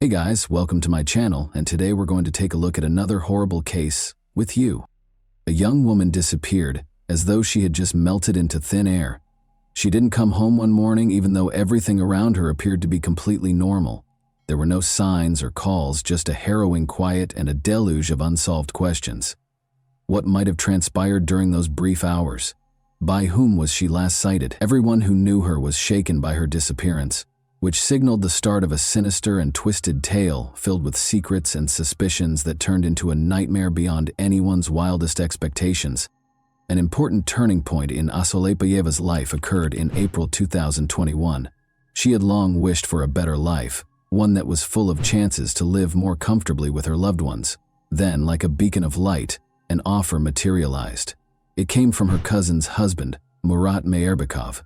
Hey guys, welcome to my channel, and today we're going to take a look at another horrible case with you. A young woman disappeared as though she had just melted into thin air. She didn't come home one morning even though everything around her appeared to be completely normal. There were no signs or calls, just a harrowing quiet and a deluge of unsolved questions. What might have transpired during those brief hours? By whom was she last sighted? Everyone who knew her was shaken by her disappearance, which signaled the start of a sinister and twisted tale filled with secrets and suspicions that turned into a nightmare beyond anyone's wildest expectations. An important turning point in Asolepayeva's life occurred in April 2021. She had long wished for a better life, one that was full of chances to live more comfortably with her loved ones. Then, like a beacon of light, an offer materialized. It came from her cousin's husband, Murat Meyerbekov.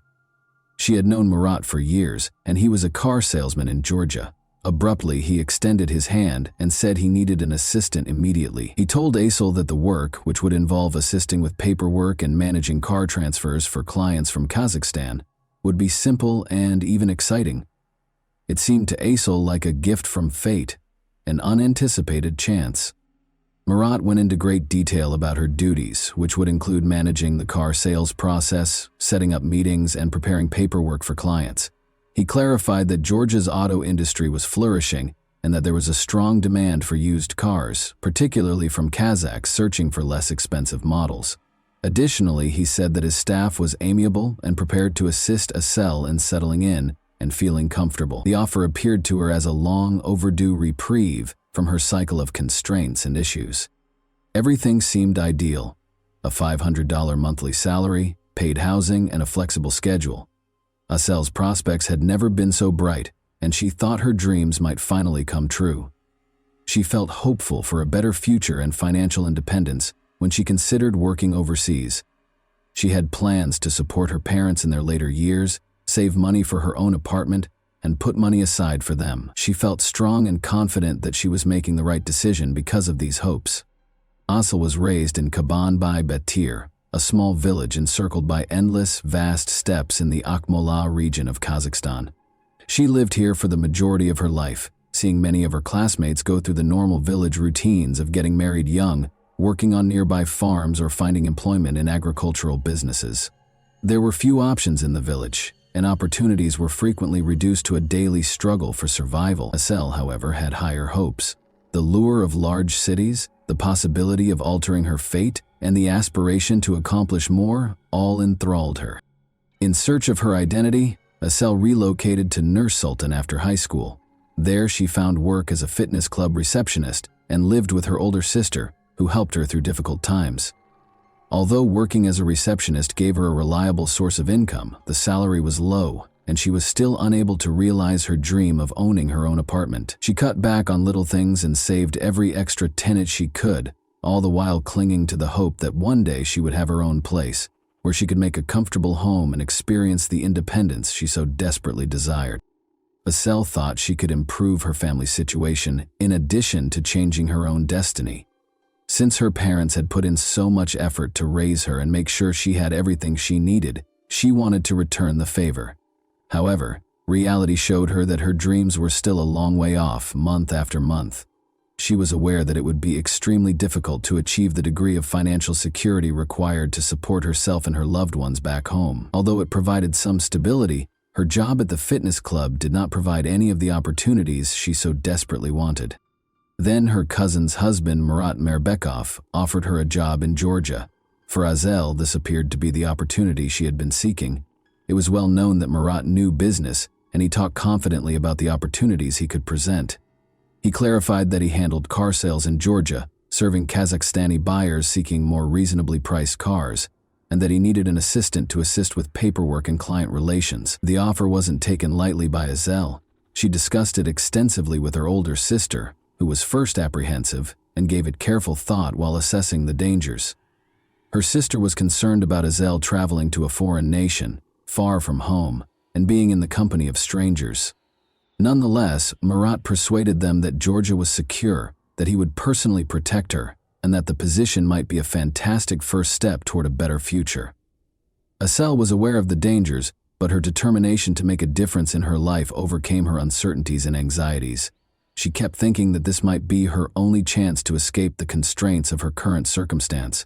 She had known Murat for years, and he was a car salesman in Georgia. Abruptly, he extended his hand and said he needed an assistant immediately. He told Asel that the work, which would involve assisting with paperwork and managing car transfers for clients from Kazakhstan, would be simple and even exciting. It seemed to Asel like a gift from fate, an unanticipated chance. Murat went into great detail about her duties, which would include managing the car sales process, setting up meetings, and preparing paperwork for clients. He clarified that Georgia's auto industry was flourishing and that there was a strong demand for used cars, particularly from Kazakhs searching for less expensive models. Additionally, he said that his staff was amiable and prepared to assist Asel in settling in and feeling comfortable. The offer appeared to her as a long overdue reprieve from her cycle of constraints and issues. Everything seemed ideal: a $500 monthly salary, paid housing, and a flexible schedule. Asel's prospects had never been so bright, and she thought her dreams might finally come true. She felt hopeful for a better future and financial independence when she considered working overseas. She had plans to support her parents in their later years, save money for her own apartment, and put money aside for them. She felt strong and confident that she was making the right decision because of these hopes. Asel was raised in Kabanbai Betir, a small village encircled by endless, vast steppes in the Akmola region of Kazakhstan. She lived here for the majority of her life, seeing many of her classmates go through the normal village routines of getting married young, working on nearby farms, or finding employment in agricultural businesses. There were few options in the village, and opportunities were frequently reduced to a daily struggle for survival. Asel, however, had higher hopes. The lure of large cities, the possibility of altering her fate, and the aspiration to accomplish more all enthralled her. In search of her identity, Asel relocated to Nur-Sultan after high school. There she found work as a fitness club receptionist and lived with her older sister, who helped her through difficult times. Although working as a receptionist gave her a reliable source of income, the salary was low, and she was still unable to realize her dream of owning her own apartment. She cut back on little things and saved every extra tennet she could, all the while clinging to the hope that one day she would have her own place, where she could make a comfortable home and experience the independence she so desperately desired. Asel thought she could improve her family's situation in addition to changing her own destiny. Since her parents had put in so much effort to raise her and make sure she had everything she needed, she wanted to return the favor. However, reality showed her that her dreams were still a long way off, month after month. She was aware that it would be extremely difficult to achieve the degree of financial security required to support herself and her loved ones back home. Although it provided some stability, her job at the fitness club did not provide any of the opportunities she so desperately wanted. Then her cousin's husband, Murat Meyerbekov, offered her a job in Georgia. For Asel, this appeared to be the opportunity she had been seeking. It was well known that Murat knew business, and he talked confidently about the opportunities he could present. He clarified that he handled car sales in Georgia, serving Kazakhstani buyers seeking more reasonably priced cars, and that he needed an assistant to assist with paperwork and client relations. The offer wasn't taken lightly by Asel. She discussed it extensively with her older sister, who was first apprehensive and gave it careful thought while assessing the dangers. Her sister was concerned about Asel traveling to a foreign nation, far from home, and being in the company of strangers. Nonetheless, Murat persuaded them that Georgia was secure, that he would personally protect her, and that the position might be a fantastic first step toward a better future. Asel was aware of the dangers, but her determination to make a difference in her life overcame her uncertainties and anxieties. She kept thinking that this might be her only chance to escape the constraints of her current circumstance.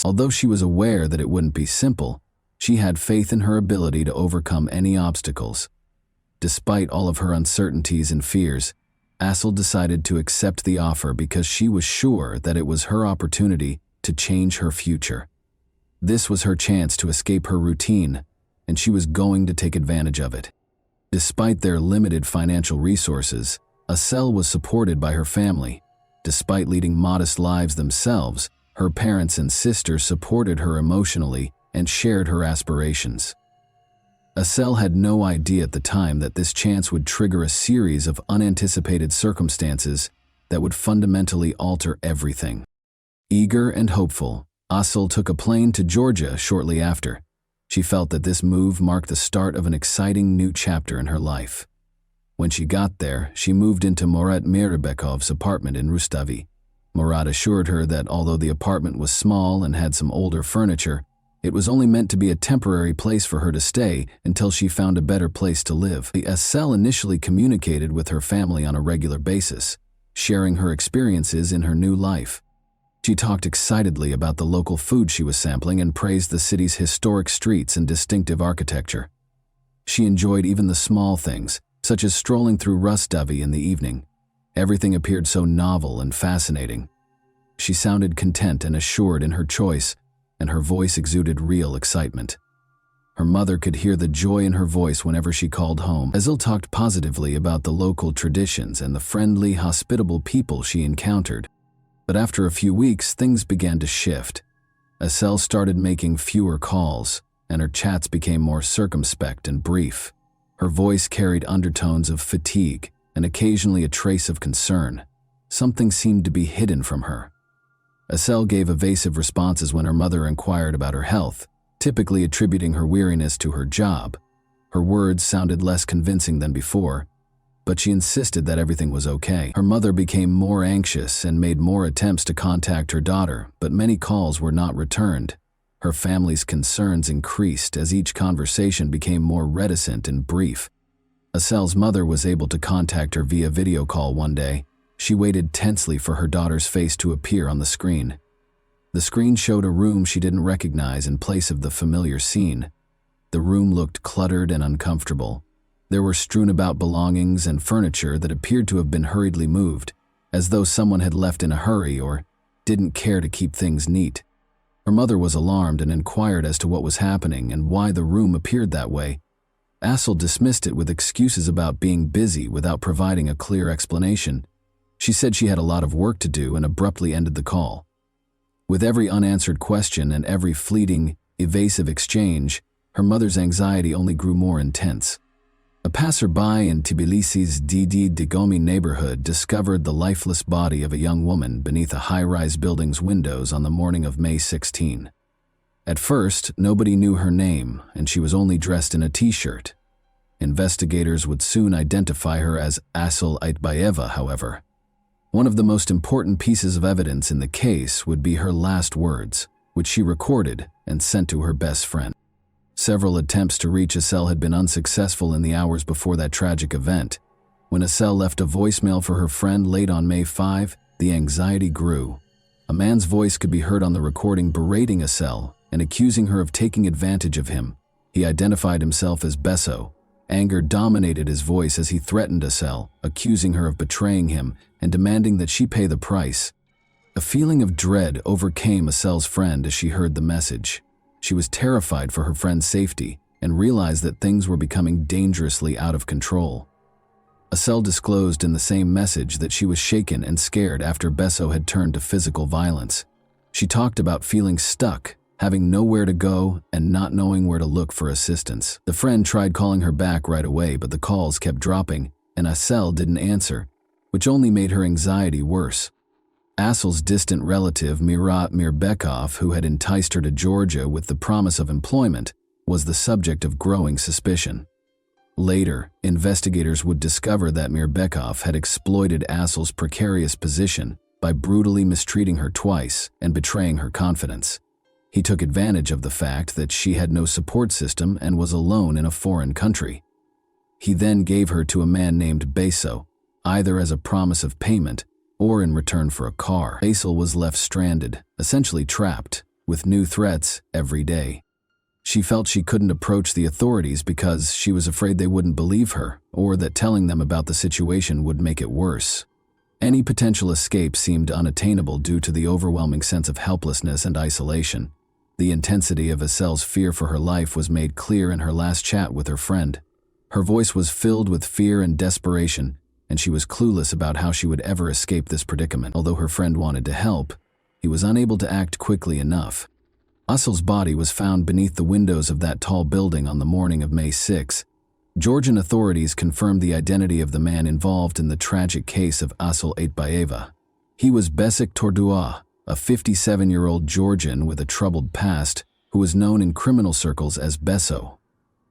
Although she was aware that it wouldn't be simple, she had faith in her ability to overcome any obstacles. Despite all of her uncertainties and fears, Assel decided to accept the offer because she was sure that it was her opportunity to change her future. This was her chance to escape her routine, and she was going to take advantage of it. Despite their limited financial resources, Assel was supported by her family. Despite leading modest lives themselves, her parents and sister supported her emotionally and shared her aspirations. Assel had no idea at the time that this chance would trigger a series of unanticipated circumstances that would fundamentally alter everything. Eager and hopeful, Assel took a plane to Georgia shortly after. She felt that this move marked the start of an exciting new chapter in her life. When she got there, she moved into Murat Mirbekov's apartment in Rustavi. Murat assured her that although the apartment was small and had some older furniture, it was only meant to be a temporary place for her to stay until she found a better place to live. Assel initially communicated with her family on a regular basis, sharing her experiences in her new life. She talked excitedly about the local food she was sampling and praised the city's historic streets and distinctive architecture. She enjoyed even the small things, such as strolling through Rustavi in the evening. Everything appeared so novel and fascinating. She sounded content and assured in her choice, and her voice exuded real excitement. Her mother could hear the joy in her voice whenever she called home. Assel talked positively about the local traditions and the friendly, hospitable people she encountered. But after a few weeks, things began to shift. Assel started making fewer calls, and her chats became more circumspect and brief. Her voice carried undertones of fatigue and occasionally a trace of concern. Something seemed to be hidden from her. Assel gave evasive responses when her mother inquired about her health, typically attributing her weariness to her job. Her words sounded less convincing than before, but she insisted that everything was okay. Her mother became more anxious and made more attempts to contact her daughter, but many calls were not returned. Her family's concerns increased as each conversation became more reticent and brief. Assel's mother was able to contact her via video call one day. She waited tensely for her daughter's face to appear on the screen. The screen showed a room she didn't recognize in place of the familiar scene. The room looked cluttered and uncomfortable. There were strewn about belongings and furniture that appeared to have been hurriedly moved, as though someone had left in a hurry or didn't care to keep things neat. Her mother was alarmed and inquired as to what was happening and why the room appeared that way. Assel dismissed it with excuses about being busy without providing a clear explanation. She said she had a lot of work to do and abruptly ended the call. With every unanswered question and every fleeting, evasive exchange, her mother's anxiety only grew more intense. A passerby in Tbilisi's Didi Digomi neighborhood discovered the lifeless body of a young woman beneath a high-rise building's windows on the morning of May 16. At first, nobody knew her name, and she was only dressed in a t-shirt. Investigators would soon identify her as Assel Aitbayeva, however. One of the most important pieces of evidence in the case would be her last words, which she recorded and sent to her best friend. Several attempts to reach Assel had been unsuccessful in the hours before that tragic event. When Assel left a voicemail for her friend late on May 5, the anxiety grew. A man's voice could be heard on the recording berating Assel and accusing her of taking advantage of him. He identified himself as Besso. Anger dominated his voice as he threatened Assel, accusing her of betraying him and demanding that she pay the price. A feeling of dread overcame Assel's friend as she heard the message. She was terrified for her friend's safety and realized that things were becoming dangerously out of control. Assel disclosed in the same message that she was shaken and scared after Besso had turned to physical violence. She talked about feeling stuck, having nowhere to go and not knowing where to look for assistance. The friend tried calling her back right away, but the calls kept dropping, and Assel didn't answer, which only made her anxiety worse. Assel's distant relative Murat Mirbekov, who had enticed her to Georgia with the promise of employment, was the subject of growing suspicion. Later, investigators would discover that Mirbekov had exploited Assel's precarious position by brutally mistreating her twice and betraying her confidence. He took advantage of the fact that she had no support system and was alone in a foreign country. He then gave her to a man named Besso, either as a promise of payment or in return for a car. Basil was left stranded, essentially trapped, with new threats every day. She felt she couldn't approach the authorities because she was afraid they wouldn't believe her, or that telling them about the situation would make it worse. Any potential escape seemed unattainable due to the overwhelming sense of helplessness and isolation. The intensity of Eselle's fear for her life was made clear in her last chat with her friend. Her voice was filled with fear and desperation, and she was clueless about how she would ever escape this predicament. Although her friend wanted to help, he was unable to act quickly enough. Eselle's body was found beneath the windows of that tall building on the morning of May 6. Georgian authorities confirmed the identity of the man involved in the tragic case of Eselle Aitbayeva. He was Besik Tordua, a 57-year-old Georgian with a troubled past who was known in criminal circles as Beso.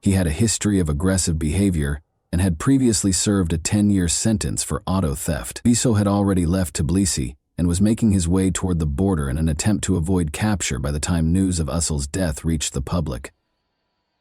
He had a history of aggressive behavior and had previously served a 10-year sentence for auto theft. Beso had already left Tbilisi and was making his way toward the border in an attempt to avoid capture by the time news of Eselle's death reached the public.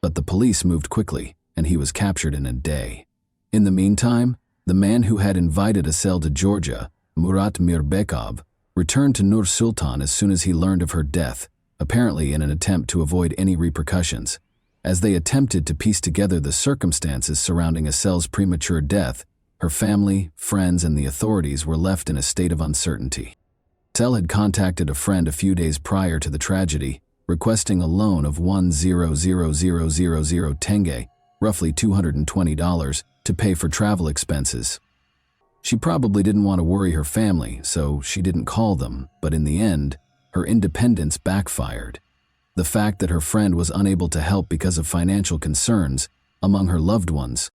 But the police moved quickly, and he was captured in a day. In the meantime, the man who had invited Eselle to Georgia, Murat Mirbekov, returned to Nur Sultan as soon as he learned of her death, apparently in an attempt to avoid any repercussions. As they attempted to piece together the circumstances surrounding Eselle's premature death, her family, friends, and the authorities were left in a state of uncertainty. Eselle had contacted a friend a few days prior to the tragedy, requesting a loan of 1,000,000 tenge, roughly $220, to pay for travel expenses. She probably didn't want to worry her family, so she didn't call them, but in the end, her independence backfired. The fact that her friend was unable to help because of financial concerns among her loved ones.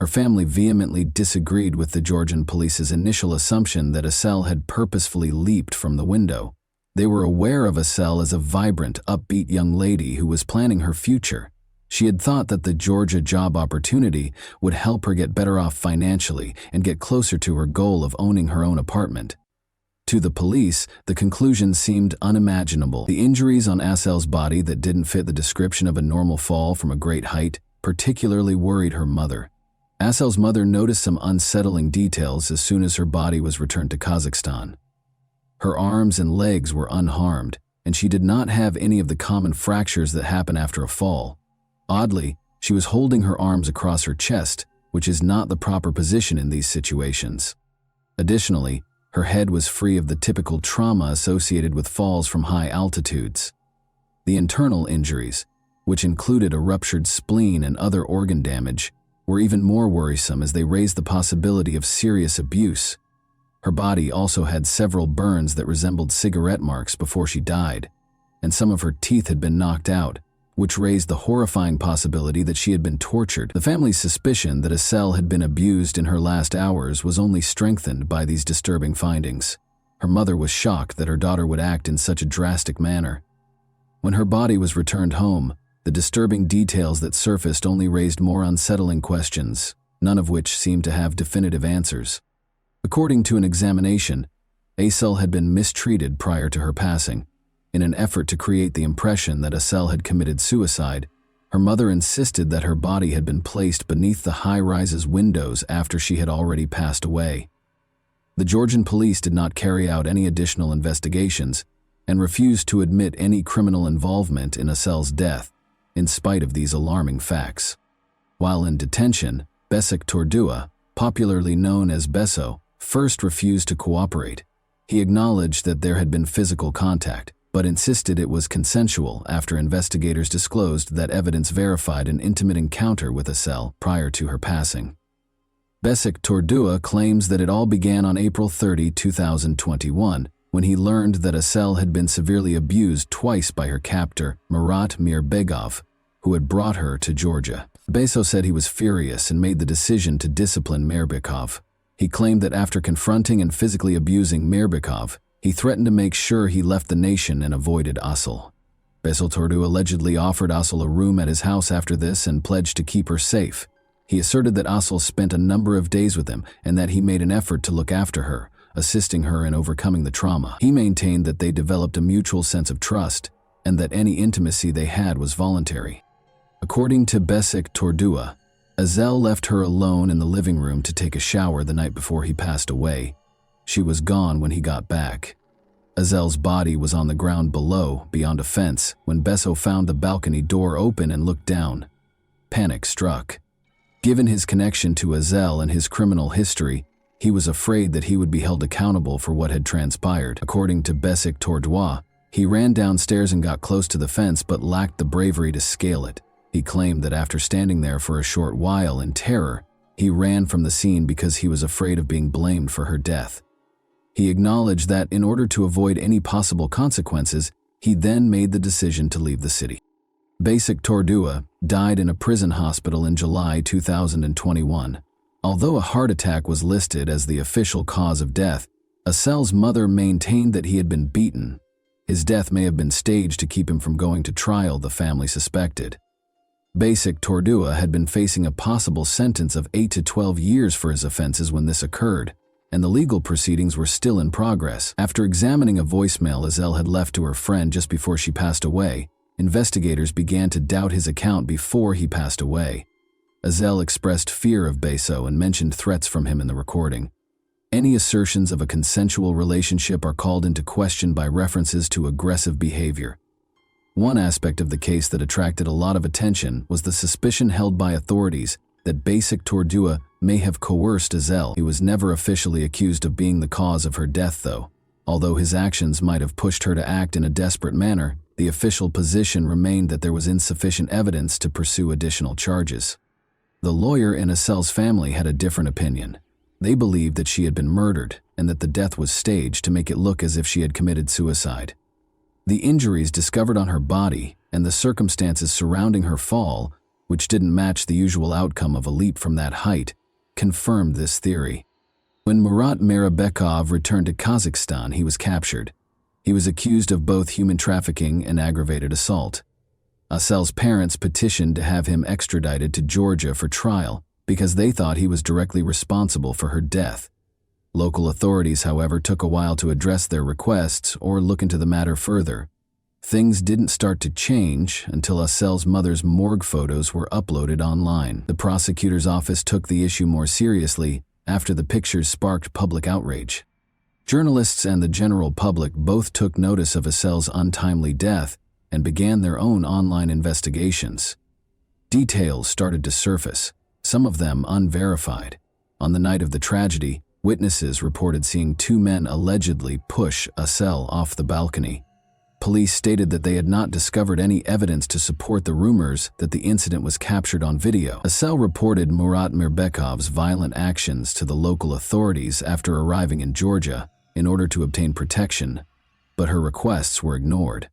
Her family vehemently disagreed with the Georgian police's initial assumption that Eselle had purposefully leaped from the window. They were aware of Eselle as a vibrant, upbeat young lady who was planning her future. She had thought that the Georgia job opportunity would help her get better off financially and get closer to her goal of owning her own apartment. To the police, the conclusion seemed unimaginable. The injuries on Eselle's body that didn't fit the description of a normal fall from a great height particularly worried her mother. Eselle's mother noticed some unsettling details as soon as her body was returned to Kazakhstan. Her arms and legs were unharmed, and she did not have any of the common fractures that happen after a fall. Oddly, she was holding her arms across her chest, which is not the proper position in these situations. Additionally, her head was free of the typical trauma associated with falls from high altitudes. The internal injuries, which included a ruptured spleen and other organ damage, were even more worrisome as they raised the possibility of serious abuse. Her body also had several burns that resembled cigarette marks before she died, and some of her teeth had been knocked out, which raised the horrifying possibility that she had been tortured. The family's suspicion that Eselle had been abused in her last hours was only strengthened by these disturbing findings. Her mother was shocked that her daughter would act in such a drastic manner. When her body was returned home, the disturbing details that surfaced only raised more unsettling questions, none of which seemed to have definitive answers. According to an examination, Eselle had been mistreated prior to her passing. In an effort to create the impression that Eselle had committed suicide, her mother insisted that her body had been placed beneath the high-rise's windows after she had already passed away. The Georgian police did not carry out any additional investigations and refused to admit any criminal involvement in Eselle's death, in spite of these alarming facts. While in detention, Besik Tordua, popularly known as Beso, first refused to cooperate. He acknowledged that there had been physical contact, but insisted it was consensual after investigators disclosed that evidence verified an intimate encounter with Eselle prior to her passing. Besik Tordua claims that it all began on April 30, 2021, when he learned that Eselle had been severely abused twice by her captor, Murat Mirbekov, who had brought her to Georgia. Beso said he was furious and made the decision to discipline Mirbekov. He claimed that after confronting and physically abusing Mirbekov, he threatened to make sure he left the nation and avoided Eselle. Beso Tordua allegedly offered Eselle a room at his house after this and pledged to keep her safe. He asserted that Eselle spent a number of days with him and that he made an effort to look after her, assisting her in overcoming the trauma. He maintained that they developed a mutual sense of trust and that any intimacy they had was voluntary. According to Besik Tordua, Azel left her alone in the living room to take a shower the night before he passed away. She was gone when he got back. Azel's body was on the ground below, beyond a fence, when Besso found the balcony door open and looked down. Panic struck. Given his connection to Azel and his criminal history, he was afraid that he would be held accountable for what had transpired. According to Bessic Tordois, he ran downstairs and got close to the fence but lacked the bravery to scale it. He claimed that after standing there for a short while in terror, he ran from the scene because he was afraid of being blamed for her death. He acknowledged that in order to avoid any possible consequences, he then made the decision to leave the city. Bessic Tordois died in a prison hospital in July 2021. Although a heart attack was listed as the official cause of death, Azel's mother maintained that he had been beaten. His death may have been staged to keep him from going to trial, the family suspected. Bessic Tordois had been facing a possible sentence of 8 to 12 years for his offenses when this occurred, and the legal proceedings were still in progress. After examining a voicemail Azel had left to her friend just before she passed away, investigators began to doubt his account before he passed away. Azel expressed fear of Besso and mentioned threats from him in the recording. Any assertions of a consensual relationship are called into question by references to aggressive behavior. One aspect of the case that attracted a lot of attention was the suspicion held by authorities that Bessic Tordois may have coerced Azel. He was never officially accused of being the cause of her death, though. Although his actions might have pushed her to act in a desperate manner, the official position remained that there was insufficient evidence to pursue additional charges. The lawyer in Azel's family had a different opinion. They believed that she had been murdered and that the death was staged to make it look as if she had committed suicide. The injuries discovered on her body and the circumstances surrounding her fall, which didn't match the usual outcome of a leap from that height, confirmed this theory. When Murat Mirabekov returned to Kazakhstan, he was captured. He was accused of both human trafficking and aggravated assault. Azel's parents petitioned to have him extradited to Georgia for trial because they thought he was directly responsible for her death. Local authorities, however, took a while to address their requests or look into the matter further. Things didn't start to change until Azel's mother's morgue photos were uploaded online. The prosecutor's office took the issue more seriously after the pictures sparked public outrage. Journalists and the general public both took notice of Azel's untimely death and began their own online investigations. Details started to surface, some of them unverified. On the night of the tragedy, witnesses reported seeing two men allegedly push Azel off the balcony. Police stated that they had not discovered any evidence to support the rumors that the incident was captured on video. Azel reported Murat Mirbekov's violent actions to the local authorities after arriving in Georgia in order to obtain protection, but her requests were ignored.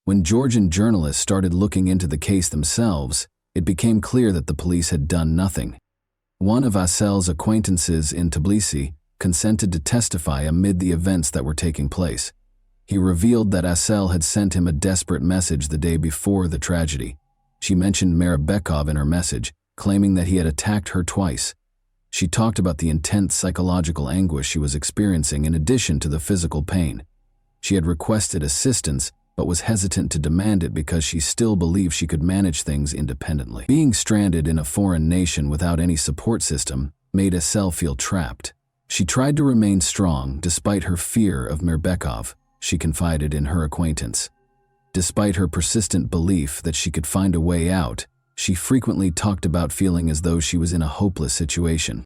When Georgian journalists started looking into the case themselves, it became clear that the police had done nothing. One of Azel's acquaintances in Tbilisi consented to testify amid the events that were taking place. He revealed that Azel had sent him a desperate message the day before the tragedy. She mentioned Mirabekov in her message, claiming that he had attacked her twice. She talked about the intense psychological anguish she was experiencing in addition to the physical pain. She had requested assistance, but was hesitant to demand it because she still believed she could manage things independently. Being stranded in a foreign nation without any support system made Azel feel trapped. She tried to remain strong despite her fear of Mirbekov, she confided in her acquaintance. Despite her persistent belief that she could find a way out, she frequently talked about feeling as though she was in a hopeless situation.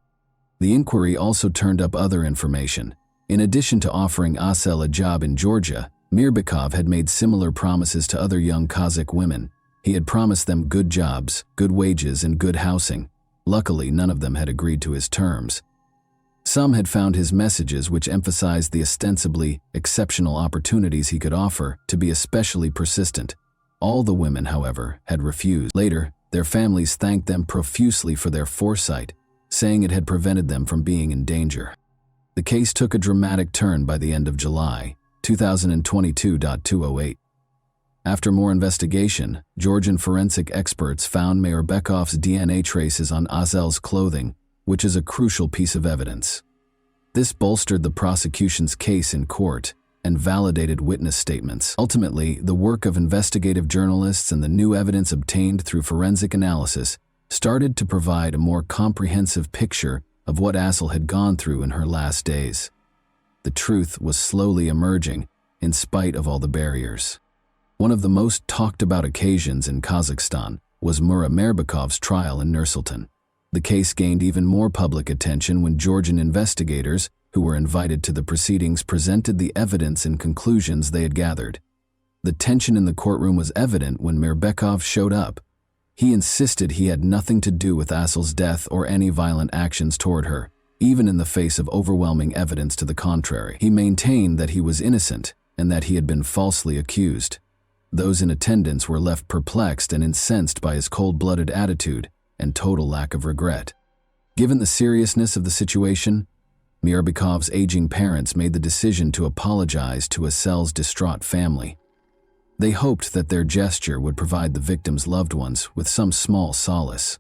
The inquiry also turned up other information. In addition to offering Azel a job in Georgia, Mirbekov had made similar promises to other young Kazakh women. He had promised them good jobs, good wages, and good housing. Luckily, none of them had agreed to his terms. Some had found his messages, which emphasized the ostensibly exceptional opportunities he could offer, to be especially persistent. All the women, however, had refused. Later, their families thanked them profusely for their foresight, saying it had prevented them from being in danger. The case took a dramatic turn by the end of July 2022-208. After more investigation, Georgian forensic experts found Mirbekov's DNA traces on Azel's clothing, which is a crucial piece of evidence. This bolstered the prosecution's case in court and validated witness statements. Ultimately, the work of investigative journalists and the new evidence obtained through forensic analysis started to provide a more comprehensive picture of what Assel had gone through in her last days. The truth was slowly emerging, in spite of all the barriers. One of the most talked about occasions in Kazakhstan was Mura Merbakov's trial in Nursultan. The case gained even more public attention when Georgian investigators, who were invited to the proceedings, presented the evidence and conclusions they had gathered. The tension in the courtroom was evident when Mirbekov showed up. He insisted he had nothing to do with Assel's death or any violent actions toward her, even in the face of overwhelming evidence to the contrary. He maintained that he was innocent and that he had been falsely accused. Those in attendance were left perplexed and incensed by his cold-blooded attitude and total lack of regret. Given the seriousness of the situation, Mirbekov's aging parents made the decision to apologize to Assel's distraught family. They hoped that their gesture would provide the victim's loved ones with some small solace.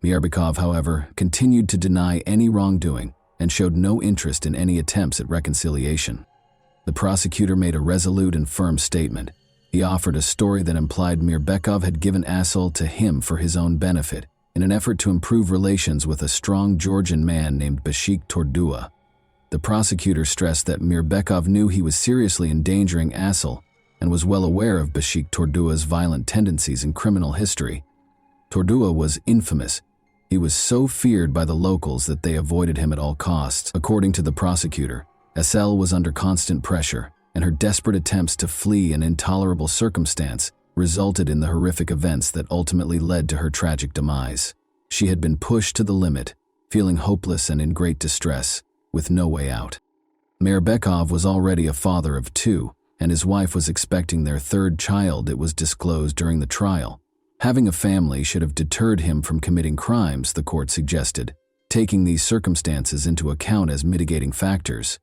Mirbekov, however, continued to deny any wrongdoing and showed no interest in any attempts at reconciliation. The prosecutor made a resolute and firm statement. He offered a story that implied Mirbekov had given Assel to him for his own benefit, in an effort to improve relations with a strong Georgian man named Bashik Tordua. The prosecutor stressed that Mirbekov knew he was seriously endangering Assel and was well aware of Bashik Tordua's violent tendencies and criminal history. Tordua was infamous. He was so feared by the locals that they avoided him at all costs. According to the prosecutor, Assel was under constant pressure, and her desperate attempts to flee an intolerable circumstance resulted in the horrific events that ultimately led to her tragic demise. She had been pushed to the limit, feeling hopeless and in great distress, with no way out. Mirbekov was already a father of 2, and his wife was expecting their 3rd child. It was disclosed during the trial. Having a family should have deterred him from committing crimes, the court suggested, taking these circumstances into account as mitigating factors.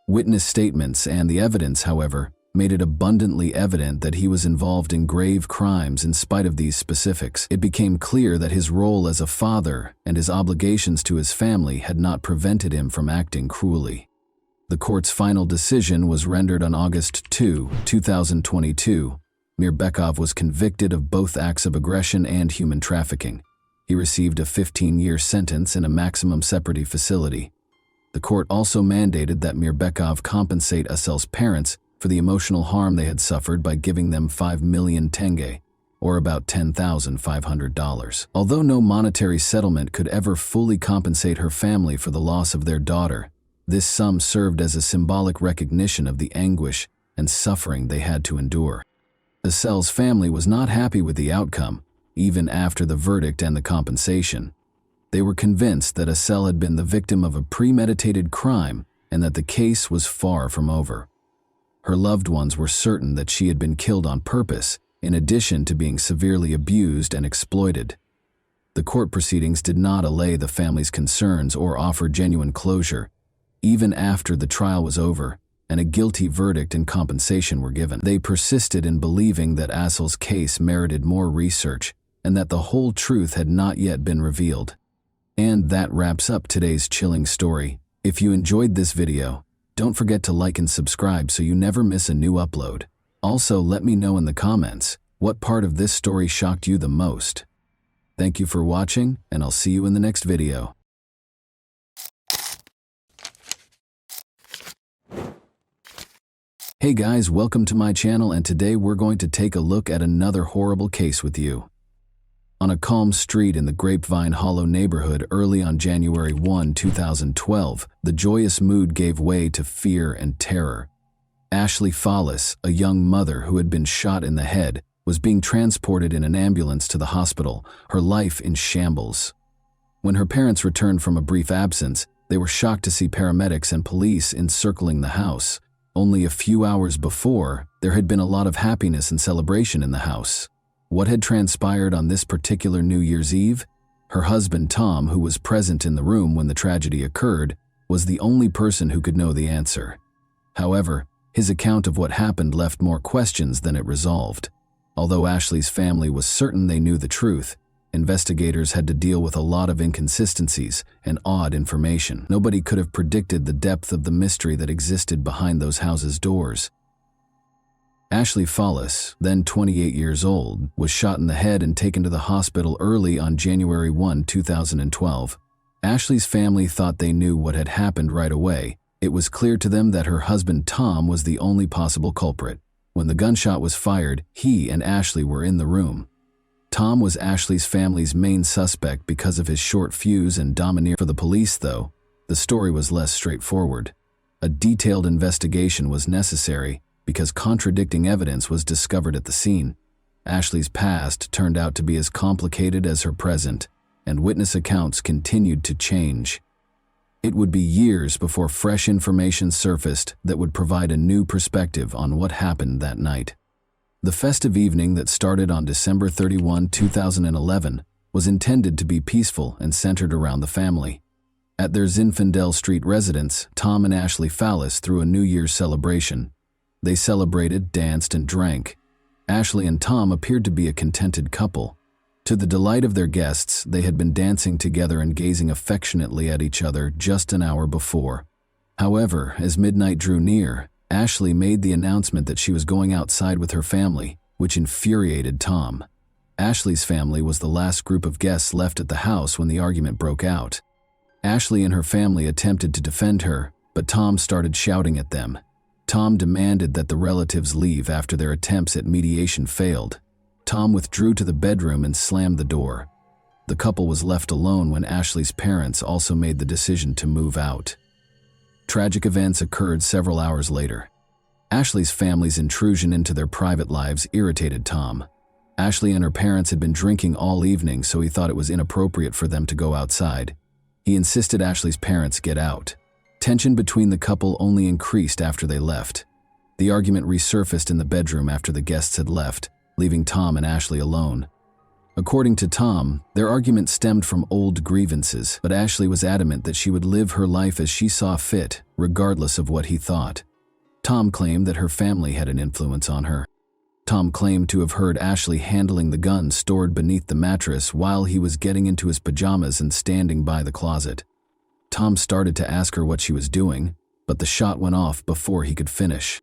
Witness statements and the evidence, however, made it abundantly evident that he was involved in grave crimes in spite of these specifics. It became clear that his role as a father and his obligations to his family had not prevented him from acting cruelly. The court's final decision was rendered on August 2, 2022. Mirbekov was convicted of both acts of aggression and human trafficking. He received a 15-year sentence in a maximum security facility. The court also mandated that Mirbekov compensate Assel's parents for the emotional harm they had suffered by giving them 5 million tenge, or about $10,500. Although no monetary settlement could ever fully compensate her family for the loss of their daughter, this sum served as a symbolic recognition of the anguish and suffering they had to endure. Assel's family was not happy with the outcome, even after the verdict and the compensation. They were convinced that Assel had been the victim of a premeditated crime and that the case was far from over. Her loved ones were certain that she had been killed on purpose, in addition to being severely abused and exploited. The court proceedings did not allay the family's concerns or offer genuine closure. Even after the trial was over and a guilty verdict and compensation were given, they persisted in believing that Assel's case merited more research and that the whole truth had not yet been revealed. And that wraps up today's chilling story. If you enjoyed this video, don't forget to like and subscribe so you never miss a new upload. Also, let me know in the comments what part of this story shocked you the most. Thank you for watching, and I'll see you in the next video. Hey guys, welcome to my channel, and today we're going to take a look at another horrible case with you. On a calm street in the Grapevine Hollow neighborhood early on January 1, 2012, the joyous mood gave way to fear and terror. Ashley Fallis, a young mother who had been shot in the head, was being transported in an ambulance to the hospital, her life in shambles. When her parents returned from a brief absence, they were shocked to see paramedics and police encircling the house. Only a few hours before, there had been a lot of happiness and celebration in the house. What had transpired on this particular New Year's Eve? Her husband Tom, who was present in the room when the tragedy occurred, was the only person who could know the answer. However, his account of what happened left more questions than it resolved. Although Ashley's family was certain they knew the truth, investigators had to deal with a lot of inconsistencies and odd information. Nobody could have predicted the depth of the mystery that existed behind those houses' doors. Ashley Follis, then 28 years old, was shot in the head and taken to the hospital early on January 1, 2012. Ashley's family thought they knew what had happened right away. It was clear to them that her husband Tom was the only possible culprit. When the gunshot was fired, he and Ashley were in the room. Tom was Ashley's family's main suspect because of his short fuse and domineer. For the police, though, the story was less straightforward. A detailed investigation was necessary because contradicting evidence was discovered at the scene. Ashley's past turned out to be as complicated as her present, and witness accounts continued to change. It would be years before fresh information surfaced that would provide a new perspective on what happened that night. The festive evening that started on December 31, 2011, was intended to be peaceful and centered around the family. At their Zinfandel Street residence, Tom and Ashley Follis threw a New Year's celebration. They celebrated, danced, and drank. Ashley and Tom appeared to be a contented couple. To the delight of their guests, they had been dancing together and gazing affectionately at each other just an hour before. However, as midnight drew near, Ashley made the announcement that she was going outside with her family, which infuriated Tom. Ashley's family was the last group of guests left at the house when the argument broke out. Ashley and her family attempted to defend her, but Tom started shouting at them. Tom demanded that the relatives leave after their attempts at mediation failed. Tom withdrew to the bedroom and slammed the door. The couple was left alone when Ashley's parents also made the decision to move out. Tragic events occurred several hours later. Ashley's family's intrusion into their private lives irritated Tom. Ashley and her parents had been drinking all evening, so he thought it was inappropriate for them to go outside. He insisted Ashley's parents get out. Tension between the couple only increased after they left. The argument resurfaced in the bedroom after the guests had left, leaving Tom and Ashley alone. According to Tom, their argument stemmed from old grievances, but Ashley was adamant that she would live her life as she saw fit, regardless of what he thought. Tom claimed that her family had an influence on her. Tom claimed to have heard Ashley handling the gun stored beneath the mattress while he was getting into his pajamas and standing by the closet. Tom started to ask her what she was doing, but the shot went off before he could finish.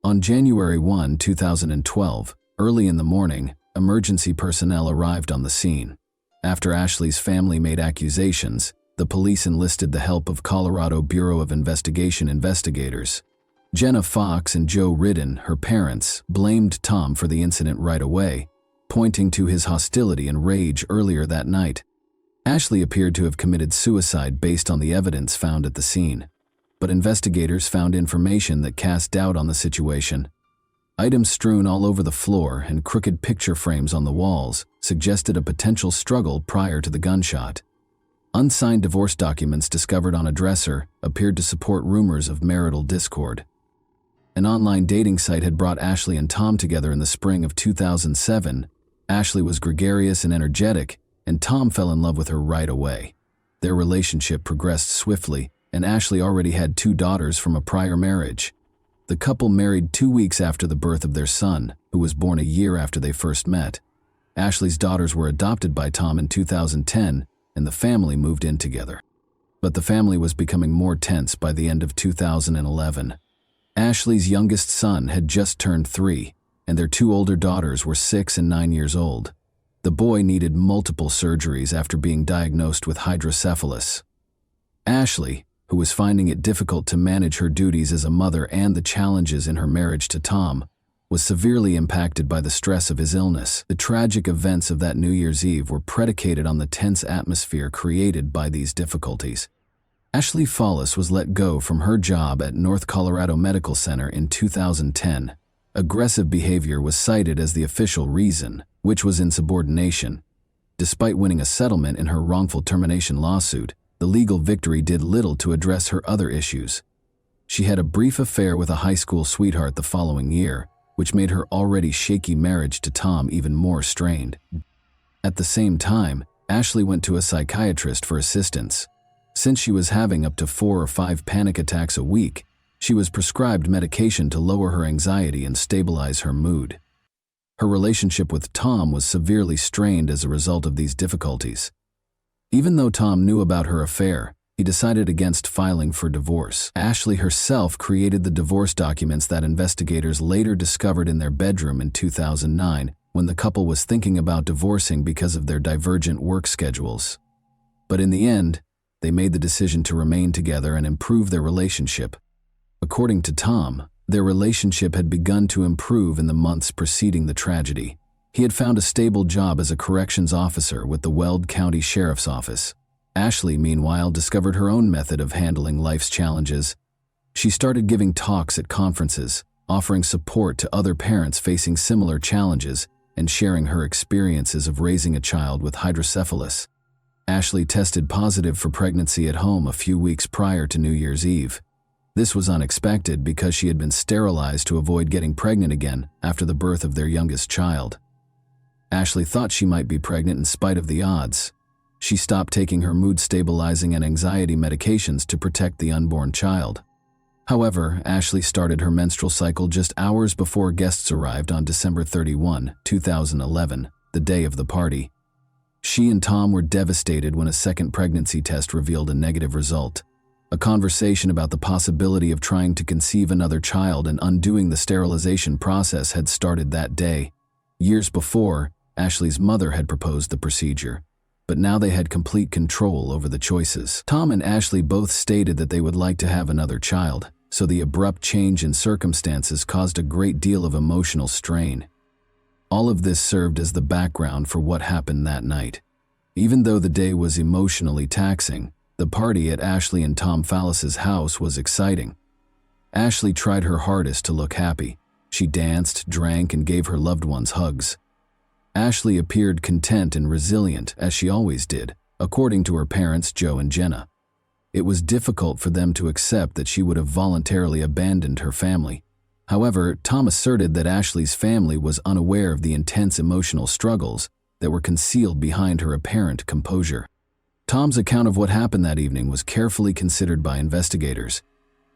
On January 1, 2012, early in the morning, emergency personnel arrived on the scene. After Ashley's family made accusations, the police enlisted the help of Colorado Bureau of Investigation investigators. Jenna Fox and Joe Ridden, her parents, blamed Tom for the incident right away, pointing to his hostility and rage earlier that night. Ashley appeared to have committed suicide based on the evidence found at the scene, but investigators found information that cast doubt on the situation. Items strewn all over the floor and crooked picture frames on the walls suggested a potential struggle prior to the gunshot. Unsigned divorce documents discovered on a dresser appeared to support rumors of marital discord. An online dating site had brought Ashley and Tom together in the spring of 2007. Ashley was gregarious and energetic, and Tom fell in love with her right away. Their relationship progressed swiftly, and Ashley already had 2 daughters from a prior marriage. The couple married 2 weeks after the birth of their son, who was born a year after they first met. Ashley's daughters were adopted by Tom in 2010, and the family moved in together. But the family was becoming more tense by the end of 2011. Ashley's youngest son had just turned 3, and their 2 older daughters were 6 and 9 years old. The boy needed multiple surgeries after being diagnosed with hydrocephalus. Ashley, who was finding it difficult to manage her duties as a mother and the challenges in her marriage to Tom, was severely impacted by the stress of his illness. The tragic events of that New Year's Eve were predicated on the tense atmosphere created by these difficulties. Ashley Follis was let go from her job at North Colorado Medical Center in 2010. Aggressive behavior was cited as the official reason, which was insubordination. Despite winning a settlement in her wrongful termination lawsuit, the legal victory did little to address her other issues. She had a brief affair with a high school sweetheart the following year, which made her already shaky marriage to Tom even more strained. At the same time, Ashley went to a psychiatrist for assistance. Since she was having up to 4 or 5 panic attacks a week, she was prescribed medication to lower her anxiety and stabilize her mood. Her relationship with Tom was severely strained as a result of these difficulties. Even though Tom knew about her affair, he decided against filing for divorce. Ashley herself created the divorce documents that investigators later discovered in their bedroom in 2009 when the couple was thinking about divorcing because of their divergent work schedules. But in the end, they made the decision to remain together and improve their relationship. According to Tom, their relationship had begun to improve in the months preceding the tragedy. He had found a stable job as a corrections officer with the Weld County Sheriff's Office. Ashley, meanwhile, discovered her own method of handling life's challenges. She started giving talks at conferences, offering support to other parents facing similar challenges, and sharing her experiences of raising a child with hydrocephalus. Ashley tested positive for pregnancy at home a few weeks prior to New Year's Eve. This was unexpected because she had been sterilized to avoid getting pregnant again after the birth of their youngest child. Ashley thought she might be pregnant in spite of the odds. She stopped taking her mood-stabilizing and anxiety medications to protect the unborn child. However, Ashley started her menstrual cycle just hours before guests arrived on December 31, 2011, the day of the party. She and Tom were devastated when a second pregnancy test revealed a negative result. A conversation about the possibility of trying to conceive another child and undoing the sterilization process had started that day. Years before, Ashley's mother had proposed the procedure, but now they had complete control over the choices. Tom and Ashley both stated that they would like to have another child, so the abrupt change in circumstances caused a great deal of emotional strain. All of this served as the background for what happened that night. Even though the day was emotionally taxing, the party at Ashley and Tom Fallis's house was exciting. Ashley tried her hardest to look happy. She danced, drank, and gave her loved ones hugs. Ashley appeared content and resilient, as she always did, according to her parents Joe and Jenna. It was difficult for them to accept that she would have voluntarily abandoned her family. However, Tom asserted that Ashley's family was unaware of the intense emotional struggles that were concealed behind her apparent composure. Tom's account of what happened that evening was carefully considered by investigators.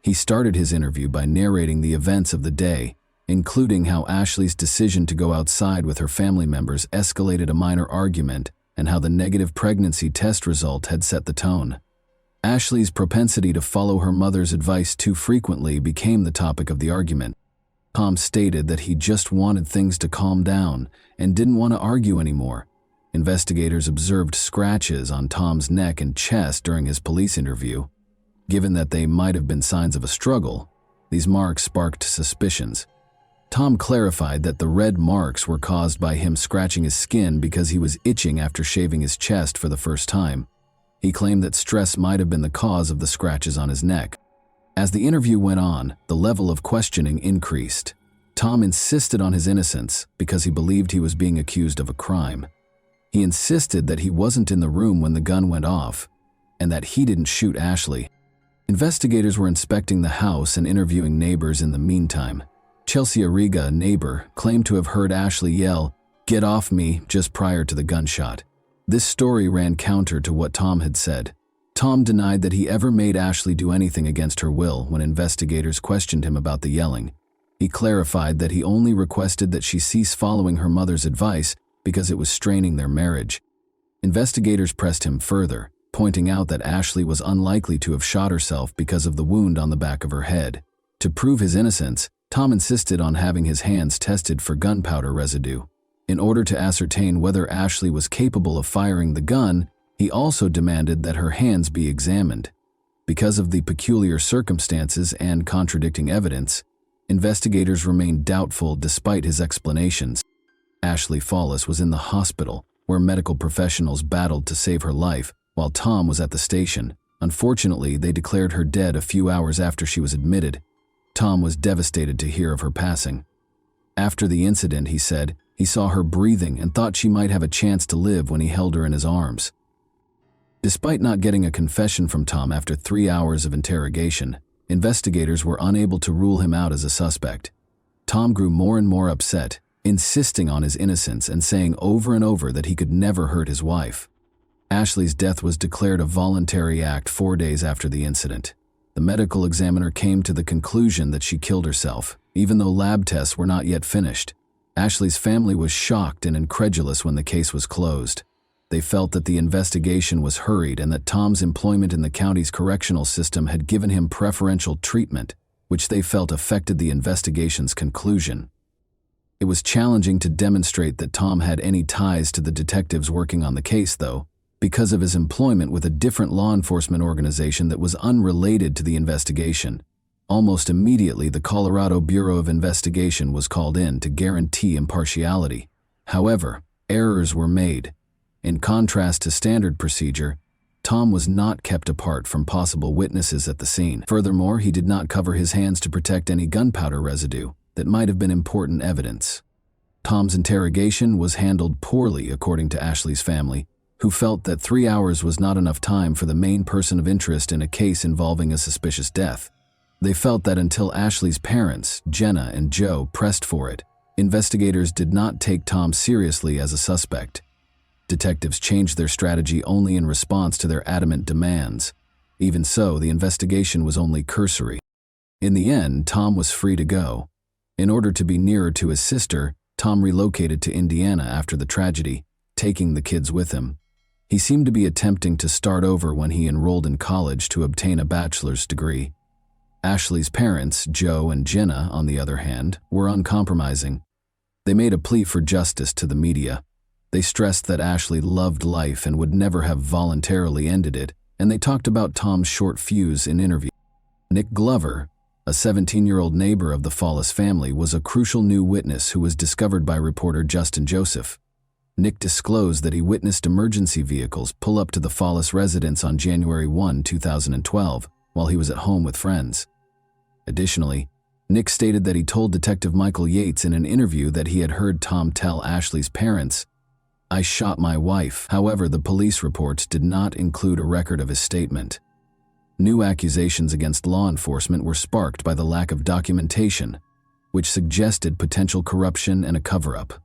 He started his interview by narrating the events of the day, including how Ashley's decision to go outside with her family members escalated a minor argument and how the negative pregnancy test result had set the tone. Ashley's propensity to follow her mother's advice too frequently became the topic of the argument. Tom stated that he just wanted things to calm down and didn't want to argue anymore. Investigators observed scratches on Tom's neck and chest during his police interview. Given that they might have been signs of a struggle, these marks sparked suspicions. Tom clarified that the red marks were caused by him scratching his skin because he was itching after shaving his chest for the first time. He claimed that stress might have been the cause of the scratches on his neck. As the interview went on, the level of questioning increased. Tom insisted on his innocence because he believed he was being accused of a crime. He insisted that he wasn't in the room when the gun went off, and that he didn't shoot Ashley. Investigators were inspecting the house and interviewing neighbors in the meantime. Chelsea Arriga, a neighbor, claimed to have heard Ashley yell, "Get off me," just prior to the gunshot. This story ran counter to what Tom had said. Tom denied that he ever made Ashley do anything against her will when investigators questioned him about the yelling. He clarified that he only requested that she cease following her mother's advice because it was straining their marriage. Investigators pressed him further, pointing out that Ashley was unlikely to have shot herself because of the wound on the back of her head. To prove his innocence, Tom insisted on having his hands tested for gunpowder residue. In order to ascertain whether Ashley was capable of firing the gun, he also demanded that her hands be examined. Because of the peculiar circumstances and contradicting evidence, investigators remained doubtful despite his explanations. Ashley Fallis was in the hospital, where medical professionals battled to save her life, while Tom was at the station. Unfortunately, they declared her dead a few hours after she was admitted. Tom was devastated to hear of her passing. After the incident, he said, he saw her breathing and thought she might have a chance to live when he held her in his arms. Despite not getting a confession from Tom after 3 hours of interrogation, investigators were unable to rule him out as a suspect. Tom grew more and more upset, insisting on his innocence and saying over and over that he could never hurt his wife. Ashley's death was declared a voluntary act 4 days after the incident. The medical examiner came to the conclusion that she killed herself, even though lab tests were not yet finished. Ashley's family was shocked and incredulous when the case was closed. They felt that the investigation was hurried and that Tom's employment in the county's correctional system had given him preferential treatment, which they felt affected the investigation's conclusion. It was challenging to demonstrate that Tom had any ties to the detectives working on the case, though, because of his employment with a different law enforcement organization that was unrelated to the investigation. Almost immediately, the Colorado Bureau of Investigation was called in to guarantee impartiality. However, errors were made. In contrast to standard procedure, Tom was not kept apart from possible witnesses at the scene. Furthermore, he did not cover his hands to protect any gunpowder residue that might have been important evidence. Tom's interrogation was handled poorly, according to Ashley's family, who felt that 3 hours was not enough time for the main person of interest in a case involving a suspicious death. They felt that until Ashley's parents, Jenna and Joe, pressed for it, investigators did not take Tom seriously as a suspect. Detectives changed their strategy only in response to their adamant demands. Even so, the investigation was only cursory. In the end, Tom was free to go. In order to be nearer to his sister, Tom relocated to Indiana after the tragedy, taking the kids with him. He seemed to be attempting to start over when he enrolled in college to obtain a bachelor's degree. Ashley's parents, Joe and Jenna, on the other hand, were uncompromising. They made a plea for justice to the media. They stressed that Ashley loved life and would never have voluntarily ended it, and they talked about Tom's short fuse in interviews. Nick Glover, a 17-year-old neighbor of the Fallis family, was a crucial new witness who was discovered by reporter Justin Joseph. Nick disclosed that he witnessed emergency vehicles pull up to the Fallis residence on January 1, 2012, while he was at home with friends. Additionally, Nick stated that he told Detective Michael Yates in an interview that he had heard Tom tell Ashley's parents, "I shot my wife." However, the police reports did not include a record of his statement. New accusations against law enforcement were sparked by the lack of documentation, which suggested potential corruption and a cover-up.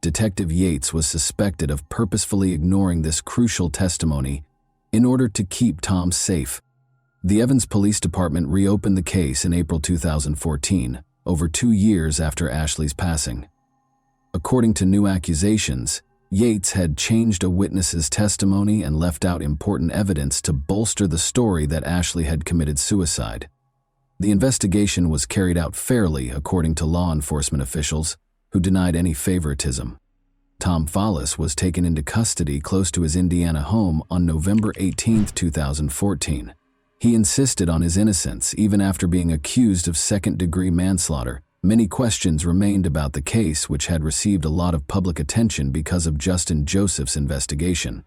Detective Yates was suspected of purposefully ignoring this crucial testimony in order to keep Tom safe. The Evans Police Department reopened the case in April 2014, over 2 years after Ashley's passing. According to new accusations, Yates had changed a witness's testimony and left out important evidence to bolster the story that Ashley had committed suicide. The investigation was carried out fairly, according to law enforcement officials, who denied any favoritism. Tom Fallis was taken into custody close to his Indiana home on November 18, 2014. He insisted on his innocence even after being accused of second-degree manslaughter. Many questions remained about the case, which had received a lot of public attention because of Justin Joseph's investigation.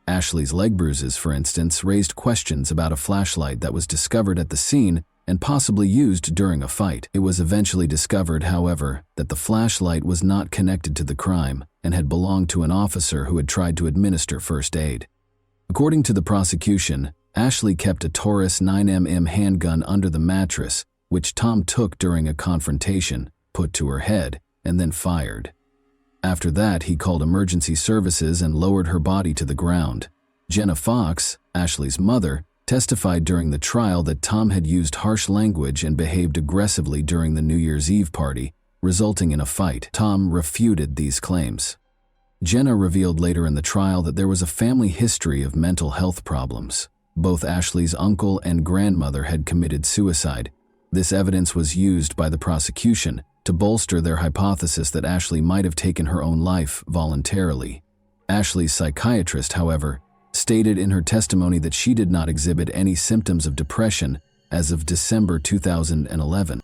Ashley's leg bruises, for instance, raised questions about a flashlight that was discovered at the scene and possibly used during a fight. It was eventually discovered, however, that the flashlight was not connected to the crime and had belonged to an officer who had tried to administer first aid. According to the prosecution, Ashley kept a Taurus 9mm handgun under the mattress, which Tom took during a confrontation, put to her head, and then fired. After that, he called emergency services and lowered her body to the ground. Jenna Fox, Ashley's mother, testified during the trial that Tom had used harsh language and behaved aggressively during the New Year's Eve party, resulting in a fight. Tom refuted these claims. Jenna revealed later in the trial that there was a family history of mental health problems. Both Ashley's uncle and grandmother had committed suicide. This evidence was used by the prosecution to bolster their hypothesis that Ashley might have taken her own life voluntarily. Ashley's psychiatrist, however, stated in her testimony that she did not exhibit any symptoms of depression as of December 2011.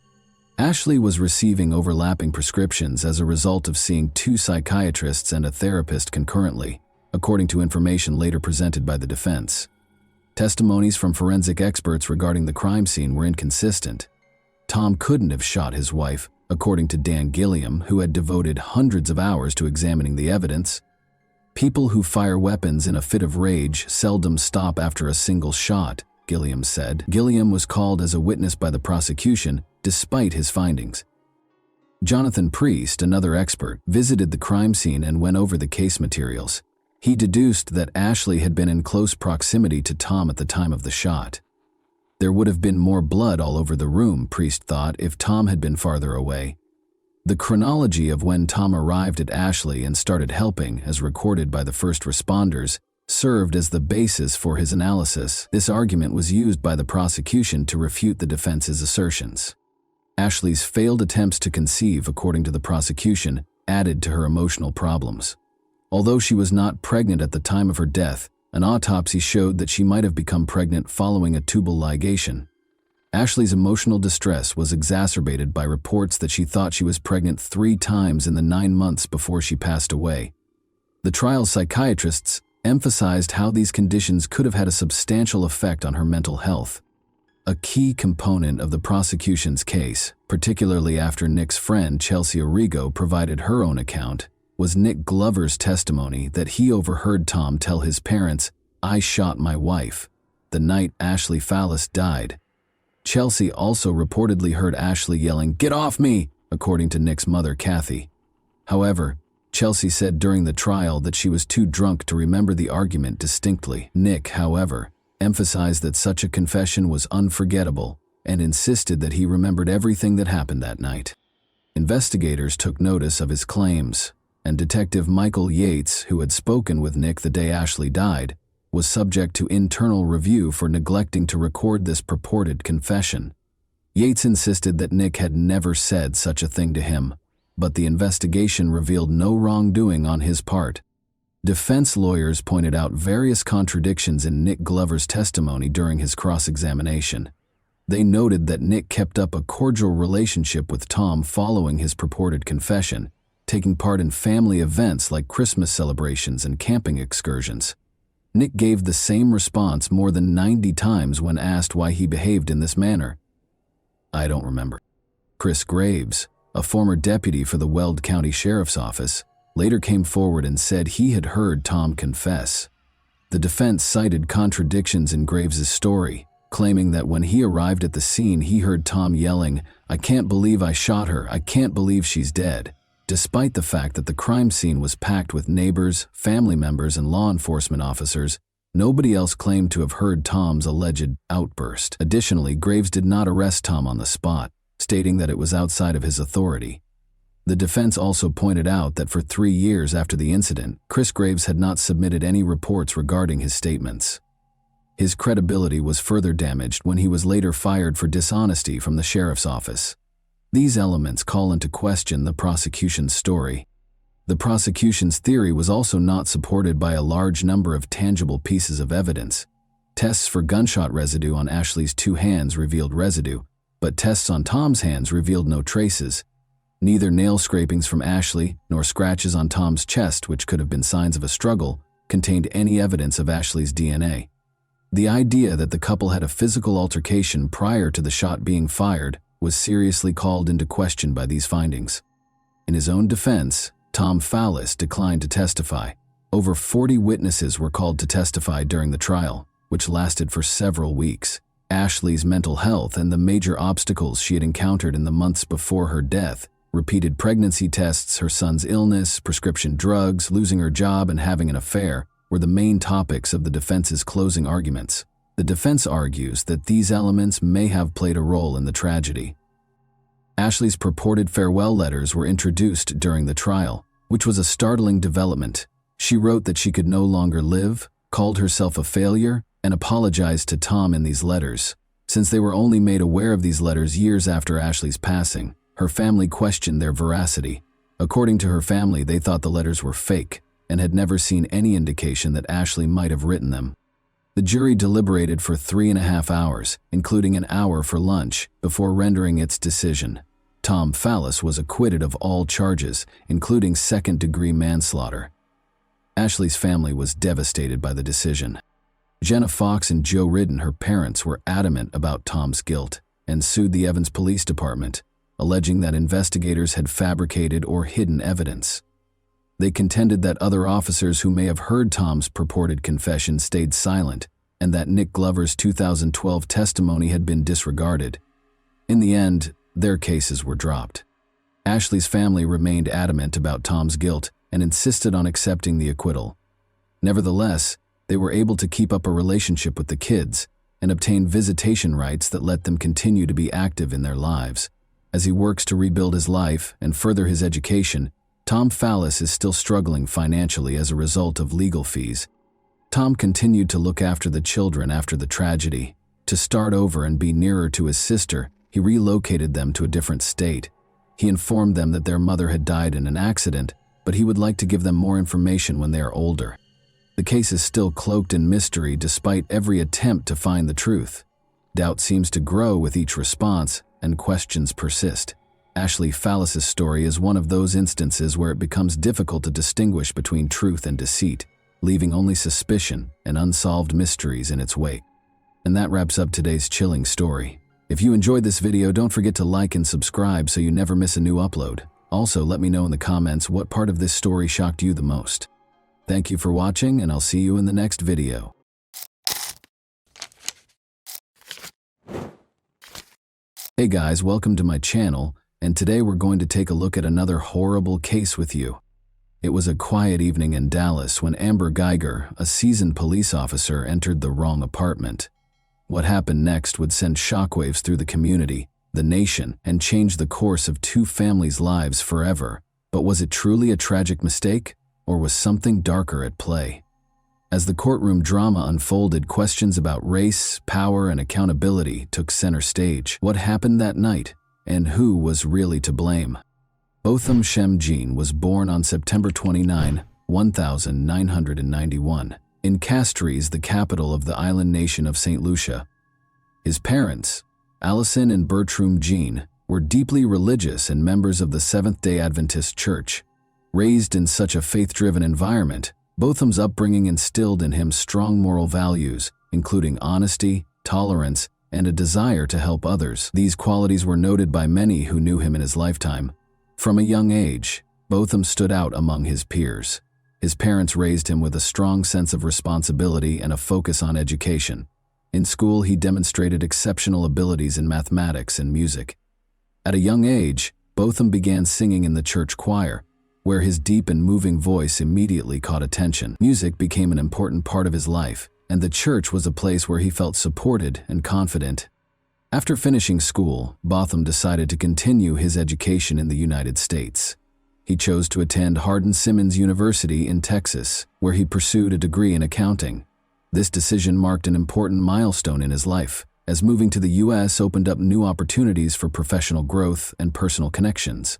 Ashley was receiving overlapping prescriptions as a result of seeing 2 psychiatrists and a therapist concurrently, according to information later presented by the defense. Testimonies from forensic experts regarding the crime scene were inconsistent. Tom couldn't have shot his wife, according to Dan Gilliam, who had devoted hundreds of hours to examining the evidence. People who fire weapons in a fit of rage seldom stop after a single shot, Gilliam said. Gilliam was called as a witness by the prosecution, despite his findings. Jonathan Priest, another expert, visited the crime scene and went over the case materials. He deduced that Ashley had been in close proximity to Tom at the time of the shot. There would have been more blood all over the room, Priest thought, if Tom had been farther away. The chronology of when Tom arrived at Ashley and started helping, as recorded by the first responders, served as the basis for his analysis. This argument was used by the prosecution to refute the defense's assertions. Ashley's failed attempts to conceive, according to the prosecution, added to her emotional problems. Although she was not pregnant at the time of her death, an autopsy showed that she might have become pregnant following a tubal ligation. Ashley's emotional distress was exacerbated by reports that she thought she was pregnant 3 times in the 9 months before she passed away. The trial's psychiatrists emphasized how these conditions could have had a substantial effect on her mental health. A key component of the prosecution's case, particularly after Nick's friend Chelsea Arrigo provided her own account, was Nick Glover's testimony that he overheard Tom tell his parents, "I shot my wife," the night Ashley Fallis died. Chelsea also reportedly heard Ashley yelling, "Get off me!" according to Nick's mother, Kathy. However, Chelsea said during the trial that she was too drunk to remember the argument distinctly. Nick, however, emphasized that such a confession was unforgettable and insisted that he remembered everything that happened that night. Investigators took notice of his claims, and Detective Michael Yates, who had spoken with Nick the day Ashley died, was subject to internal review for neglecting to record this purported confession. Yates insisted that Nick had never said such a thing to him, but the investigation revealed no wrongdoing on his part. Defense lawyers pointed out various contradictions in Nick Glover's testimony during his cross-examination. They noted that Nick kept up a cordial relationship with Tom following his purported confession, taking part in family events like Christmas celebrations and camping excursions. Nick gave the same response more than 90 times when asked why he behaved in this manner. "I don't remember." Chris Graves, a former deputy for the Weld County Sheriff's Office, later came forward and said he had heard Tom confess. The defense cited contradictions in Graves's story, claiming that when he arrived at the scene he heard Tom yelling, "I can't believe I shot her, I can't believe she's dead," despite the fact that the crime scene was packed with neighbors, family members, and law enforcement officers. Nobody else claimed to have heard Tom's alleged outburst. Additionally, Graves did not arrest Tom on the spot, stating that it was outside of his authority. The defense also pointed out that for 3 years after the incident, Chris Graves had not submitted any reports regarding his statements. His credibility was further damaged when he was later fired for dishonesty from the sheriff's office. These elements call into question the prosecution's story. The prosecution's theory was also not supported by a large number of tangible pieces of evidence. Tests for gunshot residue on Ashley's 2 hands revealed residue, but tests on Tom's hands revealed no traces. Neither nail scrapings from Ashley nor scratches on Tom's chest, which could have been signs of a struggle, contained any evidence of Ashley's DNA. The idea that the couple had a physical altercation prior to the shot being fired was seriously called into question by these findings. In his own defense, Tom Fallis declined to testify. Over 40 witnesses were called to testify during the trial, which lasted for several weeks. Ashley's mental health and the major obstacles she had encountered in the months before her death, repeated pregnancy tests, her son's illness, prescription drugs, losing her job, and having an affair, were the main topics of the defense's closing arguments. The defense argues that these elements may have played a role in the tragedy. Ashley's purported farewell letters were introduced during the trial, which was a startling development. She wrote that she could no longer live, called herself a failure, and apologized to Tom in these letters. Since they were only made aware of these letters years after Ashley's passing, her family questioned their veracity. According to her family, they thought the letters were fake and had never seen any indication that Ashley might have written them. The jury deliberated for 3.5 hours, including an hour for lunch, before rendering its decision. Tom Fallis was acquitted of all charges, including second-degree manslaughter. Ashley's family was devastated by the decision. Jenna Fox and Joe Ridden, her parents, were adamant about Tom's guilt and sued the Evans Police Department, alleging that investigators had fabricated or hidden evidence. They contended that other officers who may have heard Tom's purported confession stayed silent, and that Nick Glover's 2012 testimony had been disregarded. In the end, their cases were dropped. Ashley's family remained adamant about Tom's guilt and insisted on accepting the acquittal. Nevertheless, they were able to keep up a relationship with the kids and obtain visitation rights that let them continue to be active in their lives. As he works to rebuild his life and further his education, Tom Fallis is still struggling financially as a result of legal fees. Tom continued to look after the children after the tragedy. To start over and be nearer to his sister, he relocated them to a different state. He informed them that their mother had died in an accident, but he would like to give them more information when they are older. The case is still cloaked in mystery despite every attempt to find the truth. Doubt seems to grow with each response, and questions persist. Ashley Fallis's story is one of those instances where it becomes difficult to distinguish between truth and deceit, leaving only suspicion and unsolved mysteries in its wake. And that wraps up today's chilling story. If you enjoyed this video, don't forget to like and subscribe so you never miss a new upload. Also, let me know in the comments what part of this story shocked you the most. Thank you for watching, and I'll see you in the next video. Hey guys, welcome to my channel, and today we're going to take a look at another horrible case with you. It was a quiet evening in Dallas when Amber Geiger, a seasoned police officer, entered the wrong apartment. What happened next would send shockwaves through the community, the nation, and change the course of two families' lives forever. But was it truly a tragic mistake, or was something darker at play? As the courtroom drama unfolded, questions about race, power, and accountability took center stage. What happened that night, and who was really to blame? Botham Shem Jean was born on September 29, 1991, in Castries, the capital of the island nation of St. Lucia. His parents, Allison and Bertram Jean, were deeply religious and members of the Seventh-day Adventist Church. Raised in such a faith-driven environment, Botham's upbringing instilled in him strong moral values, including honesty, tolerance, and a desire to help others. These qualities were noted by many who knew him in his lifetime. From a young age, Botham stood out among his peers. His parents raised him with a strong sense of responsibility and a focus on education. In school, he demonstrated exceptional abilities in mathematics and music. At a young age, Botham began singing in the church choir, where his deep and moving voice immediately caught attention. Music became an important part of his life, and the church was a place where he felt supported and confident. After finishing school, Botham decided to continue his education in the United States. He chose to attend Hardin-Simmons University in Texas, where he pursued a degree in accounting. This decision marked an important milestone in his life, as moving to the U.S. opened up new opportunities for professional growth and personal connections.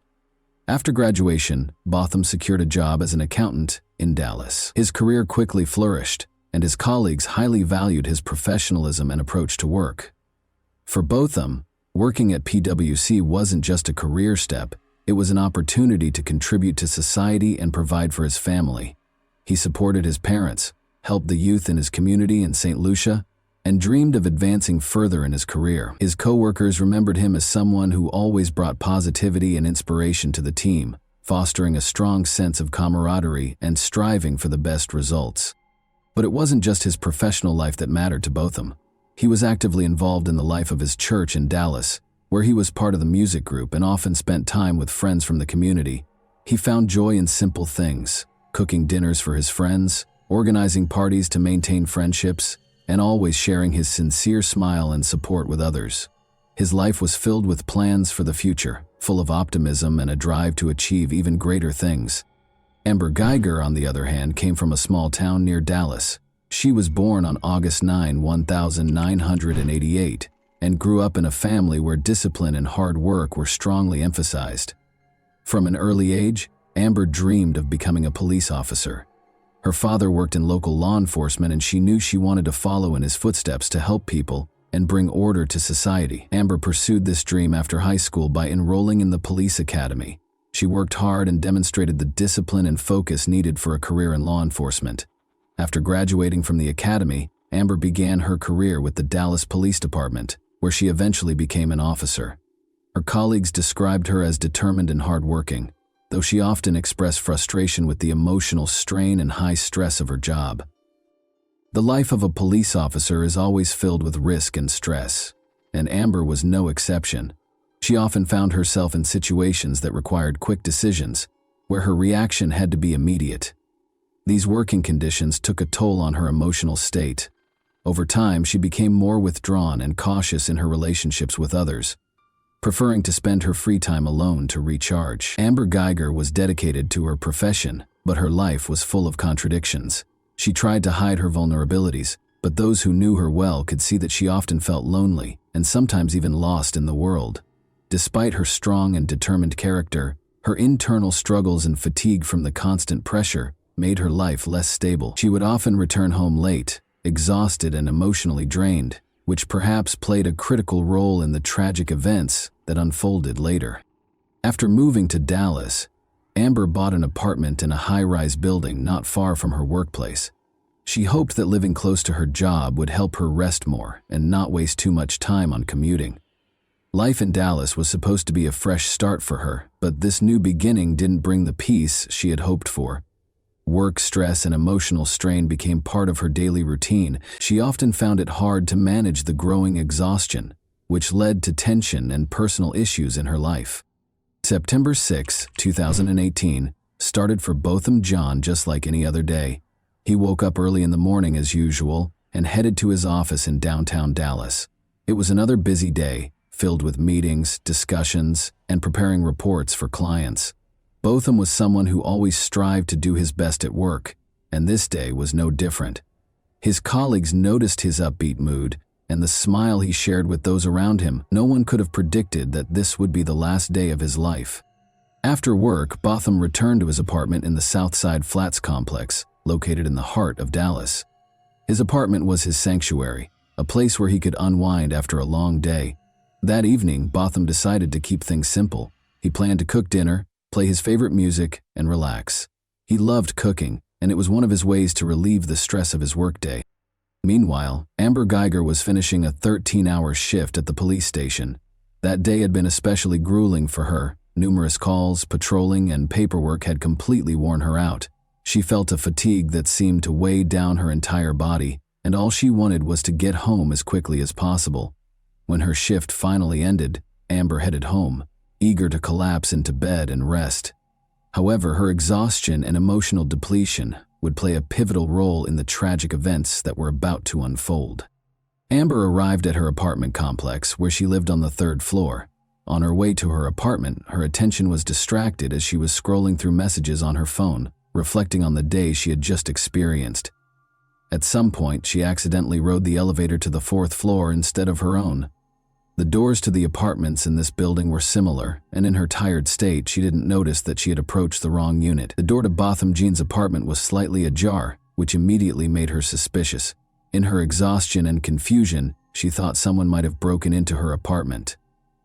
After graduation, Botham secured a job as an accountant in Dallas. His career quickly flourished, and his colleagues highly valued his professionalism and approach to work. For Botham, working at PwC wasn't just a career step, it was an opportunity to contribute to society and provide for his family. He supported his parents, helped the youth in his community in St. Lucia, and dreamed of advancing further in his career. His co-workers remembered him as someone who always brought positivity and inspiration to the team, fostering a strong sense of camaraderie and striving for the best results. But it wasn't just his professional life that mattered to Botham. He was actively involved in the life of his church in Dallas, where he was part of the music group and often spent time with friends from the community. He found joy in simple things, cooking dinners for his friends, organizing parties to maintain friendships, and always sharing his sincere smile and support with others. His life was filled with plans for the future, full of optimism and a drive to achieve even greater things. Amber Geiger, on the other hand, came from a small town near Dallas. She was born on August 9, 1988, and grew up in a family where discipline and hard work were strongly emphasized. From an early age, Amber dreamed of becoming a police officer. Her father worked in local law enforcement, and she knew she wanted to follow in his footsteps to help people and bring order to society. Amber pursued this dream after high school by enrolling in the police academy. She worked hard and demonstrated the discipline and focus needed for a career in law enforcement. After graduating from the academy, Amber began her career with the Dallas Police Department, where she eventually became an officer. Her colleagues described her as determined and hardworking, though she often expressed frustration with the emotional strain and high stress of her job. The life of a police officer is always filled with risk and stress, and Amber was no exception. She often found herself in situations that required quick decisions, where her reaction had to be immediate. These working conditions took a toll on her emotional state. Over time, she became more withdrawn and cautious in her relationships with others. preferring to spend her free time alone to recharge. Amber Geiger was dedicated to her profession, but her life was full of contradictions. She tried to hide her vulnerabilities, but those who knew her well could see that she often felt lonely and sometimes even lost in the world. Despite her strong and determined character, her internal struggles and fatigue from the constant pressure made her life less stable. She would often return home late, exhausted and emotionally drained, which perhaps played a critical role in the tragic events that unfolded later. After moving to Dallas, Amber bought an apartment in a high-rise building not far from her workplace. She hoped that living close to her job would help her rest more and not waste too much time on commuting. Life in Dallas was supposed to be a fresh start for her, but this new beginning didn't bring the peace she had hoped for. Work stress and emotional strain became part of her daily routine. She often found it hard to manage the growing exhaustion, which led to tension and personal issues in her life. September 6, 2018, started for Botham John just like any other day. He woke up early in the morning as usual and headed to his office in downtown Dallas. It was another busy day, filled with meetings, discussions, and preparing reports for clients. Botham was someone who always strived to do his best at work, and this day was no different. His colleagues noticed his upbeat mood and the smile he shared with those around him. No one could have predicted that this would be the last day of his life. After work, Botham returned to his apartment in the Southside Flats complex, located in the heart of Dallas. His apartment was his sanctuary, a place where he could unwind after a long day. That evening, Botham decided to keep things simple. He planned to cook dinner, play his favorite music, and relax. He loved cooking, and it was one of his ways to relieve the stress of his workday. Meanwhile, Amber Geiger was finishing a 13-hour shift at the police station. That day had been especially grueling for her. Numerous calls, patrolling, and paperwork had completely worn her out. She felt a fatigue that seemed to weigh down her entire body, and all she wanted was to get home as quickly as possible. When her shift finally ended, Amber headed home, eager to collapse into bed and rest. However, her exhaustion and emotional depletion would play a pivotal role in the tragic events that were about to unfold. Amber arrived at her apartment complex, where she lived on the 3rd floor. On her way to her apartment, her attention was distracted as she was scrolling through messages on her phone, reflecting on the day she had just experienced. At some point, she accidentally rode the elevator to the 4th floor instead of her own. The doors to the apartments in this building were similar, and in her tired state, she didn't notice that she had approached the wrong unit. The door to Botham Jean's apartment was slightly ajar, which immediately made her suspicious. In her exhaustion and confusion, she thought someone might have broken into her apartment.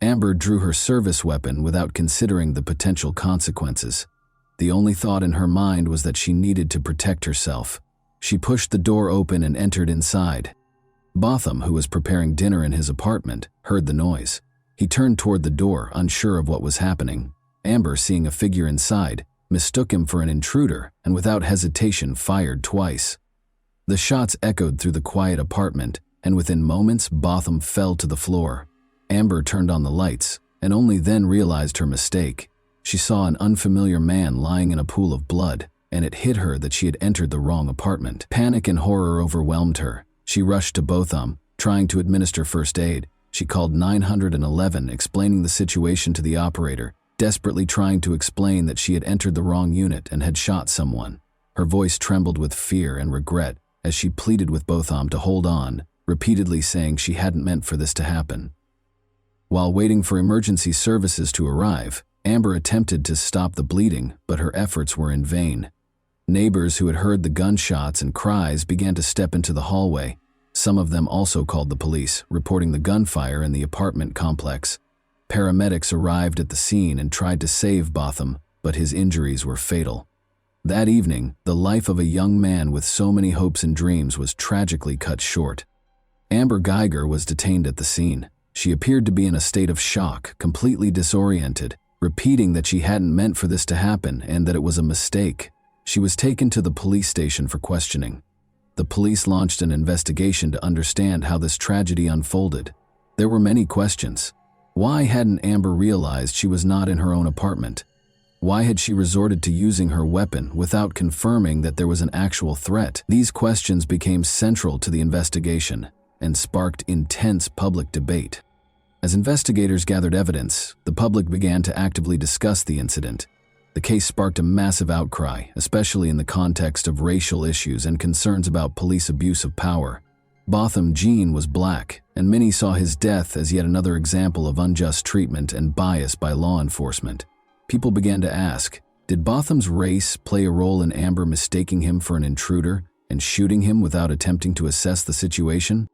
Amber drew her service weapon without considering the potential consequences. The only thought in her mind was that she needed to protect herself. She pushed the door open and entered inside. Botham, who was preparing dinner in his apartment, heard the noise. He turned toward the door, unsure of what was happening. Amber, seeing a figure inside, mistook him for an intruder and without hesitation fired twice. The shots echoed through the quiet apartment, and within moments, Botham fell to the floor. Amber turned on the lights, and only then realized her mistake. She saw an unfamiliar man lying in a pool of blood, and it hit her that she had entered the wrong apartment. Panic and horror overwhelmed her. She rushed to Botham, trying to administer first aid. She called 911, explaining the situation to the operator, desperately trying to explain that she had entered the wrong unit and had shot someone. Her voice trembled with fear and regret as she pleaded with Botham to hold on, repeatedly saying she hadn't meant for this to happen. While waiting for emergency services to arrive, Amber attempted to stop the bleeding, but her efforts were in vain. Neighbors who had heard the gunshots and cries began to step into the hallway. Some of them also called the police, reporting the gunfire in the apartment complex. Paramedics arrived at the scene and tried to save Botham, but his injuries were fatal. That evening, the life of a young man with so many hopes and dreams was tragically cut short. Amber Geiger was detained at the scene. She appeared to be in a state of shock, completely disoriented, repeating that she hadn't meant for this to happen and that it was a mistake. She was taken to the police station for questioning. The police launched an investigation to understand how this tragedy unfolded. There were many questions. Why hadn't Amber realized she was not in her own apartment? Why had she resorted to using her weapon without confirming that there was an actual threat? These questions became central to the investigation and sparked intense public debate. As investigators gathered evidence, the public began to actively discuss the incident. The case sparked a massive outcry, especially in the context of racial issues and concerns about police abuse of power. Botham Jean was black, and many saw his death as yet another example of unjust treatment and bias by law enforcement. People began to ask, did Botham's race play a role in Amber mistaking him for an intruder and shooting him without attempting to assess the situation?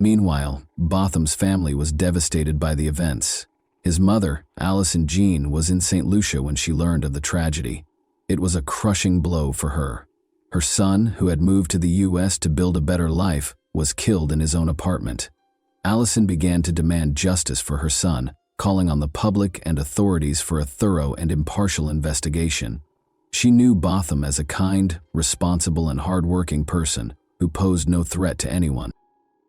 Meanwhile, Botham's family was devastated by the events. His mother, Allison Jean, was in St. Lucia when she learned of the tragedy. It was a crushing blow for her. Her son, who had moved to the U.S. to build a better life, was killed in his own apartment. Allison began to demand justice for her son, calling on the public and authorities for a thorough and impartial investigation. She knew Botham as a kind, responsible, and hardworking person who posed no threat to anyone.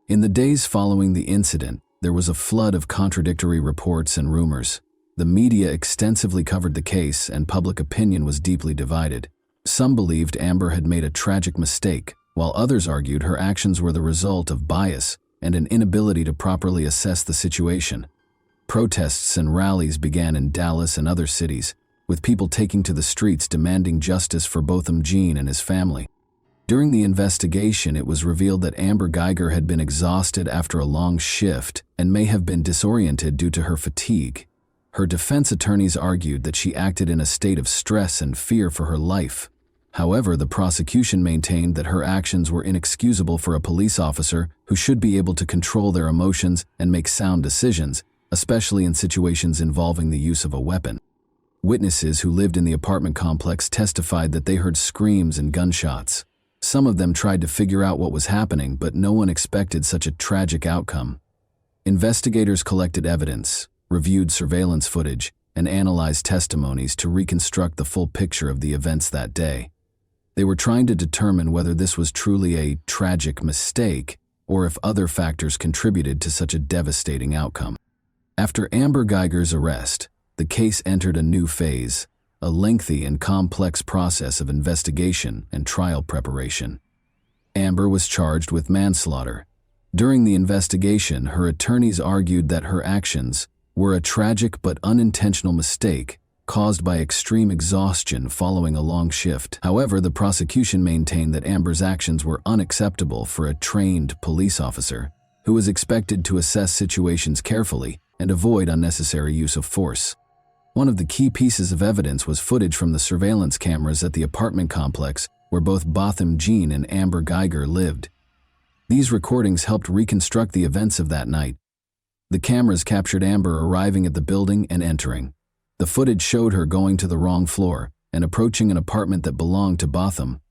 In the days following the incident, there was a flood of contradictory reports and rumors. The media extensively covered the case, and public opinion was deeply divided. Some believed Amber had made a tragic mistake, while others argued her actions were the result of bias and an inability to properly assess the situation. Protests and rallies began in Dallas and other cities, with people taking to the streets demanding justice for Botham Jean and his family. During the investigation, it was revealed that Amber Geiger had been exhausted after a long shift and may have been disoriented due to her fatigue. Her defense attorneys argued that she acted in a state of stress and fear for her life. However, the prosecution maintained that her actions were inexcusable for a police officer who should be able to control their emotions and make sound decisions, especially in situations involving the use of a weapon. Witnesses who lived in the apartment complex testified that they heard screams and gunshots. Some of them tried to figure out what was happening, but no one expected such a tragic outcome. Investigators collected evidence, reviewed surveillance footage, and analyzed testimonies to reconstruct the full picture of the events that day. They were trying to determine whether this was truly a tragic mistake or if other factors contributed to such a devastating outcome. After Amber Geiger's arrest, the case entered a new phase, a lengthy and complex process of investigation and trial preparation. Amber was charged with manslaughter. During the investigation, her attorneys argued that her actions were a tragic but unintentional mistake caused by extreme exhaustion following a long shift. However, the prosecution maintained that Amber's actions were unacceptable for a trained police officer who was expected to assess situations carefully and avoid unnecessary use of force. One of the key pieces of evidence was footage from the surveillance cameras at the apartment complex where both Botham Jean and Amber Geiger lived. These recordings helped reconstruct the events of that night. The cameras captured Amber arriving at the building and entering. The footage showed her going to the wrong floor and approaching an apartment that belonged to Botham.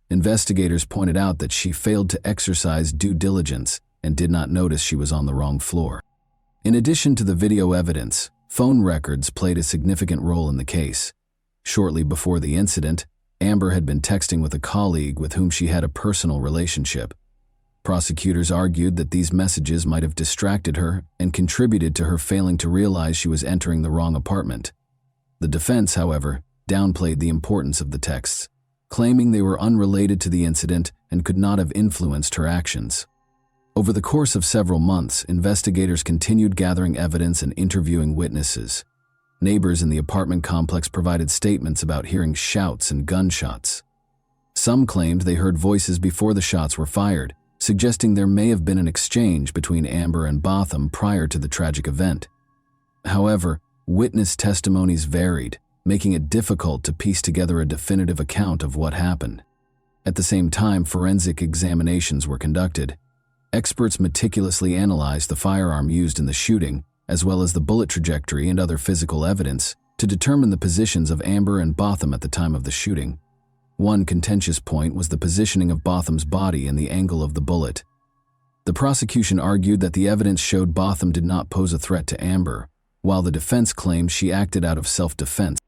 Investigators pointed out that she failed to exercise due diligence and did not notice she was on the wrong floor. In addition to the video evidence, phone records played a significant role in the case. Shortly before the incident, Amber had been texting with a colleague with whom she had a personal relationship. Prosecutors argued that these messages might have distracted her and contributed to her failing to realize she was entering the wrong apartment. The defense, however, downplayed the importance of the texts, claiming they were unrelated to the incident and could not have influenced her actions. Over the course of several months, investigators continued gathering evidence and interviewing witnesses. Neighbors in the apartment complex provided statements about hearing shouts and gunshots. Some claimed they heard voices before the shots were fired, suggesting there may have been an exchange between Amber and Botham prior to the tragic event. However, witness testimonies varied, making it difficult to piece together a definitive account of what happened. At the same time, forensic examinations were conducted. Experts meticulously analyzed the firearm used in the shooting, as well as the bullet trajectory and other physical evidence, to determine the positions of Amber and Botham at the time of the shooting. One contentious point was the positioning of Botham's body and the angle of the bullet. The prosecution argued that the evidence showed Botham did not pose a threat to Amber, while the defense claimed she acted out of self-defense.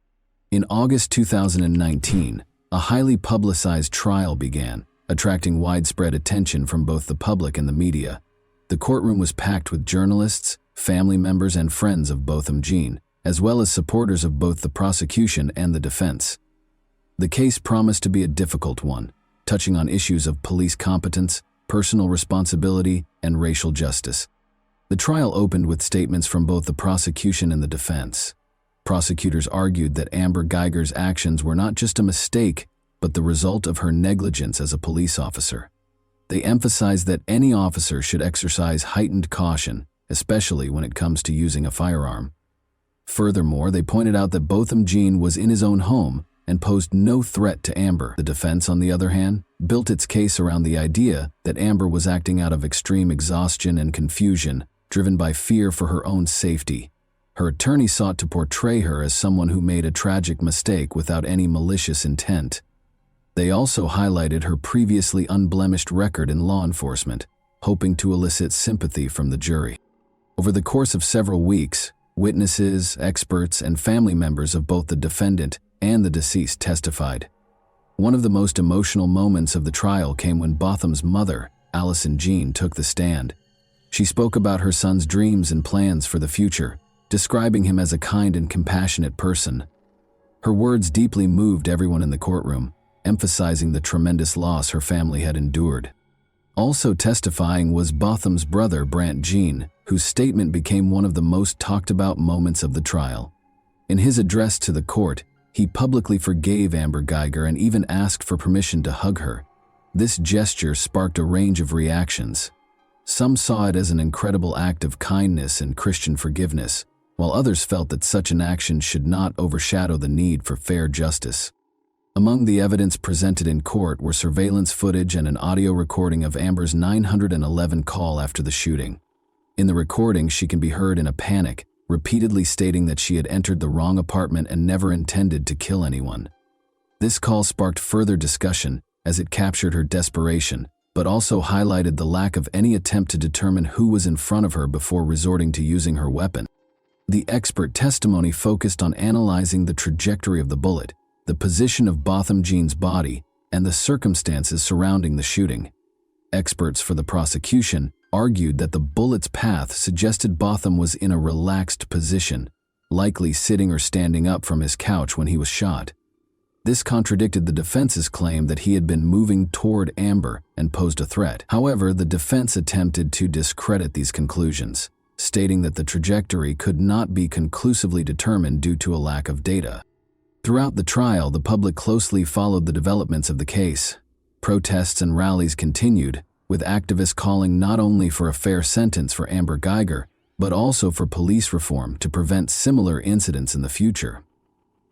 In August 2019, a highly publicized trial began, attracting widespread attention from both the public and the media. The courtroom was packed with journalists, family members, and friends of Botham Jean, as well as supporters of both the prosecution and the defense. The case promised to be a difficult one, touching on issues of police competence, personal responsibility, and racial justice. The trial opened with statements from both the prosecution and the defense. Prosecutors argued that Amber Geiger's actions were not just a mistake, but the result of her negligence as a police officer. They emphasized that any officer should exercise heightened caution, especially when it comes to using a firearm. Furthermore, they pointed out that Botham Jean was in his own home and posed no threat to Amber. The defense, on the other hand, built its case around the idea that Amber was acting out of extreme exhaustion and confusion, driven by fear for her own safety. Her attorney sought to portray her as someone who made a tragic mistake without any malicious intent. They also highlighted her previously unblemished record in law enforcement, hoping to elicit sympathy from the jury. Over the course of several weeks, witnesses, experts, and family members of both the defendant and the deceased testified. One of the most emotional moments of the trial came when Botham's mother, Allison Jean, took the stand. She spoke about her son's dreams and plans for the future, describing him as a kind and compassionate person. Her words deeply moved everyone in the courtroom, emphasizing the tremendous loss her family had endured. Also testifying was Botham's brother, Brant Jean, whose statement became one of the most talked about moments of the trial. In his address to the court, he publicly forgave Amber Geiger and even asked for permission to hug her. This gesture sparked a range of reactions. Some saw it as an incredible act of kindness and Christian forgiveness, while others felt that such an action should not overshadow the need for fair justice. Among the evidence presented in court were surveillance footage and an audio recording of Amber's 911 call after the shooting. In the recording, she can be heard in a panic, repeatedly stating that she had entered the wrong apartment and never intended to kill anyone. This call sparked further discussion as it captured her desperation, but also highlighted the lack of any attempt to determine who was in front of her before resorting to using her weapon. The expert testimony focused on analyzing the trajectory of the bullet, the position of Botham Jean's body, and the circumstances surrounding the shooting. Experts for the prosecution argued that the bullet's path suggested Botham was in a relaxed position, likely sitting or standing up from his couch when he was shot. This contradicted the defense's claim that he had been moving toward Amber and posed a threat. However, the defense attempted to discredit these conclusions, stating that the trajectory could not be conclusively determined due to a lack of data. Throughout the trial, the public closely followed the developments of the case. Protests and rallies continued, with activists calling not only for a fair sentence for Amber Geiger, but also for police reform to prevent similar incidents in the future.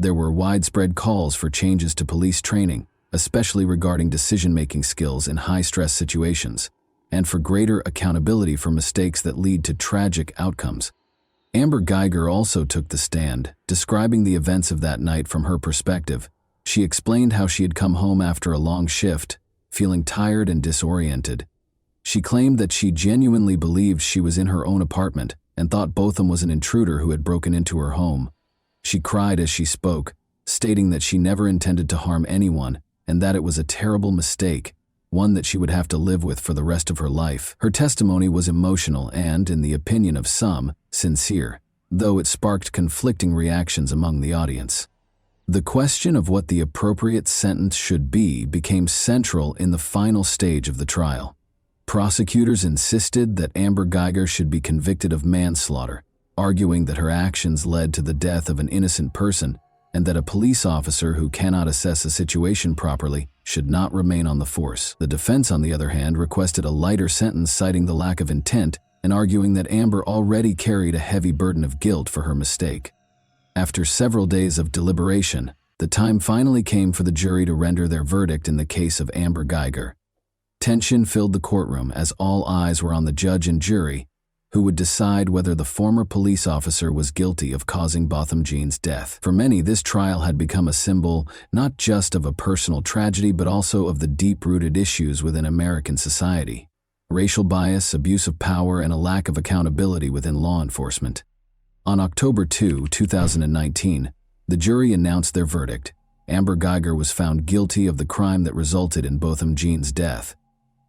There were widespread calls for changes to police training, especially regarding decision-making skills in high-stress situations, and for greater accountability for mistakes that lead to tragic outcomes. Amber Geiger also took the stand, describing the events of that night from her perspective. She explained how she had come home after a long shift, feeling tired and disoriented. She claimed that she genuinely believed she was in her own apartment and thought Botham was an intruder who had broken into her home. She cried as she spoke, stating that she never intended to harm anyone and that it was a terrible mistake, one that she would have to live with for the rest of her life. Her testimony was emotional and, in the opinion of some, sincere, though it sparked conflicting reactions among the audience. The question of what the appropriate sentence should be became central in the final stage of the trial. Prosecutors insisted that Amber Geiger should be convicted of manslaughter, arguing that her actions led to the death of an innocent person and that a police officer who cannot assess a situation properly should not remain on the force. The defense, on the other hand, requested a lighter sentence, citing the lack of intent and arguing that Amber already carried a heavy burden of guilt for her mistake. After several days of deliberation, the time finally came for the jury to render their verdict in the case of Amber Geiger. Tension filled the courtroom as all eyes were on the judge and jury, who would decide whether the former police officer was guilty of causing Botham Jean's death. For many, this trial had become a symbol not just of a personal tragedy but also of the deep-rooted issues within American society: racial bias, abuse of power, and a lack of accountability within law enforcement. On October 2, 2019, the jury announced their verdict. Amber Geiger was found guilty of the crime that resulted in Botham Jean's death.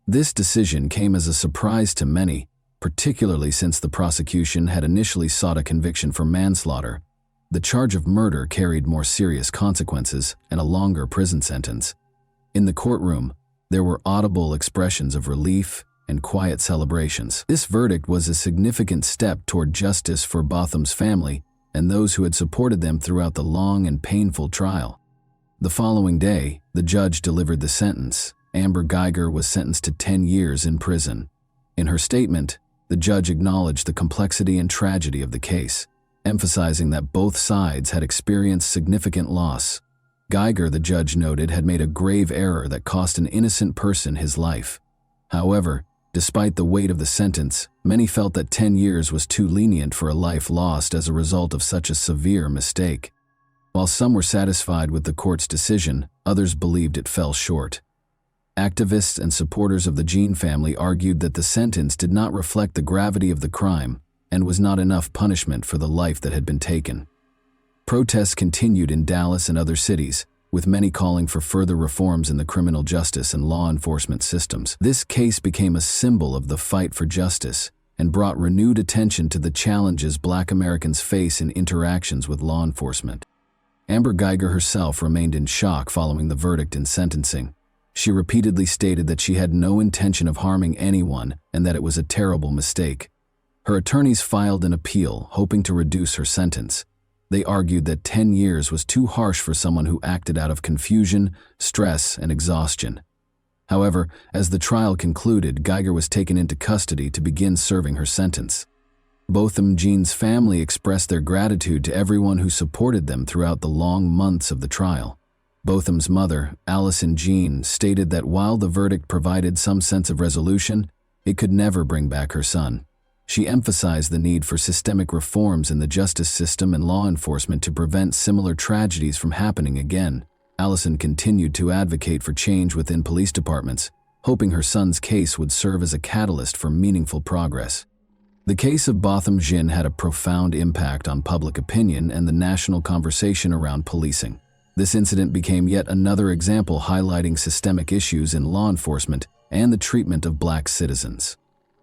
This decision came as a surprise to many, particularly since the prosecution had initially sought a conviction for manslaughter. The charge of murder carried more serious consequences and a longer prison sentence. In the courtroom, there were audible expressions of relief and quiet celebrations. This verdict was a significant step toward justice for Botham's family and those who had supported them throughout the long and painful trial. The following day, the judge delivered the sentence. Amber Geiger was sentenced to 10 years in prison. In her statement, the judge acknowledged the complexity and tragedy of the case, emphasizing that both sides had experienced significant loss. Geiger, the judge noted, had made a grave error that cost an innocent person his life. However, despite the weight of the sentence, many felt that 10 years was too lenient for a life lost as a result of such a severe mistake. While some were satisfied with the court's decision, others believed it fell short. Activists and supporters of the Jean family argued that the sentence did not reflect the gravity of the crime and was not enough punishment for the life that had been taken. Protests continued in Dallas and other cities, with many calling for further reforms in the criminal justice and law enforcement systems. This case became a symbol of the fight for justice and brought renewed attention to the challenges Black Americans face in interactions with law enforcement. Amber Geiger herself remained in shock following the verdict and sentencing. She repeatedly stated that she had no intention of harming anyone and that it was a terrible mistake. Her attorneys filed an appeal, hoping to reduce her sentence. They argued that 10 years was too harsh for someone who acted out of confusion, stress, and exhaustion. However, as the trial concluded, Geiger was taken into custody to begin serving her sentence. Botham Jean's family expressed their gratitude to everyone who supported them throughout the long months of the trial. Botham's mother, Allison Jean, stated that while the verdict provided some sense of resolution, it could never bring back her son. She emphasized the need for systemic reforms in the justice system and law enforcement to prevent similar tragedies from happening again. Allison continued to advocate for change within police departments, hoping her son's case would serve as a catalyst for meaningful progress. The case of Botham Jean had a profound impact on public opinion and the national conversation around policing. This incident became yet another example highlighting systemic issues in law enforcement and the treatment of Black citizens.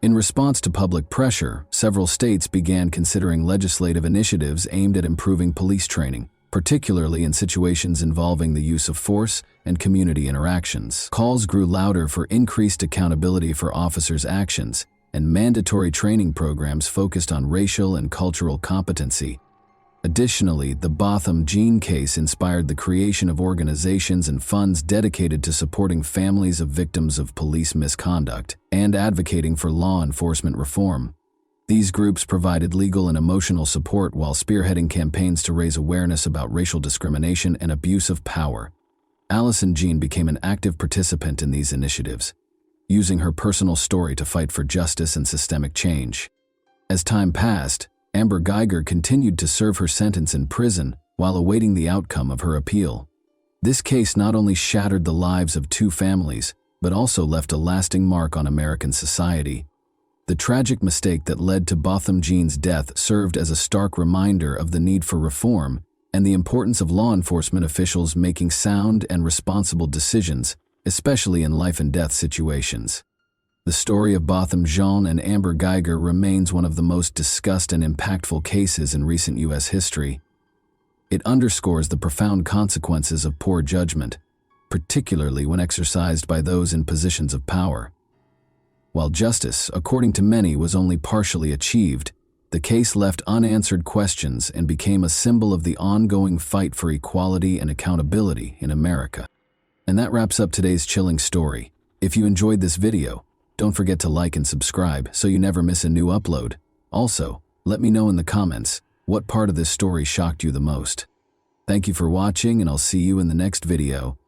In response to public pressure, several states began considering legislative initiatives aimed at improving police training, particularly in situations involving the use of force and community interactions. Calls grew louder for increased accountability for officers' actions, and mandatory training programs focused on racial and cultural competency. Additionally, the Botham Jean case inspired the creation of organizations and funds dedicated to supporting families of victims of police misconduct and advocating for law enforcement reform. These groups provided legal and emotional support while spearheading campaigns to raise awareness about racial discrimination and abuse of power. Allison Jean became an active participant in these initiatives, using her personal story to fight for justice and systemic change. As time passed, Amber Geiger continued to serve her sentence in prison while awaiting the outcome of her appeal. This case not only shattered the lives of two families, but also left a lasting mark on American society. The tragic mistake that led to Botham Jean's death served as a stark reminder of the need for reform and the importance of law enforcement officials making sound and responsible decisions, especially in life-and-death situations. The story of Botham Jean and Amber Geiger remains one of the most discussed and impactful cases in recent U.S. history. It underscores the profound consequences of poor judgment, particularly when exercised by those in positions of power. While justice, according to many, was only partially achieved, the case left unanswered questions and became a symbol of the ongoing fight for equality and accountability in America. And that wraps up today's chilling story. If you enjoyed this video, don't forget to like and subscribe so you never miss a new upload. Also, let me know in the comments what part of this story shocked you the most. Thank you for watching, and I'll see you in the next video.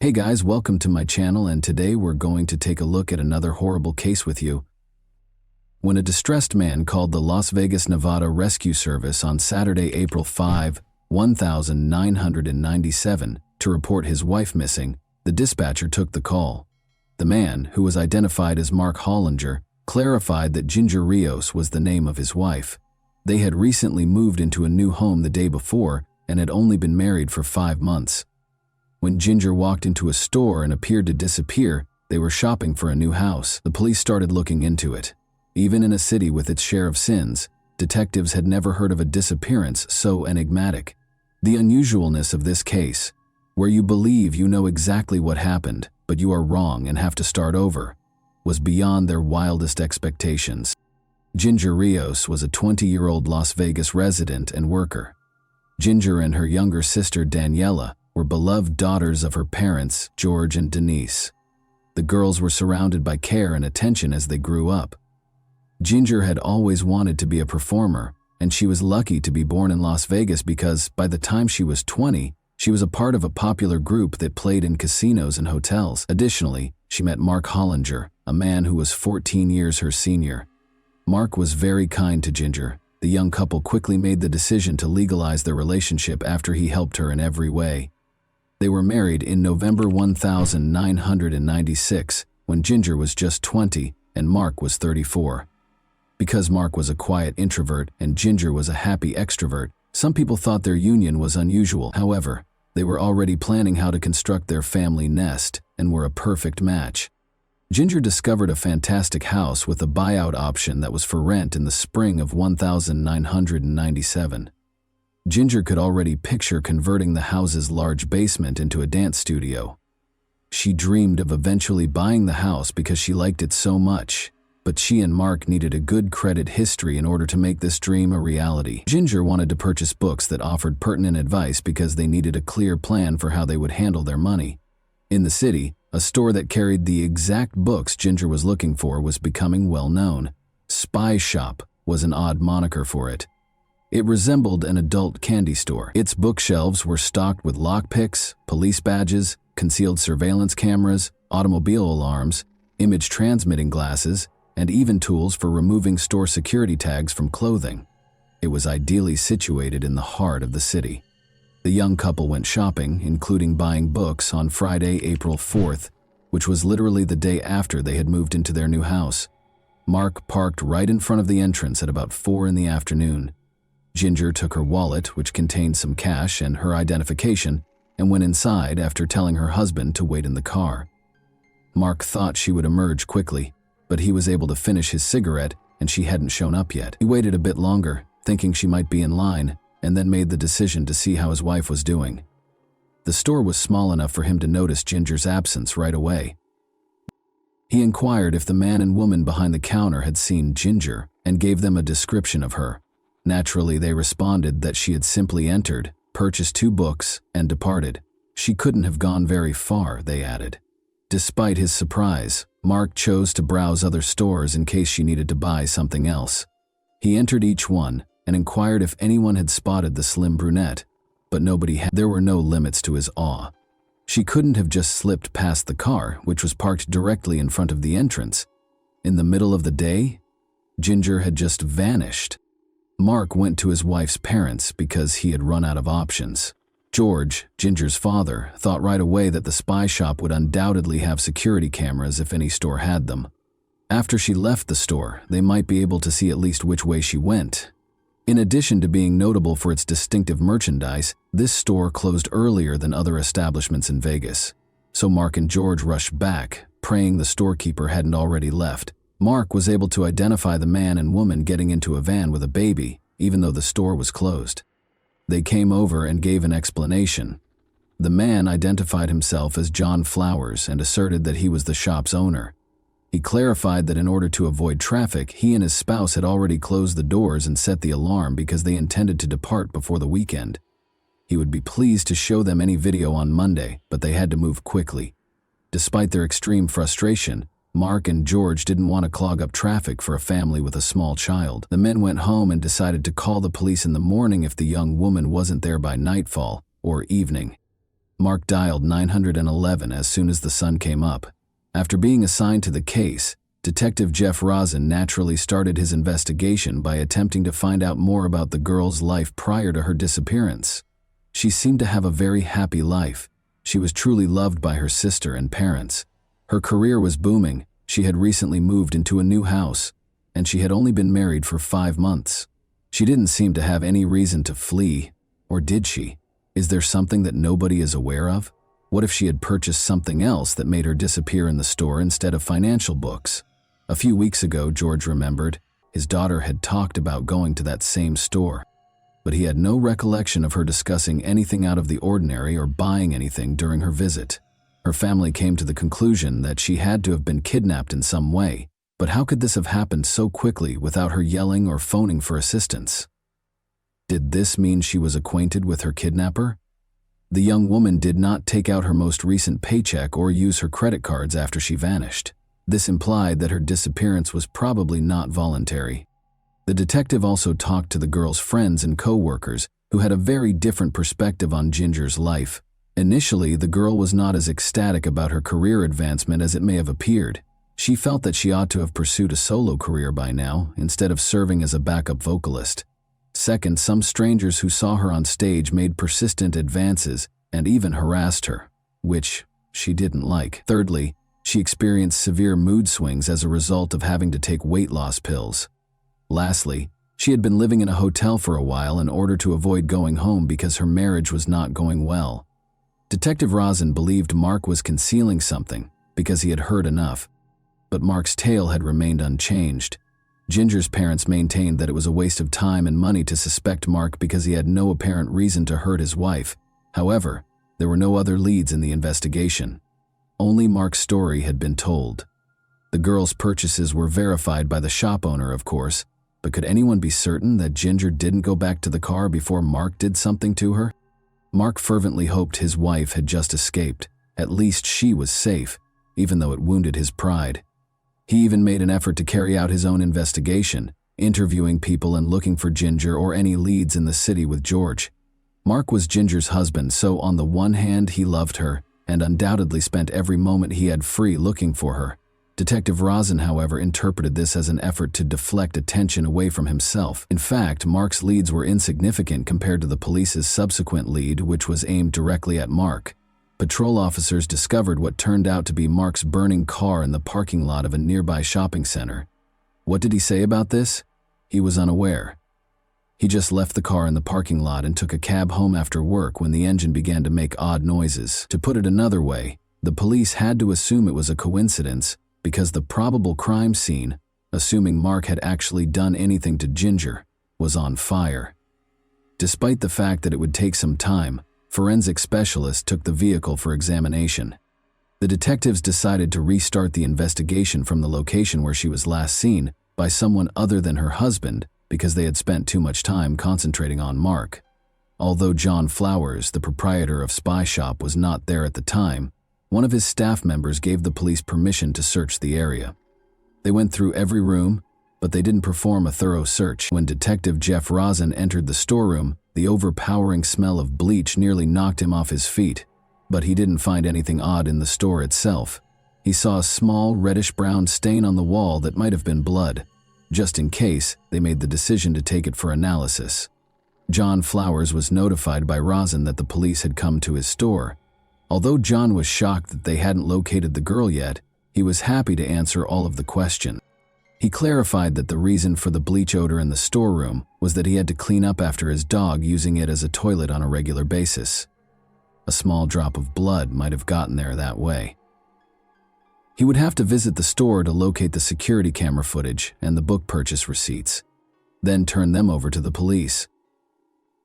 Hey guys, welcome to my channel, and today we're going to take a look at another horrible case with you. When a distressed man called the Las Vegas, Nevada Rescue Service on Saturday, April 5, 1997, to report his wife missing, the dispatcher took the call. The man, who was identified as Mark Hollinger, clarified that Ginger Rios was the name of his wife. They had recently moved into a new home the day before and had only been married for 5 months. When Ginger walked into a store and appeared to disappear, they were shopping for a new house. The police started looking into it. Even in a city with its share of sins, detectives had never heard of a disappearance so enigmatic. The unusualness of this case where you believe you know exactly what happened, but you are wrong and have to start over, was beyond their wildest expectations. Ginger Rios was a 20-year-old Las Vegas resident and worker. Ginger and her younger sister Daniela were beloved daughters of her parents, George and Denise. The girls were surrounded by care and attention as they grew up. Ginger had always wanted to be a performer, and she was lucky to be born in Las Vegas because, by the time she was 20, she was a part of a popular group that played in casinos and hotels. Additionally, she met Mark Hollinger, a man who was 14 years her senior. Mark was very kind to Ginger. The young couple quickly made the decision to legalize their relationship after he helped her in every way. They were married in November 1996, when Ginger was just 20 and Mark was 34. Because Mark was a quiet introvert and Ginger was a happy extrovert, some people thought their union was unusual. However, they were already planning how to construct their family nest and were a perfect match. Ginger discovered a fantastic house with a buyout option that was for rent in the spring of 1997. Ginger could already picture converting the house's large basement into a dance studio. She dreamed of eventually buying the house because she liked it so much, but she and Mark needed a good credit history in order to make this dream a reality. Ginger wanted to purchase books that offered pertinent advice because they needed a clear plan for how they would handle their money. In the city, a store that carried the exact books Ginger was looking for was becoming well known. Spy Shop was an odd moniker for it. It resembled an adult candy store. Its bookshelves were stocked with lockpicks, police badges, concealed surveillance cameras, automobile alarms, image transmitting glasses, and even tools for removing store security tags from clothing. It was ideally situated in the heart of the city. The young couple went shopping, including buying books, on Friday, April 4th, which was literally the day after they had moved into their new house. Mark parked right in front of the entrance at about 4 in the afternoon. Ginger took her wallet, which contained some cash and her identification, and went inside after telling her husband to wait in the car. Mark thought she would emerge quickly, but he was able to finish his cigarette and she hadn't shown up yet. He waited a bit longer, thinking she might be in line, and then made the decision to see how his wife was doing. The store was small enough for him to notice Ginger's absence right away. He inquired if the man and woman behind the counter had seen Ginger and gave them a description of her. Naturally, they responded that she had simply entered, purchased 2 books, and departed. She couldn't have gone very far, they added. Despite his surprise, Mark chose to browse other stores in case she needed to buy something else. He entered each one and inquired if anyone had spotted the slim brunette, but nobody had. There were no limits to his awe. She couldn't have just slipped past the car, which was parked directly in front of the entrance. In the middle of the day, Ginger had just vanished. Mark went to his wife's parents because he had run out of options. George, Ginger's father, thought right away that the spy shop would undoubtedly have security cameras if any store had them. After she left the store, they might be able to see at least which way she went. In addition to being notable for its distinctive merchandise, this store closed earlier than other establishments in Vegas. So Mark and George rushed back, praying the storekeeper hadn't already left. Mark was able to identify the man and woman getting into a van with a baby, even though the store was closed. They came over and gave an explanation. The man identified himself as John Flowers and asserted that he was the shop's owner. He clarified that in order to avoid traffic, he and his spouse had already closed the doors and set the alarm because they intended to depart before the weekend. He would be pleased to show them any video on Monday, but they had to move quickly. Despite their extreme frustration, Mark and George didn't want to clog up traffic for a family with a small child. The men went home and decided to call the police in the morning if the young woman wasn't there by nightfall or evening. Mark dialed 911 as soon as the sun came up. After being assigned to the case, Detective Jeff Rosen naturally started his investigation by attempting to find out more about the girl's life prior to her disappearance. She seemed to have a very happy life. She was truly loved by her sister and parents. Her career was booming. She had recently moved into a new house, and she had only been married for 5 months. She didn't seem to have any reason to flee, or did she? Is there something that nobody is aware of? What if she had purchased something else that made her disappear in the store instead of financial books? A few weeks ago, George remembered, his daughter had talked about going to that same store. but he had no recollection of her discussing anything out of the ordinary or buying anything during her visit. Her family came to the conclusion that she had to have been kidnapped in some way, but how could this have happened so quickly without her yelling or phoning for assistance? Did this mean she was acquainted with her kidnapper? The young woman did not take out her most recent paycheck or use her credit cards after she vanished. This implied that her disappearance was probably not voluntary. The detective also talked to the girl's friends and co-workers, who had a very different perspective on Ginger's life. Initially, the girl was not as ecstatic about her career advancement as it may have appeared. She felt that she ought to have pursued a solo career by now, instead of serving as a backup vocalist. Second, some strangers who saw her on stage made persistent advances and even harassed her, which she didn't like. Thirdly, she experienced severe mood swings as a result of having to take weight loss pills. Lastly, she had been living in a hotel for a while in order to avoid going home because her marriage was not going well. Detective Rosen believed Mark was concealing something because he had heard enough, but Mark's tale had remained unchanged. Ginger's parents maintained that it was a waste of time and money to suspect Mark because he had no apparent reason to hurt his wife. However, there were no other leads in the investigation. Only Mark's story had been told. The girl's purchases were verified by the shop owner, of course, but could anyone be certain that Ginger didn't go back to the car before Mark did something to her? Mark fervently hoped his wife had just escaped. At least she was safe, even though it wounded his pride. He even made an effort to carry out his own investigation, interviewing people and looking for Ginger or any leads in the city with George. Mark was Ginger's husband, so on the one hand he loved her and undoubtedly spent every moment he had free looking for her. Detective Rosen, however, interpreted this as an effort to deflect attention away from himself. In fact, Mark's leads were insignificant compared to the police's subsequent lead, which was aimed directly at Mark. Patrol officers discovered what turned out to be Mark's burning car in the parking lot of a nearby shopping center. What did he say about this? He was unaware. He just left the car in the parking lot and took a cab home after work when the engine began to make odd noises. To put it another way, the police had to assume it was a coincidence because the probable crime scene, assuming Mark had actually done anything to Ginger, was on fire. Despite the fact that it would take some time, forensic specialists took the vehicle for examination. The detectives decided to restart the investigation from the location where she was last seen by someone other than her husband because they had spent too much time concentrating on Mark. Although John Flowers, the proprietor of Spy Shop, was not there at the time, one of his staff members gave the police permission to search the area. They went through every room, but they didn't perform a thorough search. When Detective Jeff Rosen entered the storeroom, the overpowering smell of bleach nearly knocked him off his feet, but he didn't find anything odd in the store itself. He saw a small reddish-brown stain on the wall that might have been blood. Just in case, they made the decision to take it for analysis. John Flowers was notified by Rosen that the police had come to his store. Although John was shocked that they hadn't located the girl yet, he was happy to answer all of the questions. He clarified that the reason for the bleach odor in the storeroom was that he had to clean up after his dog using it as a toilet on a regular basis. A small drop of blood might have gotten there that way. He would have to visit the store to locate the security camera footage and the book purchase receipts, then turn them over to the police.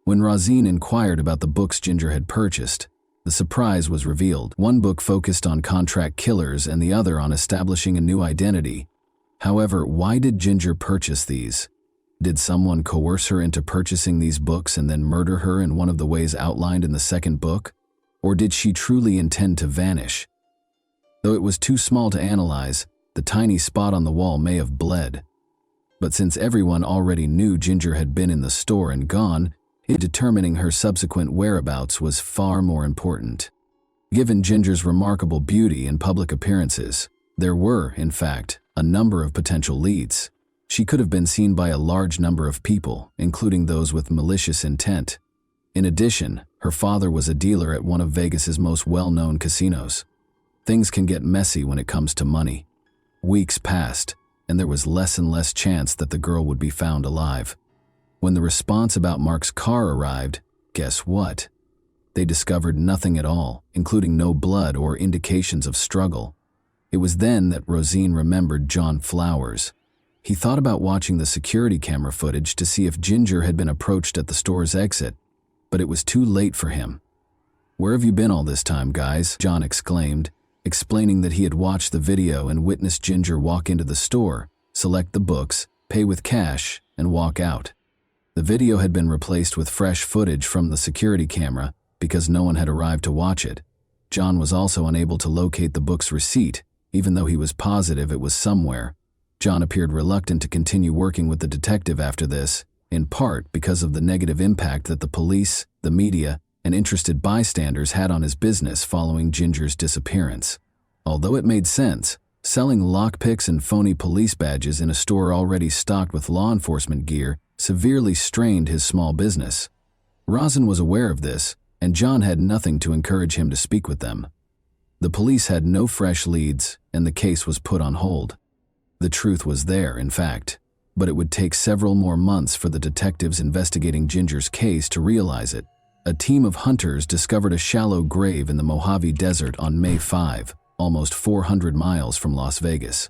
When Rosen inquired about the books Ginger had purchased, the surprise was revealed. One book focused on contract killers and the other on establishing a new identity. However, why did Ginger purchase these? Did someone coerce her into purchasing these books and then murder her in one of the ways outlined in the second book? Or did she truly intend to vanish? Though it was too small to analyze, the tiny spot on the wall may have bled. But since everyone already knew Ginger had been in the store and gone, determining her subsequent whereabouts was far more important. Given Ginger's remarkable beauty and public appearances, there were, in fact, a number of potential leads. She could have been seen by a large number of people, including those with malicious intent. In addition, her father was a dealer at one of Vegas's most well-known casinos. Things can get messy when it comes to money. Weeks passed, and there was less and less chance that the girl would be found alive. When the response about Mark's car arrived, guess what? They discovered nothing at all, including no blood or indications of struggle. It was then that Rosen remembered John Flowers. He thought about watching the security camera footage to see if Ginger had been approached at the store's exit, but it was too late for him. "Where have you been all this time, guys?" John exclaimed, explaining that he had watched the video and witnessed Ginger walk into the store, select the books, pay with cash, and walk out. The video had been replaced with fresh footage from the security camera because no one had arrived to watch it. John was also unable to locate the book's receipt, even though he was positive it was somewhere. John appeared reluctant to continue working with the detective after this, in part because of the negative impact that the police, the media, and interested bystanders had on his business following Ginger's disappearance. Although it made sense, selling lockpicks and phony police badges in a store already stocked with law enforcement gear severely strained his small business. Rosin was aware of this, and John had nothing to encourage him to speak with them. The police had no fresh leads, and the case was put on hold. The truth was there, in fact, but it would take several more months for the detectives investigating Ginger's case to realize it. A team of hunters discovered a shallow grave in the Mojave Desert on May 5, almost 400 miles from Las Vegas.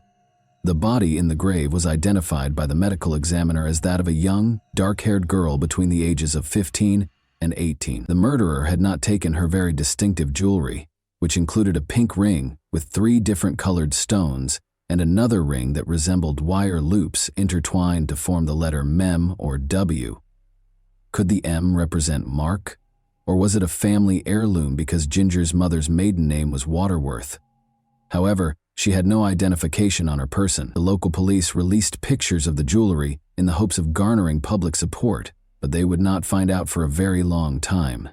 The body in the grave was identified by the medical examiner as that of a young, dark-haired girl between the ages of 15 and 18. The murderer had not taken her very distinctive jewelry, which included a pink ring with 3 different colored stones and another ring that resembled wire loops intertwined to form the letter Mem or W. Could the M represent Mark? Or was it a family heirloom because Ginger's mother's maiden name was Waterworth? However, she had no identification on her person. The local police released pictures of the jewelry in the hopes of garnering public support, but they would not find out for a very long time.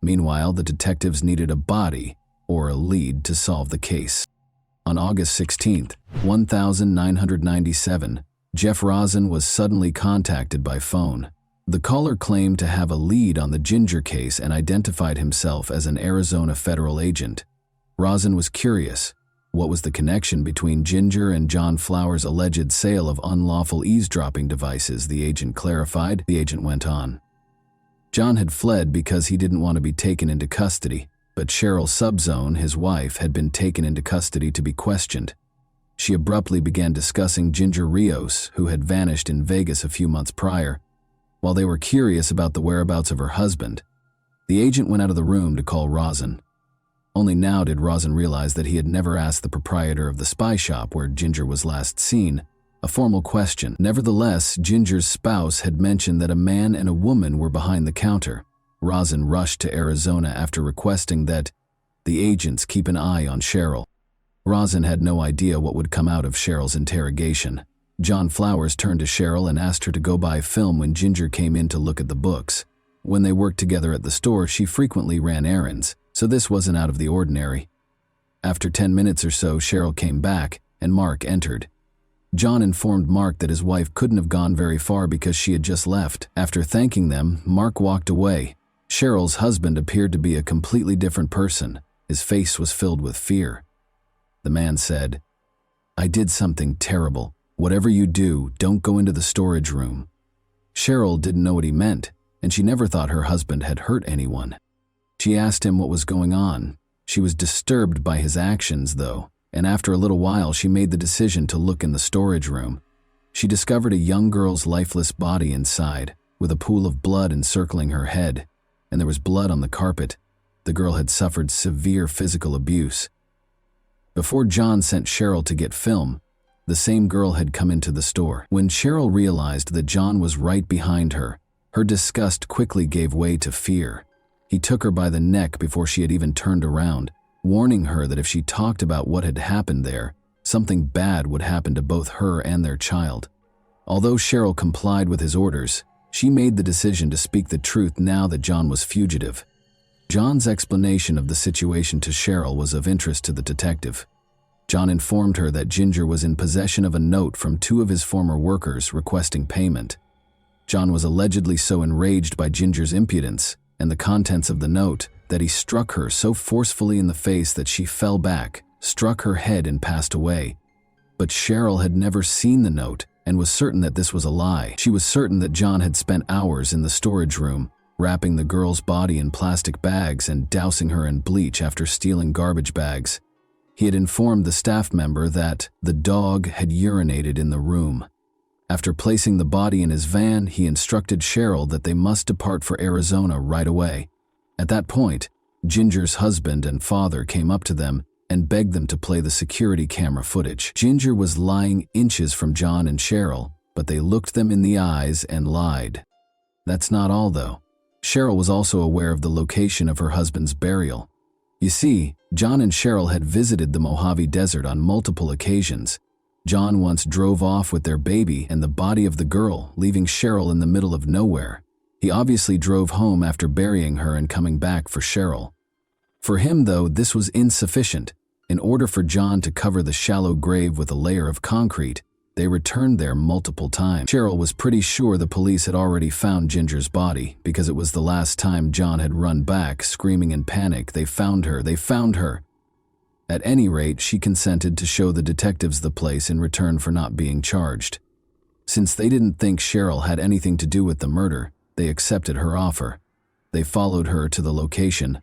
Meanwhile, the detectives needed a body or a lead to solve the case. On August 16, 1997, Jeff Rosin was suddenly contacted by phone. The caller claimed to have a lead on the Ginger case and identified himself as an Arizona federal agent. Rosin was curious. What was the connection between Ginger and John Flower's alleged sale of unlawful eavesdropping devices? The agent clarified. The agent went on. John had fled because he didn't want to be taken into custody, but Cheryl Subzone, his wife, had been taken into custody to be questioned. She abruptly began discussing Ginger Rios, who had vanished in Vegas a few months prior. While they were curious about the whereabouts of her husband, the agent went out of the room to call Rosin. Only now did Rosin realize that he had never asked the proprietor of the spy shop where Ginger was last seen a formal question. Nevertheless, Ginger's spouse had mentioned that a man and a woman were behind the counter. Rosin rushed to Arizona after requesting that the agents keep an eye on Cheryl. Rosin had no idea what would come out of Cheryl's interrogation. John Flowers turned to Cheryl and asked her to go buy film when Ginger came in to look at the books. When they worked together at the store, she frequently ran errands, so this wasn't out of the ordinary. After 10 minutes or so, Cheryl came back, and Mark entered. John informed Mark that his wife couldn't have gone very far because she had just left. After thanking them, Mark walked away. Cheryl's husband appeared to be a completely different person. His face was filled with fear. The man said, "I did something terrible. Whatever you do, don't go into the storage room." Cheryl didn't know what he meant, and she never thought her husband had hurt anyone. She asked him what was going on. She was disturbed by his actions, though, and after a little while she made the decision to look in the storage room. She discovered a young girl's lifeless body inside, with a pool of blood encircling her head, and there was blood on the carpet. The girl had suffered severe physical abuse. Before John sent Cheryl to get film, the same girl had come into the store. When Cheryl realized that John was right behind her, her disgust quickly gave way to fear. He took her by the neck before she had even turned around, warning her that if she talked about what had happened there, something bad would happen to both her and their child. Although Cheryl complied with his orders, she made the decision to speak the truth now that John was fugitive. John's explanation of the situation to Cheryl was of interest to the detective. John informed her that Ginger was in possession of a note from 2 of his former workers requesting payment. John was allegedly so enraged by Ginger's impudence and the contents of the note that he struck her so forcefully in the face that she fell back, struck her head, and passed away. But Cheryl had never seen the note and was certain that this was a lie. She was certain that John had spent hours in the storage room, wrapping the girl's body in plastic bags and dousing her in bleach after stealing garbage bags. He had informed the staff member that the dog had urinated in the room. After placing the body in his van, he instructed Cheryl that they must depart for Arizona right away. At that point, Ginger's husband and father came up to them and begged them to play the security camera footage. Ginger was lying inches from John and Cheryl, but they looked them in the eyes and lied. That's not all, though. Cheryl was also aware of the location of her husband's burial. You see, John and Cheryl had visited the Mojave Desert on multiple occasions. John once drove off with their baby and the body of the girl, leaving Cheryl in the middle of nowhere. He obviously drove home after burying her and coming back for Cheryl. For him, though, this was insufficient. In order for John to cover the shallow grave with a layer of concrete, they returned there multiple times. Cheryl was pretty sure the police had already found Ginger's body because it was the last time John had run back, screaming in panic, "They found her! They found her!" At any rate, she consented to show the detectives the place in return for not being charged. Since they didn't think Cheryl had anything to do with the murder, they accepted her offer. They followed her to the location.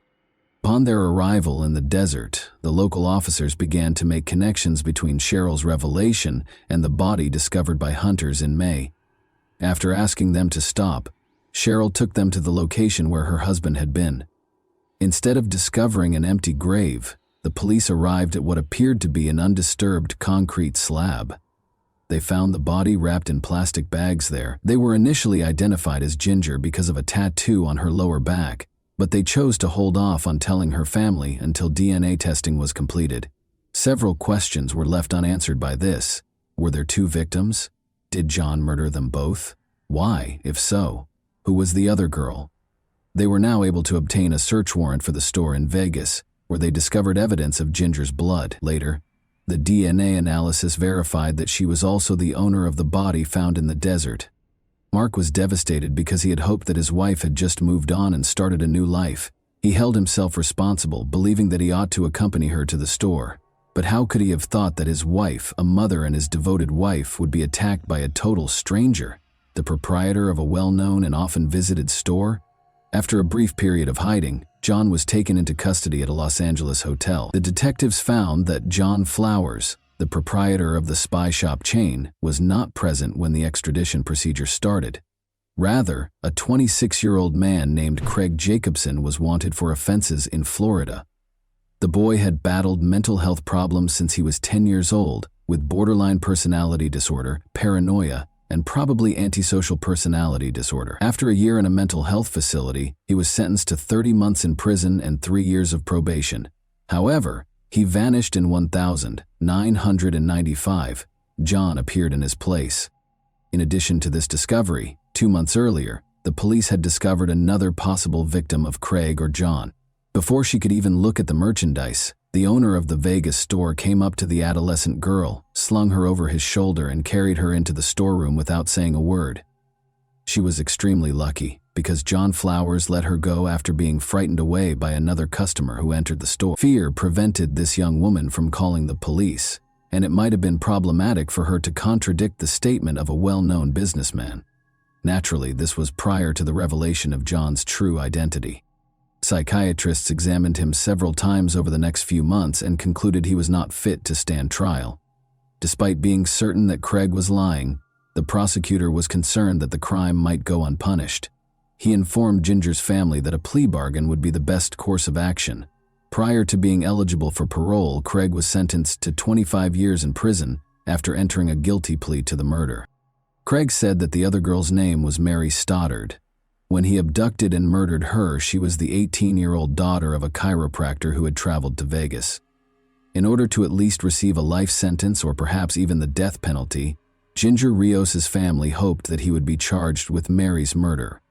Upon their arrival in the desert, the local officers began to make connections between Cheryl's revelation and the body discovered by hunters in May. After asking them to stop, Cheryl took them to the location where her husband had been. Instead of discovering an empty grave, the police arrived at what appeared to be an undisturbed concrete slab. They found the body wrapped in plastic bags there. They were initially identified as Ginger because of a tattoo on her lower back, but they chose to hold off on telling her family until DNA testing was completed. Several questions were left unanswered by this. Were there two victims? Did John murder them both? Why, if so? Who was the other girl? They were now able to obtain a search warrant for the store in Vegas, where they discovered evidence of Ginger's blood. Later, the DNA analysis verified that she was also the owner of the body found in the desert. Mark was devastated because he had hoped that his wife had just moved on and started a new life. He held himself responsible, believing that he ought to accompany her to the store. But how could he have thought that his wife, a mother and his devoted wife, would be attacked by a total stranger, the proprietor of a well-known and often visited store? After a brief period of hiding, John was taken into custody at a Los Angeles hotel. The detectives found that John Flowers, the proprietor of the spy shop chain, was not present when the extradition procedure started. Rather, a 26-year-old man named Craig Jacobson was wanted for offenses in Florida. The boy had battled mental health problems since he was 10 years old, with borderline personality disorder, paranoia, and probably antisocial personality disorder. After a year in a mental health facility, he was sentenced to 30 months in prison and 3 years of probation. However, he vanished in 1995. John appeared in his place. In addition to this discovery, 2 months earlier, the police had discovered another possible victim of Craig or John. Before she could even look at the merchandise, the owner of the Vegas store came up to the adolescent girl, slung her over his shoulder, and carried her into the storeroom without saying a word. She was extremely lucky, because John Flowers let her go after being frightened away by another customer who entered the store. Fear prevented this young woman from calling the police, and it might have been problematic for her to contradict the statement of a well-known businessman. Naturally, this was prior to the revelation of John's true identity. Psychiatrists examined him several times over the next few months and concluded he was not fit to stand trial. Despite being certain that Craig was lying, the prosecutor was concerned that the crime might go unpunished. He informed Ginger's family that a plea bargain would be the best course of action. Prior to being eligible for parole, Craig was sentenced to 25 years in prison after entering a guilty plea to the murder. Craig said that the other girl's name was Mary Stoddard. When he abducted and murdered her, she was the 18-year-old daughter of a chiropractor who had traveled to Vegas. In order to at least receive a life sentence or perhaps even the death penalty, Ginger Rios's family hoped that he would be charged with Mary's murder.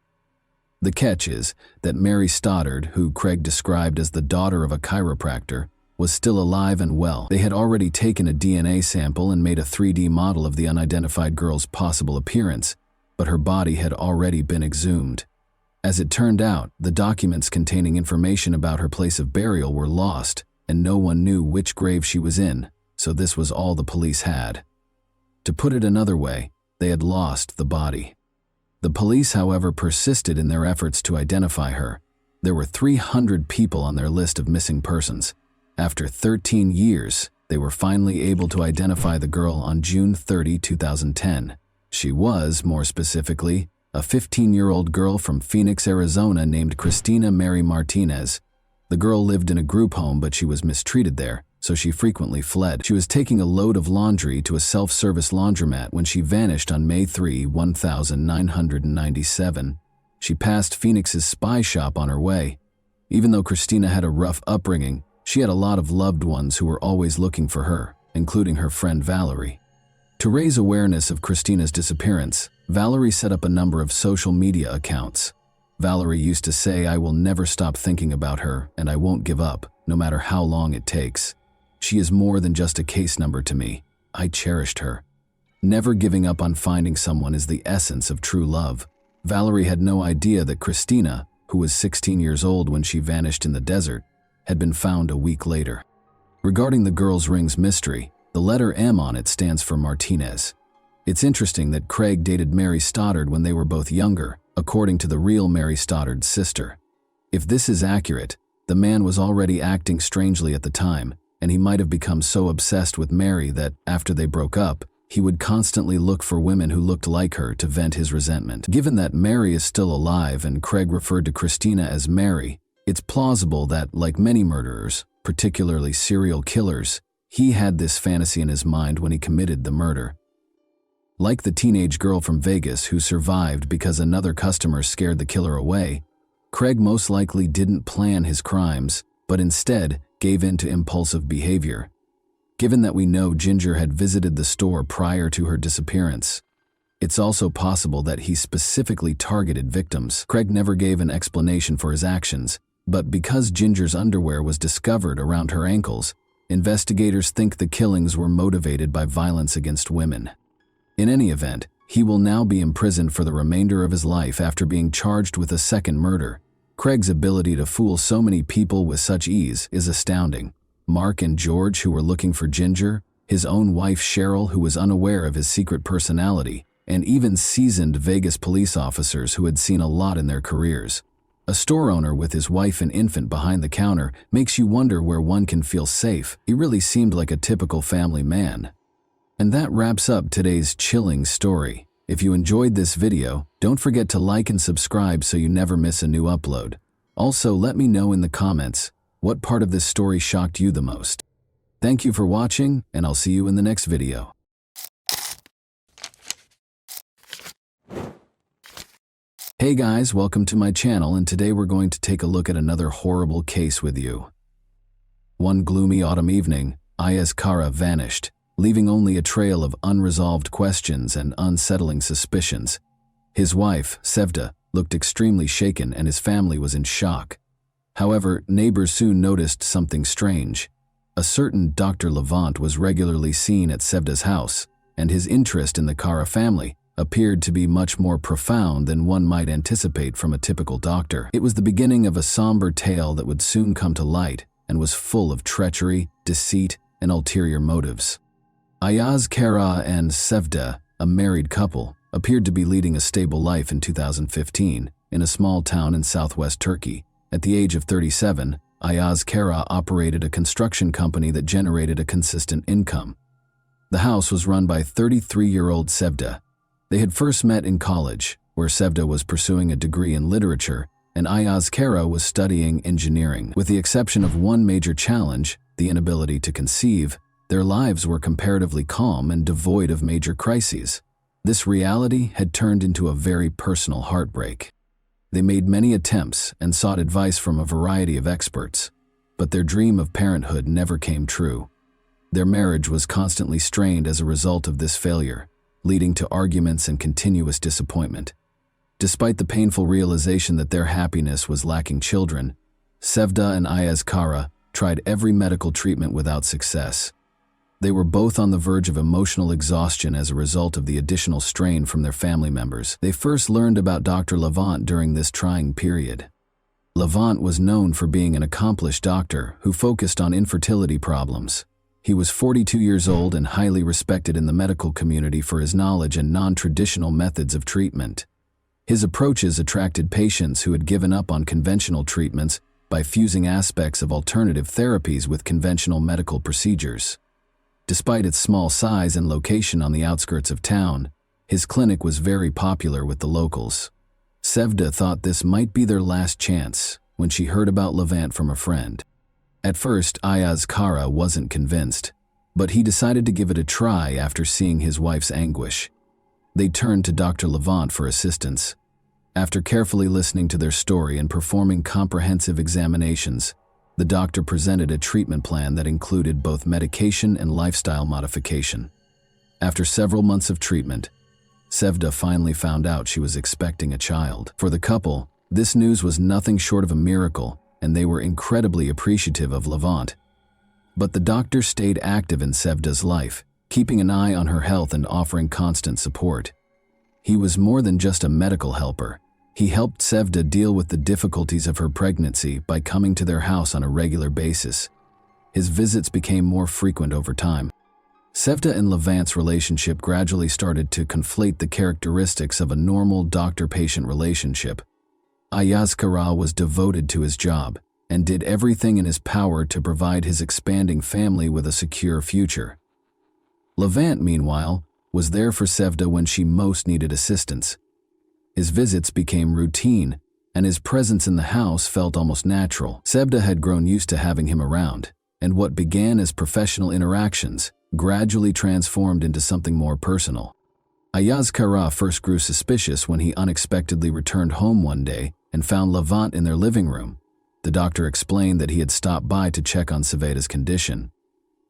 The catch is that Mary Stoddard, who Craig described as the daughter of a chiropractor, was still alive and well. They had already taken a DNA sample and made a 3D model of the unidentified girl's possible appearance, but her body had already been exhumed. As it turned out, the documents containing information about her place of burial were lost, and no one knew which grave she was in, so this was all the police had. To put it another way, they had lost the body. The police, however, persisted in their efforts to identify her. There were 300 people on their list of missing persons. After 13 years, they were finally able to identify the girl on June 30, 2010. She was, more specifically, a 15-year-old girl from Phoenix, Arizona named Christina Mary Martinez. The girl lived in a group home, but she was mistreated there, so she frequently fled. She was taking a load of laundry to a self-service laundromat when she vanished on May 3, 1997. She passed Phoenix's spy shop on her way. Even though Christina had a rough upbringing, she had a lot of loved ones who were always looking for her, including her friend Valerie. To raise awareness of Christina's disappearance, Valerie set up a number of social media accounts. Valerie used to say, "I will never stop thinking about her, and I won't give up, no matter how long it takes. She is more than just a case number to me. I cherished her." Never giving up on finding someone is the essence of true love. Valerie had no idea that Christina, who was 16 years old when she vanished in the desert, had been found a week later. Regarding the girl's ring's mystery, the letter M on it stands for Martinez. It's interesting that Craig dated Mary Stoddard when they were both younger, according to the real Mary Stoddard's sister. If this is accurate, the man was already acting strangely at the time, and he might have become so obsessed with Mary that, after they broke up, he would constantly look for women who looked like her to vent his resentment. Given that Mary is still alive and Craig referred to Christina as Mary, it's plausible that, like many murderers, particularly serial killers, he had this fantasy in his mind when he committed the murder. Like the teenage girl from Vegas who survived because another customer scared the killer away, Craig most likely didn't plan his crimes, but instead gave in to impulsive behavior. Given that we know Ginger had visited the store prior to her disappearance, it's also possible that he specifically targeted victims. Craig never gave an explanation for his actions, but because Ginger's underwear was discovered around her ankles, investigators think the killings were motivated by violence against women. In any event, he will now be imprisoned for the remainder of his life after being charged with a second murder. Craig's ability to fool so many people with such ease is astounding. Mark and George, who were looking for Ginger, his own wife Cheryl, who was unaware of his secret personality, and even seasoned Vegas police officers who had seen a lot in their careers. A store owner with his wife and infant behind the counter makes you wonder where one can feel safe. He really seemed like a typical family man. And that wraps up today's chilling story. If you enjoyed this video, don't forget to like and subscribe so you never miss a new upload. Also, let me know in the comments, what part of this story shocked you the most? Thank you for watching, and I'll see you in the next video. Hey guys, welcome to my channel, and today we're going to take a look at another horrible case with you. One gloomy autumn evening, Ayaz Kara vanished, leaving only a trail of unresolved questions and unsettling suspicions. His wife, Sevda, looked extremely shaken and his family was in shock. However, neighbors soon noticed something strange. A certain Dr. Levant was regularly seen at Sevda's house, and his interest in the Kara family appeared to be much more profound than one might anticipate from a typical doctor. It was the beginning of a somber tale that would soon come to light and was full of treachery, deceit, and ulterior motives. Ayaz Kara and Sevda, a married couple, appeared to be leading a stable life in 2015 in a small town in southwest Turkey. At the age of 37, Ayaz Kara operated a construction company that generated a consistent income. The house was run by 33-year-old Sevda. They had first met in college, where Sevda was pursuing a degree in literature and Ayaz Kara was studying engineering. With the exception of one major challenge, the inability to conceive, their lives were comparatively calm and devoid of major crises. This reality had turned into a very personal heartbreak. They made many attempts and sought advice from a variety of experts, but their dream of parenthood never came true. Their marriage was constantly strained as a result of this failure, leading to arguments and continuous disappointment. Despite the painful realization that their happiness was lacking children, Sevda and Ayaz Kara tried every medical treatment without success. They were both on the verge of emotional exhaustion as a result of the additional strain from their family members. They first learned about Dr. Levant during this trying period. Levant was known for being an accomplished doctor who focused on infertility problems. He was 42 years old and highly respected in the medical community for his knowledge and non-traditional methods of treatment. His approaches attracted patients who had given up on conventional treatments by fusing aspects of alternative therapies with conventional medical procedures. Despite its small size and location on the outskirts of town, His clinic was very popular with the locals. Sevda thought this might be their last chance when she heard about Levant from a friend. At first, Ayaz Kara wasn't convinced, but he decided to give it a try after seeing his wife's anguish. They turned to Dr. Levant for assistance. After carefully listening to their story and performing comprehensive examinations, the doctor presented a treatment plan that included both medication and lifestyle modification. After several months of treatment, Sevda finally found out she was expecting a child. For the couple, this news was nothing short of a miracle, and they were incredibly appreciative of Levant. But the doctor stayed active in Sevda's life, keeping an eye on her health and offering constant support. He was more than just a medical helper. He helped Sevda deal with the difficulties of her pregnancy by coming to their house on a regular basis. His visits became more frequent over time. Sevda and Levant's relationship gradually started to conflate the characteristics of a normal doctor-patient relationship. Ayaz Kara was devoted to his job and did everything in his power to provide his expanding family with a secure future. Levant, meanwhile, was there for Sevda when she most needed assistance. His visits became routine, and his presence in the house felt almost natural. Sevda had grown used to having him around, and what began as professional interactions gradually transformed into something more personal. Ayaz Kara first grew suspicious when he unexpectedly returned home one day and found Levant in their living room. The doctor explained that he had stopped by to check on Sevda's condition.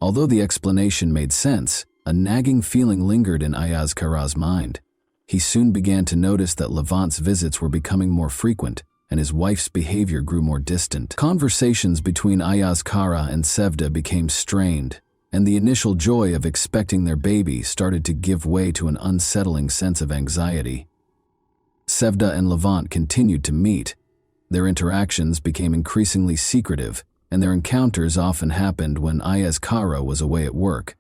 Although the explanation made sense, a nagging feeling lingered in Ayaz Kara's mind. He soon began to notice that Levant's visits were becoming more frequent, and his wife's behavior grew more distant. Conversations between Ayaz Kara and Sevda became strained, and the initial joy of expecting their baby started to give way to an unsettling sense of anxiety. Sevda and Levant continued to meet. Their interactions became increasingly secretive, and their encounters often happened when Ayaz Kara was away at work.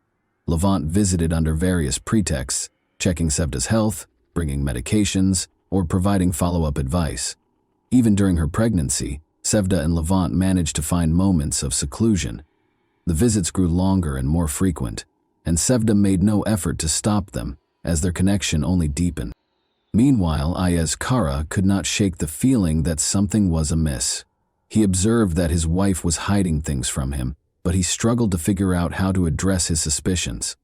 Levant visited under various pretexts, checking Sevda's health, bringing medications, or providing follow-up advice. Even during her pregnancy, Sevda and Levant managed to find moments of seclusion. The visits grew longer and more frequent, and Sevda made no effort to stop them, as their connection only deepened. Meanwhile, Ayaz Kara could not shake the feeling that something was amiss. He observed that his wife was hiding things from him, but he struggled to figure out how to address his suspicions.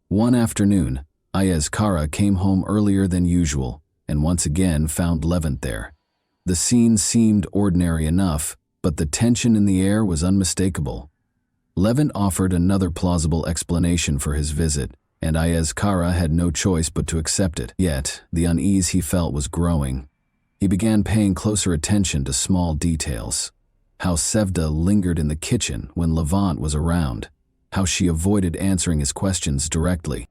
One afternoon, Ayaz Kara came home earlier than usual and once again found Levant there. The scene seemed ordinary enough, but the tension in the air was unmistakable. Levant offered another plausible explanation for his visit, and Ayaz Kara had no choice but to accept it. Yet, the unease he felt was growing. He began paying closer attention to small details. How Sevda lingered in the kitchen when Levant was around. How she avoided answering his questions directly.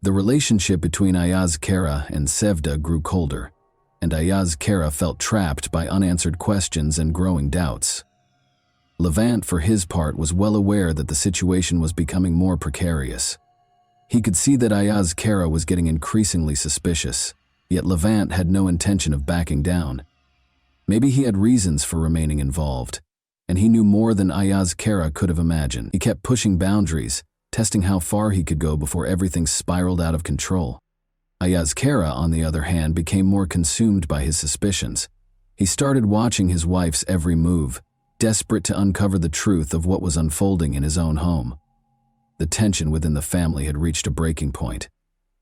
The relationship between Ayaz Kara and Sevda grew colder, and Ayaz Kara felt trapped by unanswered questions and growing doubts. Levant, for his part, was well aware that the situation was becoming more precarious. He could see that Ayaz Kara was getting increasingly suspicious, yet Levant had no intention of backing down. Maybe he had reasons for remaining involved, and he knew more than Ayaz Kara could have imagined. He kept pushing boundaries, testing how far he could go before everything spiraled out of control. Ayaz Kara, on the other hand, became more consumed by his suspicions. He started watching his wife's every move, desperate to uncover the truth of what was unfolding in his own home. The tension within the family had reached a breaking point.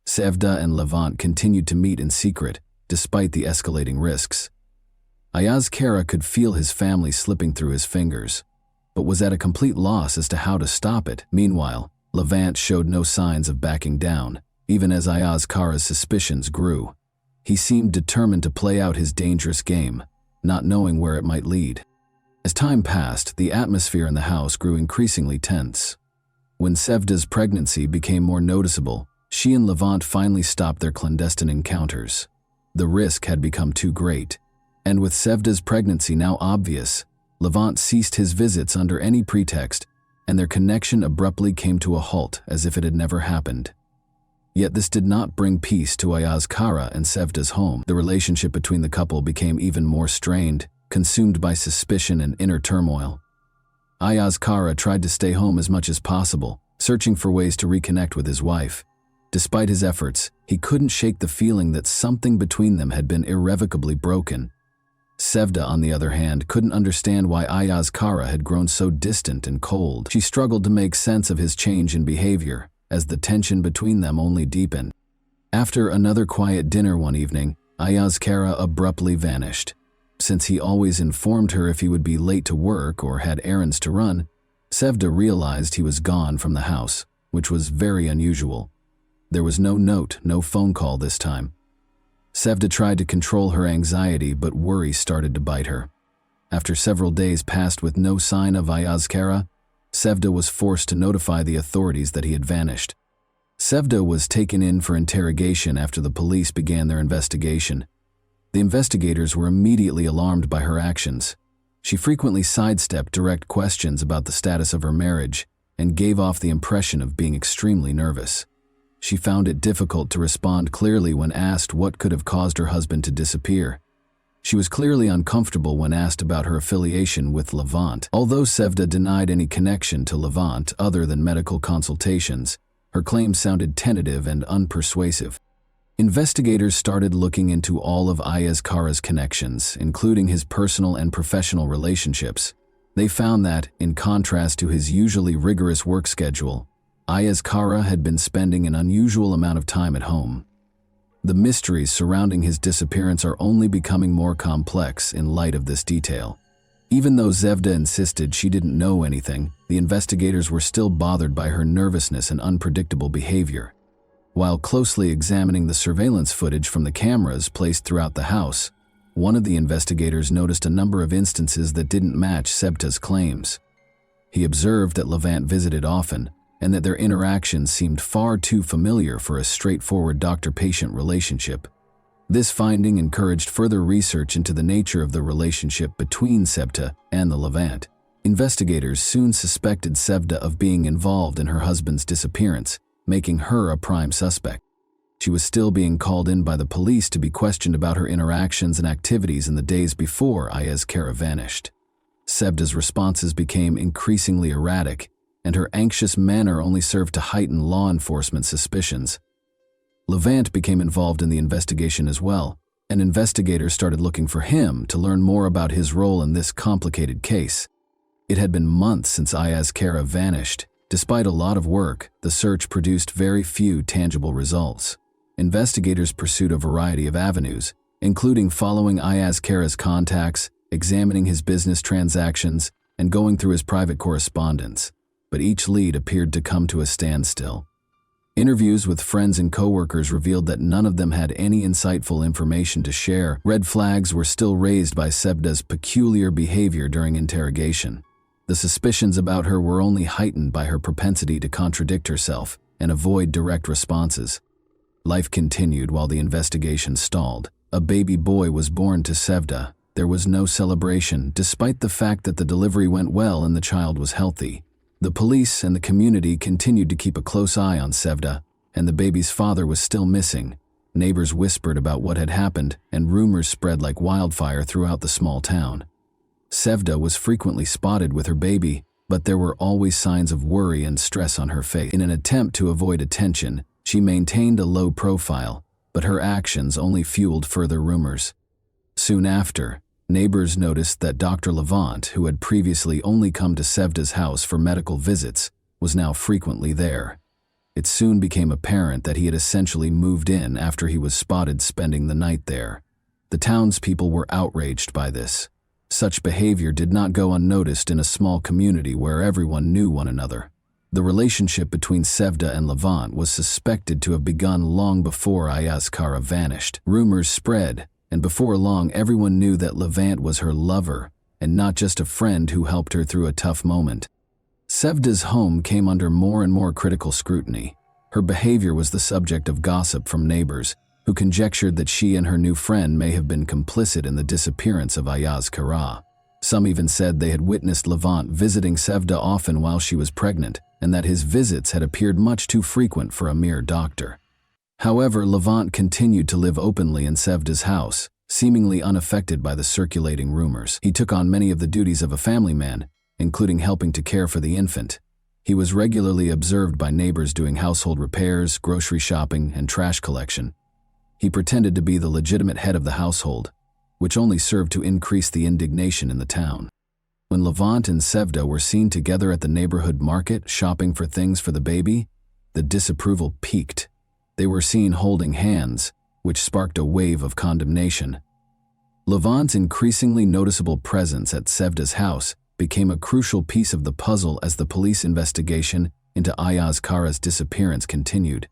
Sevda and Levant continued to meet in secret, despite the escalating risks. Ayaz Kara could feel his family slipping through his fingers, but was at a complete loss as to how to stop it. Meanwhile, Levant showed no signs of backing down, even as Ayaz Kara's suspicions grew. He seemed determined to play out his dangerous game, not knowing where it might lead. As time passed, the atmosphere in the house grew increasingly tense. When Sevda's pregnancy became more noticeable, she and Levant finally stopped their clandestine encounters. The risk had become too great, and with Sevda's pregnancy now obvious, Levant ceased his visits under any pretext, and their connection abruptly came to a halt as if it had never happened. Yet this did not bring peace to Ayaz Kara and Sevda's home. The relationship between the couple became even more strained, consumed by suspicion and inner turmoil. Ayaz Kara tried to stay home as much as possible, searching for ways to reconnect with his wife. Despite his efforts, he couldn't shake the feeling that something between them had been irrevocably broken. Sevda, on the other hand, couldn't understand why Ayaz Kara had grown so distant and cold. She struggled to make sense of his change in behavior, as the tension between them only deepened. After another quiet dinner one evening, Ayaz Kara abruptly vanished. Since he always informed her if he would be late to work or had errands to run, Sevda realized he was gone from the house, which was very unusual. There was no note, no phone call this time. Sevda tried to control her anxiety, but worry started to bite her. After several days passed with no sign of Ayaz Kara, Sevda was forced to notify the authorities that he had vanished. Sevda was taken in for interrogation after the police began their investigation. The investigators were immediately alarmed by her actions. She frequently sidestepped direct questions about the status of her marriage and gave off the impression of being extremely nervous. She found it difficult to respond clearly when asked what could have caused her husband to disappear. She was clearly uncomfortable when asked about her affiliation with Levant. Although Sevda denied any connection to Levant other than medical consultations, her claims sounded tentative and unpersuasive. Investigators started looking into all of Ayaz Kara's connections, including his personal and professional relationships. They found that, in contrast to his usually rigorous work schedule, Ayaz Kara had been spending an unusual amount of time at home. The mysteries surrounding his disappearance are only becoming more complex in light of this detail. Even though Sevda insisted she didn't know anything, the investigators were still bothered by her nervousness and unpredictable behavior. While closely examining the surveillance footage from the cameras placed throughout the house, one of the investigators noticed a number of instances that didn't match Sevda's claims. He observed that Levant visited often, and that their interactions seemed far too familiar for a straightforward doctor-patient relationship. This finding encouraged further research into the nature of the relationship between Sevda and the Levant. Investigators soon suspected Sevda of being involved in her husband's disappearance, making her a prime suspect. She was still being called in by the police to be questioned about her interactions and activities in the days before Ayaz Kara vanished. Sevda's responses became increasingly erratic, and her anxious manner only served to heighten law enforcement suspicions. Levant became involved in the investigation as well, and investigators started looking for him to learn more about his role in this complicated case. It had been months since Ayaz Kara vanished. Despite a lot of work, the search produced very few tangible results. Investigators pursued a variety of avenues, including following Ayaz Kara's contacts, examining his business transactions, and going through his private correspondence. But each lead appeared to come to a standstill. Interviews with friends and coworkers revealed that none of them had any insightful information to share. Red flags were still raised by Sevda's peculiar behavior during interrogation. The suspicions about her were only heightened by her propensity to contradict herself and avoid direct responses. Life continued while the investigation stalled. A baby boy was born to Sevda. There was no celebration, despite the fact that the delivery went well and the child was healthy. The police and the community continued to keep a close eye on Sevda, and the baby's father was still missing. Neighbors whispered about what had happened, and rumors spread like wildfire throughout the small town. Sevda was frequently spotted with her baby, but there were always signs of worry and stress on her face. In an attempt to avoid attention, she maintained a low profile, but her actions only fueled further rumors. Soon after, neighbors noticed that Dr. Levant, who had previously only come to Sevda's house for medical visits, was now frequently there. It soon became apparent that he had essentially moved in after he was spotted spending the night there. The townspeople were outraged by this. Such behavior did not go unnoticed in a small community where everyone knew one another. The relationship between Sevda and Levant was suspected to have begun long before Ayaz Kara vanished. Rumors spread, and before long everyone knew that Levant was her lover, and not just a friend who helped her through a tough moment. Sevda's home came under more and more critical scrutiny. Her behavior was the subject of gossip from neighbors, who conjectured that she and her new friend may have been complicit in the disappearance of Ayaz Kara. Some even said they had witnessed Levant visiting Sevda often while she was pregnant, and that his visits had appeared much too frequent for a mere doctor. However, Levant continued to live openly in Sevda's house, seemingly unaffected by the circulating rumors. He took on many of the duties of a family man, including helping to care for the infant. He was regularly observed by neighbors doing household repairs, grocery shopping, and trash collection. He pretended to be the legitimate head of the household, which only served to increase the indignation in the town. When Levant and Sevda were seen together at the neighborhood market shopping for things for the baby, the disapproval peaked. They were seen holding hands, which sparked a wave of condemnation. Levant's increasingly noticeable presence at Sevda's house became a crucial piece of the puzzle as the police investigation into Ayaz Kara's disappearance continued.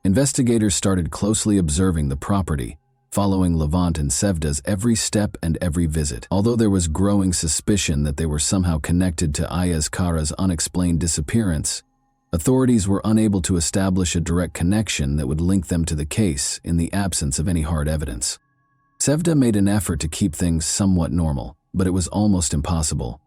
Investigators started closely observing the property, following Levant and Sevda's every step and every visit. Although there was growing suspicion that they were somehow connected to Ayaz Kara's unexplained disappearance, authorities were unable to establish a direct connection that would link them to the case in the absence of any hard evidence. Sevda made an effort to keep things somewhat normal, but it was almost impossible.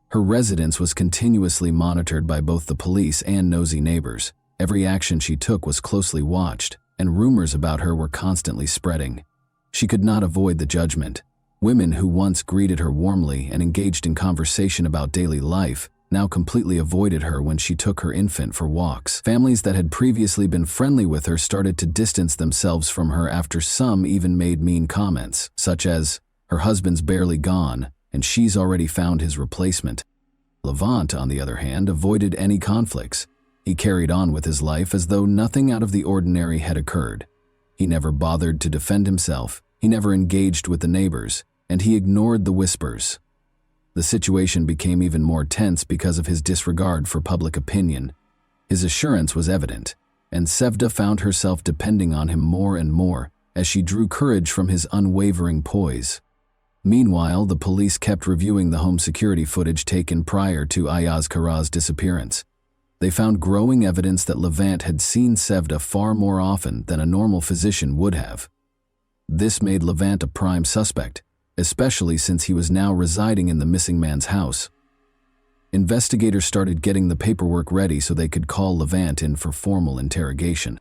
Her residence was continuously monitored by both the police and nosy neighbors. Every action she took was closely watched, and rumors about her were constantly spreading. She could not avoid the judgment. Women who once greeted her warmly and engaged in conversation about daily life now completely avoided her when she took her infant for walks. Families that had previously been friendly with her started to distance themselves from her after some even made mean comments, such as, "Her husband's barely gone, and she's already found his replacement." Levant, on the other hand, avoided any conflicts. He carried on with his life as though nothing out of the ordinary had occurred. He never bothered to defend himself, he never engaged with the neighbors, and he ignored the whispers. The situation became even more tense because of his disregard for public opinion. His assurance was evident, and Sevda found herself depending on him more and more as she drew courage from his unwavering poise. Meanwhile, the police kept reviewing the home security footage taken prior to Ayaz Kara's disappearance. They found growing evidence that Levant had seen Sevda far more often than a normal physician would have. This made Levant a prime suspect, especially since he was now residing in the missing man's house. Investigators started getting the paperwork ready so they could call Levant in for formal interrogation.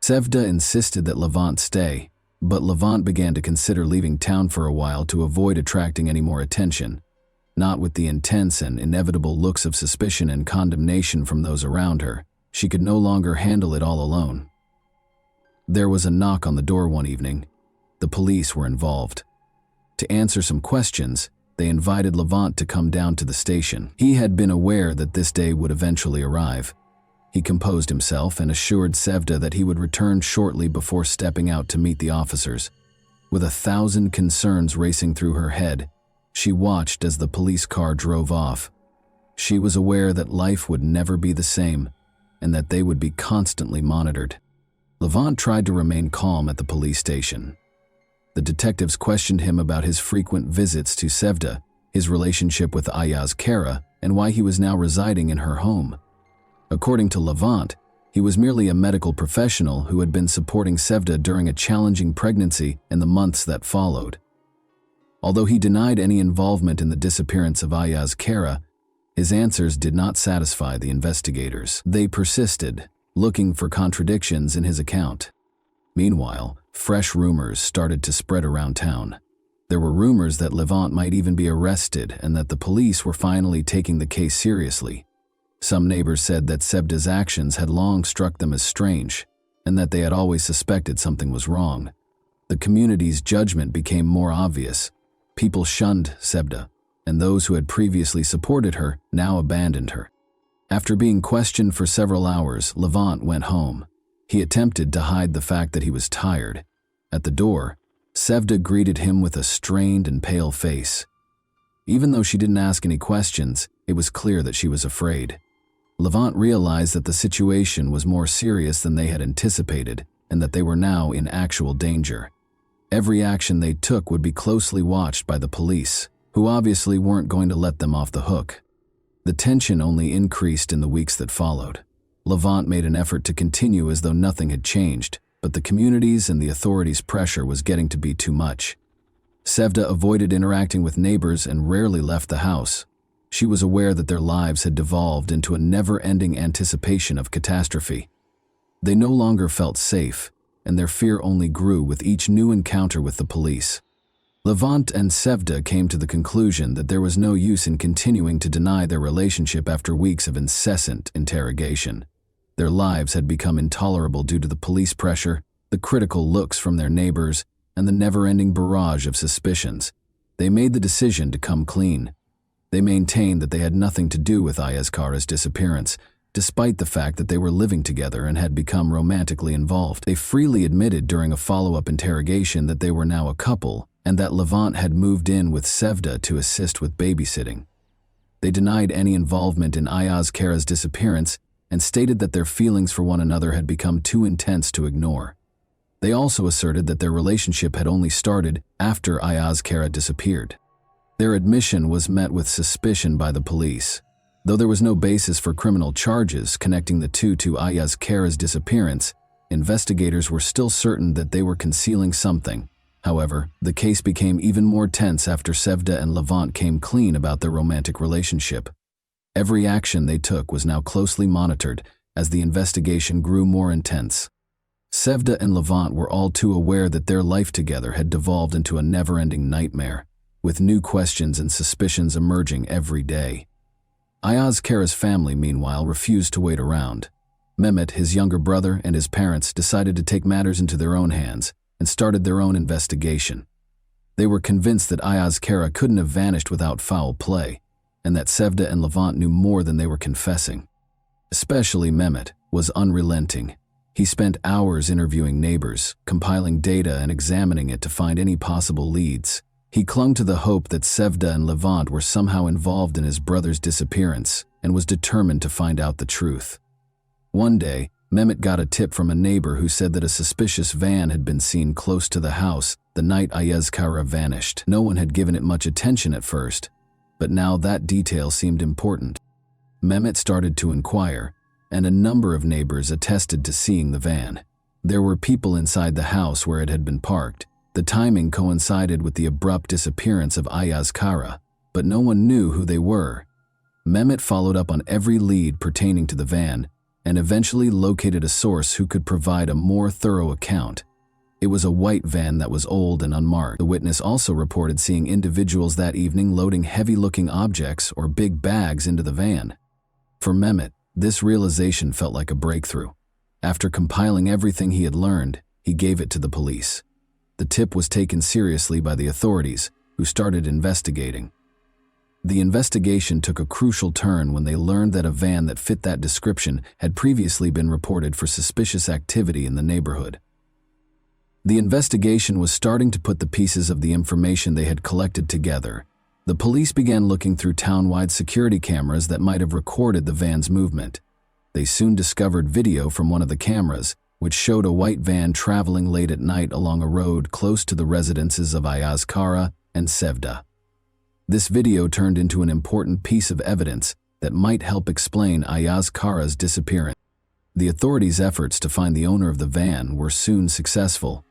Sevda insisted that Levant stay, but Levant began to consider leaving town for a while to avoid attracting any more attention. Not with the intense and inevitable looks of suspicion and condemnation from those around her. She could no longer handle it all alone. There was a knock on the door one evening. The police were involved. To answer some questions, they invited Levant to come down to the station. He had been aware that this day would eventually arrive. He composed himself and assured Sevda that he would return shortly before stepping out to meet the officers. With 1,000 concerns racing through her head, she watched as the police car drove off. She was aware that life would never be the same and that they would be constantly monitored. Levant tried to remain calm at the police station. The detectives questioned him about his frequent visits to Sevda, his relationship with Ayaz Kara, and why he was now residing in her home. According to Levant, he was merely a medical professional who had been supporting Sevda during a challenging pregnancy and the months that followed. Although he denied any involvement in the disappearance of Ayaz Kara, his answers did not satisfy the investigators. They persisted, looking for contradictions in his account. Meanwhile, fresh rumors started to spread around town. There were rumors that Levant might even be arrested and that the police were finally taking the case seriously. Some neighbors said that Sevda's actions had long struck them as strange, and that they had always suspected something was wrong. The community's judgment became more obvious. People shunned Sevda, and those who had previously supported her now abandoned her. After being questioned for several hours, Levant went home. He attempted to hide the fact that he was tired. At the door, Sevda greeted him with a strained and pale face. Even though she didn't ask any questions, it was clear that she was afraid. Levant realized that the situation was more serious than they had anticipated and that they were now in actual danger. Every action they took would be closely watched by the police, who obviously weren't going to let them off the hook. The tension only increased in the weeks that followed. Levant made an effort to continue as though nothing had changed, but the community's and the authorities' pressure was getting to be too much. Sevda avoided interacting with neighbors and rarely left the house. She was aware that their lives had devolved into a never-ending anticipation of catastrophe. They no longer felt safe, and their fear only grew with each new encounter with the police. Levant and Sevda came to the conclusion that there was no use in continuing to deny their relationship after weeks of incessant interrogation. Their lives had become intolerable due to the police pressure, the critical looks from their neighbors, and the never-ending barrage of suspicions. They made the decision to come clean. They maintained that they had nothing to do with Ayazkara's disappearance, despite the fact that they were living together and had become romantically involved. They freely admitted during a follow-up interrogation that they were now a couple, and that Levant had moved in with Sevda to assist with babysitting. They denied any involvement in Ayazkara's disappearance and stated that their feelings for one another had become too intense to ignore. They also asserted that their relationship had only started after Ayazkara disappeared. Their admission was met with suspicion by the police. Though there was no basis for criminal charges connecting the two to Ayazkara's disappearance, investigators were still certain that they were concealing something. However, the case became even more tense after Sevda and Levant came clean about their romantic relationship. Every action they took was now closely monitored as the investigation grew more intense. Sevda and Levant were all too aware that their life together had devolved into a never-ending nightmare, with new questions and suspicions emerging every day. Ayazkara's family, meanwhile, refused to wait around. Mehmet, his younger brother, and his parents decided to take matters into their own hands and started their own investigation. They were convinced that Ayazkara couldn't have vanished without foul play, and that Sevda and Levant knew more than they were confessing. Especially Mehmet was unrelenting. He spent hours interviewing neighbors, compiling data and examining it to find any possible leads. He clung to the hope that Sevda and Levant were somehow involved in his brother's disappearance and was determined to find out the truth. One day, Mehmet got a tip from a neighbor who said that a suspicious van had been seen close to the house the night Ayazkara vanished. No one had given it much attention at first, but now that detail seemed important. Mehmet started to inquire, and a number of neighbors attested to seeing the van. There were people inside the house where it had been parked. The timing coincided with the abrupt disappearance of Ayazkara, but no one knew who they were. Mehmet followed up on every lead pertaining to the van and eventually located a source who could provide a more thorough account. It was a white van that was old and unmarked. The witness also reported seeing individuals that evening loading heavy-looking objects or big bags into the van. For Mehmet, this realization felt like a breakthrough. After compiling everything he had learned, he gave it to the police. The tip was taken seriously by the authorities, who started investigating. The investigation took a crucial turn when they learned that a van that fit that description had previously been reported for suspicious activity in the neighborhood. The investigation was starting to put the pieces of the information they had collected together. The police began looking through town-wide security cameras that might have recorded the van's movement. They soon discovered video from one of the cameras, which showed a white van traveling late at night along a road close to the residences of Ayazkara and Sevda. This video turned into an important piece of evidence that might help explain Ayazkara's disappearance. The authorities' efforts to find the owner of the van were soon successful.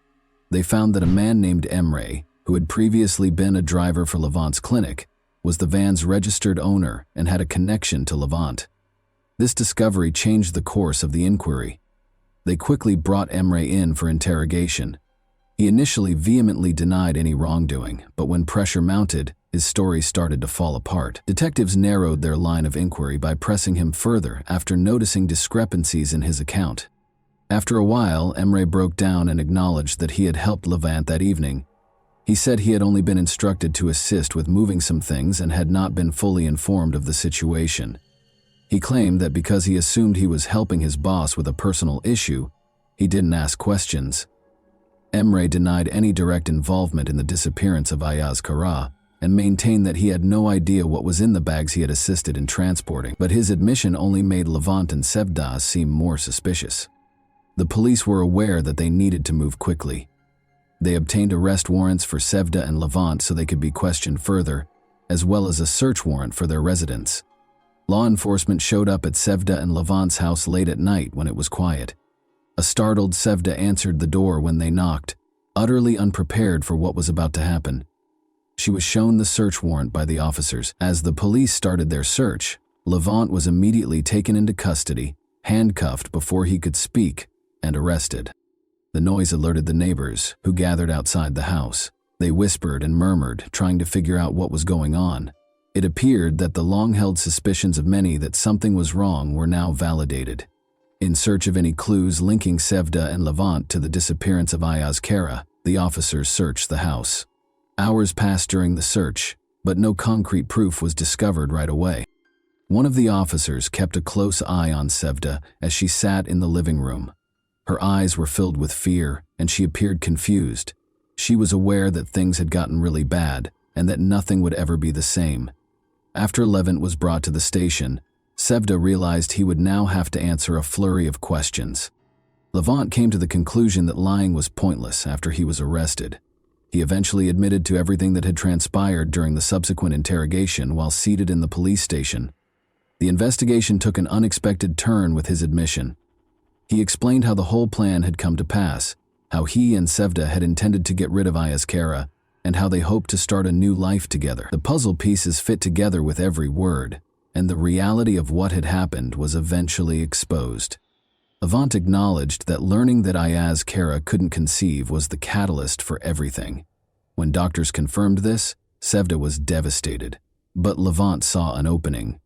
They found that a man named Emre, who had previously been a driver for Levant's clinic, was the van's registered owner and had a connection to Levant. This discovery changed the course of the inquiry. They quickly brought Emre in for interrogation. He initially vehemently denied any wrongdoing, but when pressure mounted, his story started to fall apart. Detectives narrowed their line of inquiry by pressing him further after noticing discrepancies in his account. After a while, Emre broke down and acknowledged that he had helped Levant that evening. He said he had only been instructed to assist with moving some things and had not been fully informed of the situation. He claimed that because he assumed he was helping his boss with a personal issue, he didn't ask questions. Emre denied any direct involvement in the disappearance of Ayazkara and maintained that he had no idea what was in the bags he had assisted in transporting, but his admission only made Levant and Sevda seem more suspicious. The police were aware that they needed to move quickly. They obtained arrest warrants for Sevda and Levant so they could be questioned further, as well as a search warrant for their residence. Law enforcement showed up at Sevda and Levant's house late at night when it was quiet. A startled Sevda answered the door when they knocked, utterly unprepared for what was about to happen. She was shown the search warrant by the officers. As the police started their search, Levant was immediately taken into custody, handcuffed before he could speak, and arrested. The noise alerted the neighbors, who gathered outside the house. They whispered and murmured, trying to figure out what was going on. It appeared that the long-held suspicions of many that something was wrong were now validated. In search of any clues linking Sevda and Levant to the disappearance of Ayaz Kara, the officers searched the house. Hours passed during the search, but no concrete proof was discovered right away. One of the officers kept a close eye on Sevda as she sat in the living room. Her eyes were filled with fear, and she appeared confused. She was aware that things had gotten really bad, and that nothing would ever be the same. After Levant was brought to the station, Sevda realized he would now have to answer a flurry of questions. Levant came to the conclusion that lying was pointless after he was arrested. He eventually admitted to everything that had transpired during the subsequent interrogation while seated in the police station. The investigation took an unexpected turn with his admission. He explained how the whole plan had come to pass, how he and Sevda had intended to get rid of Ayaz Kara, and how they hoped to start a new life together. The puzzle pieces fit together with every word, and the reality of what had happened was eventually exposed. Levant acknowledged that learning that Ayaz Kara couldn't conceive was the catalyst for everything. When doctors confirmed this, Sevda was devastated, but Levant saw an opening.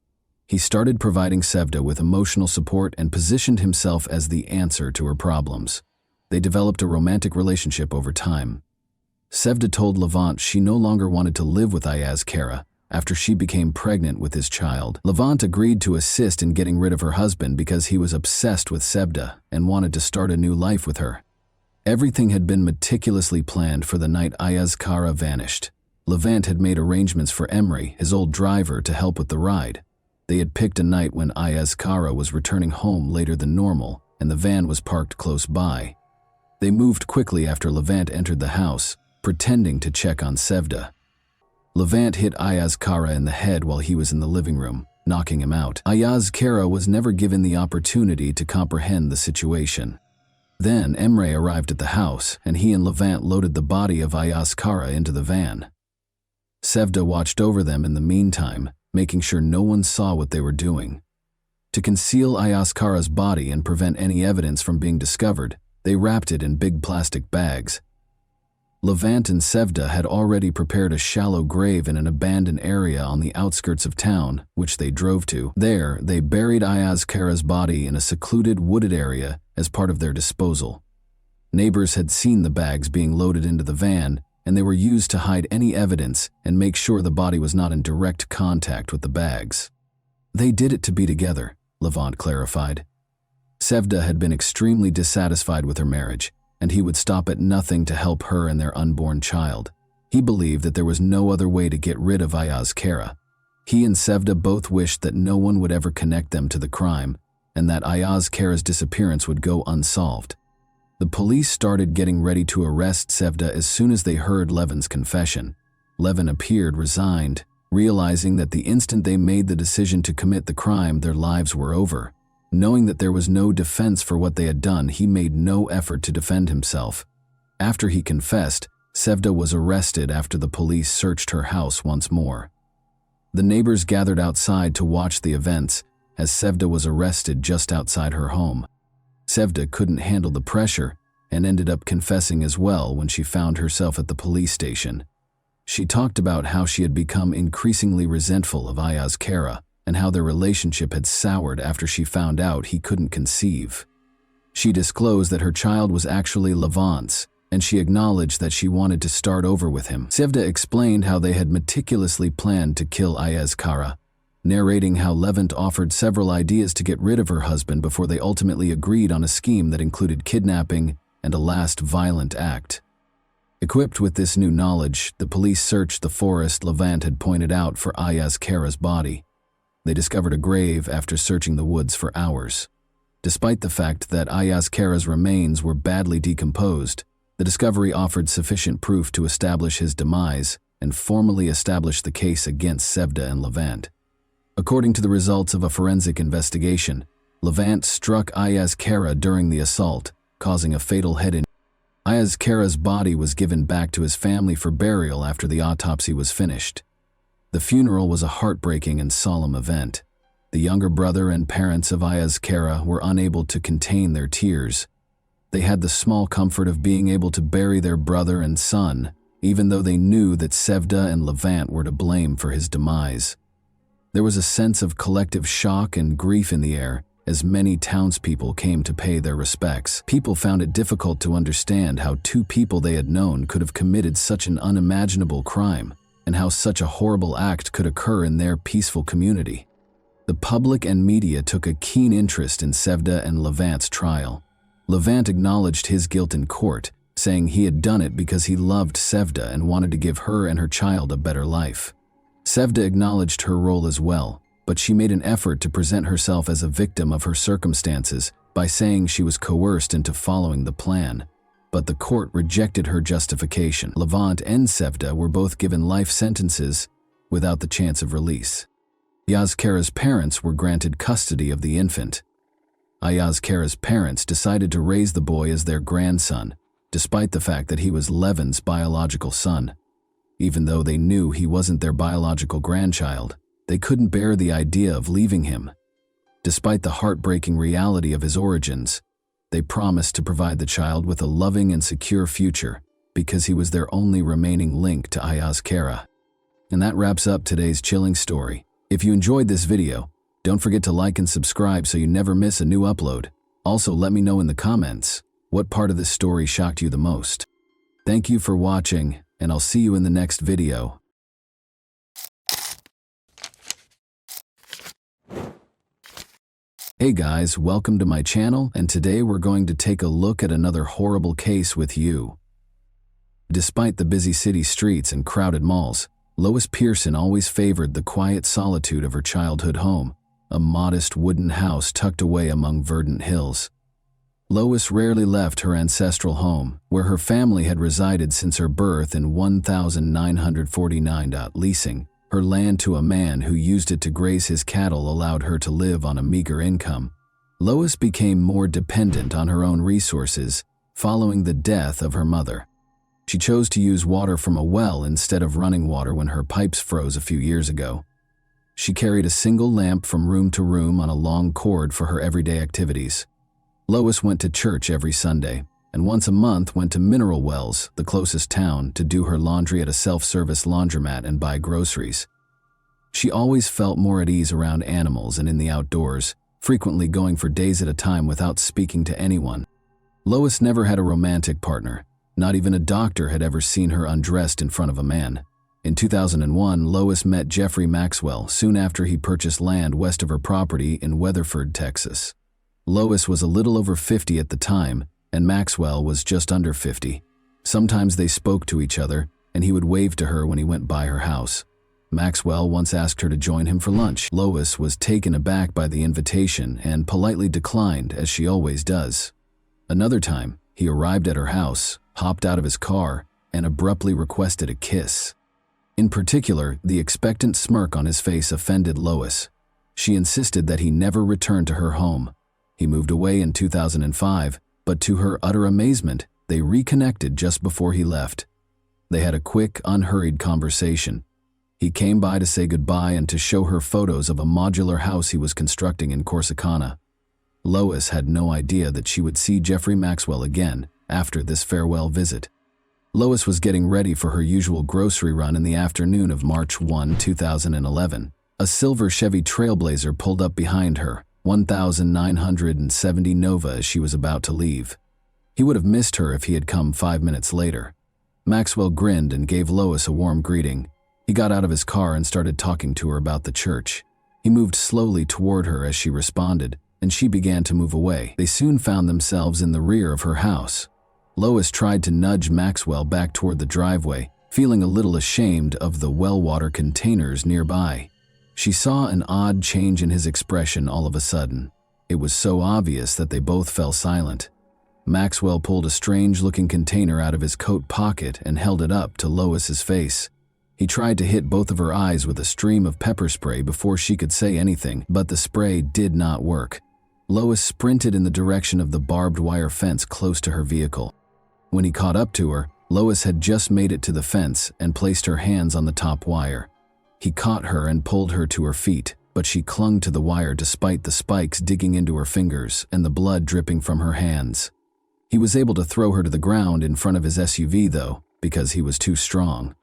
He started providing Sevda with emotional support and positioned himself as the answer to her problems. They developed a romantic relationship over time. Sevda told Levant she no longer wanted to live with Ayaz Kara after she became pregnant with his child. Levant agreed to assist in getting rid of her husband because he was obsessed with Sevda and wanted to start a new life with her. Everything had been meticulously planned for the night Ayaz Kara vanished. Levant had made arrangements for Emre, his old driver, to help with the ride. They had picked a night when Ayaz Kara was returning home later than normal, and the van was parked close by. They moved quickly after Levant entered the house, pretending to check on Sevda. Levant hit Ayaz Kara in the head while he was in the living room, knocking him out. Ayaz Kara was never given the opportunity to comprehend the situation. Then Emre arrived at the house, and he and Levant loaded the body of Ayaz Kara into the van. Sevda watched over them in the meantime, making sure no one saw what they were doing. To conceal Ayaz Kara's body and prevent any evidence from being discovered, they wrapped it in big plastic bags. Levant and Sevda had already prepared a shallow grave in an abandoned area on the outskirts of town, which they drove to. There, they buried Ayaz Kara's body in a secluded wooded area as part of their disposal. Neighbors had seen the bags being loaded into the van, and they were used to hide any evidence and make sure the body was not in direct contact with the bags. They did it to be together, Levant clarified. Sevda had been extremely dissatisfied with her marriage, and he would stop at nothing to help her and their unborn child. He believed that there was no other way to get rid of Ayaz Kara. He and Sevda both wished that no one would ever connect them to the crime, and that Ayaz Kara's disappearance would go unsolved. The police started getting ready to arrest Sevda as soon as they heard Levin's confession. Levin appeared resigned, realizing that the instant they made the decision to commit the crime, their lives were over. Knowing that there was no defense for what they had done, he made no effort to defend himself. After he confessed, Sevda was arrested after the police searched her house once more. The neighbors gathered outside to watch the events as Sevda was arrested just outside her home. Sevda couldn't handle the pressure and ended up confessing as well when she found herself at the police station. She talked about how she had become increasingly resentful of Ayaz Kara and how their relationship had soured after she found out he couldn't conceive. She disclosed that her child was actually Levant's, and she acknowledged that she wanted to start over with him. Sevda explained how they had meticulously planned to kill Ayaz Kara, narrating how Levant offered several ideas to get rid of her husband before they ultimately agreed on a scheme that included kidnapping and a last violent act. Equipped with this new knowledge, the police searched the forest Levant had pointed out for Ayaz Kara's body. They discovered a grave after searching the woods for hours. Despite the fact that Ayaz Kara's remains were badly decomposed, the discovery offered sufficient proof to establish his demise and formally establish the case against Sevda and Levant. According to the results of a forensic investigation, Levant struck Ayaz Kara during the assault, causing a fatal head injury. Ayaz Kara's body was given back to his family for burial after the autopsy was finished. The funeral was a heartbreaking and solemn event. The younger brother and parents of Ayaz Kara were unable to contain their tears. They had the small comfort of being able to bury their brother and son, even though they knew that Sevda and Levant were to blame for his demise. There was a sense of collective shock and grief in the air as many townspeople came to pay their respects. People found it difficult to understand how two people they had known could have committed such an unimaginable crime, and how such a horrible act could occur in their peaceful community. The public and media took a keen interest in Sevda and Levant's trial. Levant acknowledged his guilt in court, saying he had done it because he loved Sevda and wanted to give her and her child a better life. Sevda acknowledged her role as well, but she made an effort to present herself as a victim of her circumstances by saying she was coerced into following the plan. But the court rejected her justification. Levant and Sevda were both given life sentences without the chance of release. Yazkara's parents were granted custody of the infant. Yazkara's parents decided to raise the boy as their grandson, despite the fact that he was Levin's biological son. Even though they knew he wasn't their biological grandchild, they couldn't bear the idea of leaving him. Despite the heartbreaking reality of his origins, they promised to provide the child with a loving and secure future because he was their only remaining link to Yazkara. And that wraps up today's chilling story. If you enjoyed this video, don't forget to like and subscribe so you never miss a new upload. Also, let me know in the comments what part of this story shocked you the most. Thank you for watching, and I'll see you in the next video. Hey guys, welcome to my channel, and today we're going to take a look at another horrible case with you. Despite the busy city streets and crowded malls, Lois Pearson always favored the quiet solitude of her childhood home, a modest wooden house tucked away among verdant hills. Lois rarely left her ancestral home, where her family had resided since her birth in 1949. Leasing her land to a man who used it to graze his cattle allowed her to live on a meager income. Lois became more dependent on her own resources following the death of her mother. She chose to use water from a well instead of running water when her pipes froze a few years ago. She carried a single lamp from room to room on a long cord for her everyday activities. Lois went to church every Sunday, and once a month went to Mineral Wells, the closest town, to do her laundry at a self-service laundromat and buy groceries. She always felt more at ease around animals and in the outdoors, frequently going for days at a time without speaking to anyone. Lois never had a romantic partner. Not even a doctor had ever seen her undressed in front of a man. In 2001, Lois met Jeffrey Maxwell soon after he purchased land west of her property in Weatherford, Texas. Lois was a little over 50 at the time, and Maxwell was just under 50. Sometimes they spoke to each other, and he would wave to her when he went by her house. Maxwell once asked her to join him for lunch. Lois was taken aback by the invitation and politely declined, as she always does. Another time, he arrived at her house, hopped out of his car, and abruptly requested a kiss. In particular, the expectant smirk on his face offended Lois. She insisted that he never return to her home. He moved away in 2005, but to her utter amazement, they reconnected just before he left. They had a quick, unhurried conversation. He came by to say goodbye and to show her photos of a modular house he was constructing in Corsicana. Lois had no idea that she would see Jeffrey Maxwell again after this farewell visit. Lois was getting ready for her usual grocery run in the afternoon of March 1, 2011. A silver Chevy Trailblazer pulled up behind her, 1970 Nova, as she was about to leave. He would have missed her if he had come 5 minutes later. Maxwell grinned and gave Lois a warm greeting. He got out of his car and started talking to her about the church. He moved slowly toward her as she responded, and she began to move away. They soon found themselves in the rear of her house. Lois tried to nudge Maxwell back toward the driveway, feeling a little ashamed of the well water containers nearby. She saw an odd change in his expression all of a sudden. It was so obvious that they both fell silent. Maxwell pulled a strange-looking container out of his coat pocket and held it up to Lois's face. He tried to hit both of her eyes with a stream of pepper spray before she could say anything, but the spray did not work. Lois sprinted in the direction of the barbed wire fence close to her vehicle. When he caught up to her, Lois had just made it to the fence and placed her hands on the top wire. He caught her and pulled her to her feet, but she clung to the wire despite the spikes digging into her fingers and the blood dripping from her hands. He was able to throw her to the ground in front of his SUV though, because he was too strong.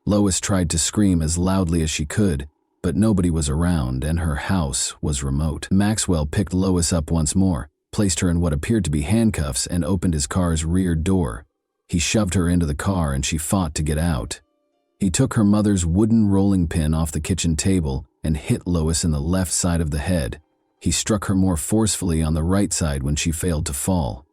Lois tried to scream as loudly as she could, but nobody was around and her house was remote. Maxwell picked Lois up once more, placed her in what appeared to be handcuffs, and opened his car's rear door. He shoved her into the car and she fought to get out. He took her mother's wooden rolling pin off the kitchen table and hit Lois in the left side of the head. He struck her more forcefully on the right side when she failed to fall.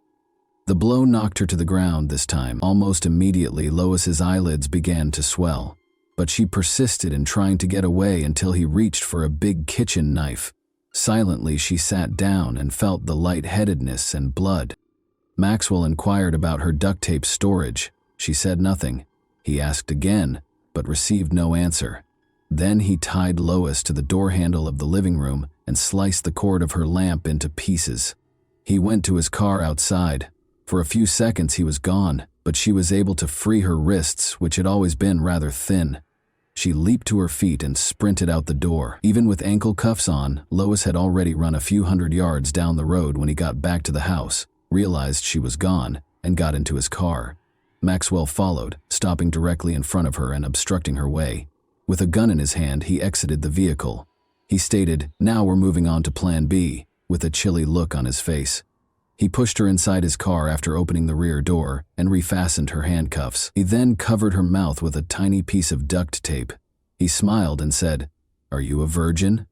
The blow knocked her to the ground this time. Almost immediately, Lois's eyelids began to swell, but she persisted in trying to get away until he reached for a big kitchen knife. Silently, she sat down and felt the lightheadedness and blood. Maxwell inquired about her duct tape storage. She said nothing. He asked again, but received no answer. Then he tied Lois to the door handle of the living room and sliced the cord of her lamp into pieces. He went to his car outside. For a few seconds he was gone, but she was able to free her wrists, which had always been rather thin. She leaped to her feet and sprinted out the door. Even with ankle cuffs on, Lois had already run a few hundred yards down the road when he got back to the house, realized she was gone, and got into his car. Maxwell followed, stopping directly in front of her and obstructing her way. With a gun in his hand, he exited the vehicle. He stated, "Now we're moving on to Plan B," with a chilly look on his face. He pushed her inside his car after opening the rear door and refastened her handcuffs. He then covered her mouth with a tiny piece of duct tape. He smiled and said, "Are you a virgin?"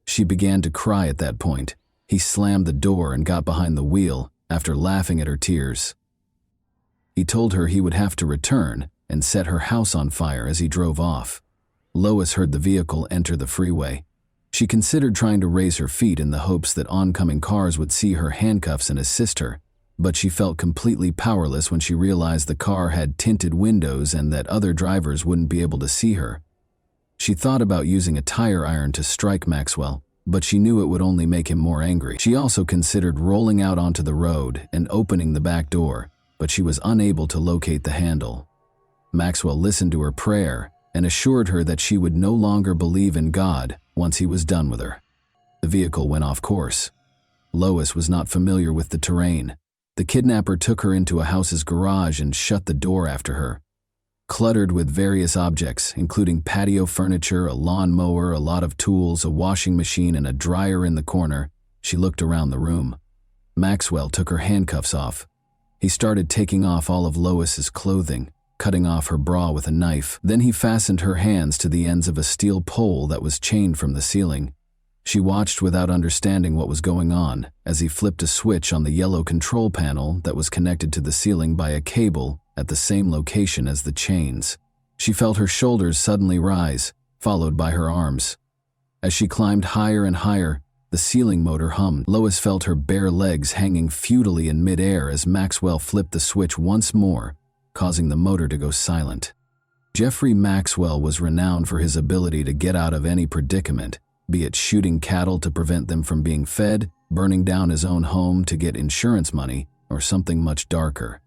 She began to cry at that point. He slammed the door and got behind the wheel after laughing at her tears. He told her he would have to return and set her house on fire as he drove off. Lois heard the vehicle enter the freeway. She considered trying to raise her feet in the hopes that oncoming cars would see her handcuffs and assist her, but she felt completely powerless when she realized the car had tinted windows and that other drivers wouldn't be able to see her. She thought about using a tire iron to strike Maxwell, but she knew it would only make him more angry. She also considered rolling out onto the road and opening the back door, but she was unable to locate the handle. Maxwell listened to her prayer and assured her that she would no longer believe in God once he was done with her. The vehicle went off course. Lois was not familiar with the terrain. The kidnapper took her into a house's garage and shut the door after her. Cluttered with various objects, including patio furniture, a lawn mower, a lot of tools, a washing machine, and a dryer in the corner, she looked around the room. Maxwell took her handcuffs off. He started taking off all of Lois's clothing, cutting off her bra with a knife. Then he fastened her hands to the ends of a steel pole that was chained from the ceiling. She watched without understanding what was going on as he flipped a switch on the yellow control panel that was connected to the ceiling by a cable at the same location as the chains. She felt her shoulders suddenly rise, followed by her arms. As she climbed higher and higher, the ceiling motor hummed. Lois felt her bare legs hanging futilely in midair as Maxwell flipped the switch once more, causing the motor to go silent. Jeffrey Maxwell was renowned for his ability to get out of any predicament, be it shooting cattle to prevent them from being fed, burning down his own home to get insurance money, or something much darker.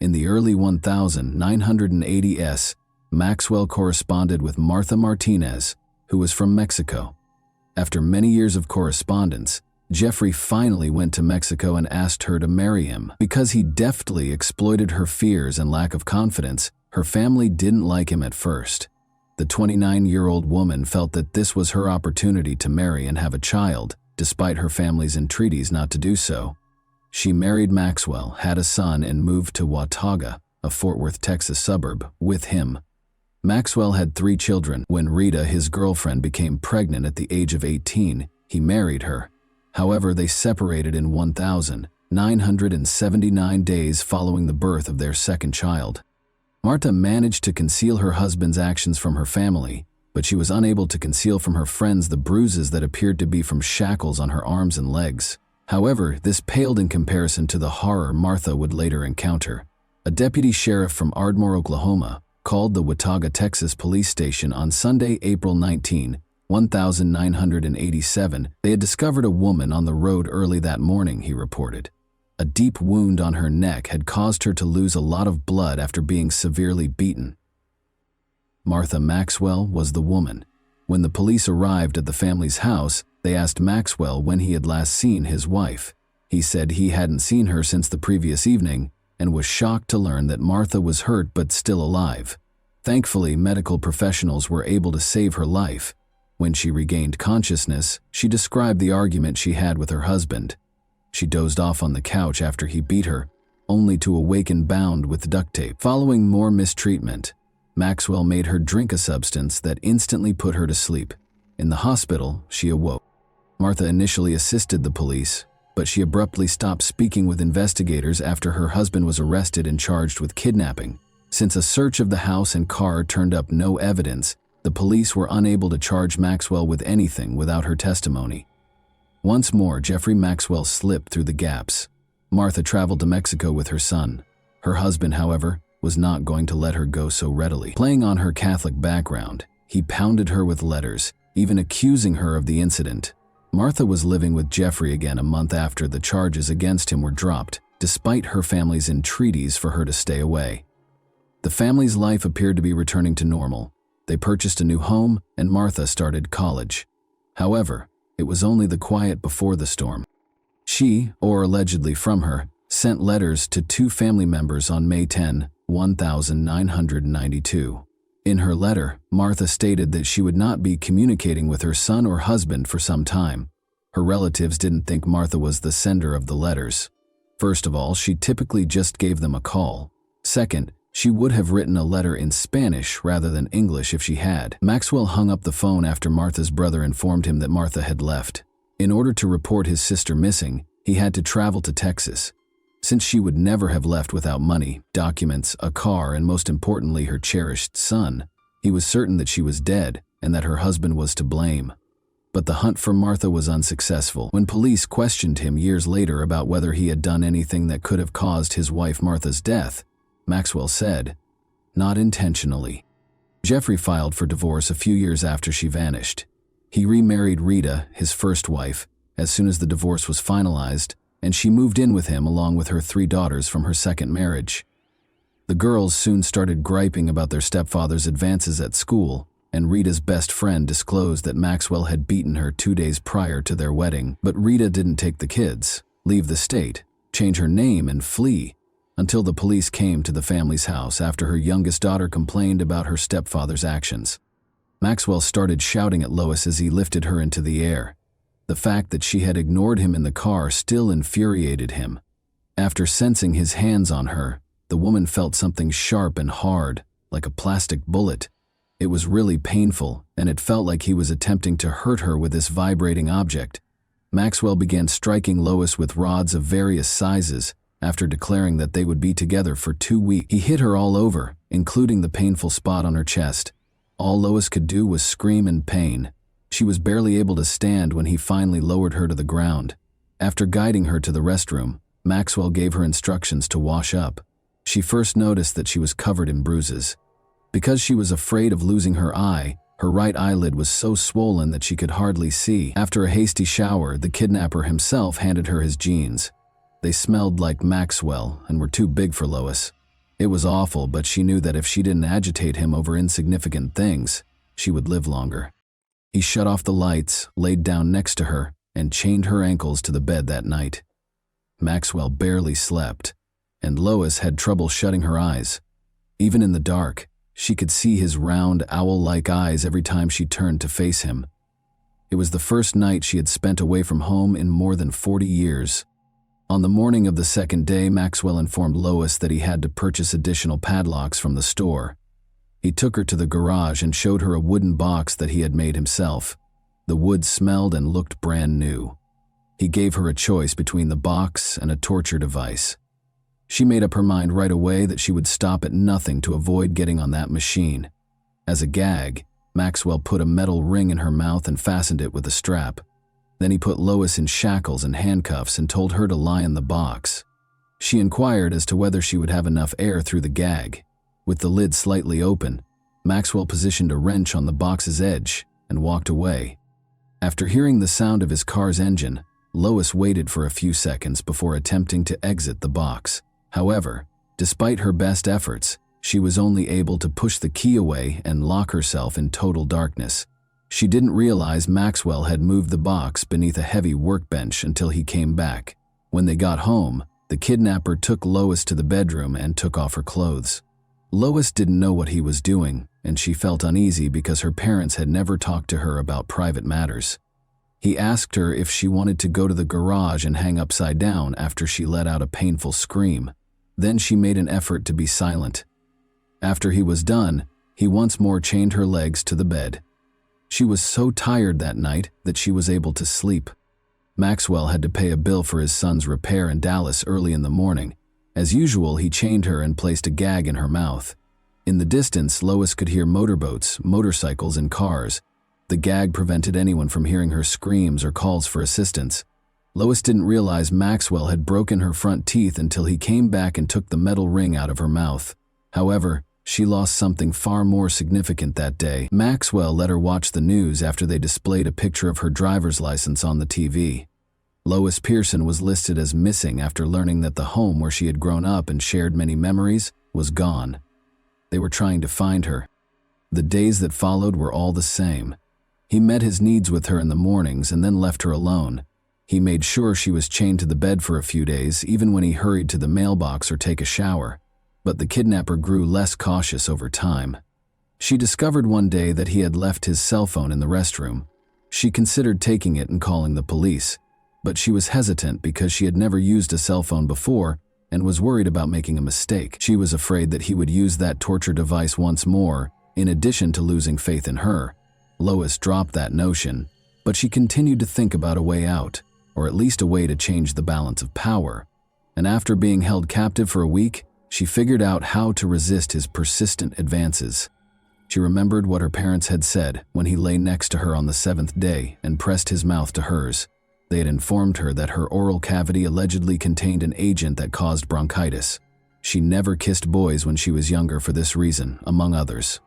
In the early 1980s, Maxwell corresponded with Martha Martinez, who was from Mexico. After many years of correspondence, Jeffrey finally went to Mexico and asked her to marry him. Because he deftly exploited her fears and lack of confidence, her family didn't like him at first. The 29-year-old woman felt that this was her opportunity to marry and have a child, despite her family's entreaties not to do so. She married Maxwell, had a son, and moved to Watauga, a Fort Worth, Texas suburb, with him. Maxwell had 3 children. When Rita, his girlfriend, became pregnant at the age of 18, he married her. However, they separated in 1,979 days following the birth of their second child. Marta managed to conceal her husband's actions from her family, but she was unable to conceal from her friends the bruises that appeared to be from shackles on her arms and legs. However, this paled in comparison to the horror Martha would later encounter. A deputy sheriff from Ardmore, Oklahoma, called the Watauga, Texas police station on Sunday, April 19, 1987. They had discovered a woman on the road early that morning, he reported. A deep wound on her neck had caused her to lose a lot of blood after being severely beaten. Martha Maxwell was the woman. When the police arrived at the family's house, they asked Maxwell when he had last seen his wife. He said he hadn't seen her since the previous evening, and was shocked to learn that Martha was hurt but still alive. Thankfully, medical professionals were able to save her life. When she regained consciousness, she described the argument she had with her husband. She dozed off on the couch after he beat her, only to awaken bound with duct tape. Following more mistreatment, Maxwell made her drink a substance that instantly put her to sleep. In the hospital, she awoke. Martha initially assisted the police, but she abruptly stopped speaking with investigators after her husband was arrested and charged with kidnapping. Since a search of the house and car turned up no evidence, the police were unable to charge Maxwell with anything without her testimony. Once more, Jeffrey Maxwell slipped through the gaps. Martha traveled to Mexico with her son. Her husband, however, was not going to let her go so readily. Playing on her Catholic background, he pounded her with letters, even accusing her of the incident. Martha was living with Jeffrey again a month after the charges against him were dropped, despite her family's entreaties for her to stay away. The family's life appeared to be returning to normal. They purchased a new home, and Martha started college. However, it was only the quiet before the storm. She, or allegedly from her, sent letters to 2 family members on May 10, 1992. In her letter, Martha stated that she would not be communicating with her son or husband for some time. Her relatives didn't think Martha was the sender of the letters. First of all, she typically just gave them a call. Second, she would have written a letter in Spanish rather than English if she had. Maxwell hung up the phone after Martha's brother informed him that Martha had left. In order to report his sister missing, he had to travel to Texas. Since she would never have left without money, documents, a car, and most importantly her cherished son, he was certain that she was dead and that her husband was to blame. But the hunt for Martha was unsuccessful. When police questioned him years later about whether he had done anything that could have caused his wife Martha's death, Maxwell said, "Not intentionally." Jeffrey filed for divorce a few years after she vanished. He remarried Rita, his first wife, as soon as the divorce was finalized, and she moved in with him along with her 3 daughters from her second marriage. The girls soon started griping about their stepfather's advances at school, and Rita's best friend disclosed that Maxwell had beaten her 2 days prior to their wedding. But Rita didn't take the kids, leave the state, change her name, and flee, until the police came to the family's house after her youngest daughter complained about her stepfather's actions. Maxwell started shouting at Lois as he lifted her into the air. The fact that she had ignored him in the car still infuriated him. After sensing his hands on her, the woman felt something sharp and hard, like a plastic bullet. It was really painful, and it felt like he was attempting to hurt her with this vibrating object. Maxwell began striking Lois with rods of various sizes, after declaring that they would be together for 2 weeks. He hit her all over, including the painful spot on her chest. All Lois could do was scream in pain. She was barely able to stand when he finally lowered her to the ground. After guiding her to the restroom, Maxwell gave her instructions to wash up. She first noticed that she was covered in bruises. Because she was afraid of losing her eye, her right eyelid was so swollen that she could hardly see. After a hasty shower, the kidnapper himself handed her his jeans. They smelled like Maxwell and were too big for Lois. It was awful, but she knew that if she didn't agitate him over insignificant things, she would live longer. He shut off the lights, laid down next to her, and chained her ankles to the bed that night. Maxwell barely slept, and Lois had trouble shutting her eyes. Even in the dark, she could see his round, owl-like eyes every time she turned to face him. It was the first night she had spent away from home in more than 40 years. On the morning of the second day, Maxwell informed Lois that he had to purchase additional padlocks from the store. He took her to the garage and showed her a wooden box that he had made himself. The wood smelled and looked brand new. He gave her a choice between the box and a torture device. She made up her mind right away that she would stop at nothing to avoid getting on that machine. As a gag, Maxwell put a metal ring in her mouth and fastened it with a strap. Then he put Lois in shackles and handcuffs and told her to lie in the box. She inquired as to whether she would have enough air through the gag. With the lid slightly open, Maxwell positioned a wrench on the box's edge and walked away. After hearing the sound of his car's engine, Lois waited for a few seconds before attempting to exit the box. However, despite her best efforts, she was only able to push the key away and lock herself in total darkness. She didn't realize Maxwell had moved the box beneath a heavy workbench until he came back. When they got home, The kidnapper took Lois to the bedroom and took off her clothes. Lois didn't know what he was doing, and she felt uneasy because her parents had never talked to her about private matters. He asked her if she wanted to go to the garage and hang upside down after she let out a painful scream. Then she made an effort to be silent. After he was done, he once more chained her legs to the bed. She was so tired that night that she was able to sleep. Maxwell had to pay a bill for his son's repair in Dallas early in the morning. As usual, he chained her and placed a gag in her mouth. In the distance, Lois could hear motorboats, motorcycles, and cars. The gag prevented anyone from hearing her screams or calls for assistance. Lois didn't realize Maxwell had broken her front teeth until he came back and took the metal ring out of her mouth. However, she lost something far more significant that day. Maxwell let her watch the news after they displayed a picture of her driver's license on the TV. Lois Pearson was listed as missing after learning that the home where she had grown up and shared many memories was gone. They were trying to find her. The days that followed were all the same. He met his needs with her in the mornings and then left her alone. He made sure she was chained to the bed for a few days, even when he hurried to the mailbox or take a shower. But the kidnapper grew less cautious over time. She discovered one day that he had left his cell phone in the restroom. She considered taking it and calling the police, but she was hesitant because she had never used a cell phone before and was worried about making a mistake. She was afraid that he would use that torture device once more, in addition to losing faith in her. Lois dropped that notion, but she continued to think about a way out, or at least a way to change the balance of power. And after being held captive for a week, she figured out how to resist his persistent advances. She remembered what her parents had said when he lay next to her on the 7th day and pressed his mouth to hers. They had informed her that her oral cavity allegedly contained an agent that caused bronchitis. She never kissed boys when she was younger for this reason, among others.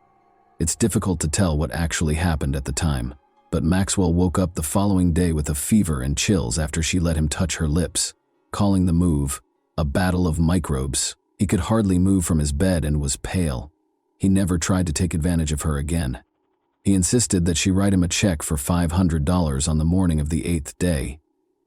It's difficult to tell what actually happened at the time, but Maxwell woke up the following day with a fever and chills after she let him touch her lips, calling the move a battle of microbes. He could hardly move from his bed and was pale. He never tried to take advantage of her again. He insisted that she write him a check for $500 on the morning of the 8th day.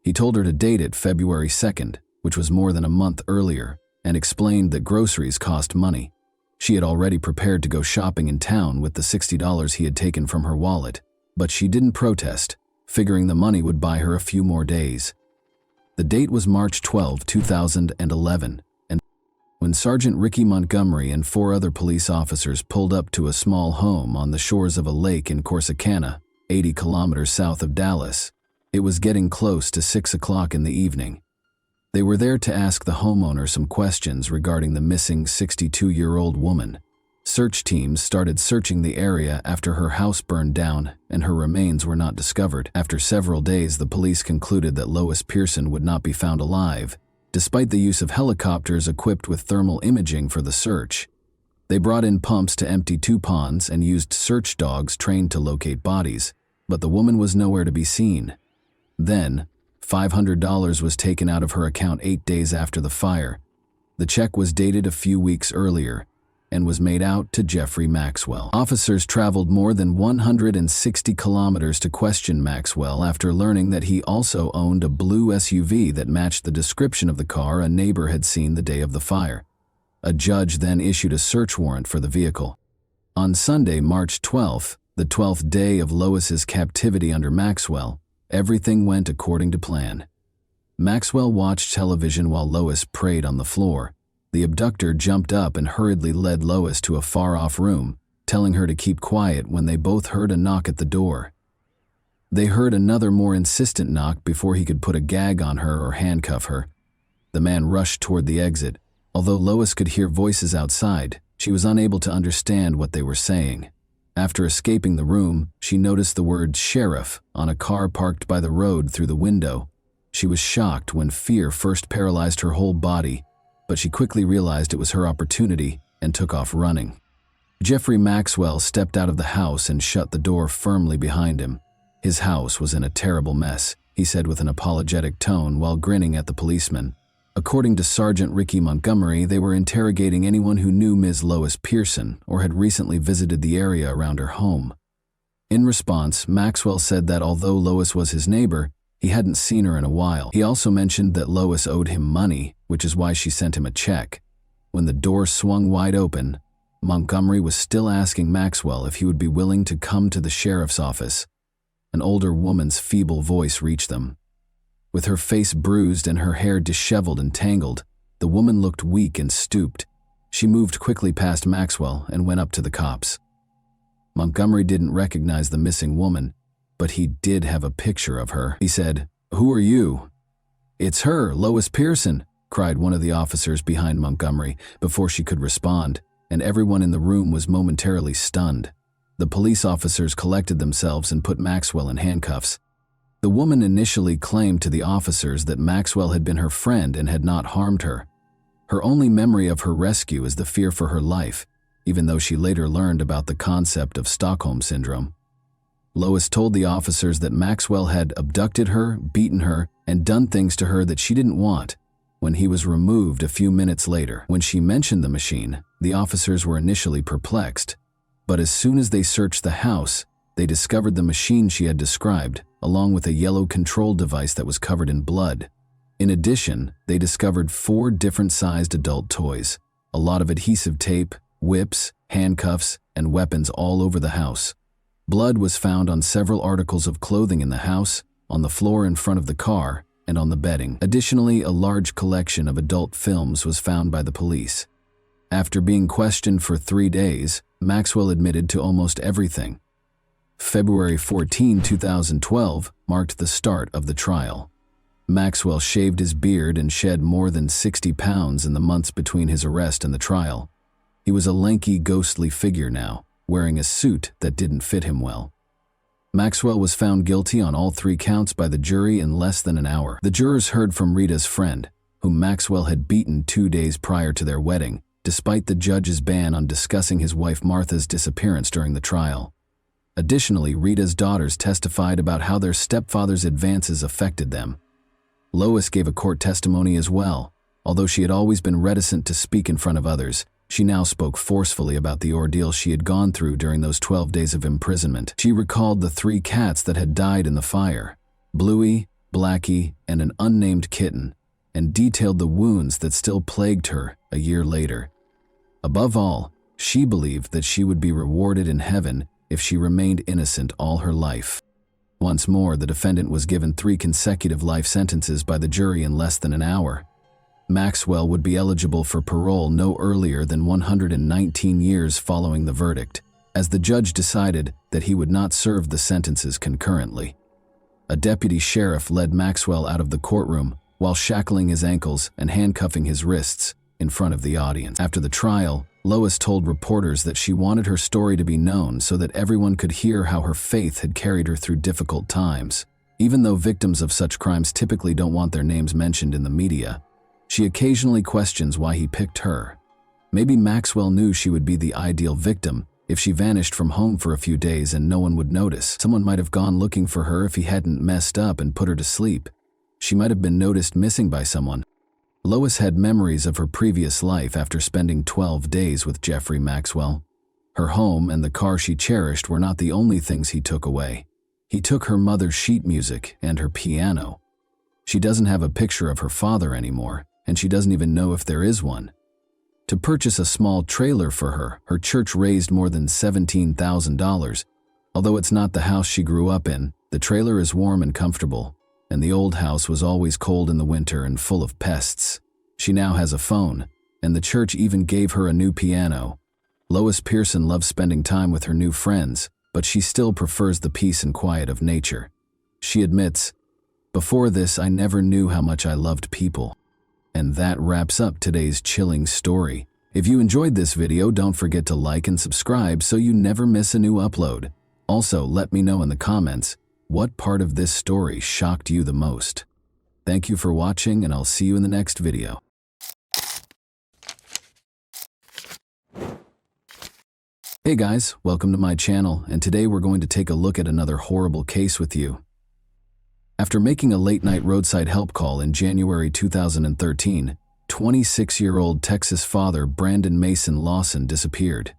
He told her to date it February 2nd, which was more than a month earlier, and explained that groceries cost money. She had already prepared to go shopping in town with the $60 he had taken from her wallet, but she didn't protest, figuring the money would buy her a few more days. The date was March 12, 2011, and when Sergeant Ricky Montgomery and 4 other police officers pulled up to a small home on the shores of a lake in Corsicana, 80 kilometers south of Dallas, it was getting close to 6 o'clock in the evening. They were there to ask the homeowner some questions regarding the missing 62-year-old woman. Search teams started searching the area after her house burned down and her remains were not discovered. After several days, the police concluded that Lois Pearson would not be found alive, despite the use of helicopters equipped with thermal imaging for the search. They brought in pumps to empty 2 ponds and used search dogs trained to locate bodies, but the woman was nowhere to be seen. Then, $500 was taken out of her account 8 days after the fire. The check was dated a few weeks earlier and was made out to Jeffrey Maxwell. Officers traveled more than 160 kilometers to question Maxwell after learning that he also owned a blue SUV that matched the description of the car a neighbor had seen the day of the fire. A judge then issued a search warrant for the vehicle. On Sunday, March 12th, the 12th day of Lois's captivity under Maxwell, everything went according to plan. Maxwell watched television while Lois prayed on the floor. The abductor jumped up and hurriedly led Lois to a far-off room, telling her to keep quiet when they both heard a knock at the door. They heard another more insistent knock before he could put a gag on her or handcuff her. The man rushed toward the exit. Although Lois could hear voices outside, she was unable to understand what they were saying. After escaping the room, she noticed the word sheriff on a car parked by the road through the window. She was shocked when fear first paralyzed her whole body, but she quickly realized it was her opportunity and took off running. Jeffrey Maxwell stepped out of the house and shut the door firmly behind him. His house was in a terrible mess, he said with an apologetic tone while grinning at the policeman. According to Sergeant Ricky Montgomery, they were interrogating anyone who knew Ms. Lois Pearson or had recently visited the area around her home. In response, Maxwell said that although Lois was his neighbor, He hadn't seen her in a while. He also mentioned that Lois owed him money, which is why she sent him a check. When the door swung wide open, Montgomery was still asking Maxwell if he would be willing to come to the sheriff's office. An older woman's feeble voice reached them. With her face bruised and her hair disheveled and tangled, the woman looked weak and stooped. She moved quickly past Maxwell and went up to the cops. Montgomery didn't recognize the missing woman, but he did have a picture of her. He said, "Who are you?" "It's her, Lois Pearson," cried one of the officers behind Montgomery before she could respond, and everyone in the room was momentarily stunned. The police officers collected themselves and put Maxwell in handcuffs. The woman initially claimed to the officers that Maxwell had been her friend and had not harmed her. Her only memory of her rescue is the fear for her life, even though she later learned about the concept of Stockholm Syndrome. Lois told the officers that Maxwell had abducted her, beaten her, and done things to her that she didn't want when he was removed a few minutes later. When she mentioned the machine, the officers were initially perplexed, but as soon as they searched the house, they discovered the machine she had described, along with a yellow control device that was covered in blood. In addition, they discovered 4 different-sized adult toys, a lot of adhesive tape, whips, handcuffs, and weapons all over the house. Blood was found on several articles of clothing in the house, on the floor in front of the car, and on the bedding. Additionally, a large collection of adult films was found by the police. After being questioned for 3 days, Maxwell admitted to almost everything. February 14, 2012 marked the start of the trial. Maxwell shaved his beard and shed more than 60 pounds in the months between his arrest and the trial. He was a lanky, ghostly figure now, wearing a suit that didn't fit him well. Maxwell was found guilty on all 3 counts by the jury in less than an hour. The jurors heard from Rita's friend, whom Maxwell had beaten 2 days prior to their wedding, despite the judge's ban on discussing his wife Martha's disappearance during the trial. Additionally, Rita's daughters testified about how their stepfather's advances affected them. Lois gave a court testimony as well. Although she had always been reticent to speak in front of others, she now spoke forcefully about the ordeal she had gone through during those 12 days of imprisonment. She recalled the 3 cats that had died in the fire, Bluey, Blackie, and an unnamed kitten, and detailed the wounds that still plagued her a year later. Above all, she believed that she would be rewarded in heaven if she remained innocent all her life. Once more, the defendant was given 3 consecutive life sentences by the jury in less than an hour. Maxwell would be eligible for parole no earlier than 119 years following the verdict, as the judge decided that he would not serve the sentences concurrently. A deputy sheriff led Maxwell out of the courtroom while shackling his ankles and handcuffing his wrists in front of the audience. After the trial, Lois told reporters that she wanted her story to be known so that everyone could hear how her faith had carried her through difficult times. Even though victims of such crimes typically don't want their names mentioned in the media, she occasionally questions why he picked her. Maybe Maxwell knew she would be the ideal victim if she vanished from home for a few days and no one would notice. Someone might have gone looking for her if he hadn't messed up and put her to sleep. She might have been noticed missing by someone. Lois had memories of her previous life after spending 12 days with Jeffrey Maxwell. Her home and the car she cherished were not the only things he took away. He took her mother's sheet music and her piano. She doesn't have a picture of her father anymore, and she doesn't even know if there is one. To purchase a small trailer for her, her church raised more than $17,000. Although it's not the house she grew up in, the trailer is warm and comfortable, and the old house was always cold in the winter and full of pests. She now has a phone, and the church even gave her a new piano. Lois Pearson loves spending time with her new friends, but she still prefers the peace and quiet of nature. She admits, "Before this, I never knew how much I loved people." And that wraps up today's chilling story. If you enjoyed this video, don't forget to like and subscribe so you never miss a new upload. Also, let me know in the comments, what part of this story shocked you the most? Thank you for watching, and I'll see you in the next video. Hey guys, welcome to my channel, and today we're going to take a look at another horrible case with you. After making a late-night roadside help call in January 2013, 26-year-old Texas father Brandon Mason Lawson disappeared.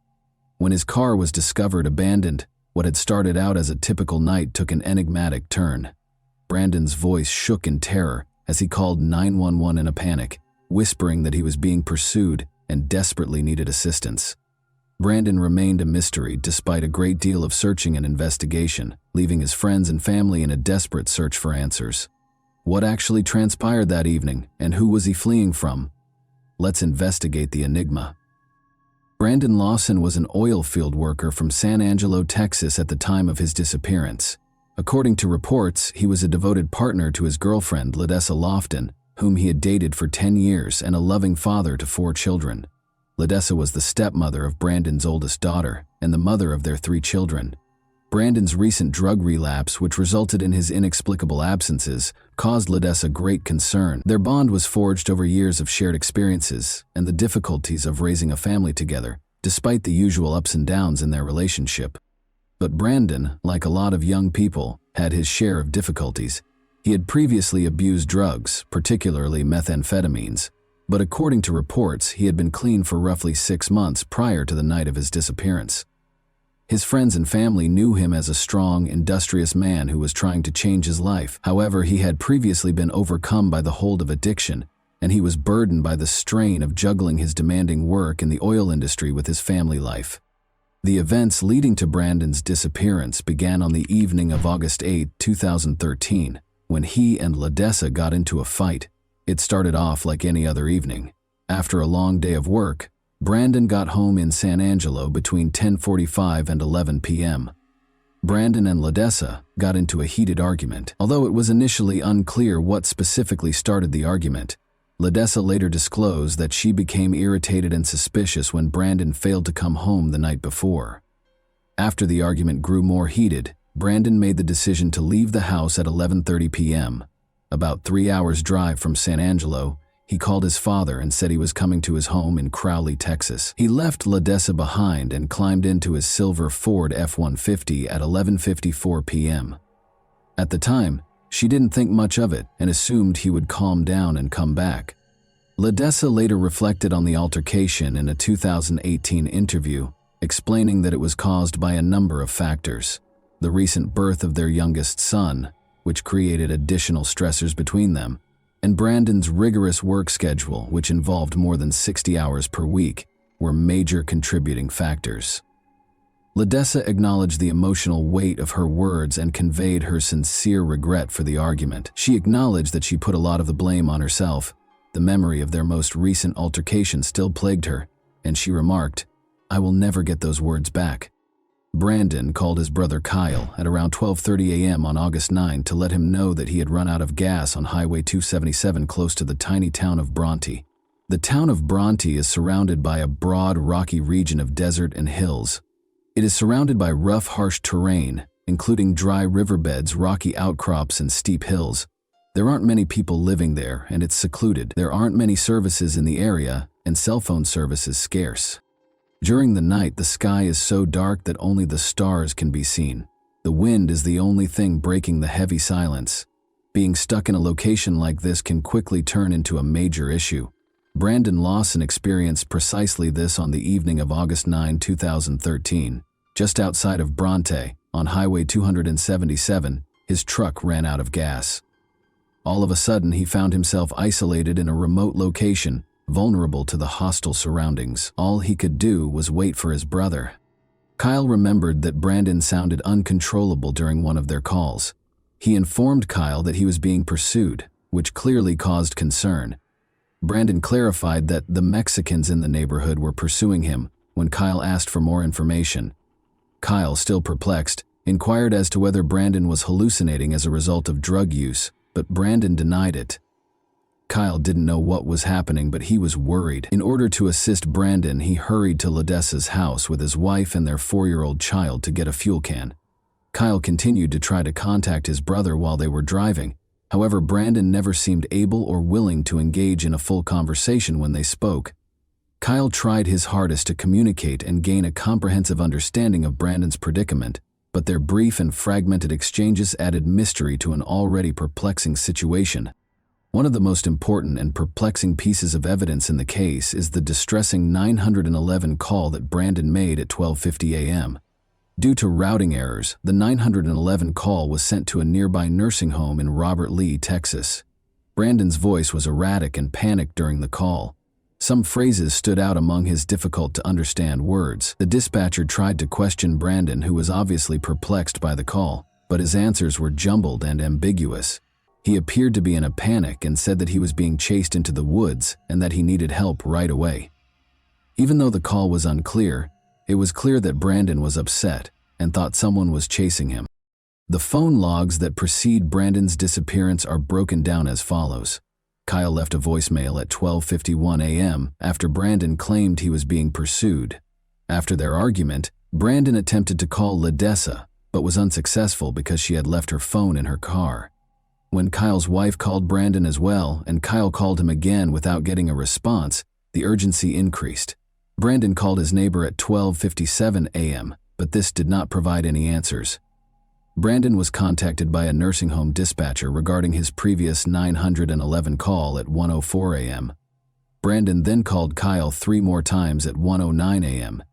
When his car was discovered abandoned, what had started out as a typical night took an enigmatic turn. Brandon's voice shook in terror as he called 911 in a panic, whispering that he was being pursued and desperately needed assistance. Brandon remained a mystery despite a great deal of searching and investigation, leaving his friends and family in a desperate search for answers. What actually transpired that evening, and who was he fleeing from? Let's investigate the enigma. Brandon Lawson was an oil field worker from San Angelo, Texas at the time of his disappearance. According to reports, he was a devoted partner to his girlfriend, Ledessa Lofton, whom he had dated for 10 years, and a loving father to 4 children. Ledessa was the stepmother of Brandon's oldest daughter and the mother of their 3 children. Brandon's recent drug relapse, which resulted in his inexplicable absences, caused Ledessa great concern. Their bond was forged over years of shared experiences and the difficulties of raising a family together, despite the usual ups and downs in their relationship. But Brandon, like a lot of young people, had his share of difficulties. He had previously abused drugs, particularly methamphetamines, but according to reports, he had been clean for roughly 6 months prior to the night of his disappearance. His friends and family knew him as a strong, industrious man who was trying to change his life. However, he had previously been overcome by the hold of addiction, and he was burdened by the strain of juggling his demanding work in the oil industry with his family life. The events leading to Brandon's disappearance began on the evening of August 8, 2013, when he and Ledessa got into a fight. It started off like any other evening. After a long day of work, Brandon got home in San Angelo between 10:45 and 11 p.m. Brandon and Ledessa got into a heated argument. Although it was initially unclear what specifically started the argument, Ledessa later disclosed that she became irritated and suspicious when Brandon failed to come home the night before. After the argument grew more heated, Brandon made the decision to leave the house at 11:30 p.m. About 3 hours' drive from San Angelo, he called his father and said he was coming to his home in Crowley, Texas. He left Ledessa behind and climbed into his silver Ford F-150 at 11:54 p.m. At the time, she didn't think much of it and assumed he would calm down and come back. Ledessa later reflected on the altercation in a 2018 interview, explaining that it was caused by a number of factors. The recent birth of their youngest son, which created additional stressors between them, and Brandon's rigorous work schedule, which involved more than 60 hours per week, were major contributing factors. Ledessa acknowledged the emotional weight of her words and conveyed her sincere regret for the argument. She acknowledged that she put a lot of the blame on herself. The memory of their most recent altercation still plagued her, and she remarked, "I will never get those words back." Brandon called his brother Kyle at around 12:30 a.m. on August 9 to let him know that he had run out of gas on Highway 277 close to the tiny town of Bronte. The town of Bronte is surrounded by a broad, rocky region of desert and hills. It is surrounded by rough, harsh terrain, including dry riverbeds, rocky outcrops, and steep hills. There aren't many people living there, and it's secluded. There aren't many services in the area, and cell phone service is scarce. During the night, the sky is so dark that only the stars can be seen. The wind is the only thing breaking the heavy silence. Being stuck in a location like this can quickly turn into a major issue. Brandon Lawson experienced precisely this on the evening of August 9, 2013. Just outside of Bronte, on Highway 277, his truck ran out of gas. All of a sudden, he found himself isolated in a remote location, vulnerable to the hostile surroundings. All he could do was wait for his brother. Kyle remembered that Brandon sounded uncontrollable during one of their calls. He informed Kyle that he was being pursued, which clearly caused concern. Brandon clarified that the Mexicans in the neighborhood were pursuing him when Kyle asked for more information. Kyle, still perplexed, inquired as to whether Brandon was hallucinating as a result of drug use, but Brandon denied it. Kyle didn't know what was happening, but he was worried. In order to assist Brandon, he hurried to Ledessa's house with his wife and their 4-year-old child to get a fuel can. Kyle continued to try to contact his brother while they were driving. However, Brandon never seemed able or willing to engage in a full conversation when they spoke. Kyle tried his hardest to communicate and gain a comprehensive understanding of Brandon's predicament, but their brief and fragmented exchanges added mystery to an already perplexing situation. One of the most important and perplexing pieces of evidence in the case is the distressing 911 call that Brandon made at 12:50 a.m. Due to routing errors, the 911 call was sent to a nearby nursing home in Robert Lee, Texas. Brandon's voice was erratic and panicked during the call. Some phrases stood out among his difficult-to-understand words. The dispatcher tried to question Brandon, who was obviously perplexed by the call, but his answers were jumbled and ambiguous. He appeared to be in a panic and said that he was being chased into the woods and that he needed help right away. Even though the call was unclear, it was clear that Brandon was upset and thought someone was chasing him. The phone logs that precede Brandon's disappearance are broken down as follows. Kyle left a voicemail at 12:51 a.m. after Brandon claimed he was being pursued. After their argument, Brandon attempted to call Ledessa, but was unsuccessful because she had left her phone in her car. When Kyle's wife called Brandon as well, and Kyle called him again without getting a response, the urgency increased. Brandon called his neighbor at 12:57 a.m., but this did not provide any answers. Brandon was contacted by a nursing home dispatcher regarding his previous 911 call at 1:04 a.m. Brandon then called Kyle 3 more times at 1:09 a.m.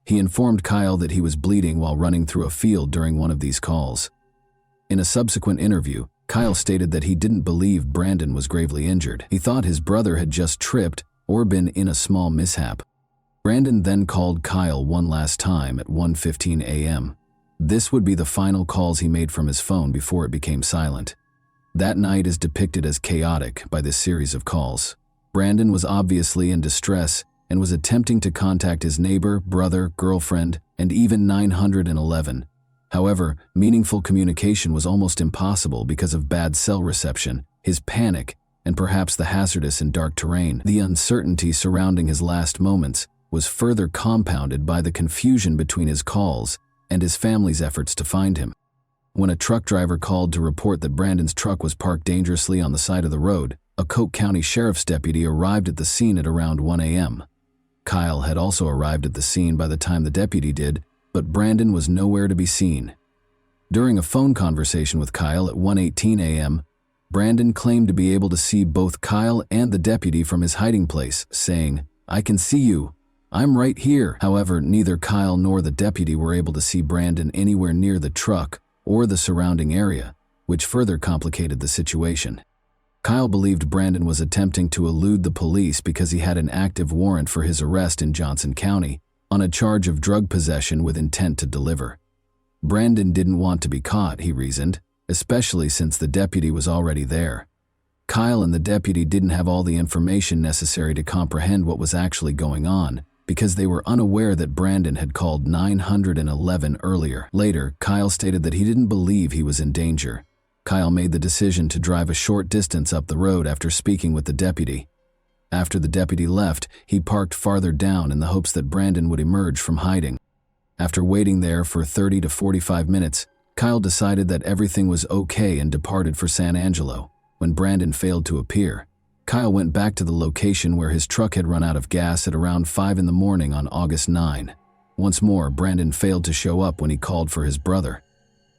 He informed Kyle that he was bleeding while running through a field during one of these calls. In a subsequent interview, Kyle stated that he didn't believe Brandon was gravely injured. He thought his brother had just tripped or been in a small mishap. Brandon then called Kyle one last time at 1:15 a.m. This would be the final calls he made from his phone before it became silent. That night is depicted as chaotic by this series of calls. Brandon was obviously in distress and was attempting to contact his neighbor, brother, girlfriend, and even 911. However, meaningful communication was almost impossible because of bad cell reception, his panic, and perhaps the hazardous and dark terrain. The uncertainty surrounding his last moments was further compounded by the confusion between his calls and his family's efforts to find him. When a truck driver called to report that Brandon's truck was parked dangerously on the side of the road, a Coke County Sheriff's deputy arrived at the scene at around 1 a.m. Kyle had also arrived at the scene by the time the deputy did, but Brandon was nowhere to be seen. During a phone conversation with Kyle at 1:18 a.m., Brandon claimed to be able to see both Kyle and the deputy from his hiding place, saying, "I can see you. I'm right here." However, neither Kyle nor the deputy were able to see Brandon anywhere near the truck or the surrounding area, which further complicated the situation. Kyle believed Brandon was attempting to elude the police because he had an active warrant for his arrest in Johnson County on a charge of drug possession with intent to deliver. Brandon didn't want to be caught, he reasoned, especially since the deputy was already there. Kyle and the deputy didn't have all the information necessary to comprehend what was actually going on, because they were unaware that Brandon had called 911 earlier. Later, Kyle stated that he didn't believe he was in danger. Kyle made the decision to drive a short distance up the road after speaking with the deputy. After the deputy left, he parked farther down in the hopes that Brandon would emerge from hiding. After waiting there for 30 to 45 minutes, Kyle decided that everything was okay and departed for San Angelo. When Brandon failed to appear, Kyle went back to the location where his truck had run out of gas at around 5 in the morning on August 9. Once more, Brandon failed to show up when he called for his brother.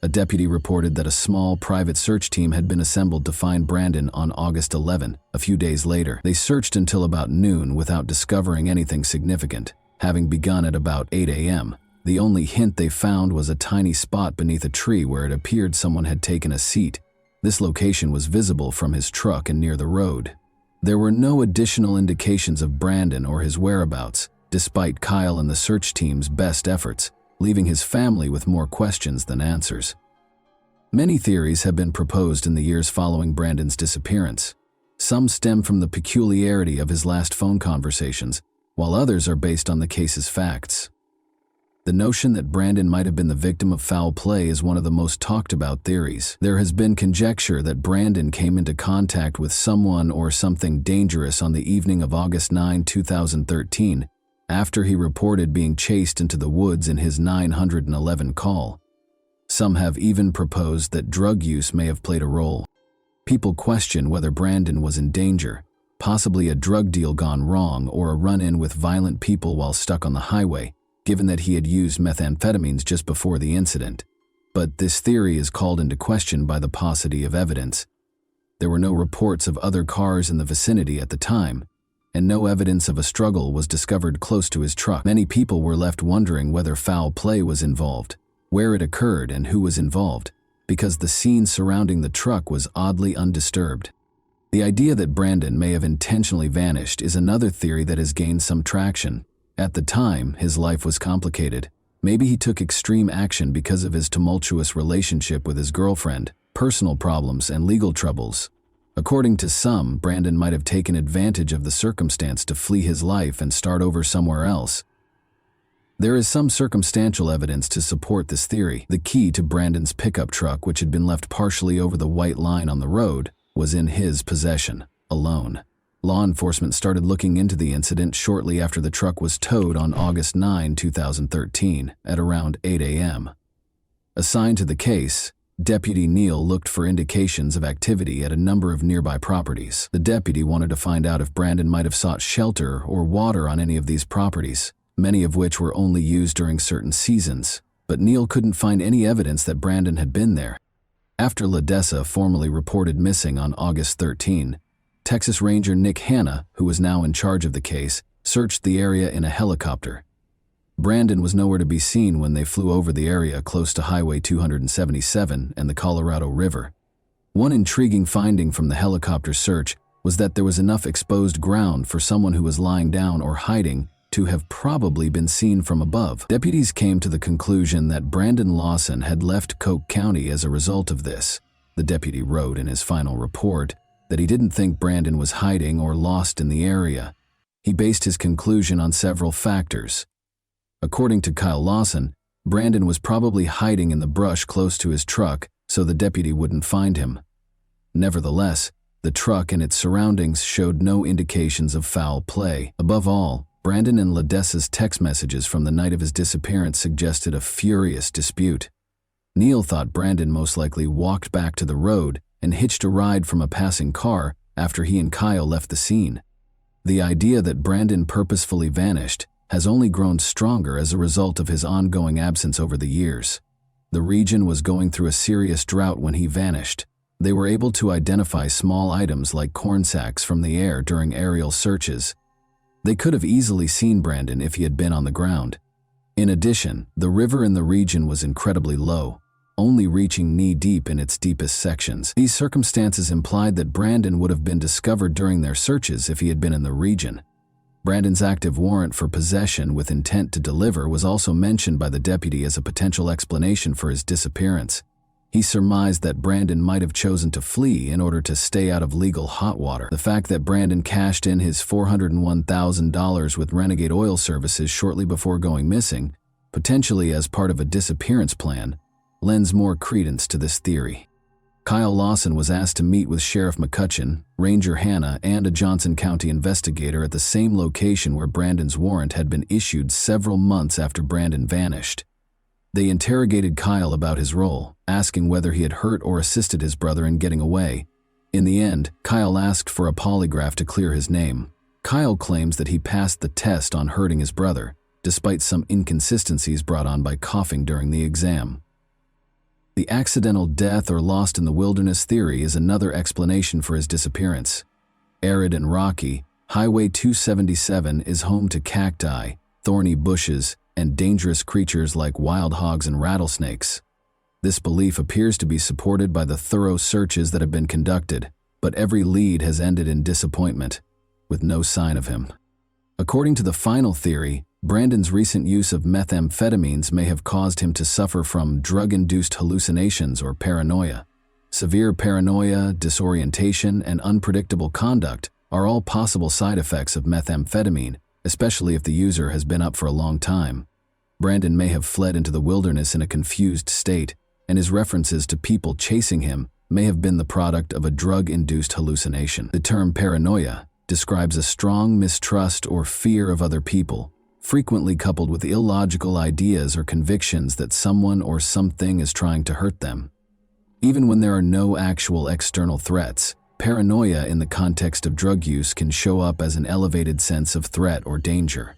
A deputy reported that a small private search team had been assembled to find Brandon on August 11. A few days later, they searched until about noon without discovering anything significant, having begun at about 8 a.m. The only hint they found was a tiny spot beneath a tree where it appeared someone had taken a seat. This location was visible from his truck and near the road. There were no additional indications of Brandon or his whereabouts, despite Kyle and the search team's best efforts, leaving his family with more questions than answers. Many theories have been proposed in the years following Brandon's disappearance. Some stem from the peculiarity of his last phone conversations, while others are based on the case's facts. The notion that Brandon might have been the victim of foul play is one of the most talked about theories. There has been conjecture that Brandon came into contact with someone or something dangerous on the evening of August 9, 2013, after he reported being chased into the woods in his 911 call. Some have even proposed that drug use may have played a role. People question whether Brandon was in danger, possibly a drug deal gone wrong or a run-in with violent people while stuck on the highway, given that he had used methamphetamines just before the incident. But this theory is called into question by the paucity of evidence. There were no reports of other cars in the vicinity at the time, and no evidence of a struggle was discovered close to his truck. Many people were left wondering whether foul play was involved, where it occurred, and who was involved, because the scene surrounding the truck was oddly undisturbed. The idea that Brandon may have intentionally vanished is another theory that has gained some traction. At the time, his life was complicated. Maybe he took extreme action because of his tumultuous relationship with his girlfriend, personal problems, and legal troubles. According to some, Brandon might have taken advantage of the circumstance to flee his life and start over somewhere else. There is some circumstantial evidence to support this theory. The key to Brandon's pickup truck, which had been left partially over the white line on the road, was in his possession, alone. Law enforcement started looking into the incident shortly after the truck was towed on August 9, 2013, at around 8 a.m. Assigned to the case, Deputy Neal looked for indications of activity at a number of nearby properties. The deputy wanted to find out if Brandon might have sought shelter or water on any of these properties, many of which were only used during certain seasons, but Neal couldn't find any evidence that Brandon had been there. After LaDessa formally reported missing on August 13, Texas Ranger Nick Hanna, who was now in charge of the case, searched the area in a helicopter. Brandon was nowhere to be seen when they flew over the area close to Highway 277 and the Colorado River. One intriguing finding from the helicopter search was that there was enough exposed ground for someone who was lying down or hiding to have probably been seen from above. Deputies came to the conclusion that Brandon Lawson had left Coke County as a result of this. The deputy wrote in his final report that he didn't think Brandon was hiding or lost in the area. He based his conclusion on several factors. According to Kyle Lawson, Brandon was probably hiding in the brush close to his truck so the deputy wouldn't find him. Nevertheless, the truck and its surroundings showed no indications of foul play. Above all, Brandon and LaDessa's text messages from the night of his disappearance suggested a furious dispute. Neal thought Brandon most likely walked back to the road and hitched a ride from a passing car after he and Kyle left the scene. The idea that Brandon purposefully vanished has only grown stronger as a result of his ongoing absence over the years. The region was going through a serious drought when he vanished. They were able to identify small items like corn sacks from the air during aerial searches. They could have easily seen Brandon if he had been on the ground. In addition, the river in the region was incredibly low, only reaching knee-deep in its deepest sections. These circumstances implied that Brandon would have been discovered during their searches if he had been in the region. Brandon's active warrant for possession with intent to deliver was also mentioned by the deputy as a potential explanation for his disappearance. He surmised that Brandon might have chosen to flee in order to stay out of legal hot water. The fact that Brandon cashed in his $401,000 with Renegade Oil Services shortly before going missing, potentially as part of a disappearance plan, lends more credence to this theory. Kyle Lawson was asked to meet with Sheriff McCutcheon, Ranger Hanna, and a Johnson County investigator at the same location where Brandon's warrant had been issued several months after Brandon vanished. They interrogated Kyle about his role, asking whether he had hurt or assisted his brother in getting away. In the end, Kyle asked for a polygraph to clear his name. Kyle claims that he passed the test on hurting his brother, despite some inconsistencies brought on by coughing during the exam. The accidental death or lost in the wilderness theory is another explanation for his disappearance. Arid and rocky, Highway 277 is home to cacti, thorny bushes, and dangerous creatures like wild hogs and rattlesnakes. This belief appears to be supported by the thorough searches that have been conducted, but every lead has ended in disappointment, with no sign of him. According to the final theory, Brandon's recent use of methamphetamines may have caused him to suffer from drug-induced hallucinations or paranoia. Severe paranoia, disorientation, and unpredictable conduct are all possible side effects of methamphetamine, especially if the user has been up for a long time. Brandon may have fled into the wilderness in a confused state, and his references to people chasing him may have been the product of a drug-induced hallucination. The term paranoia describes a strong mistrust or fear of other people, frequently coupled with illogical ideas or convictions that someone or something is trying to hurt them. Even when there are no actual external threats, paranoia in the context of drug use can show up as an elevated sense of threat or danger.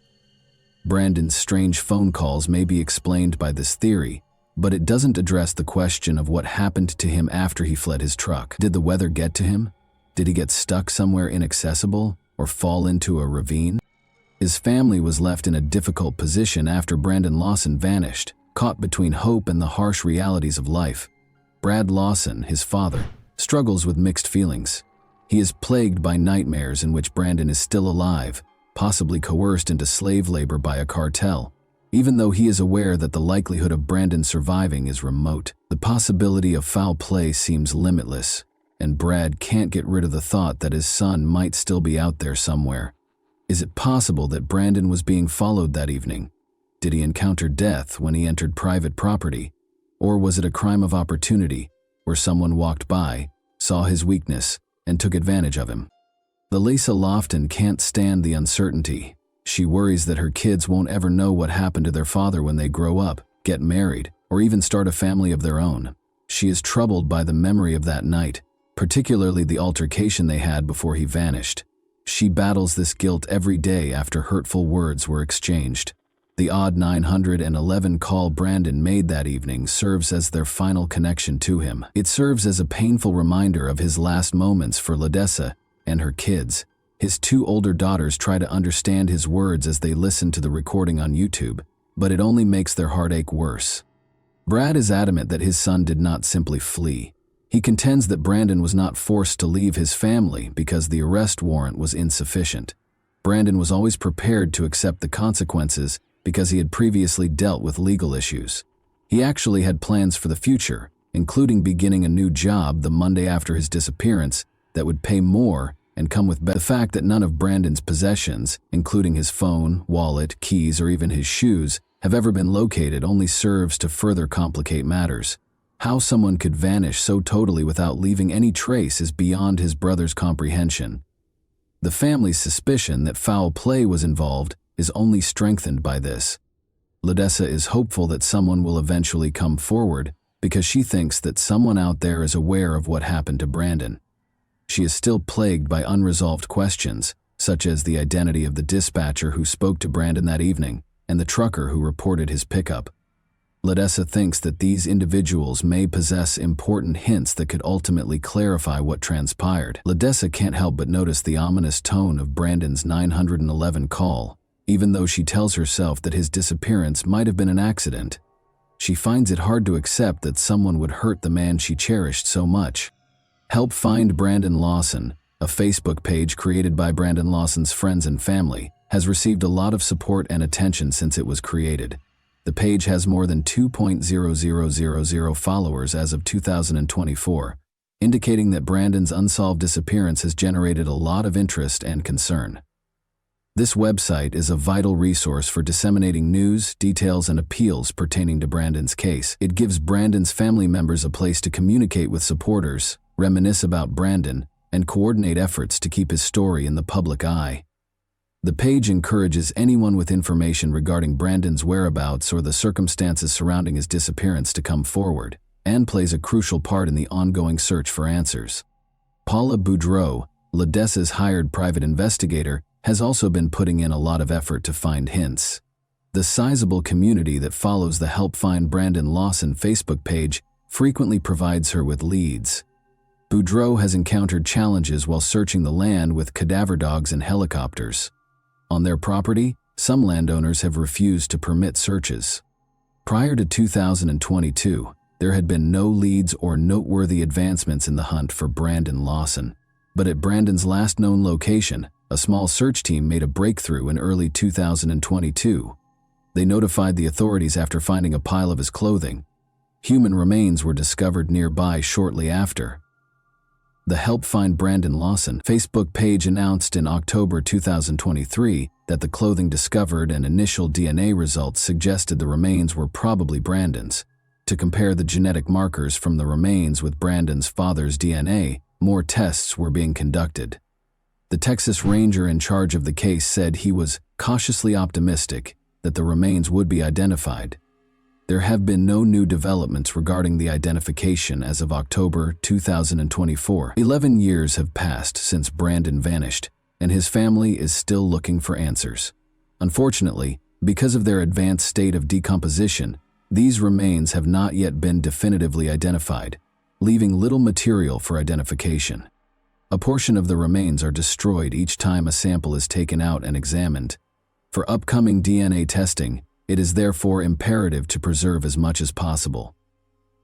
Brandon's strange phone calls may be explained by this theory, but it doesn't address the question of what happened to him after he fled his truck. Did the weather get to him? Did he get stuck somewhere inaccessible? or fall into a ravine? His family was left in a difficult position after Brandon Lawson vanished, caught between hope and the harsh realities of life. Brad Lawson, his father, struggles with mixed feelings. He is plagued by nightmares in which Brandon is still alive, possibly coerced into slave labor by a cartel. Even though he is aware that the likelihood of Brandon surviving is remote, the possibility of foul play seems limitless, and Brad can't get rid of the thought that his son might still be out there somewhere. Is it possible that Brandon was being followed that evening? Did he encounter death when he entered private property? Or was it a crime of opportunity, where someone walked by, saw his weakness, and took advantage of him? Lisa Lofton can't stand the uncertainty. She worries that her kids won't ever know what happened to their father when they grow up, get married, or even start a family of their own. She is troubled by the memory of that night, particularly the altercation they had before he vanished. She battles this guilt every day after hurtful words were exchanged. The odd 911 call Brandon made that evening serves as their final connection to him. It serves as a painful reminder of his last moments for Ledessa and her kids. His two older daughters try to understand his words as they listen to the recording on YouTube, but it only makes their heartache worse. Brad is adamant that his son did not simply flee. He contends that Brandon was not forced to leave his family because the arrest warrant was insufficient. Brandon was always prepared to accept the consequences because he had previously dealt with legal issues. He actually had plans for the future, including beginning a new job the Monday after his disappearance that would pay more and come with the fact that none of Brandon's possessions, including his phone, wallet, keys, or even his shoes, have ever been located only serves to further complicate matters. How someone could vanish so totally without leaving any trace is beyond his brother's comprehension. The family's suspicion that foul play was involved is only strengthened by this. Ledessa is hopeful that someone will eventually come forward because she thinks that someone out there is aware of what happened to Brandon. She is still plagued by unresolved questions, such as the identity of the dispatcher who spoke to Brandon that evening and the trucker who reported his pickup. Ledessa thinks that these individuals may possess important hints that could ultimately clarify what transpired. Ledessa can't help but notice the ominous tone of Brandon's 911 call, even though she tells herself that his disappearance might have been an accident. She finds it hard to accept that someone would hurt the man she cherished so much. Help Find Brandon Lawson, a Facebook page created by Brandon Lawson's friends and family, has received a lot of support and attention since it was created. The page has more than 2,000 followers as of 2024, indicating that Brandon's unsolved disappearance has generated a lot of interest and concern. This website is a vital resource for disseminating news, details, and appeals pertaining to Brandon's case. It gives Brandon's family members a place to communicate with supporters, reminisce about Brandon, and coordinate efforts to keep his story in the public eye. The page encourages anyone with information regarding Brandon's whereabouts or the circumstances surrounding his disappearance to come forward, and plays a crucial part in the ongoing search for answers. Paula Boudreau, Ledessa's hired private investigator, has also been putting in a lot of effort to find hints. The sizable community that follows the Help Find Brandon Lawson Facebook page frequently provides her with leads. Boudreau has encountered challenges while searching the land with cadaver dogs and helicopters. On their property, some landowners have refused to permit searches. Prior to 2022, there had been no leads or noteworthy advancements in the hunt for Brandon Lawson. But at Brandon's last known location, a small search team made a breakthrough in early 2022. They notified the authorities after finding a pile of his clothing. Human remains were discovered nearby shortly after. The Help Find Brandon Lawson Facebook page announced in October 2023 that the clothing discovered and initial DNA results suggested the remains were probably Brandon's. To compare the genetic markers from the remains with Brandon's father's DNA, more tests were being conducted. The Texas Ranger in charge of the case said he was cautiously optimistic that the remains would be identified. There have been no new developments regarding the identification as of October 2024. 11 years have passed since Brandon vanished, and his family is still looking for answers. Unfortunately, because of their advanced state of decomposition, these remains have not yet been definitively identified, leaving little material for identification. A portion of the remains are destroyed each time a sample is taken out and examined. For upcoming DNA testing, it is therefore imperative to preserve as much as possible.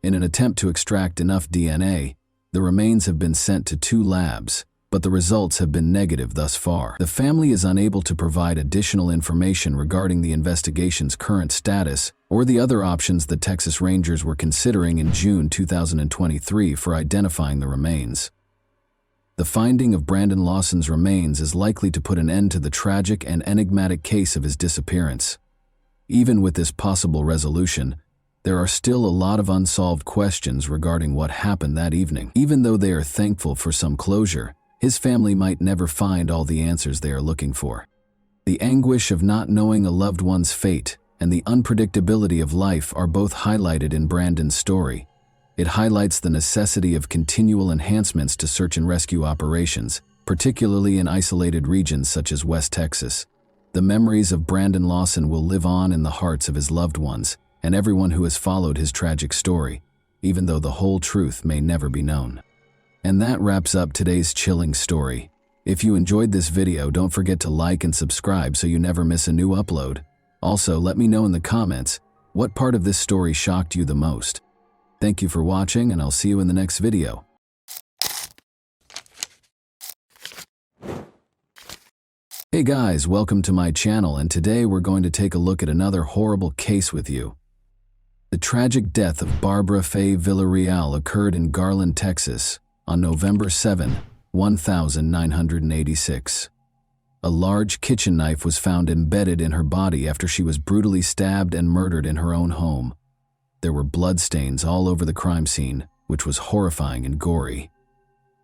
In an attempt to extract enough DNA, the remains have been sent to 2 labs, but the results have been negative thus far. The family is unable to provide additional information regarding the investigation's current status or the other options the Texas Rangers were considering in June 2023 for identifying the remains. The finding of Brandon Lawson's remains is likely to put an end to the tragic and enigmatic case of his disappearance. Even with this possible resolution, there are still a lot of unsolved questions regarding what happened that evening. Even though they are thankful for some closure, his family might never find all the answers they are looking for. The anguish of not knowing a loved one's fate and the unpredictability of life are both highlighted in Brandon's story. It highlights the necessity of continual enhancements to search and rescue operations, particularly in isolated regions such as West Texas. The memories of Brandon Lawson will live on in the hearts of his loved ones and everyone who has followed his tragic story, even though the whole truth may never be known. And that wraps up today's chilling story. If you enjoyed this video, don't forget to like and subscribe so you never miss a new upload. Also, let me know in the comments what part of this story shocked you the most. Thank you for watching, and I'll see you in the next video. Hey guys, welcome to my channel, and today we're going to take a look at another horrible case with you. The tragic death of Barbara Faye Villarreal occurred in Garland, Texas, on November 7, 1986. A large kitchen knife was found embedded in her body after she was brutally stabbed and murdered in her own home. There were bloodstains all over the crime scene, which was horrifying and gory.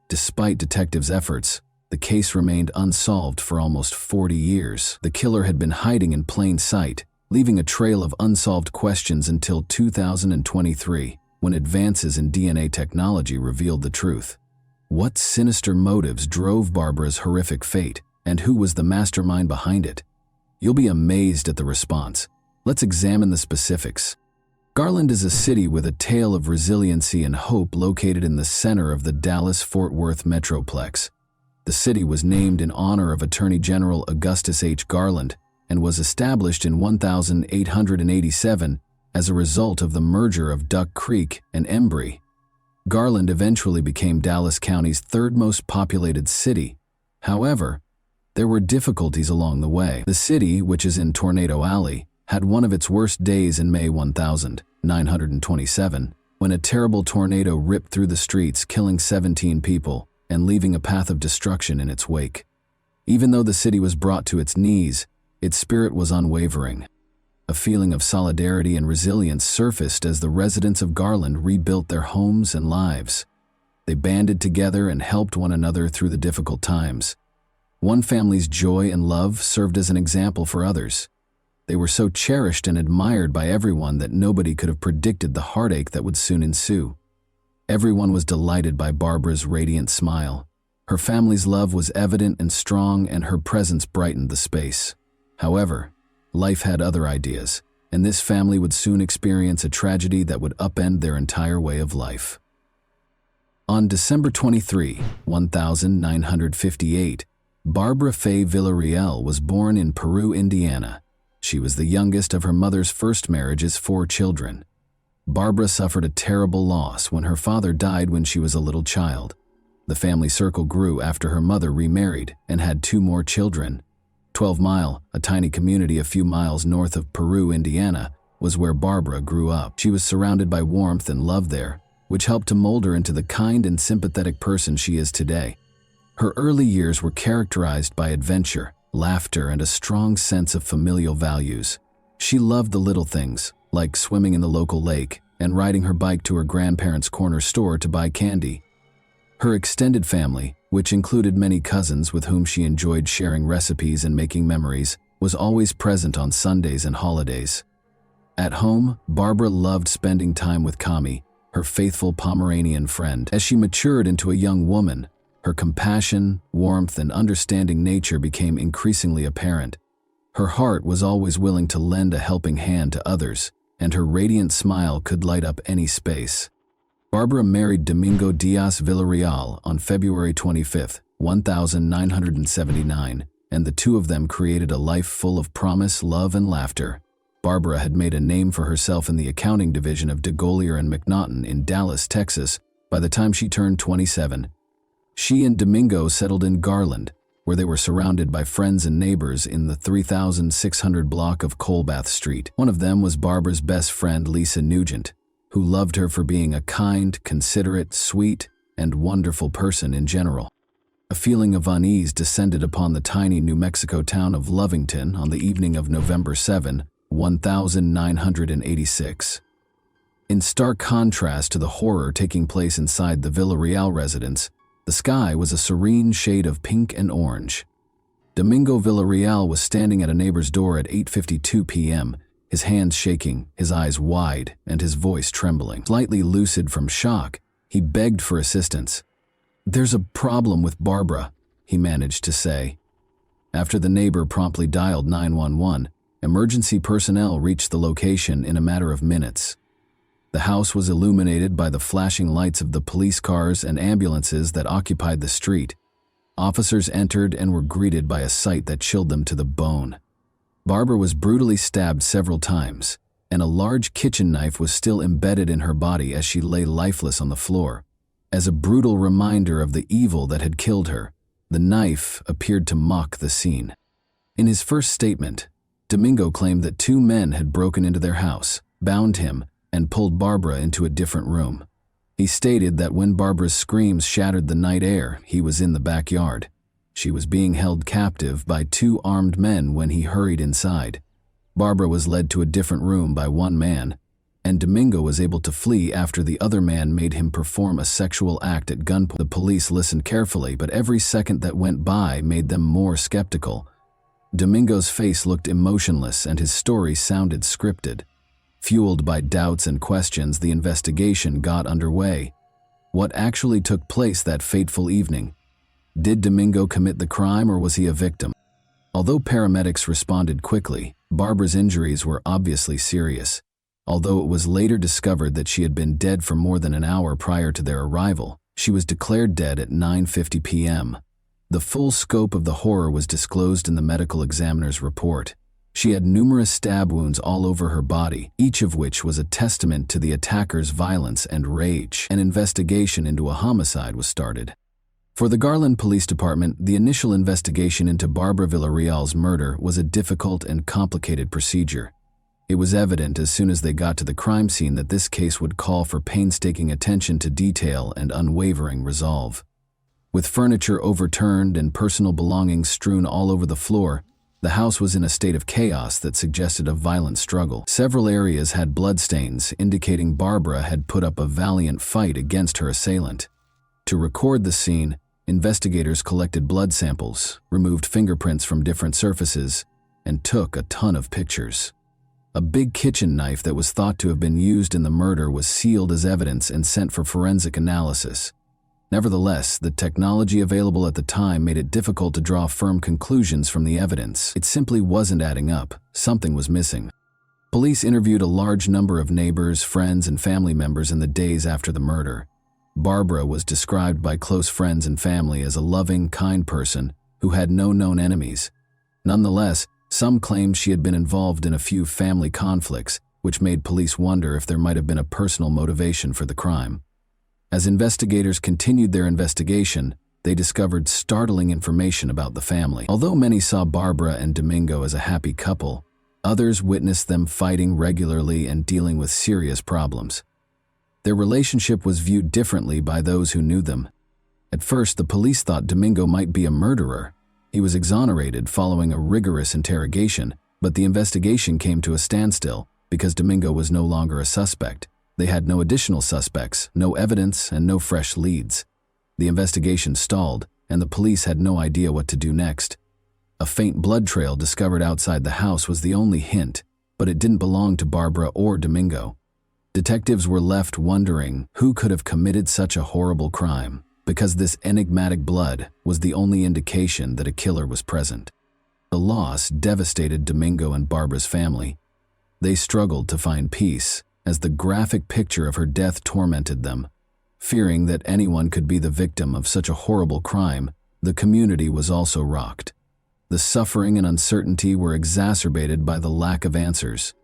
Despite detectives' efforts, the case remained unsolved for almost 40 years. The killer had been hiding in plain sight, leaving a trail of unsolved questions until 2023, when advances in DNA technology revealed the truth. What sinister motives drove Barbara's horrific fate, and who was the mastermind behind it? You'll be amazed at the response. Let's examine the specifics. Garland is a city with a tale of resiliency and hope located in the center of the Dallas-Fort Worth Metroplex. The city was named in honor of Attorney General Augustus H. Garland and was established in 1887 as a result of the merger of Duck Creek and Embry. Garland eventually became Dallas County's third most populated city. However, there were difficulties along the way. The city, which is in Tornado Alley, had one of its worst days in May 1927, when a terrible tornado ripped through the streets, killing 17 people and leaving a path of destruction in its wake. Even though the city was brought to its knees, its spirit was unwavering. A feeling of solidarity and resilience surfaced as the residents of Garland rebuilt their homes and lives. They banded together and helped one another through the difficult times. One family's joy and love served as an example for others. They were so cherished and admired by everyone that nobody could have predicted the heartache that would soon ensue. Everyone was delighted by Barbara's radiant smile. Her family's love was evident and strong, and her presence brightened the space. However, life had other ideas, and this family would soon experience a tragedy that would upend their entire way of life. On December 23, 1958, Barbara Faye Villarreal was born in Peru, Indiana. She was the youngest of her mother's first marriage's 4 children. Barbara suffered a terrible loss when her father died when she was a little child. The family circle grew after her mother remarried and had 2 more children. 12 Mile, a tiny community a few miles north of Peru, Indiana, was where Barbara grew up. She was surrounded by warmth and love there, which helped to mold her into the kind and sympathetic person she is today. Her early years were characterized by adventure, laughter, and a strong sense of familial values. She loved the little things, like swimming in the local lake and riding her bike to her grandparents' corner store to buy candy. Her extended family, which included many cousins with whom she enjoyed sharing recipes and making memories, was always present on Sundays and holidays. At home, Barbara loved spending time with Kami, her faithful Pomeranian friend. As she matured into a young woman, her compassion, warmth, and understanding nature became increasingly apparent. Her heart was always willing to lend a helping hand to others, and her radiant smile could light up any space. Barbara married Domingo Diaz Villarreal on February 25, 1979, and the two of them created a life full of promise, love, and laughter. Barbara had made a name for herself in the accounting division of DeGolyer and McNaughton in Dallas, Texas, by the time she turned 27. She and Domingo settled in Garland, where they were surrounded by friends and neighbors in the 3600 block of Colbath Street. One of them was Barbara's best friend, Lisa Nugent, who loved her for being a kind, considerate, sweet, and wonderful person in general. A feeling of unease descended upon the tiny New Mexico town of Lovington on the evening of November 7, 1986. In stark contrast to the horror taking place inside the Villarreal residence, the sky was a serene shade of pink and orange. Domingo Villarreal was standing at a neighbor's door at 8:52 p.m., his hands shaking, his eyes wide, and his voice trembling. Slightly lucid from shock, he begged for assistance. "There's a problem with Barbara," he managed to say. After the neighbor promptly dialed 911, emergency personnel reached the location in a matter of minutes. The house was illuminated by the flashing lights of the police cars and ambulances that occupied the street. Officers entered and were greeted by a sight that chilled them to the bone. Barbara was brutally stabbed several times, and a large kitchen knife was still embedded in her body as she lay lifeless on the floor. As a brutal reminder of the evil that had killed her, the knife appeared to mock the scene. In his first statement, Domingo claimed that two men had broken into their house, bound him, and pulled Barbara into a different room. He stated that when Barbara's screams shattered the night air, he was in the backyard. She was being held captive by two armed men when he hurried inside. Barbara was led to a different room by one man, and Domingo was able to flee after the other man made him perform a sexual act at gunpoint. The police listened carefully, but every second that went by made them more skeptical. Domingo's face looked emotionless and his story sounded scripted. Fueled by doubts and questions, the investigation got underway. What actually took place that fateful evening? Did Domingo commit the crime or was he a victim? Although paramedics responded quickly, Barbara's injuries were obviously serious. Although it was later discovered that she had been dead for more than an hour prior to their arrival, she was declared dead at 9:50 p.m. The full scope of the horror was disclosed in the medical examiner's report. She had numerous stab wounds all over her body, each of which was a testament to the attacker's violence and rage. An investigation into a homicide was started. For the Garland Police Department, the initial investigation into Barbara Villarreal's murder was a difficult and complicated procedure. It was evident as soon as they got to the crime scene that this case would call for painstaking attention to detail and unwavering resolve. With furniture overturned and personal belongings strewn all over the floor, the house was in a state of chaos that suggested a violent struggle. Several areas had bloodstains, indicating Barbara had put up a valiant fight against her assailant. To record the scene, investigators collected blood samples, removed fingerprints from different surfaces, and took a ton of pictures. A big kitchen knife that was thought to have been used in the murder was sealed as evidence and sent for forensic analysis. Nevertheless, the technology available at the time made it difficult to draw firm conclusions from the evidence. It simply wasn't adding up. Something was missing. Police interviewed a large number of neighbors, friends, and family members in the days after the murder. Barbara was described by close friends and family as a loving, kind person who had no known enemies. Nonetheless, some claimed she had been involved in a few family conflicts, which made police wonder if there might have been a personal motivation for the crime. As investigators continued their investigation, they discovered startling information about the family. Although many saw Barbara and Domingo as a happy couple, others witnessed them fighting regularly and dealing with serious problems. Their relationship was viewed differently by those who knew them. At first, the police thought Domingo might be a murderer. He was exonerated following a rigorous interrogation, but the investigation came to a standstill because Domingo was no longer a suspect. They had no additional suspects, no evidence, and no fresh leads. The investigation stalled, and the police had no idea what to do next. A faint blood trail discovered outside the house was the only hint, but it didn't belong to Barbara or Domingo. Detectives were left wondering who could have committed such a horrible crime, because this enigmatic blood was the only indication that a killer was present. The loss devastated Domingo and Barbara's family. They struggled to find peace, as the graphic picture of her death tormented them. Fearing that anyone could be the victim of such a horrible crime, the community was also rocked. The suffering and uncertainty were exacerbated by the lack of answers.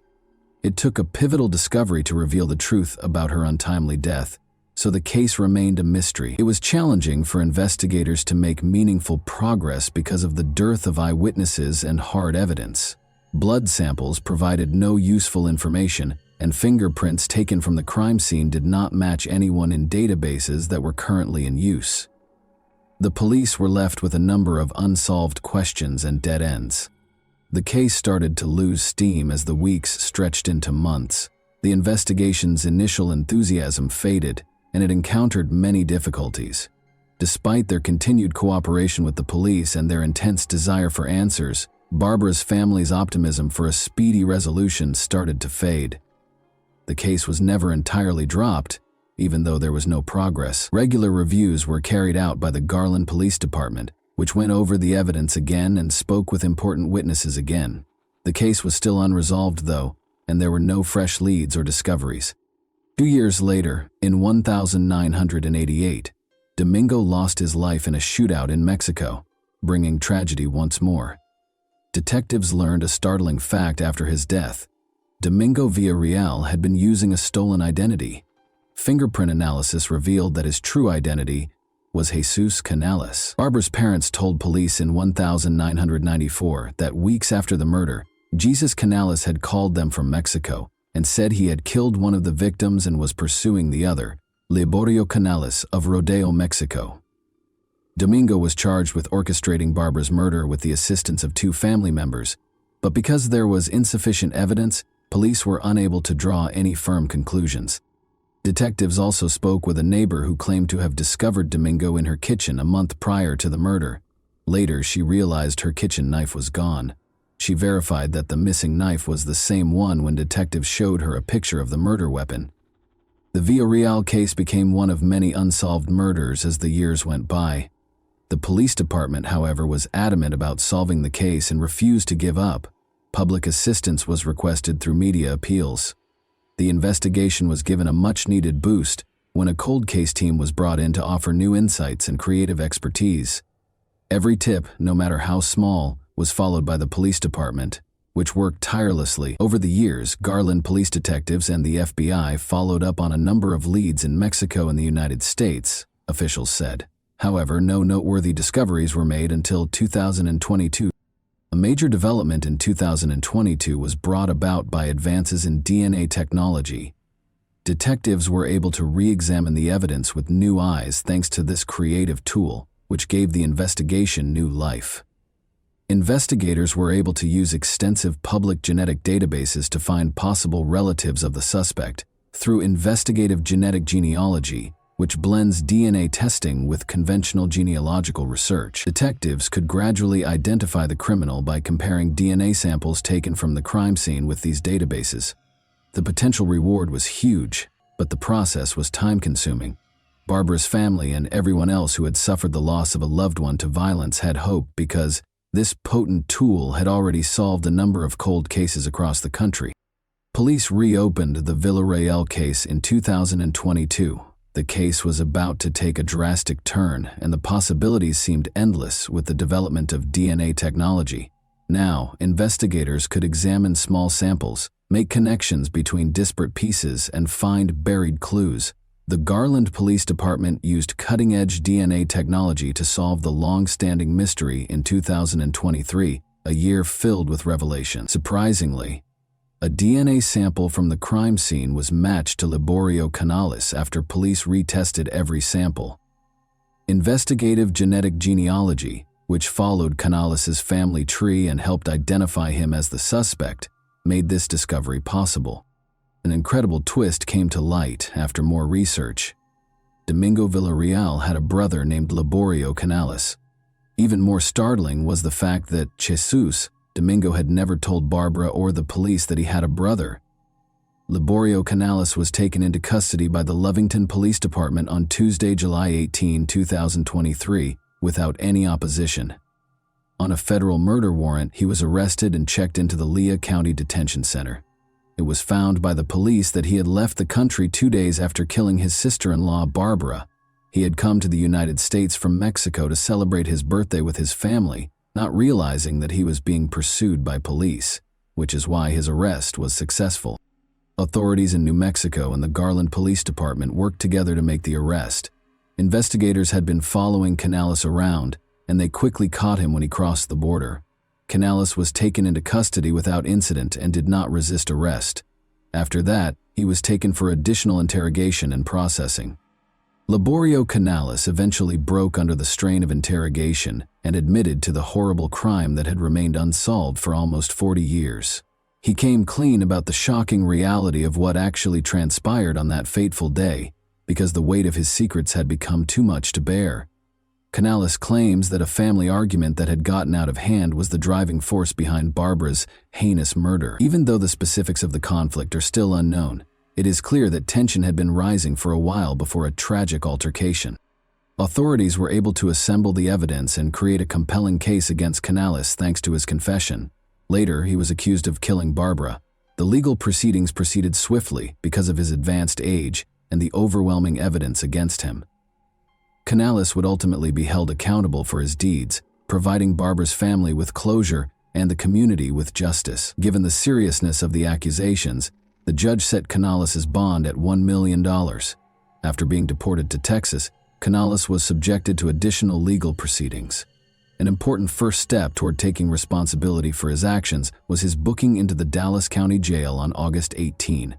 It took a pivotal discovery to reveal the truth about her untimely death, so the case remained a mystery. It was challenging for investigators to make meaningful progress because of the dearth of eyewitnesses and hard evidence. Blood samples provided no useful information, and fingerprints taken from the crime scene did not match anyone in databases that were currently in use. The police were left with a number of unsolved questions and dead ends. The case started to lose steam as the weeks stretched into months. The investigation's initial enthusiasm faded, and it encountered many difficulties. Despite their continued cooperation with the police and their intense desire for answers, Barbara's family's optimism for a speedy resolution started to fade. The case was never entirely dropped, even though there was no progress. Regular reviews were carried out by the Garland Police Department, which went over the evidence again and spoke with important witnesses again. The case was still unresolved, though, and there were no fresh leads or discoveries. 2 years later, in 1988, Domingo lost his life in a shootout in Mexico, bringing tragedy once more. Detectives learned a startling fact after his death. Domingo Villarreal had been using a stolen identity. Fingerprint analysis revealed that his true identity was Jesus Canales. Barbara's parents told police in 1994 that weeks after the murder, Jesus Canales had called them from Mexico and said he had killed one of the victims and was pursuing the other, Liborio Canales of Rodeo, Mexico. Domingo was charged with orchestrating Barbara's murder with the assistance of 2 family members, but because there was insufficient evidence, police were unable to draw any firm conclusions. Detectives also spoke with a neighbor who claimed to have discovered Domingo in her kitchen a month prior to the murder. Later, she realized her kitchen knife was gone. She verified that the missing knife was the same one when detectives showed her a picture of the murder weapon. The Villarreal case became one of many unsolved murders as the years went by. The police department, however, was adamant about solving the case and refused to give up. Public assistance was requested through media appeals. The investigation was given a much-needed boost when a cold case team was brought in to offer new insights and creative expertise. Every tip, no matter how small, was followed by the police department, which worked tirelessly. Over the years, Garland police detectives and the FBI followed up on a number of leads in Mexico and the United States, officials said. However, no noteworthy discoveries were made until 2022. A major development in 2022 was brought about by advances in DNA technology. Detectives were able to re-examine the evidence with new eyes thanks to this creative tool, which gave the investigation new life. Investigators were able to use extensive public genetic databases to find possible relatives of the suspect through investigative genetic genealogy, which blends DNA testing with conventional genealogical research. Detectives could gradually identify the criminal by comparing DNA samples taken from the crime scene with these databases. The potential reward was huge, but the process was time-consuming. Barbara's family and everyone else who had suffered the loss of a loved one to violence had hope because this potent tool had already solved a number of cold cases across the country. Police reopened the Villarreal case in 2022. The case was about to take a drastic turn, and the possibilities seemed endless with the development of DNA technology. Now, investigators could examine small samples, make connections between disparate pieces, and find buried clues. The Garland Police Department used cutting-edge DNA technology to solve the long-standing mystery in 2023, a year filled with revelation. Surprisingly, a DNA sample from the crime scene was matched to Liborio Canales after police retested every sample. Investigative genetic genealogy, which followed Canales' family tree and helped identify him as the suspect, made this discovery possible. An incredible twist came to light after more research. Domingo Villarreal had a brother named Liborio Canales. Even more startling was the fact that Jesus, Domingo had never told Barbara or the police that he had a brother. Liborio Canales was taken into custody by the Lovington Police Department on Tuesday, July 18, 2023, without any opposition. On a federal murder warrant, he was arrested and checked into the Lea County Detention Center. It was found by the police that he had left the country 2 days after killing his sister-in-law, Barbara. He had come to the United States from Mexico to celebrate his birthday with his family, not realizing that he was being pursued by police, which is why his arrest was successful. Authorities in New Mexico and the Garland Police Department worked together to make the arrest. Investigators had been following Canales around, and they quickly caught him when he crossed the border. Canales was taken into custody without incident and did not resist arrest. After that, he was taken for additional interrogation and processing. Liborio Canales eventually broke under the strain of interrogation and admitted to the horrible crime that had remained unsolved for almost 40 years. He came clean about the shocking reality of what actually transpired on that fateful day, because the weight of his secrets had become too much to bear. Canales claims that a family argument that had gotten out of hand was the driving force behind Barbara's heinous murder. Even though the specifics of the conflict are still unknown, it is clear that tension had been rising for a while before a tragic altercation. Authorities were able to assemble the evidence and create a compelling case against Canales thanks to his confession. Later, he was accused of killing Barbara. The legal proceedings proceeded swiftly because of his advanced age and the overwhelming evidence against him. Canales would ultimately be held accountable for his deeds, providing Barbara's family with closure and the community with justice. Given the seriousness of the accusations, the judge set Canales' bond at $1 million. After being deported to Texas, Canales was subjected to additional legal proceedings. An important first step toward taking responsibility for his actions was his booking into the Dallas County Jail on August 18.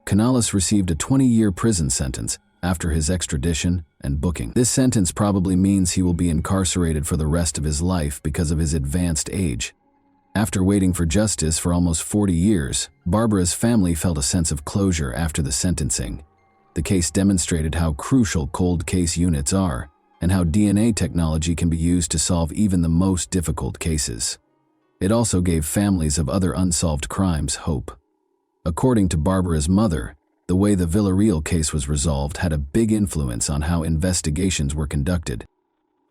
Canales received a 20-year prison sentence after his extradition and booking. This sentence probably means he will be incarcerated for the rest of his life because of his advanced age. After waiting for justice for almost 40 years, Barbara's family felt a sense of closure after the sentencing. The case demonstrated how crucial cold case units are, and how DNA technology can be used to solve even the most difficult cases. It also gave families of other unsolved crimes hope. According to Barbara's mother, the way the Villarreal case was resolved had a big influence on how investigations were conducted.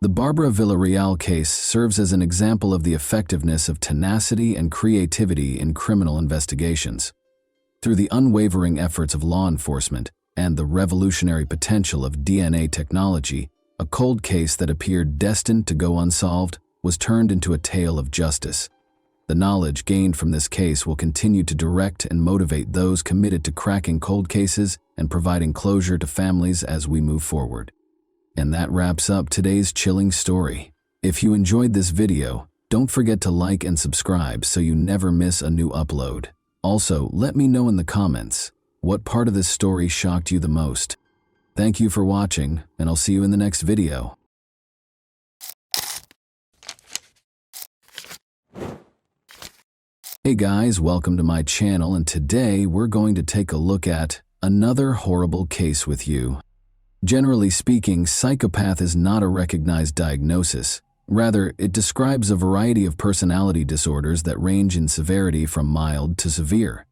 The Barbara Villarreal case serves as an example of the effectiveness of tenacity and creativity in criminal investigations. Through the unwavering efforts of law enforcement and the revolutionary potential of DNA technology, a cold case that appeared destined to go unsolved was turned into a tale of justice. The knowledge gained from this case will continue to direct and motivate those committed to cracking cold cases and providing closure to families as we move forward. And that wraps up today's chilling story. If you enjoyed this video, don't forget to like and subscribe so you never miss a new upload. Also, let me know in the comments, what part of this story shocked you the most? Thank you for watching, and I'll see you in the next video. Hey guys, welcome to my channel, and today we're going to take a look at another horrible case with you. Generally speaking, psychopath is not a recognized diagnosis. Rather, it describes a variety of personality disorders that range in severity from mild to severe.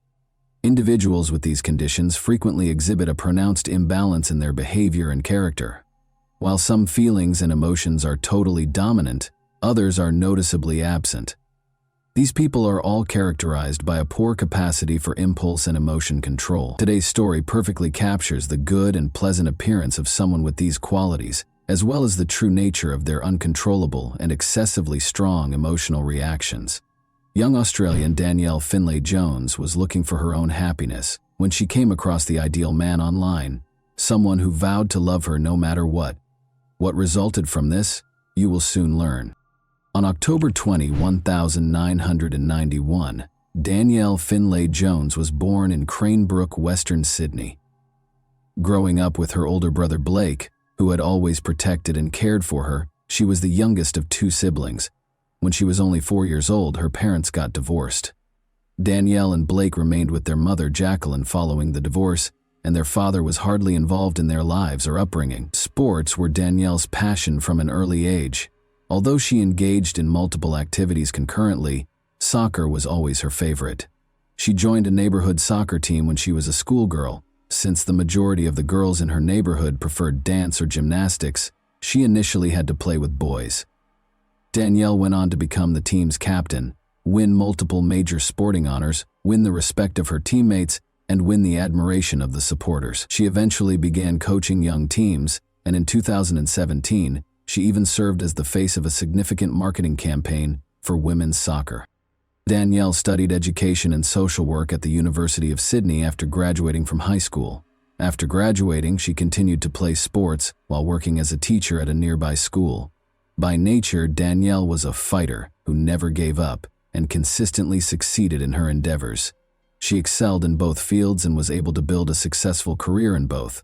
Individuals with these conditions frequently exhibit a pronounced imbalance in their behavior and character. While some feelings and emotions are totally dominant, others are noticeably absent. These people are all characterized by a poor capacity for impulse and emotion control. Today's story perfectly captures the good and pleasant appearance of someone with these qualities, as well as the true nature of their uncontrollable and excessively strong emotional reactions. Young Australian Danielle Finlay Jones was looking for her own happiness when she came across the ideal man online, someone who vowed to love her no matter what. What resulted from this, you will soon learn. On October 20, 1991, Danielle Finlay Jones was born in Cranebrook, Western Sydney. Growing up with her older brother Blake, who had always protected and cared for her, she was the youngest of 2 siblings. When she was only 4 years old, her parents got divorced. Danielle and Blake remained with their mother Jacqueline following the divorce, and their father was hardly involved in their lives or upbringing. Sports were Danielle's passion from an early age. Although she engaged in multiple activities concurrently, soccer was always her favorite. She joined a neighborhood soccer team when she was a schoolgirl. Since the majority of the girls in her neighborhood preferred dance or gymnastics, she initially had to play with boys. Danielle went on to become the team's captain, win multiple major sporting honors, win the respect of her teammates, and win the admiration of the supporters. She eventually began coaching young teams, and in 2017, she even served as the face of a significant marketing campaign for women's soccer. Danielle studied education and social work at the University of Sydney after graduating from high school. After graduating, she continued to play sports while working as a teacher at a nearby school. By nature, Danielle was a fighter who never gave up and consistently succeeded in her endeavors. She excelled in both fields and was able to build a successful career in both.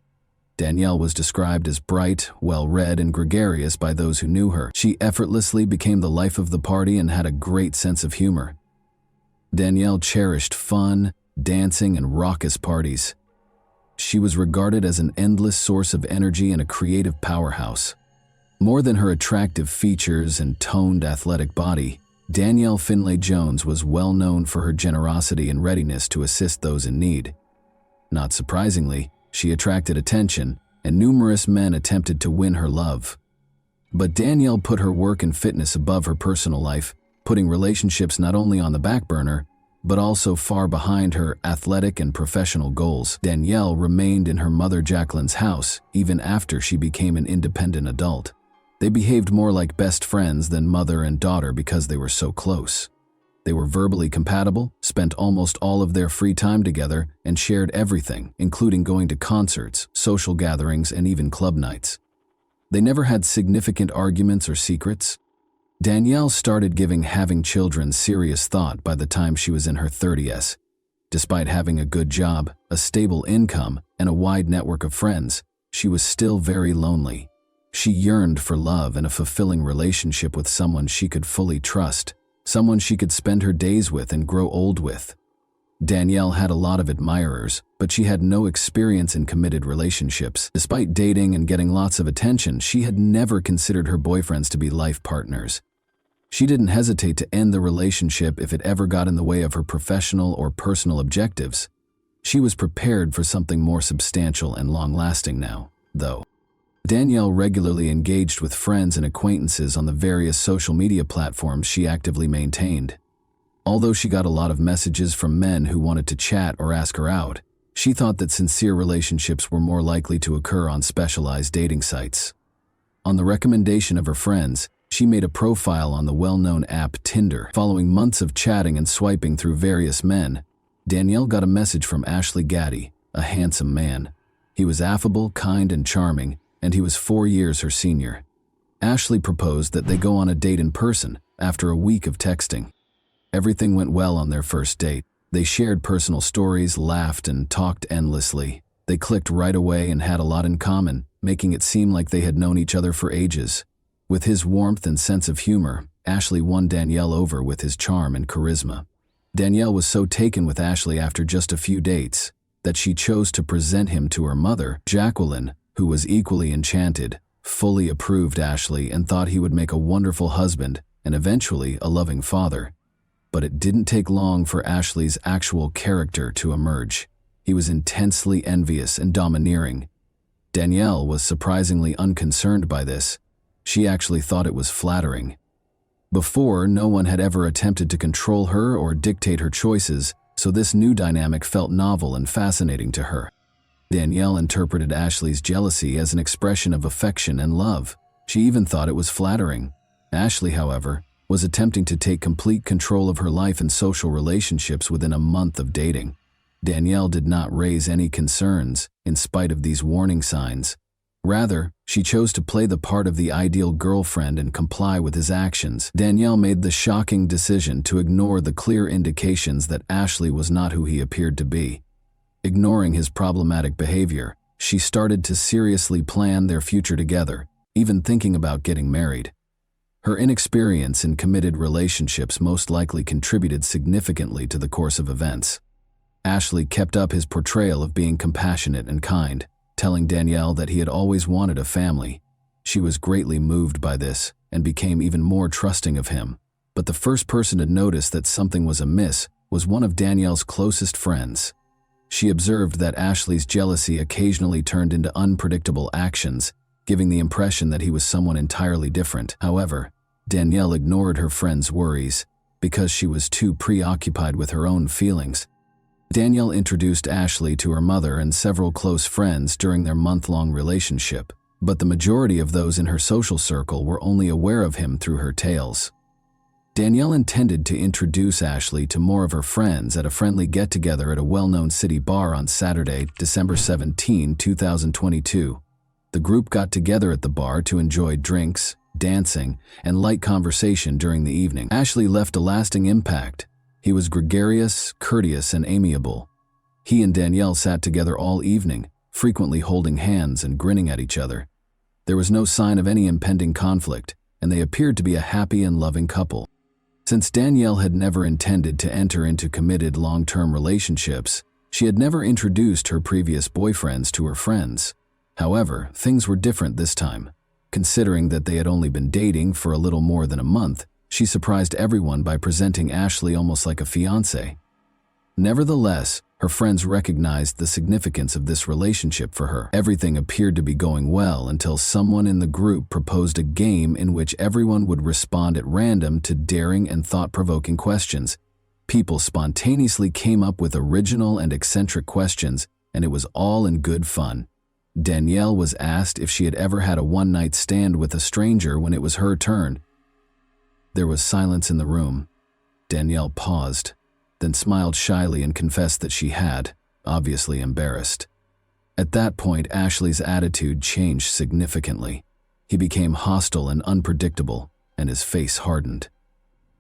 Danielle was described as bright, well-read, and gregarious by those who knew her. She effortlessly became the life of the party and had a great sense of humor. Danielle cherished fun, dancing, and raucous parties. She was regarded as an endless source of energy and a creative powerhouse. More than her attractive features and toned athletic body, Danielle Finlay-Jones was well known for her generosity and readiness to assist those in need. Not surprisingly, she attracted attention, and numerous men attempted to win her love. But Danielle put her work and fitness above her personal life, putting relationships not only on the back burner, but also far behind her athletic and professional goals. Danielle remained in her mother Jacqueline's house even after she became an independent adult. They behaved more like best friends than mother and daughter because they were so close. They were verbally compatible, spent almost all of their free time together, and shared everything, including going to concerts, social gatherings, and even club nights. They never had significant arguments or secrets. Danielle started giving having children serious thought by the time she was in her 30s. Despite having a good job, a stable income, and a wide network of friends, she was still very lonely. She yearned for love and a fulfilling relationship with someone she could fully trust, someone she could spend her days with and grow old with. Danielle had a lot of admirers, but she had no experience in committed relationships. Despite dating and getting lots of attention, she had never considered her boyfriends to be life partners. She didn't hesitate to end the relationship if it ever got in the way of her professional or personal objectives. She was prepared for something more substantial and long-lasting now, though. Danielle regularly engaged with friends and acquaintances on the various social media platforms she actively maintained. Although she got a lot of messages from men who wanted to chat or ask her out, she thought that sincere relationships were more likely to occur on specialized dating sites. On the recommendation of her friends, she made a profile on the well-known app Tinder. Following months of chatting and swiping through various men, Danielle got a message from Ashley Gaddy, a handsome man. He was affable, kind, and charming, and he was 4 years her senior. Ashley proposed that they go on a date in person after a week of texting. Everything went well on their first date. They shared personal stories, laughed, and talked endlessly. They clicked right away and had a lot in common, making it seem like they had known each other for ages. With his warmth and sense of humor, Ashley won Danielle over with his charm and charisma. Danielle was so taken with Ashley after just a few dates that she chose to present him to her mother, Jacqueline, who was equally enchanted, fully approved Ashley, and thought he would make a wonderful husband and eventually a loving father. But it didn't take long for Ashley's actual character to emerge. He was intensely envious and domineering. Danielle was surprisingly unconcerned by this. She actually thought it was flattering. Before, no one had ever attempted to control her or dictate her choices, so this new dynamic felt novel and fascinating to her. Danielle interpreted Ashley's jealousy as an expression of affection and love. She even thought it was flattering. Ashley, however, was attempting to take complete control of her life and social relationships within a month of dating. Danielle did not raise any concerns, in spite of these warning signs. Rather, she chose to play the part of the ideal girlfriend and comply with his actions. Danielle made the shocking decision to ignore the clear indications that Ashley was not who he appeared to be. Ignoring his problematic behavior, she started to seriously plan their future together, even thinking about getting married. Her inexperience in committed relationships most likely contributed significantly to the course of events. Ashley kept up his portrayal of being compassionate and kind, telling Danielle that he had always wanted a family. She was greatly moved by this and became even more trusting of him. But the first person to notice that something was amiss was one of Danielle's closest friends. She observed that Ashley's jealousy occasionally turned into unpredictable actions, giving the impression that he was someone entirely different. However, Danielle ignored her friend's worries. because she was too preoccupied with her own feelings. Danielle introduced Ashley to her mother and several close friends during their month-long relationship, but the majority of those in her social circle were only aware of him through her tales. Danielle intended to introduce Ashley to more of her friends at a friendly get-together at a well-known city bar on Saturday, December 17, 2022. The group got together at the bar to enjoy drinks, dancing, and light conversation during the evening. Ashley left a lasting impact. He was gregarious, courteous, and amiable. He and Danielle sat together all evening, frequently holding hands and grinning at each other. There was no sign of any impending conflict, and they appeared to be a happy and loving couple. Since Danielle had never intended to enter into committed long-term relationships, she had never introduced her previous boyfriends to her friends. However, things were different this time. Considering that they had only been dating for a little more than a month, she surprised everyone by presenting Ashley almost like a fiancé. Nevertheless, her friends recognized the significance of this relationship for her. Everything appeared to be going well until someone in the group proposed a game in which everyone would respond at random to daring and thought-provoking questions. People spontaneously came up with original and eccentric questions, and it was all in good fun. Danielle was asked if she had ever had a one-night stand with a stranger when it was her turn. There was silence in the room. Danielle paused, then smiled shyly and confessed that she had, obviously embarrassed. At that point, Ashley's attitude changed significantly. He became hostile and unpredictable, and his face hardened.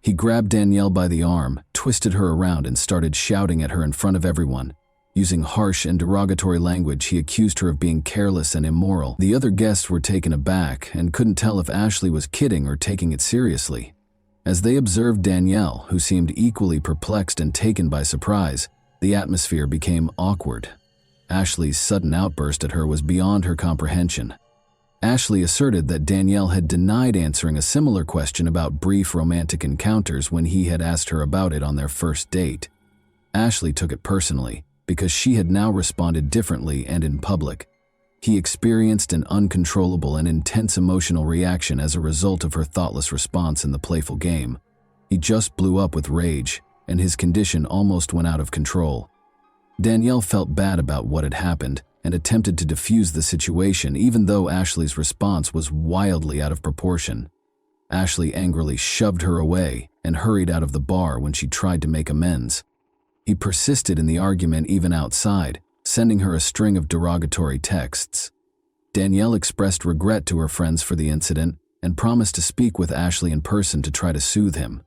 He grabbed Danielle by the arm, twisted her around, and started shouting at her in front of everyone. Using harsh and derogatory language, he accused her of being careless and immoral. The other guests were taken aback and couldn't tell if Ashley was kidding or taking it seriously. As they observed Danielle, who seemed equally perplexed and taken by surprise, the atmosphere became awkward. Ashley's sudden outburst at her was beyond her comprehension. Ashley asserted that Danielle had denied answering a similar question about brief romantic encounters when he had asked her about it on their first date. Ashley took it personally, because she had now responded differently and in public. He experienced an uncontrollable and intense emotional reaction as a result of her thoughtless response in the playful game. He just blew up with rage, and his condition almost went out of control. Danielle felt bad about what had happened and attempted to defuse the situation, even though Ashley's response was wildly out of proportion. Ashley angrily shoved her away and hurried out of the bar when she tried to make amends. He persisted in the argument even outside, sending her a string of derogatory texts. Danielle expressed regret to her friends for the incident and promised to speak with Ashley in person to try to soothe him.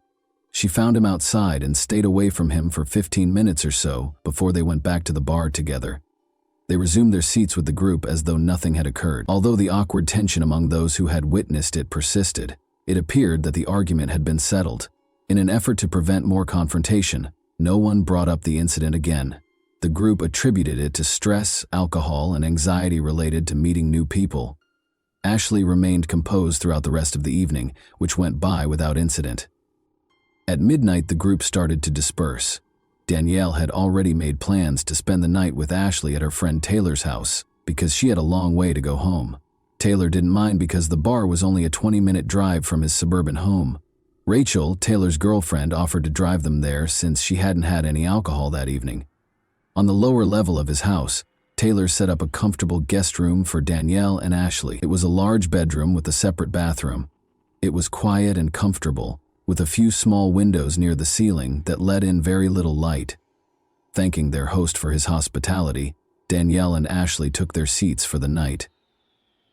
She found him outside and stayed away from him for 15 minutes or so before they went back to the bar together. They resumed their seats with the group as though nothing had occurred. Although the awkward tension among those who had witnessed it persisted, it appeared that the argument had been settled. In an effort to prevent more confrontation, no one brought up the incident again. The group attributed it to stress, alcohol, and anxiety related to meeting new people. Ashley remained composed throughout the rest of the evening, which went by without incident. At midnight, the group started to disperse. Danielle had already made plans to spend the night with Ashley at her friend Taylor's house because she had a long way to go home. Taylor didn't mind because the bar was only a 20-minute drive from his suburban home. Rachel, Taylor's girlfriend, offered to drive them there since she hadn't had any alcohol that evening. On the lower level of his house, Taylor set up a comfortable guest room for Danielle and Ashley. It was a large bedroom with a separate bathroom. It was quiet and comfortable, with a few small windows near the ceiling that let in very little light. Thanking their host for his hospitality, Danielle and Ashley took their seats for the night.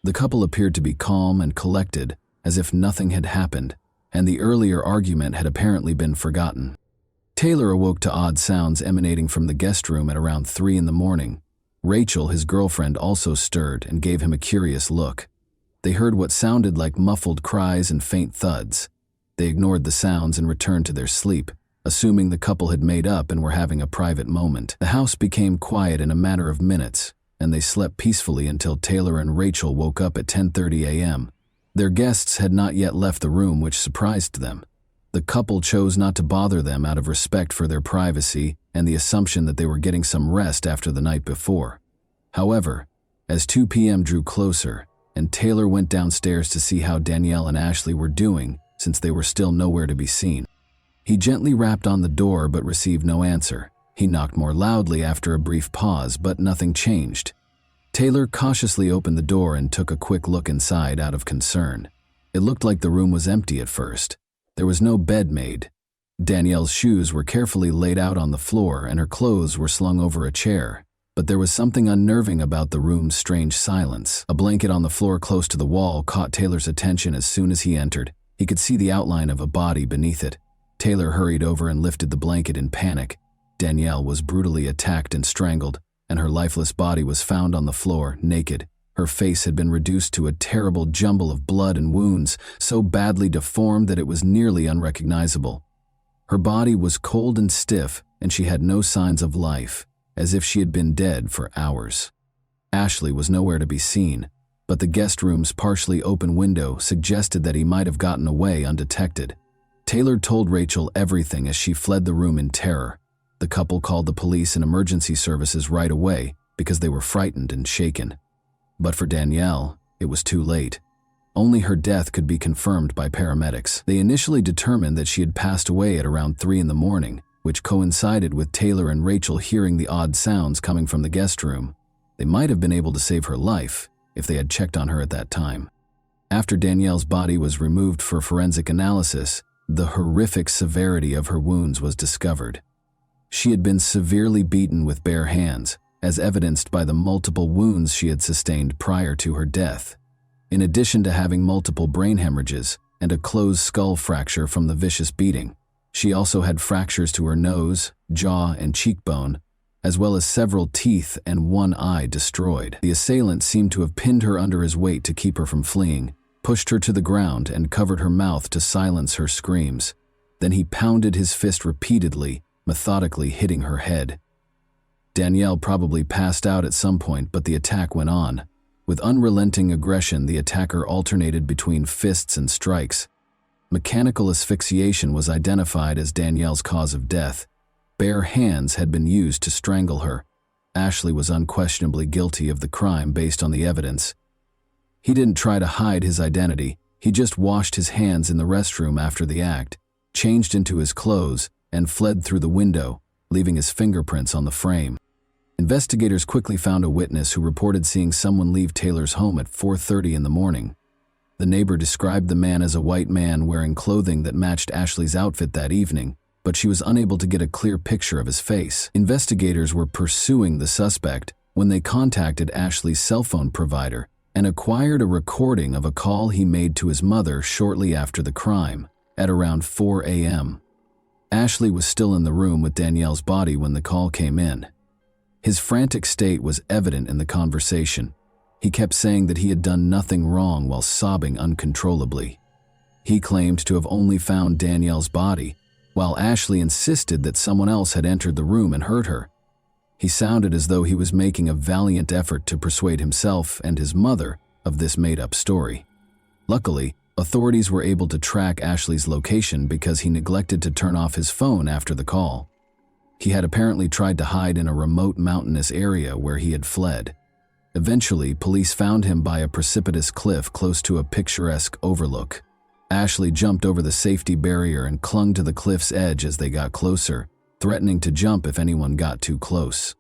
The couple appeared to be calm and collected, as if nothing had happened, and the earlier argument had apparently been forgotten. Taylor awoke to odd sounds emanating from the guest room at around 3 a.m. Rachel, his girlfriend, also stirred and gave him a curious look. They heard what sounded like muffled cries and faint thuds. They ignored the sounds and returned to their sleep, assuming the couple had made up and were having a private moment. The house became quiet in a matter of minutes, and they slept peacefully until Taylor and Rachel woke up at 10:30 a.m. Their guests had not yet left the room, which surprised them. The couple chose not to bother them out of respect for their privacy and the assumption that they were getting some rest after the night before. However, as 2 p.m. drew closer, and Taylor went downstairs to see how Danielle and Ashley were doing, since they were still nowhere to be seen, He gently rapped on the door but received no answer. He knocked more loudly after a brief pause, but nothing changed. Taylor cautiously opened the door and took a quick look inside out of concern. It looked like the room was empty at first. There was no bed made. Danielle's shoes were carefully laid out on the floor and her clothes were slung over a chair. But there was something unnerving about the room's strange silence. A blanket on the floor close to the wall caught Taylor's attention as soon as he entered. He could see the outline of a body beneath it. Taylor hurried over and lifted the blanket in panic. Danielle was brutally attacked and strangled, and her lifeless body was found on the floor, naked. Her face had been reduced to a terrible jumble of blood and wounds, so badly deformed that it was nearly unrecognizable. Her body was cold and stiff, and she had no signs of life, as if she had been dead for hours. Ashley was nowhere to be seen, but the guest room's partially open window suggested that he might have gotten away undetected. Taylor told Rachel everything as she fled the room in terror. The couple called the police and emergency services right away because they were frightened and shaken. But for Danielle, it was too late. Only her death could be confirmed by paramedics. They initially determined that she had passed away at around 3 in the morning, which coincided with Taylor and Rachel hearing the odd sounds coming from the guest room. They might have been able to save her life if they had checked on her at that time. After Danielle's body was removed for forensic analysis, the horrific severity of her wounds was discovered. She had been severely beaten with bare hands, as evidenced by the multiple wounds she had sustained prior to her death. In addition to having multiple brain hemorrhages and a closed skull fracture from the vicious beating, she also had fractures to her nose, jaw, and cheekbone, as well as several teeth and one eye destroyed. The assailant seemed to have pinned her under his weight to keep her from fleeing, pushed her to the ground, and covered her mouth to silence her screams. Then he pounded his fist repeatedly, methodically hitting her head. Danielle probably passed out at some point, but the attack went on. With unrelenting aggression, the attacker alternated between fists and strikes. Mechanical asphyxiation was identified as Danielle's cause of death. Bare hands had been used to strangle her. Ashley was unquestionably guilty of the crime based on the evidence. He didn't try to hide his identity. He just washed his hands in the restroom after the act, changed into his clothes, and fled through the window, leaving his fingerprints on the frame. Investigators quickly found a witness who reported seeing someone leave Taylor's home at 4:30 in the morning. The neighbor described the man as a white man wearing clothing that matched Ashley's outfit that evening, but she was unable to get a clear picture of his face. Investigators were pursuing the suspect when they contacted Ashley's cell phone provider and acquired a recording of a call he made to his mother shortly after the crime, at around 4 a.m. Ashley was still in the room with Danielle's body when the call came in. His frantic state was evident in the conversation. He kept saying that he had done nothing wrong while sobbing uncontrollably. He claimed to have only found Danielle's body, while Ashley insisted that someone else had entered the room and hurt her. He sounded as though he was making a valiant effort to persuade himself and his mother of this made-up story. Luckily, authorities were able to track Ashley's location because he neglected to turn off his phone after the call. He had apparently tried to hide in a remote mountainous area where he had fled. Eventually, police found him by a precipitous cliff close to a picturesque overlook. Ashley jumped over the safety barrier and clung to the cliff's edge as they got closer, threatening to jump if anyone got too close.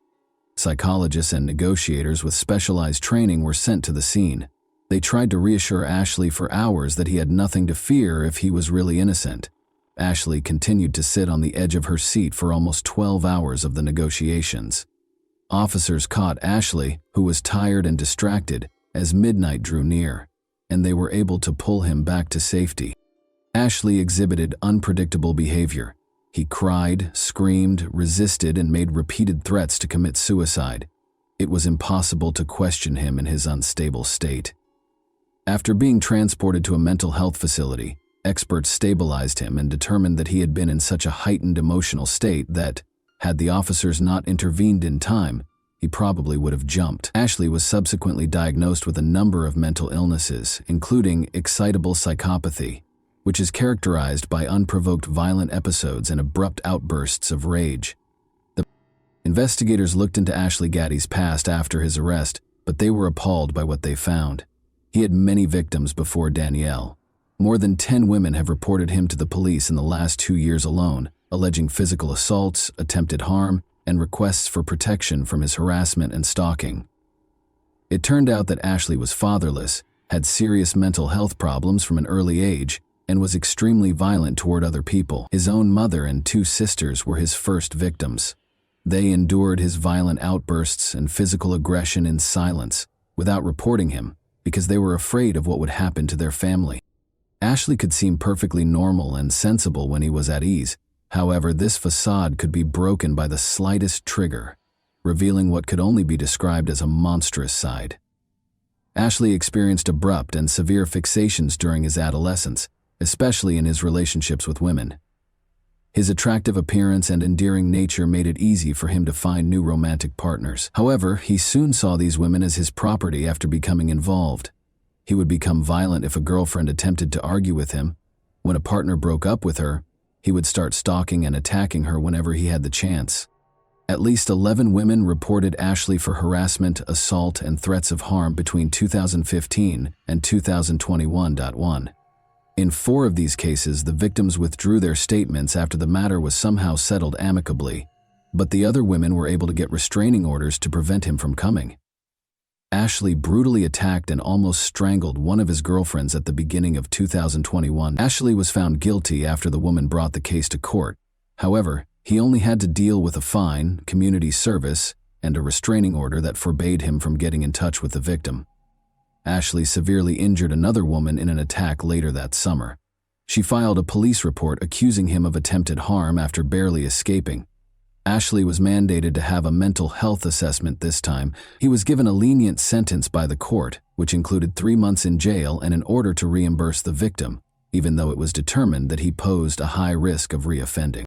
Psychologists and negotiators with specialized training were sent to the scene. They tried to reassure Ashley for hours that he had nothing to fear if he was really innocent. Ashley continued to sit on the edge of her seat for almost 12 hours of the negotiations. Officers caught Ashley, who was tired and distracted, as midnight drew near, and they were able to pull him back to safety. Ashley exhibited unpredictable behavior. He cried, screamed, resisted, and made repeated threats to commit suicide. It was impossible to question him in his unstable state. After being transported to a mental health facility, experts stabilized him and determined that he had been in such a heightened emotional state that, had the officers not intervened in time, he probably would have jumped. Ashley was subsequently diagnosed with a number of mental illnesses, including excitable psychopathy, which is characterized by unprovoked violent episodes and abrupt outbursts of rage. The investigators looked into Ashley Gaddy's past after his arrest, but they were appalled by what they found. He had many victims before Danielle. More than 10 women have reported him to the police in the last 2 years alone, alleging physical assaults, attempted harm, and requests for protection from his harassment and stalking. It turned out that Ashley was fatherless, had serious mental health problems from an early age, and was extremely violent toward other people. His own mother and 2 sisters were his first victims. They endured his violent outbursts and physical aggression in silence, without reporting him, because they were afraid of what would happen to their family. Ashley could seem perfectly normal and sensible when he was at ease. However, this facade could be broken by the slightest trigger, revealing what could only be described as a monstrous side. Ashley experienced abrupt and severe fixations during his adolescence, especially in his relationships with women. His attractive appearance and endearing nature made it easy for him to find new romantic partners. However, he soon saw these women as his property after becoming involved. He would become violent if a girlfriend attempted to argue with him. When a partner broke up with her, he would start stalking and attacking her whenever he had the chance. At least 11 women reported Ashley for harassment, assault, and threats of harm between 2015 and 2021. In 4 of these cases, the victims withdrew their statements after the matter was somehow settled amicably, but the other women were able to get restraining orders to prevent him from coming. Ashley brutally attacked and almost strangled one of his girlfriends at the beginning of 2021. Ashley was found guilty after the woman brought the case to court. However, he only had to deal with a fine, community service, and a restraining order that forbade him from getting in touch with the victim. Ashley severely injured another woman in an attack later that summer. She filed a police report accusing him of attempted harm after barely escaping. Ashley was mandated to have a mental health assessment this time. He was given a lenient sentence by the court, which included 3 months in jail and an order to reimburse the victim, even though it was determined that he posed a high risk of reoffending.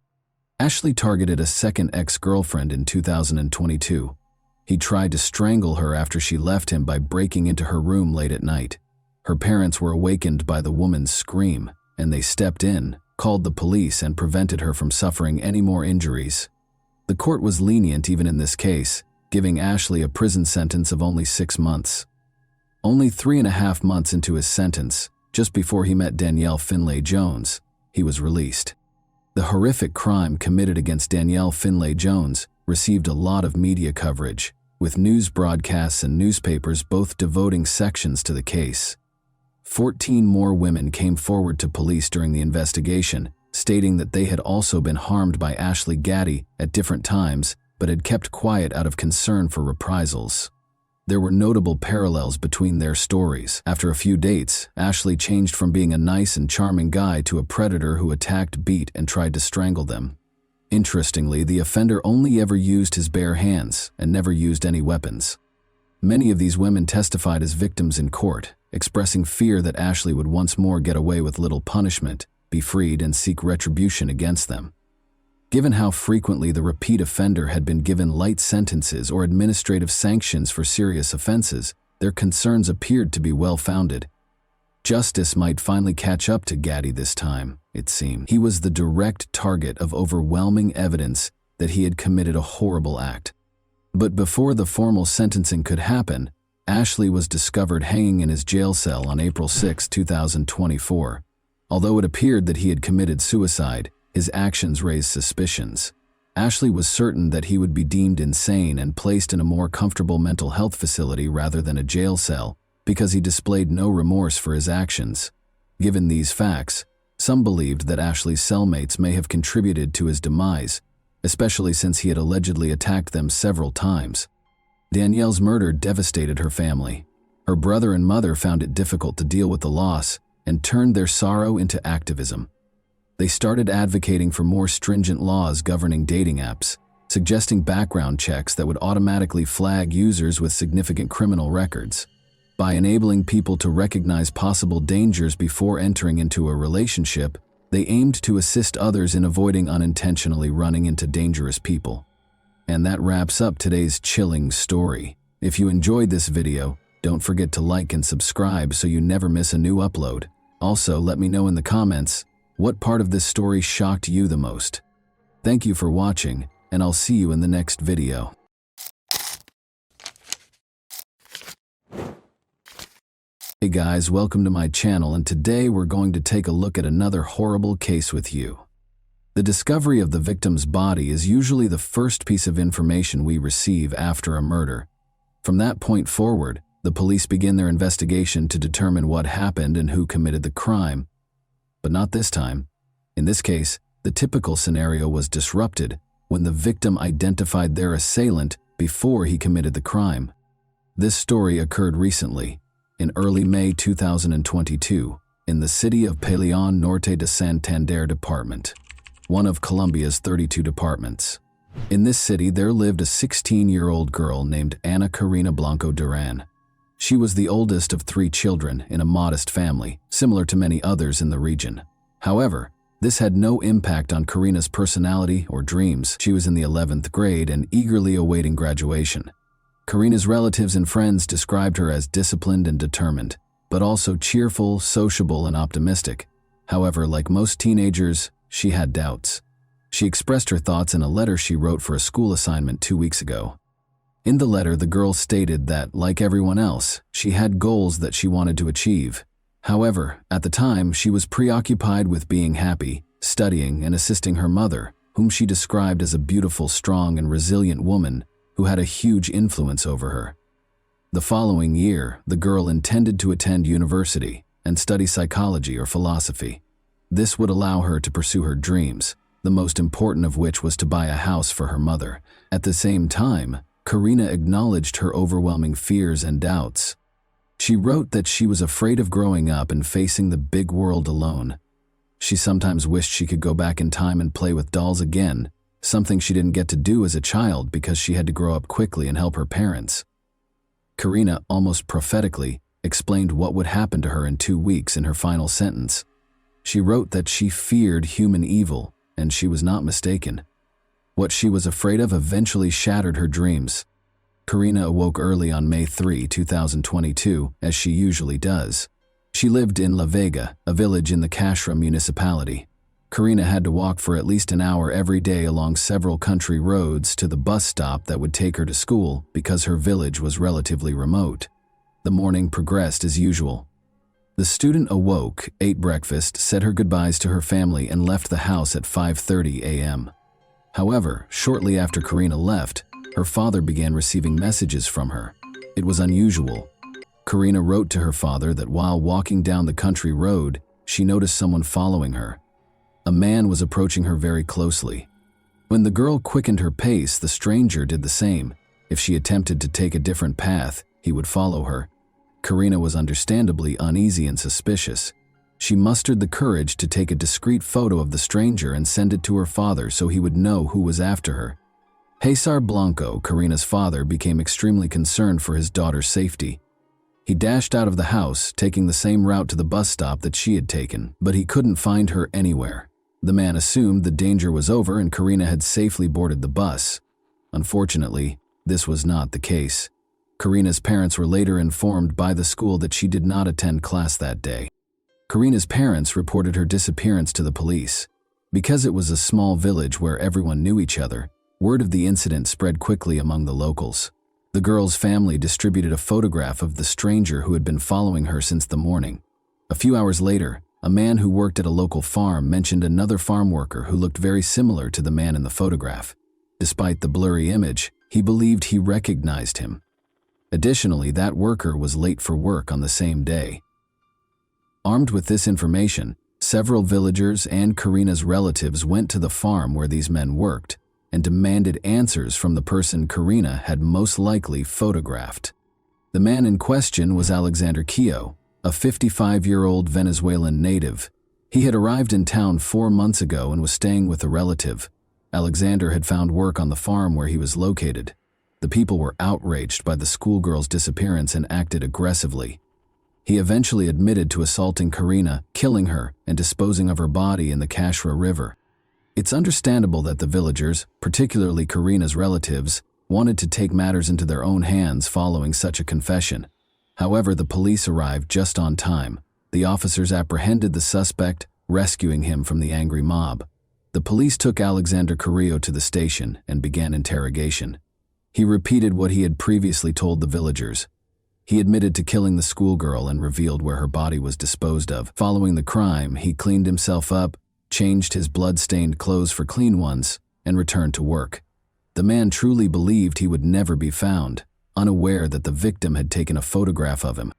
Ashley targeted a second ex-girlfriend in 2022. He tried to strangle her after she left him by breaking into her room late at night. Her parents were awakened by the woman's scream, and they stepped in, called the police, and prevented her from suffering any more injuries. The court was lenient even in this case, giving Ashley a prison sentence of only 6 months. Only 3.5 months into his sentence, just before he met Danielle Finlay Jones, he was released. The horrific crime committed against Danielle Finlay Jones received a lot of media coverage, with news broadcasts and newspapers both devoting sections to the case. 14 more women came forward to police during the investigation, stating that they had also been harmed by Ashley Gaddy at different times, but had kept quiet out of concern for reprisals. There were notable parallels between their stories. After a few dates, Ashley changed from being a nice and charming guy to a predator who attacked, beat, and tried to strangle them. Interestingly, the offender only ever used his bare hands and never used any weapons. Many of these women testified as victims in court, expressing fear that Ashley would once more get away with little punishment, be freed, and seek retribution against them. Given how frequently the repeat offender had been given light sentences or administrative sanctions for serious offenses, their concerns appeared to be well-founded. Justice might finally catch up to Gaddy this time, it seemed. He was the direct target of overwhelming evidence that he had committed a horrible act. But before the formal sentencing could happen, Ashley was discovered hanging in his jail cell on April 6, 2024. Although it appeared that he had committed suicide, his actions raised suspicions. Ashley was certain that he would be deemed insane and placed in a more comfortable mental health facility rather than a jail cell, because he displayed no remorse for his actions. Given these facts, some believed that Ashley's cellmates may have contributed to his demise, especially since he had allegedly attacked them several times. Danielle's murder devastated her family. Her brother and mother found it difficult to deal with the loss and turned their sorrow into activism. They started advocating for more stringent laws governing dating apps, suggesting background checks that would automatically flag users with significant criminal records. By enabling people to recognize possible dangers before entering into a relationship, they aimed to assist others in avoiding unintentionally running into dangerous people. And that wraps up today's chilling story. If you enjoyed this video, don't forget to like and subscribe so you never miss a new upload. Also, let me know in the comments, what part of this story shocked you the most? Thank you for watching, and I'll see you in the next video. Hey guys, welcome to my channel, and today we're going to take a look at another horrible case with you. The discovery of the victim's body is usually the first piece of information we receive after a murder. From that point forward, the police begin their investigation to determine what happened and who committed the crime. But not this time. In this case, the typical scenario was disrupted when the victim identified their assailant before he committed the crime. This story occurred recently, in early May 2022, in the city of Peleón Norte de Santander Department, one of Colombia's 32 departments. In this city, there lived a 16-year-old girl named Ana Karina Blanco Duran. She was the oldest of 3 children in a modest family, similar to many others in the region. However, this had no impact on Karina's personality or dreams. She was in the 11th grade and eagerly awaiting graduation. Karina's relatives and friends described her as disciplined and determined, but also cheerful, sociable, and optimistic. However, like most teenagers, she had doubts. She expressed her thoughts in a letter she wrote for a school assignment 2 weeks ago. In the letter, the girl stated that, like everyone else, she had goals that she wanted to achieve. However, at the time, she was preoccupied with being happy, studying, and assisting her mother, whom she described as a beautiful, strong, and resilient woman who had a huge influence over her. The following year, the girl intended to attend university and study psychology or philosophy. This would allow her to pursue her dreams, the most important of which was to buy a house for her mother. At the same time, Karina acknowledged her overwhelming fears and doubts. She wrote that she was afraid of growing up and facing the big world alone. She sometimes wished she could go back in time and play with dolls again, something she didn't get to do as a child because she had to grow up quickly and help her parents. Karina, almost prophetically, explained what would happen to her in 2 weeks in her final sentence. She wrote that she feared human evil, and she was not mistaken. What she was afraid of eventually shattered her dreams. Karina awoke early on May 3, 2022, as she usually does. She lived in La Vega, a village in the Cashra municipality. Karina had to walk for at least an hour every day along several country roads to the bus stop that would take her to school because her village was relatively remote. The morning progressed as usual. The student awoke, ate breakfast, said her goodbyes to her family, and left the house at 5:30 a.m. However, shortly after Karina left, her father began receiving messages from her. It was unusual. Karina wrote to her father that while walking down the country road, she noticed someone following her. A man was approaching her very closely. When the girl quickened her pace, the stranger did the same. If she attempted to take a different path, he would follow her. Karina was understandably uneasy and suspicious. She mustered the courage to take a discreet photo of the stranger and send it to her father so he would know who was after her. Cesar Blanco, Karina's father, became extremely concerned for his daughter's safety. He dashed out of the house, taking the same route to the bus stop that she had taken, but he couldn't find her anywhere. The man assumed the danger was over and Karina had safely boarded the bus. Unfortunately, this was not the case. Karina's parents were later informed by the school that she did not attend class that day. Karina's parents reported her disappearance to the police. Because it was a small village where everyone knew each other, word of the incident spread quickly among the locals. The girl's family distributed a photograph of the stranger who had been following her since the morning. A few hours later, a man who worked at a local farm mentioned another farm worker who looked very similar to the man in the photograph. Despite the blurry image, he believed he recognized him. Additionally, that worker was late for work on the same day. Armed with this information, several villagers and Karina's relatives went to the farm where these men worked and demanded answers from the person Karina had most likely photographed. The man in question was Alexander Quio, a 55-year-old Venezuelan native. He had arrived in town 4 months ago and was staying with a relative. Alexander had found work on the farm where he was located. The people were outraged by the schoolgirl's disappearance and acted aggressively. He eventually admitted to assaulting Karina, killing her, and disposing of her body in the Cashra River. It's understandable that the villagers, particularly Karina's relatives, wanted to take matters into their own hands following such a confession. However, the police arrived just on time. The officers apprehended the suspect, rescuing him from the angry mob. The police took Alexander Carrillo to the station and began interrogation. He repeated what he had previously told the villagers. He admitted to killing the schoolgirl and revealed where her body was disposed of. Following the crime, he cleaned himself up, changed his blood-stained clothes for clean ones, and returned to work. The man truly believed he would never be found, unaware that the victim had taken a photograph of him.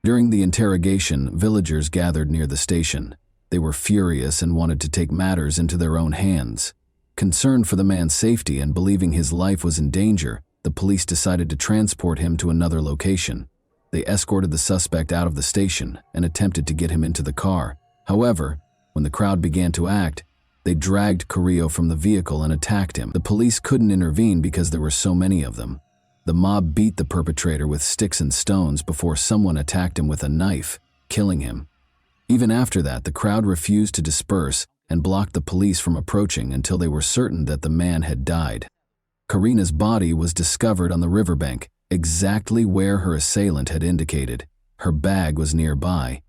During the interrogation, villagers gathered near the station. They were furious and wanted to take matters into their own hands. Concerned for the man's safety and believing his life was in danger, the police decided to transport him to another location. They escorted the suspect out of the station and attempted to get him into the car. However, when the crowd began to act, they dragged Carrillo from the vehicle and attacked him. The police couldn't intervene because there were so many of them. The mob beat the perpetrator with sticks and stones before someone attacked him with a knife, killing him. Even after that, the crowd refused to disperse and blocked the police from approaching until they were certain that the man had died. Karina's body was discovered on the riverbank, exactly where her assailant had indicated. Her bag was nearby.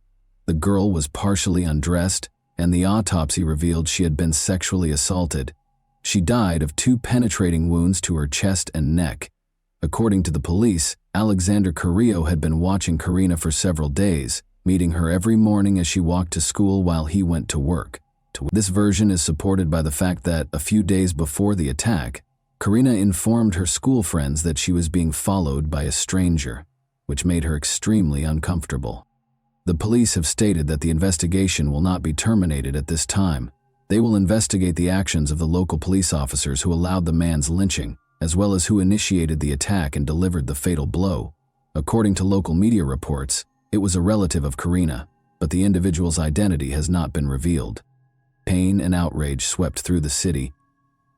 The girl was partially undressed, and the autopsy revealed she had been sexually assaulted. She died of 2 penetrating wounds to her chest and neck. According to the police, Alexander Carrillo had been watching Karina for several days, meeting her every morning as she walked to school while he went to work. This version is supported by the fact that, a few days before the attack, Karina informed her school friends that she was being followed by a stranger, which made her extremely uncomfortable. The police have stated that the investigation will not be terminated at this time. They will investigate the actions of the local police officers who allowed the man's lynching, as well as who initiated the attack and delivered the fatal blow. According to local media reports, it was a relative of Karina, but the individual's identity has not been revealed. Pain and outrage swept through the city.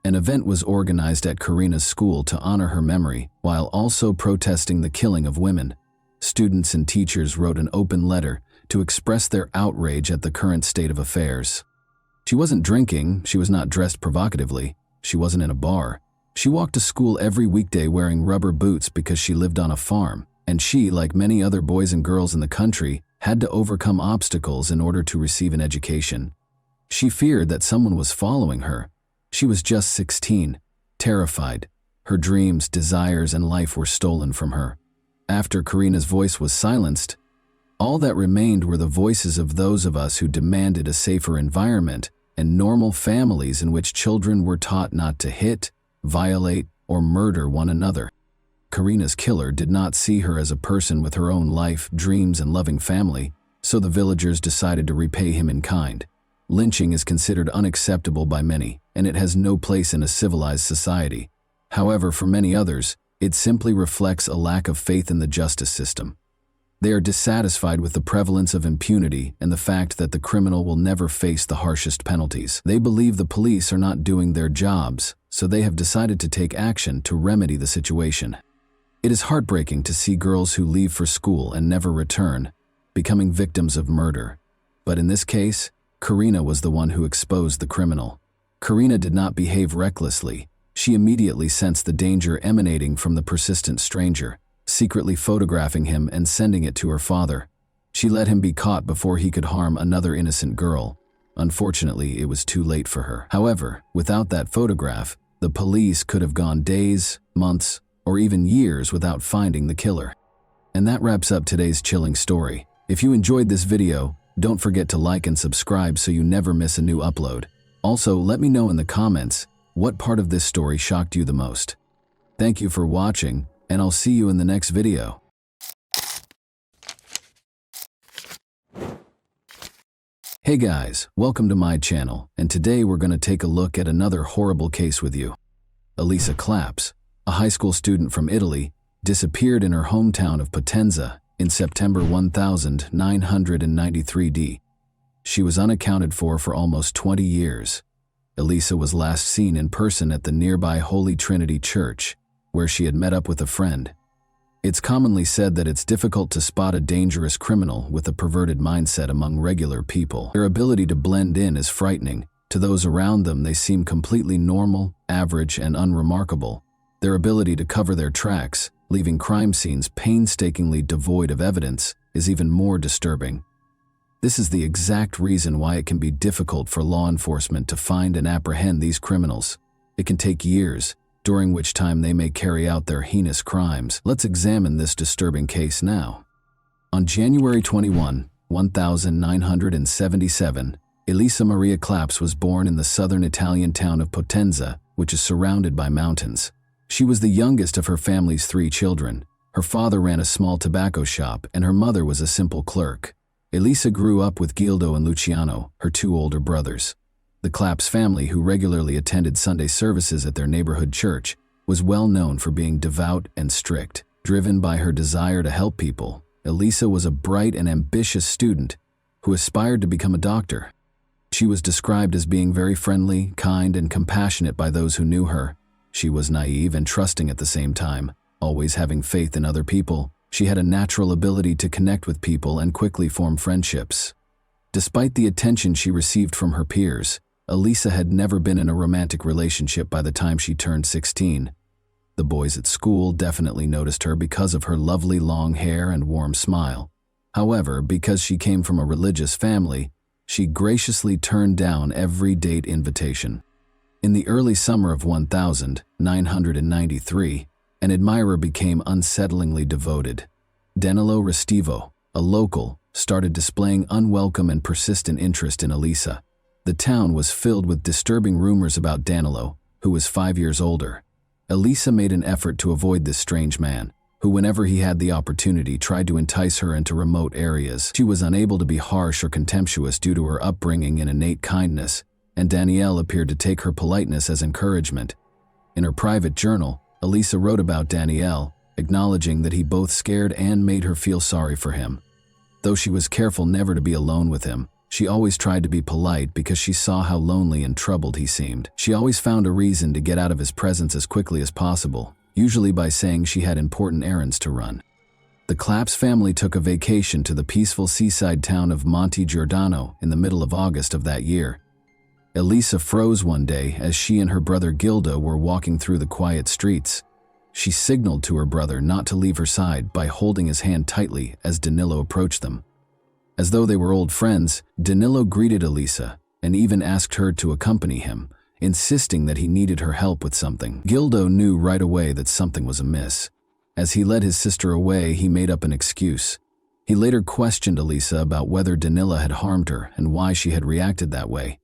An event was organized at Karina's school to honor her memory, while also protesting the killing of women. Students and teachers wrote an open letter to express their outrage at the current state of affairs. She wasn't drinking, she was not dressed provocatively, she wasn't in a bar. She walked to school every weekday wearing rubber boots because she lived on a farm, and she, like many other boys and girls in the country, had to overcome obstacles in order to receive an education. She feared that someone was following her. She was just 16, terrified. Her dreams, desires, and life were stolen from her. After Karina's voice was silenced, all that remained were the voices of those of us who demanded a safer environment and normal families in which children were taught not to hit, violate, or murder one another. Karina's killer did not see her as a person with her own life, dreams, and loving family, so the villagers decided to repay him in kind. Lynching is considered unacceptable by many, and it has no place in a civilized society. However, for many others, it simply reflects a lack of faith in the justice system. They are dissatisfied with the prevalence of impunity and the fact that the criminal will never face the harshest penalties. They believe the police are not doing their jobs, so they have decided to take action to remedy the situation. It is heartbreaking to see girls who leave for school and never return, becoming victims of murder. But in this case, Karina was the one who exposed the criminal. Karina did not behave recklessly. She immediately sensed the danger emanating from the persistent stranger, secretly photographing him and sending it to her father. She let him be caught before he could harm another innocent girl. Unfortunately, it was too late for her. However, without that photograph, the police could have gone days, months, or even years without finding the killer. And that wraps up today's chilling story. If you enjoyed this video, don't forget to like and subscribe so you never miss a new upload. Also, let me know in the comments what part of this story shocked you the most. Thank you for watching, and I'll see you in the next video. Hey guys, welcome to my channel, and today we're going to take a look at another horrible case with you. Elisa Claps, a high school student from Italy, disappeared in her hometown of Potenza in September 1993 D. She was unaccounted for almost 20 years. Elisa was last seen in person at the nearby Holy Trinity Church, where she had met up with a friend. It's commonly said that it's difficult to spot a dangerous criminal with a perverted mindset among regular people. Their ability to blend in is frightening. To those around them, they seem completely normal, average, and unremarkable. Their ability to cover their tracks, leaving crime scenes painstakingly devoid of evidence, is even more disturbing. This is the exact reason why it can be difficult for law enforcement to find and apprehend these criminals. It can take years, during which time they may carry out their heinous crimes. Let's examine this disturbing case now. On January 21, 1977, Elisa Maria Claps was born in the southern Italian town of Potenza, which is surrounded by mountains. She was the youngest of her family's 3 children. Her father ran a small tobacco shop, and her mother was a simple clerk. Elisa grew up with Gildo and Luciano, her 2 older brothers. The Claps family, who regularly attended Sunday services at their neighborhood church, was well known for being devout and strict. Driven by her desire to help people, Elisa was a bright and ambitious student who aspired to become a doctor. She was described as being very friendly, kind, and compassionate by those who knew her. She was naive and trusting at the same time, always having faith in other people. She had a natural ability to connect with people and quickly form friendships. Despite the attention she received from her peers, Elisa had never been in a romantic relationship by the time she turned 16. The boys at school definitely noticed her because of her lovely long hair and warm smile. However, because she came from a religious family, she graciously turned down every date invitation. In the early summer of 1993, an admirer became unsettlingly devoted. Danilo Restivo, a local, started displaying unwelcome and persistent interest in Elisa. The town was filled with disturbing rumors about Danilo, who was 5 years older. Elisa made an effort to avoid this strange man, who whenever he had the opportunity tried to entice her into remote areas. She was unable to be harsh or contemptuous due to her upbringing and innate kindness, and Danielle appeared to take her politeness as encouragement. In her private journal, Elisa wrote about Danielle, acknowledging that he both scared and made her feel sorry for him. Though she was careful never to be alone with him, she always tried to be polite because she saw how lonely and troubled he seemed. She always found a reason to get out of his presence as quickly as possible, usually by saying she had important errands to run. The Claps family took a vacation to the peaceful seaside town of Monte Giordano in the middle of August of that year. Elisa froze one day as she and her brother Gildo were walking through the quiet streets. She signaled to her brother not to leave her side by holding his hand tightly as Danilo approached them. As though they were old friends, Danilo greeted Elisa and even asked her to accompany him, insisting that he needed her help with something. Gildo knew right away that something was amiss. As he led his sister away, he made up an excuse. He later questioned Elisa about whether Danilo had harmed her and why she had reacted that way.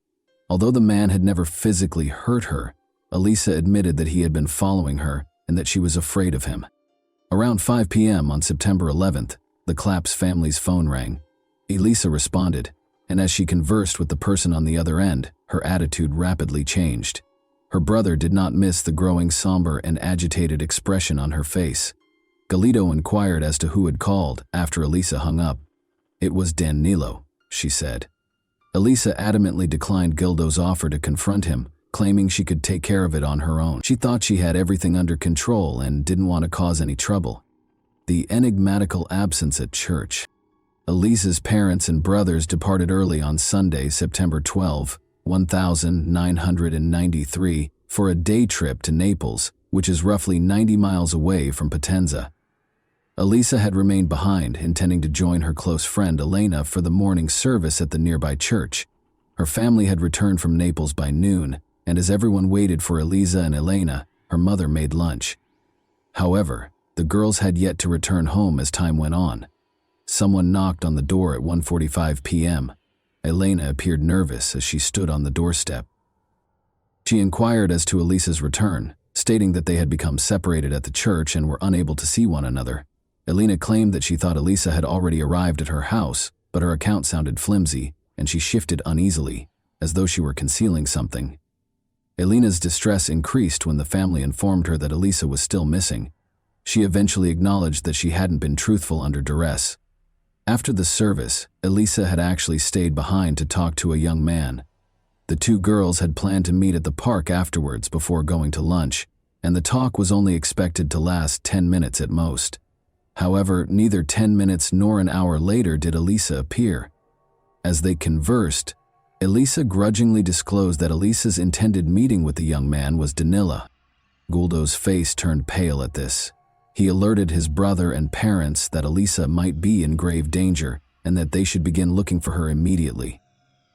Although the man had never physically hurt her, Elisa admitted that he had been following her and that she was afraid of him. Around 5 p.m. on September 11th, the Claps family's phone rang. Elisa responded, and as she conversed with the person on the other end, her attitude rapidly changed. Her brother did not miss the growing somber and agitated expression on her face. Gildo inquired as to who had called after Elisa hung up. "It was Danilo," she said. Elisa adamantly declined Gildo's offer to confront him, claiming she could take care of it on her own. She thought she had everything under control and didn't want to cause any trouble. The enigmatical absence at church. Elisa's parents and brothers departed early on Sunday, September 12, 1993, for a day trip to Naples, which is roughly 90 miles away from Potenza. Elisa had remained behind, intending to join her close friend Elena for the morning service at the nearby church. Her family had returned from Naples by noon, and as everyone waited for Elisa and Elena, her mother made lunch. However, the girls had yet to return home as time went on. Someone knocked on the door at 1:45 p.m. Elena appeared nervous as she stood on the doorstep. She inquired as to Elisa's return, stating that they had become separated at the church and were unable to see one another. Elena claimed that she thought Elisa had already arrived at her house, but her account sounded flimsy, and she shifted uneasily, as though she were concealing something. Elena's distress increased when the family informed her that Elisa was still missing. She eventually acknowledged that she hadn't been truthful under duress. After the service, Elisa had actually stayed behind to talk to a young man. The 2 girls had planned to meet at the park afterwards before going to lunch, and the talk was only expected to last 10 minutes at most. However, neither 10 minutes nor an hour later did Elisa appear. As they conversed, Elisa grudgingly disclosed that Elisa's intended meeting with the young man was Danilo. Gildo's face turned pale at this. He alerted his brother and parents that Elisa might be in grave danger and that they should begin looking for her immediately.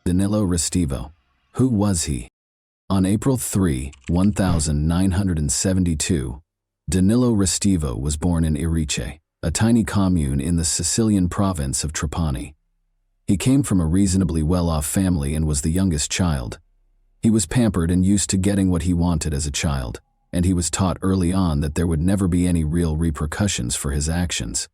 Danilo Restivo. Who was he? On April 3, 1972, Danilo Restivo was born in Irice, a tiny commune in the Sicilian province of Trapani. He came from a reasonably well-off family and was the youngest child. He was pampered and used to getting what he wanted as a child, and he was taught early on that there would never be any real repercussions for his actions.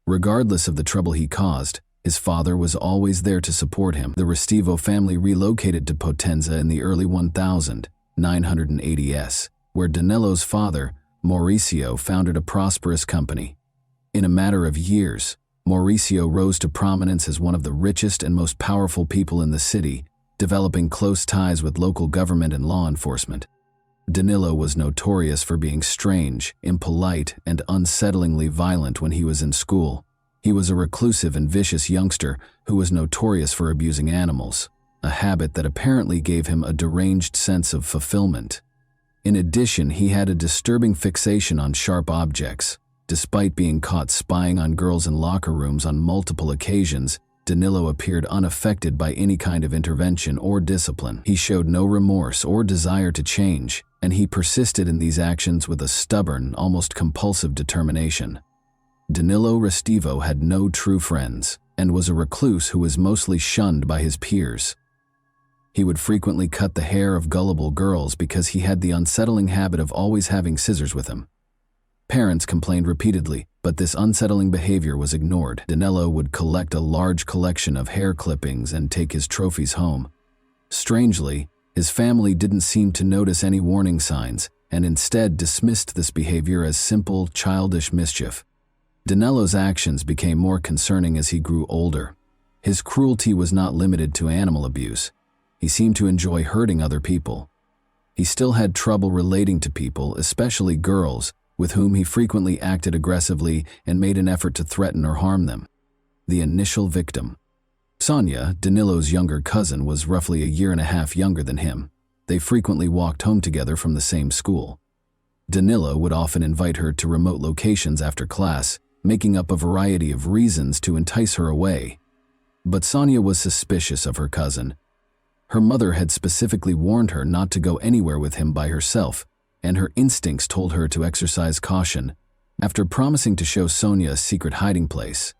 Regardless of the trouble he caused, his father was always there to support him. The Restivo family relocated to Potenza in the early 1980s, where Danilo's father, Mauricio, founded a prosperous company. In a matter of years, Mauricio rose to prominence as one of the richest and most powerful people in the city, developing close ties with local government and law enforcement. Danilo was notorious for being strange, impolite, and unsettlingly violent when he was in school. He was a reclusive and vicious youngster who was notorious for abusing animals, a habit that apparently gave him a deranged sense of fulfillment. In addition, he had a disturbing fixation on sharp objects. Despite being caught spying on girls in locker rooms on multiple occasions, Danilo appeared unaffected by any kind of intervention or discipline. He showed no remorse or desire to change, and he persisted in these actions with a stubborn, almost compulsive determination. Danilo Restivo had no true friends and was a recluse who was mostly shunned by his peers. He would frequently cut the hair of gullible girls because he had the unsettling habit of always having scissors with him. Parents complained repeatedly, but this unsettling behavior was ignored. Danilo would collect a large collection of hair clippings and take his trophies home. Strangely, his family didn't seem to notice any warning signs and instead dismissed this behavior as simple, childish mischief. Danilo's actions became more concerning as he grew older. His cruelty was not limited to animal abuse. He seemed to enjoy hurting other people. He still had trouble relating to people, especially girls, with whom he frequently acted aggressively and made an effort to threaten or harm them. The initial victim. Sonia, Danilo's younger cousin, was roughly a year and a half younger than him. They frequently walked home together from the same school. Danilo would often invite her to remote locations after class, making up a variety of reasons to entice her away. But Sonia was suspicious of her cousin. Her mother had specifically warned her not to go anywhere with him by herself, and her instincts told her to exercise caution. After promising to show Sonia a secret hiding place,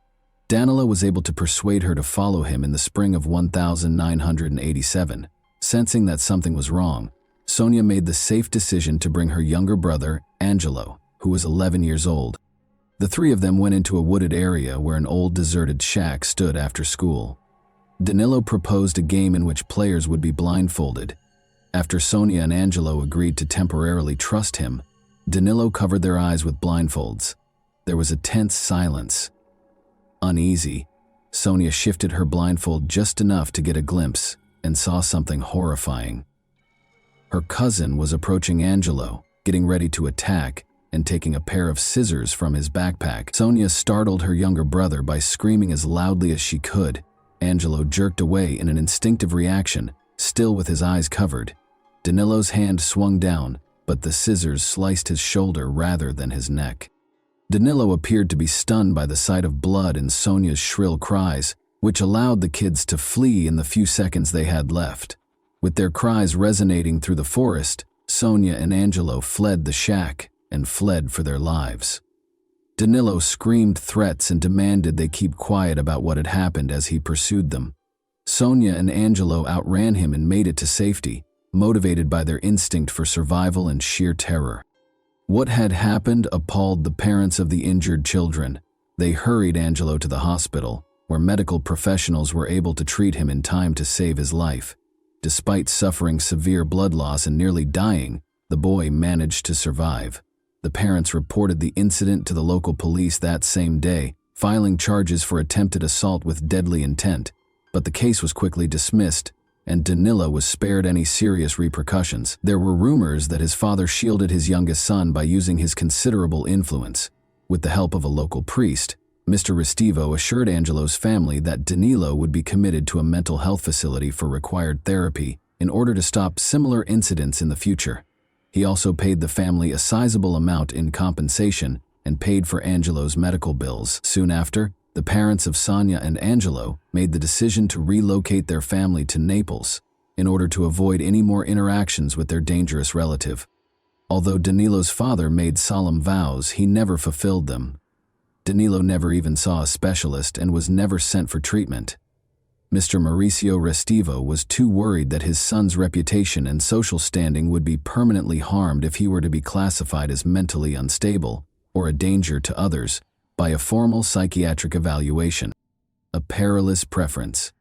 Danilo was able to persuade her to follow him in the spring of 1987. Sensing that something was wrong, Sonia made the safe decision to bring her younger brother, Angelo, who was 11 years old. The three of them went into a wooded area where an old deserted shack stood after school. Danilo proposed a game in which players would be blindfolded. After Sonia and Angelo agreed to temporarily trust him, Danilo covered their eyes with blindfolds. There was a tense silence. Uneasy, Sonia shifted her blindfold just enough to get a glimpse and saw something horrifying. Her cousin was approaching Angelo, getting ready to attack, and taking a pair of scissors from his backpack. Sonia startled her younger brother by screaming as loudly as she could. Angelo jerked away in an instinctive reaction, still with his eyes covered. Danilo's hand swung down, but the scissors sliced his shoulder rather than his neck. Danilo appeared to be stunned by the sight of blood and Sonia's shrill cries, which allowed the kids to flee in the few seconds they had left. With their cries resonating through the forest, Sonia and Angelo fled the shack and fled for their lives. Danilo screamed threats and demanded they keep quiet about what had happened as he pursued them. Sonia and Angelo outran him and made it to safety, motivated by their instinct for survival and sheer terror. What had happened appalled the parents of the injured children. They hurried Angelo to the hospital, where medical professionals were able to treat him in time to save his life. Despite suffering severe blood loss and nearly dying, the boy managed to survive. The parents reported the incident to the local police that same day, filing charges for attempted assault with deadly intent, but the case was quickly dismissed, and Danilo was spared any serious repercussions. There were rumors that his father shielded his youngest son by using his considerable influence. With the help of a local priest, Mr. Restivo assured Angelo's family that Danilo would be committed to a mental health facility for required therapy in order to stop similar incidents in the future. He also paid the family a sizable amount in compensation and paid for Angelo's medical bills. Soon after, the parents of Sonia and Angelo made the decision to relocate their family to Naples, in order to avoid any more interactions with their dangerous relative. Although Danilo's father made solemn vows, he never fulfilled them. Danilo never even saw a specialist and was never sent for treatment. Mr. Mauricio Restivo was too worried that his son's reputation and social standing would be permanently harmed if he were to be classified as mentally unstable or a danger to others by a formal psychiatric evaluation. A perilous preference.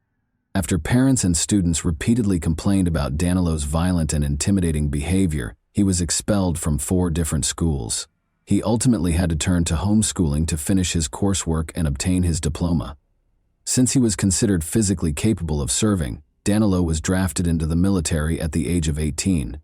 After parents and students repeatedly complained about Danilo's violent and intimidating behavior, he was expelled from 4 different schools. He ultimately had to turn to homeschooling to finish his coursework and obtain his diploma. Since he was considered physically capable of serving, Danilo was drafted into the military at the age of 18.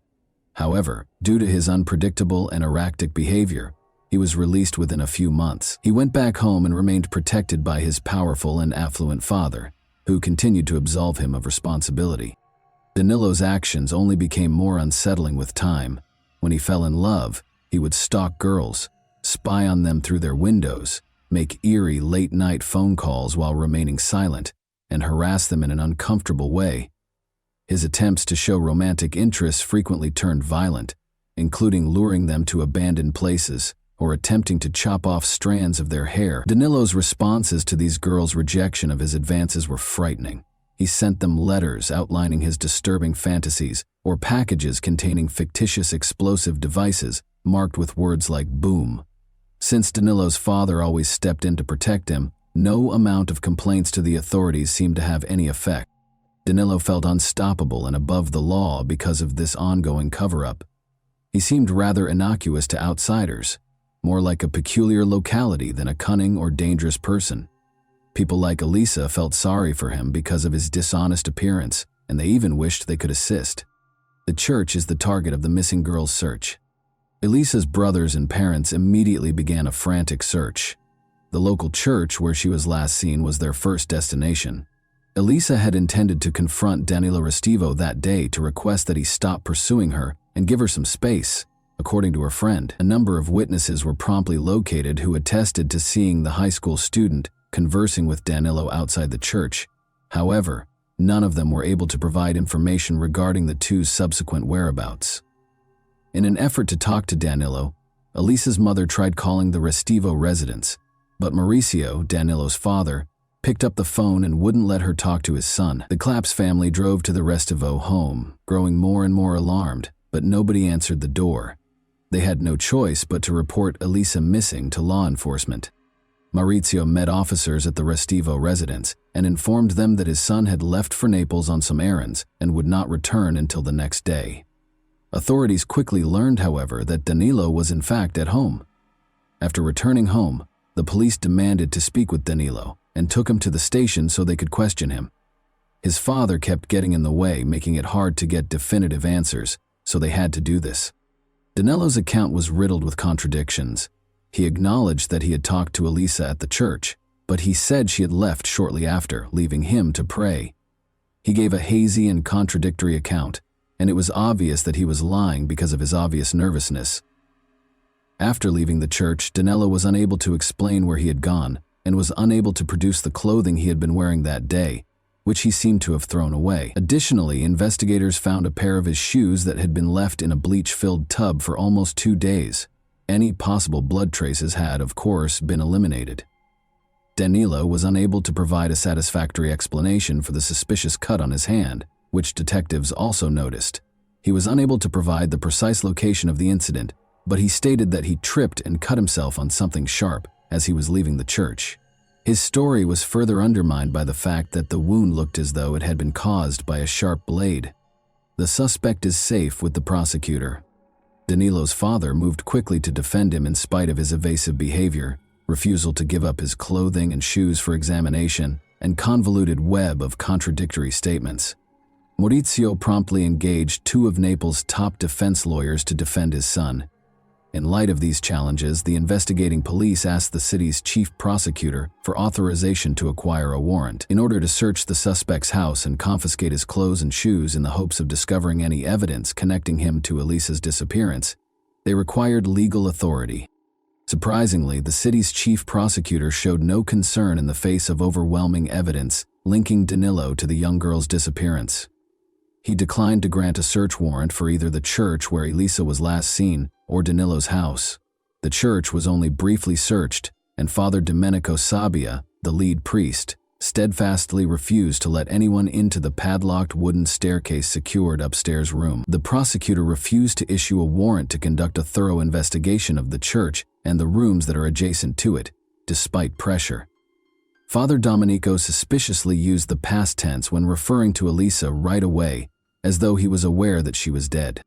However, due to his unpredictable and erratic behavior, he was released within a few months. He went back home and remained protected by his powerful and affluent father, who continued to absolve him of responsibility. Danilo's actions only became more unsettling with time. When he fell in love, he would stalk girls, spy on them through their windows, make eerie late-night phone calls while remaining silent, and harass them in an uncomfortable way. His attempts to show romantic interest frequently turned violent, including luring them to abandoned places or attempting to chop off strands of their hair. Danilo's responses to these girls' rejection of his advances were frightening. He sent them letters outlining his disturbing fantasies or packages containing fictitious explosive devices marked with words like boom. Since Danilo's father always stepped in to protect him, no amount of complaints to the authorities seemed to have any effect. Danilo felt unstoppable and above the law because of this ongoing cover-up. He seemed rather innocuous to outsiders, more like a peculiar locality than a cunning or dangerous person. People like Elisa felt sorry for him because of his dishonest appearance, and they even wished they could assist. The church is the target of the missing girl's search. Elisa's brothers and parents immediately began a frantic search. The local church where she was last seen was their first destination. Elisa had intended to confront Danilo Restivo that day to request that he stop pursuing her and give her some space. According to her friend, a number of witnesses were promptly located who attested to seeing the high school student conversing with Danilo outside the church. However, none of them were able to provide information regarding the two's subsequent whereabouts. In an effort to talk to Danilo, Elisa's mother tried calling the Restivo residence, but Mauricio, Danilo's father, picked up the phone and wouldn't let her talk to his son. The Claps family drove to the Restivo home, growing more and more alarmed, but nobody answered the door. They had no choice but to report Elisa missing to law enforcement. Mauricio met officers at the Restivo residence and informed them that his son had left for Naples on some errands and would not return until the next day. Authorities quickly learned, however, that Danilo was in fact at home. After returning home, the police demanded to speak with Danilo and took him to the station so they could question him. His father kept getting in the way, making it hard to get definitive answers, so they had to do this. Danilo's account was riddled with contradictions. He acknowledged that he had talked to Elisa at the church, but he said she had left shortly after, leaving him to pray. He gave a hazy and contradictory account, and it was obvious that he was lying because of his obvious nervousness. After leaving the church, Danilo was unable to explain where he had gone and was unable to produce the clothing he had been wearing that day, which he seemed to have thrown away. Additionally, investigators found a pair of his shoes that had been left in a bleach-filled tub for almost 2 days. Any possible blood traces had, of course, been eliminated. Danilo was unable to provide a satisfactory explanation for the suspicious cut on his hand, which detectives also noticed. He was unable to provide the precise location of the incident, but he stated that he tripped and cut himself on something sharp as he was leaving the church. His story was further undermined by the fact that the wound looked as though it had been caused by a sharp blade. The suspect is safe with the prosecutor. Danilo's father moved quickly to defend him in spite of his evasive behavior, refusal to give up his clothing and shoes for examination, and convoluted web of contradictory statements. Maurizio promptly engaged 2 of Naples' top defense lawyers to defend his son. In light of these challenges, the investigating police asked the city's chief prosecutor for authorization to acquire a warrant in order to search the suspect's house and confiscate his clothes and shoes in the hopes of discovering any evidence connecting him to Elisa's disappearance. They required legal authority. Surprisingly, the city's chief prosecutor showed no concern in the face of overwhelming evidence linking Danilo to the young girl's disappearance. He declined to grant a search warrant for either the church where Elisa was last seen or Danilo's house. The church was only briefly searched, and Father Domenico Sabbia, the lead priest, steadfastly refused to let anyone into the padlocked wooden staircase secured upstairs room. The prosecutor refused to issue a warrant to conduct a thorough investigation of the church and the rooms that are adjacent to it, despite pressure. Father Domenico suspiciously used the past tense when referring to Elisa right away, as though he was aware that she was dead.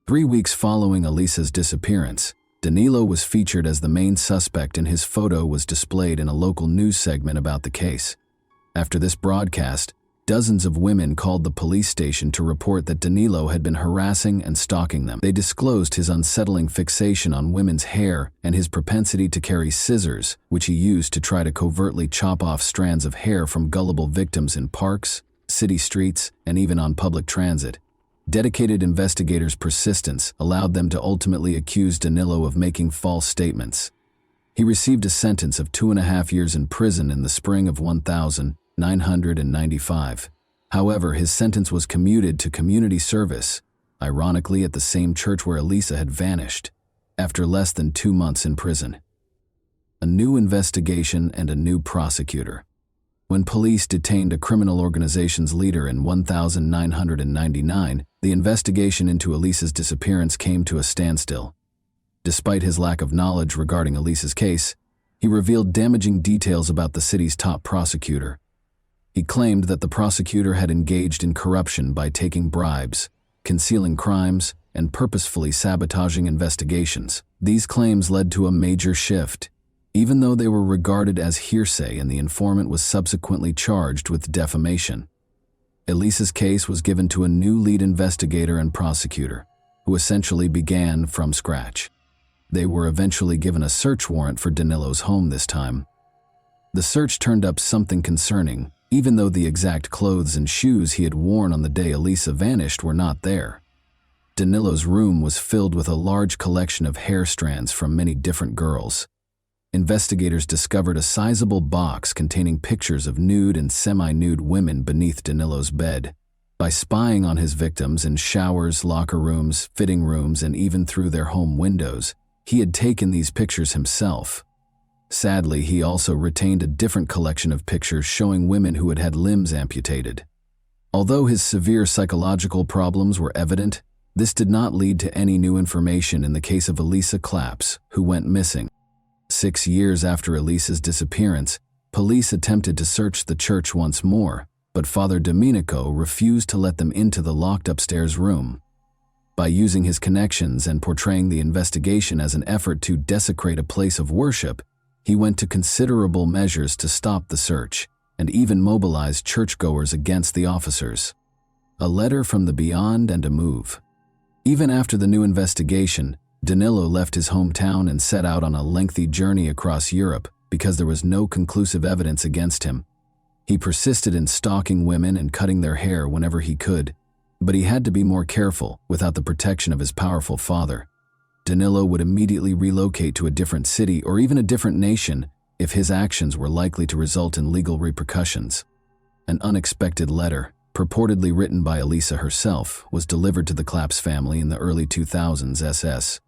3 weeks following Elisa's disappearance, Danilo was featured as the main suspect and his photo was displayed in a local news segment about the case. After this broadcast, dozens of women called the police station to report that Danilo had been harassing and stalking them. They disclosed his unsettling fixation on women's hair and his propensity to carry scissors, which he used to try to covertly chop off strands of hair from gullible victims in parks, city streets, and even on public transit. Dedicated investigators' persistence allowed them to ultimately accuse Danilo of making false statements. He received a sentence of 2.5 years in prison in the spring of 1995. However, his sentence was commuted to community service, ironically at the same church where Elisa had vanished, after less than 2 months in prison. A new investigation and a new prosecutor. When police detained a criminal organization's leader in 1999, the investigation into Elisa's disappearance came to a standstill. Despite his lack of knowledge regarding Elisa's case, he revealed damaging details about the city's top prosecutor. He claimed that the prosecutor had engaged in corruption by taking bribes, concealing crimes, and purposefully sabotaging investigations. These claims led to a major shift, even though they were regarded as hearsay and the informant was subsequently charged with defamation. Elisa's case was given to a new lead investigator and prosecutor, who essentially began from scratch. They were eventually given a search warrant for Danilo's home this time. The search turned up something concerning, even though the exact clothes and shoes he had worn on the day Elisa vanished were not there. Danilo's room was filled with a large collection of hair strands from many different girls. Investigators discovered a sizable box containing pictures of nude and semi-nude women beneath Danilo's bed. By spying on his victims in showers, locker rooms, fitting rooms, and even through their home windows, he had taken these pictures himself. Sadly, he also retained a different collection of pictures showing women who had had limbs amputated. Although his severe psychological problems were evident, this did not lead to any new information in the case of Elisa Claps, who went missing. 6 years after Elisa's disappearance, police attempted to search the church once more, but Father Domenico refused to let them into the locked upstairs room. By using his connections and portraying the investigation as an effort to desecrate a place of worship, he went to considerable measures to stop the search, and even mobilized churchgoers against the officers. A letter from the beyond and a move. Even after the new investigation, Danilo left his hometown and set out on a lengthy journey across Europe because there was no conclusive evidence against him. He persisted in stalking women and cutting their hair whenever he could, but he had to be more careful without the protection of his powerful father. Danilo would immediately relocate to a different city or even a different nation if his actions were likely to result in legal repercussions. An unexpected letter, purportedly written by Elisa herself, was delivered to the Claps family in the early 2000s SS.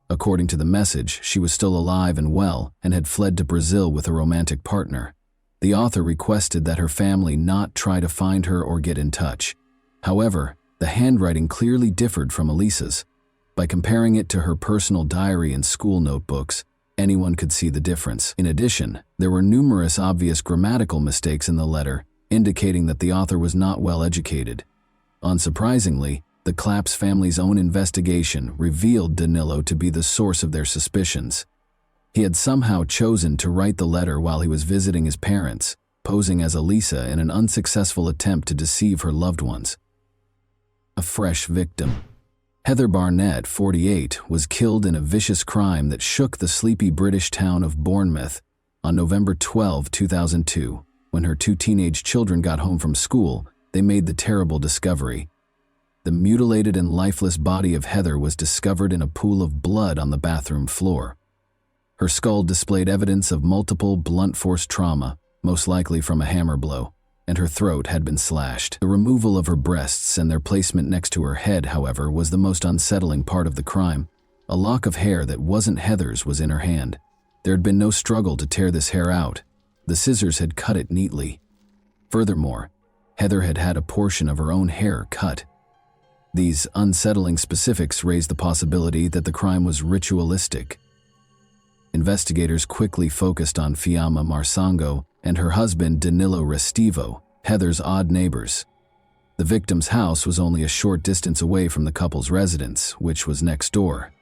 According to the message, she was still alive and well and had fled to Brazil with a romantic partner. The author requested that her family not try to find her or get in touch. However, the handwriting clearly differed from Elisa's. By comparing it to her personal diary and school notebooks, anyone could see the difference. In addition, there were numerous obvious grammatical mistakes in the letter, indicating that the author was not well educated. Unsurprisingly, the Claps family's own investigation revealed Danilo to be the source of their suspicions. He had somehow chosen to write the letter while he was visiting his parents, posing as Elisa in an unsuccessful attempt to deceive her loved ones. A fresh victim. Heather Barnett, 48, was killed in a vicious crime that shook the sleepy British town of Bournemouth on November 12, 2002. When her 2 teenage children got home from school, they made the terrible discovery. The mutilated and lifeless body of Heather was discovered in a pool of blood on the bathroom floor. Her skull displayed evidence of multiple blunt force trauma, most likely from a hammer blow, and her throat had been slashed. The removal of her breasts and their placement next to her head, however, was the most unsettling part of the crime. A lock of hair that wasn't Heather's was in her hand. There had been no struggle to tear this hair out. The scissors had cut it neatly. Furthermore, Heather had had a portion of her own hair cut. These unsettling specifics raised the possibility that the crime was ritualistic. Investigators quickly focused on Fiamma Marsango and her husband Danilo Restivo, Heather's odd neighbors. The victim's house was only a short distance away from the couple's residence, which was next door.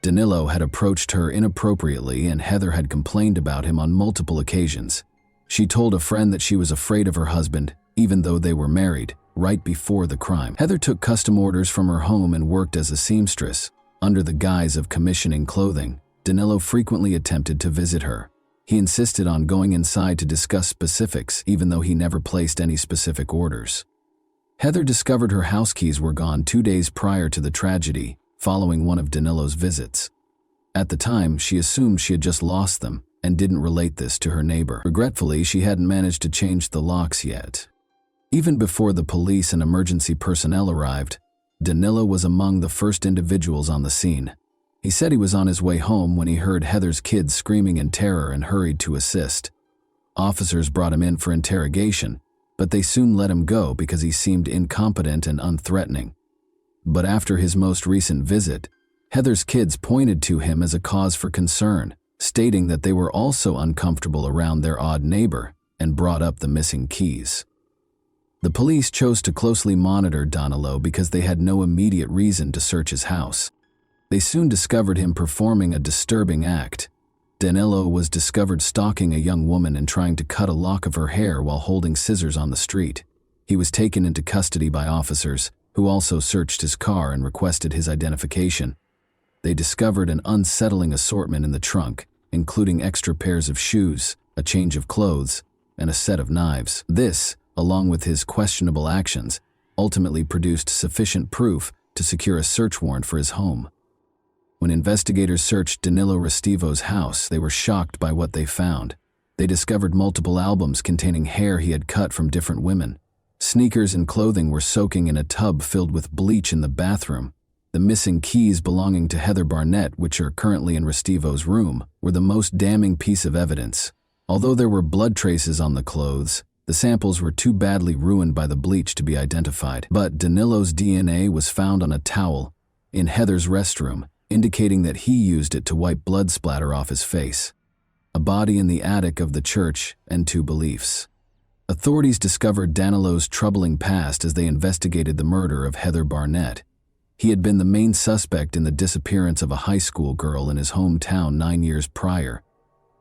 Danilo had approached her inappropriately, and Heather had complained about him on multiple occasions. She told a friend that she was afraid of her husband, even though they were married, right before the crime. Heather took custom orders from her home and worked as a seamstress. Under the guise of commissioning clothing, Danilo frequently attempted to visit her. He insisted on going inside to discuss specifics, even though he never placed any specific orders. Heather discovered her house keys were gone 2 days prior to the tragedy, following one of Danilo's visits. At the time, she assumed she had just lost them and didn't relate this to her neighbor. Regretfully, she hadn't managed to change the locks yet. Even before the police and emergency personnel arrived, Danilo was among the first individuals on the scene. He said he was on his way home when he heard Heather's kids screaming in terror and hurried to assist. Officers brought him in for interrogation, but they soon let him go because he seemed incompetent and unthreatening. But after his most recent visit, Heather's kids pointed to him as a cause for concern, stating that they were also uncomfortable around their odd neighbor and brought up the missing keys. The police chose to closely monitor Danilo because they had no immediate reason to search his house. They soon discovered him performing a disturbing act. Danilo was discovered stalking a young woman and trying to cut a lock of her hair while holding scissors on the street. He was taken into custody by officers, who also searched his car and requested his identification. They discovered an unsettling assortment in the trunk, including extra pairs of shoes, a change of clothes, and a set of knives. This, along with his questionable actions, ultimately produced sufficient proof to secure a search warrant for his home. When investigators searched Danilo Restivo's house, they were shocked by what they found. They discovered multiple albums containing hair he had cut from different women. Sneakers and clothing were soaking in a tub filled with bleach in the bathroom. The missing keys belonging to Heather Barnett, which are currently in Restivo's room, were the most damning piece of evidence. Although there were blood traces on the clothes, the samples were too badly ruined by the bleach to be identified. But Danilo's DNA was found on a towel in Heather's restroom, indicating that he used it to wipe blood splatter off his face. A body in the attic of the church, and 2 beliefs. Authorities discovered Danilo's troubling past as they investigated the murder of Heather Barnett. He had been the main suspect in the disappearance of a high school girl in his hometown 9 years prior.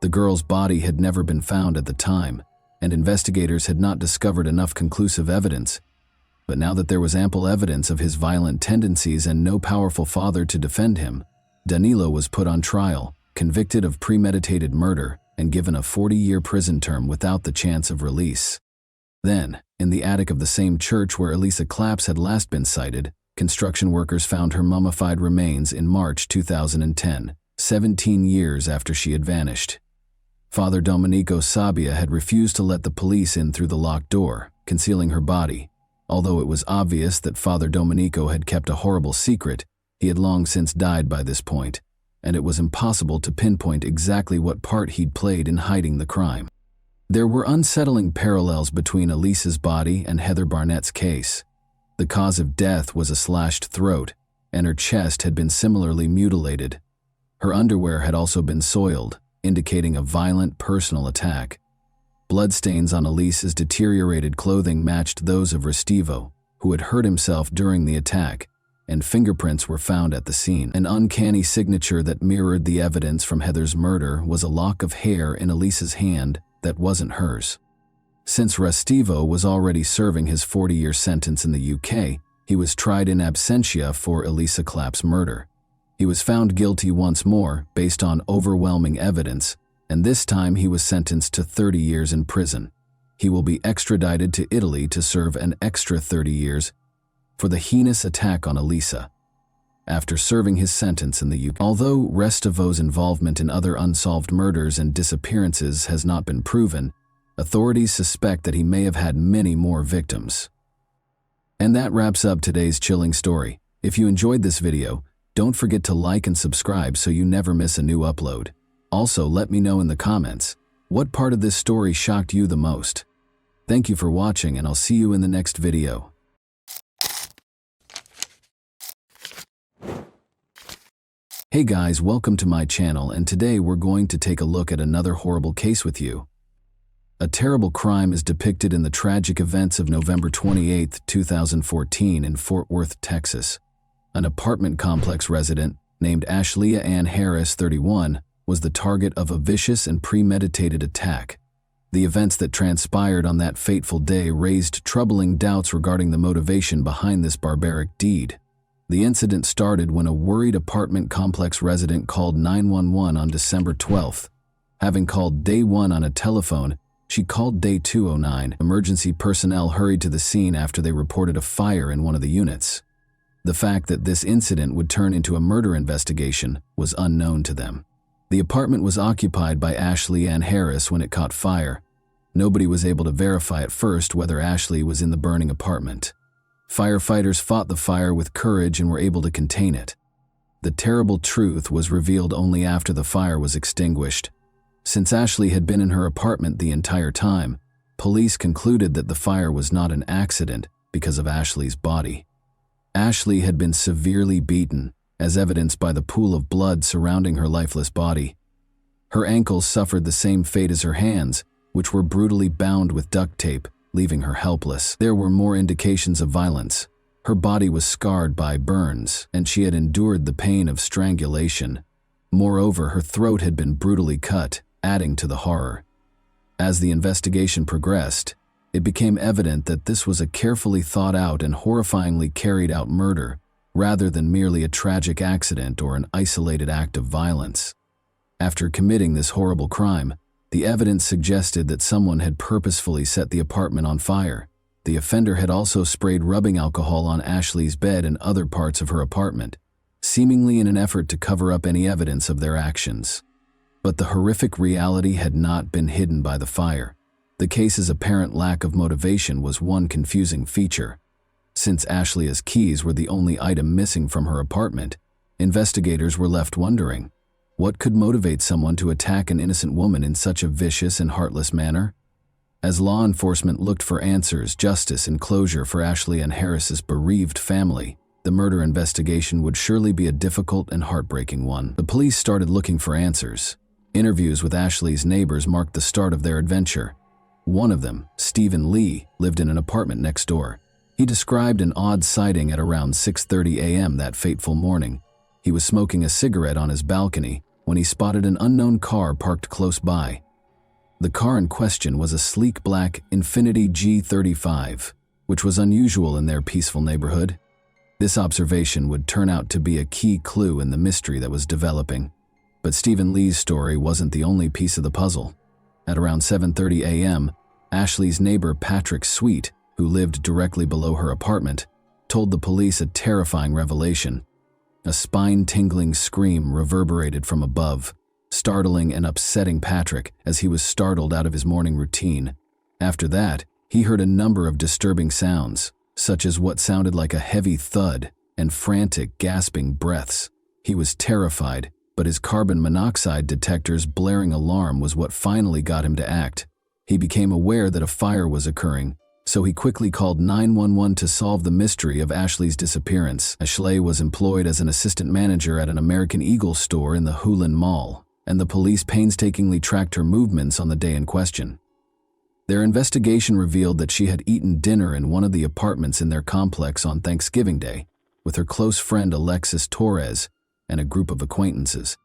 The girl's body had never been found at the time, and investigators had not discovered enough conclusive evidence. But now that there was ample evidence of his violent tendencies and no powerful father to defend him, Danilo was put on trial, convicted of premeditated murder, and given a 40-year prison term without the chance of release. Then, in the attic of the same church where Elisa Claps had last been sighted, construction workers found her mummified remains in March 2010, 17 years after she had vanished. Father Domenico Sabbia had refused to let the police in through the locked door, concealing her body. Although it was obvious that Father Domenico had kept a horrible secret, he had long since died by this point, and it was impossible to pinpoint exactly what part he'd played in hiding the crime. There were unsettling parallels between Elisa's body and Heather Barnett's case. The cause of death was a slashed throat, and her chest had been similarly mutilated. Her underwear had also been soiled, indicating a violent personal attack. Bloodstains on Elisa's deteriorated clothing matched those of Restivo, who had hurt himself during the attack, and fingerprints were found at the scene. An uncanny signature that mirrored the evidence from Heather's murder was a lock of hair in Elisa's hand that wasn't hers. Since Restivo was already serving his 40-year sentence in the UK, he was tried in absentia for Elisa Clapp's murder. He was found guilty once more based on overwhelming evidence, and this time he was sentenced to 30 years in prison. He will be extradited to Italy to serve an extra 30 years for the heinous attack on Elisa. After serving his sentence in the UK, although Restivo's involvement in other unsolved murders and disappearances has not been proven, Authorities suspect that he may have had many more victims. And that wraps up today's chilling story. If you enjoyed this video, don't forget to like and subscribe so you never miss a new upload. Also, let me know in the comments, what part of this story shocked you the most? Thank you for watching, and I'll see you in the next video. Hey guys, welcome to my channel, and today we're going to take a look at another horrible case with you. A terrible crime is depicted in the tragic events of November 28, 2014 in Fort Worth, Texas. An apartment complex resident named Ashlea Ann Harris, 31, was the target of a vicious and premeditated attack. The events that transpired on that fateful day raised troubling doubts regarding the motivation behind this barbaric deed. The incident started when a worried apartment complex resident called 911 on December 12th. Having called day 1 on a telephone, she called day 209. Emergency personnel hurried to the scene after they reported a fire in one of the units. The fact that this incident would turn into a murder investigation was unknown to them. The apartment was occupied by Ashlea Ann Harris when it caught fire. Nobody was able to verify at first whether Ashley was in the burning apartment. Firefighters fought the fire with courage and were able to contain it. The terrible truth was revealed only after the fire was extinguished. Since Ashley had been in her apartment the entire time, police concluded that the fire was not an accident because of Ashley's body. Ashley had been severely beaten, as evidenced by the pool of blood surrounding her lifeless body. Her ankles suffered the same fate as her hands, which were brutally bound with duct tape, leaving her helpless. There were more indications of violence. Her body was scarred by burns, and she had endured the pain of strangulation. Moreover, her throat had been brutally cut, adding to the horror. As the investigation progressed, it became evident that this was a carefully thought out and horrifyingly carried out murder, rather than merely a tragic accident or an isolated act of violence. After committing this horrible crime, the evidence suggested that someone had purposefully set the apartment on fire. The offender had also sprayed rubbing alcohol on Ashley's bed and other parts of her apartment, seemingly in an effort to cover up any evidence of their actions. But the horrific reality had not been hidden by the fire. The case's apparent lack of motivation was one confusing feature. Since Ashlea's keys were the only item missing from her apartment, investigators were left wondering, what could motivate someone to attack an innocent woman in such a vicious and heartless manner? As law enforcement looked for answers, justice, and closure for Ashlea Ann Harris's bereaved family, the murder investigation would surely be a difficult and heartbreaking one. The police started looking for answers. Interviews with Ashley's neighbors marked the start of their adventure. One of them, Stephen Lee, lived in an apartment next door. He described an odd sighting at around 6:30 a.m. that fateful morning. He was smoking a cigarette on his balcony when he spotted an unknown car parked close by. The car in question was a sleek black Infiniti G35, which was unusual in their peaceful neighborhood. This observation would turn out to be a key clue in the mystery that was developing. But Stephen Lee's story wasn't the only piece of the puzzle. At around 7:30 a.m., Ashley's neighbor Patrick Sweet, who lived directly below her apartment, told the police a terrifying revelation. A spine-tingling scream reverberated from above, startling and upsetting Patrick as he was startled out of his morning routine. After that, he heard a number of disturbing sounds, such as what sounded like a heavy thud and frantic, gasping breaths. He was terrified, but his carbon monoxide detector's blaring alarm was what finally got him to act. He became aware that a fire was occurring, so he quickly called 911 to solve the mystery of Ashley's disappearance. Ashley was employed as an assistant manager at an American Eagle store in the Hulen Mall, and the police painstakingly tracked her movements on the day in question. Their investigation revealed that she had eaten dinner in one of the apartments in their complex on Thanksgiving Day with her close friend Alexis Torres and a group of acquaintances.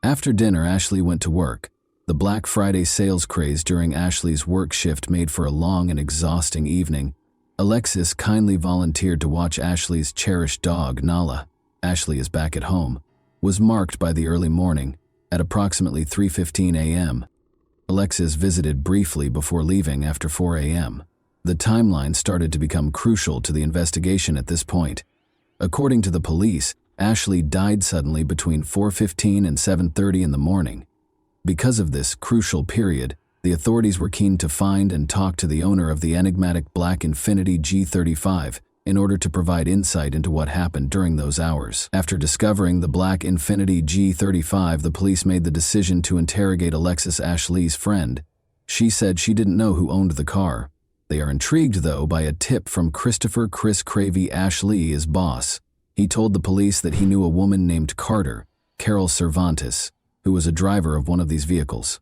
After dinner, Ashley went to work. The Black Friday sales craze during Ashley's work shift made for a long and exhausting evening. Alexis kindly volunteered to watch Ashley's cherished dog, Nala. Ashley is back at home. Was marked by the early morning. At approximately 3:15 a.m., Alexis visited briefly before leaving after 4 a.m. The timeline started to become crucial to the investigation at this point. According to the police, Ashley died suddenly between 4:15 and 7:30 in the morning. Because of this crucial period, The authorities were keen to find and talk to the owner of the enigmatic black Infiniti G35 in order to provide insight into what happened during those hours. After discovering the black Infiniti G35, the police made the decision to interrogate Alexis Ashley's friend. She said she didn't know who owned the car. They are intrigued, though, by a tip from Christopher "Chris Cravey" Ashley's boss. He told the police that he knew a woman named Carol Cervantes, who was a driver of one of these vehicles.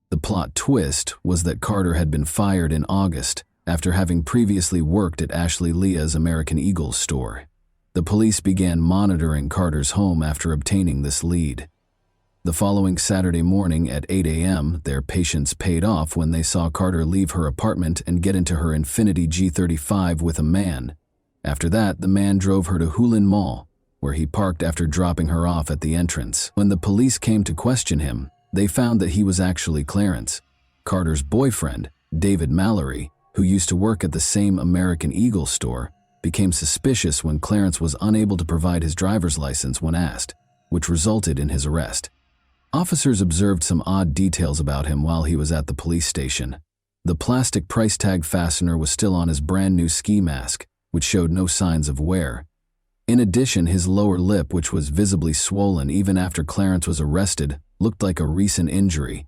The plot twist was that Carter had been fired in August after having previously worked at Ashley Leah's American Eagle store. The police began monitoring Carter's home after obtaining this lead. The following Saturday morning at 8 a.m., their patience paid off when they saw Carter leave her apartment and get into her Infiniti G35 with a man. After that, the man drove her to Hulin Mall, where he parked after dropping her off at the entrance. When the police came to question him, they found that he was actually Clarence, Carter's boyfriend. David Mallory, who used to work at the same American Eagle store, became suspicious when Clarence was unable to provide his driver's license when asked, which resulted in his arrest. Officers observed some odd details about him while he was at the police station. The plastic price tag fastener was still on his brand new ski mask, which showed no signs of wear. In addition, his lower lip, which was visibly swollen even after Clarence was arrested, looked like a recent injury.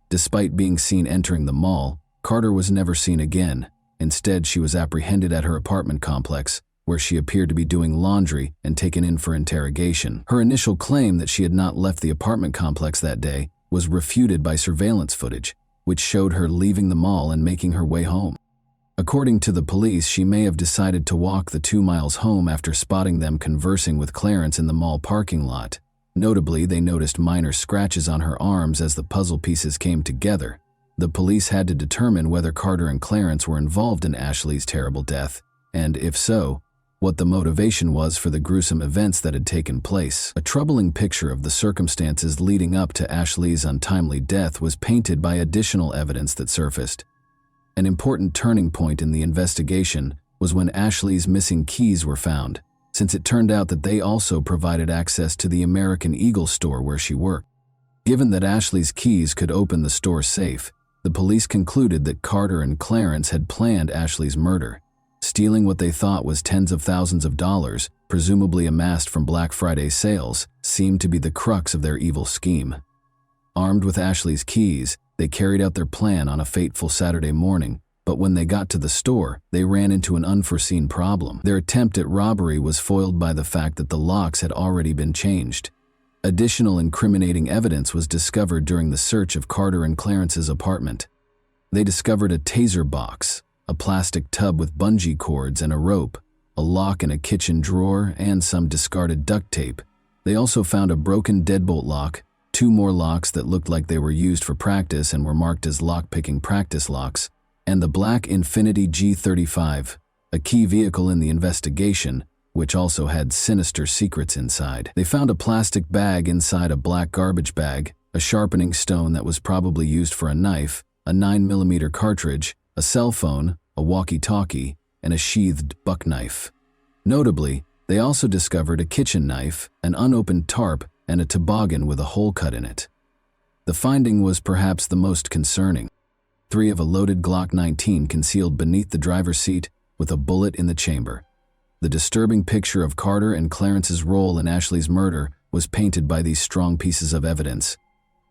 Despite being seen entering the mall, Carter was never seen again. Instead, she was apprehended at her apartment complex, where she appeared to be doing laundry and taken in for interrogation. Her initial claim that she had not left the apartment complex that day was refuted by surveillance footage, which showed her leaving the mall and making her way home. According to the police, she may have decided to walk the 2 miles home after spotting them conversing with Clarence in the mall parking lot. Notably, they noticed minor scratches on her arms as the puzzle pieces came together. The police had to determine whether Carter and Clarence were involved in Ashley's terrible death, and if so, what the motivation was for the gruesome events that had taken place. A troubling picture of the circumstances leading up to Ashley's untimely death was painted by additional evidence that surfaced. An important turning point in the investigation was when Ashley's missing keys were found, since it turned out that they also provided access to the American Eagle store where she worked. Given that Ashley's keys could open the store safe, the police concluded that Carter and Clarence had planned Ashley's murder. Stealing what they thought was tens of thousands of dollars, presumably amassed from Black Friday sales, seemed to be the crux of their evil scheme. Armed with Ashley's keys, they carried out their plan on a fateful Saturday morning, but when they got to the store, they ran into an unforeseen problem. Their attempt at robbery was foiled by the fact that the locks had already been changed. Additional incriminating evidence was discovered during the search of Carter and Clarence's apartment. They discovered a taser box, a plastic tub with bungee cords and a rope, a lock in a kitchen drawer, and some discarded duct tape. They also found a broken deadbolt lock, 2 more locks that looked like they were used for practice and were marked as lock-picking practice locks, and the black Infiniti G35, a key vehicle in the investigation, which also had sinister secrets inside. They found a plastic bag inside a black garbage bag, a sharpening stone that was probably used for a knife, a 9mm cartridge, a cell phone, a walkie-talkie, and a sheathed buck knife. Notably, they also discovered a kitchen knife, an unopened tarp, and a toboggan with a hole cut in it. The finding was perhaps the most concerning. 3 of a loaded Glock 19 concealed beneath the driver's seat with a bullet in the chamber. The disturbing picture of Carter and Clarence's role in Ashley's murder was painted by these strong pieces of evidence.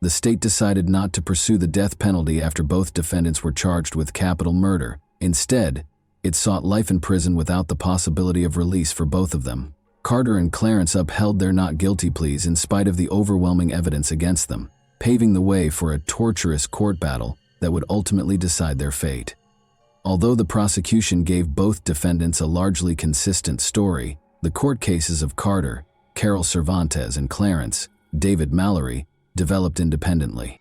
The state decided not to pursue the death penalty after both defendants were charged with capital murder. Instead, it sought life in prison without the possibility of release for both of them. Carter and Clarence upheld their not guilty pleas in spite of the overwhelming evidence against them, paving the way for a torturous court battle that would ultimately decide their fate. Although the prosecution gave both defendants a largely consistent story, the court cases of Carter, Carol Cervantes, and Clarence, David Mallory, developed independently.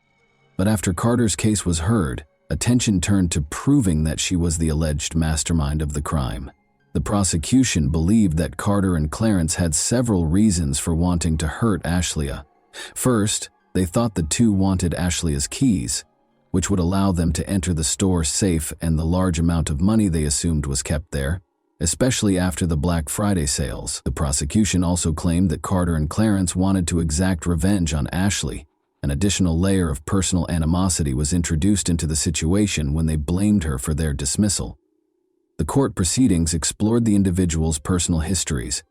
But after Carter's case was heard, attention turned to proving that she was the alleged mastermind of the crime. The prosecution believed that Carter and Clarence had several reasons for wanting to hurt Ashleigh. First, they thought the two wanted Ashleigh's keys, which would allow them to enter the store safe and the large amount of money they assumed was kept there, especially after the Black Friday sales. The prosecution also claimed that Carter and Clarence wanted to exact revenge on Ashley, An additional layer of personal animosity was introduced into the situation when they blamed her for their dismissal. The court proceedings explored the individual's personal histories.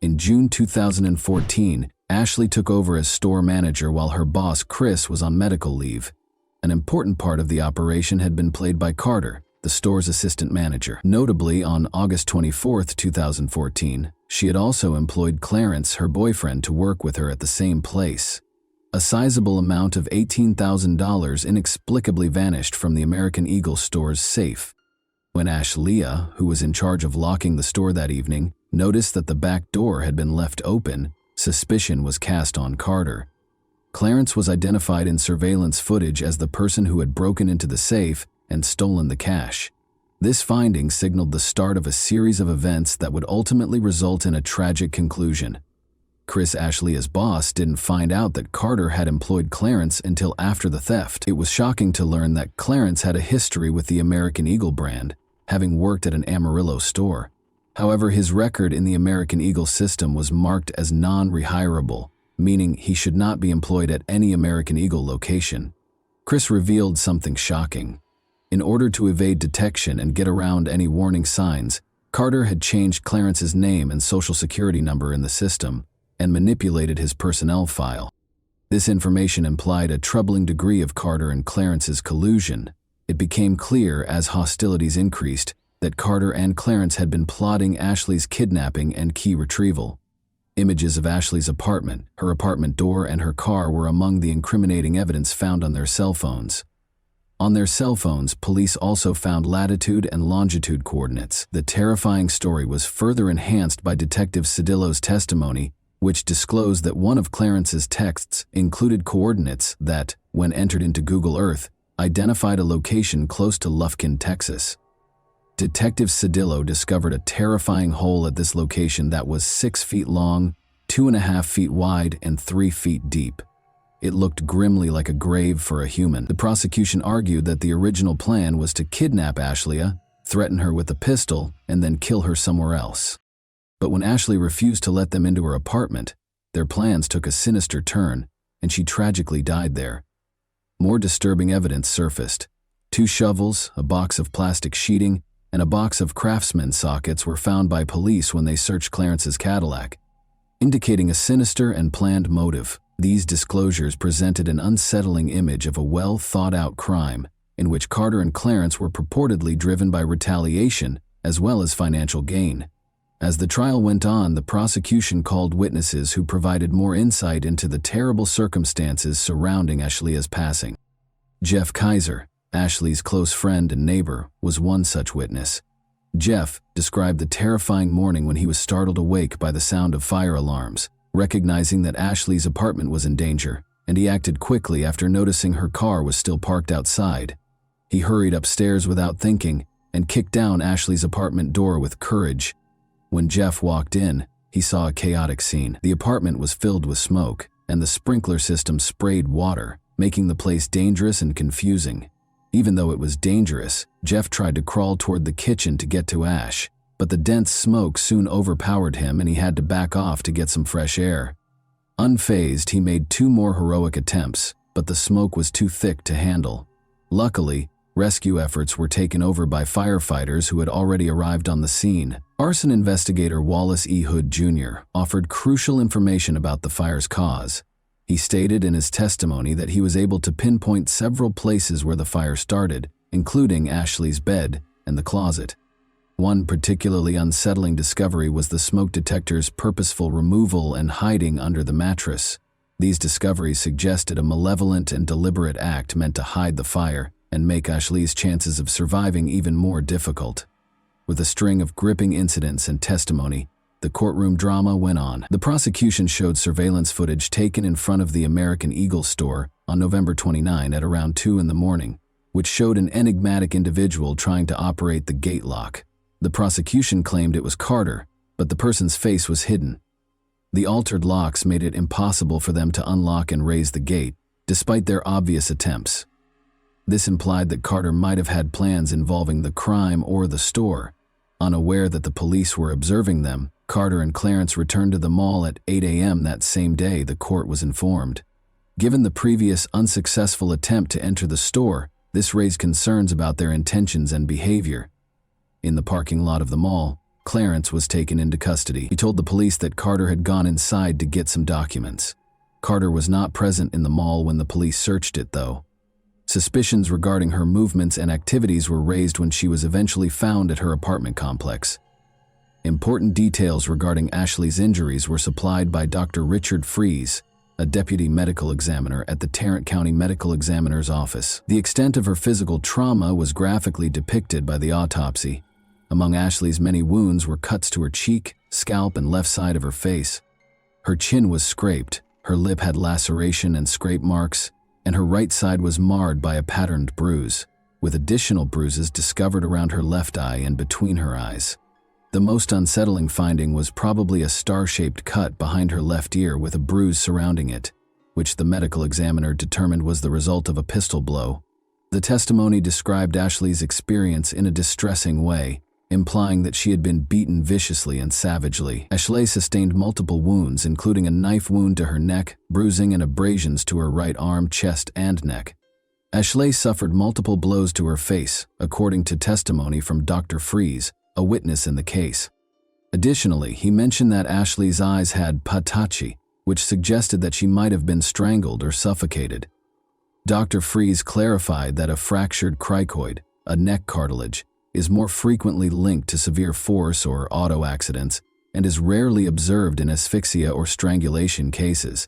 In June 2014, Ashley took over as store manager while her boss, Chris, was on medical leave. An important part of the operation had been played by Carter, the store's assistant manager. Notably, on August 24, 2014, she had also employed Clarence, her boyfriend, to work with her at the same place. A sizable amount of $18,000 inexplicably vanished from the American Eagle store's safe. When Ashley, who was in charge of locking the store that evening, noticed that the back door had been left open, suspicion was cast on Carter. Clarence was identified in surveillance footage as the person who had broken into the safe and stolen the cash. This finding signaled the start of a series of events that would ultimately result in a tragic conclusion. Chris, Ashley's boss, didn't find out that Carter had employed Clarence until after the theft. It was shocking to learn that Clarence had a history with the American Eagle brand, having worked at an Amarillo store. However, his record in the American Eagle system was marked as non-rehirable, meaning he should not be employed at any American Eagle location. Chris revealed something shocking. In order to evade detection and get around any warning signs, Carter had changed Clarence's name and social security number in the system and manipulated his personnel file. This information implied a troubling degree of Carter and Clarence's collusion. It became clear as hostilities increased that Carter and Clarence had been plotting Ashley's kidnapping and key retrieval. Images of Ashley's apartment, her apartment door, and her car were among the incriminating evidence found on their cell phones. On their cell phones, police also found latitude and longitude coordinates. The terrifying story was further enhanced by Detective Cedillo's testimony, which disclosed that one of Clarence's texts included coordinates that, when entered into Google Earth, identified a location close to Lufkin, Texas. Detective Cedillo discovered a terrifying hole at this location that was 6 feet long, 2.5 feet wide, and 3 feet deep. It looked grimly like a grave for a human. The prosecution argued that the original plan was to kidnap Ashley, threaten her with a pistol, and then kill her somewhere else. But when Ashley refused to let them into her apartment, their plans took a sinister turn, and she tragically died there. More disturbing evidence surfaced. 2 shovels, a box of plastic sheeting, and a box of Craftsman sockets were found by police when they searched Clarence's Cadillac, indicating a sinister and planned motive. These disclosures presented an unsettling image of a well-thought-out crime in which Carter and Clarence were purportedly driven by retaliation as well as financial gain. As the trial went on, the prosecution called witnesses who provided more insight into the terrible circumstances surrounding Ashley's passing. Jeff Kaiser, Ashley's close friend and neighbor, was one such witness. Jeff described the terrifying morning when he was startled awake by the sound of fire alarms, recognizing that Ashley's apartment was in danger, and he acted quickly after noticing her car was still parked outside. He hurried upstairs without thinking and kicked down Ashley's apartment door with courage. When Jeff walked in, he saw a chaotic scene. The apartment was filled with smoke, and the sprinkler system sprayed water, making the place dangerous and confusing. Even though it was dangerous, Jeff tried to crawl toward the kitchen to get to Ash, but the dense smoke soon overpowered him and he had to back off to get some fresh air. Unfazed, he made 2 more heroic attempts, but the smoke was too thick to handle. Luckily, rescue efforts were taken over by firefighters who had already arrived on the scene. Arson investigator Wallace E. Hood Jr. offered crucial information about the fire's cause. He stated in his testimony that he was able to pinpoint several places where the fire started, including Ashley's bed and the closet. One particularly unsettling discovery was the smoke detector's purposeful removal and hiding under the mattress. These discoveries suggested a malevolent and deliberate act meant to hide the fire and make Ashley's chances of surviving even more difficult. With a string of gripping incidents and testimony, the courtroom drama went on. The prosecution showed surveillance footage taken in front of the American Eagle store on November 29 at around 2 in the morning, which showed an enigmatic individual trying to operate the gate lock. The prosecution claimed it was Carter, but the person's face was hidden. The altered locks made it impossible for them to unlock and raise the gate, despite their obvious attempts. This implied that Carter might have had plans involving the crime or the store. Unaware that the police were observing them, Carter and Clarence returned to the mall at 8 a.m. that same day, the court was informed. Given the previous unsuccessful attempt to enter the store, this raised concerns about their intentions and behavior. In the parking lot of the mall, Clarence was taken into custody. He told the police that Carter had gone inside to get some documents. Carter was not present in the mall when the police searched it, though. Suspicions regarding her movements and activities were raised when she was eventually found at her apartment complex. Important details regarding Ashley's injuries were supplied by Dr. Richard Fries, a deputy medical examiner at the Tarrant County Medical Examiner's Office. The extent of her physical trauma was graphically depicted by the autopsy. Among Ashley's many wounds were cuts to her cheek, scalp, and left side of her face. Her chin was scraped, her lip had laceration and scrape marks, and her right side was marred by a patterned bruise, with additional bruises discovered around her left eye and between her eyes. The most unsettling finding was probably a star-shaped cut behind her left ear with a bruise surrounding it, which the medical examiner determined was the result of a pistol blow. The testimony described Ashley's experience in a distressing way, implying that she had been beaten viciously and savagely. Ashley sustained multiple wounds, including a knife wound to her neck, bruising and abrasions to her right arm, chest, and neck. Ashley suffered multiple blows to her face, according to testimony from Dr. Fries, a witness in the case. Additionally, he mentioned that Ashley's eyes had patachi, which suggested that she might have been strangled or suffocated. Dr. Fries clarified that a fractured cricoid, a neck cartilage, is more frequently linked to severe force or auto accidents and is rarely observed in asphyxia or strangulation cases.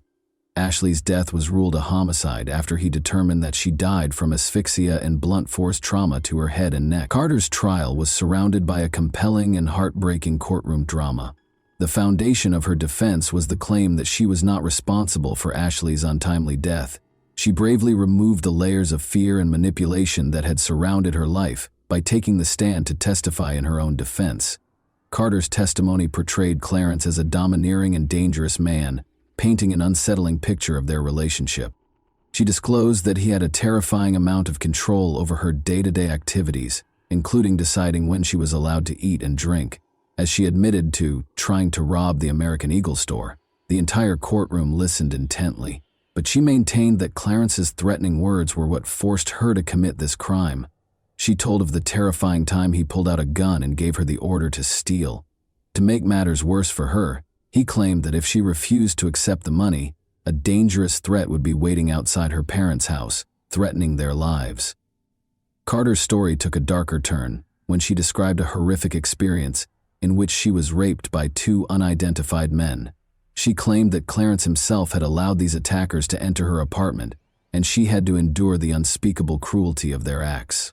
Ashley's death was ruled a homicide after he determined that she died from asphyxia and blunt force trauma to her head and neck. Carter's trial was surrounded by a compelling and heartbreaking courtroom drama. The foundation of her defense was the claim that she was not responsible for Ashley's untimely death. She bravely removed the layers of fear and manipulation that had surrounded her life by taking the stand to testify in her own defense. Carter's testimony portrayed Clarence as a domineering and dangerous man, painting an unsettling picture of their relationship. She disclosed that he had a terrifying amount of control over her day-to-day activities, including deciding when she was allowed to eat and drink, as she admitted to trying to rob the American Eagle store. The entire courtroom listened intently, but she maintained that Clarence's threatening words were what forced her to commit this crime. She told of the terrifying time he pulled out a gun and gave her the order to steal. To make matters worse for her, he claimed that if she refused to accept the money, a dangerous threat would be waiting outside her parents' house, threatening their lives. Carter's story took a darker turn when she described a horrific experience in which she was raped by two unidentified men. She claimed that Clarence himself had allowed these attackers to enter her apartment, and she had to endure the unspeakable cruelty of their acts.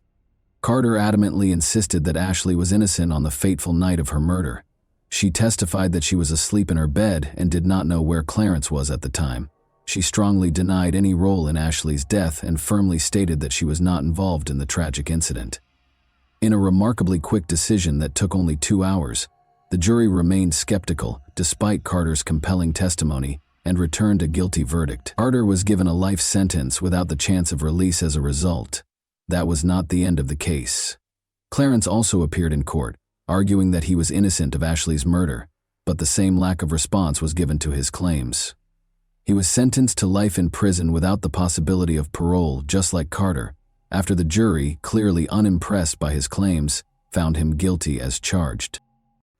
Carter adamantly insisted that Ashley was innocent on the fateful night of her murder. She testified that she was asleep in her bed and did not know where Clarence was at the time. She strongly denied any role in Ashley's death and firmly stated that she was not involved in the tragic incident. In a remarkably quick decision that took only 2 hours, the jury remained skeptical despite Carter's compelling testimony and returned a guilty verdict. Carter was given a life sentence without the chance of release as a result. That was not the end of the case. Clarence also appeared in court, arguing that he was innocent of Ashley's murder, but the same lack of response was given to his claims. He was sentenced to life in prison without the possibility of parole, just like Carter, after the jury, clearly unimpressed by his claims, found him guilty as charged.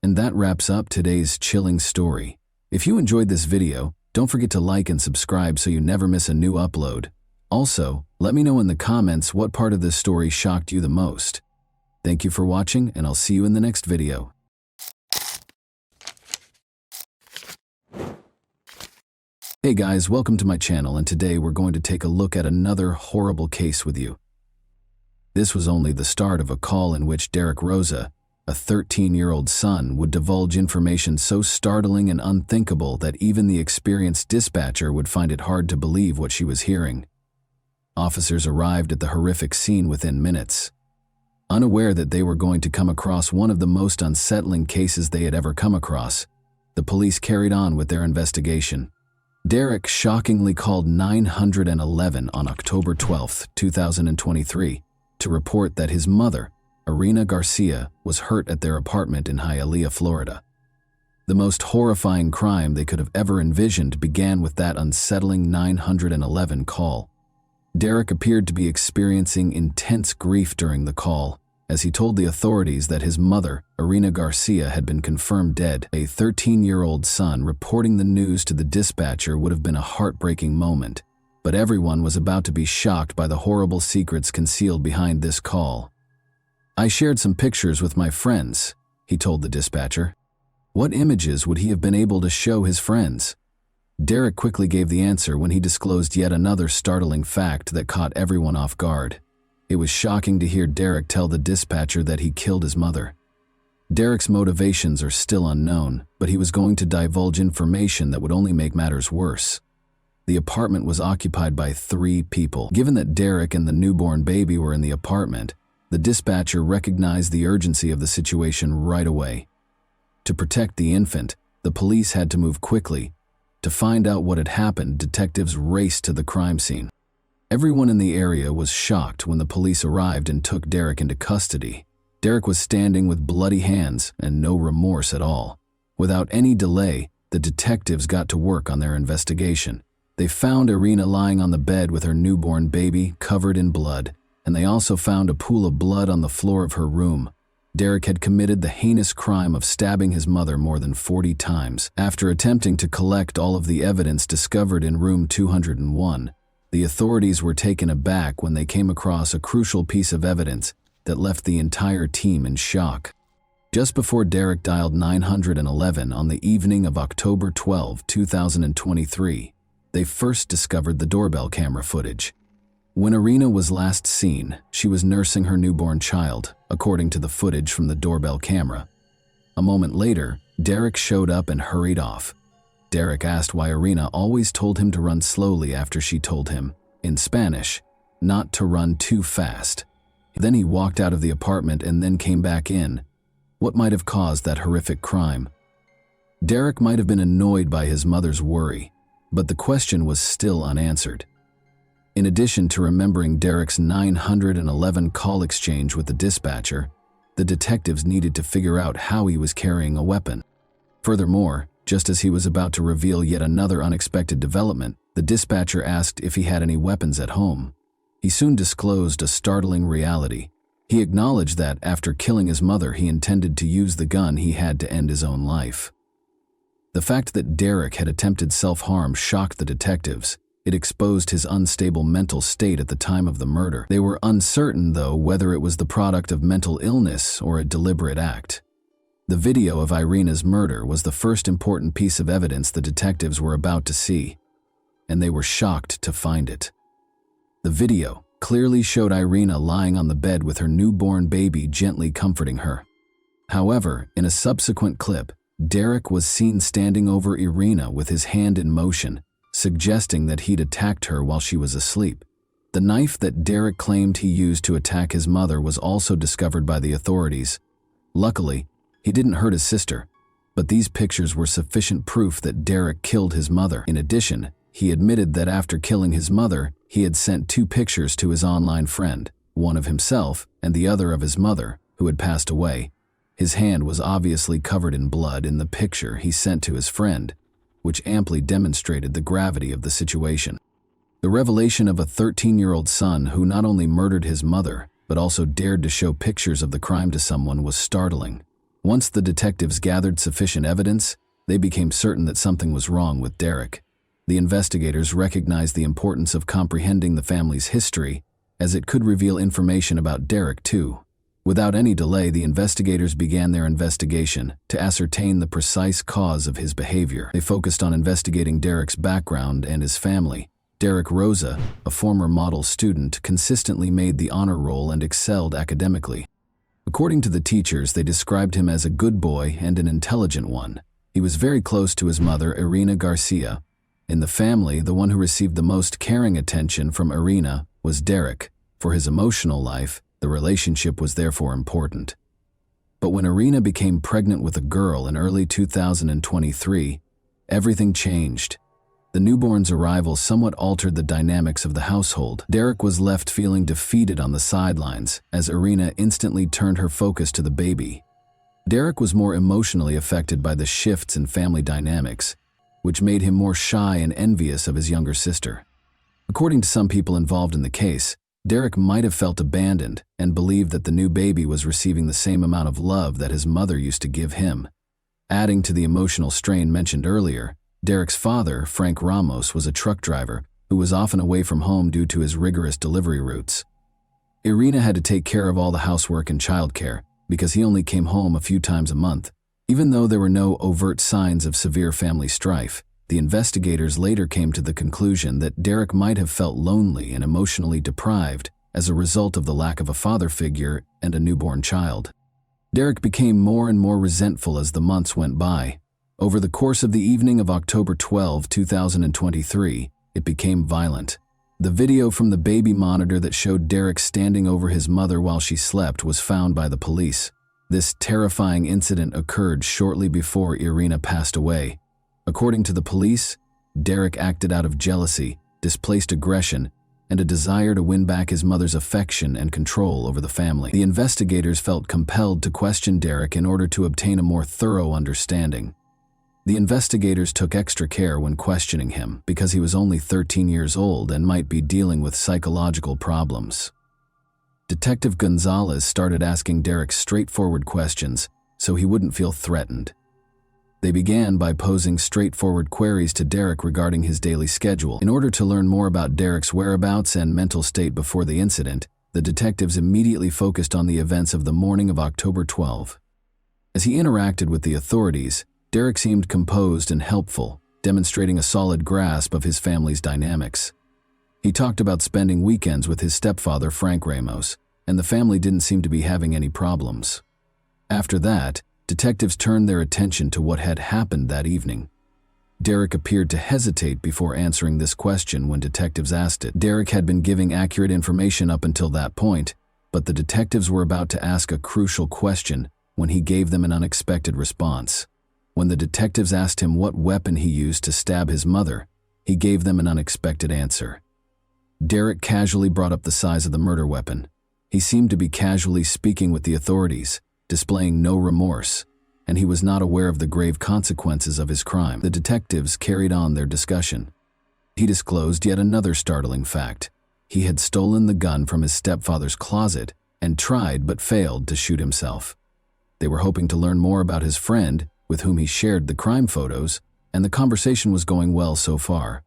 And that wraps up today's chilling story. If you enjoyed this video, don't forget to like and subscribe so you never miss a new upload. Also, let me know in the comments what part of this story shocked you the most. Thank you for watching, and I'll see you in the next video. Hey guys, welcome to my channel, and today we're going to take a look at another horrible case with you. This was only the start of a call in which Derek Rosa, a 13-year-old son, would divulge information so startling and unthinkable that even the experienced dispatcher would find it hard to believe what she was hearing. Officers arrived at the horrific scene within minutes. Unaware that they were going to come across one of the most unsettling cases they had ever come across, the police carried on with their investigation. Derek shockingly called 911 on October 12, 2023, to report that his mother, Irina Garcia, was hurt at their apartment in Hialeah, Florida. The most horrifying crime they could have ever envisioned began with that unsettling 911 call. Derek appeared to be experiencing intense grief during the call, as he told the authorities that his mother, Irina Garcia, had been confirmed dead. A 13-year-old son reporting the news to the dispatcher would have been a heartbreaking moment, but everyone was about to be shocked by the horrible secrets concealed behind this call. "I shared some pictures with my friends," he told the dispatcher. What images would he have been able to show his friends? Derek quickly gave the answer when he disclosed yet another startling fact that caught everyone off guard. It was shocking to hear Derek tell the dispatcher that he killed his mother. Derek's motivations are still unknown, but he was going to divulge information that would only make matters worse. The apartment was occupied by 3 people. Given that Derek and the newborn baby were in the apartment, the dispatcher recognized the urgency of the situation right away. To protect the infant, the police had to move quickly. To find out what had happened, detectives raced to the crime scene. Everyone in the area was shocked when the police arrived and took Derek into custody. Derek was standing with bloody hands and no remorse at all. Without any delay, the detectives got to work on their investigation. They found Irina lying on the bed with her newborn baby covered in blood, and they also found a pool of blood on the floor of her room. Derek had committed the heinous crime of stabbing his mother more than 40 times. After attempting to collect all of the evidence discovered in room 201, the authorities were taken aback when they came across a crucial piece of evidence that left the entire team in shock. Just before Derek dialed 911 on the evening of October 12, 2023, they first discovered the doorbell camera footage. When Irina was last seen, she was nursing her newborn child, according to the footage from the doorbell camera. A moment later, Derek showed up and hurried off. Derek asked why Irina always told him to run slowly after she told him, in Spanish, not to run too fast. Then he walked out of the apartment and then came back in. What might have caused that horrific crime? Derek might have been annoyed by his mother's worry, but the question was still unanswered. In addition to remembering Derek's 911 call exchange with the dispatcher, the detectives needed to figure out how he was carrying a weapon. Furthermore, just as he was about to reveal yet another unexpected development, the dispatcher asked if he had any weapons at home. He soon disclosed a startling reality. He acknowledged that after killing his mother, he intended to use the gun he had to end his own life. The fact that Derek had attempted self-harm shocked the detectives. It exposed his unstable mental state at the time of the murder. They were uncertain, though, whether it was the product of mental illness or a deliberate act. The video of Irina's murder was the first important piece of evidence the detectives were about to see, and they were shocked to find it. The video clearly showed Irina lying on the bed with her newborn baby gently comforting her. However, in a subsequent clip, Derek was seen standing over Irina with his hand in motion, suggesting that he'd attacked her while she was asleep. The knife that Derek claimed he used to attack his mother was also discovered by the authorities. Luckily, he didn't hurt his sister, but these pictures were sufficient proof that Derek killed his mother. In addition, he admitted that after killing his mother, he had sent 2 pictures to his online friend, one of himself and the other of his mother, who had passed away. His hand was obviously covered in blood in the picture he sent to his friend, which amply demonstrated the gravity of the situation. The revelation of a 13-year-old son who not only murdered his mother, but also dared to show pictures of the crime to someone was startling. Once the detectives gathered sufficient evidence, they became certain that something was wrong with Derek. The investigators recognized the importance of comprehending the family's history, as it could reveal information about Derek too. Without any delay, the investigators began their investigation to ascertain the precise cause of his behavior. They focused on investigating Derek's background and his family. Derek Rosa, a former model student, consistently made the honor roll and excelled academically. According to the teachers, they described him as a good boy and an intelligent one. He was very close to his mother, Irina Garcia. In the family, the one who received the most caring attention from Irina was Derek. For his emotional life, the relationship was therefore important. But when Irina became pregnant with a girl in early 2023, everything changed. The newborn's arrival somewhat altered the dynamics of the household. Derek was left feeling defeated on the sidelines as Irina instantly turned her focus to the baby. Derek was more emotionally affected by the shifts in family dynamics, which made him more shy and envious of his younger sister. According to some people involved in the case, Derek might have felt abandoned and believed that the new baby was receiving the same amount of love that his mother used to give him. Adding to the emotional strain mentioned earlier, Derek's father, Frank Ramos, was a truck driver who was often away from home due to his rigorous delivery routes. Irina had to take care of all the housework and childcare because he only came home a few times a month. Even though there were no overt signs of severe family strife, the investigators later came to the conclusion that Derek might have felt lonely and emotionally deprived as a result of the lack of a father figure and a newborn child. Derek became more and more resentful as the months went by. Over the course of the evening of October 12, 2023, it became violent. The video from the baby monitor that showed Derek standing over his mother while she slept was found by the police. This terrifying incident occurred shortly before Irina passed away. According to the police, Derek acted out of jealousy, displaced aggression, and a desire to win back his mother's affection and control over the family. The investigators felt compelled to question Derek in order to obtain a more thorough understanding. The investigators took extra care when questioning him because he was only 13 years old and might be dealing with psychological problems. Detective Gonzalez started asking Derek straightforward questions so he wouldn't feel threatened. They began by posing straightforward queries to Derek regarding his daily schedule. In order to learn more about Derek's whereabouts and mental state before the incident, the detectives immediately focused on the events of the morning of October 12. As he interacted with the authorities, Derek seemed composed and helpful, demonstrating a solid grasp of his family's dynamics. He talked about spending weekends with his stepfather, Frank Ramos, and the family didn't seem to be having any problems. After that, detectives turned their attention to what had happened that evening. Derek appeared to hesitate before answering this question when detectives asked it. Derek had been giving accurate information up until that point, but the detectives were about to ask a crucial question when he gave them an unexpected response. When the detectives asked him what weapon he used to stab his mother, he gave them an unexpected answer. Derek casually brought up the size of the murder weapon. He seemed to be casually speaking with the authorities, displaying no remorse, and he was not aware of the grave consequences of his crime. The detectives carried on their discussion. He disclosed yet another startling fact. He had stolen the gun from his stepfather's closet and tried but failed to shoot himself. They were hoping to learn more about his friend, with whom he shared the crime photos, and the conversation was going well so far.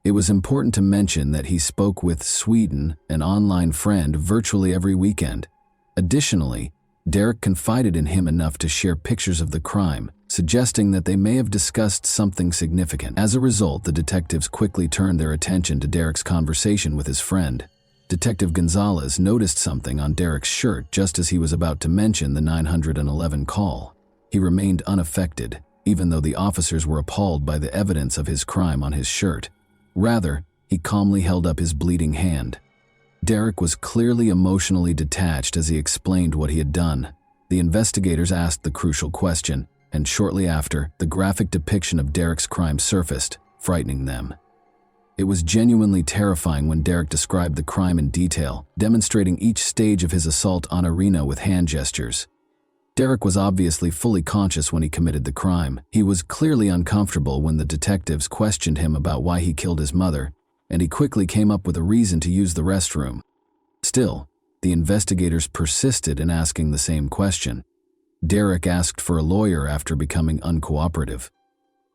It was important to mention that he spoke with Sweden, an online friend, virtually every weekend. Additionally, Derek confided in him enough to share pictures of the crime, suggesting that they may have discussed something significant. As a result, the detectives quickly turned their attention to Derek's conversation with his friend. Detective Gonzalez noticed something on Derek's shirt just as he was about to mention the 911 call. He remained unaffected, even though the officers were appalled by the evidence of his crime on his shirt. Rather, he calmly held up his bleeding hand. Derek was clearly emotionally detached as he explained what he had done. The investigators asked the crucial question, and shortly after, the graphic depiction of Derek's crime surfaced, frightening them. It was genuinely terrifying when Derek described the crime in detail, demonstrating each stage of his assault on Irina with hand gestures. Derek was obviously fully conscious when he committed the crime. He was clearly uncomfortable when the detectives questioned him about why he killed his mother, and he quickly came up with a reason to use the restroom. Still, the investigators persisted in asking the same question. Derek asked for a lawyer after becoming uncooperative.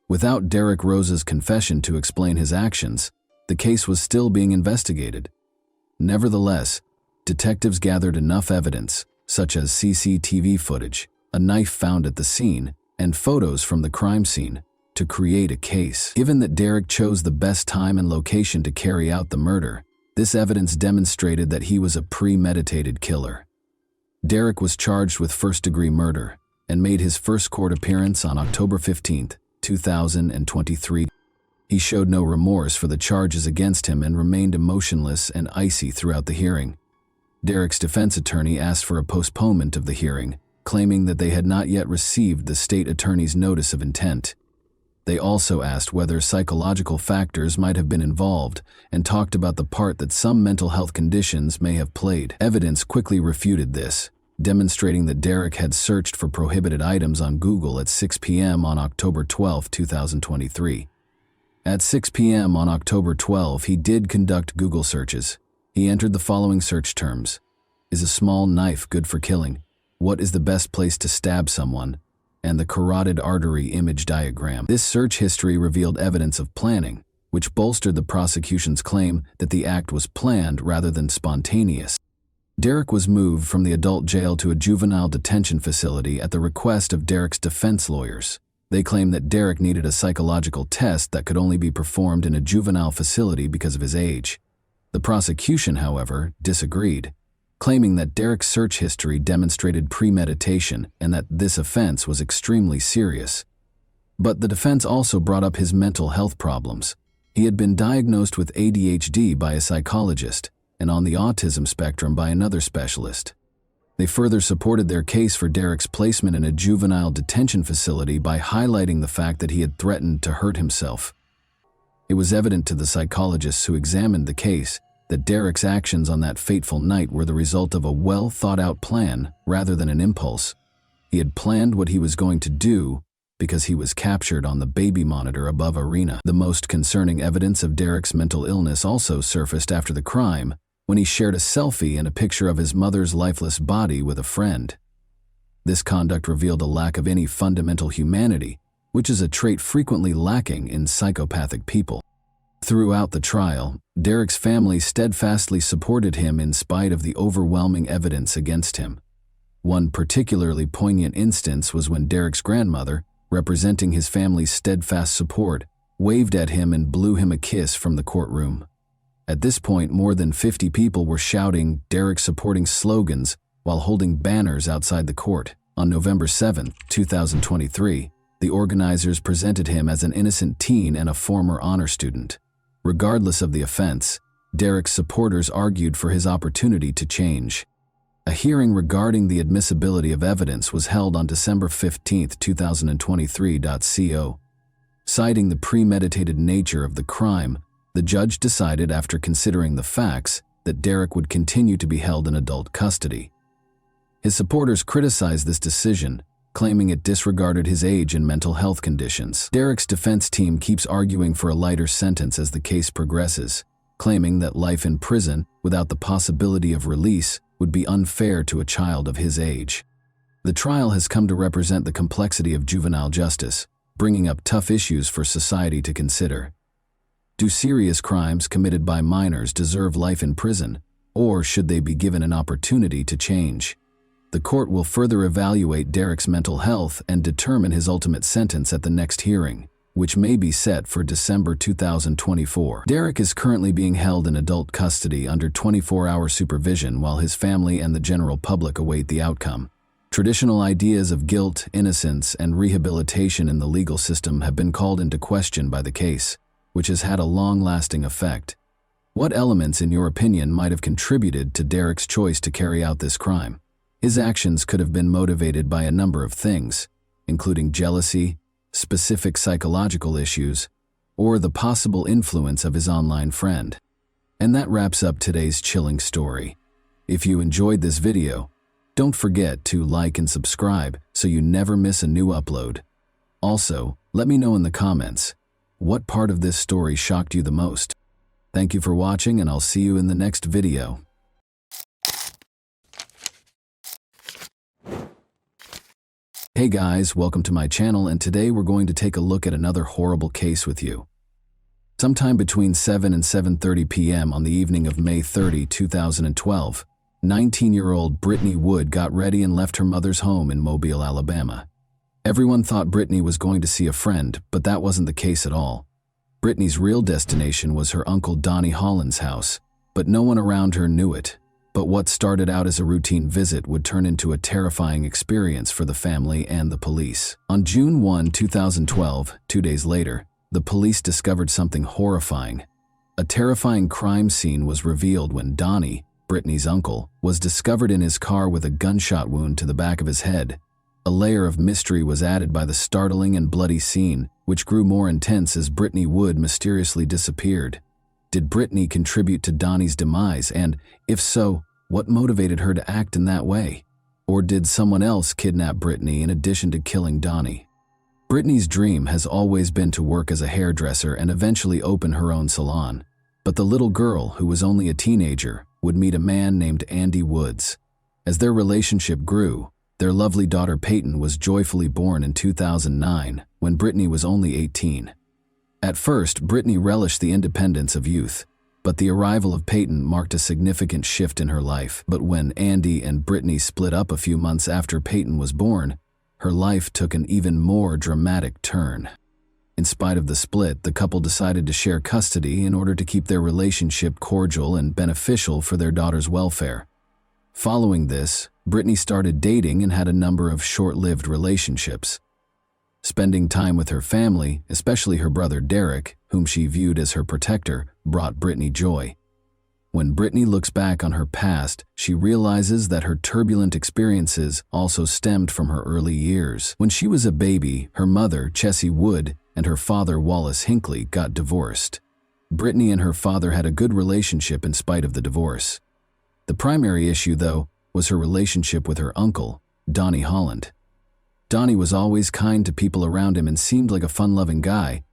Without Derek Rose's confession to explain his actions, the case was still being investigated. Nevertheless, detectives gathered enough evidence, such as CCTV footage, a knife found at the scene, and photos from the crime scene, to create a case. Given that Derek chose the best time and location to carry out the murder, this evidence demonstrated that he was a premeditated killer. Derek was charged with first-degree murder and made his first court appearance on October 15, 2023. He showed no remorse for the charges against him and remained emotionless and icy throughout the hearing. Derek's defense attorney asked for a postponement of the hearing, claiming that they had not yet received the state attorney's notice of intent. They also asked whether psychological factors might have been involved and talked about the part that some mental health conditions may have played. Evidence quickly refuted this. demonstrating that Derek had searched for prohibited items on Google at 6 p.m. on October 12, 2023. At 6 p.m. on October 12, he did conduct Google searches. He entered the following search terms: is a small knife good for killing? What is the best place to stab someone? And the carotid artery image diagram. This search history revealed evidence of planning, which bolstered the prosecution's claim that the act was planned rather than spontaneous. Derek was moved from the adult jail to a juvenile detention facility at the request of Derek's defense lawyers. They claimed that Derek needed a psychological test that could only be performed in a juvenile facility because of his age. The prosecution, however, disagreed, claiming that Derek's search history demonstrated premeditation and that this offense was extremely serious. But the defense also brought up his mental health problems. He had been diagnosed with ADHD by a psychologist and on the autism spectrum by another specialist. They further supported their case for Derek's placement in a juvenile detention facility by highlighting the fact that he had threatened to hurt himself. It was evident to the psychologists who examined the case that Derek's actions on that fateful night were the result of a well-thought-out plan rather than an impulse. He had planned what he was going to do because he was captured on the baby monitor above Arena. The most concerning evidence of Derek's mental illness also surfaced after the crime, when he shared a selfie and a picture of his mother's lifeless body with a friend. This conduct revealed a lack of any fundamental humanity, which is a trait frequently lacking in psychopathic people. Throughout the trial, Derek's family steadfastly supported him in spite of the overwhelming evidence against him. One particularly poignant instance was when Derek's grandmother, representing his family's steadfast support, waved at him and blew him a kiss from the courtroom. At this point, more than 50 people were shouting Derek-supporting slogans while holding banners outside the court. On November 7, 2023, the organizers presented him as an innocent teen and a former honor student. Regardless of the offense, Derek's supporters argued for his opportunity to change. A hearing regarding the admissibility of evidence was held on December 15, 2023. Citing the premeditated nature of the crime, the judge decided, after considering the facts, that Derek would continue to be held in adult custody. His supporters criticized this decision, claiming it disregarded his age and mental health conditions. Derek's defense team keeps arguing for a lighter sentence as the case progresses, claiming that life in prison without the possibility of release would be unfair to a child of his age. The trial has come to represent the complexity of juvenile justice, bringing up tough issues for society to consider. Do serious crimes committed by minors deserve life in prison, or should they be given an opportunity to change? The court will further evaluate Derek's mental health and determine his ultimate sentence at the next hearing, which may be set for December 2024. Derek is currently being held in adult custody under 24-hour supervision while his family and the general public await the outcome. Traditional ideas of guilt, innocence, and rehabilitation in the legal system have been called into question by the case, which has had a long-lasting effect. What elements, in your opinion, might have contributed to Derek's choice to carry out this crime? His actions could have been motivated by a number of things, including jealousy, specific psychological issues, or the possible influence of his online friend. And that wraps up today's chilling story. If you enjoyed this video, don't forget to like and subscribe so you never miss a new upload. Also, let me know in the comments, what part of this story shocked you the most? Thank you for watching, and I'll see you in the next video. Hey guys, welcome to my channel, and today we're going to take a look at another horrible case with you. Sometime between 7 and 7:30 p.m. on the evening of May 30, 2012, 19-year-old Brittany Wood got ready and left her mother's home in Mobile, Alabama. Everyone thought Brittany was going to see a friend, but that wasn't the case at all. Brittany's real destination was her uncle Donnie Holland's house, but no one around her knew it. But what started out as a routine visit would turn into a terrifying experience for the family and the police. On June 1, 2012, 2 days later, the police discovered something horrifying. A terrifying crime scene was revealed when Donnie, Brittany's uncle, was discovered in his car with a gunshot wound to the back of his head. A layer of mystery was added by the startling and bloody scene, which grew more intense as Brittany Wood mysteriously disappeared. Did Brittany contribute to Donnie's demise, and, if so, what motivated her to act in that way? Or did someone else kidnap Brittany in addition to killing Donnie? Brittany's dream has always been to work as a hairdresser and eventually open her own salon. But the little girl, who was only a teenager, would meet a man named Andy Woods. As their relationship grew, their lovely daughter Peyton was joyfully born in 2009, when Brittany was only 18. At first, Brittany relished the independence of youth, but the arrival of Peyton marked a significant shift in her life. But when Andy and Brittany split up a few months after Peyton was born, her life took an even more dramatic turn. In spite of the split, the couple decided to share custody in order to keep their relationship cordial and beneficial for their daughter's welfare. Following this, Brittany started dating and had a number of short-lived relationships. Spending time with her family, especially her brother Derek, whom she viewed as her protector, brought Brittany joy. When Brittany looks back on her past, she realizes that her turbulent experiences also stemmed from her early years. When she was a baby, her mother, Chessie Wood, and her father, Wallace Hinckley, got divorced. Brittany and her father had a good relationship in spite of the divorce. The primary issue, though, was her relationship with her uncle, Donnie Holland. Donnie was always kind to people around him and seemed like a fun-loving guy,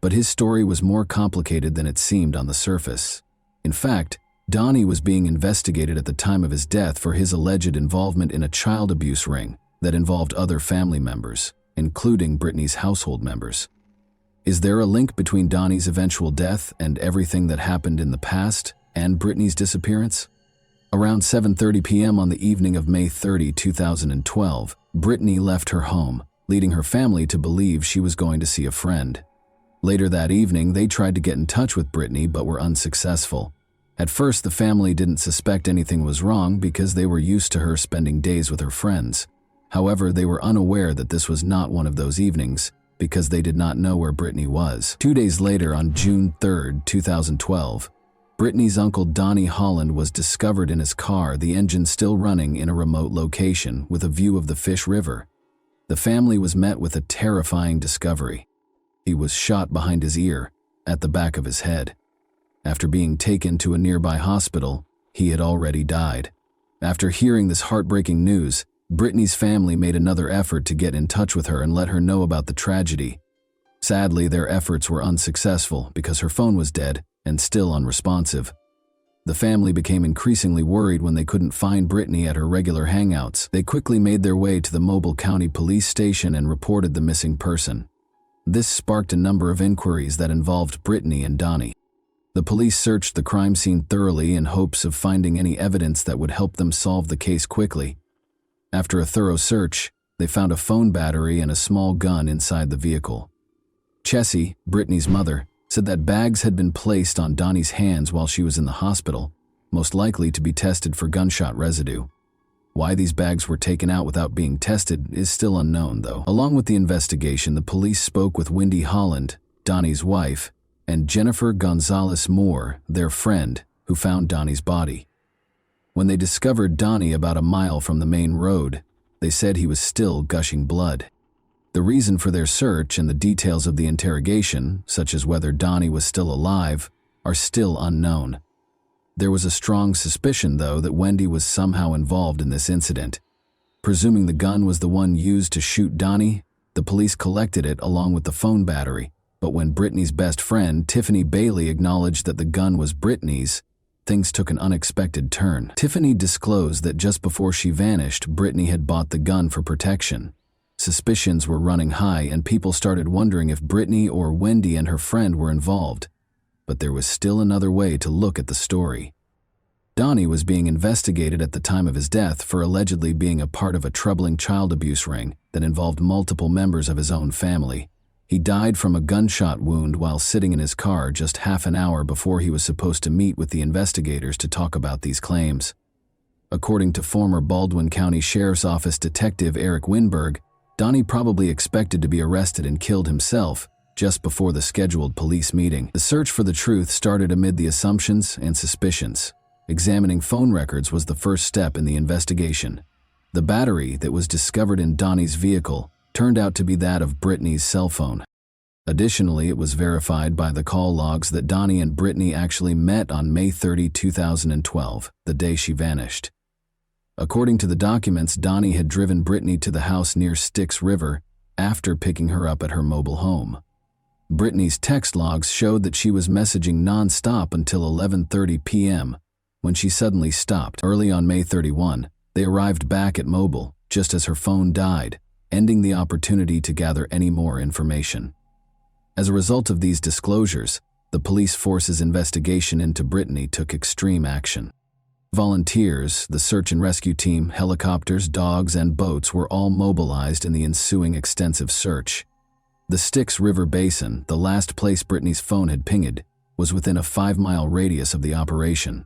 but his story was more complicated than it seemed on the surface. In fact, Donnie was being investigated at the time of his death for his alleged involvement in a child abuse ring that involved other family members, including Brittany's household members. Is there a link between Donnie's eventual death and everything that happened in the past and Brittany's disappearance? Around 7:30 p.m. on the evening of May 30, 2012, Brittany left her home, leading her family to believe she was going to see a friend. Later that evening, they tried to get in touch with Brittany but were unsuccessful. At first, the family didn't suspect anything was wrong because they were used to her spending days with her friends. However, they were unaware that this was not one of those evenings because they did not know where Brittany was. 2 days later, on June 3, 2012, Brittany's uncle Donnie Holland was discovered in his car, the engine still running, in a remote location with a view of the Fish River. The family was met with a terrifying discovery. He was shot behind his ear, at the back of his head. After being taken to a nearby hospital, he had already died. After hearing this heartbreaking news, Brittany's family made another effort to get in touch with her and let her know about the tragedy. Sadly, their efforts were unsuccessful because her phone was dead and still unresponsive. The family became increasingly worried when they couldn't find Brittany at her regular hangouts. They quickly made their way to the Mobile County Police Station and reported the missing person. This sparked a number of inquiries that involved Brittany and Donnie. The police searched the crime scene thoroughly in hopes of finding any evidence that would help them solve the case quickly. After a thorough search, they found a phone battery and a small gun inside the vehicle. Chessie, Brittany's mother, said that bags had been placed on Donnie's hands while she was in the hospital, most likely to be tested for gunshot residue. Why these bags were taken out without being tested is still unknown, though. Along with the investigation, the police spoke with Wendy Holland, Donnie's wife, and Jennifer Gonzalez Moore, their friend, who found Donnie's body. When they discovered Donnie about a mile from the main road, they said he was still gushing blood. The reason for their search and the details of the interrogation, such as whether Donnie was still alive, are still unknown. There was a strong suspicion, though, that Wendy was somehow involved in this incident. Presuming the gun was the one used to shoot Donnie, the police collected it along with the phone battery, but when Brittany's best friend, Tiffany Bailey, acknowledged that the gun was Brittany's, things took an unexpected turn. Tiffany disclosed that just before she vanished, Brittany had bought the gun for protection. Suspicions were running high and people started wondering if Brittany or Wendy and her friend were involved. But there was still another way to look at the story. Donnie was being investigated at the time of his death for allegedly being a part of a troubling child abuse ring that involved multiple members of his own family. He died from a gunshot wound while sitting in his car just half an hour before he was supposed to meet with the investigators to talk about these claims. According to former Baldwin County Sheriff's Office Detective Eric Winberg, Donnie probably expected to be arrested and killed himself just before the scheduled police meeting. The search for the truth started amid the assumptions and suspicions. Examining phone records was the first step in the investigation. The battery that was discovered in Donnie's vehicle turned out to be that of Brittany's cell phone. Additionally, it was verified by the call logs that Donnie and Brittany actually met on May 30, 2012, the day she vanished. According to the documents, Donnie had driven Brittany to the house near Styx River after picking her up at her mobile home. Brittany's text logs showed that she was messaging non-stop until 11:30 p.m., when she suddenly stopped. Early on May 31, they arrived back at Mobile, just as her phone died, ending the opportunity to gather any more information. As a result of these disclosures, the police force's investigation into Brittany took extreme action. Volunteers, the search and rescue team, helicopters, dogs, and boats were all mobilized in the ensuing extensive search. The Styx River Basin, the last place Brittany's phone had pinged, was within a 5-mile radius of the operation.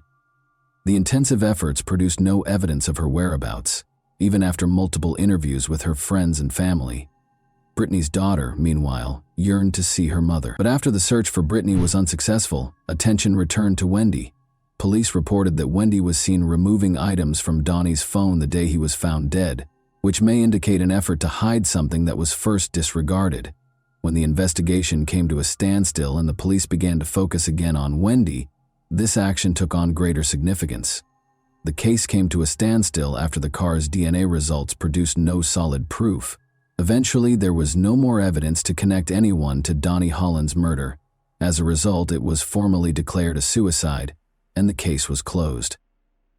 The intensive efforts produced no evidence of her whereabouts, even after multiple interviews with her friends and family. Brittany's daughter, meanwhile, yearned to see her mother. But after the search for Brittany was unsuccessful, attention returned to Wendy. Police reported that Wendy was seen removing items from Donnie's phone the day he was found dead, which may indicate an effort to hide something that was first disregarded. When the investigation came to a standstill and the police began to focus again on Wendy, this action took on greater significance. The case came to a standstill after the car's DNA results produced no solid proof. Eventually, there was no more evidence to connect anyone to Donnie Holland's murder. As a result, it was formally declared a suicide, and the case was closed.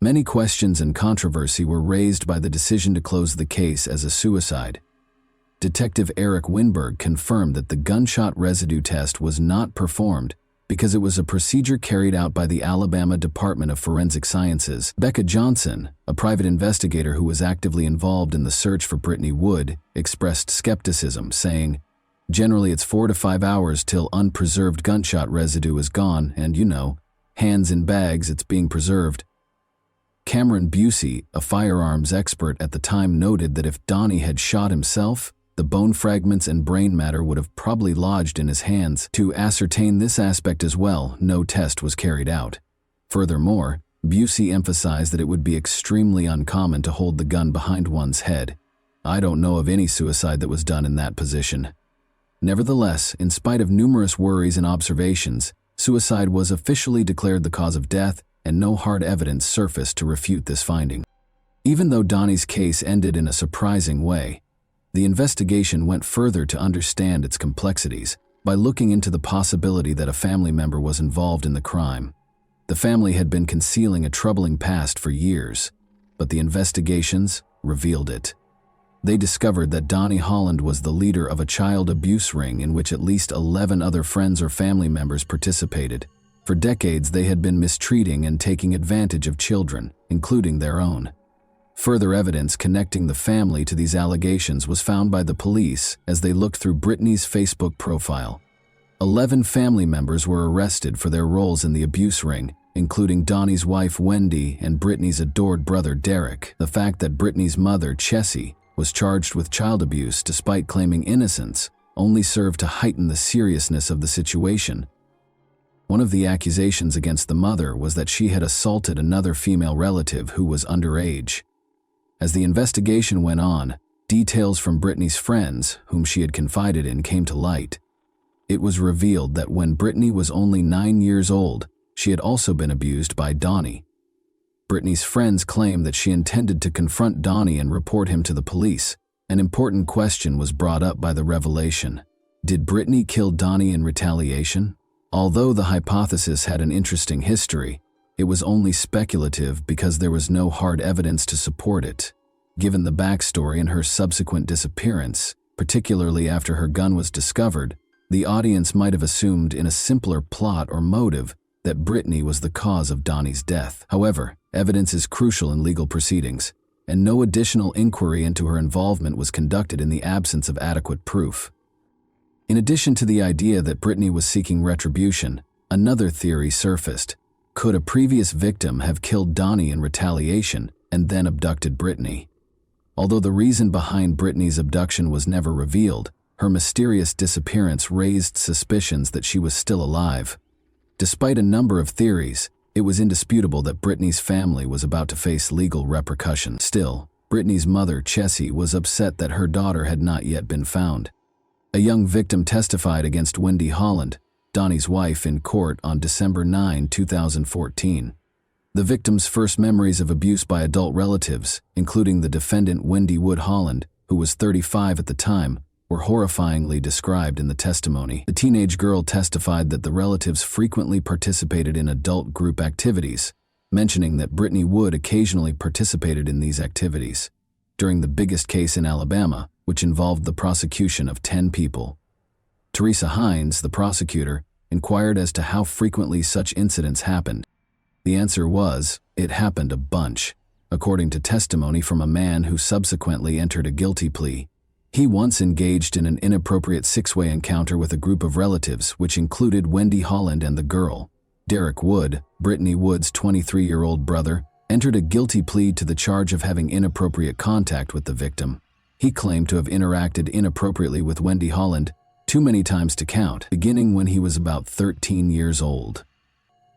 Many questions and controversy were raised by the decision to close the case as a suicide. Detective Eric Winberg confirmed that the gunshot residue test was not performed because it was a procedure carried out by the Alabama Department of Forensic Sciences. Becca Johnson, a private investigator who was actively involved in the search for Brittany Wood, expressed skepticism, saying, "Generally it's 4 to 5 hours till unpreserved gunshot residue is gone and, hands in bags, it's being preserved." Cameron Busey, a firearms expert at the time, noted that if Donnie had shot himself, the bone fragments and brain matter would have probably lodged in his hands. To ascertain this aspect as well, no test was carried out. Furthermore, Busey emphasized that it would be extremely uncommon to hold the gun behind one's head. "I don't know of any suicide that was done in that position." Nevertheless, in spite of numerous worries and observations, suicide was officially declared the cause of death, and no hard evidence surfaced to refute this finding. Even though Donnie's case ended in a surprising way, the investigation went further to understand its complexities by looking into the possibility that a family member was involved in the crime. The family had been concealing a troubling past for years, but the investigations revealed it. They discovered that Donnie Holland was the leader of a child abuse ring in which at least 11 other friends or family members participated. For decades, they had been mistreating and taking advantage of children, including their own. Further evidence connecting the family to these allegations was found by the police as they looked through Brittany's Facebook profile. 11 family members were arrested for their roles in the abuse ring, including Donnie's wife Wendy and Brittany's adored brother Derek. The fact that Brittany's mother, Chessie, was charged with child abuse despite claiming innocence only served to heighten the seriousness of the situation. One of the accusations against the mother was that she had assaulted another female relative who was underage. As the investigation went on, details from Brittany's friends, whom she had confided in, came to light. It was revealed that when Brittany was only 9 years old, she had also been abused by Donnie. Brittany's friends claimed that she intended to confront Donnie and report him to the police. An important question was brought up by the revelation. Did Brittany kill Donnie in retaliation? Although the hypothesis had an interesting history, it was only speculative because there was no hard evidence to support it. Given the backstory and her subsequent disappearance, particularly after her gun was discovered, the audience might have assumed in a simpler plot or motive that Brittany was the cause of Donnie's death. However, evidence is crucial in legal proceedings, and no additional inquiry into her involvement was conducted in the absence of adequate proof. In addition to the idea that Brittany was seeking retribution, another theory surfaced. Could a previous victim have killed Donnie in retaliation and then abducted Brittany? Although the reason behind Brittany's abduction was never revealed, her mysterious disappearance raised suspicions that she was still alive. Despite a number of theories, it was indisputable that Brittany's family was about to face legal repercussions. Still, Brittany's mother, Chessie, was upset that her daughter had not yet been found. A young victim testified against Wendy Holland, Donnie's wife, in court on December 9, 2014. The victim's first memories of abuse by adult relatives, including the defendant Wendy Wood Holland, who was 35 at the time, were horrifyingly described in the testimony. The teenage girl testified that the relatives frequently participated in adult group activities, mentioning that Brittany Wood occasionally participated in these activities. During the biggest case in Alabama, which involved the prosecution of 10 people. Teresa Hines, the prosecutor, inquired as to how frequently such incidents happened. The answer was, it happened a bunch, according to testimony from a man who subsequently entered a guilty plea. He once engaged in an inappropriate six-way encounter with a group of relatives, which included Wendy Holland and the girl. Derek Wood, Brittany Wood's 23-year-old brother, entered a guilty plea to the charge of having inappropriate contact with the victim. He claimed to have interacted inappropriately with Wendy Holland too many times to count, beginning when he was about 13 years old.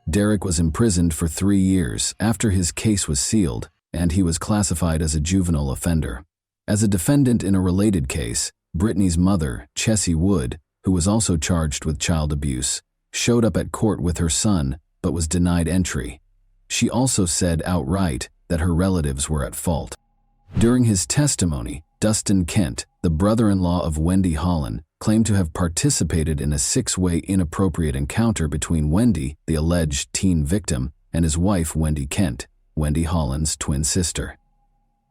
Derek was imprisoned for 3 years after his case was sealed, and he was classified as a juvenile offender. As a defendant in a related case, Brittany's mother, Chessie Wood, who was also charged with child abuse, showed up at court with her son but was denied entry. She also said outright that her relatives were at fault. During his testimony, Dustin Kent, the brother-in-law of Wendy Holland, claimed to have participated in a six-way inappropriate encounter between Wendy, the alleged teen victim, and his wife Wendy Kent, Wendy Holland's twin sister.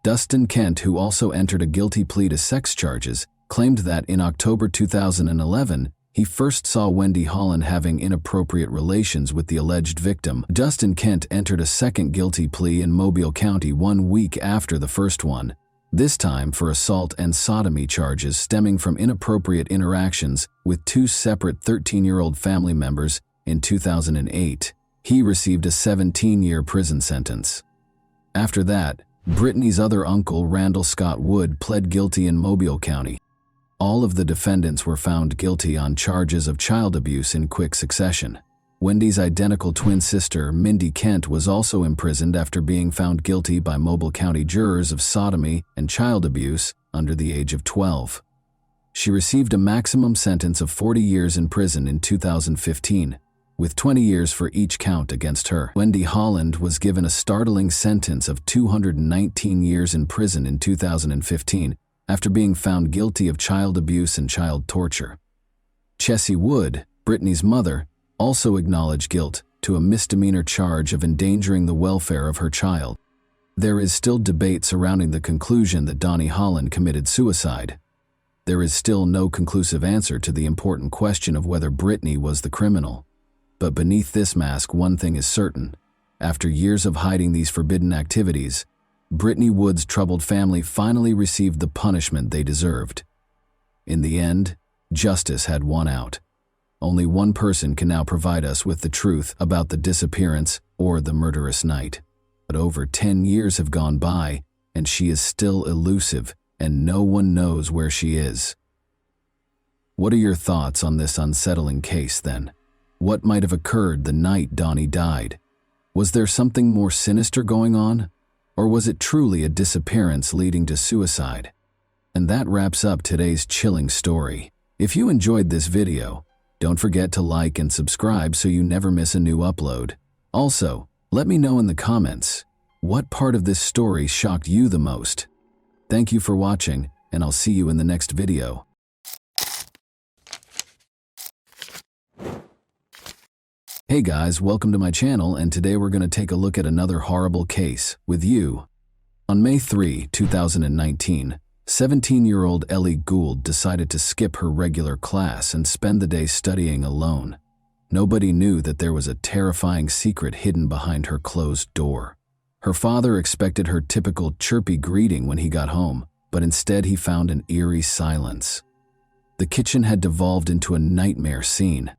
Dustin Kent, who also entered a guilty plea to sex charges, claimed that in October 2011, he first saw Wendy Holland having inappropriate relations with the alleged victim. Dustin Kent entered a second guilty plea in Mobile County 1 week after the first one, this time for assault and sodomy charges stemming from inappropriate interactions with 2 separate 13-year-old family members in 2008. He received a 17-year prison sentence. After that, Brittany's other uncle, Randall Scott Wood, pled guilty in Mobile County. All of the defendants were found guilty on charges of child abuse in quick succession. Wendy's identical twin sister, Mindy Kent, was also imprisoned after being found guilty by Mobile County jurors of sodomy and child abuse under the age of 12. She received a maximum sentence of 40 years in prison in 2015, with 20 years for each count against her. Wendy Holland was given a startling sentence of 219 years in prison in 2015 after being found guilty of child abuse and child torture. Chessie Wood, Brittany's mother, also acknowledged guilt to a misdemeanor charge of endangering the welfare of her child. There is still debate surrounding the conclusion that Donnie Holland committed suicide. There is still no conclusive answer to the important question of whether Brittany was the criminal. But beneath this mask, one thing is certain. After years of hiding these forbidden activities, Brittany Wood's troubled family finally received the punishment they deserved. In the end, justice had won out. Only one person can now provide us with the truth about the disappearance or the murderous night. But over 10 years have gone by, and she is still elusive, and no one knows where she is. What are your thoughts on this unsettling case, then? What might have occurred the night Donnie died? Was there something more sinister going on? Or was it truly a disappearance leading to suicide? And that wraps up today's chilling story. If you enjoyed this video, don't forget to like and subscribe so you never miss a new upload. Also, let me know in the comments, what part of this story shocked you the most? Thank you for watching, and I'll see you in the next video. Hey guys, welcome to my channel, and today we're going to take a look at another horrible case with you. On May 3, 2019, 17-year-old Ellie Gould decided to skip her regular class and spend the day studying alone. Nobody knew that there was a terrifying secret hidden behind her closed door. Her father expected her typical chirpy greeting when he got home, but instead he found an eerie silence. The kitchen had devolved into a nightmare scene.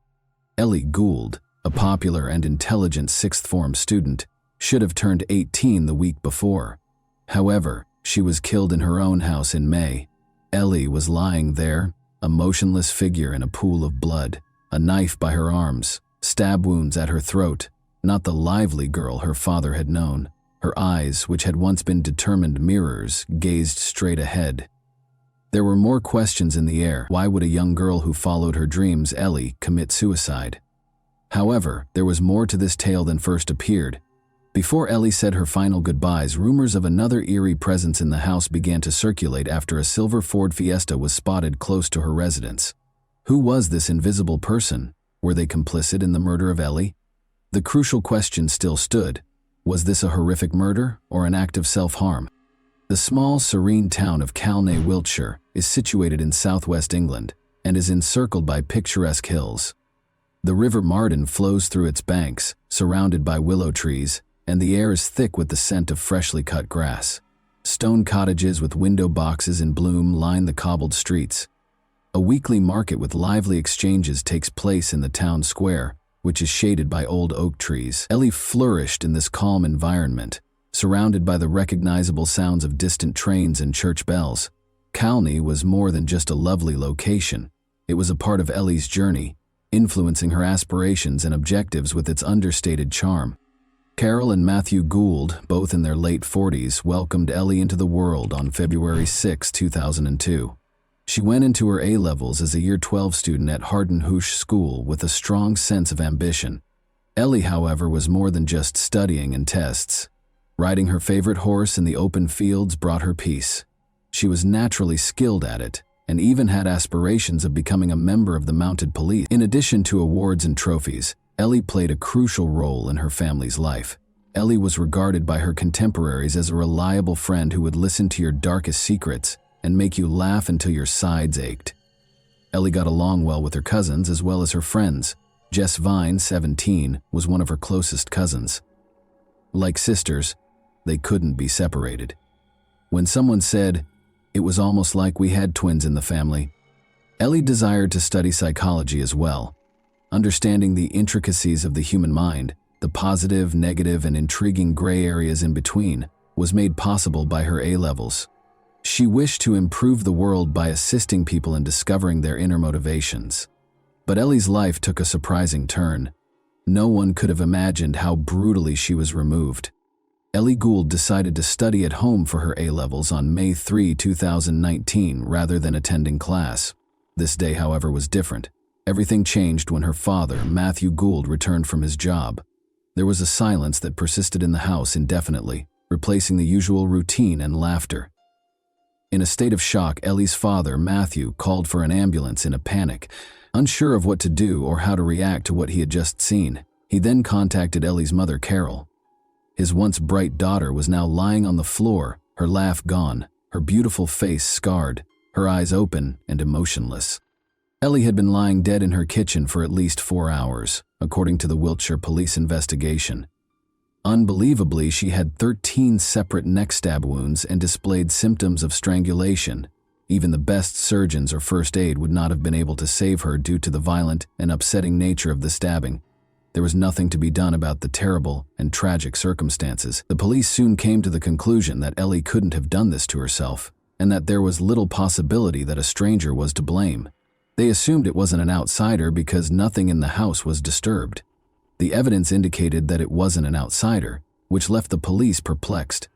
Ellie Gould, a popular and intelligent sixth-form student, should have turned 18 the week before. However, she was killed in her own house in May. Ellie was lying there, a motionless figure in a pool of blood, a knife by her arms, stab wounds at her throat, not the lively girl her father had known. Her eyes, which had once been determined mirrors, gazed straight ahead. There were more questions in the air. Why would a young girl who followed her dreams, Ellie, commit suicide? However, there was more to this tale than first appeared. Before Ellie said her final goodbyes, rumors of another eerie presence in the house began to circulate after a silver Ford Fiesta was spotted close to her residence. Who was this invisible person? Were they complicit in the murder of Ellie? The crucial question still stood. Was this a horrific murder or an act of self-harm? The small, serene town of Calne, Wiltshire, is situated in southwest England and is encircled by picturesque hills. The River Marden flows through its banks, surrounded by willow trees, and the air is thick with the scent of freshly cut grass. Stone cottages with window boxes in bloom line the cobbled streets. A weekly market with lively exchanges takes place in the town square, which is shaded by old oak trees. Ellie flourished in this calm environment, surrounded by the recognizable sounds of distant trains and church bells. Calne was more than just a lovely location. It was a part of Ellie's journey, influencing her aspirations and objectives with its understated charm. Carol and Matthew Gould, both in their late 40s, welcomed Ellie into the world on February 6, 2002. She went into her A-levels as a Year 12 student at Hardenhouse School with a strong sense of ambition. Ellie, however, was more than just studying and tests. Riding her favorite horse in the open fields brought her peace. She was naturally skilled at it, and even had aspirations of becoming a member of the mounted police. In addition to awards and trophies, Ellie played a crucial role in her family's life. Ellie was regarded by her contemporaries as a reliable friend who would listen to your darkest secrets and make you laugh until your sides ached. Ellie got along well with her cousins as well as her friends. Jess Vine, 17, was one of her closest cousins. Like sisters, they couldn't be separated. When someone said, "It was almost like we had twins in the family," Ellie desired to study psychology as well. Understanding the intricacies of the human mind, the positive, negative, and intriguing gray areas in between, was made possible by her A-levels. She wished to improve the world by assisting people in discovering their inner motivations. But Ellie's life took a surprising turn. No one could have imagined how brutally she was removed. Ellie Gould decided to study at home for her A-levels on May 3, 2019, rather than attending class. This day, however, was different. Everything changed when her father, Matthew Gould, returned from his job. There was a silence that persisted in the house indefinitely, replacing the usual routine and laughter. In a state of shock, Ellie's father, Matthew, called for an ambulance in a panic, unsure of what to do or how to react to what he had just seen. He then contacted Ellie's mother, Carol. His once bright daughter was now lying on the floor, her laugh gone, her beautiful face scarred, her eyes open and emotionless. Ellie had been lying dead in her kitchen for at least 4 hours, according to the Wiltshire police investigation. Unbelievably, she had 13 separate neck stab wounds and displayed symptoms of strangulation. Even the best surgeons or first aid would not have been able to save her due to the violent and upsetting nature of the stabbing. There was nothing to be done about the terrible and tragic circumstances. The police soon came to the conclusion that Ellie couldn't have done this to herself, and that there was little possibility that a stranger was to blame. They assumed it wasn't an outsider because nothing in the house was disturbed. The evidence indicated that it wasn't an outsider, which left the police perplexed.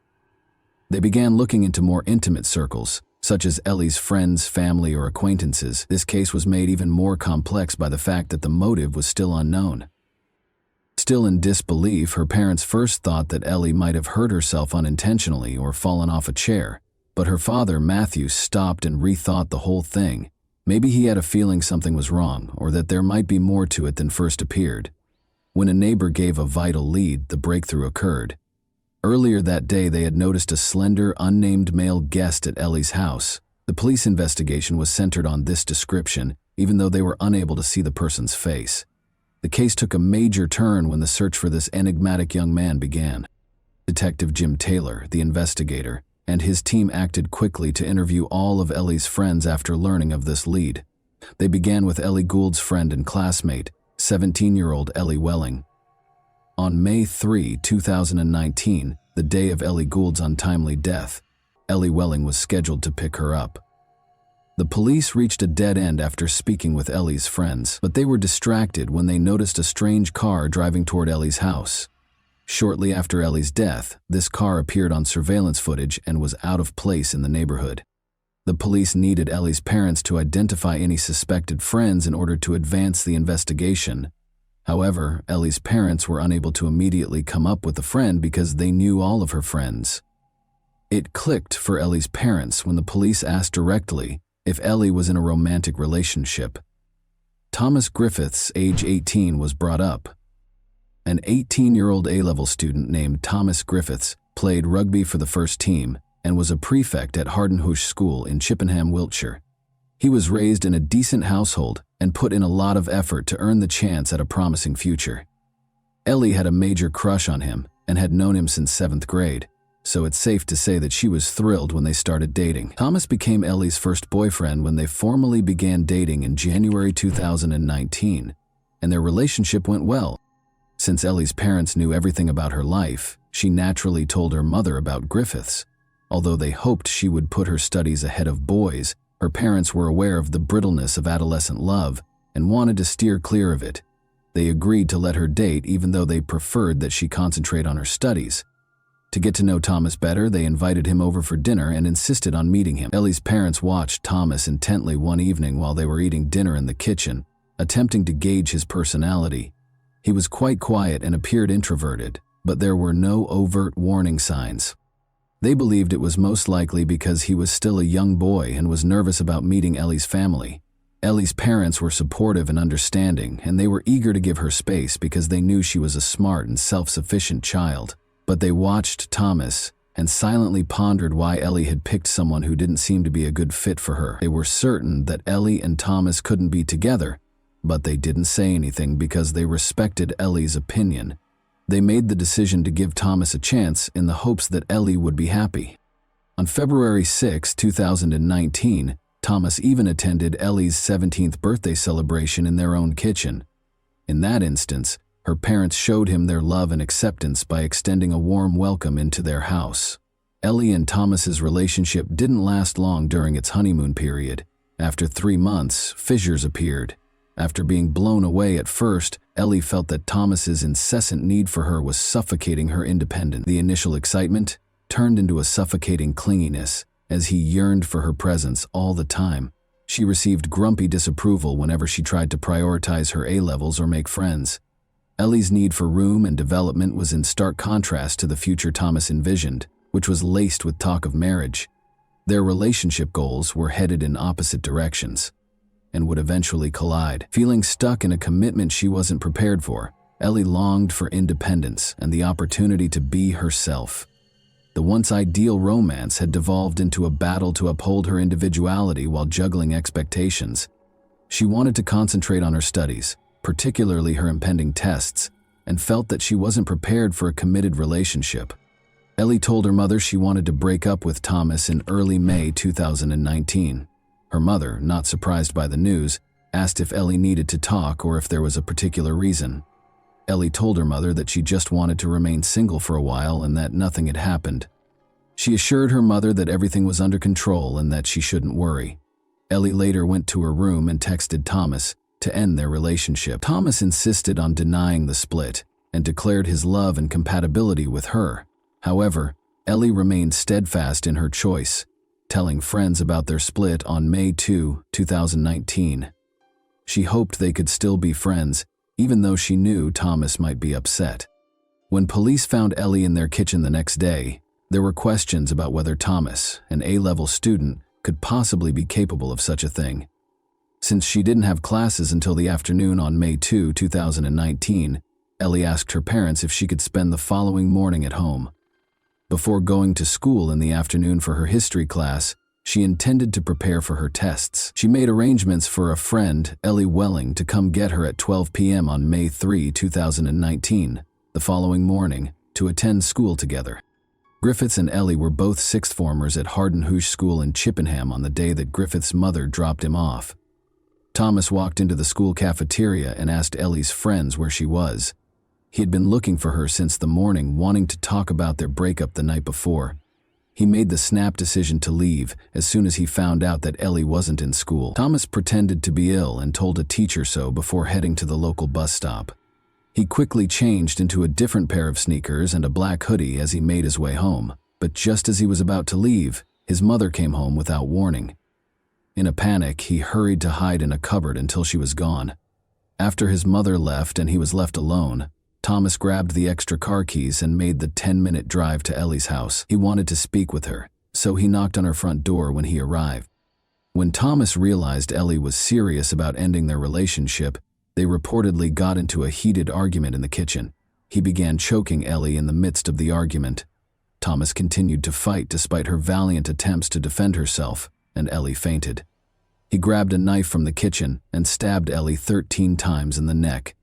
They began looking into more intimate circles, such as Ellie's friends, family, or acquaintances. This case was made even more complex by the fact that the motive was still unknown. Still in disbelief, her parents first thought that Ellie might have hurt herself unintentionally or fallen off a chair, but her father, Matthew, stopped and rethought the whole thing. Maybe he had a feeling something was wrong, or that there might be more to it than first appeared. When a neighbor gave a vital lead, the breakthrough occurred. Earlier that day, they had noticed a slender, unnamed male guest at Ellie's house. The police investigation was centered on this description, even though they were unable to see the person's face. The case took a major turn when the search for this enigmatic young man began. Detective Jim Taylor, the investigator, and his team acted quickly to interview all of Ellie's friends after learning of this lead. They began with Ellie Gould's friend and classmate, 17-year-old Ellie Welling. On May 3, 2019, the day of Ellie Gould's untimely death, Ellie Welling was scheduled to pick her up. The police reached a dead end after speaking with Ellie's friends, but they were distracted when they noticed a strange car driving toward Ellie's house. Shortly after Ellie's death, this car appeared on surveillance footage and was out of place in the neighborhood. The police needed Ellie's parents to identify any suspected friends in order to advance the investigation. However, Ellie's parents were unable to immediately come up with a friend because they knew all of her friends. It clicked for Ellie's parents when the police asked directly if Ellie was in a romantic relationship. Thomas Griffiths, age 18, was brought up. An 18-year-old A-level student named Thomas Griffiths played rugby for the first team and was a prefect at Hardenhush School in Chippenham, Wiltshire. He was raised in a decent household and put in a lot of effort to earn the chance at a promising future. Ellie had a major crush on him and had known him since 7th grade, so it's safe to say that she was thrilled when they started dating. Thomas became Ellie's first boyfriend when they formally began dating in January 2019, and their relationship went well. Since Ellie's parents knew everything about her life, she naturally told her mother about Griffiths. Although they hoped she would put her studies ahead of boys, her parents were aware of the brittleness of adolescent love and wanted to steer clear of it. They agreed to let her date even though they preferred that she concentrate on her studies. To get to know Thomas better, they invited him over for dinner and insisted on meeting him. Ellie's parents watched Thomas intently one evening while they were eating dinner in the kitchen, attempting to gauge his personality. He was quite quiet and appeared introverted, but there were no overt warning signs. They believed it was most likely because he was still a young boy and was nervous about meeting Ellie's family. Ellie's parents were supportive and understanding, and they were eager to give her space because they knew she was a smart and self-sufficient child. But they watched Thomas and silently pondered why Ellie had picked someone who didn't seem to be a good fit for her. They were certain that Ellie and Thomas couldn't be together, but they didn't say anything because they respected Ellie's opinion. They made the decision to give Thomas a chance in the hopes that Ellie would be happy. On February 6, 2019, Thomas even attended Ellie's 17th birthday celebration in their own kitchen. In that instance, her parents showed him their love and acceptance by extending a warm welcome into their house. Ellie and Thomas's relationship didn't last long during its honeymoon period. After 3 months, fissures appeared. After being blown away at first, Ellie felt that Thomas's incessant need for her was suffocating her independence. The initial excitement turned into a suffocating clinginess as he yearned for her presence all the time. She received grumpy disapproval whenever she tried to prioritize her A-levels or make friends. Ellie's need for room and development was in stark contrast to the future Thomas envisioned, which was laced with talk of marriage. Their relationship goals were headed in opposite directions and would eventually collide. Feeling stuck in a commitment she wasn't prepared for, Ellie longed for independence and the opportunity to be herself. The once ideal romance had devolved into a battle to uphold her individuality while juggling expectations. She wanted to concentrate on her studies, particularly her impending tests, and felt that she wasn't prepared for a committed relationship. Ellie told her mother she wanted to break up with Thomas in early May 2019. Her mother, not surprised by the news, asked if Ellie needed to talk or if there was a particular reason. Ellie told her mother that she just wanted to remain single for a while and that nothing had happened. She assured her mother that everything was under control and that she shouldn't worry. Ellie later went to her room and texted Thomas to end their relationship. Thomas insisted on denying the split and declared his love and compatibility with her. However, Ellie remained steadfast in her choice, telling friends about their split on May 2, 2019. She hoped they could still be friends, even though she knew Thomas might be upset. When police found Ellie in their kitchen the next day, there were questions about whether Thomas, an A-level student, could possibly be capable of such a thing. Since she didn't have classes until the afternoon on May 2, 2019, Ellie asked her parents if she could spend the following morning at home. Before going to school in the afternoon for her history class, she intended to prepare for her tests. She made arrangements for a friend, Ellie Welling, to come get her at 12 p.m. on May 3, 2019, the following morning, to attend school together. Griffiths and Ellie were both sixth formers at Hardenhush School in Chippenham on the day that Griffiths' mother dropped him off. Thomas walked into the school cafeteria and asked Ellie's friends where she was. He had been looking for her since the morning, wanting to talk about their breakup the night before. He made the snap decision to leave as soon as he found out that Ellie wasn't in school. Thomas pretended to be ill and told a teacher so before heading to the local bus stop. He quickly changed into a different pair of sneakers and a black hoodie as he made his way home, but just as he was about to leave, his mother came home without warning. In a panic, he hurried to hide in a cupboard until she was gone. After his mother left and he was left alone, Thomas grabbed the extra car keys and made the 10-minute drive to Ellie's house. He wanted to speak with her, so he knocked on her front door when he arrived. When Thomas realized Ellie was serious about ending their relationship, they reportedly got into a heated argument in the kitchen. He began choking Ellie in the midst of the argument. Thomas continued to fight despite her valiant attempts to defend herself, and Ellie fainted. He grabbed a knife from the kitchen and stabbed Ellie 13 times in the neck.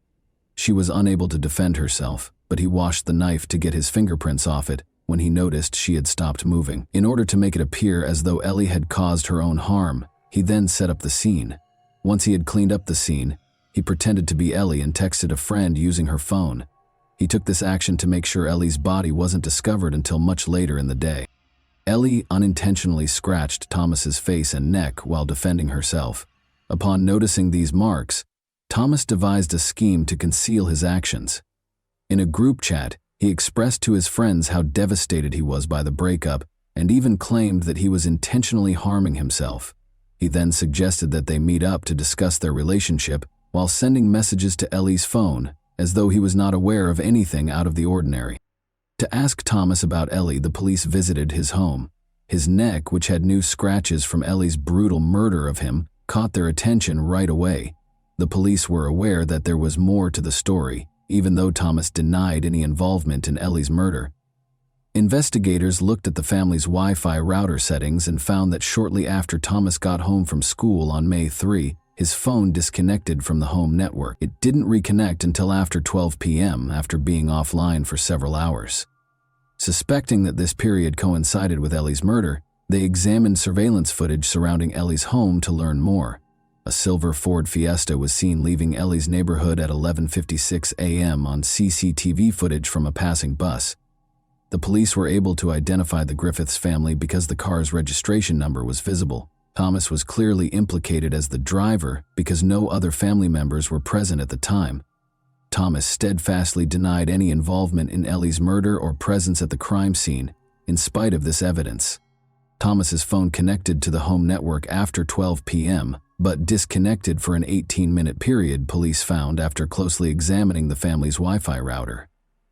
She was unable to defend herself, but he washed the knife to get his fingerprints off it when he noticed she had stopped moving. In order to make it appear as though Ellie had caused her own harm, he then set up the scene. Once he had cleaned up the scene, he pretended to be Ellie and texted a friend using her phone. He took this action to make sure Ellie's body wasn't discovered until much later in the day. Ellie unintentionally scratched Thomas's face and neck while defending herself. Upon noticing these marks, Thomas devised a scheme to conceal his actions. In a group chat, he expressed to his friends how devastated he was by the breakup and even claimed that he was intentionally harming himself. He then suggested that they meet up to discuss their relationship while sending messages to Ellie's phone, as though he was not aware of anything out of the ordinary. To ask Thomas about Ellie, the police visited his home. His neck, which had new scratches from Ellie's brutal murder of him, caught their attention right away. The police were aware that there was more to the story, even though Thomas denied any involvement in Ellie's murder. Investigators looked at the family's Wi-Fi router settings and found that shortly after Thomas got home from school on May 3, his phone disconnected from the home network. It didn't reconnect until after 12 p.m. after being offline for several hours. Suspecting that this period coincided with Ellie's murder, they examined surveillance footage surrounding Ellie's home to learn more. A silver Ford Fiesta was seen leaving Ellie's neighborhood at 11:56 a.m. on CCTV footage from a passing bus. The police were able to identify the Griffiths family because the car's registration number was visible. Thomas was clearly implicated as the driver because no other family members were present at the time. Thomas steadfastly denied any involvement in Ellie's murder or presence at the crime scene, in spite of this evidence. Thomas's phone connected to the home network after 12 p.m., but disconnected for an 18-minute period, police found after closely examining the family's Wi-Fi router.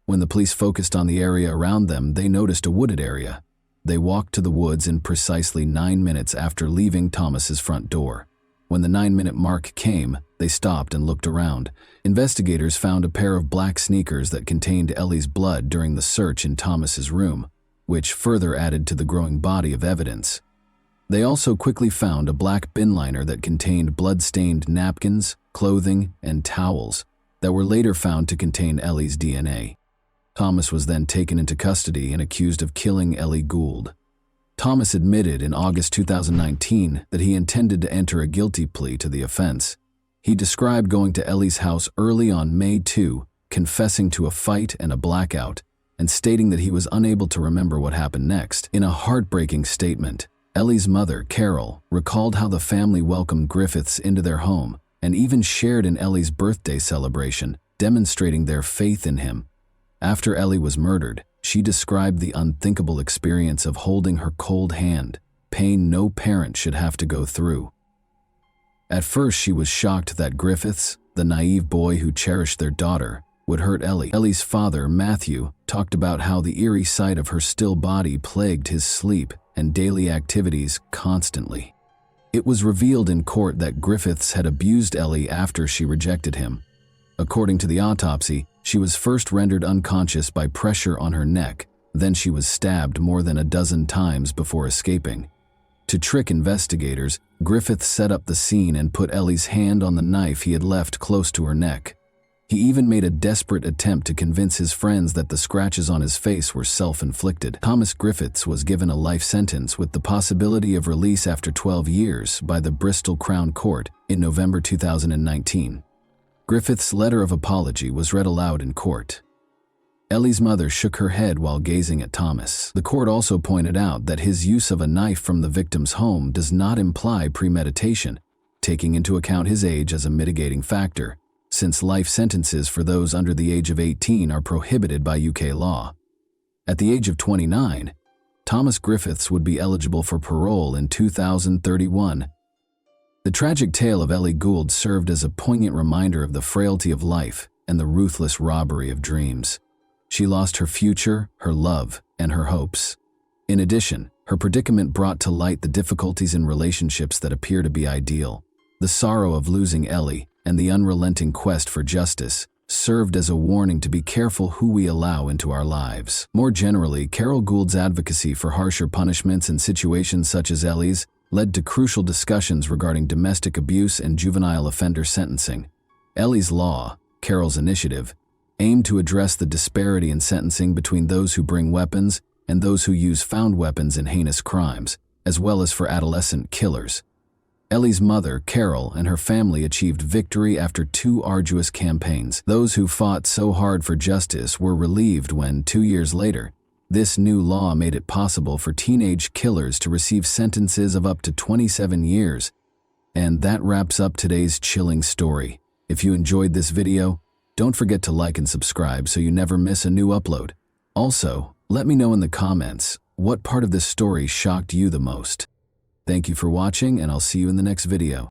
When the police focused on the area around them, they noticed a wooded area. They walked to the woods in precisely 9 minutes after leaving Thomas's front door. When the 9-minute mark came, they stopped and looked around. Investigators found a pair of black sneakers that contained Ellie's blood during the search in Thomas's room, which further added to the growing body of evidence. They also quickly found a black bin liner that contained blood-stained napkins, clothing, and towels that were later found to contain Ellie's DNA. Thomas was then taken into custody and accused of killing Ellie Gould. Thomas admitted in August 2019 that he intended to enter a guilty plea to the offense. He described going to Ellie's house early on May 2, confessing to a fight and a blackout, and stating that he was unable to remember what happened next. In a heartbreaking statement, Ellie's mother, Carol, recalled how the family welcomed Griffiths into their home and even shared in Ellie's birthday celebration, demonstrating their faith in him. After Ellie was murdered, she described the unthinkable experience of holding her cold hand, pain no parent should have to go through. At first, she was shocked that Griffiths, the naive boy who cherished their daughter, would hurt Ellie. Ellie's father, Matthew, talked about how the eerie sight of her still body plagued his sleep and daily activities constantly. It was revealed in court that Griffiths had abused Ellie after she rejected him. According to the autopsy, she was first rendered unconscious by pressure on her neck, then she was stabbed more than a dozen times before escaping. To trick investigators, Griffiths set up the scene and put Ellie's hand on the knife he had left close to her neck. He even made a desperate attempt to convince his friends that the scratches on his face were self-inflicted. Thomas Griffiths was given a life sentence with the possibility of release after 12 years by the Bristol Crown Court in November 2019. Griffiths' letter of apology was read aloud in court. Ellie's mother shook her head while gazing at Thomas. The court also pointed out that his use of a knife from the victim's home does not imply premeditation, taking into account his age as a mitigating factor, since life sentences for those under the age of 18 are prohibited by UK law. At the age of 29, Thomas Griffiths would be eligible for parole in 2031. The tragic tale of Ellie Gould served as a poignant reminder of the frailty of life and the ruthless robbery of dreams. She lost her future, her love, and her hopes. In addition, her predicament brought to light the difficulties in relationships that appear to be ideal. The sorrow of losing Ellie and the unrelenting quest for justice served as a warning to be careful who we allow into our lives. More generally, Carol Gould's advocacy for harsher punishments in situations such as Ellie's led to crucial discussions regarding domestic abuse and juvenile offender sentencing. Ellie's Law, Carol's initiative, aimed to address the disparity in sentencing between those who bring weapons and those who use found weapons in heinous crimes, as well as for adolescent killers. Ellie's mother, Carol, and her family achieved victory after 2 arduous campaigns. Those who fought so hard for justice were relieved when, 2 years later, this new law made it possible for teenage killers to receive sentences of up to 27 years. And that wraps up today's chilling story. If you enjoyed this video, don't forget to like and subscribe so you never miss a new upload. Also, let me know in the comments what part of this story shocked you the most. Thank you for watching, and I'll see you in the next video.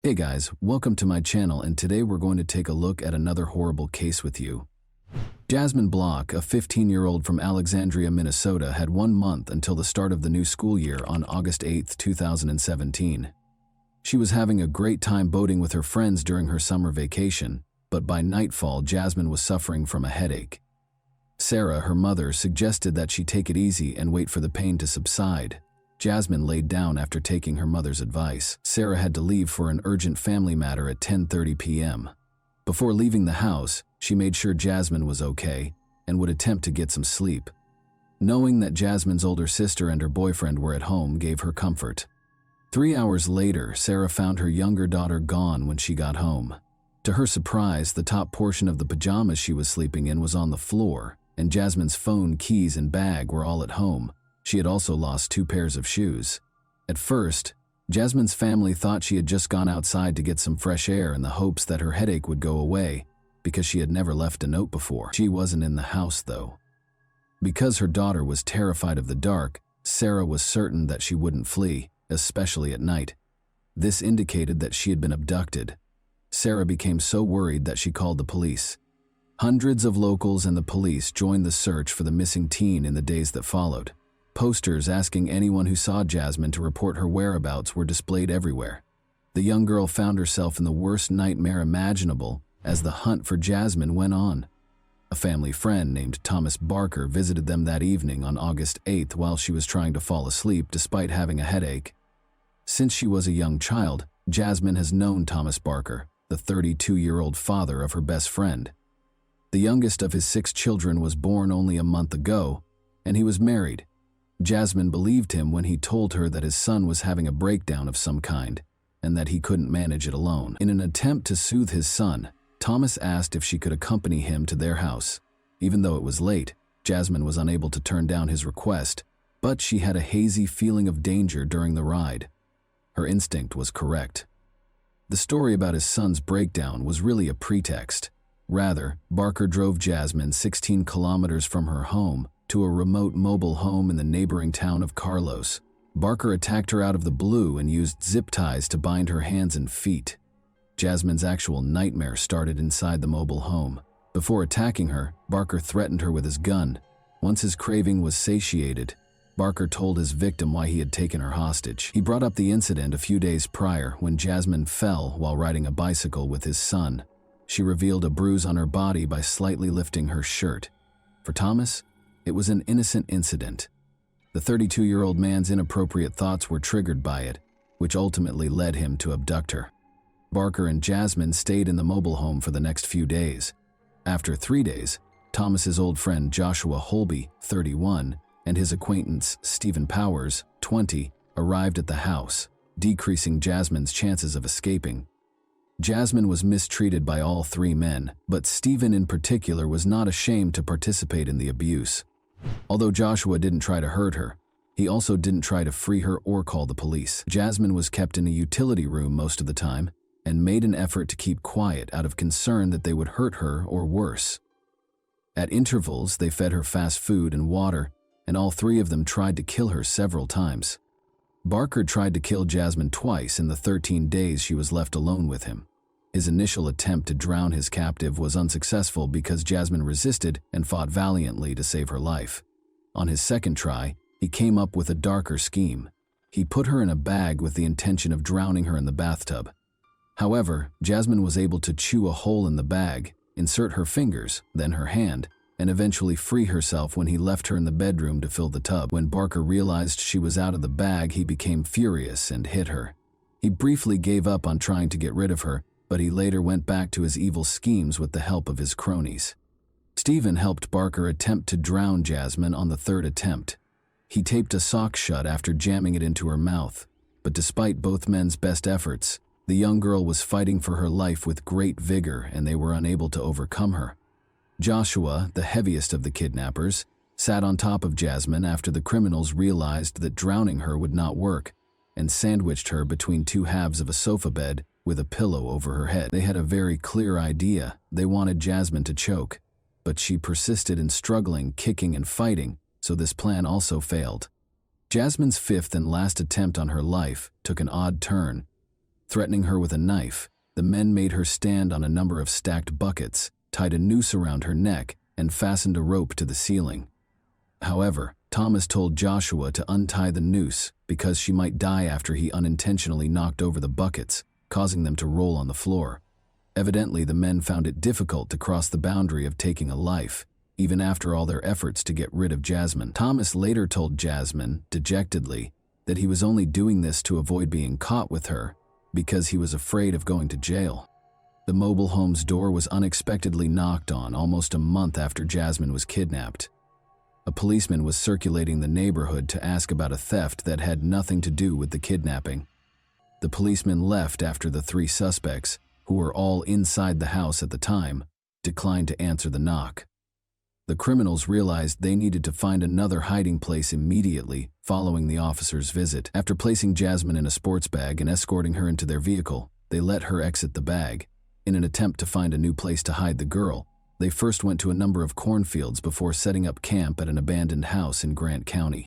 Hey guys, welcome to my channel, and today we're going to take a look at another horrible case with you. Jasmine Block, a 15-year-old from Alexandria, Minnesota, had 1 month until the start of the new school year on August 8, 2017. She was having a great time boating with her friends during her summer vacation, but by nightfall, Jasmine was suffering from a headache. Sarah, her mother, suggested that she take it easy and wait for the pain to subside. Jasmine laid down after taking her mother's advice. Sarah had to leave for an urgent family matter at 10:30 p.m. Before leaving the house, she made sure Jasmine was okay and would attempt to get some sleep. Knowing that Jasmine's older sister and her boyfriend were at home gave her comfort. 3 hours later, Sarah found her younger daughter gone when she got home. To her surprise, the top portion of the pajamas she was sleeping in was on the floor, and Jasmine's phone, keys, and bag were all at home. She had also lost 2 pairs of shoes. At first, Jasmine's family thought she had just gone outside to get some fresh air in the hopes that her headache would go away, because she had never left a note before. She wasn't in the house, though. Because her daughter was terrified of the dark, Sarah was certain that she wouldn't flee, especially at night. This indicated that she had been abducted. Sarah became so worried that she called the police. Hundreds of locals and the police joined the search for the missing teen in the days that followed. Posters asking anyone who saw Jasmine to report her whereabouts were displayed everywhere. The young girl found herself in the worst nightmare imaginable as the hunt for Jasmine went on. A family friend named Thomas Barker visited them that evening on August 8th while she was trying to fall asleep despite having a headache. Since she was a young child, Jasmine has known Thomas Barker, the 32-year-old father of her best friend. The youngest of his 6 children was born only a month ago, and he was married. Jasmine believed him when he told her that his son was having a breakdown of some kind, and that he couldn't manage it alone. In an attempt to soothe his son, Thomas asked if she could accompany him to their house. Even though it was late, Jasmine was unable to turn down his request, but she had a hazy feeling of danger during the ride. Her instinct was correct. The story about his son's breakdown was really a pretext. Rather, Barker drove Jasmine 16 kilometers from her home to a remote mobile home in the neighboring town of Carlos. Barker attacked her out of the blue and used zip ties to bind her hands and feet. Jasmine's actual nightmare started inside the mobile home. Before attacking her, Barker threatened her with his gun. Once his craving was satiated, Barker told his victim why he had taken her hostage. He brought up the incident a few days prior when Jasmine fell while riding a bicycle with his son. She revealed a bruise on her body by slightly lifting her shirt. For Thomas, it was an innocent incident. The 32-year-old man's inappropriate thoughts were triggered by it, which ultimately led him to abduct her. Barker and Jasmine stayed in the mobile home for the next few days. After 3 days, Thomas's old friend Joshua Holby, 31, and his acquaintance Stephen Powers, 20, arrived at the house, decreasing Jasmine's chances of escaping. Jasmine was mistreated by all 3 men, but Stephen in particular was not ashamed to participate in the abuse. Although Joshua didn't try to hurt her, he also didn't try to free her or call the police. Jasmine was kept in a utility room most of the time and made an effort to keep quiet out of concern that they would hurt her or worse. At intervals, they fed her fast food and water and all three of them tried to kill her several times. Barker tried to kill Jasmine twice in the 13 days she was left alone with him. His initial attempt to drown his captive was unsuccessful because Jasmine resisted and fought valiantly to save her life. On his second try, he came up with a darker scheme. He put her in a bag with the intention of drowning her in the bathtub. However, Jasmine was able to chew a hole in the bag, insert her fingers, then her hand, and eventually free herself when he left her in the bedroom to fill the tub. When Barker realized she was out of the bag, he became furious and hit her. He briefly gave up on trying to get rid of her, but he later went back to his evil schemes with the help of his cronies. Stephen helped Barker attempt to drown Jasmine on the third attempt. He taped a sock shut after jamming it into her mouth, but despite both men's best efforts, the young girl was fighting for her life with great vigor and they were unable to overcome her. Joshua, the heaviest of the kidnappers, sat on top of Jasmine after the criminals realized that drowning her would not work and sandwiched her between two halves of a sofa bed with a pillow over her head. They had a very clear idea. They wanted Jasmine to choke, but she persisted in struggling, kicking, and fighting, so this plan also failed. Jasmine's fifth and last attempt on her life took an odd turn. Threatening her with a knife, the men made her stand on a number of stacked buckets, tied a noose around her neck, and fastened a rope to the ceiling. However, Thomas told Joshua to untie the noose because she might die after he unintentionally knocked over the buckets, causing them to roll on the floor. Evidently, the men found it difficult to cross the boundary of taking a life, even after all their efforts to get rid of Jasmine. Thomas later told Jasmine, dejectedly, that he was only doing this to avoid being caught with her because he was afraid of going to jail. The mobile home's door was unexpectedly knocked on almost a month after Jasmine was kidnapped. A policeman was circulating the neighborhood to ask about a theft that had nothing to do with the kidnapping. The policeman left after the three suspects, who were all inside the house at the time, declined to answer the knock. The criminals realized they needed to find another hiding place immediately following the officer's visit. After placing Jasmine in a sports bag and escorting her into their vehicle, they let her exit the bag. In an attempt to find a new place to hide the girl, they first went to a number of cornfields before setting up camp at an abandoned house in Grant County.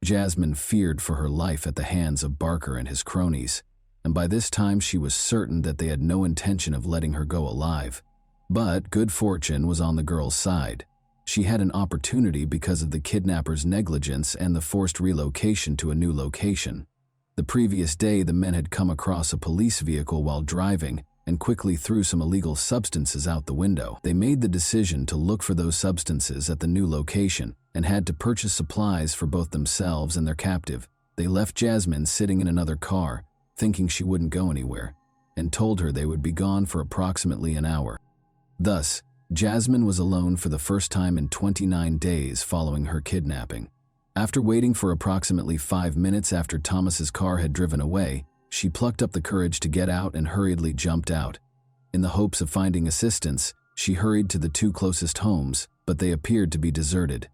Jasmine feared for her life at the hands of Barker and his cronies, and by this time she was certain that they had no intention of letting her go alive. But good fortune was on the girl's side. She had an opportunity because of the kidnappers' negligence and the forced relocation to a new location. The previous day, the men had come across a police vehicle while driving and quickly threw some illegal substances out the window. They made the decision to look for those substances at the new location and had to purchase supplies for both themselves and their captive. They left Jasmine sitting in another car, thinking she wouldn't go anywhere, and told her they would be gone for approximately an hour. Thus, Jasmine was alone for the first time in 29 days following her kidnapping. After waiting for approximately 5 minutes after Thomas's car had driven away, she plucked up the courage to get out and hurriedly jumped out. In the hopes of finding assistance, she hurried to the two closest homes, but they appeared to be deserted.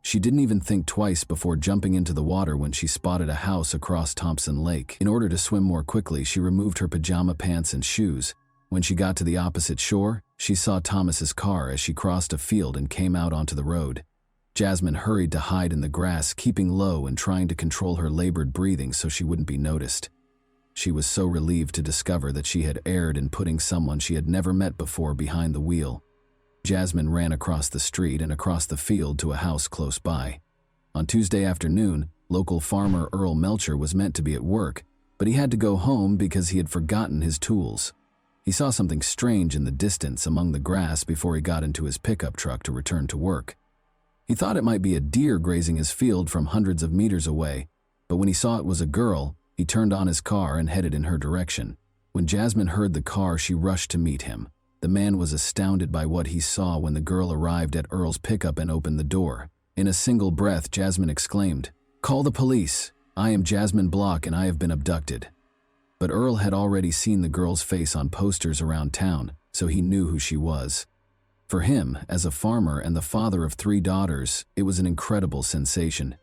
She didn't even think twice before jumping into the water when she spotted a house across Thompson Lake. In order to swim more quickly, she removed her pajama pants and shoes. When she got to the opposite shore, she saw Thomas's car as she crossed a field and came out onto the road. Jasmine hurried to hide in the grass, keeping low and trying to control her labored breathing so she wouldn't be noticed. She was so relieved to discover that she had erred in putting someone she had never met before behind the wheel. Jasmine ran across the street and across the field to a house close by. On Tuesday afternoon, local farmer Earl Melcher was meant to be at work, but he had to go home because he had forgotten his tools. He saw something strange in the distance among the grass before he got into his pickup truck to return to work. He thought it might be a deer grazing his field from hundreds of meters away, but when he saw it was a girl, he turned on his car and headed in her direction. When Jasmine heard the car, she rushed to meet him. The man was astounded by what he saw when the girl arrived at Earl's pickup and opened the door. In a single breath, Jasmine exclaimed, "Call the police! I am Jasmine Block and I have been abducted." But Earl had already seen the girl's face on posters around town, so he knew who she was. For him, as a farmer and the father of 3 daughters, it was an incredible sensation.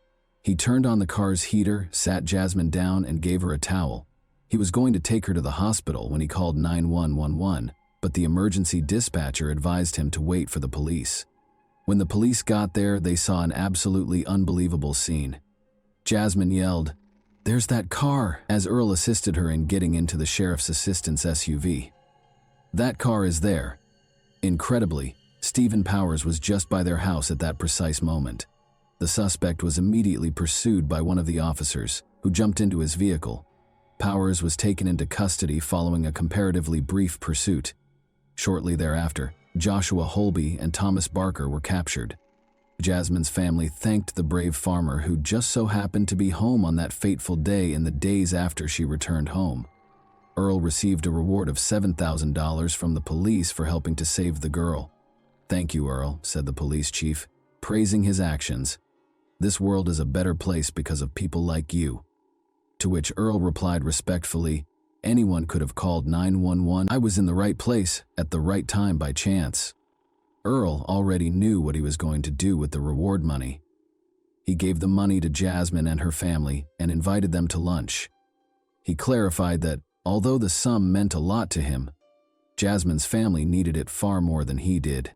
He turned on the car's heater, sat Jasmine down, and gave her a towel. He was going to take her to the hospital when he called 911, but the emergency dispatcher advised him to wait for the police. When the police got there, they saw an absolutely unbelievable scene. Jasmine yelled, "There's that car," as Earl assisted her in getting into the sheriff's assistant's SUV. That car is there. Incredibly, Stephen Powers was just by their house at that precise moment. The suspect was immediately pursued by one of the officers, who jumped into his vehicle. Powers was taken into custody following a comparatively brief pursuit. Shortly thereafter, Joshua Holby and Thomas Barker were captured. Jasmine's family thanked the brave farmer who just so happened to be home on that fateful day in the days after she returned home. Earl received a reward of $7,000 from the police for helping to save the girl. "Thank you, Earl," said the police chief, praising his actions. "This world is a better place because of people like you." To which Earl replied respectfully, "Anyone could have called 911. I was in the right place at the right time by chance." Earl already knew what he was going to do with the reward money. He gave the money to Jasmine and her family and invited them to lunch. He clarified that, although the sum meant a lot to him, Jasmine's family needed it far more than he did.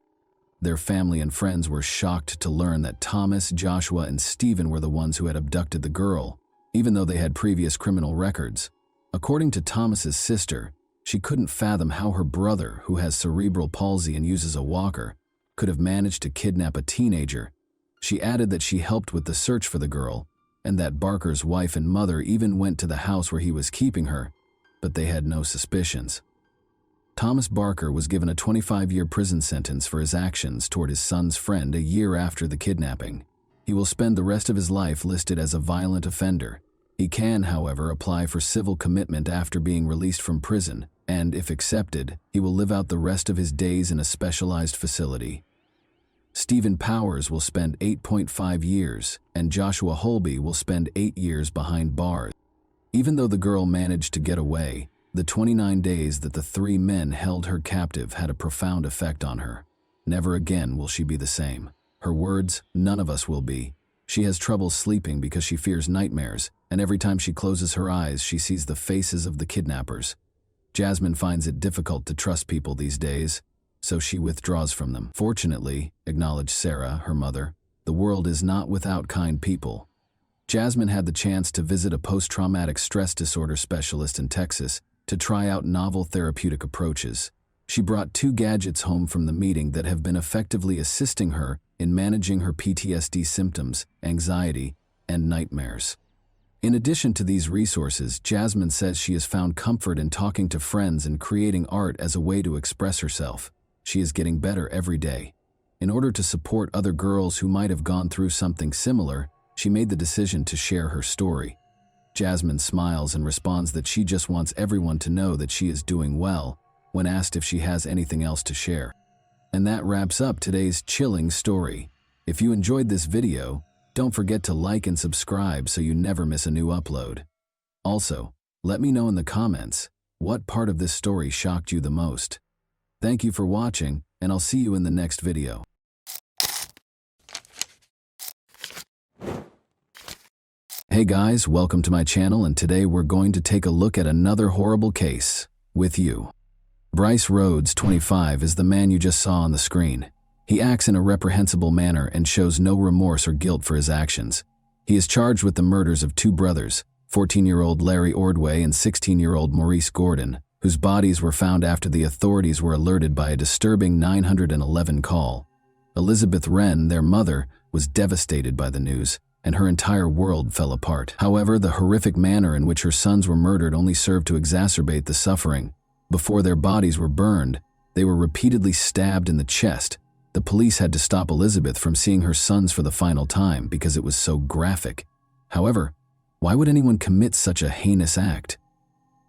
Their family and friends were shocked to learn that Thomas, Joshua, and Stephen were the ones who had abducted the girl, even though they had previous criminal records. According to Thomas's sister, she couldn't fathom how her brother, who has cerebral palsy and uses a walker, could have managed to kidnap a teenager. She added that she helped with the search for the girl, and that Barker's wife and mother even went to the house where he was keeping her, but they had no suspicions. Thomas Barker was given a 25-year prison sentence for his actions toward his son's friend a year after the kidnapping. He will spend the rest of his life listed as a violent offender. He can, however, apply for civil commitment after being released from prison, and, if accepted, he will live out the rest of his days in a specialized facility. Stephen Powers will spend 8.5 years, and Joshua Holby will spend 8 years behind bars. Even though the girl managed to get away, the 29 days that the three men held her captive had a profound effect on her. Never again will she be the same. Her words, "None of us will be." She has trouble sleeping because she fears nightmares, and every time she closes her eyes, she sees the faces of the kidnappers. Jasmine finds it difficult to trust people these days, so she withdraws from them. "Fortunately," acknowledged Sarah, her mother, "the world is not without kind people." Jasmine had the chance to visit a post-traumatic stress disorder specialist in Texas to try out novel therapeutic approaches. She brought 2 gadgets home from the meeting that have been effectively assisting her in managing her PTSD symptoms, anxiety, and nightmares. In addition to these resources, Jasmine says she has found comfort in talking to friends and creating art as a way to express herself. She is getting better every day. In order to support other girls who might have gone through something similar, she made the decision to share her story. Jasmine smiles and responds that she just wants everyone to know that she is doing well when asked if she has anything else to share. And that wraps up today's chilling story. If you enjoyed this video, don't forget to like and subscribe so you never miss a new upload. Also, let me know in the comments what part of this story shocked you the most. Thank you for watching, and I'll see you in the next video. Hey guys, welcome to my channel, and today we're going to take a look at another horrible case with you. Bryce Rhodes, 25, is the man you just saw on the screen. He acts in a reprehensible manner and shows no remorse or guilt for his actions. He is charged with the murders of 2 brothers, 14-year-old Larry Ordway and 16-year-old Maurice Gordon, whose bodies were found after the authorities were alerted by a disturbing 911 call. Elizabeth Wren, their mother, was devastated by the news, and her entire world fell apart. However, the horrific manner in which her sons were murdered only served to exacerbate the suffering. Before their bodies were burned, they were repeatedly stabbed in the chest. The police had to stop Elizabeth from seeing her sons for the final time because it was so graphic. However, why would anyone commit such a heinous act?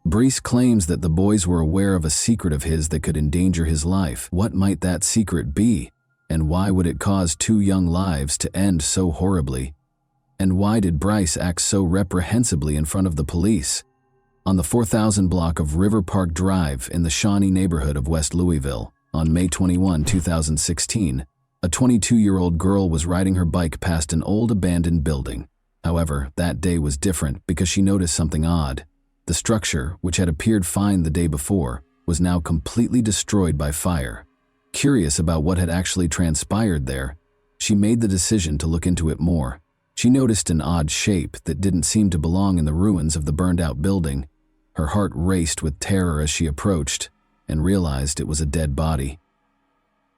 Bryce claims that the boys were aware of a secret of his that could endanger his life. What might that secret be? And why would it cause 2 young lives to end so horribly? And why did Bryce act so reprehensibly in front of the police? On the 4000 block of River Park Drive in the Shawnee neighborhood of West Louisville, on May 21, 2016, a 22-year-old girl was riding her bike past an old abandoned building. However, that day was different because she noticed something odd. The structure, which had appeared fine the day before, was now completely destroyed by fire. Curious about what had actually transpired there, She made the decision to look into it more. She noticed an odd shape that didn't seem to belong in the ruins of the burned-out building. Her heart raced with terror as she approached and realized it was a dead body.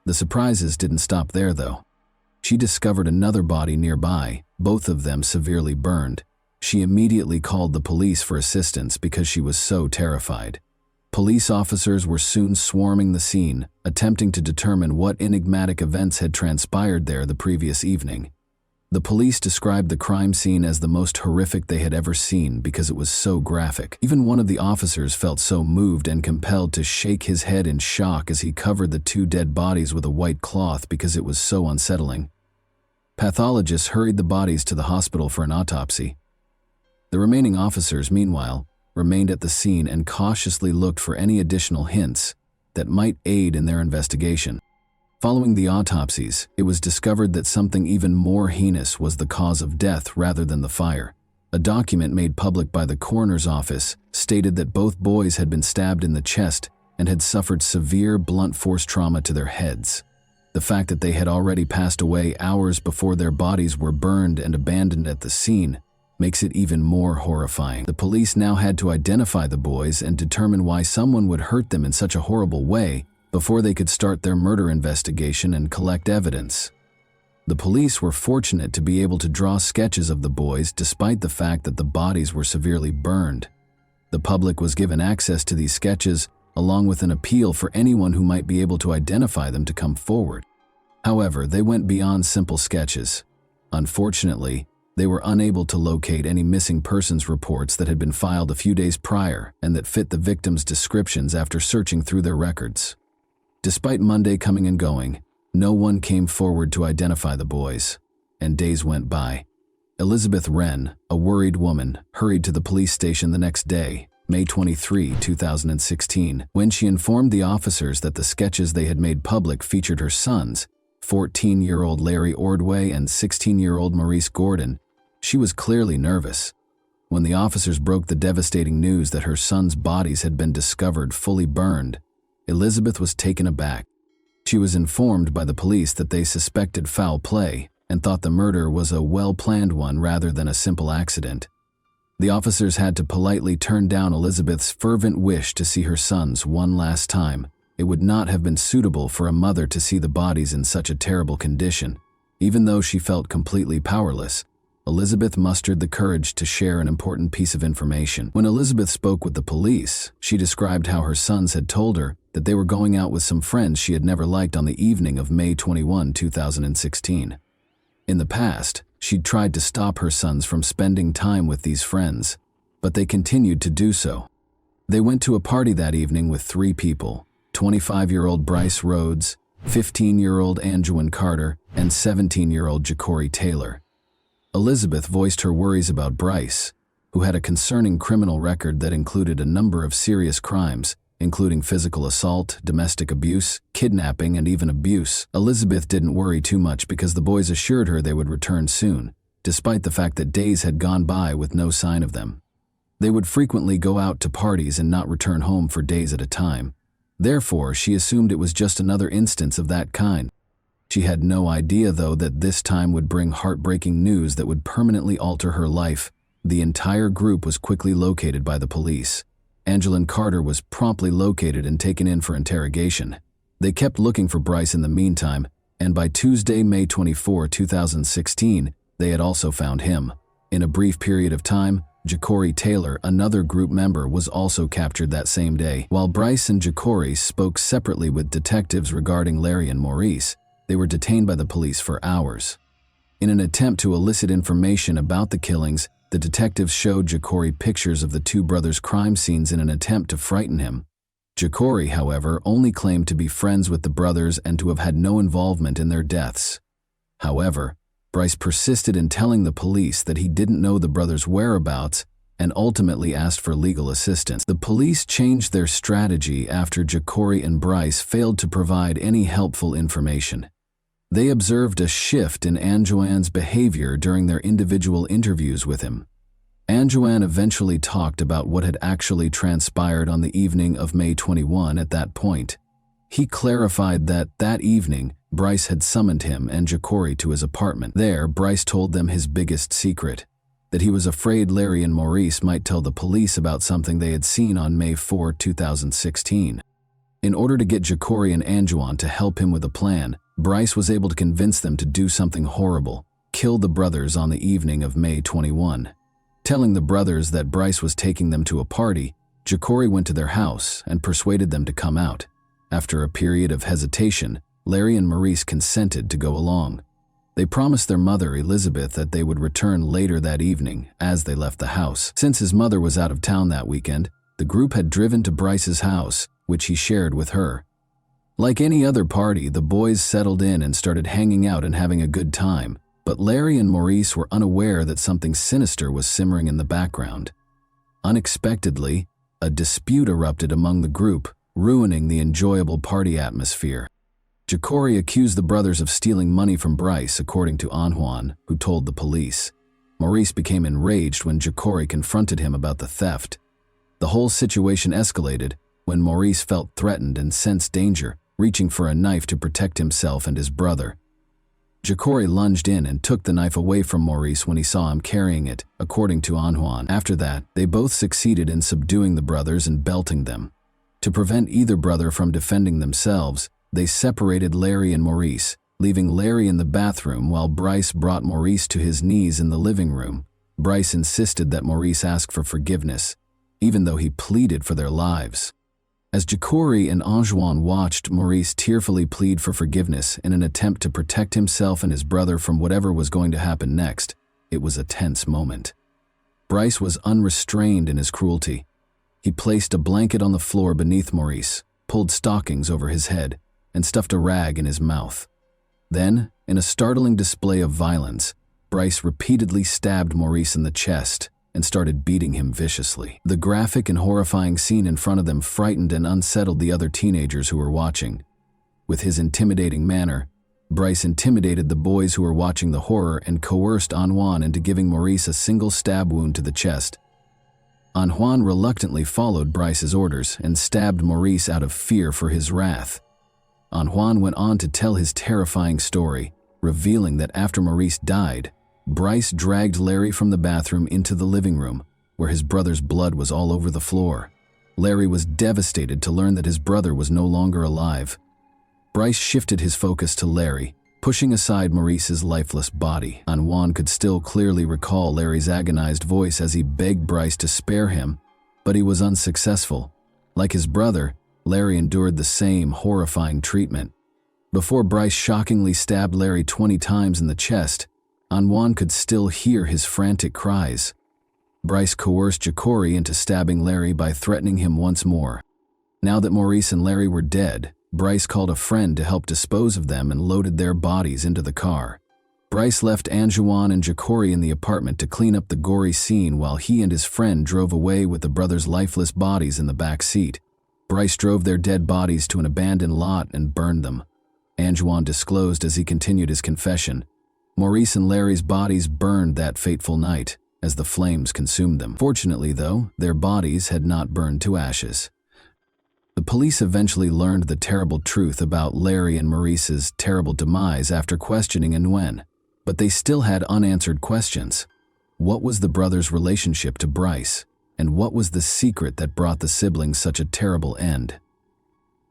The surprises didn't stop there, though. She discovered another body nearby, both of them severely burned. She immediately called the police for assistance because she was so terrified. Police officers were soon swarming the scene, attempting to determine what enigmatic events had transpired there the previous evening. The police described the crime scene as the most horrific they had ever seen because it was so graphic. Even one of the officers felt so moved and compelled to shake his head in shock as he covered the two dead bodies with a white cloth because it was so unsettling. Pathologists hurried the bodies to the hospital for an autopsy. The remaining officers, meanwhile, remained at the scene and cautiously looked for any additional hints that might aid in their investigation. Following the autopsies, it was discovered that something even more heinous was the cause of death rather than the fire. A document made public by the coroner's office stated that both boys had been stabbed in the chest and had suffered severe blunt force trauma to their heads. The fact that they had already passed away hours before their bodies were burned and abandoned at the scene makes it even more horrifying. The police now had to identify the boys and determine why someone would hurt them in such a horrible way before they could start their murder investigation and collect evidence. The police were fortunate to be able to draw sketches of the boys despite the fact that the bodies were severely burned. The public was given access to these sketches along with an appeal for anyone who might be able to identify them to come forward. However, they went beyond simple sketches. Unfortunately, they were unable to locate any missing persons reports that had been filed a few days prior and that fit the victims' descriptions after searching through their records. Despite Monday coming and going, no one came forward to identify the boys, and days went by. Elizabeth Wren, a worried woman, hurried to the police station the next day, May 23, 2016, when she informed the officers that the sketches they had made public featured her sons, 14-year-old Larry Ordway and 16-year-old Maurice Gordon. She was clearly nervous. When the officers broke the devastating news that her sons' bodies had been discovered fully burned, Elizabeth was taken aback. She was informed by the police that they suspected foul play and thought the murder was a well-planned one rather than a simple accident. The officers had to politely turn down Elizabeth's fervent wish to see her sons one last time. It would not have been suitable for a mother to see the bodies in such a terrible condition. Even though she felt completely powerless, Elizabeth mustered the courage to share an important piece of information. When Elizabeth spoke with the police, she described how her sons had told her that they were going out with some friends she had never liked on the evening of May 21, 2016. In the past, she'd tried to stop her sons from spending time with these friends, but they continued to do so. They went to a party that evening with 3 people, 25-year-old Bryce Rhodes, 15-year-old Anjuan Carter, and 17-year-old Ja'Cory Taylor. Elizabeth voiced her worries about Bryce, who had a concerning criminal record that included a number of serious crimes, including physical assault, domestic abuse, kidnapping, and even abuse. Elizabeth didn't worry too much because the boys assured her they would return soon, despite the fact that days had gone by with no sign of them. They would frequently go out to parties and not return home for days at a time. Therefore, she assumed it was just another instance of that kind. She had no idea, though, that this time would bring heartbreaking news that would permanently alter her life. The entire group was quickly located by the police. Anjuan Carter was promptly located and taken in for interrogation. They kept looking for Bryce in the meantime, and by Tuesday, May 24, 2016, they had also found him. In a brief period of time, Ja'Cory Taylor, another group member, was also captured that same day. While Bryce and Ja'Cory spoke separately with detectives regarding Larry and Maurice, they were detained by the police for hours. In an attempt to elicit information about the killings, the detectives showed Ja'Cory pictures of the 2 brothers' crime scenes in an attempt to frighten him. Ja'Cory, however, only claimed to be friends with the brothers and to have had no involvement in their deaths. However, Bryce persisted in telling the police that he didn't know the brothers' whereabouts and ultimately asked for legal assistance. The police changed their strategy after Ja'Cory and Bryce failed to provide any helpful information. They observed a shift in Anjuan's behavior during their individual interviews with him. Anjuan eventually talked about what had actually transpired on the evening of May 21 at that point. He clarified that evening, Bryce had summoned him and Ja'Cory to his apartment. There, Bryce told them his biggest secret, that he was afraid Larry and Maurice might tell the police about something they had seen on May 4, 2016. In order to get Ja'Cory and Anjuan to help him with a plan, Bryce was able to convince them to do something horrible, kill the brothers on the evening of May 21. Telling the brothers that Bryce was taking them to a party, Ja'Cory went to their house and persuaded them to come out. After a period of hesitation, Larry and Maurice consented to go along. They promised their mother, Elizabeth, that they would return later that evening as they left the house. Since his mother was out of town that weekend, the group had driven to Bryce's house, which he shared with her. Like any other party, the boys settled in and started hanging out and having a good time, but Larry and Maurice were unaware that something sinister was simmering in the background. Unexpectedly, a dispute erupted among the group, ruining the enjoyable party atmosphere. Ja'Cory accused the brothers of stealing money from Bryce, according to Anjuan, who told the police. Maurice became enraged when Ja'Cory confronted him about the theft. The whole situation escalated when Maurice felt threatened and sensed danger, reaching for a knife to protect himself and his brother. Ja'Cory lunged in and took the knife away from Maurice when he saw him carrying it, according to Anjuan. After that, they both succeeded in subduing the brothers and belting them. To prevent either brother from defending themselves, they separated Larry and Maurice, leaving Larry in the bathroom while Bryce brought Maurice to his knees in the living room. Bryce insisted that Maurice ask for forgiveness, even though he pleaded for their lives. As Ja'Cory and Anjuan watched Maurice tearfully plead for forgiveness in an attempt to protect himself and his brother from whatever was going to happen next, it was a tense moment. Bryce was unrestrained in his cruelty. He placed a blanket on the floor beneath Maurice, pulled stockings over his head, and stuffed a rag in his mouth. Then, in a startling display of violence, Bryce repeatedly stabbed Maurice in the chest and started beating him viciously. The graphic and horrifying scene in front of them frightened and unsettled the other teenagers who were watching. With his intimidating manner, Bryce intimidated the boys who were watching the horror and coerced Anjuan into giving Maurice a single stab wound to the chest. Anjuan reluctantly followed Bryce's orders and stabbed Maurice out of fear for his wrath. Anjuan went on to tell his terrifying story, revealing that after Maurice died, Bryce dragged Larry from the bathroom into the living room, where his brother's blood was all over the floor. Larry was devastated to learn that his brother was no longer alive. Bryce shifted his focus to Larry, pushing aside Maurice's lifeless body. Anjuan could still clearly recall Larry's agonized voice as he begged Bryce to spare him, but he was unsuccessful. Like his brother, Larry endured the same horrifying treatment. Before Bryce shockingly stabbed Larry 20 times in the chest, Anjuan could still hear his frantic cries. Bryce coerced Ja'Cory into stabbing Larry by threatening him once more. Now that Maurice and Larry were dead, Bryce called a friend to help dispose of them and loaded their bodies into the car. Bryce left Anjuan and Ja'Cory in the apartment to clean up the gory scene while he and his friend drove away with the brothers' lifeless bodies in the back seat. Bryce drove their dead bodies to an abandoned lot and burned them. Anjuan disclosed as he continued his confession. Maurice and Larry's bodies burned that fateful night as the flames consumed them. Fortunately, though, their bodies had not burned to ashes. The police eventually learned the terrible truth about Larry and Maurice's terrible demise after questioning Nguyen, but they still had unanswered questions. What was the brothers' relationship to Bryce, and what was the secret that brought the siblings such a terrible end?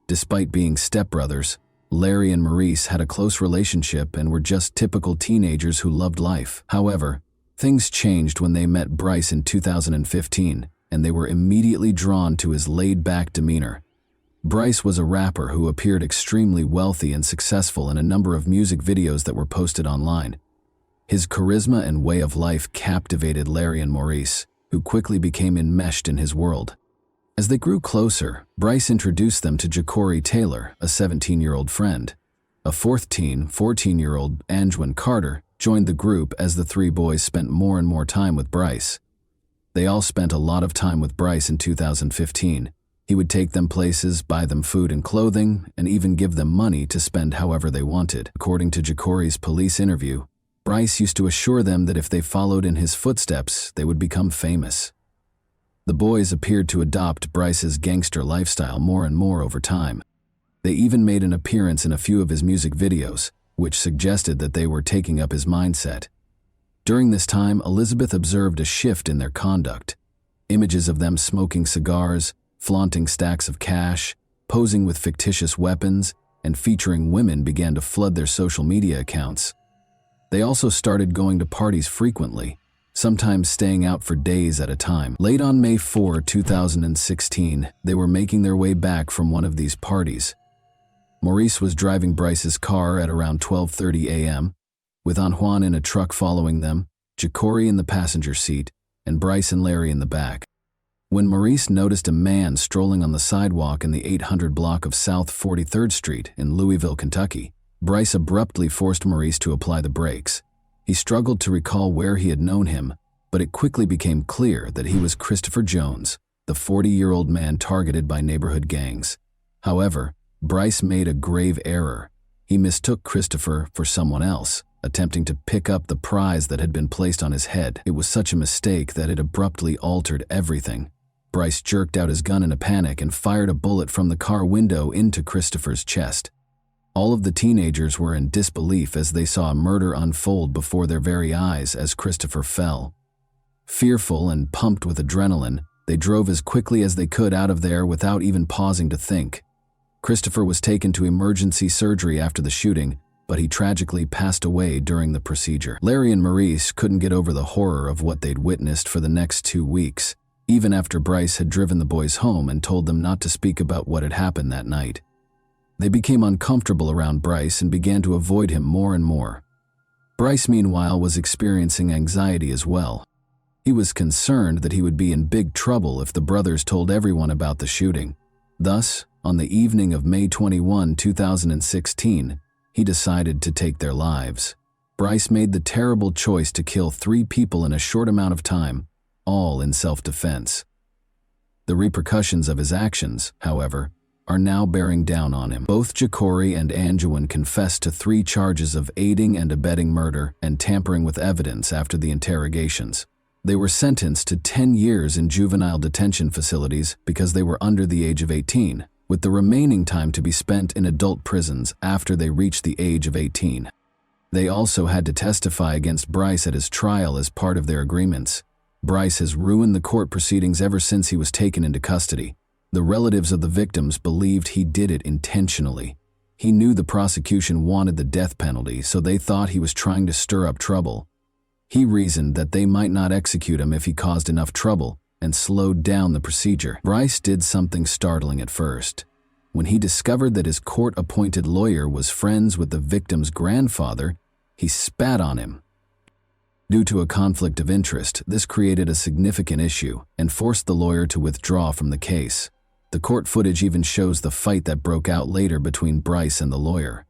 Despite being stepbrothers, Larry and Maurice had a close relationship and were just typical teenagers who loved life. However, things changed when they met Bryce in 2015, and they were immediately drawn to his laid-back demeanor. Bryce was a rapper who appeared extremely wealthy and successful in a number of music videos that were posted online. His charisma and way of life captivated Larry and Maurice, who quickly became enmeshed in his world. As they grew closer, Bryce introduced them to Ja'Cory Taylor, a 17-year-old friend. A fourth teen, 14-year-old Anjuan Carter, joined the group as the three boys spent more and more time with Bryce. They all spent a lot of time with Bryce in 2015. He would take them places, buy them food and clothing, and even give them money to spend however they wanted. According to Ja'Cory's police interview, Bryce used to assure them that if they followed in his footsteps, they would become famous. The boys appeared to adopt Bryce's gangster lifestyle more and more over time. They even made an appearance in a few of his music videos, which suggested that they were taking up his mindset. During this time, Elizabeth observed a shift in their conduct. Images of them smoking cigars, flaunting stacks of cash, posing with fictitious weapons, and featuring women began to flood their social media accounts. They also started going to parties frequently, sometimes staying out for days at a time. Late on May 4, 2016, they were making their way back from one of these parties. Maurice was driving Bryce's car at around 12:30 a.m., with Juan in a truck following them, Jacory in the passenger seat, and Bryce and Larry in the back. When Maurice noticed a man strolling on the sidewalk in the 800 block of South 43rd Street in Louisville, Kentucky, Bryce abruptly forced Maurice to apply the brakes. He struggled to recall where he had known him, but it quickly became clear that he was Christopher Jones, the 40-year-old man targeted by neighborhood gangs. However, Bryce made a grave error. He mistook Christopher for someone else, attempting to pick up the prize that had been placed on his head. It was such a mistake that it abruptly altered everything. Bryce jerked out his gun in a panic and fired a bullet from the car window into Christopher's chest. All of the teenagers were in disbelief as they saw a murder unfold before their very eyes as Christopher fell. Fearful and pumped with adrenaline, they drove as quickly as they could out of there without even pausing to think. Christopher was taken to emergency surgery after the shooting, but he tragically passed away during the procedure. Larry and Maurice couldn't get over the horror of what they'd witnessed for the next 2 weeks, even after Bryce had driven the boys home and told them not to speak about what had happened that night. They became uncomfortable around Bryce and began to avoid him more and more. Bryce, meanwhile, was experiencing anxiety as well. He was concerned that he would be in big trouble if the brothers told everyone about the shooting. Thus, on the evening of May 21, 2016, he decided to take their lives. Bryce made the terrible choice to kill 3 people in a short amount of time, all in self-defense. The repercussions of his actions, however, are now bearing down on him. Both Jacory and Anjouan confessed to 3 charges of aiding and abetting murder and tampering with evidence after the interrogations. They were sentenced to 10 years in juvenile detention facilities because they were under the age of 18, with the remaining time to be spent in adult prisons after they reached the age of 18. They also had to testify against Bryce at his trial as part of their agreements. Bryce has ruined the court proceedings ever since he was taken into custody. The relatives of the victims believed he did it intentionally. He knew the prosecution wanted the death penalty, so they thought he was trying to stir up trouble. He reasoned that they might not execute him if he caused enough trouble, and slowed down the procedure. Bryce did something startling at first. When he discovered that his court-appointed lawyer was friends with the victim's grandfather, he spat on him. Due to a conflict of interest, this created a significant issue and forced the lawyer to withdraw from the case. The court footage even shows the fight that broke out later between Bryce and the lawyer.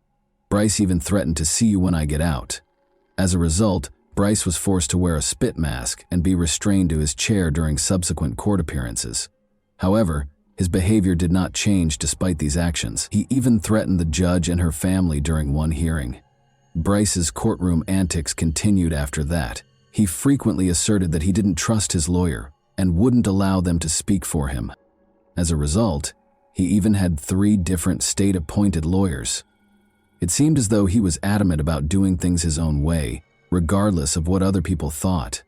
Bryce even threatened to "see you when I get out." As a result, Bryce was forced to wear a spit mask and be restrained to his chair during subsequent court appearances. However, his behavior did not change despite these actions. He even threatened the judge and her family during one hearing. Bryce's courtroom antics continued after that. He frequently asserted that he didn't trust his lawyer and wouldn't allow them to speak for him. As a result, he even had 3 different state-appointed lawyers. It seemed as though he was adamant about doing things his own way, regardless of what other people thought.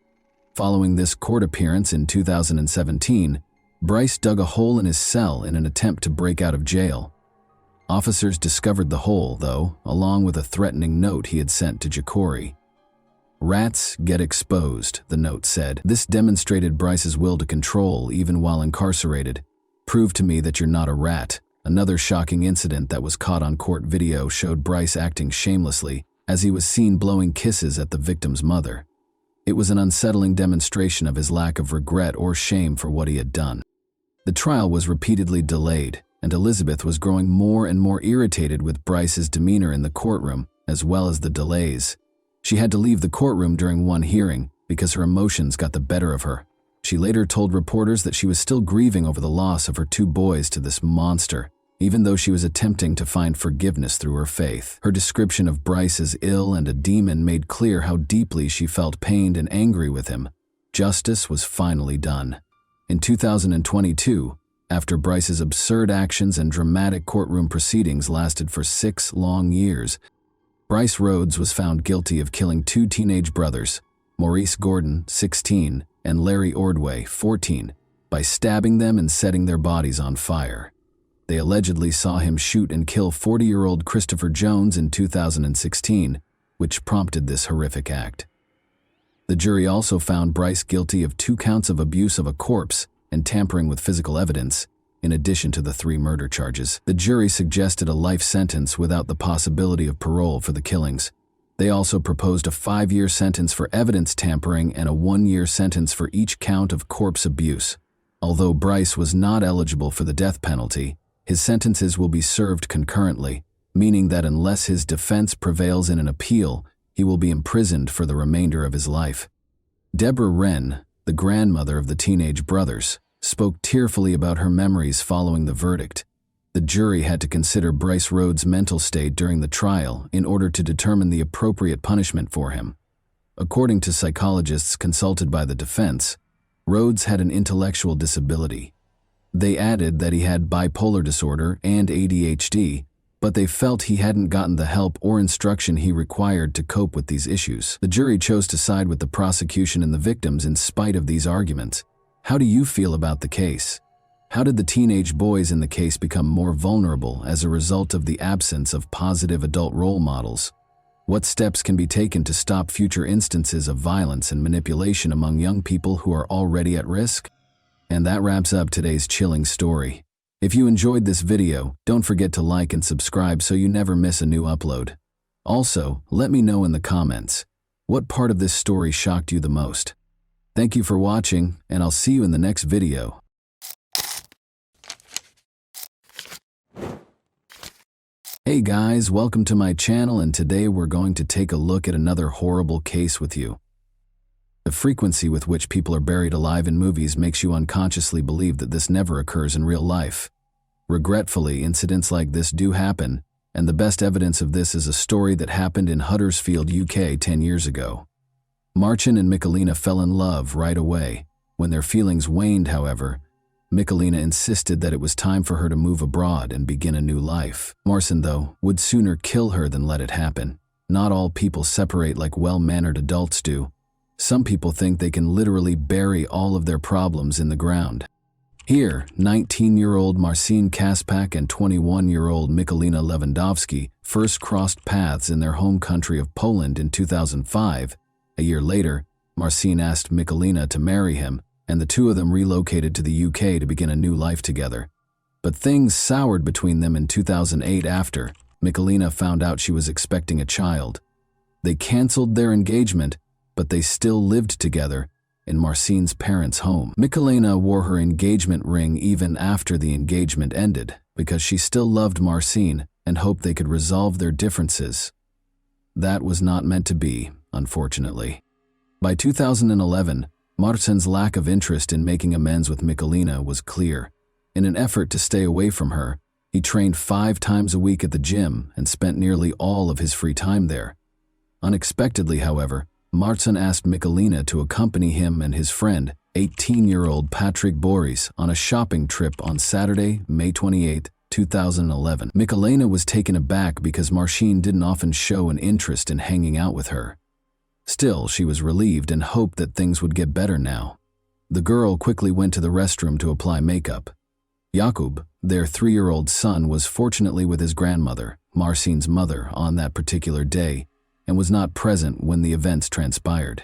Following this court appearance in 2017, Bryce dug a hole in his cell in an attempt to break out of jail. Officers discovered the hole, though, along with a threatening note he had sent to Jacory. "Rats get exposed," the note said. "This demonstrated Bryce's will to control even while incarcerated. Prove to me that you're not a rat." Another shocking incident that was caught on court video showed Bryce acting shamelessly as he was seen blowing kisses at the victim's mother. It was an unsettling demonstration of his lack of regret or shame for what he had done. The trial was repeatedly delayed, and Elizabeth was growing more and more irritated with Bryce's demeanor in the courtroom, as well as the delays. She had to leave the courtroom during one hearing because her emotions got the better of her. She later told reporters that she was still grieving over the loss of her 2 boys to this monster, even though she was attempting to find forgiveness through her faith. Her description of Bryce as ill and a demon made clear how deeply she felt pained and angry with him. Justice was finally done. In 2022, After Bryce's absurd actions and dramatic courtroom proceedings lasted for 6 long years, Bryce Rhodes was found guilty of killing 2 teenage brothers, Maurice Gordon, 16, and Larry Ordway, 14, by stabbing them and setting their bodies on fire. They allegedly saw him shoot and kill 40-year-old Christopher Jones in 2016, which prompted this horrific act. The jury also found Bryce guilty of 2 counts of abuse of a corpse and tampering with physical evidence, in addition to the 3 murder charges. The jury suggested a life sentence without the possibility of parole for the killings. They also proposed a 5-year sentence for evidence tampering and a 1-year sentence for each count of corpse abuse. Although Bryce was not eligible for the death penalty, his sentences will be served concurrently, meaning that unless his defense prevails in an appeal, he will be imprisoned for the remainder of his life. Deborah Wren, the grandmother of the teenage brothers, spoke tearfully about her memories following the verdict. The jury had to consider Bryce Rhodes' mental state during the trial in order to determine the appropriate punishment for him. According to psychologists consulted by the defense, Rhodes had an intellectual disability. They added that he had bipolar disorder and ADHD, but they felt he hadn't gotten the help or instruction he required to cope with these issues. The jury chose to side with the prosecution and the victims in spite of these arguments. How do you feel about the case? How did the teenage boys in the case become more vulnerable as a result of the absence of positive adult role models? What steps can be taken to stop future instances of violence and manipulation among young people who are already at risk? And that wraps up today's chilling story. If you enjoyed this video, don't forget to like and subscribe so you never miss a new upload. Also, let me know in the comments, what part of this story shocked you the most? Thank you for watching, and I'll see you in the next video. Hey guys, welcome to my channel, and today we're going to take a look at another horrible case with you. The frequency with which people are buried alive in movies makes you unconsciously believe that this never occurs in real life. Regretfully, incidents like this do happen, and the best evidence of this is a story that happened in Huddersfield, UK 10 years ago. Marcin and Michalina fell in love right away. When their feelings waned, however, Michalina insisted that it was time for her to move abroad and begin a new life. Marcin, though, would sooner kill her than let it happen. Not all people separate like well-mannered adults do. Some people think they can literally bury all of their problems in the ground. Here, 19-year-old Marcin Kaspak and 21-year-old Michalina Lewandowski first crossed paths in their home country of Poland in 2005. A year later, Marcin asked Michalina to marry him, and the two of them relocated to the UK to begin a new life together. But things soured between them in 2008 after Michalina found out she was expecting a child. They canceled their engagement, but they still lived together in Marcin's parents' home. Michalina wore her engagement ring even after the engagement ended because she still loved Marcin and hoped they could resolve their differences. That was not meant to be, unfortunately. By 2011, Marcin's lack of interest in making amends with Michalina was clear. In an effort to stay away from her, he trained 5 times a week at the gym and spent nearly all of his free time there. Unexpectedly, however, Marcin asked Michalina to accompany him and his friend, 18-year-old Patrick Boris, on a shopping trip on Saturday, May 28, 2011. Michalina was taken aback because Marcin didn't often show an interest in hanging out with her. Still, she was relieved and hoped that things would get better now. The girl quickly went to the restroom to apply makeup. Jakub, their 3-year-old son, was fortunately with his grandmother, Marcin's mother, on that particular day, and was not present when the events transpired.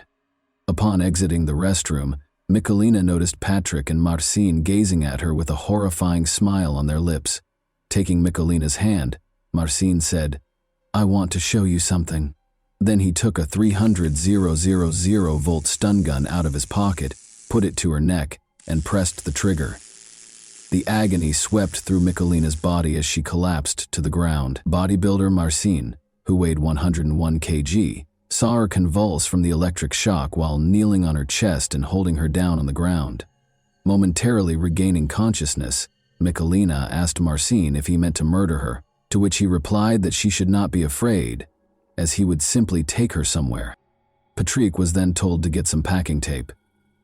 Upon exiting the restroom, Michalina noticed Patrick and Marcin gazing at her with a horrifying smile on their lips. Taking Michalina's hand, Marcin said, "I want to show you something." Then he took a 300,000-volt stun gun out of his pocket, put it to her neck, and pressed the trigger. The agony swept through Michalina's body as she collapsed to the ground. Bodybuilder Marcin, who weighed 101 kg, saw her convulse from the electric shock while kneeling on her chest and holding her down on the ground. Momentarily regaining consciousness, Michalina asked Marcin if he meant to murder her, to which he replied that she should not be afraid, as he would simply take her somewhere. Patrick was then told to get some packing tape.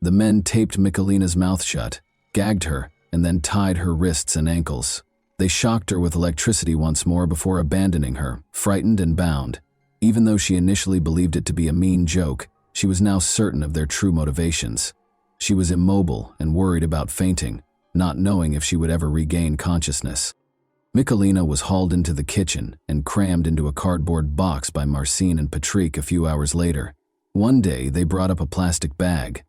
The men taped Michalina's mouth shut, gagged her, and then tied her wrists and ankles. They shocked her with electricity once more before abandoning her, frightened and bound. Even though she initially believed it to be a mean joke, she was now certain of their true motivations. She was immobile and worried about fainting, not knowing if she would ever regain consciousness. Michalina was hauled into the kitchen and crammed into a cardboard box by Marcin and Patrick a few hours later. One day, they brought up a plastic bag.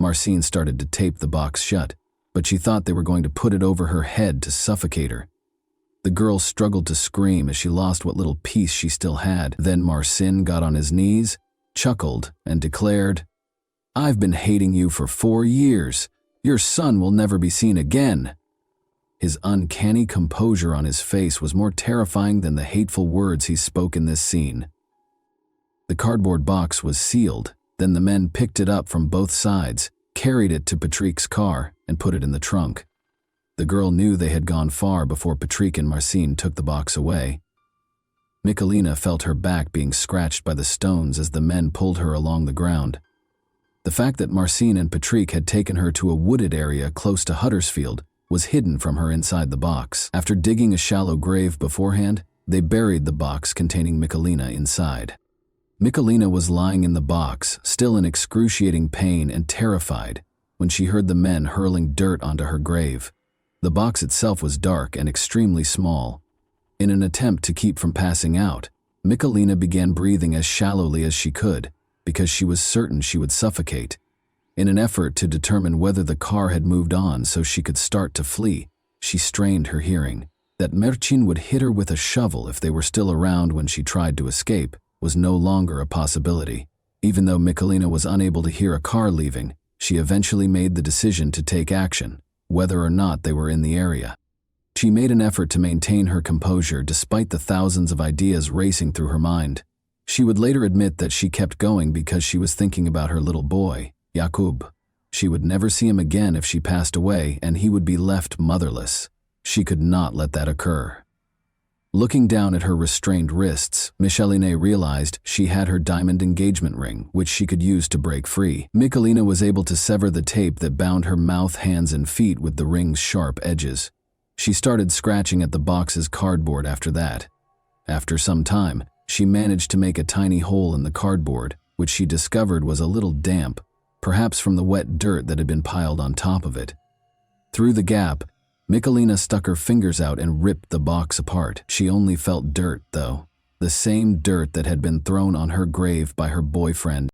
Marcin started to tape the box shut, but she thought they were going to put it over her head to suffocate her. The girl struggled to scream as she lost what little peace she still had. Then Marcin got on his knees, chuckled, and declared, "I've been hating you for 4 years. Your son will never be seen again." His uncanny composure on his face was more terrifying than the hateful words he spoke in this scene. The cardboard box was sealed. Then the men picked it up from both sides, carried it to Patrick's car, and put it in the trunk. The girl knew they had gone far before Patrick and Marcin took the box away. Michalina felt her back being scratched by the stones as the men pulled her along the ground. The fact that Marcin and Patrick had taken her to a wooded area close to Huddersfield was hidden from her inside the box. After digging a shallow grave beforehand, they buried the box containing Michalina inside. Michalina was lying in the box, still in excruciating pain and terrified, when she heard the men hurling dirt onto her grave. The box itself was dark and extremely small. In an attempt to keep from passing out, Michalina began breathing as shallowly as she could, because she was certain she would suffocate. In an effort to determine whether the car had moved on so she could start to flee, she strained her hearing. That Marcin would hit her with a shovel if they were still around when she tried to escape was no longer a possibility. Even though Michalina was unable to hear a car leaving, she eventually made the decision to take action, whether or not they were in the area. She made an effort to maintain her composure despite the thousands of ideas racing through her mind. She would later admit that she kept going because she was thinking about her little boy, Jakub. She would never see him again if she passed away, and he would be left motherless. She could not let that occur. Looking down at her restrained wrists, Michalina realized she had her diamond engagement ring, which she could use to break free. Michalina was able to sever the tape that bound her mouth, hands, and feet with the ring's sharp edges. She started scratching at the box's cardboard after that. After some time, she managed to make a tiny hole in the cardboard, which she discovered was a little damp, perhaps from the wet dirt that had been piled on top of it. Through the gap, Michalina stuck her fingers out and ripped the box apart. She only felt dirt, though. The same dirt that had been thrown on her grave by her boyfriend.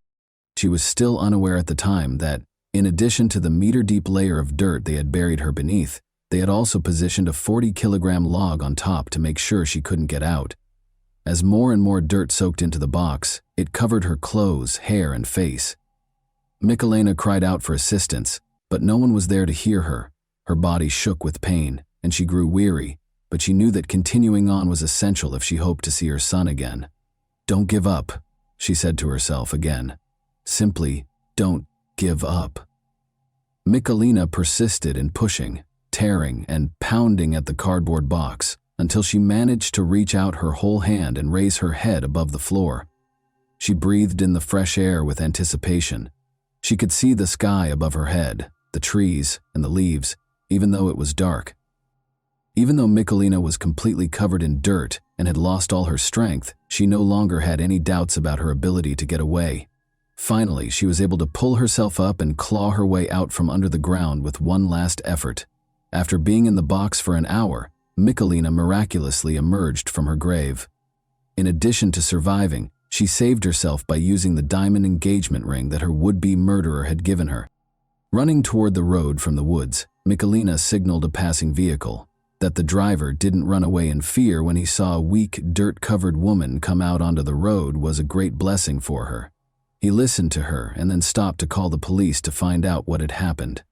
She was still unaware at the time that, in addition to the meter-deep layer of dirt they had buried her beneath, they had also positioned a 40-kilogram log on top to make sure she couldn't get out. As more and more dirt soaked into the box, it covered her clothes, hair, and face. Michalina cried out for assistance, but no one was there to hear her. Her body shook with pain, and she grew weary, but she knew that continuing on was essential if she hoped to see her son again. "Don't give up," she said to herself again. Simply, don't give up. Michalina persisted in pushing, tearing, and pounding at the cardboard box until she managed to reach out her whole hand and raise her head above the floor. She breathed in the fresh air with anticipation. She could see the sky above her head, the trees, and the leaves, even though it was dark. Even though Michalina was completely covered in dirt and had lost all her strength, she no longer had any doubts about her ability to get away. Finally, she was able to pull herself up and claw her way out from under the ground with one last effort. After being in the box for an hour, Michalina miraculously emerged from her grave. In addition to surviving, she saved herself by using the diamond engagement ring that her would-be murderer had given her. Running toward the road from the woods, Michalina signaled a passing vehicle. That the driver didn't run away in fear when he saw a weak, dirt-covered woman come out onto the road was a great blessing for her. He listened to her and then stopped to call the police to find out what had happened.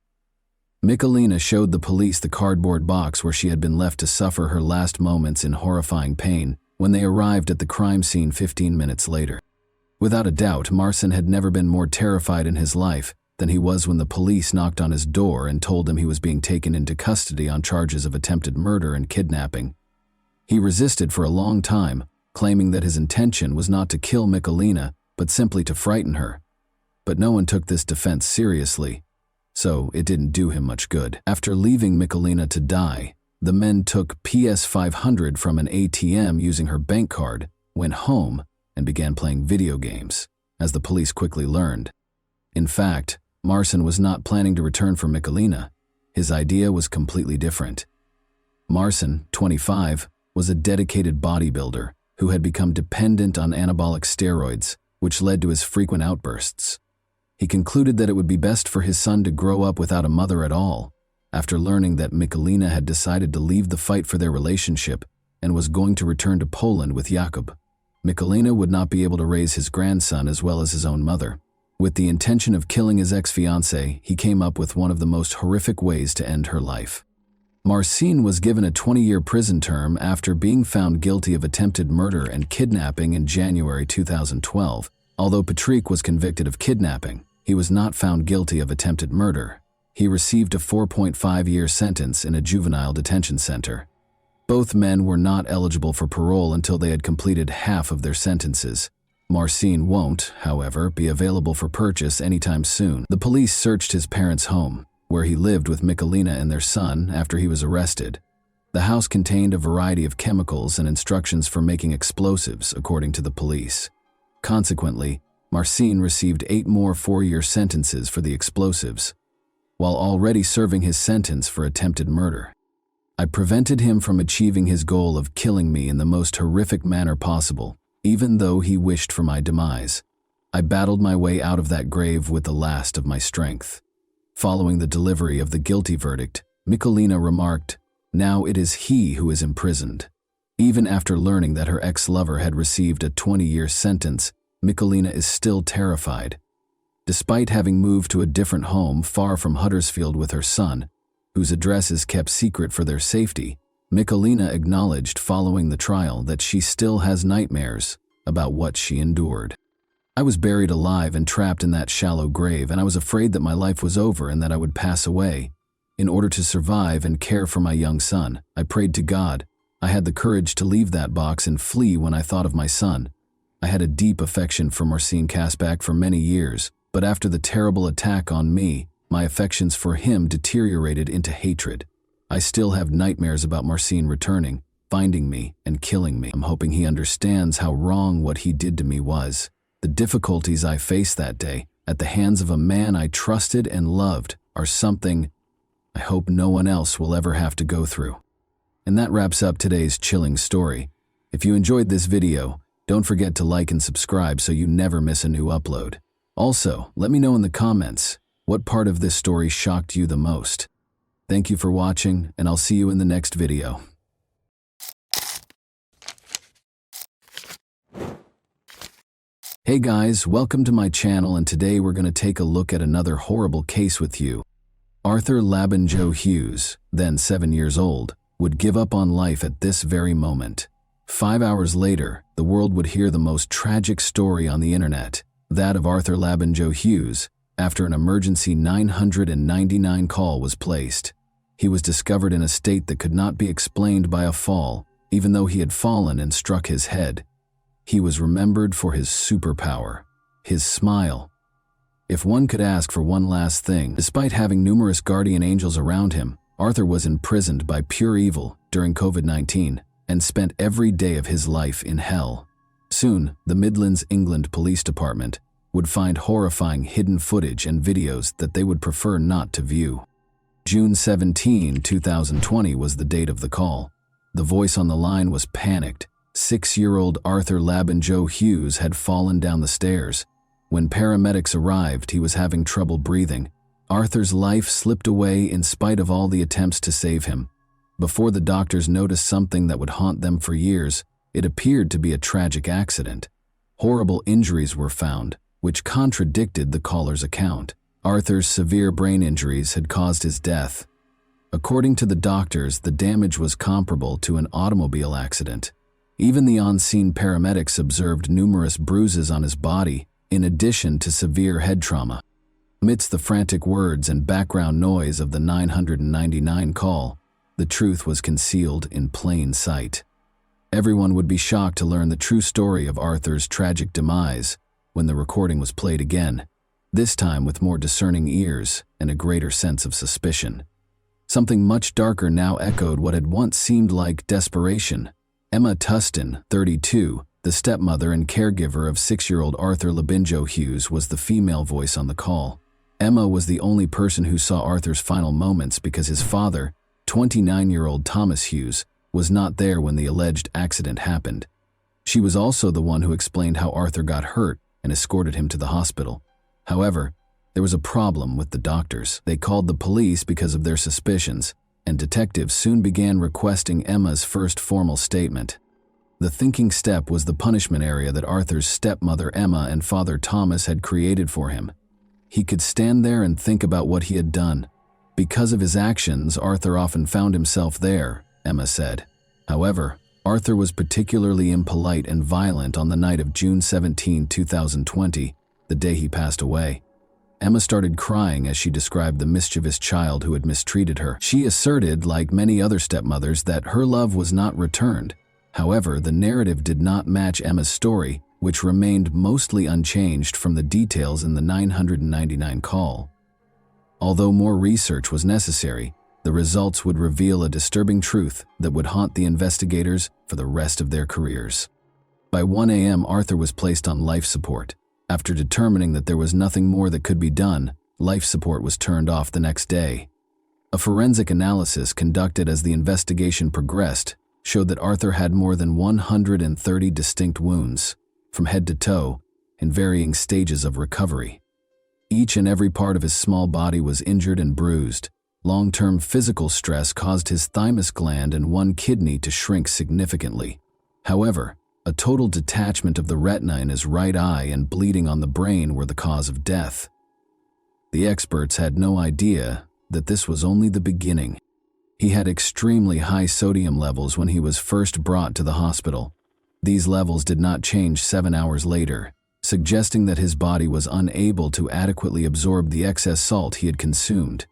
Michalina showed the police the cardboard box where she had been left to suffer her last moments in horrifying pain when they arrived at the crime scene 15 minutes later. Without a doubt, Marcin had never been more terrified in his life than he was when the police knocked on his door and told him he was being taken into custody on charges of attempted murder and kidnapping. He resisted for a long time, claiming that his intention was not to kill Michalina, but simply to frighten her. But no one took this defense seriously. so it didn't do him much good. After leaving Michalina to die, the men took PS500 from an ATM using her bank card, went home, and began playing video games, as the police quickly learned. In fact, Marcin was not planning to return for Michalina. His idea was completely different. Marcin, 25, was a dedicated bodybuilder who had become dependent on anabolic steroids, which led to his frequent outbursts. He concluded that it would be best for his son to grow up without a mother at all, after learning that Michalina had decided to leave the fight for their relationship and was going to return to Poland with Jakub. Michalina would not be able to raise his grandson as well as his own mother. With the intention of killing his ex-fiancée, he came up with one of the most horrific ways to end her life. Marcin was given a 20-year prison term after being found guilty of attempted murder and kidnapping in January 2012. Although Patrick was convicted of kidnapping, he was not found guilty of attempted murder. He received a 4.5-year sentence in a juvenile detention center. Both men were not eligible for parole until they had completed half of their sentences. Marcin won't, however, be available for purchase anytime soon. The police searched his parents' home, where he lived with Michalina and their son after he was arrested. The house contained a variety of chemicals and instructions for making explosives, according to the police. Consequently, Marcin received 8 more 4-year sentences for the explosives, while already serving his sentence for attempted murder. I prevented him from achieving his goal of killing me in the most horrific manner possible, even though he wished for my demise. I battled my way out of that grave with the last of my strength. Following the delivery of the guilty verdict, Michalina remarked, "Now it is he who is imprisoned." Even after learning that her ex-lover had received a 20-year sentence, Michalina is still terrified. Despite having moved to a different home far from Huddersfield with her son, whose address is kept secret for their safety, Michalina acknowledged following the trial that she still has nightmares about what she endured. "I was buried alive and trapped in that shallow grave, and I was afraid that my life was over and that I would pass away. In order to survive and care for my young son, I prayed to God. I had the courage to leave that box and flee when I thought of my son. I had a deep affection for Marcin Kasbach for many years, but after the terrible attack on me, my affections for him deteriorated into hatred. I still have nightmares about Marcin returning, finding me, and killing me. I'm hoping he understands how wrong what he did to me was. The difficulties I faced that day, at the hands of a man I trusted and loved, are something I hope no one else will ever have to go through." And that wraps up today's chilling story. If you enjoyed this video, don't forget to like and subscribe so you never miss a new upload. Also, let me know in the comments, what part of this story shocked you the most? Thank you for watching, and I'll see you in the next video. Hey guys, welcome to my channel, and today we're going to take a look at another horrible case with you. Arthur Labanjo Hughes, then 7 years old, would give up on life at this very moment. 5 hours later, the world would hear the most tragic story on the internet, that of Arthur Labanjo Hughes, after an emergency 999 call was placed. He was discovered in a state that could not be explained by a fall, even though he had fallen and struck his head. He was remembered for his superpower, his smile. If one could ask for one last thing, despite having numerous guardian angels around him, Arthur was imprisoned by pure evil during COVID-19 and spent every day of his life in hell. Soon, the Midlands, England Police Department would find horrifying hidden footage and videos that they would prefer not to view. June 17, 2020 was the date of the call. The voice on the line was panicked. 6-year-old Arthur Labanjo Hughes had fallen down the stairs. When paramedics arrived, he was having trouble breathing. Arthur's life slipped away in spite of all the attempts to save him. Before the doctors noticed something that would haunt them for years, it appeared to be a tragic accident. Horrible injuries were found, which contradicted the caller's account. Arthur's severe brain injuries had caused his death. According to the doctors, the damage was comparable to an automobile accident. Even the on-scene paramedics observed numerous bruises on his body, in addition to severe head trauma. Amidst the frantic words and background noise of the 999 call, the truth was concealed in plain sight. Everyone would be shocked to learn the true story of Arthur's tragic demise when the recording was played again. this time with more discerning ears and a greater sense of suspicion. Something much darker now echoed what had once seemed like desperation. Emma Tustin, 32, the stepmother and caregiver of 6-year-old Arthur Labinjo Hughes, was the female voice on the call. Emma was the only person who saw Arthur's final moments because his father, 29-year-old Thomas Hughes, was not there when the alleged accident happened. She was also the one who explained how Arthur got hurt and escorted him to the hospital. However, there was a problem with the doctors. They called the police because of their suspicions, and detectives soon began requesting Emma's first formal statement. The thinking step was the punishment area that Arthur's stepmother Emma and father Thomas had created for him. He could stand there and think about what he had done. Because of his actions, Arthur often found himself there, Emma said. However, Arthur was particularly impolite and violent on the night of June 17, 2020, the day he passed away. Emma started crying as she described the mischievous child who had mistreated her. She asserted, like many other stepmothers, that her love was not returned. However, the narrative did not match Emma's story, which remained mostly unchanged from the details in the 999 call. Although more research was necessary, the results would reveal a disturbing truth that would haunt the investigators for the rest of their careers. By 1 a.m., Arthur was placed on life support. After determining that there was nothing more that could be done, life support was turned off the next day. A forensic analysis conducted as the investigation progressed showed that Arthur had more than 130 distinct wounds, from head to toe, in varying stages of recovery. Each and every part of his small body was injured and bruised. Long-term physical stress caused his thymus gland and one kidney to shrink significantly. However, a total detachment of the retina in his right eye and bleeding on the brain were the cause of death. The experts had no idea that this was only the beginning. He had extremely high sodium levels when he was first brought to the hospital. These levels did not change 7 hours later, suggesting that his body was unable to adequately absorb the excess salt he had consumed.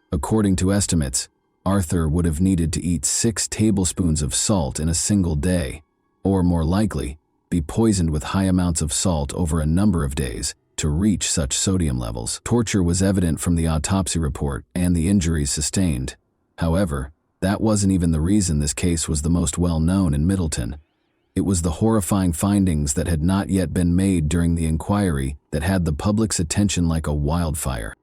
According to estimates, Arthur would have needed to eat 6 tablespoons of salt in a single day, or more likely, be poisoned with high amounts of salt over a number of days to reach such sodium levels. Torture was evident from the autopsy report and the injuries sustained. However, that wasn't even the reason this case was the most well-known in Middleton. It was the horrifying findings that had not yet been made during the inquiry that had the public's attention like a wildfire.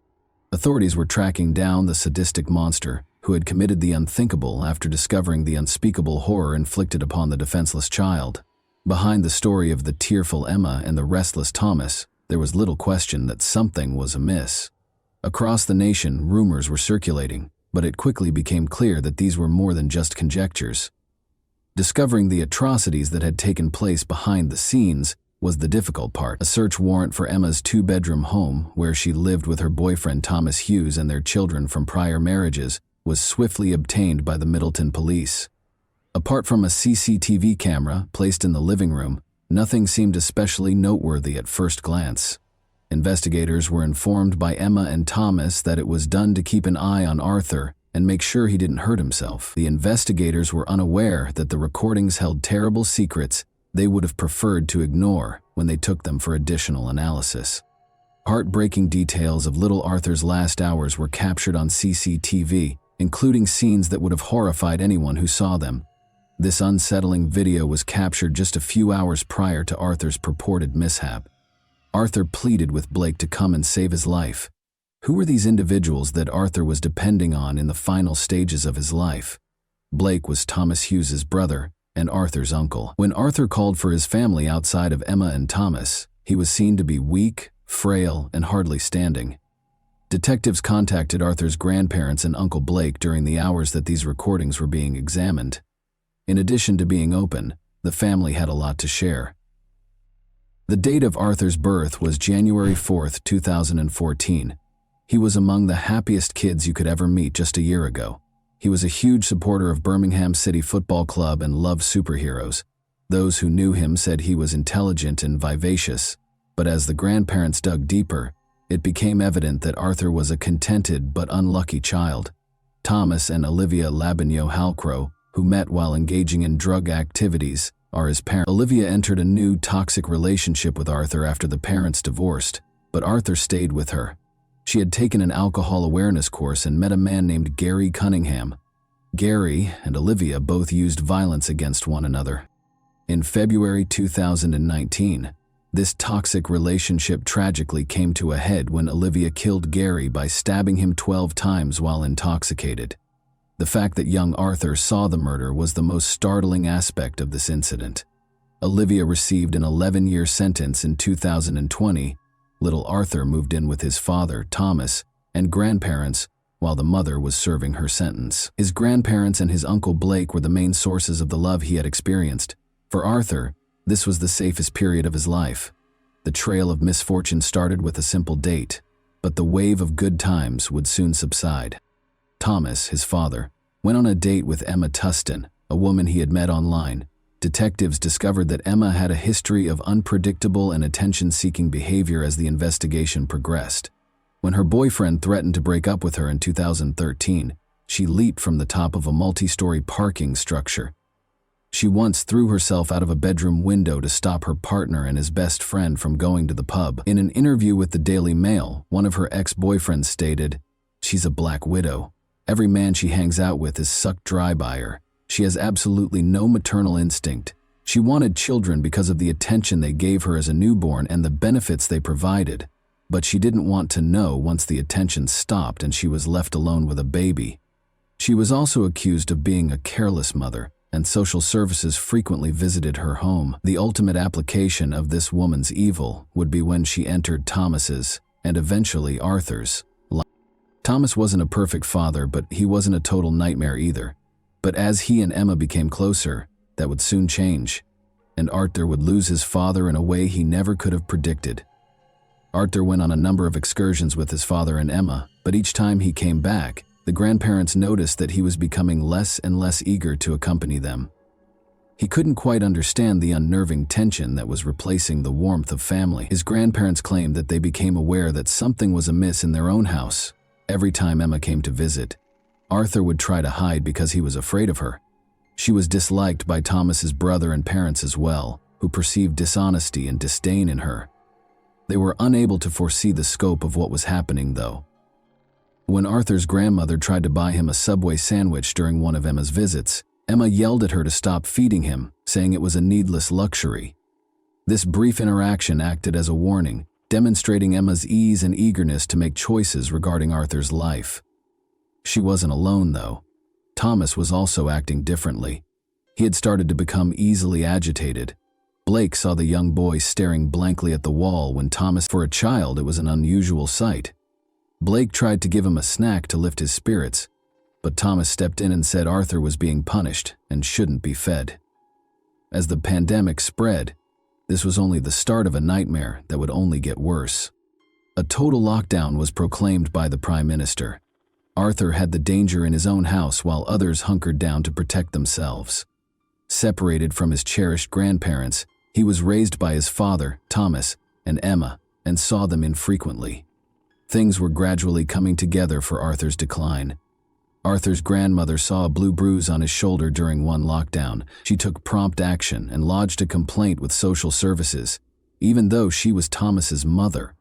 Authorities were tracking down the sadistic monster who had committed the unthinkable after discovering the unspeakable horror inflicted upon the defenseless child. Behind the story of the tearful Emma and the restless Thomas, there was little question that something was amiss. Across the nation, rumors were circulating, but it quickly became clear that these were more than just conjectures. Discovering the atrocities that had taken place behind the scenes was the difficult part. A search warrant for Emma's 2-bedroom home, where she lived with her boyfriend Thomas Hughes and their children from prior marriages, was swiftly obtained by the Middleton police. Apart from a CCTV camera placed in the living room, nothing seemed especially noteworthy at first glance. Investigators were informed by Emma and Thomas that it was done to keep an eye on Arthur and make sure he didn't hurt himself. The investigators were unaware that the recordings held terrible secrets they would have preferred to ignore when they took them for additional analysis. Heartbreaking details of little Arthur's last hours were captured on CCTV, including scenes that would have horrified anyone who saw them. This unsettling video was captured just a few hours prior to Arthur's purported mishap. Arthur pleaded with Blake to come and save his life. Who were these individuals that Arthur was depending on in the final stages of his life? Blake was Thomas Hughes's brother and Arthur's uncle. When Arthur called for his family outside of Emma and Thomas, he was seen to be weak, frail, and hardly standing. Detectives contacted Arthur's grandparents and Uncle Blake during the hours that these recordings were being examined. In addition to being open, the family had a lot to share. The date of Arthur's birth was January 4, 2014. He was among the happiest kids you could ever meet just a year ago. He was a huge supporter of Birmingham City Football Club and loved superheroes. Those who knew him said he was intelligent and vivacious, but as the grandparents dug deeper, it became evident that Arthur was a contented but unlucky child. Thomas and Olivia Labinjo-Halcrow, who met while engaging in drug activities, are his parents. Olivia entered a new toxic relationship with Arthur after the parents divorced. but Arthur stayed with her. She had taken an alcohol awareness course and met a man named Gary Cunningham. Gary and Olivia both used violence against one another. In February 2019, this toxic relationship tragically came to a head when Olivia killed Gary by stabbing him 12 times while intoxicated. The fact that young Arthur saw the murder was the most startling aspect of this incident. Olivia received an 11-year sentence in 2020. Little Arthur moved in with his father, Thomas, and grandparents, while the mother was serving her sentence. His grandparents and his uncle Blake were the main sources of the love he had experienced. For Arthur, this was the safest period of his life. The trail of misfortune started with a simple date, but the wave of good times would soon subside. Thomas, his father, went on a date with Emma Tustin, a woman he had met online. Detectives discovered that Emma had a history of unpredictable and attention-seeking behavior as the investigation progressed. When her boyfriend threatened to break up with her in 2013, she leaped from the top of a multi-story parking structure. She once threw herself out of a bedroom window to stop her partner and his best friend from going to the pub. In an interview with the Daily Mail, one of her ex-boyfriends stated, "She's a black widow. Every man she hangs out with is sucked dry by her. She has absolutely no maternal instinct. She wanted children because of the attention they gave her as a newborn and the benefits they provided. But she didn't want to know once the attention stopped and she was left alone with a baby." She was also accused of being a careless mother, and social services frequently visited her home. The ultimate application of this woman's evil would be when she entered Thomas's, and eventually Arthur's, life. Thomas wasn't a perfect father, but he wasn't a total nightmare either. But as he and Emma became closer, that would soon change, and Arthur would lose his father in a way he never could have predicted. Arthur went on a number of excursions with his father and Emma, but each time he came back, the grandparents noticed that he was becoming less and less eager to accompany them. He couldn't quite understand the unnerving tension that was replacing the warmth of family. His grandparents claimed that they became aware that something was amiss in their own house. Every time Emma came to visit, Arthur would try to hide because he was afraid of her. She was disliked by Thomas's brother and parents as well, who perceived dishonesty and disdain in her. They were unable to foresee the scope of what was happening, though. When Arthur's grandmother tried to buy him a Subway sandwich during one of Emma's visits, Emma yelled at her to stop feeding him, saying it was a needless luxury. This brief interaction acted as a warning, demonstrating Emma's ease and eagerness to make choices regarding Arthur's life. She wasn't alone, though. Thomas was also acting differently. He had started to become easily agitated. Blake saw the young boy staring blankly at the wall when Thomas, for a child, it was an unusual sight. Blake tried to give him a snack to lift his spirits, but Thomas stepped in and said Arthur was being punished and shouldn't be fed. As the pandemic spread, this was only the start of a nightmare that would only get worse. A total lockdown was proclaimed by the Prime Minister. Arthur had the danger in his own house while others hunkered down to protect themselves. Separated from his cherished grandparents, he was raised by his father, Thomas, and Emma, and saw them infrequently. Things were gradually coming together for Arthur's decline. Arthur's grandmother saw a blue bruise on his shoulder during one lockdown. She took prompt action and lodged a complaint with social services, even though she was Thomas's mother.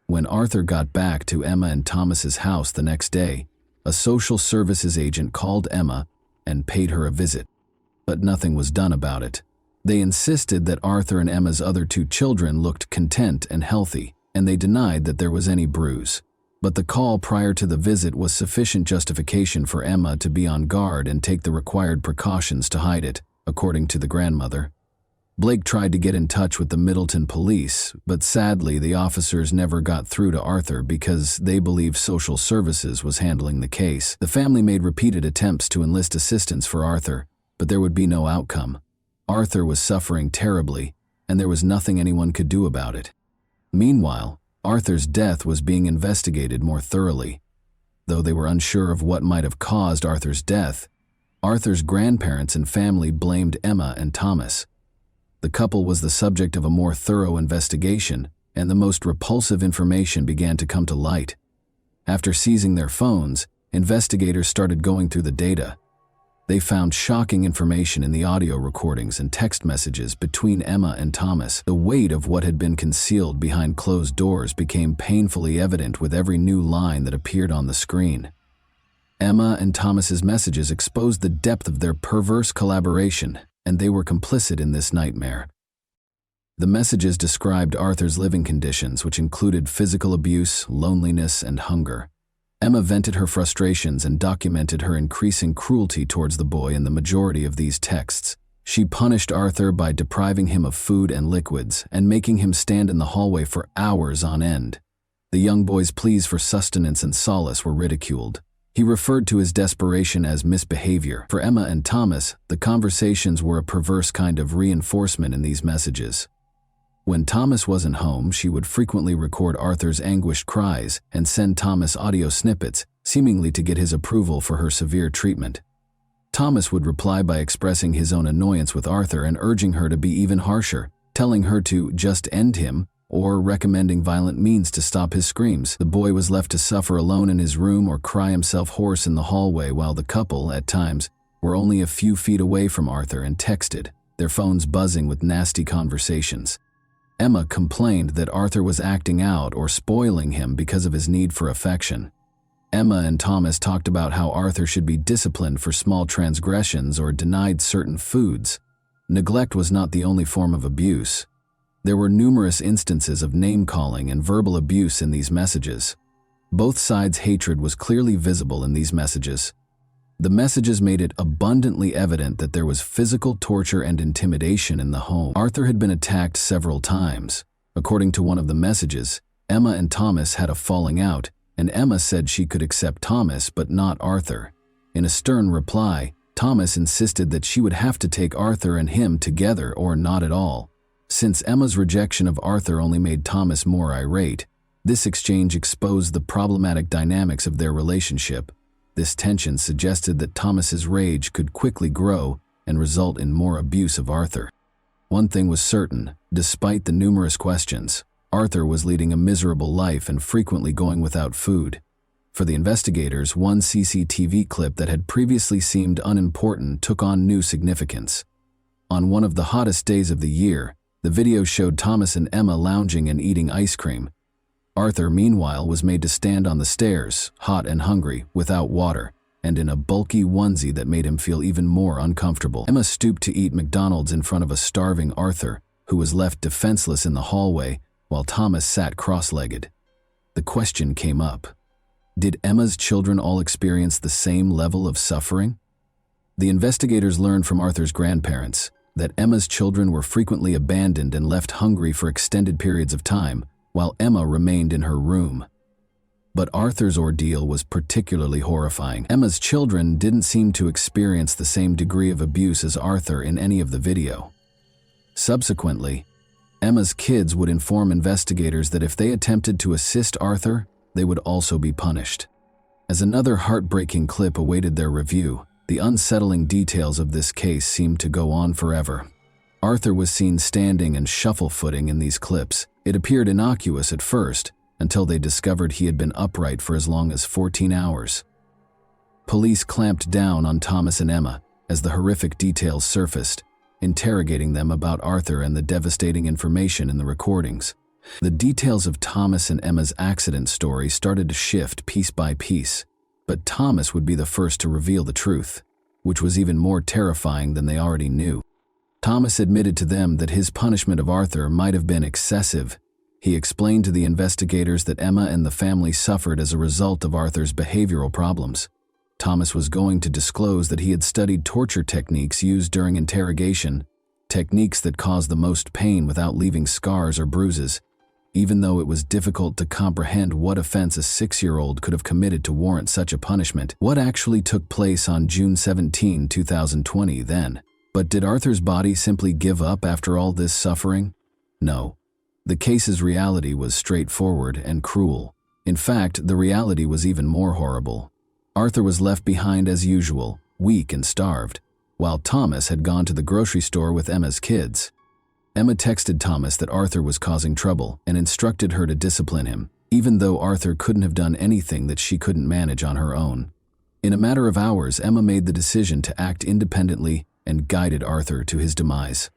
When Arthur got back to Emma and Thomas's house the next day, a social services agent called Emma and paid her a visit. But nothing was done about it. They insisted that Arthur and Emma's other two children looked content and healthy, and they denied that there was any bruise. But the call prior to the visit was sufficient justification for Emma to be on guard and take the required precautions to hide it, according to the grandmother. Blake tried to get in touch with the Middleton police, but sadly the officers never got through to Arthur because they believed social services was handling the case. The family made repeated attempts to enlist assistance for Arthur, but there would be no outcome. Arthur was suffering terribly, and there was nothing anyone could do about it. Meanwhile, Arthur's death was being investigated more thoroughly. Though they were unsure of what might have caused Arthur's death, Arthur's grandparents and family blamed Emma and Thomas. The couple was the subject of a more thorough investigation, and the most repulsive information began to come to light. After seizing their phones, investigators started going through the data. They found shocking information in the audio recordings and text messages between Emma and Thomas. The weight of what had been concealed behind closed doors became painfully evident with every new line that appeared on the screen. Emma and Thomas's messages exposed the depth of their perverse collaboration, and they were complicit in this nightmare. The messages described Arthur's living conditions, which included physical abuse, loneliness, and hunger. Emma vented her frustrations and documented her increasing cruelty towards the boy in the majority of these texts. She punished Arthur by depriving him of food and liquids and making him stand in the hallway for hours on end. The young boy's pleas for sustenance and solace were ridiculed. He referred to his desperation as misbehavior. For Emma and Thomas, the conversations were a perverse kind of reinforcement in these messages. When Thomas wasn't home, she would frequently record Arthur's anguished cries and send Thomas audio snippets, seemingly to get his approval for her severe treatment. Thomas would reply by expressing his own annoyance with Arthur and urging her to be even harsher, telling her to just end him or recommending violent means to stop his screams. The boy was left to suffer alone in his room or cry himself hoarse in the hallway while the couple, at times, were only a few feet away from Arthur and texted, their phones buzzing with nasty conversations. Emma complained that Arthur was acting out or spoiling him because of his need for affection. Emma and Thomas talked about how Arthur should be disciplined for small transgressions or denied certain foods. Neglect was not the only form of abuse. There were numerous instances of name-calling and verbal abuse in these messages. Both sides' hatred was clearly visible in these messages. The messages made it abundantly evident that there was physical torture and intimidation in the home. Arthur had been attacked several times. According to one of the messages, Emma and Thomas had a falling out, and Emma said she could accept Thomas but not Arthur. In a stern reply, Thomas insisted that she would have to take Arthur and him together or not at all. Since Emma's rejection of Arthur only made Thomas more irate, this exchange exposed the problematic dynamics of their relationship. This tension suggested that Thomas's rage could quickly grow and result in more abuse of Arthur. One thing was certain, despite the numerous questions, Arthur was leading a miserable life and frequently going without food. For the investigators, one CCTV clip that had previously seemed unimportant took on new significance. On one of the hottest days of the year, the video showed Thomas and Emma lounging and eating ice cream. Arthur, meanwhile, was made to stand on the stairs, hot and hungry, without water, and in a bulky onesie that made him feel even more uncomfortable. Emma stooped to eat McDonald's in front of a starving Arthur, who was left defenseless in the hallway, while Thomas sat cross-legged. The question came up: did Emma's children all experience the same level of suffering? The investigators learned from Arthur's grandparents that Emma's children were frequently abandoned and left hungry for extended periods of time, while Emma remained in her room. But Arthur's ordeal was particularly horrifying. Emma's children didn't seem to experience the same degree of abuse as Arthur in any of the video. Subsequently, Emma's kids would inform investigators that if they attempted to assist Arthur, they would also be punished. As another heartbreaking clip awaited their review, the unsettling details of this case seemed to go on forever. Arthur was seen standing and shuffle-footing in these clips. It appeared innocuous at first, until they discovered he had been upright for as long as 14 hours. Police clamped down on Thomas and Emma as the horrific details surfaced, interrogating them about Arthur and the devastating information in the recordings. The details of Thomas and Emma's accident story started to shift piece by piece, but Thomas would be the first to reveal the truth, which was even more terrifying than they already knew. Thomas admitted to them that his punishment of Arthur might have been excessive. He explained to the investigators that Emma and the family suffered as a result of Arthur's behavioral problems. Thomas was going to disclose that he had studied torture techniques used during interrogation, techniques that caused the most pain without leaving scars or bruises, even though it was difficult to comprehend what offense a 6-year-old could have committed to warrant such a punishment. What actually took place on June 17, 2020 then? But did Arthur's body simply give up after all this suffering? No. The case's reality was straightforward and cruel. In fact, the reality was even more horrible. Arthur was left behind as usual, weak and starved, while Thomas had gone to the grocery store with Emma's kids. Emma texted Thomas that Arthur was causing trouble and instructed her to discipline him, even though Arthur couldn't have done anything that she couldn't manage on her own. In a matter of hours, Emma made the decision to act independently and guided Arthur to his demise.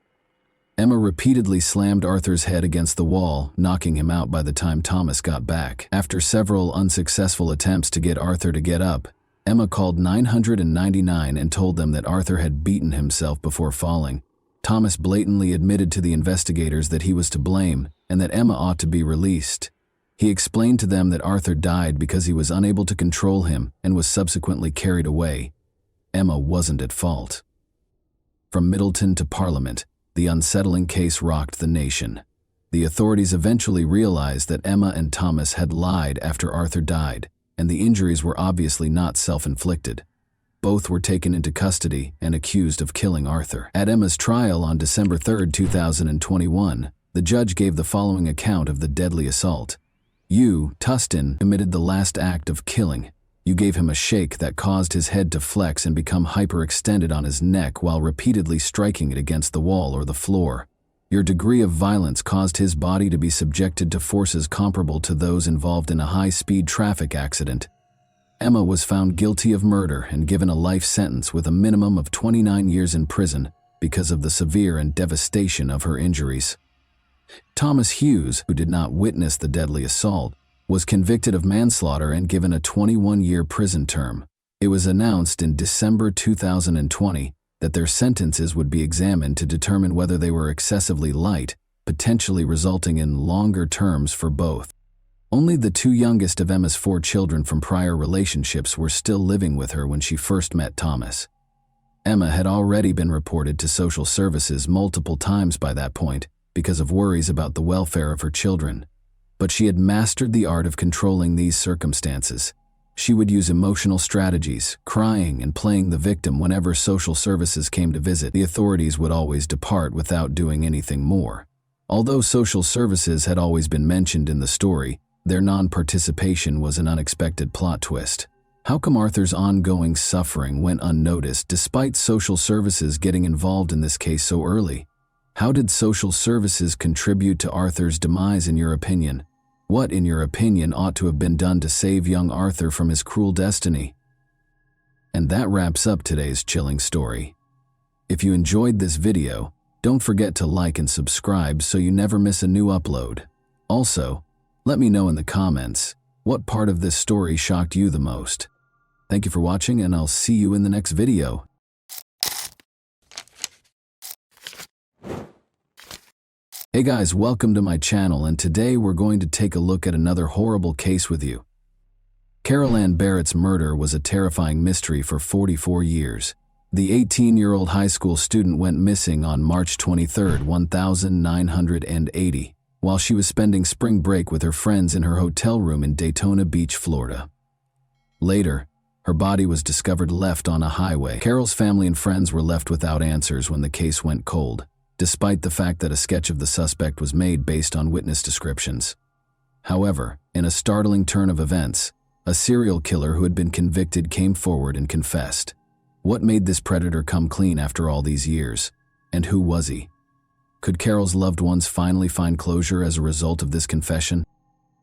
Emma repeatedly slammed Arthur's head against the wall, knocking him out by the time Thomas got back. After several unsuccessful attempts to get Arthur to get up, Emma called 999 and told them that Arthur had beaten himself before falling. Thomas blatantly admitted to the investigators that he was to blame and that Emma ought to be released. He explained to them that Arthur died because he was unable to control him and was subsequently carried away. Emma wasn't at fault. From Middleton to Parliament, the unsettling case rocked the nation. The authorities eventually realized that Emma and Thomas had lied after Arthur died, and the injuries were obviously not self-inflicted. Both were taken into custody and accused of killing Arthur. At Emma's trial on December 3, 2021, the judge gave the following account of the deadly assault. You, Tustin, committed the last act of killing. You gave him a shake that caused his head to flex and become hyperextended on his neck while repeatedly striking it against the wall or the floor. Your degree of violence caused his body to be subjected to forces comparable to those involved in a high-speed traffic accident. Emma was found guilty of murder and given a life sentence with a minimum of 29 years in prison because of the severe and devastation of her injuries. Thomas Hughes, who did not witness the deadly assault, was convicted of manslaughter and given a 21-year prison term. It was announced in December 2020 that their sentences would be examined to determine whether they were excessively light, potentially resulting in longer terms for both. Only the two youngest of Emma's 4 children from prior relationships were still living with her when she first met Thomas. Emma had already been reported to social services multiple times by that point because of worries about the welfare of her children. But she had mastered the art of controlling these circumstances. She would use emotional strategies, crying and playing the victim whenever social services came to visit. The authorities would always depart without doing anything more. Although social services had always been mentioned in the story, their non-participation was an unexpected plot twist. How come Arthur's ongoing suffering went unnoticed despite social services getting involved in this case so early? How did social services contribute to Arthur's demise in your opinion? What, in your opinion, ought to have been done to save young Arthur from his cruel destiny? And that wraps up today's chilling story. If you enjoyed this video, don't forget to like and subscribe so you never miss a new upload. Also, let me know in the comments what part of this story shocked you the most. Thank you for watching, and I'll see you in the next video. Hey guys, welcome to my channel, and today we're going to take a look at another horrible case with you. Carol Ann Barrett's murder was a terrifying mystery for 44 years. The 18-year-old high school student went missing on March 23, 1980, while she was spending spring break with her friends in her hotel room in Daytona Beach, Florida. Later, her body was discovered left on a highway. Carol's family and friends were left without answers when the case went cold, despite the fact that a sketch of the suspect was made based on witness descriptions. However, in a startling turn of events, a serial killer who had been convicted came forward and confessed. What made this predator come clean after all these years? And who was he? Could Carol's loved ones finally find closure as a result of this confession?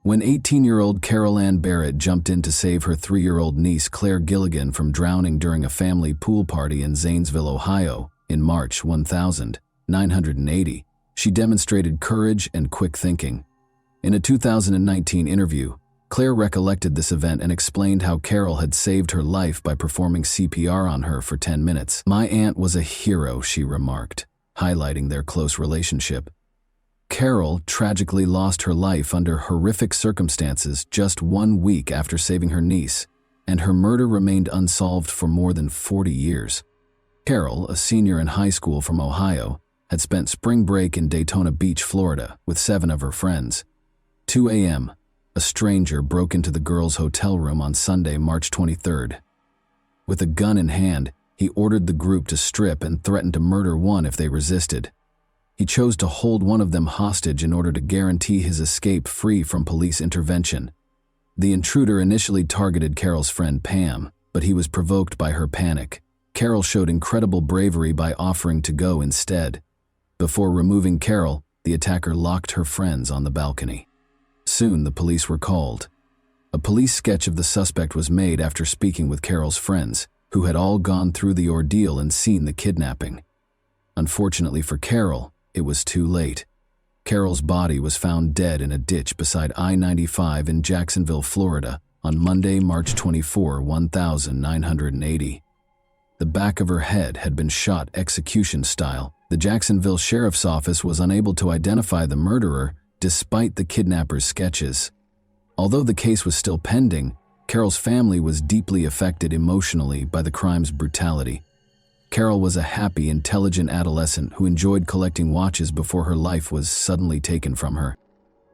When 18-year-old Carol Ann Barrett jumped in to save her 3-year-old niece Claire Gilligan from drowning during a family pool party in Zanesville, Ohio, in March 1980, she demonstrated courage and quick thinking. In a 2019 interview, Claire recollected this event and explained how Carol had saved her life by performing CPR on her for 10 minutes. "My aunt was a hero," she remarked, highlighting their close relationship. Carol tragically lost her life under horrific circumstances just 1 week after saving her niece, and her murder remained unsolved for more than 40 years. Carol, a senior in high school from Ohio, had spent spring break in Daytona Beach, Florida, with 7 of her friends. 2 a.m., a stranger broke into the girls' hotel room on Sunday, March 23rd. With a gun in hand, he ordered the group to strip and threatened to murder one if they resisted. He chose to hold one of them hostage in order to guarantee his escape free from police intervention. The intruder initially targeted Carol's friend Pam, but he was provoked by her panic. Carol showed incredible bravery by offering to go instead. Before removing Carol, the attacker locked her friends on the balcony. Soon the police were called. A police sketch of the suspect was made after speaking with Carol's friends, who had all gone through the ordeal and seen the kidnapping. Unfortunately for Carol, it was too late. Carol's body was found dead in a ditch beside I-95 in Jacksonville, Florida, on Monday, March 24, 1980. The back of her head had been shot execution style. The Jacksonville Sheriff's Office was unable to identify the murderer despite the kidnapper's sketches. Although the case was still pending, Carol's family was deeply affected emotionally by the crime's brutality. Carol was a happy, intelligent adolescent who enjoyed collecting watches before her life was suddenly taken from her.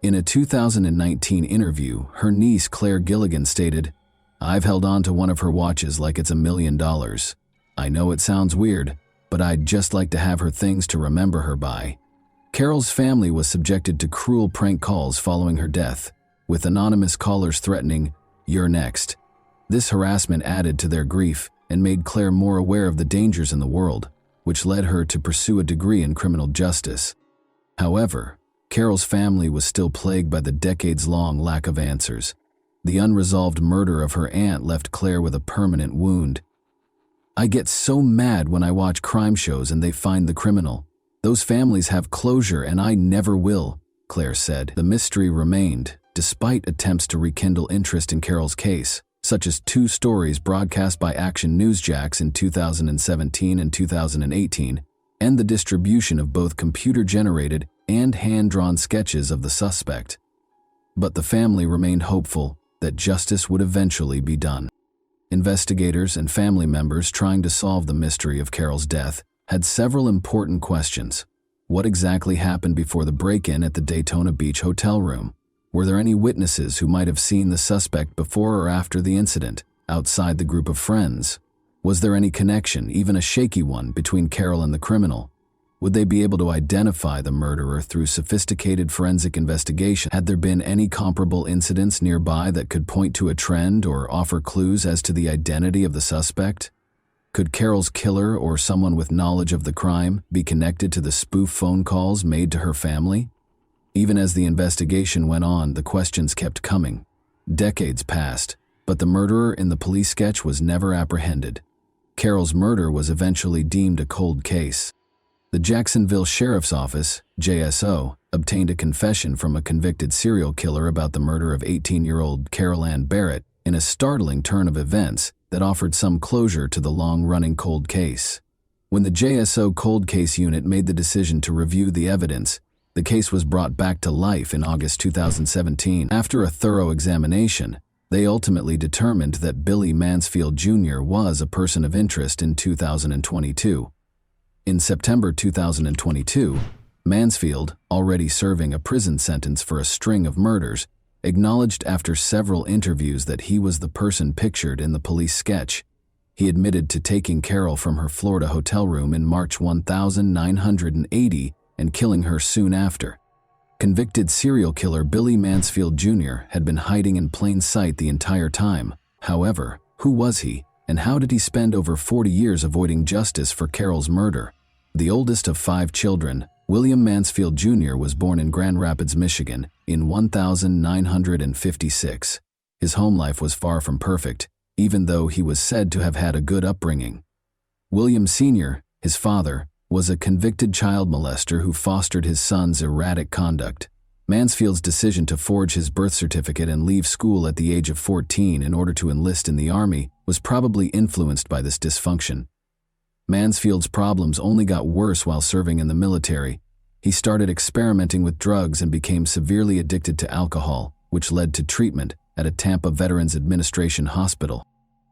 In a 2019 interview, her niece Claire Gilligan stated, "I've held on to one of her watches like it's $1 million. I know it sounds weird, but I'd just like to have her things to remember her by." Carol's family was subjected to cruel prank calls following her death, with anonymous callers threatening, "You're next." This harassment added to their grief and made Claire more aware of the dangers in the world, which led her to pursue a degree in criminal justice. However, Carol's family was still plagued by the decades-long lack of answers. The unresolved murder of her aunt left Claire with a permanent wound. "I get so mad when I watch crime shows and they find the criminal. Those families have closure and I never will," Claire said. The mystery remained, despite attempts to rekindle interest in Carol's case, such as 2 stories broadcast by Action Newsjacks in 2017 and 2018, and the distribution of both computer-generated and hand-drawn sketches of the suspect. But the family remained hopeful that justice would eventually be done. Investigators and family members trying to solve the mystery of Carol's death had several important questions. What exactly happened before the break-in at the Daytona Beach hotel room? Were there any witnesses who might have seen the suspect before or after the incident, outside the group of friends? Was there any connection, even a shaky one, between Carol and the criminal? Would they be able to identify the murderer through sophisticated forensic investigation? Had there been any comparable incidents nearby that could point to a trend or offer clues as to the identity of the suspect? Could Carol's killer or someone with knowledge of the crime be connected to the spoof phone calls made to her family? Even as the investigation went on, the questions kept coming. Decades passed, but the murderer in the police sketch was never apprehended. Carol's murder was eventually deemed a cold case. The Jacksonville Sheriff's Office, JSO, obtained a confession from a convicted serial killer about the murder of 18-year-old Carol Ann Barrett in a startling turn of events that offered some closure to the long-running cold case. When the JSO Cold Case Unit made the decision to review the evidence, the case was brought back to life in August 2017. After a thorough examination, they ultimately determined that Billy Mansfield Jr. was a person of interest in 2022. In September 2022, Mansfield, already serving a prison sentence for a string of murders, acknowledged after several interviews that he was the person pictured in the police sketch. He admitted to taking Carol from her Florida hotel room in March 1980 and killing her soon after. Convicted serial killer Billy Mansfield Jr. had been hiding in plain sight the entire time. However, who was he, and how did he spend over 40 years avoiding justice for Carol's murder? The oldest of 5 children, William Mansfield Jr. was born in Grand Rapids, Michigan, in 1956. His home life was far from perfect, even though he was said to have had a good upbringing. William Sr., his father, was a convicted child molester who fostered his son's erratic conduct. Mansfield's decision to forge his birth certificate and leave school at the age of 14 in order to enlist in the Army was probably influenced by this dysfunction. Mansfield's problems only got worse while serving in the military. He started experimenting with drugs and became severely addicted to alcohol, which led to treatment at a Tampa Veterans Administration hospital.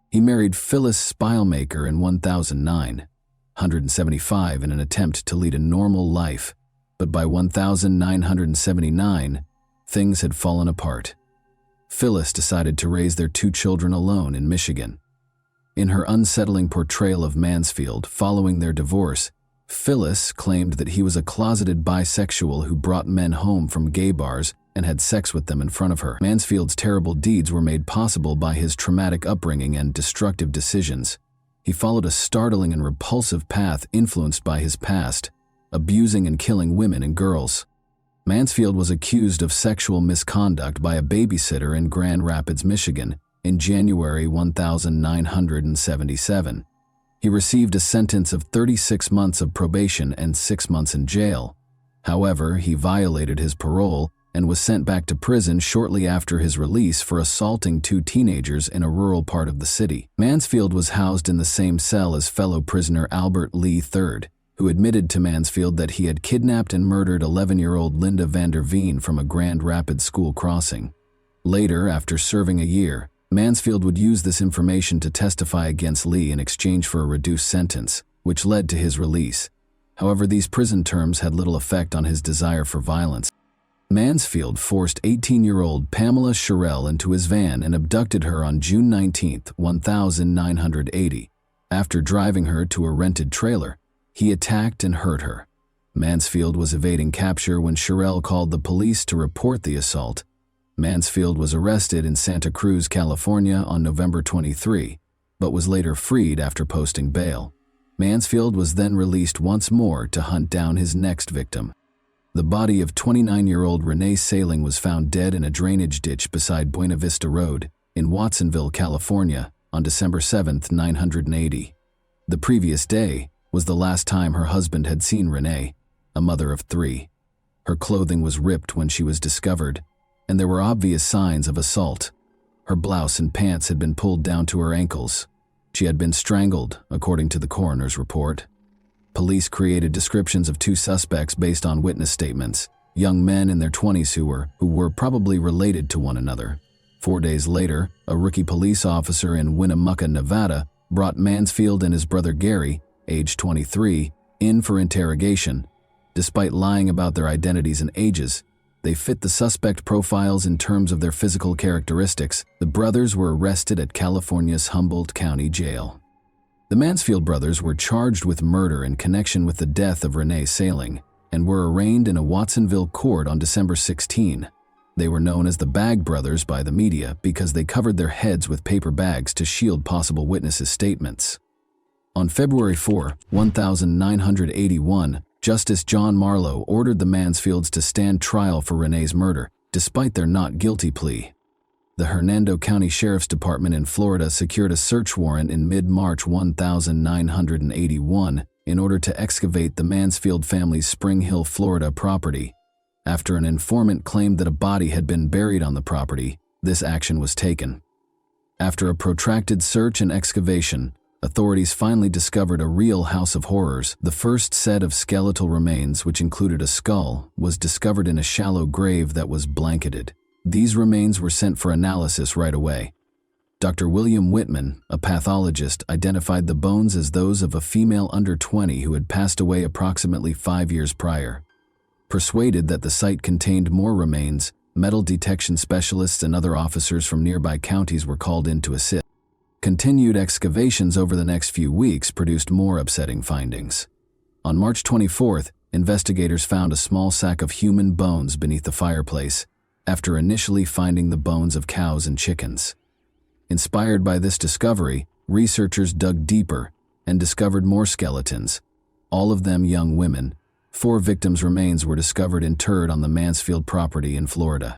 He married Phyllis Spilemaker in 1975 in an attempt to lead a normal life, but by 1979, things had fallen apart. Phyllis decided to raise their 2 children alone in Michigan. In her unsettling portrayal of Mansfield following their divorce, Phyllis claimed that he was a closeted bisexual who brought men home from gay bars and had sex with them in front of her. Mansfield's terrible deeds were made possible by his traumatic upbringing and destructive decisions. He followed a startling and repulsive path influenced by his past, abusing and killing women and girls. Mansfield was accused of sexual misconduct by a babysitter in Grand Rapids, Michigan, in January 1977. He received a sentence of 36 months of probation and 6 months in jail. However, he violated his parole and was sent back to prison shortly after his release for assaulting 2 teenagers in a rural part of the city. Mansfield was housed in the same cell as fellow prisoner Albert Lee III, who admitted to Mansfield that he had kidnapped and murdered 11-year-old Linda Vander Veen from a Grand Rapids school crossing. Later, after serving a year, Mansfield would use this information to testify against Lee in exchange for a reduced sentence, which led to his release. However, these prison terms had little effect on his desire for violence. Mansfield forced 18-year-old Pamela Sherrill into his van and abducted her on June 19, 1980. After driving her to a rented trailer, he attacked and hurt her. Mansfield was evading capture when Sherrill called the police to report the assault. Mansfield was arrested in Santa Cruz, California on November 23, but was later freed after posting bail. Mansfield was then released once more to hunt down his next victim. The body of 29-year-old Renee Saling was found dead in a drainage ditch beside Buena Vista Road in Watsonville, California, on December 7, 1980. The previous day was the last time her husband had seen Renee, a mother of 3. Her clothing was ripped when she was discovered, and there were obvious signs of assault. Her blouse and pants had been pulled down to her ankles. She had been strangled, according to the coroner's report. Police created descriptions of 2 suspects based on witness statements, young men in their 20s who were probably related to one another. 4 days later, a rookie police officer in Winnemucca, Nevada, brought Mansfield and his brother Gary, age 23, in for interrogation. Despite lying about their identities and ages, they fit the suspect profiles in terms of their physical characteristics. The brothers were arrested at California's Humboldt County Jail. The Mansfield brothers were charged with murder in connection with the death of Renee Saling and were arraigned in a Watsonville court on December 16. They were known as the Bag Brothers by the media because they covered their heads with paper bags to shield possible witnesses' statements. On February 4, 1981, Justice John Marlowe ordered the Mansfields to stand trial for Renee's murder, despite their not guilty plea. The Hernando County Sheriff's Department in Florida secured a search warrant in mid-March 1981 in order to excavate the Mansfield family's Spring Hill, Florida property. After an informant claimed that a body had been buried on the property, this action was taken. After a protracted search and excavation, authorities finally discovered a real house of horrors. The first set of skeletal remains, which included a skull, was discovered in a shallow grave that was blanketed. These remains were sent for analysis right away. Dr. William Whitman, a pathologist, identified the bones as those of a female under 20 who had passed away approximately 5 years prior. Persuaded that the site contained more remains, metal detection specialists and other officers from nearby counties were called in to assist. Continued excavations over the next few weeks produced more upsetting findings. On March 24th, investigators found a small sack of human bones beneath the fireplace, after initially finding the bones of cows and chickens. Inspired by this discovery, researchers dug deeper and discovered more skeletons, all of them young women. 4 victims' remains were discovered interred on the Mansfield property in Florida.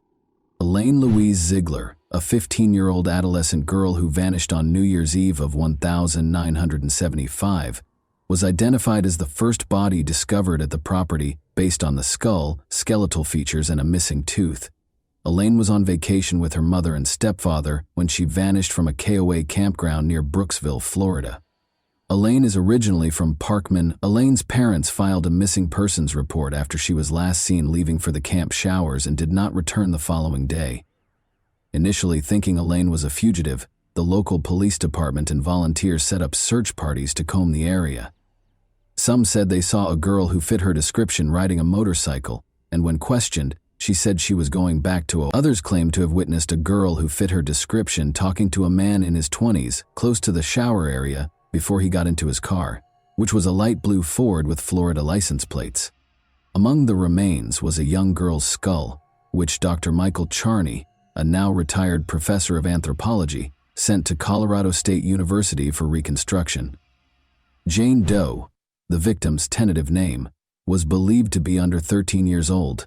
Elaine Louise Ziegler, a 15-year-old adolescent girl who vanished on New Year's Eve of 1975, was identified as the first body discovered at the property based on the skull, skeletal features, and a missing tooth. Elaine was on vacation with her mother and stepfather when she vanished from a KOA campground near Brooksville, Florida. Elaine is originally from Parkman. Elaine's parents filed a missing persons report after she was last seen leaving for the camp showers and did not return the following day. Initially thinking Elaine was a fugitive, the local police department and volunteers set up search parties to comb the area. Some said they saw a girl who fit her description riding a motorcycle, and when questioned, she said she was going back to a. Others claimed to have witnessed a girl who fit her description talking to a man in his 20s close to the shower area before he got into his car, which was a light blue Ford with Florida license plates. Among the remains was a young girl's skull, which Dr. Michael Charney, a now retired professor of anthropology, sent to Colorado State University for reconstruction. Jane Doe, the victim's tentative name, was believed to be under 13 years old.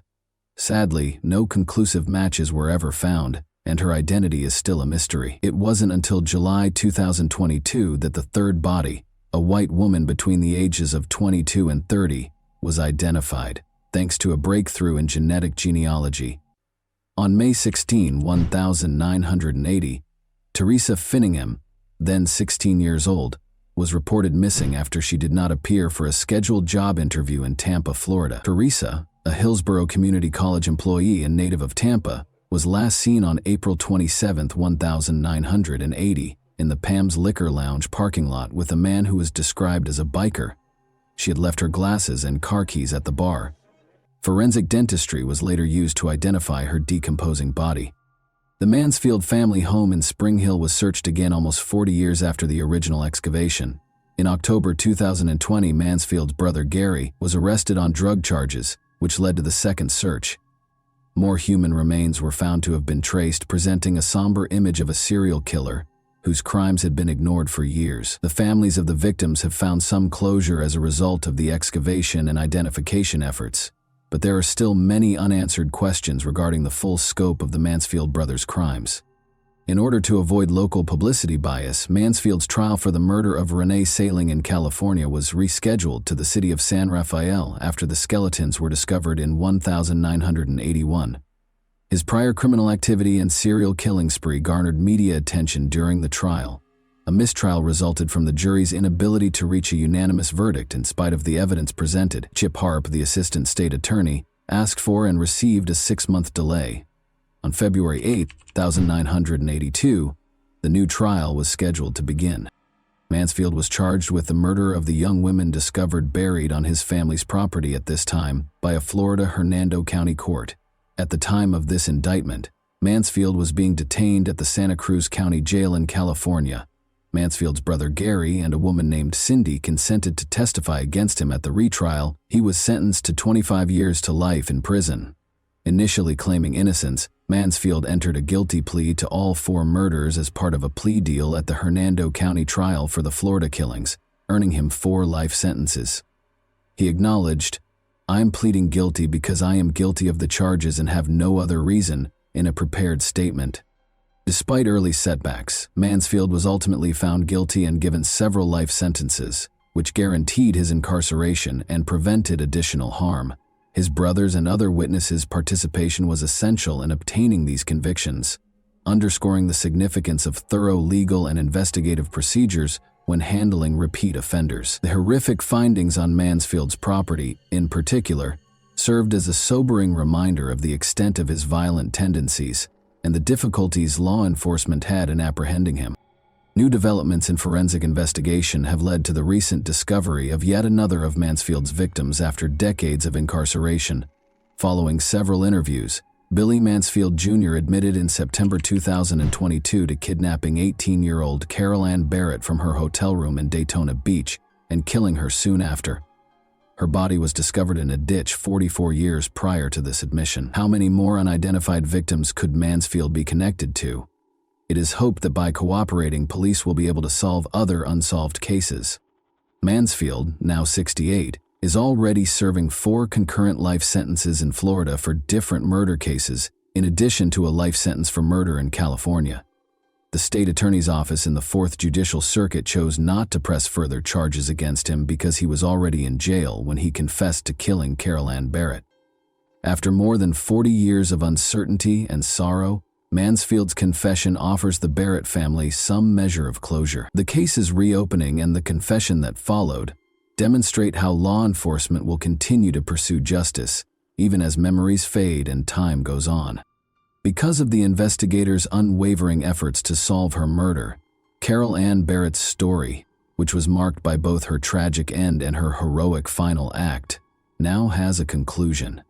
Sadly, no conclusive matches were ever found, and her identity is still a mystery. It wasn't until July 2022 that the third body, a white woman between the ages of 22 and 30, was identified, thanks to a breakthrough in genetic genealogy. On May 16, 1980, Teresa Finningham, then 16 years old, was reported missing after she did not appear for a scheduled job interview in Tampa, Florida. Teresa, a Hillsborough Community College employee and native of Tampa, was last seen on April 27, 1980, in the Pam's Liquor Lounge parking lot with a man who was described as a biker. She had left her glasses and car keys at the bar. Forensic dentistry was later used to identify her decomposing body. The Mansfield family home in Spring Hill was searched again almost 40 years after the original excavation. In October 2020, Mansfield's brother Gary was arrested on drug charges, which led to the second search. More human remains were found to have been traced, presenting a somber image of a serial killer whose crimes had been ignored for years. The families of the victims have found some closure as a result of the excavation and identification efforts, but there are still many unanswered questions regarding the full scope of the Mansfield brothers' crimes. In order to avoid local publicity bias, Mansfield's trial for the murder of Renee Sailing in California was rescheduled to the city of San Rafael after the skeletons were discovered in 1981. His prior criminal activity and serial killing spree garnered media attention during the trial. A mistrial resulted from the jury's inability to reach a unanimous verdict in spite of the evidence presented. Chip Harp, the assistant state attorney, asked for and received a 6-month delay. On February 8, 1982, the new trial was scheduled to begin. Mansfield was charged with the murder of the young women discovered buried on his family's property at this time by a Florida Hernando County court. At the time of this indictment, Mansfield was being detained at the Santa Cruz County Jail in California. Mansfield's brother Gary and a woman named Cindy consented to testify against him at the retrial. He was sentenced to 25 years to life in prison. Initially claiming innocence, Mansfield entered a guilty plea to all 4 murders as part of a plea deal at the Hernando County trial for the Florida killings, earning him 4 life sentences. He acknowledged, "I am pleading guilty because I am guilty of the charges and have no other reason," in a prepared statement. Despite early setbacks, Mansfield was ultimately found guilty and given several life sentences, which guaranteed his incarceration and prevented additional harm. His brothers and other witnesses' participation was essential in obtaining these convictions, underscoring the significance of thorough legal and investigative procedures when handling repeat offenders. The horrific findings on Mansfield's property, in particular, served as a sobering reminder of the extent of his violent tendencies and the difficulties law enforcement had in apprehending him. New developments in forensic investigation have led to the recent discovery of yet another of Mansfield's victims after decades of incarceration. Following several interviews, Billy Mansfield Jr. admitted in September 2022 to kidnapping 18-year-old Carol Ann Barrett from her hotel room in Daytona Beach and killing her soon after. Her body was discovered in a ditch 44 years prior to this admission. How many more unidentified victims could Mansfield be connected to? It is hoped that by cooperating, police will be able to solve other unsolved cases. Mansfield, now 68, is already serving 4 concurrent life sentences in Florida for different murder cases, in addition to a life sentence for murder in California. The state attorney's office in the 4th Judicial Circuit chose not to press further charges against him because he was already in jail when he confessed to killing Carol Ann Barrett. After more than 40 years of uncertainty and sorrow, Mansfield's confession offers the Barrett family some measure of closure. The case's reopening and the confession that followed demonstrate how law enforcement will continue to pursue justice, even as memories fade and time goes on. Because of the investigators' unwavering efforts to solve her murder, Carol Ann Barrett's story, which was marked by both her tragic end and her heroic final act, now has a conclusion.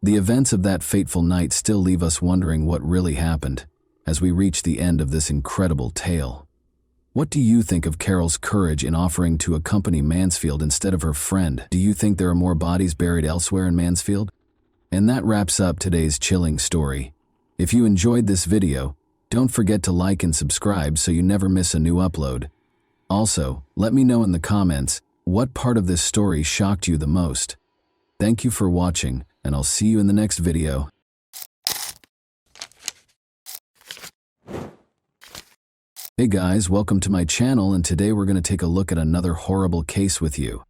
The events of that fateful night still leave us wondering what really happened as we reach the end of this incredible tale. What do you think of Carol's courage in offering to accompany Mansfield instead of her friend? Do you think there are more bodies buried elsewhere in Mansfield? And that wraps up today's chilling story. If you enjoyed this video, don't forget to like and subscribe so you never miss a new upload. Also, let me know in the comments what part of this story shocked you the most. Thank you for watching, and I'll see you in the next video. Hey guys, welcome to my channel, and today we're going to take a look at another horrible case with you.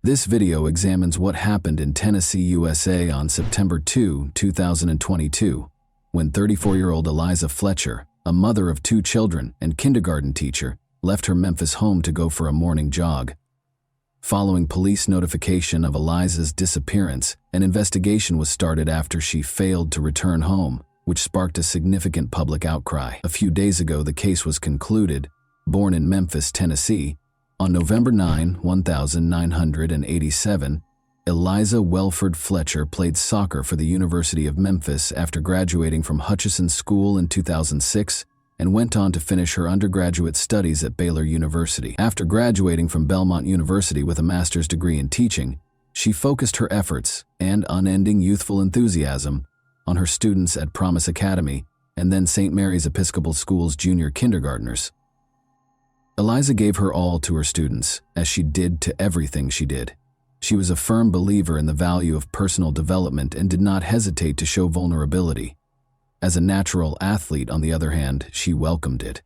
This video examines what happened in Tennessee, USA on September 2, 2022, when 34-year-old Eliza Fletcher, a mother of 2 children and kindergarten teacher, left her Memphis home to go for a morning jog. Following police notification of Eliza's disappearance, an investigation was started after she failed to return home, which sparked a significant public outcry. A few days ago, the case was concluded. Born in Memphis, Tennessee, on November 9, 1987, Eliza Welford Fletcher played soccer for the University of Memphis after graduating from Hutchinson School in 2006 and went on to finish her undergraduate studies at Baylor University. After graduating from Belmont University with a master's degree in teaching, she focused her efforts and unending youthful enthusiasm on her students at Promise Academy and then St. Mary's Episcopal School's junior kindergartners. Eliza gave her all to her students, as she did to everything she did. She was a firm believer in the value of personal development and did not hesitate to show vulnerability. As a natural athlete, on the other hand, she welcomed it.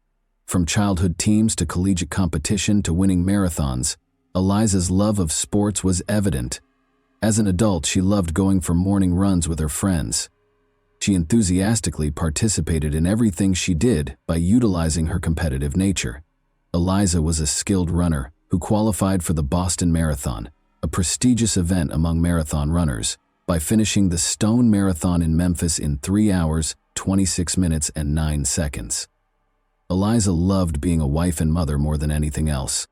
From childhood teams to collegiate competition to winning marathons, Eliza's love of sports was evident. As an adult, she loved going for morning runs with her friends. She enthusiastically participated in everything she did by utilizing her competitive nature. Eliza was a skilled runner who qualified for the Boston Marathon, a prestigious event among marathon runners, by finishing the Stone Marathon in Memphis in 3 hours, 26 minutes, and 9 seconds. Eliza loved being a wife and mother more than anything else.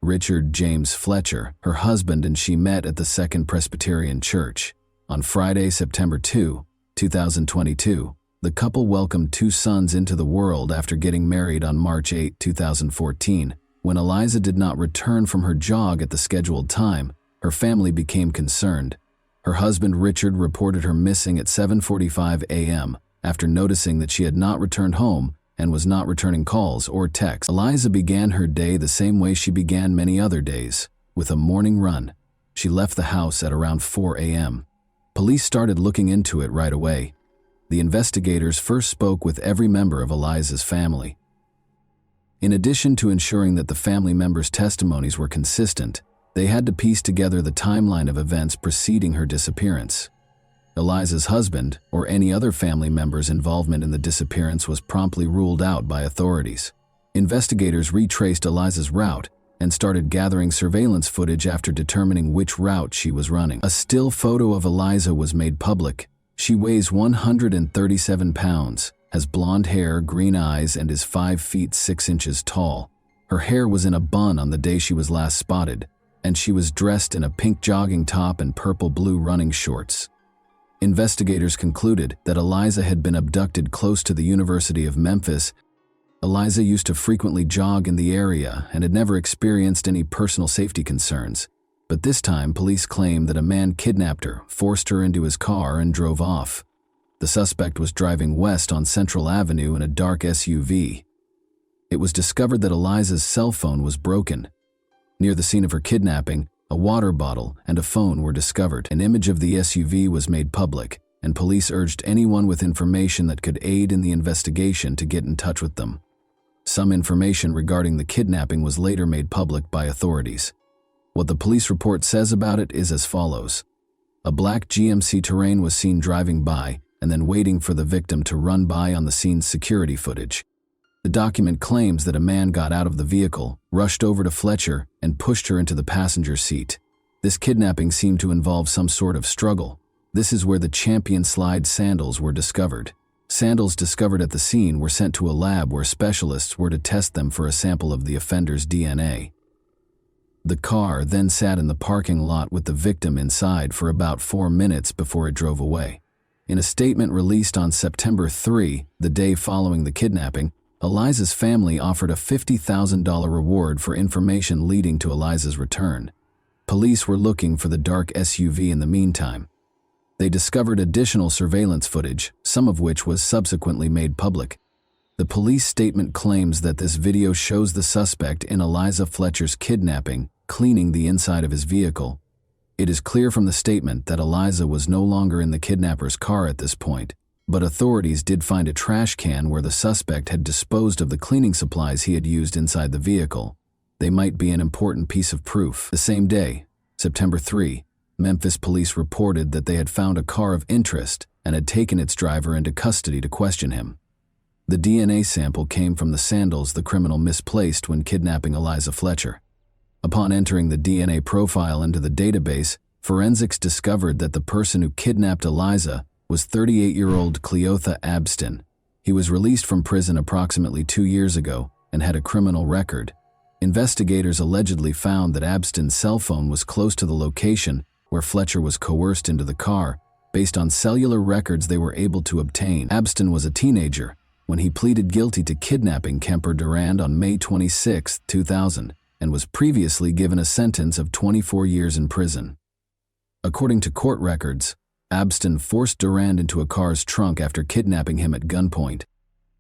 Richard James Fletcher, her husband, and she met at the Second Presbyterian Church. On Friday, September 2, 2022, the couple welcomed 2 sons into the world after getting married on March 8, 2014. When Eliza did not return from her jog at the scheduled time, her family became concerned. Her husband Richard reported her missing at 7:45 a.m. after noticing that she had not returned home and was not returning calls or texts. Eliza began her day the same way she began many other days, with a morning run. She left the house at around 4 a.m. Police started looking into it right away. The investigators first spoke with every member of Eliza's family. In addition to ensuring that the family members' testimonies were consistent, they had to piece together the timeline of events preceding her disappearance. Eliza's husband, or any other family member's involvement in the disappearance, was promptly ruled out by authorities. Investigators retraced Eliza's route and started gathering surveillance footage after determining which route she was running. A still photo of Eliza was made public. She weighs 137 pounds, has blonde hair, green eyes, and is 5 feet 6 inches tall. Her hair was in a bun on the day she was last spotted, and she was dressed in a pink jogging top and purple-blue running shorts. Investigators concluded that Eliza had been abducted close to the University of Memphis. Eliza used to frequently jog in the area and had never experienced any personal safety concerns. But this time, police claimed that a man kidnapped her, forced her into his car, and drove off. The suspect was driving west on Central Avenue in a dark SUV. It was discovered that Eliza's cell phone was broken. Near the scene of her kidnapping, a water bottle and a phone were discovered. An image of the SUV was made public, and police urged anyone with information that could aid in the investigation to get in touch with them. Some information regarding the kidnapping was later made public by authorities. What the police report says about it is as follows. A black GMC Terrain was seen driving by and then waiting for the victim to run by on the scene's security footage. The document claims that a man got out of the vehicle, rushed over to Fletcher, and pushed her into the passenger seat. This kidnapping seemed to involve some sort of struggle. This is where the Champion Slide sandals were discovered. Sandals discovered at the scene were sent to a lab where specialists were to test them for a sample of the offender's DNA. The car then sat in the parking lot with the victim inside for about 4 minutes before it drove away. In a statement released on September 3, the day following the kidnapping, Eliza's family offered a $50,000 reward for information leading to Eliza's return. Police were looking for the dark SUV in the meantime. They discovered additional surveillance footage, some of which was subsequently made public. The police statement claims that this video shows the suspect in Eliza Fletcher's kidnapping cleaning the inside of his vehicle. It is clear from the statement that Eliza was no longer in the kidnapper's car at this point, but authorities did find a trash can where the suspect had disposed of the cleaning supplies he had used inside the vehicle. They might be an important piece of proof. The same day, September 3, Memphis police reported that they had found a car of interest and had taken its driver into custody to question him. The DNA sample came from the sandals the criminal misplaced when kidnapping Eliza Fletcher. Upon entering the DNA profile into the database, forensics discovered that the person who kidnapped Eliza was 38-year-old Cleotha Abston. He was released from prison approximately 2 years ago and had a criminal record. Investigators allegedly found that Abston's cell phone was close to the location where Fletcher was coerced into the car, based on cellular records they were able to obtain. Abston was a teenager when he pleaded guilty to kidnapping Kemper Durand on May 26, 2000, and was previously given a sentence of 24 years in prison. According to court records, Abston forced Durand into a car's trunk after kidnapping him at gunpoint.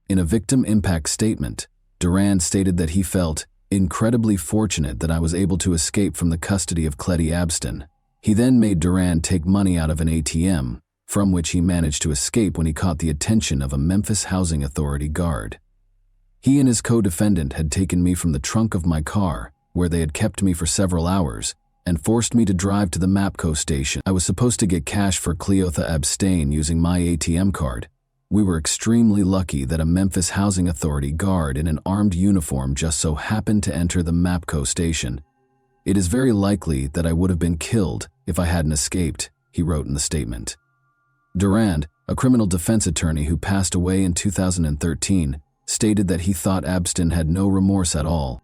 In a victim impact statement, Durand stated that he felt incredibly fortunate that I was able to escape from the custody of Cletty Abston. He then made Durand take money out of an ATM, from which he managed to escape when he caught the attention of a Memphis Housing Authority guard. He and his co-defendant had taken me from the trunk of my car, where they had kept me for several hours, and forced me to drive to the MAPCO station. I was supposed to get cash for Cleotha Abstain using my ATM card. We were extremely lucky that a Memphis Housing Authority guard in an armed uniform just so happened to enter the MAPCO station. It is very likely that I would have been killed if I hadn't escaped, he wrote in the statement. Durand, a criminal defense attorney who passed away in 2013, stated that he thought Abston had no remorse at all.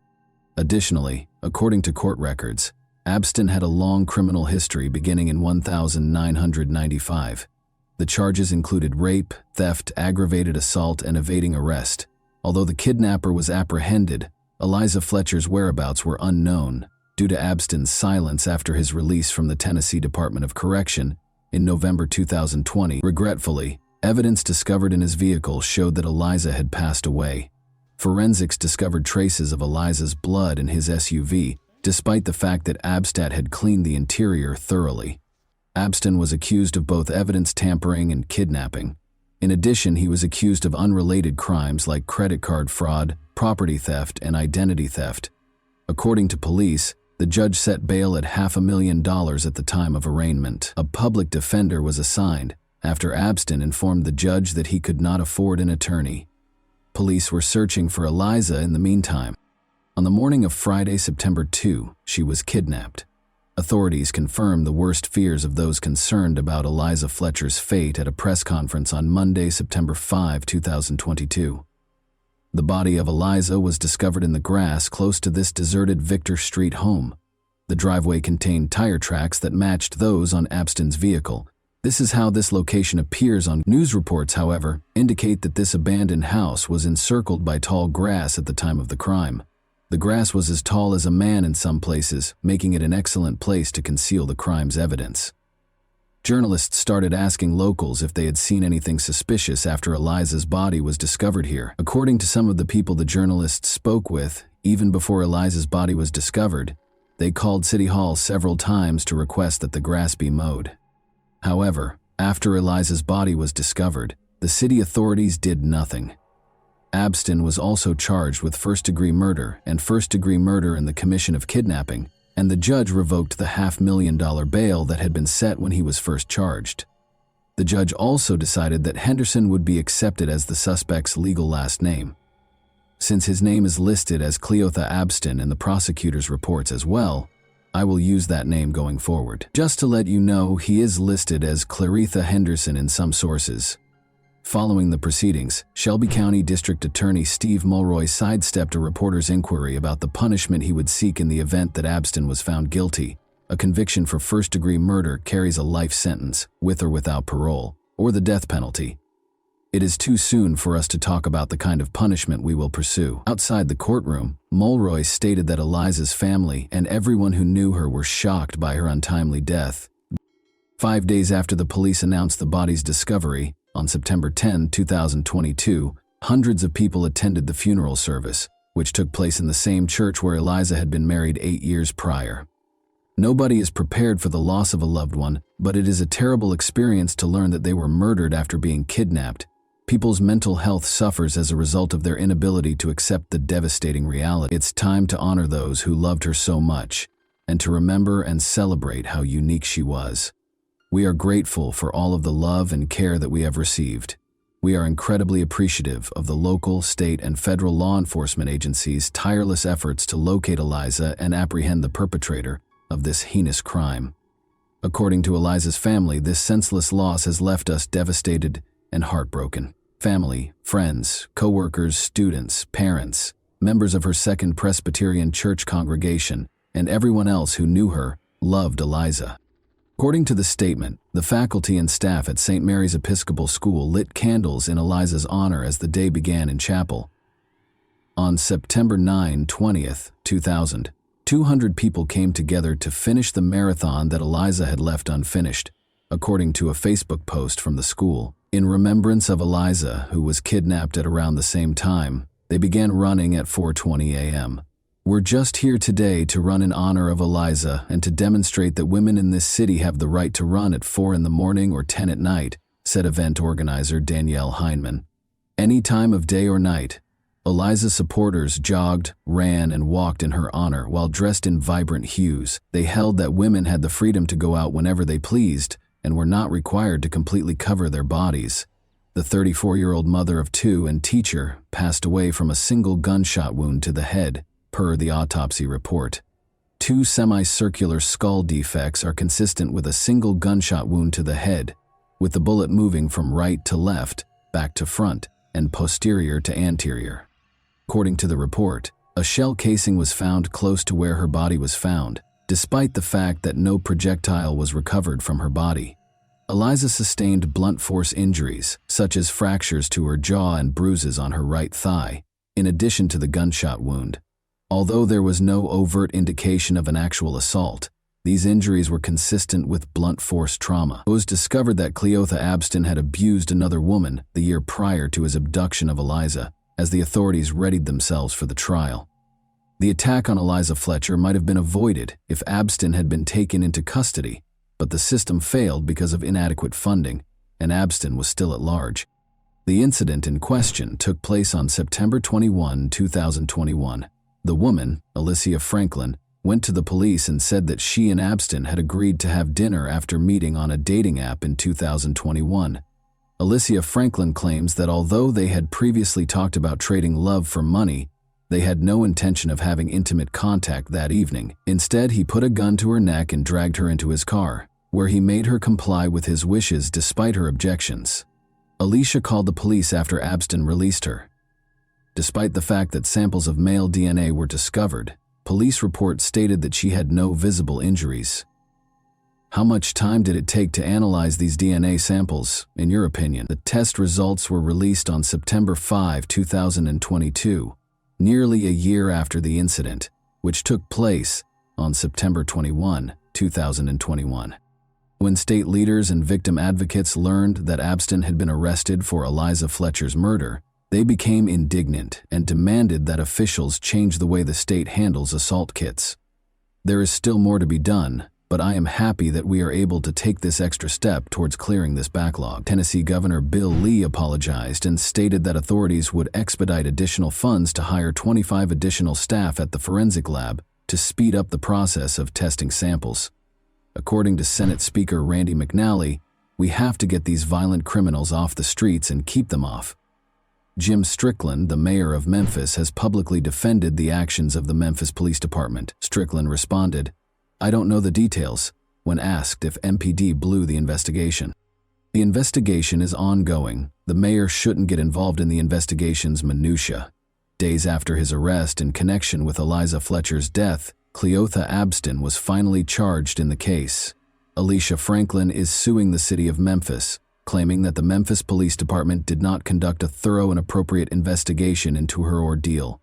Additionally, according to court records, Abston had a long criminal history beginning in 1995. The charges included rape, theft, aggravated assault, and evading arrest. Although the kidnapper was apprehended, Eliza Fletcher's whereabouts were unknown due to Abston's silence after his release from the Tennessee Department of Correction in November 2020. Regretfully, evidence discovered in his vehicle showed that Eliza had passed away. Forensics discovered traces of Eliza's blood in his SUV, despite the fact that Abstat had cleaned the interior thoroughly. Abston was accused of both evidence tampering and kidnapping. In addition, he was accused of unrelated crimes like credit card fraud, property theft, and identity theft. According to police, the judge set bail at $500,000 at the time of arraignment. A public defender was assigned after Abston informed the judge that he could not afford an attorney. Police were searching for Eliza in the meantime. On the morning of Friday, September 2, she was kidnapped. Authorities confirmed the worst fears of those concerned about Eliza Fletcher's fate at a press conference on Monday, September 5, 2022. The body of Eliza was discovered in the grass close to this deserted Victor Street home. The driveway contained tire tracks that matched those on Abston's vehicle. This is how this location appears on news reports, however, indicate that this abandoned house was encircled by tall grass at the time of the crime. The grass was as tall as a man in some places, making it an excellent place to conceal the crime's evidence. Journalists started asking locals if they had seen anything suspicious after Eliza's body was discovered here. According to some of the people the journalists spoke with, even before Eliza's body was discovered, they called City Hall several times to request that the grass be mowed. However, after Eliza's body was discovered, the city authorities did nothing. Abston was also charged with first-degree murder and first-degree murder in the commission of kidnapping, and the judge revoked the $500,000 bail that had been set when he was first charged. The judge also decided that Henderson would be accepted as the suspect's legal last name. Since his name is listed as Cleotha Abston in the prosecutor's reports as well, I will use that name going forward. Just to let you know, he is listed as Claretha Henderson in some sources. Following the proceedings, Shelby County District Attorney Steve Mulroy sidestepped a reporter's inquiry about the punishment he would seek in the event that Abston was found guilty. A conviction for first-degree murder carries a life sentence, with or without parole, or the death penalty. It is too soon for us to talk about the kind of punishment we will pursue. Outside the courtroom, Mulroy stated that Eliza's family and everyone who knew her were shocked by her untimely death. 5 days after the police announced the body's discovery, on September 10, 2022, hundreds of people attended the funeral service, which took place in the same church where Eliza had been married 8 years prior. Nobody is prepared for the loss of a loved one, but it is a terrible experience to learn that they were murdered after being kidnapped. People's mental health suffers as a result of their inability to accept the devastating reality. It's time to honor those who loved her so much, and to remember and celebrate how unique she was. We are grateful for all of the love and care that we have received. We are incredibly appreciative of the local, state, and federal law enforcement agencies' tireless efforts to locate Eliza and apprehend the perpetrator of this heinous crime. According to Eliza's family, this senseless loss has left us devastated and heartbroken. Family, friends, co-workers, students, parents, members of her Second Presbyterian Church congregation, and everyone else who knew her loved Eliza. According to the statement, the faculty and staff at St. Mary's Episcopal School lit candles in Eliza's honor as the day began in chapel. On September 9, 20th, 2000, 200 people came together to finish the marathon that Eliza had left unfinished, according to a Facebook post from the school. In remembrance of Eliza, who was kidnapped at around the same time, they began running at 4:20 a.m. We're just here today to run in honor of Eliza and to demonstrate that women in this city have the right to run at 4 in the morning or 10 at night, said event organizer Danielle Heineman. Any time of day or night, Eliza's supporters jogged, ran, and walked in her honor while dressed in vibrant hues. They held that women had the freedom to go out whenever they pleased and were not required to completely cover their bodies. The 34-year-old mother of two and teacher passed away from a single gunshot wound to the head, per the autopsy report. 2 semicircular skull defects are consistent with a single gunshot wound to the head, with the bullet moving from right to left, back to front, and posterior to anterior. According to the report, a shell casing was found close to where her body was found, despite the fact that no projectile was recovered from her body. Eliza sustained blunt force injuries, such as fractures to her jaw and bruises on her right thigh, in addition to the gunshot wound. Although there was no overt indication of an actual assault, these injuries were consistent with blunt force trauma. It was discovered that Cleotha Abston had abused another woman the year prior to his abduction of Eliza, as the authorities readied themselves for the trial. The attack on Eliza Fletcher might have been avoided if Abston had been taken into custody, but the system failed because of inadequate funding, and Abston was still at large. The incident in question took place on September 21, 2021. The woman, Alicia Franklin, went to the police and said that she and Abston had agreed to have dinner after meeting on a dating app in 2021. Alicia Franklin claims that although they had previously talked about trading love for money, they had no intention of having intimate contact that evening. Instead, he put a gun to her neck and dragged her into his car, where he made her comply with his wishes despite her objections. Alicia called the police after Abston released her. Despite the fact that samples of male DNA were discovered, police reports stated that she had no visible injuries. How much time did it take to analyze these DNA samples, in your opinion? The test results were released on September 5, 2022, nearly a year after the incident, which took place on September 21, 2021. When state leaders and victim advocates learned that Abston had been arrested for Eliza Fletcher's murder, they became indignant and demanded that officials change the way the state handles assault kits. There is still more to be done, but I am happy that we are able to take this extra step towards clearing this backlog. Tennessee Governor Bill Lee apologized and stated that authorities would expedite additional funds to hire 25 additional staff at the forensic lab to speed up the process of testing samples. According to Senate Speaker Randy McNally, we have to get these violent criminals off the streets and keep them off. Jim Strickland, the mayor of Memphis, has publicly defended the actions of the Memphis Police Department. Strickland responded, "I don't know the details," when asked if MPD blew the investigation. The investigation is ongoing. The mayor shouldn't get involved in the investigation's minutiae. Days after his arrest in connection with Eliza Fletcher's death, Cleotha Abston was finally charged in the case. Alicia Franklin is suing the city of Memphis, claiming that the Memphis Police Department did not conduct a thorough and appropriate investigation into her ordeal.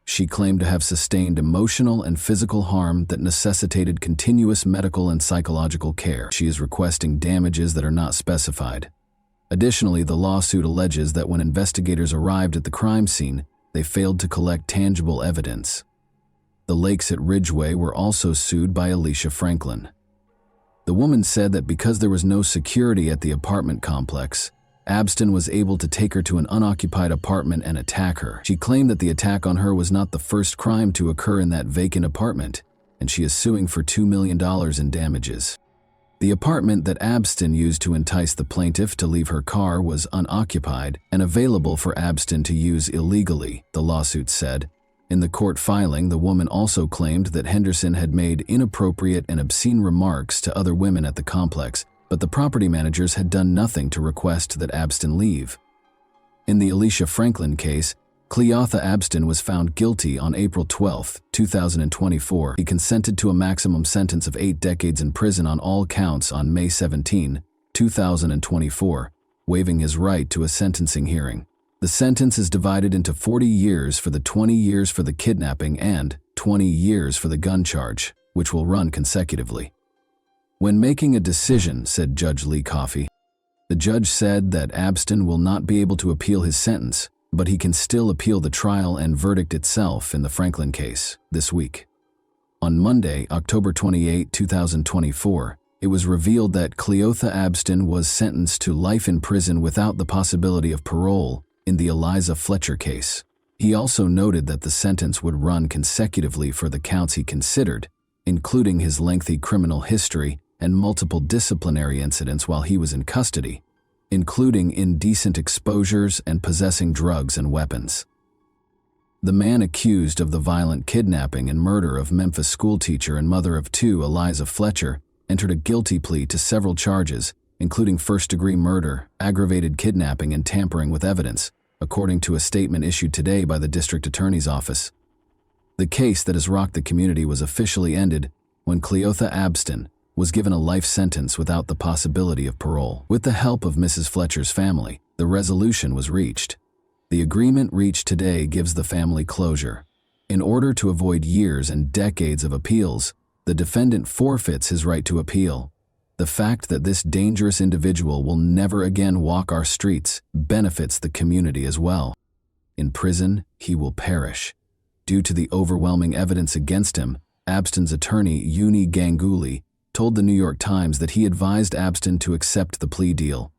She claimed to have sustained emotional and physical harm that necessitated continuous medical and psychological care. She is requesting damages that are not specified. Additionally, the lawsuit alleges that when investigators arrived at the crime scene, they failed to collect tangible evidence. The lakes at Ridgeway were also sued by Alicia Franklin. The woman said that because there was no security at the apartment complex, Abston was able to take her to an unoccupied apartment and attack her. She claimed that the attack on her was not the first crime to occur in that vacant apartment, and she is suing for $2 million in damages. The apartment that Abston used to entice the plaintiff to leave her car was unoccupied and available for Abston to use illegally, the lawsuit said. In the court filing, the woman also claimed that Henderson had made inappropriate and obscene remarks to other women at the complex, but the property managers had done nothing to request that Abston leave. In the Alicia Franklin case, Cleotha Abston was found guilty on April 12, 2024. He consented to a maximum sentence of 8 decades in prison on all counts on May 17, 2024, waiving his right to a sentencing hearing. The sentence is divided into 40 years for the 20 years for the kidnapping and 20 years for the gun charge, which will run consecutively. When making a decision, said Judge Lee Coffey, the judge said that Abston will not be able to appeal his sentence, but he can still appeal the trial and verdict itself in the Franklin case this week. On Monday, October 28, 2024, it was revealed that Cleotha Abston was sentenced to life in prison without the possibility of parole in the Eliza Fletcher case. He also noted that the sentence would run consecutively for the counts he considered, including his lengthy criminal history and multiple disciplinary incidents while he was in custody, including indecent exposures and possessing drugs and weapons. The man accused of the violent kidnapping and murder of Memphis schoolteacher and mother of 2, Eliza Fletcher, entered a guilty plea to several charges, including first-degree murder, aggravated kidnapping, and tampering with evidence, according to a statement issued today by the district attorney's office. The case that has rocked the community was officially ended when Cleotha Abston was given a life sentence without the possibility of parole. With the help of Mrs. Fletcher's family, the resolution was reached. The agreement reached today gives the family closure. In order to avoid years and decades of appeals, the defendant forfeits his right to appeal. The fact that this dangerous individual will never again walk our streets benefits the community as well. In prison, he will perish. Due to the overwhelming evidence against him, Abston's attorney, Uni Ganguly, told the New York Times that he advised Abston to accept the plea deal.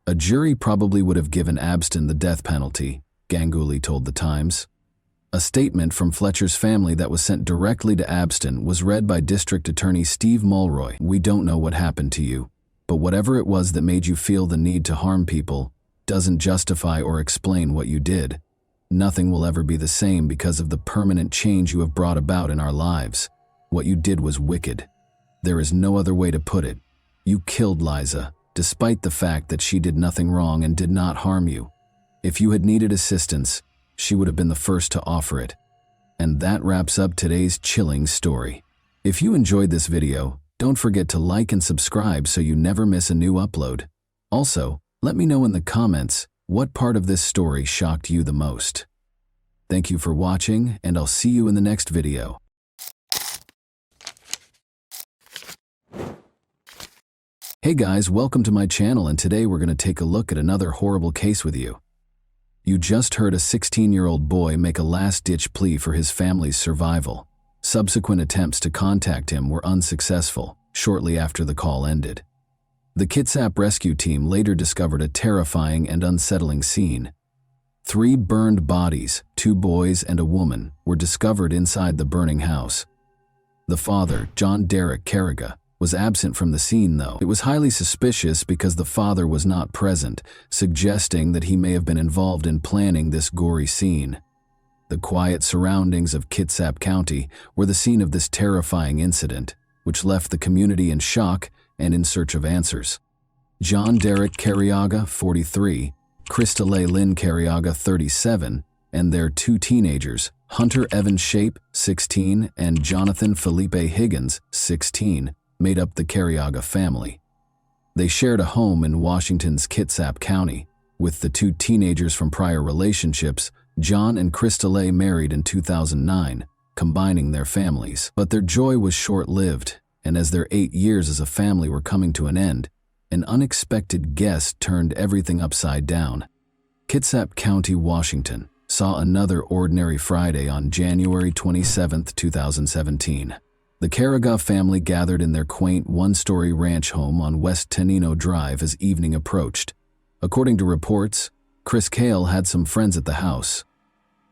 A jury probably would have given Abston the death penalty, Ganguly told the Times. A statement from Fletcher's family that was sent directly to Abston was read by District Attorney Steve Mulroy. We don't know what happened to you, but whatever it was that made you feel the need to harm people doesn't justify or explain what you did. Nothing will ever be the same because of the permanent change you have brought about in our lives. What you did was wicked. There is no other way to put it. You killed Liza, despite the fact that she did nothing wrong and did not harm you. If you had needed assistance, she would have been the first to offer it. And that wraps up today's chilling story. If you enjoyed this video, don't forget to like and subscribe so you never miss a new upload. Also, let me know in the comments what part of this story shocked you the most. Thank you for watching, and I'll see you in the next video. Hey guys, welcome to my channel, and today we're going to take a look at another horrible case with you. You just heard a 16-year-old boy make a last-ditch plea for his family's survival. Subsequent attempts to contact him were unsuccessful shortly after the call ended. The Kitsap rescue team later discovered a terrifying and unsettling scene. 3 burned bodies, 2 boys and a woman, were discovered inside the burning house. The father, John Derek Carriga, was absent from the scene though. It was highly suspicious because the father was not present, suggesting that he may have been involved in planning this gory scene. The quiet surroundings of Kitsap County were the scene of this terrifying incident, which left the community in shock and in search of answers. John Derek Carriaga, 43, Christale Lynn Carriaga, 37, and their 2 teenagers, Hunter Evan Shape, 16, and Jonathan Felipe Higgins, 16, made up the Carriaga family. They shared a home in Washington's Kitsap County, with the 2 teenagers from prior relationships. John and Christale married in 2009, combining their families. But their joy was short-lived, and as their 8 years as a family were coming to an end, an unexpected guest turned everything upside down. Kitsap County, Washington, saw another ordinary Friday on January 27, 2017. The Carriga family gathered in their quaint one-story ranch home on West Tenino Drive as evening approached. According to reports, Chris Cale had some friends at the house.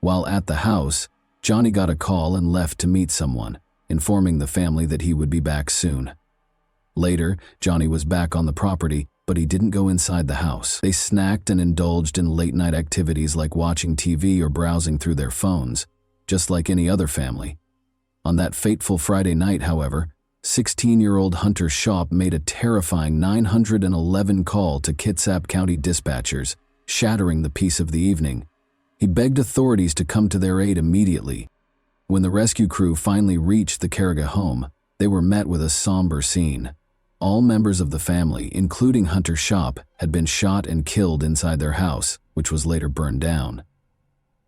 While at the house, Johnny got a call and left to meet someone, informing the family that he would be back soon. Later, Johnny was back on the property, but he didn't go inside the house. They snacked and indulged in late-night activities like watching TV or browsing through their phones, just like any other family. On that fateful Friday night, however, 16-year-old Hunter Shop made a terrifying 911 call to Kitsap County dispatchers, shattering the peace of the evening. He begged authorities to come to their aid immediately. When the rescue crew finally reached the Carriga home, they were met with a somber scene. All members of the family, including Hunter Shop, had been shot and killed inside their house, which was later burned down.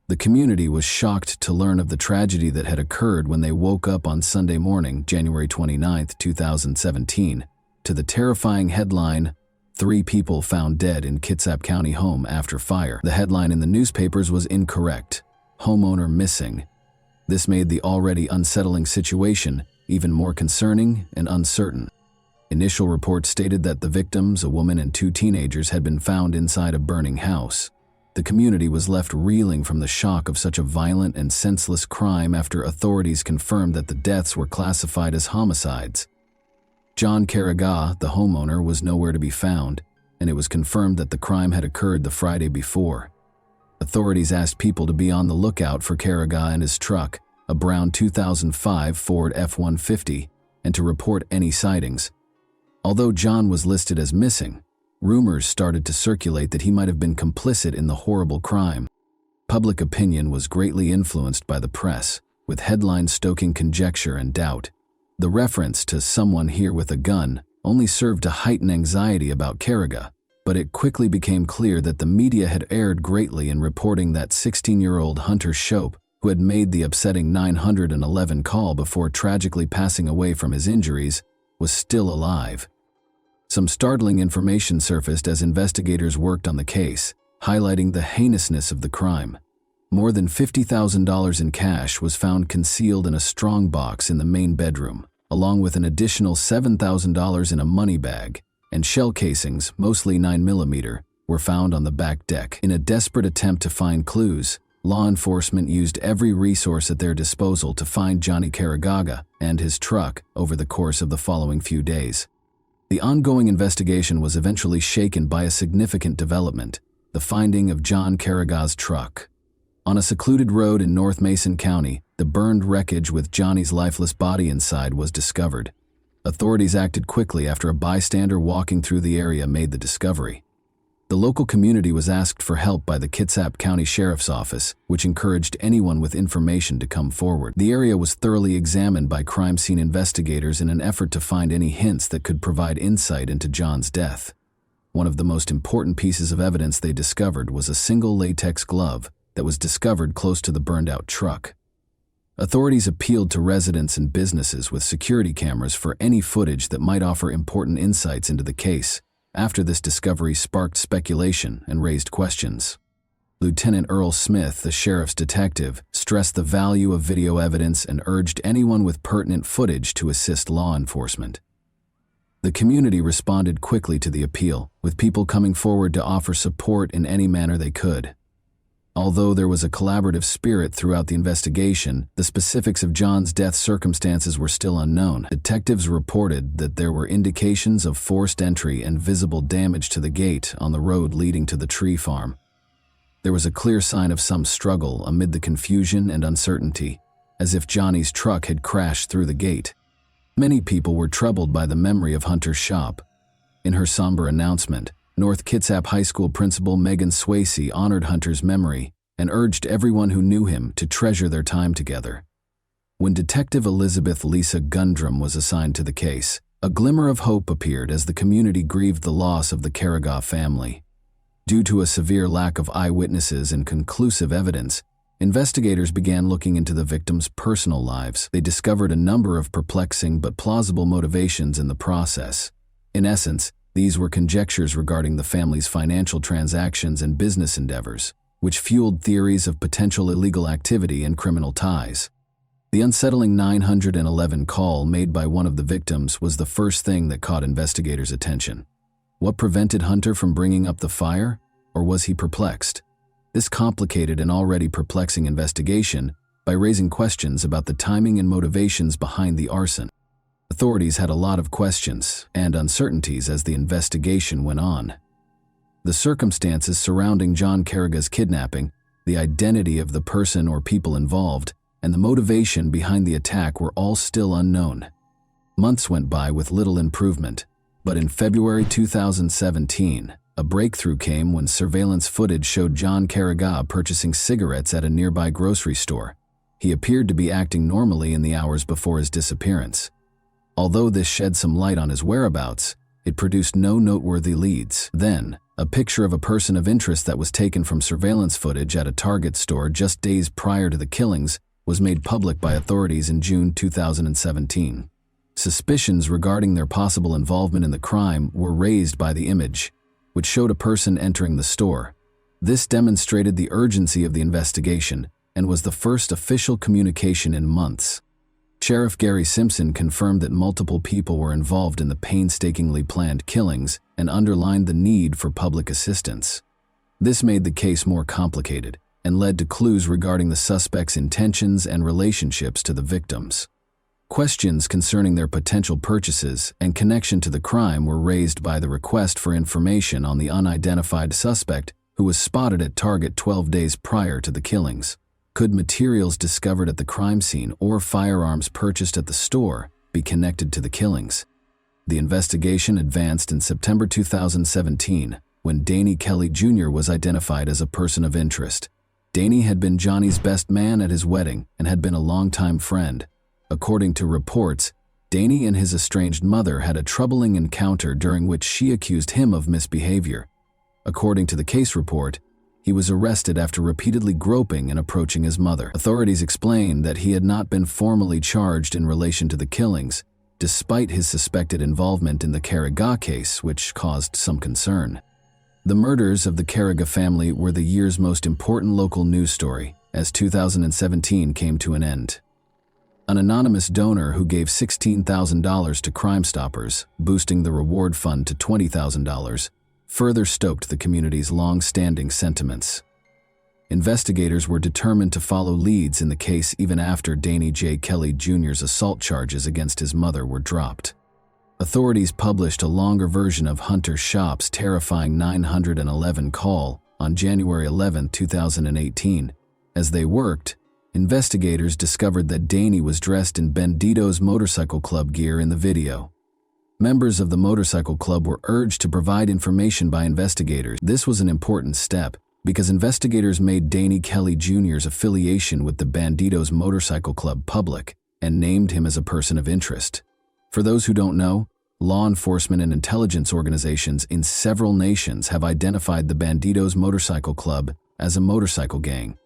The community was shocked to learn of the tragedy that had occurred when they woke up on Sunday morning, January 29, 2017, to the terrifying headline, "3 people found dead in Kitsap County home after fire." The headline in the newspapers was incorrect. "Homeowner missing." This made the already unsettling situation even more concerning and uncertain. Initial reports stated that the victims, a woman and 2 teenagers, had been found inside a burning house. The community was left reeling from the shock of such a violent and senseless crime after authorities confirmed that the deaths were classified as homicides. John Carriga, the homeowner, was nowhere to be found, and it was confirmed that the crime had occurred the Friday before. Authorities asked people to be on the lookout for Carriga and his truck, a brown 2005 Ford F-150, and to report any sightings. Although John was listed as missing, rumors started to circulate that he might have been complicit in the horrible crime. Public opinion was greatly influenced by the press, with headlines stoking conjecture and doubt. The reference to "someone here with a gun" only served to heighten anxiety about Carriga, but it quickly became clear that the media had erred greatly in reporting that 16-year-old Hunter Shop, who had made the upsetting 911 call before tragically passing away from his injuries, was still alive. Some startling information surfaced as investigators worked on the case, highlighting the heinousness of the crime. More than $50,000 in cash was found concealed in a strong box in the main bedroom, along with an additional $7,000 in a money bag, and shell casings, mostly 9mm, were found on the back deck. In a desperate attempt to find clues, law enforcement used every resource at their disposal to find Johnny Carriga and his truck over the course of the following few days. The ongoing investigation was eventually shaken by a significant development: the finding of John Carriga's truck. On a secluded road in North Mason County, the burned wreckage with Johnny's lifeless body inside was discovered. Authorities acted quickly after a bystander walking through the area made the discovery. The local community was asked for help by the Kitsap County Sheriff's Office, which encouraged anyone with information to come forward. The area was thoroughly examined by crime scene investigators in an effort to find any hints that could provide insight into John's death. One of the most important pieces of evidence they discovered was a single latex glove that was discovered close to the burned-out truck. Authorities appealed to residents and businesses with security cameras for any footage that might offer important insights into the case. After this discovery sparked speculation and raised questions. Lieutenant Earl Smith, the sheriff's detective, stressed the value of video evidence and urged anyone with pertinent footage to assist law enforcement. The community responded quickly to the appeal, with people coming forward to offer support in any manner they could. Although there was a collaborative spirit throughout the investigation, the specifics of John's death circumstances were still unknown. Detectives reported that there were indications of forced entry and visible damage to the gate on the road leading to the tree farm. There was a clear sign of some struggle amid the confusion and uncertainty, as if Johnny's truck had crashed through the gate. Many people were troubled by the memory of Hunter Shop. In her somber announcement, North Kitsap High School principal Megan Swayze honored Hunter's memory and urged everyone who knew him to treasure their time together. When Detective Elizabeth Lisa Gundrum was assigned to the case, a glimmer of hope appeared as the community grieved the loss of the Carriga family. Due to a severe lack of eyewitnesses and conclusive evidence, investigators began looking into the victims' personal lives. They discovered a number of perplexing but plausible motivations in the process. In essence, these were conjectures regarding the family's financial transactions and business endeavors. which fueled theories of potential illegal activity and criminal ties. The unsettling 911 call made by one of the victims was the first thing that caught investigators' attention. What prevented Hunter from bringing up the fire? Or was he perplexed? This complicated an already perplexing investigation by raising questions about the timing and motivations behind the arson. Authorities had a lot of questions and uncertainties as the investigation went on. The circumstances surrounding John Carraga's kidnapping, the identity of the person or people involved, and the motivation behind the attack were all still unknown. Months went by with little improvement, but in February 2017, a breakthrough came when surveillance footage showed John Carraga purchasing cigarettes at a nearby grocery store. He appeared to be acting normally in the hours before his disappearance. Although this shed some light on his whereabouts, it produced no noteworthy leads. Then, a picture of a person of interest that was taken from surveillance footage at a Target store just days prior to the killings was made public by authorities in June 2017. Suspicions regarding their possible involvement in the crime were raised by the image, which showed a person entering the store. This demonstrated the urgency of the investigation and was the first official communication in months. Sheriff Gary Simpson confirmed that multiple people were involved in the painstakingly planned killings and underlined the need for public assistance. This made the case more complicated and led to clues regarding the suspects' intentions and relationships to the victims. Questions concerning their potential purchases and connection to the crime were raised by the request for information on the unidentified suspect who was spotted at Target 12 days prior to the killings. Could materials discovered at the crime scene or firearms purchased at the store be connected to the killings? The investigation advanced in September 2017 when Danny Kelly Jr. was identified as a person of interest. Danny had been Johnny's best man at his wedding and had been a longtime friend. According to reports, Danny and his estranged mother had a troubling encounter during which she accused him of misbehavior. According to the case report, he was arrested after repeatedly groping and approaching his mother. Authorities explained that he had not been formally charged in relation to the killings, despite his suspected involvement in the Carraga case, which caused some concern. The murders of the Carraga family were the year's most important local news story, as 2017 came to an end. An anonymous donor who gave $16,000 to Crime Stoppers, boosting the reward fund to $20,000, further stoked the community's long-standing sentiments. Investigators were determined to follow leads in the case even after Danny J. Kelly Jr.'s assault charges against his mother were dropped. Authorities published a longer version of Hunter Shop's terrifying 911 call on January 11, 2018. As they worked, investigators discovered that Danny was dressed in Bandito's motorcycle club gear in the video. Members of the motorcycle club were urged to provide information by investigators. This was an important step because investigators made Danny Kelly Jr.'s affiliation with the Bandito's motorcycle club public and named him as a person of interest. For those who don't know, law enforcement and intelligence organizations in several nations have identified the Bandito's motorcycle club as a motorcycle gang.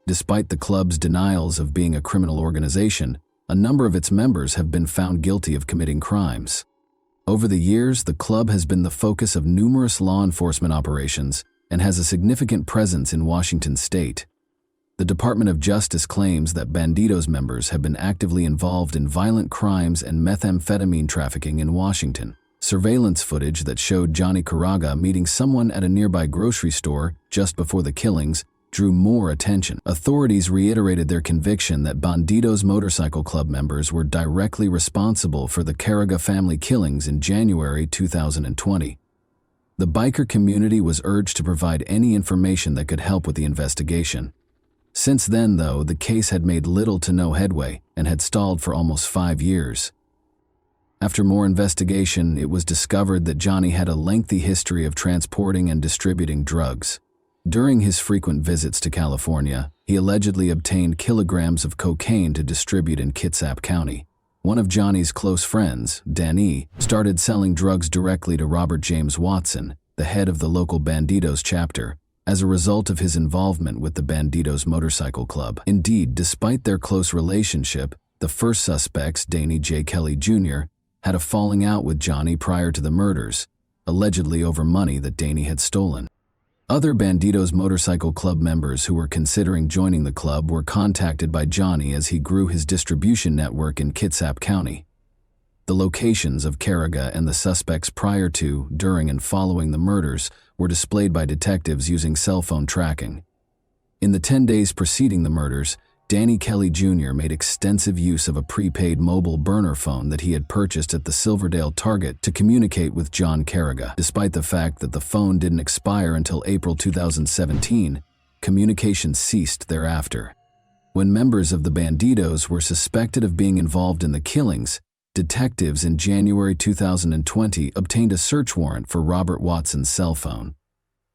Despite the club's denials of being a criminal organization, a number of its members have been found guilty of committing crimes. Over the years, the club has been the focus of numerous law enforcement operations and has a significant presence in Washington state. The Department of Justice claims that Bandito's members have been actively involved in violent crimes and methamphetamine trafficking in Washington. Surveillance footage that showed Johnny Carraga meeting someone at a nearby grocery store just before the killings drew more attention. Authorities reiterated their conviction that Bandito's motorcycle club members were directly responsible for the Carraga family killings in January 2020. The biker community was urged to provide any information that could help with the investigation. Since then, though, the case had made little to no headway and had stalled for almost 5 years. After more investigation, it was discovered that Johnny had a lengthy history of transporting and distributing drugs. During his frequent visits to California, he allegedly obtained kilograms of cocaine to distribute in Kitsap County. One of Johnny's close friends, Danny, started selling drugs directly to Robert James Watson, the head of the local Banditos chapter, as a result of his involvement with the Banditos motorcycle club. Indeed, despite their close relationship, the first suspects, Danny J. Kelly Jr., had a falling out with Johnny prior to the murders, allegedly over money that Danny had stolen. Other Bandidos Motorcycle Club members who were considering joining the club were contacted by Johnny as he grew his distribution network in Kitsap County. The locations of Carriga and the suspects prior to, during, and following the murders were displayed by detectives using cell phone tracking. In the 10 days preceding the murders, Danny Kelly Jr. made extensive use of a prepaid mobile burner phone that he had purchased at the Silverdale Target to communicate with John Carriga. Despite the fact that the phone didn't expire until April 2017, communication ceased thereafter. When members of the Bandidos were suspected of being involved in the killings, detectives in January 2020 obtained a search warrant for Robert Watson's cell phone.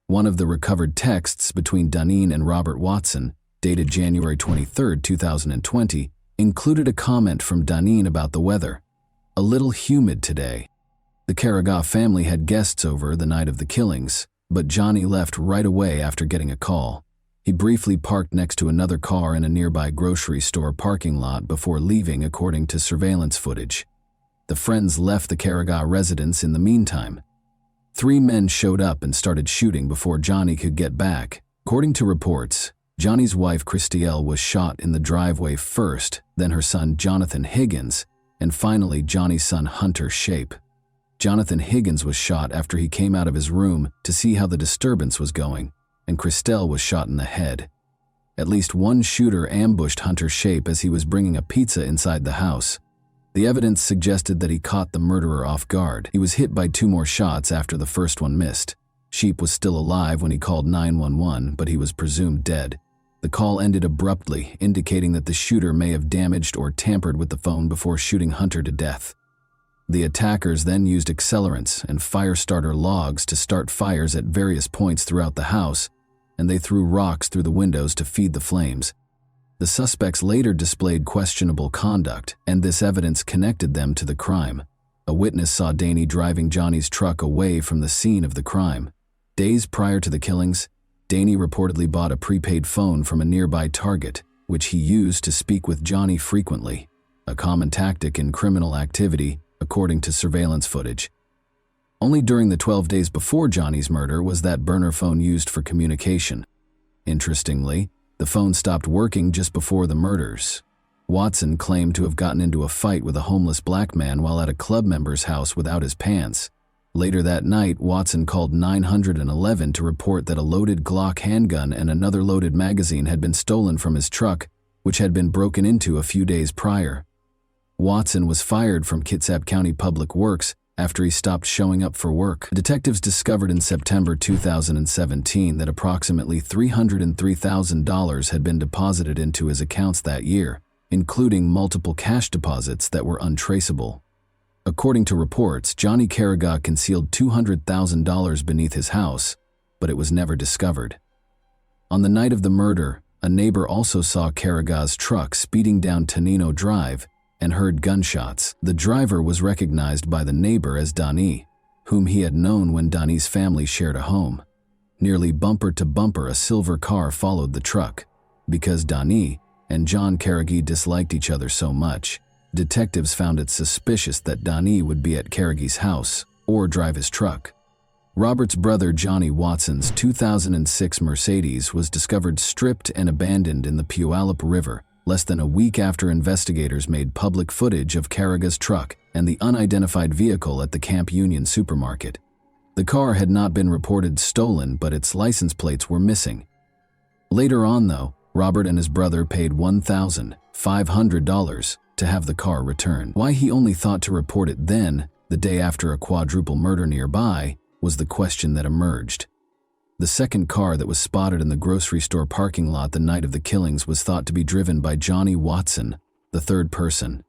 One of the recovered texts between Duneen and Robert Watson, dated January 23, 2020, included a comment from Duneen about the weather. "A little humid today." The Carriga family had guests over the night of the killings, but Johnny left right away after getting a call. He briefly parked next to another car in a nearby grocery store parking lot before leaving, according to surveillance footage. The friends left the Carriga residence in the meantime. 3 men showed up and started shooting before Johnny could get back. According to reports, Johnny's wife Christielle was shot in the driveway first, then her son Jonathan Higgins, and finally Johnny's son Hunter Shape. Jonathan Higgins was shot after he came out of his room to see how the disturbance was going, and Christelle was shot in the head. At least one shooter ambushed Hunter Shape as he was bringing a pizza inside the house. The evidence suggested that he caught the murderer off guard. He was hit by 2 more shots after the first one missed. Sheep was still alive when he called 911, but he was presumed dead. The call ended abruptly, indicating that the shooter may have damaged or tampered with the phone before shooting Hunter to death. The attackers then used accelerants and fire starter logs to start fires at various points throughout the house, and they threw rocks through the windows to feed the flames. The suspects later displayed questionable conduct, and this evidence connected them to the crime. A witness saw Danny driving Johnny's truck away from the scene of the crime. Days prior to the killings, Danny reportedly bought a prepaid phone from a nearby Target, which he used to speak with Johnny frequently, a common tactic in criminal activity, according to surveillance footage. Only during the 12 days before Johnny's murder was that burner phone used for communication. Interestingly, the phone stopped working just before the murders. Watson claimed to have gotten into a fight with a homeless black man while at a club member's house without his pants. Later that night, Watson called 911 to report that a loaded Glock handgun and another loaded magazine had been stolen from his truck, which had been broken into a few days prior. Watson was fired from Kitsap County Public Works after he stopped showing up for work. Detectives discovered in September 2017 that approximately $303,000 had been deposited into his accounts that year, including multiple cash deposits that were untraceable. According to reports, Johnny Carriga concealed $200,000 beneath his house, but it was never discovered. On the night of the murder, a neighbor also saw Carriga's truck speeding down Tonino Drive and heard gunshots. The driver was recognized by the neighbor as Donnie, whom he had known when Donnie's family shared a home. Nearly bumper to bumper, a silver car followed the truck. Because Donnie and John Carriga disliked each other so much, detectives found it suspicious that Donnie would be at Carriga's house or drive his truck. Robert's brother Johnny Watson's 2006 Mercedes was discovered stripped and abandoned in the Puyallup River less than a week after investigators made public footage of Carriga's truck and the unidentified vehicle at the Camp Union supermarket. The car had not been reported stolen, but its license plates were missing. Later on, though, Robert and his brother paid $1,500 to have the car returned. Why he only thought to report it then, the day after a quadruple murder nearby, was the question that emerged. The second car that was spotted in the grocery store parking lot the night of the killings was thought to be driven by Johnny Watson, the third person.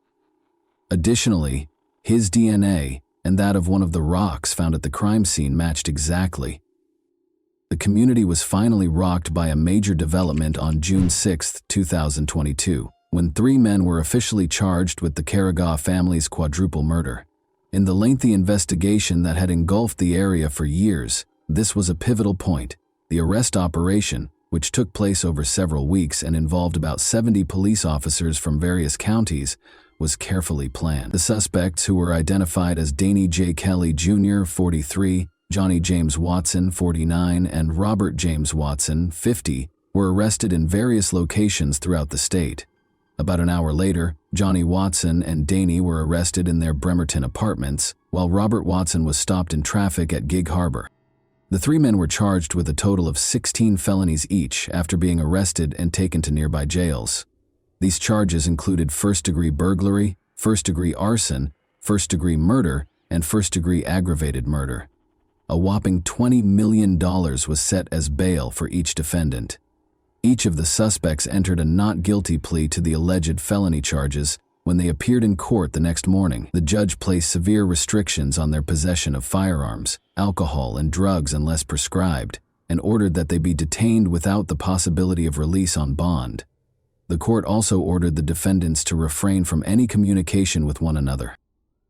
Additionally, his DNA and that of one of the rocks found at the crime scene matched exactly. The community was finally rocked by a major development on June 6, 2022, when 3 men were officially charged with the Carriga family's quadruple murder. In the lengthy investigation that had engulfed the area for years, this was a pivotal point. The arrest operation, which took place over several weeks and involved about 70 police officers from various counties, was carefully planned. The suspects, who were identified as Danny J. Kelly Jr., 43, Johnny James Watson, 49, and Robert James Watson, 50, were arrested in various locations throughout the state. About an hour later, Johnny Watson and Danny were arrested in their Bremerton apartments, while Robert Watson was stopped in traffic at Gig Harbor. The three men were charged with a total of 16 felonies each after being arrested and taken to nearby jails. These charges included first-degree burglary, first-degree arson, first-degree murder, and first-degree aggravated murder. A whopping $20 million was set as bail for each defendant. Each of the suspects entered a not guilty plea to the alleged felony charges. When they appeared in court the next morning, the judge placed severe restrictions on their possession of firearms, alcohol, and drugs unless prescribed, and ordered that they be detained without the possibility of release on bond. The court also ordered the defendants to refrain from any communication with one another.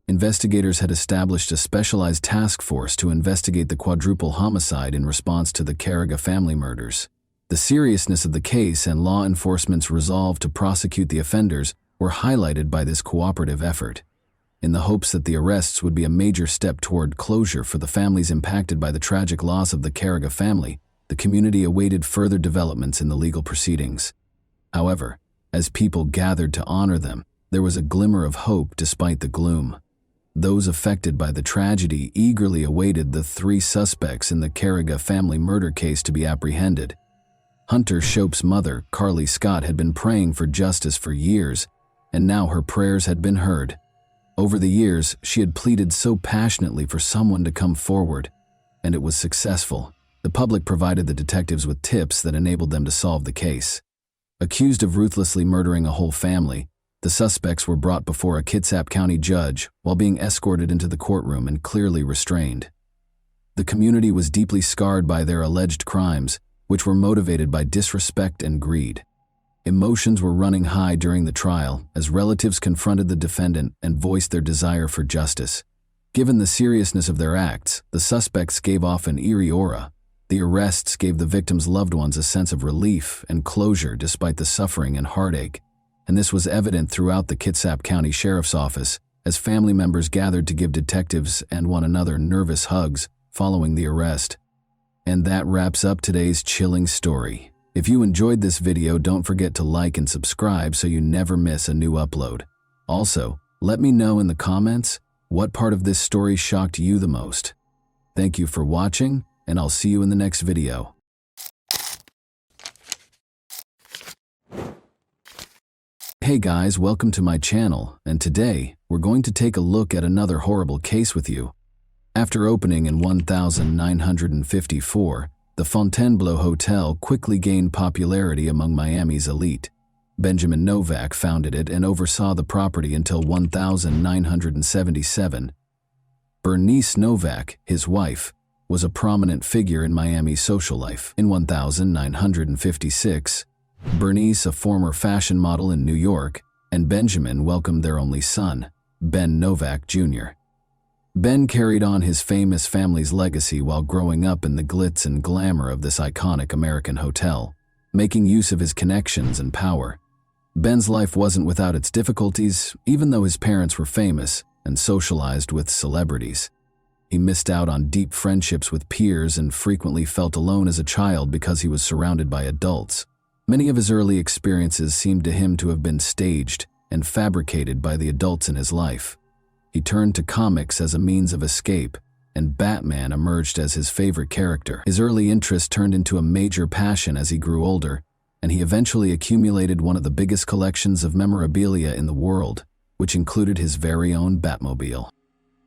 Investigators had established a specialized task force to investigate the quadruple homicide in response to the Carriga family murders. The seriousness of the case and law enforcement's resolve to prosecute the offenders were highlighted by this cooperative effort. In the hopes that the arrests would be a major step toward closure for the families impacted by the tragic loss of the Carriga family, the community awaited further developments in the legal proceedings. However, as people gathered to honor them, there was a glimmer of hope despite the gloom. Those affected by the tragedy eagerly awaited the three suspects in the Carriga family murder case to be apprehended. Hunter Shope's mother, Carly Scott, had been praying for justice for years, and now her prayers had been heard. Over the years, she had pleaded so passionately for someone to come forward, and it was successful. The public provided the detectives with tips that enabled them to solve the case. Accused of ruthlessly murdering a whole family, the suspects were brought before a Kitsap County judge while being escorted into the courtroom and clearly restrained. The community was deeply scarred by their alleged crimes, which were motivated by disrespect and greed. Emotions were running high during the trial as relatives confronted the defendant and voiced their desire for justice. Given the seriousness of their acts, the suspects gave off an eerie aura. The arrests gave the victims' loved ones a sense of relief and closure despite the suffering and heartache, and this was evident throughout the Kitsap County Sheriff's Office as family members gathered to give detectives and one another nervous hugs following the arrest. And that wraps up today's chilling story. If you enjoyed this video, don't forget to like and subscribe so you never miss a new upload. Also, let me know in the comments what part of this story shocked you the most. Thank you for watching, and I'll see you in the next video. Hey guys, welcome to my channel, and today we're going to take a look at another horrible case with you. After opening in 1954, the Fontainebleau Hotel quickly gained popularity among Miami's elite. Benjamin Novak founded it and oversaw the property until 1977. Bernice Novak, his wife, was a prominent figure in Miami's social life. In 1956, Bernice, a former fashion model in New York, and Benjamin welcomed their only son, Ben Novak Jr. Ben carried on his famous family's legacy while growing up in the glitz and glamour of this iconic American hotel, making use of his connections and power. Ben's life wasn't without its difficulties, even though his parents were famous and socialized with celebrities. He missed out on deep friendships with peers and frequently felt alone as a child because he was surrounded by adults. Many of his early experiences seemed to him to have been staged and fabricated by the adults in his life. He turned to comics as a means of escape, and Batman emerged as his favorite character. His early interest turned into a major passion as he grew older, and he eventually accumulated one of the biggest collections of memorabilia in the world, which included his very own Batmobile.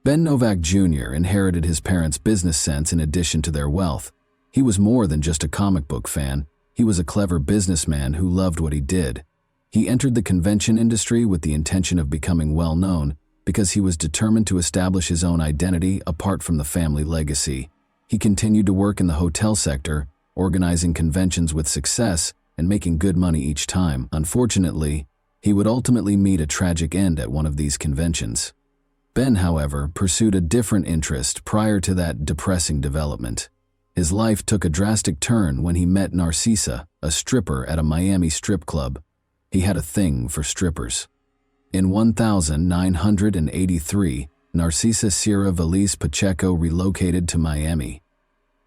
Ben Novak Jr. inherited his parents' business sense in addition to their wealth. He was more than just a comic book fan. He was a clever businessman who loved what he did. He entered the convention industry with the intention of becoming well-known, because he was determined to establish his own identity apart from the family legacy. He continued to work in the hotel sector, organizing conventions with success and making good money each time. Unfortunately, he would ultimately meet a tragic end at one of these conventions. Ben, however, pursued a different interest prior to that depressing development. His life took a drastic turn when he met Narcissa, a stripper at a Miami strip club. He had a thing for strippers. In 1983, Narcisa Sierra Valise Pacheco relocated to Miami.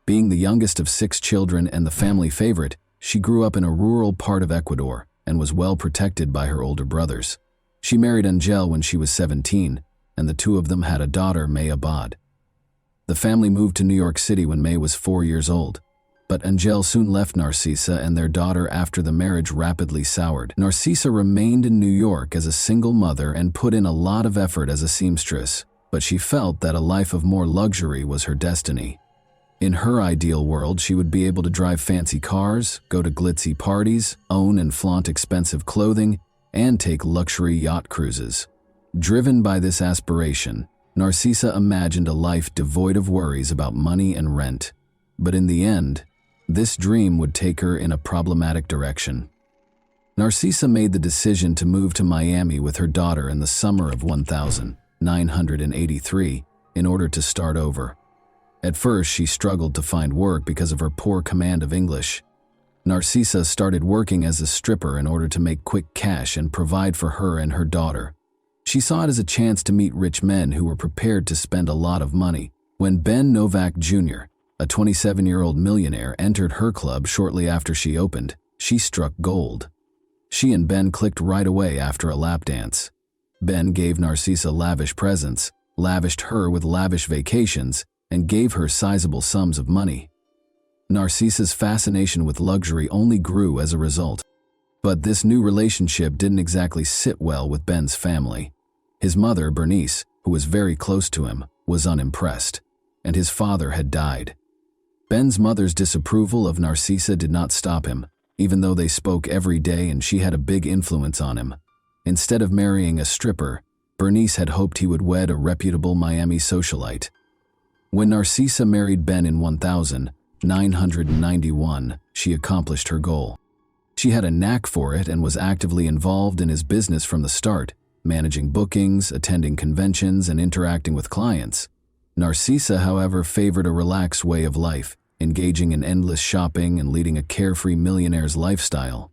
Being the youngest of 6 children and the family favorite, she grew up in a rural part of Ecuador and was well protected by her older brothers. She married Angel when she was 17, and the two of them had a daughter, May Abad. The family moved to New York City when May was 4 years old, but Angel soon left Narcisa and their daughter after the marriage rapidly soured. Narcisa remained in New York as a single mother and put in a lot of effort as a seamstress, but she felt that a life of more luxury was her destiny. In her ideal world, she would be able to drive fancy cars, go to glitzy parties, own and flaunt expensive clothing, and take luxury yacht cruises. Driven by this aspiration, Narcisa imagined a life devoid of worries about money and rent. But in the end, this dream would take her in a problematic direction. Narcisa made the decision to move to Miami with her daughter in the summer of 1983 in order to start over. At first, she struggled to find work because of her poor command of English. Narcisa started working as a stripper in order to make quick cash and provide for her and her daughter. She saw it as a chance to meet rich men who were prepared to spend a lot of money. When Ben Novak Jr., a 27-year-old millionaire, entered her club shortly after she opened, she struck gold. She and Ben clicked right away after a lap dance. Ben gave Narcisa lavish presents, lavished her with lavish vacations, and gave her sizable sums of money. Narcisa's fascination with luxury only grew as a result. But this new relationship didn't exactly sit well with Ben's family. His mother, Bernice, who was very close to him, was unimpressed, and his father had died. Ben's mother's disapproval of Narcisa did not stop him, even though they spoke every day and she had a big influence on him. Instead of marrying a stripper, Bernice had hoped he would wed a reputable Miami socialite. When Narcisa married Ben in 1991, she accomplished her goal. She had a knack for it and was actively involved in his business from the start, managing bookings, attending conventions, and interacting with clients. Narcisa, however, favored a relaxed way of life, engaging in endless shopping and leading a carefree millionaire's lifestyle.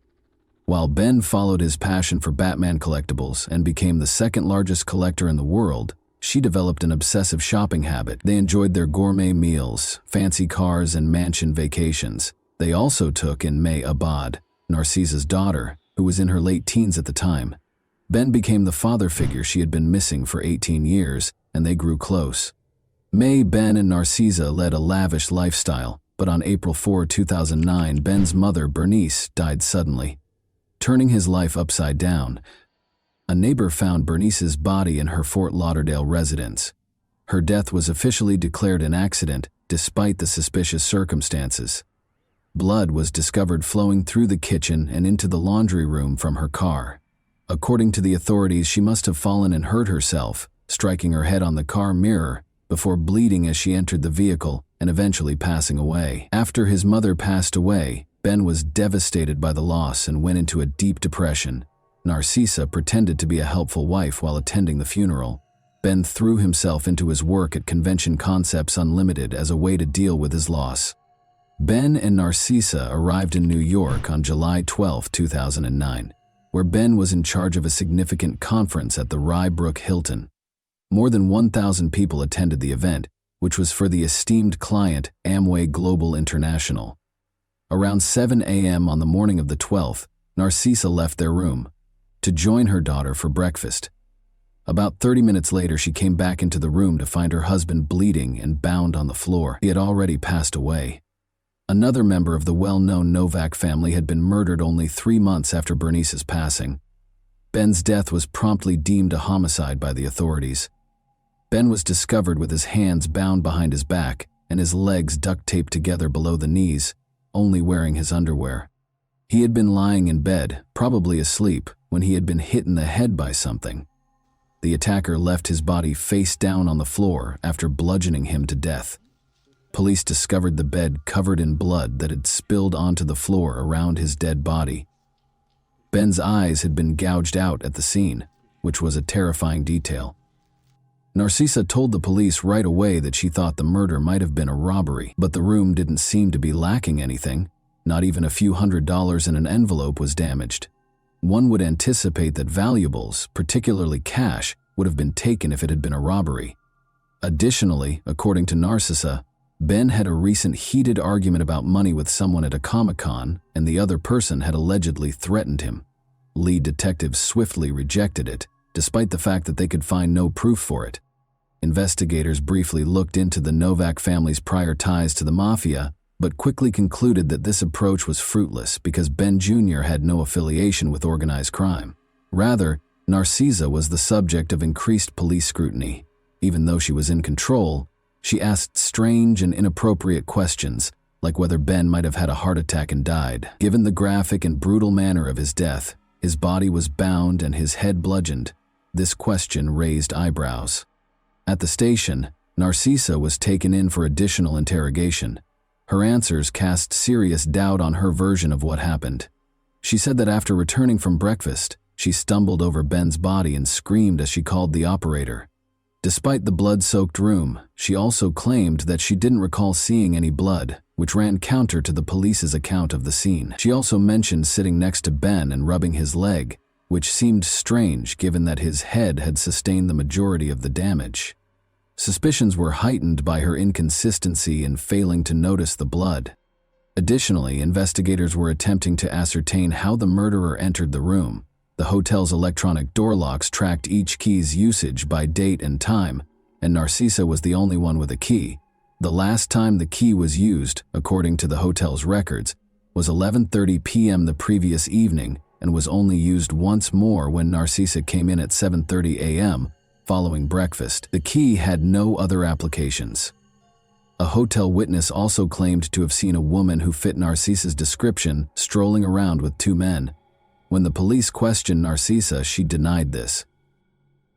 While Ben followed his passion for Batman collectibles and became the second largest collector in the world, she developed an obsessive shopping habit. They enjoyed their gourmet meals, fancy cars, and mansion vacations. They also took in May Abad, Narcisa's daughter, who was in her late teens at the time. Ben became the father figure she had been missing for 18 years, and they grew close. May, Ben, and Narcisa led a lavish lifestyle, but on April 4, 2009, Ben's mother, Bernice, died suddenly, turning his life upside down. A neighbor found Bernice's body in her Fort Lauderdale residence. Her death was officially declared an accident, despite the suspicious circumstances. Blood was discovered flowing through the kitchen and into the laundry room from her car. According to the authorities, she must have fallen and hurt herself, striking her head on the car mirror, before bleeding as she entered the vehicle and eventually passing away. After his mother passed away, Ben was devastated by the loss and went into a deep depression. Narcisa pretended to be a helpful wife while attending the funeral. Ben threw himself into his work at Convention Concepts Unlimited as a way to deal with his loss. Ben and Narcisa arrived in New York on July 12, 2009, where Ben was in charge of a significant conference at the Rye Brook Hilton. More than 1,000 people attended the event, which was for the esteemed client Amway Global International. Around 7 a.m. on the morning of the 12th, Narcisa left their room to join her daughter for breakfast. About 30 minutes later, she came back into the room to find her husband bleeding and bound on the floor. He had already passed away. Another member of the well-known Novak family had been murdered only 3 months after Bernice's passing. Ben's death was promptly deemed a homicide by the authorities. Ben was discovered with his hands bound behind his back and his legs duct-taped together below the knees, only wearing his underwear. He had been lying in bed, probably asleep, when he had been hit in the head by something. The attacker left his body face down on the floor after bludgeoning him to death. Police discovered the bed covered in blood that had spilled onto the floor around his dead body. Ben's eyes had been gouged out at the scene, which was a terrifying detail. Narcisa told the police right away that she thought the murder might have been a robbery, but the room didn't seem to be lacking anything. Not even a few $100s in an envelope was damaged. One would anticipate that valuables, particularly cash, would have been taken if it had been a robbery. Additionally, according to Narcissa, Ben had a recent heated argument about money with someone at a Comic-Con, and the other person had allegedly threatened him. Lead detectives swiftly rejected it, despite the fact that they could find no proof for it. Investigators briefly looked into the Novak family's prior ties to the mafia, but quickly concluded that this approach was fruitless because Ben Jr. had no affiliation with organized crime. Rather, Narcissa was the subject of increased police scrutiny. Even though she was in control, she asked strange and inappropriate questions, like whether Ben might have had a heart attack and died. Given the graphic and brutal manner of his death, his body was bound and his head bludgeoned. This question raised eyebrows. At the station, Narcissa was taken in for additional interrogation. Her answers cast serious doubt on her version of what happened. She said that after returning from breakfast, she stumbled over Ben's body and screamed as she called the operator. Despite the blood-soaked room, she also claimed that she didn't recall seeing any blood, which ran counter to the police's account of the scene. She also mentioned sitting next to Ben and rubbing his leg, which seemed strange given that his head had sustained the majority of the damage. Suspicions were heightened by her inconsistency in failing to notice the blood. Additionally, investigators were attempting to ascertain how the murderer entered the room. The hotel's electronic door locks tracked each key's usage by date and time, and Narcissa was the only one with a key. The last time the key was used, according to the hotel's records, was 11:30 p.m. the previous evening and was only used once more when Narcissa came in at 7:30 a.m. following breakfast. The key had no other applications. A hotel witness also claimed to have seen a woman who fit Narcissa's description strolling around with two men. When the police questioned Narcissa, she denied this.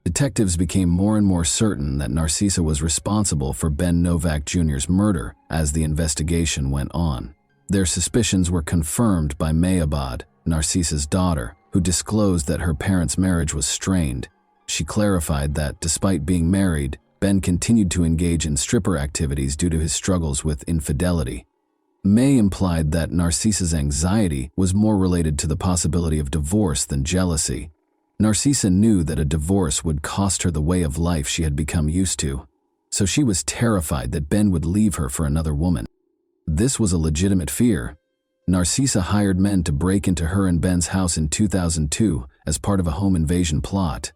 Detectives became more and more certain that Narcissa was responsible for Ben Novak Jr.'s murder as the investigation went on. Their suspicions were confirmed by May Abad, Narcissa's daughter, who disclosed that her parents' marriage was strained. She clarified that, despite being married, Ben continued to engage in stripper activities due to his struggles with infidelity. May implied that Narcissa's anxiety was more related to the possibility of divorce than jealousy. Narcissa knew that a divorce would cost her the way of life she had become used to, so she was terrified that Ben would leave her for another woman. This was a legitimate fear. Narcissa hired men to break into her and Ben's house in 2002 as part of a home invasion plot.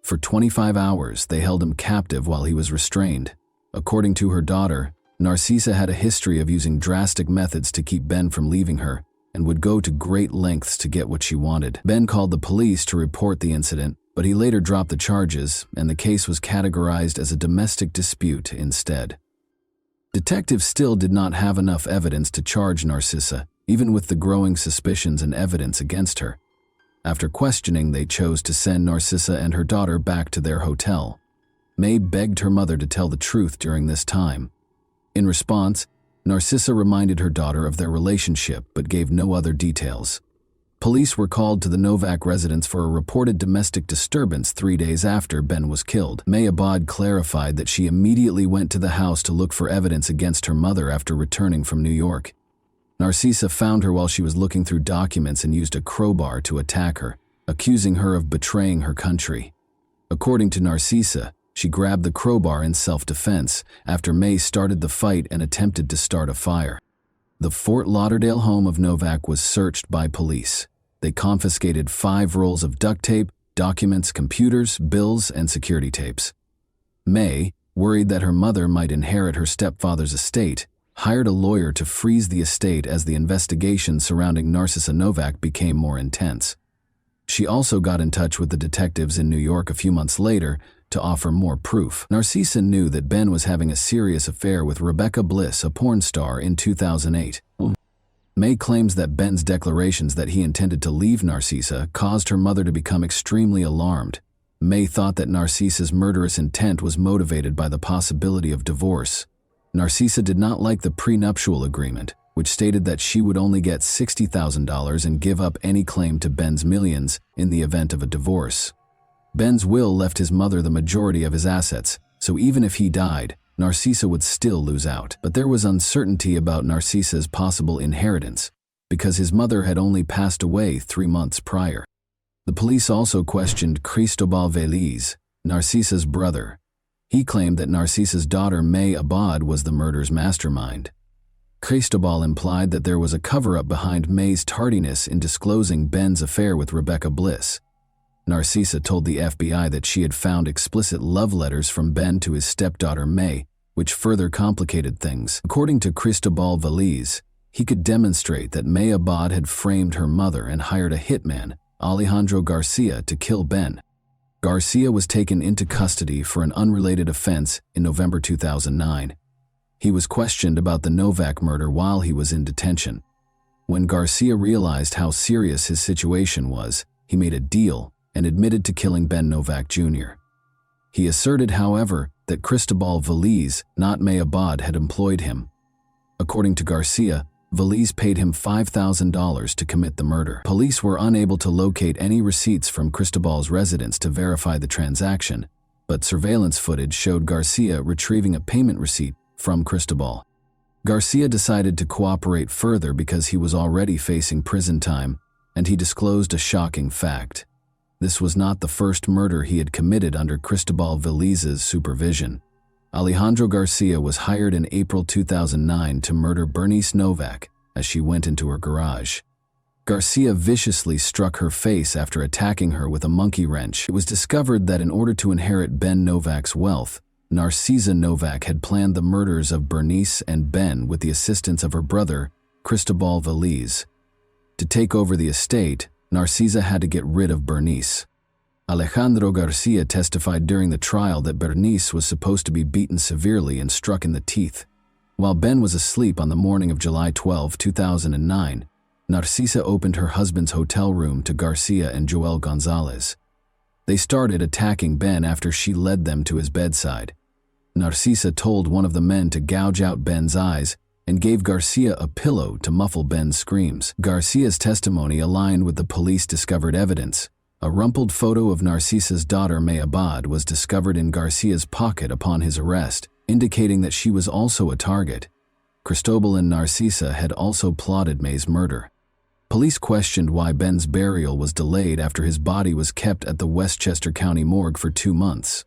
For 25 hours, they held him captive while he was restrained. According to her daughter, Narcissa had a history of using drastic methods to keep Ben from leaving her and would go to great lengths to get what she wanted. Ben called the police to report the incident, but he later dropped the charges and the case was categorized as a domestic dispute instead. Detectives still did not have enough evidence to charge Narcissa, even with the growing suspicions and evidence against her. After questioning, they chose to send Narcissa and her daughter back to their hotel. May begged her mother to tell the truth during this time. In response, Narcissa reminded her daughter of their relationship but gave no other details. Police were called to the Novak residence for a reported domestic disturbance 3 days after Ben was killed. May Abad clarified that she immediately went to the house to look for evidence against her mother after returning from New York. Narcissa found her while she was looking through documents and used a crowbar to attack her, accusing her of betraying her country. According to Narcissa, she grabbed the crowbar in self-defense after May started the fight and attempted to start a fire. The Fort Lauderdale home of Novak was searched by police. They confiscated 5 rolls of duct tape, documents, computers, bills, and security tapes. May, worried that her mother might inherit her stepfather's estate, hired a lawyer to freeze the estate as the investigation surrounding Narcissa Novak became more intense. She also got in touch with the detectives in New York a few months later to offer more proof. Narcissa knew that Ben was having a serious affair with Rebecca Bliss, a porn star, in 2008. May claims that Ben's declarations that he intended to leave Narcissa caused her mother to become extremely alarmed. May thought that Narcissa's murderous intent was motivated by the possibility of divorce. Narcissa did not like the prenuptial agreement, which stated that she would only get $60,000 and give up any claim to Ben's millions in the event of a divorce. Ben's will left his mother the majority of his assets, so even if he died, Narcissa would still lose out. But there was uncertainty about Narcissa's possible inheritance, because his mother had only passed away 3 months prior. The police also questioned Cristobal Veliz, Narcissa's brother. He claimed that Narcisa's daughter May Abad was the murder's mastermind. Cristobal implied that there was a cover-up behind May's tardiness in disclosing Ben's affair with Rebecca Bliss. Narcisa told the FBI that she had found explicit love letters from Ben to his stepdaughter May, which further complicated things. According to Cristobal Veliz, he could demonstrate that May Abad had framed her mother and hired a hitman, Alejandro Garcia, to kill Ben. Garcia was taken into custody for an unrelated offense in November 2009. He was questioned about the Novak murder while he was in detention. When Garcia realized how serious his situation was, he made a deal and admitted to killing Ben Novak Jr. He asserted, however, that Cristobal Veliz, not May Abad, had employed him. According to Garcia, Veliz paid him $5,000 to commit the murder. Police were unable to locate any receipts from Cristobal's residence to verify the transaction, but surveillance footage showed Garcia retrieving a payment receipt from Cristobal. Garcia decided to cooperate further because he was already facing prison time, and he disclosed a shocking fact. This was not the first murder he had committed under Cristobal Veliz's supervision. Alejandro Garcia was hired in April 2009 to murder Bernice Novak as she went into her garage. Garcia viciously struck her face after attacking her with a monkey wrench. It was discovered that in order to inherit Ben Novak's wealth, Narcisa Novak had planned the murders of Bernice and Ben with the assistance of her brother, Cristobal Veliz. To take over the estate, Narcisa had to get rid of Bernice. Alejandro Garcia testified during the trial that Bernice was supposed to be beaten severely and struck in the teeth. While Ben was asleep on the morning of July 12, 2009, Narcisa opened her husband's hotel room to Garcia and Joel Gonzalez. They started attacking Ben after she led them to his bedside. Narcisa told one of the men to gouge out Ben's eyes and gave Garcia a pillow to muffle Ben's screams. Garcia's testimony aligned with the police-discovered evidence. A rumpled photo of Narcisa's daughter May Abad was discovered in Garcia's pocket upon his arrest, indicating that she was also a target. Cristobal and Narcisa had also plotted May's murder. Police questioned why Ben's burial was delayed after his body was kept at the Westchester County morgue for 2 months.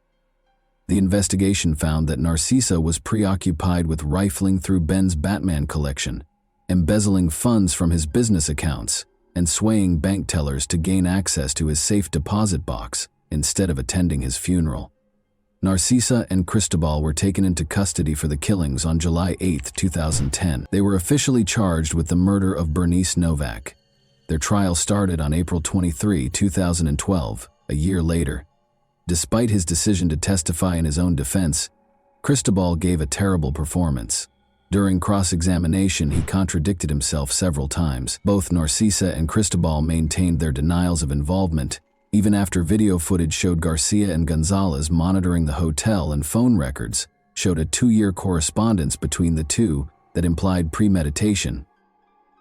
The investigation found that Narcisa was preoccupied with rifling through Ben's Batman collection, embezzling funds from his business accounts, and swaying bank tellers to gain access to his safe deposit box instead of attending his funeral. Narcisa and Cristobal were taken into custody for the killings on July 8, 2010. They were officially charged with the murder of Bernice Novak. Their trial started on April 23, 2012, a year later. Despite his decision to testify in his own defense, Cristobal gave a terrible performance. During cross-examination, he contradicted himself several times. Both Narcisa and Cristobal maintained their denials of involvement, even after video footage showed Garcia and Gonzalez monitoring the hotel, and phone records showed a 2-year correspondence between the two that implied premeditation.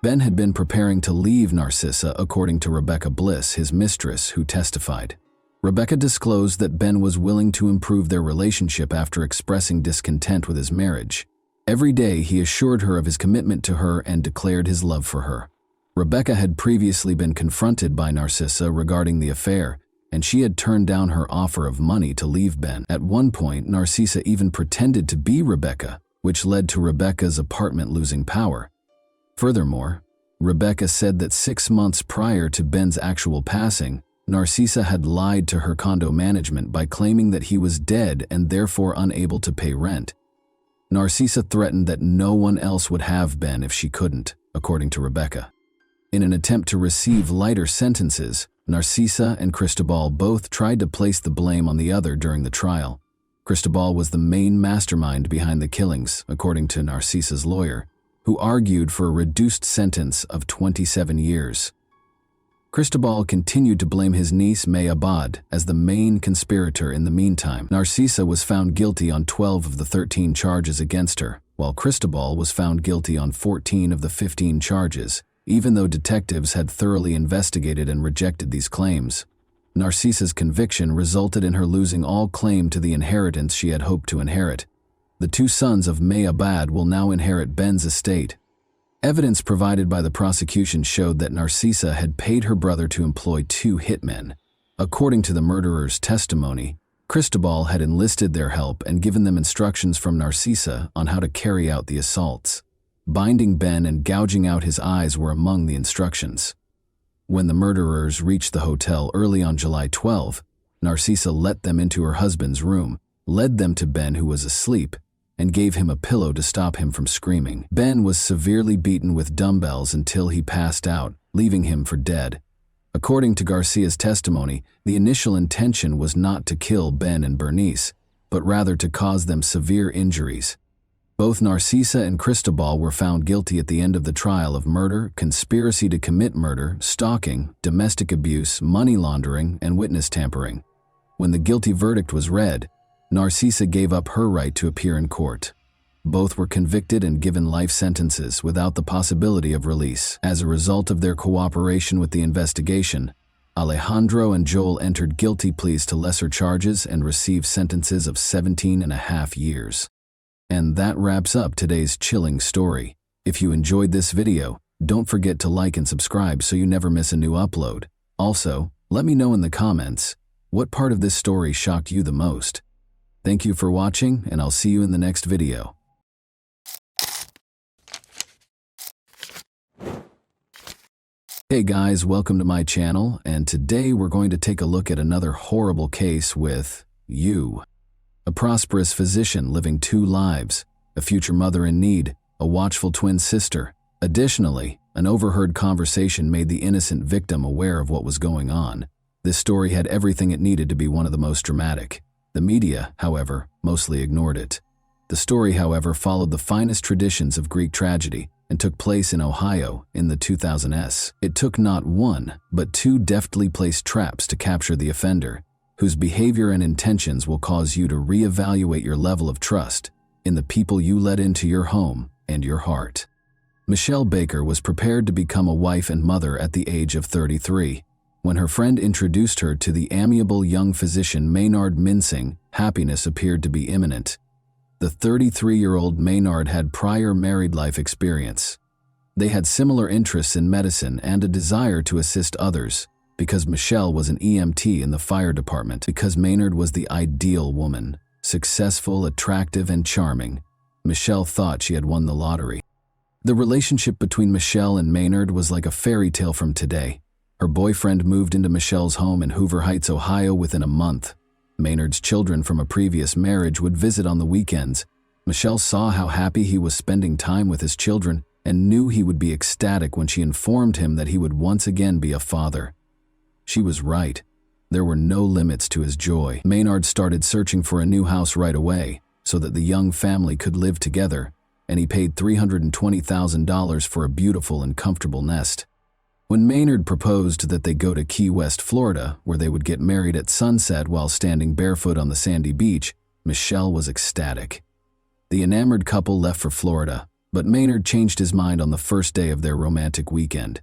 Ben had been preparing to leave Narcisa, according to Rebecca Bliss, his mistress, who testified. Rebecca disclosed that Ben was willing to improve their relationship after expressing discontent with his marriage. Every day he assured her of his commitment to her and declared his love for her. Rebecca had previously been confronted by Narcisa regarding the affair, and she had turned down her offer of money to leave Ben. At one point, Narcisa even pretended to be Rebecca, which led to Rebecca's apartment losing power. Furthermore, Rebecca said that 6 months prior to Ben's actual passing, Narcisa had lied to her condo management by claiming that he was dead and therefore unable to pay rent. Narcisa threatened that no one else would have Ben if she couldn't, according to Rebecca. In an attempt to receive lighter sentences, Narcisa and Cristobal both tried to place the blame on the other during the trial. Cristobal was the main mastermind behind the killings, according to Narcisa's lawyer, who argued for a reduced sentence of 27 years. Cristobal continued to blame his niece May Abad as the main conspirator in the meantime. Narcisa was found guilty on 12 of the 13 charges against her, while Cristobal was found guilty on 14 of the 15 charges, even though detectives had thoroughly investigated and rejected these claims. Narcisa's conviction resulted in her losing all claim to the inheritance she had hoped to inherit. The 2 sons of May Abad will now inherit Ben's estate. Evidence provided by the prosecution showed that Narcisa had paid her brother to employ 2 hitmen. According to the murderer's testimony, Cristobal had enlisted their help and given them instructions from Narcisa on how to carry out the assaults. Binding Ben and gouging out his eyes were among the instructions. When the murderers reached the hotel early on July 12, Narcisa let them into her husband's room, led them to Ben, who was asleep, and gave him a pillow to stop him from screaming. Ben was severely beaten with dumbbells until he passed out, leaving him for dead. According to Garcia's testimony, the initial intention was not to kill Ben and Bernice, but rather to cause them severe injuries. Both Narcisa and Cristobal were found guilty at the end of the trial of murder, conspiracy to commit murder, stalking, domestic abuse, money laundering, and witness tampering. When the guilty verdict was read, Narcisa gave up her right to appear in court. Both were convicted and given life sentences without the possibility of release. As a result of their cooperation with the investigation, Alejandro and Joel entered guilty pleas to lesser charges and received sentences of 17.5 years. And that wraps up today's chilling story. If you enjoyed this video, don't forget to like and subscribe so you never miss a new upload. Also, let me know in the comments, what part of this story shocked you the most? Thank you for watching, and I'll see you in the next video. Hey guys, welcome to my channel, and today we're going to take a look at another horrible case with you. A prosperous physician living 2 lives, a future mother in need, a watchful twin sister. Additionally, an overheard conversation made the innocent victim aware of what was going on. This story had everything it needed to be one of the most dramatic. The media, however, mostly ignored it. The story, however, followed the finest traditions of Greek tragedy and took place in Ohio in the 2000s. It took not 1, but 2 deftly placed traps to capture the offender, whose behavior and intentions will cause you to reevaluate your level of trust in the people you let into your home and your heart. Michelle Baker was prepared to become a wife and mother at the age of 33. When her friend introduced her to the amiable young physician Maynard Mincing, happiness appeared to be imminent. The 33-year-old Maynard had prior married life experience. They had similar interests in medicine and a desire to assist others, because Michelle was an EMT in the fire department. Because Maynard was the ideal woman, successful, attractive, and charming, Michelle thought she had won the lottery. The relationship between Michelle and Maynard was like a fairy tale from today. Her boyfriend moved into Michelle's home in Hoover Heights, Ohio within a month. Maynard's children from a previous marriage would visit on the weekends. Michelle saw how happy he was spending time with his children and knew he would be ecstatic when she informed him that he would once again be a father. She was right. There were no limits to his joy. Maynard started searching for a new house right away so that the young family could live together, and he paid $320,000 for a beautiful and comfortable nest. When Maynard proposed that they go to Key West, Florida, where they would get married at sunset while standing barefoot on the sandy beach, Michelle was ecstatic. The enamored couple left for Florida, but Maynard changed his mind on the first day of their romantic weekend.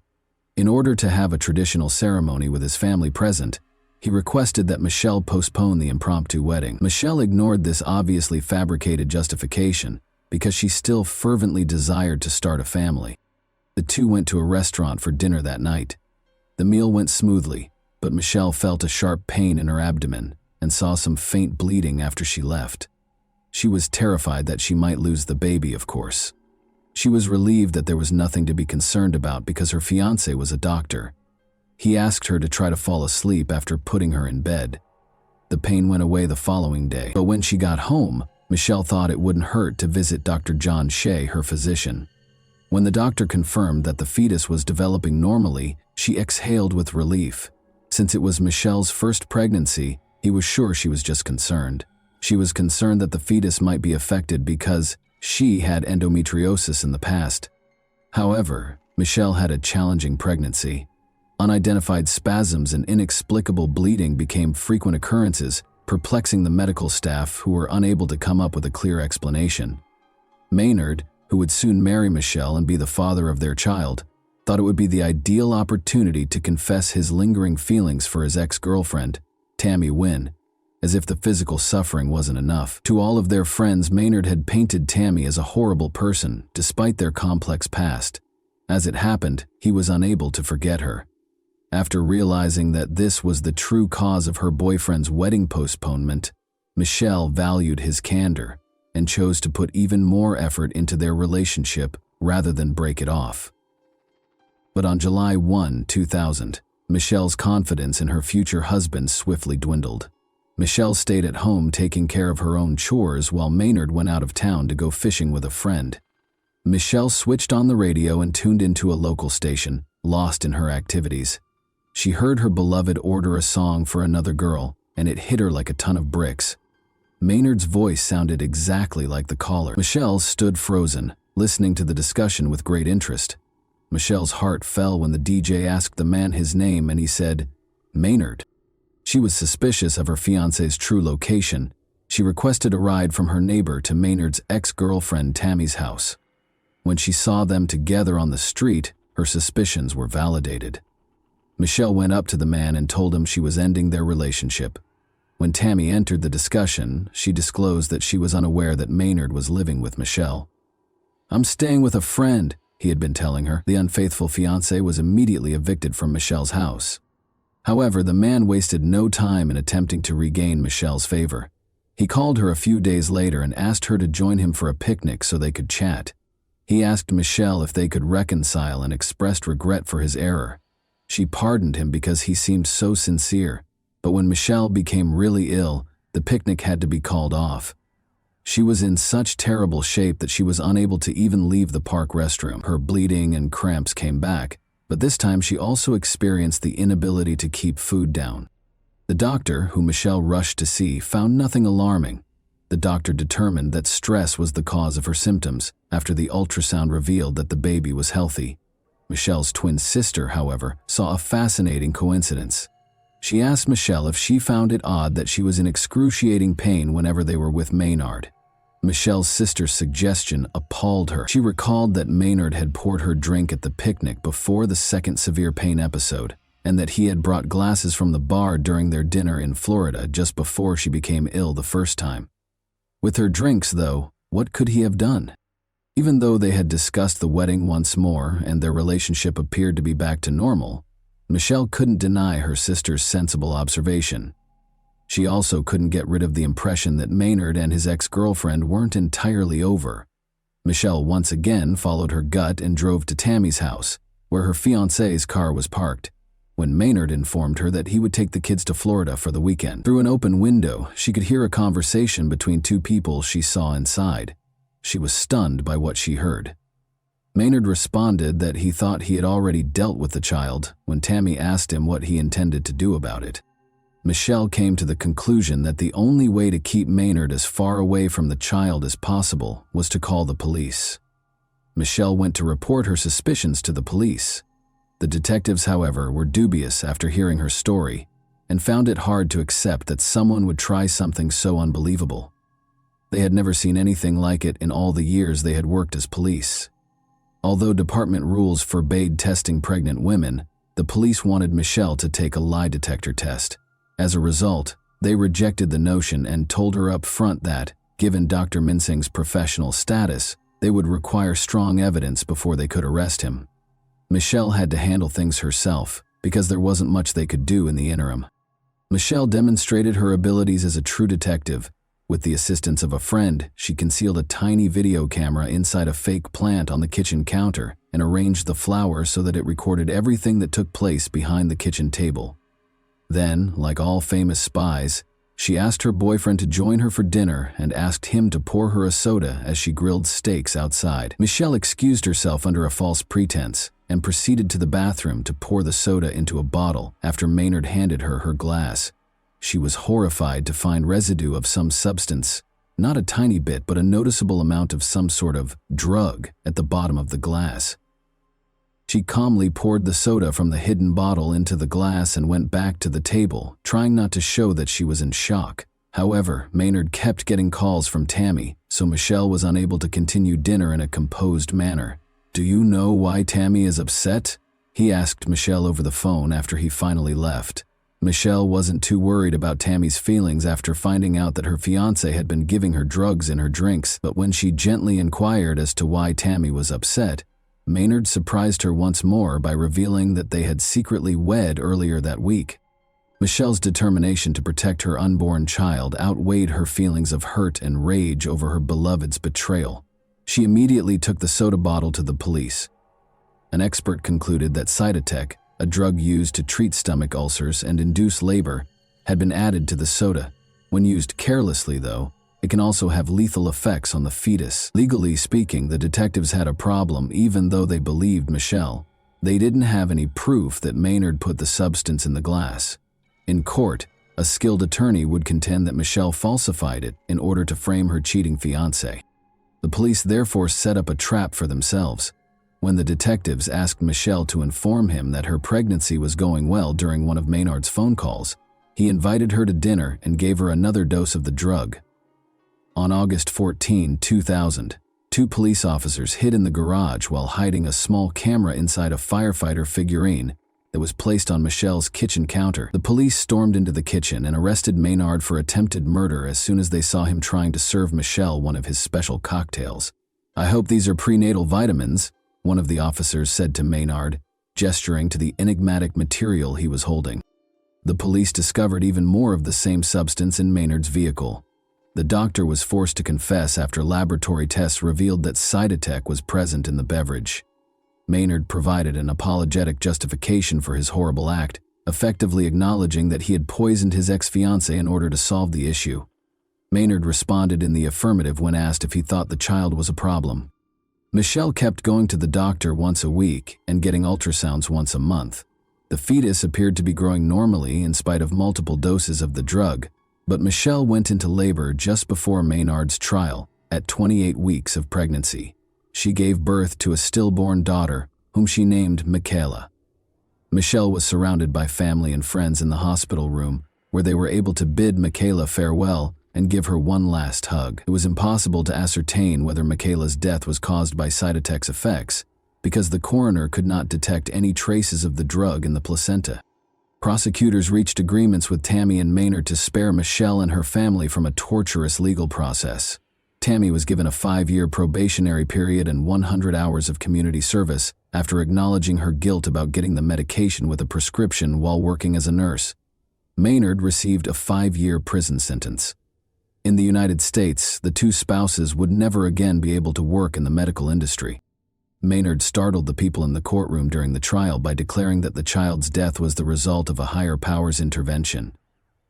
In order to have a traditional ceremony with his family present, he requested that Michelle postpone the impromptu wedding. Michelle ignored this obviously fabricated justification because she still fervently desired to start a family. The two went to a restaurant for dinner that night. The meal went smoothly, but Michelle felt a sharp pain in her abdomen and saw some faint bleeding after she left. She was terrified that she might lose the baby, of course. She was relieved that there was nothing to be concerned about because her fiancé was a doctor. He asked her to try to fall asleep after putting her in bed. The pain went away the following day, but when she got home, Michelle thought it wouldn't hurt to visit Dr. John Shea, her physician. When the doctor confirmed that the fetus was developing normally, she exhaled with relief. Since it was Michelle's first pregnancy, he was sure she was just concerned. She was concerned that the fetus might be affected because she had endometriosis in the past. However, Michelle had a challenging pregnancy. Unidentified spasms and inexplicable bleeding became frequent occurrences, perplexing the medical staff who were unable to come up with a clear explanation. Maynard, who would soon marry Michelle and be the father of their child, thought it would be the ideal opportunity to confess his lingering feelings for his ex-girlfriend, Tammy Wynn, as if the physical suffering wasn't enough. To all of their friends, Maynard had painted Tammy as a horrible person, despite their complex past. As it happened, he was unable to forget her. After realizing that this was the true cause of her boyfriend's wedding postponement, Michelle valued his candor and chose to put even more effort into their relationship rather than break it off. But on July 1, 2000, Michelle's confidence in her future husband swiftly dwindled. Michelle stayed at home taking care of her own chores while Maynard went out of town to go fishing with a friend. Michelle switched on the radio and tuned into a local station, lost in her activities. She heard her beloved order a song for another girl, and it hit her like a ton of bricks. Maynard's voice sounded exactly like the caller. Michelle stood frozen, listening to the discussion with great interest. Michelle's heart fell when the DJ asked the man his name and he said, "Maynard." She was suspicious of her fiancé's true location. She requested a ride from her neighbor to Maynard's ex-girlfriend Tammy's house. When she saw them together on the street, her suspicions were validated. Michelle went up to the man and told him she was ending their relationship. When Tammy entered the discussion, she disclosed that she was unaware that Maynard was living with Michelle. "I'm staying with a friend," he had been telling her. The unfaithful fiancé was immediately evicted from Michelle's house. However, the man wasted no time in attempting to regain Michelle's favor. He called her a few days later and asked her to join him for a picnic so they could chat. He asked Michelle if they could reconcile and expressed regret for his error. She pardoned him because he seemed so sincere, but when Michelle became really ill, the picnic had to be called off. She was in such terrible shape that she was unable to even leave the park restroom. Her bleeding and cramps came back, but this time she also experienced the inability to keep food down. The doctor, who Michelle rushed to see, found nothing alarming. The doctor determined that stress was the cause of her symptoms after the ultrasound revealed that the baby was healthy. Michelle's twin sister, however, saw a fascinating coincidence. She asked Michelle if she found it odd that she was in excruciating pain whenever they were with Maynard. Michelle's sister's suggestion appalled her. She recalled that Maynard had poured her drink at the picnic before the second severe pain episode, and that he had brought glasses from the bar during their dinner in Florida just before she became ill the first time. With her drinks, though, what could he have done? Even though they had discussed the wedding once more and their relationship appeared to be back to normal, Michelle couldn't deny her sister's sensible observation. She also couldn't get rid of the impression that Maynard and his ex-girlfriend weren't entirely over. Michelle once again followed her gut and drove to Tammy's house, where her fiancé's car was parked, when Maynard informed her that he would take the kids to Florida for the weekend. Through an open window, she could hear a conversation between two people she saw inside. She was stunned by what she heard. Maynard responded that he thought he had already dealt with the child when Tammy asked him what he intended to do about it. Michelle came to the conclusion that the only way to keep Maynard as far away from the child as possible was to call the police. Michelle went to report her suspicions to the police. The detectives, however, were dubious after hearing her story and found it hard to accept that someone would try something so unbelievable. They had never seen anything like it in all the years they had worked as police. Although department rules forbade testing pregnant women, the police wanted Michelle to take a lie detector test. As a result, they rejected the notion and told her up front that, given Dr. Minsing's professional status, they would require strong evidence before they could arrest him. Michelle had to handle things herself because there wasn't much they could do in the interim. Michelle demonstrated her abilities as a true detective. With the assistance of a friend, she concealed a tiny video camera inside a fake plant on the kitchen counter and arranged the flowers so that it recorded everything that took place behind the kitchen table. Then, like all famous spies, she asked her boyfriend to join her for dinner and asked him to pour her a soda as she grilled steaks outside. Michelle excused herself under a false pretense and proceeded to the bathroom to pour the soda into a bottle after Maynard handed her her glass. She was horrified to find residue of some substance, not a tiny bit but a noticeable amount of some sort of drug at the bottom of the glass. She calmly poured the soda from the hidden bottle into the glass and went back to the table, trying not to show that she was in shock. However, Maynard kept getting calls from Tammy, so Michelle was unable to continue dinner in a composed manner. "Do you know why Tammy is upset?" he asked Michelle over the phone after he finally left. Michelle wasn't too worried about Tammy's feelings after finding out that her fiancé had been giving her drugs in her drinks, but when she gently inquired as to why Tammy was upset, Maynard surprised her once more by revealing that they had secretly wed earlier that week. Michelle's determination to protect her unborn child outweighed her feelings of hurt and rage over her beloved's betrayal. She immediately took the soda bottle to the police. An expert concluded that Cytotec, a drug used to treat stomach ulcers and induce labor, had been added to the soda. When used carelessly, though, it can also have lethal effects on the fetus. Legally speaking, the detectives had a problem even though they believed Michelle. They didn't have any proof that Maynard put the substance in the glass. In court, a skilled attorney would contend that Michelle falsified it in order to frame her cheating fiancé. The police therefore set up a trap for themselves. When the detectives asked Michelle to inform him that her pregnancy was going well during one of Maynard's phone calls, he invited her to dinner and gave her another dose of the drug. On August 14, 2000, two police officers hid in the garage while hiding a small camera inside a firefighter figurine that was placed on Michelle's kitchen counter. The police stormed into the kitchen and arrested Maynard for attempted murder as soon as they saw him trying to serve Michelle one of his special cocktails. "I hope these are prenatal vitamins," one of the officers said to Maynard, gesturing to the enigmatic material he was holding. The police discovered even more of the same substance in Maynard's vehicle. The doctor was forced to confess after laboratory tests revealed that Cytotec was present in the beverage. Maynard provided an apologetic justification for his horrible act, effectively acknowledging that he had poisoned his ex-fiancée in order to solve the issue. Maynard responded in the affirmative when asked if he thought the child was a problem. Michelle kept going to the doctor once a week and getting ultrasounds once a month. The fetus appeared to be growing normally in spite of multiple doses of the drug, but Michelle went into labor just before Maynard's trial, at 28 weeks of pregnancy. She gave birth to a stillborn daughter, whom she named Michaela. Michelle was surrounded by family and friends in the hospital room, where they were able to bid Michaela farewell and give her one last hug. It was impossible to ascertain whether Michaela's death was caused by Cytotec's effects, because the coroner could not detect any traces of the drug in the placenta. Prosecutors reached agreements with Tammy and Maynard to spare Michelle and her family from a torturous legal process. Tammy was given a 5-year probationary period and 100 hours of community service after acknowledging her guilt about getting the medication with a prescription while working as a nurse. Maynard received a 5-year prison sentence. In the United States, the two spouses would never again be able to work in the medical industry. Maynard startled the people in the courtroom during the trial by declaring that the child's death was the result of a higher power's intervention.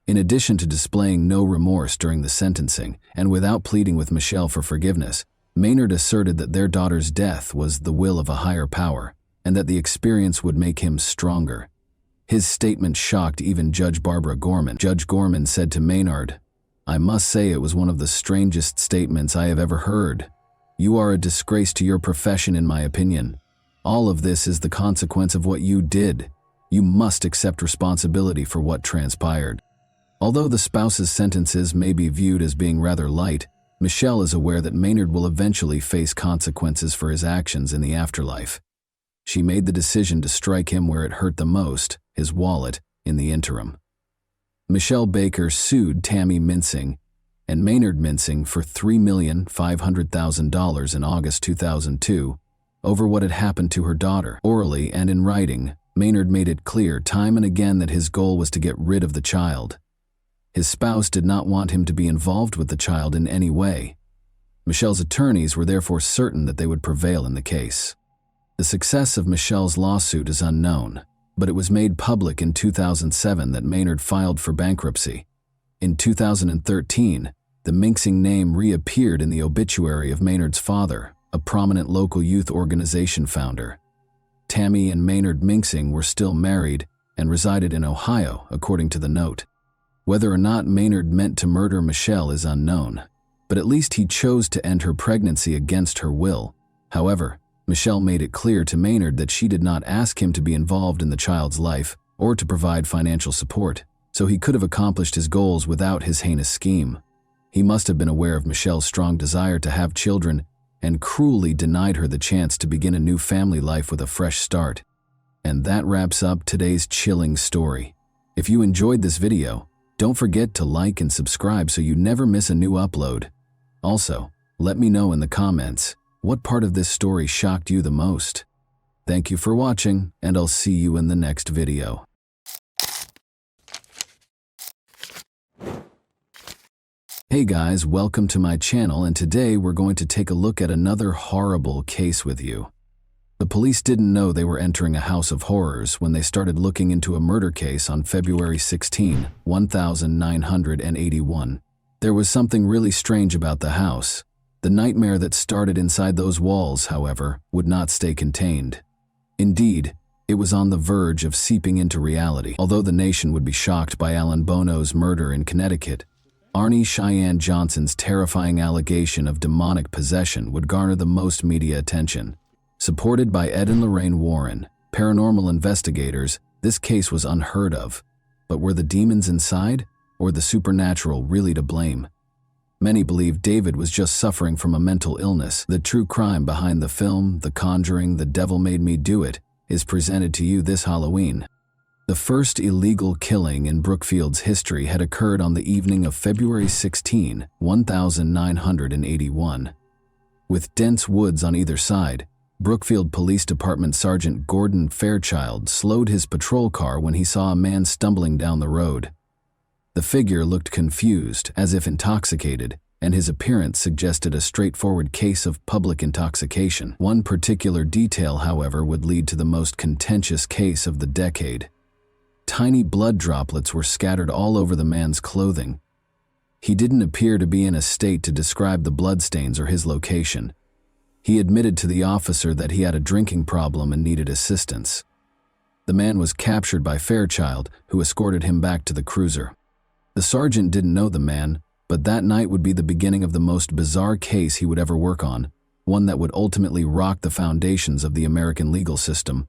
In addition to displaying no remorse during the sentencing, and without pleading with Michelle for forgiveness, Maynard asserted that their daughter's death was the will of a higher power, and that the experience would make him stronger. His statement shocked even Judge Barbara Gorman. Judge Gorman said to Maynard, "I must say it was one of the strangest statements I have ever heard. You are a disgrace to your profession, in my opinion. All of this is the consequence of what you did. You must accept responsibility for what transpired." Although the spouses' sentences may be viewed as being rather light, Michelle is aware that Maynard will eventually face consequences for his actions in the afterlife. She made the decision to strike him where it hurt the most, his wallet, in the interim. Michelle Baker sued Tammy Mincing and Maynard Mincing for $3,500,000 in August 2002 over what had happened to her daughter. Orally and in writing, Maynard made it clear time and again that his goal was to get rid of the child. His spouse did not want him to be involved with the child in any way. Michelle's attorneys were therefore certain that they would prevail in the case. The success of Michelle's lawsuit is unknown, but it was made public in 2007 that Maynard filed for bankruptcy. In 2013, the Mincing name reappeared in the obituary of Maynard's father, a prominent local youth organization founder. Tammy and Maynard Mincing were still married and resided in Ohio, according to the note. Whether or not Maynard meant to murder Michelle is unknown, but at least he chose to end her pregnancy against her will. However, Michelle made it clear to Maynard that she did not ask him to be involved in the child's life or to provide financial support, so he could have accomplished his goals without his heinous scheme. He must have been aware of Michelle's strong desire to have children and cruelly denied her the chance to begin a new family life with a fresh start. And that wraps up today's chilling story. If you enjoyed this video, don't forget to like and subscribe so you never miss a new upload. Also, let me know in the comments, What part of this story shocked you the most? Thank you for watching, and I'll see you in the next video. Hey guys, welcome to my channel, and today we're going to take a look at another horrible case with you. The police didn't know they were entering a house of horrors when they started looking into a murder case on February 16, 1981. There was something really strange about the house. The nightmare that started inside those walls, however, would not stay contained. Indeed, it was on the verge of seeping into reality. Although the nation would be shocked by Alan Bono's murder in Connecticut, Arnie Cheyenne Johnson's terrifying allegation of demonic possession would garner the most media attention. Supported by Ed and Lorraine Warren, paranormal investigators, this case was unheard of. But were the demons inside, or the supernatural really to blame? Many believe David was just suffering from a mental illness. The true crime behind the film, The Conjuring, The Devil Made Me Do It, is presented to you this Halloween. The first illegal killing in Brookfield's history had occurred on the evening of February 16, 1981. With dense woods on either side, Brookfield Police Department Sergeant Gordon Fairchild slowed his patrol car when he saw a man stumbling down the road. The figure looked confused, as if intoxicated, and his appearance suggested a straightforward case of public intoxication. One particular detail, however, would lead to the most contentious case of the decade. Tiny blood droplets were scattered all over the man's clothing. He didn't appear to be in a state to describe the bloodstains or his location. He admitted to the officer that he had a drinking problem and needed assistance. The man was captured by Fairchild, who escorted him back to the cruiser. The sergeant didn't know the man, but that night would be the beginning of the most bizarre case he would ever work on, one that would ultimately rock the foundations of the American legal system.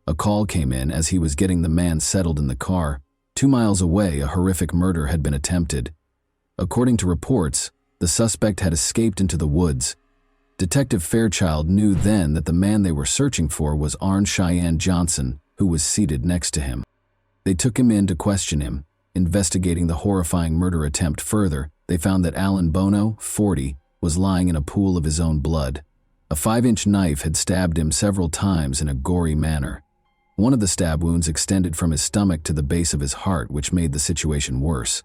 A call came in as he was getting the man settled in the car. 2 miles away, a horrific murder had been attempted. According to reports, the suspect had escaped into the woods. Detective Fairchild knew then that the man they were searching for was Arnie Cheyenne Johnson, who was seated next to him. They took him in to question him. Investigating the horrifying murder attempt further, they found that Alan Bono, 40, was lying in a pool of his own blood. A 5-inch knife had stabbed him several times in a gory manner. One of the stab wounds extended from his stomach to the base of his heart, which made the situation worse.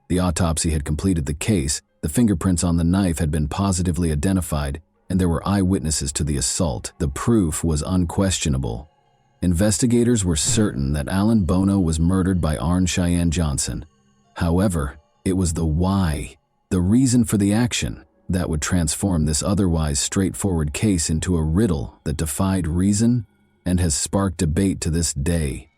The autopsy had completed the case, the fingerprints on the knife had been positively identified, and there were eyewitnesses to the assault. The proof was unquestionable. Investigators were certain that Alan Bono was murdered by Arnie Cheyenne Johnson. However, it was the why, the reason for the action, that would transform this otherwise straightforward case into a riddle that defied reason and has sparked debate to this day.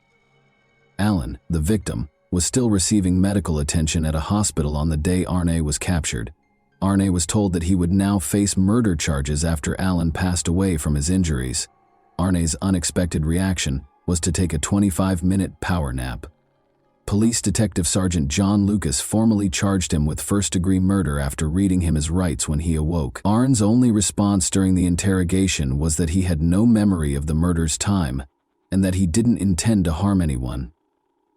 Alan, the victim, was still receiving medical attention at a hospital on the day Arnie was captured. Arnie was told that he would now face murder charges after Alan passed away from his injuries. Arnie's unexpected reaction was to take a 25-minute power nap. Police Detective Sergeant John Lucas formally charged him with first-degree murder after reading him his rights when he awoke. Arnie's only response during the interrogation was that he had no memory of the murder's time and that he didn't intend to harm anyone.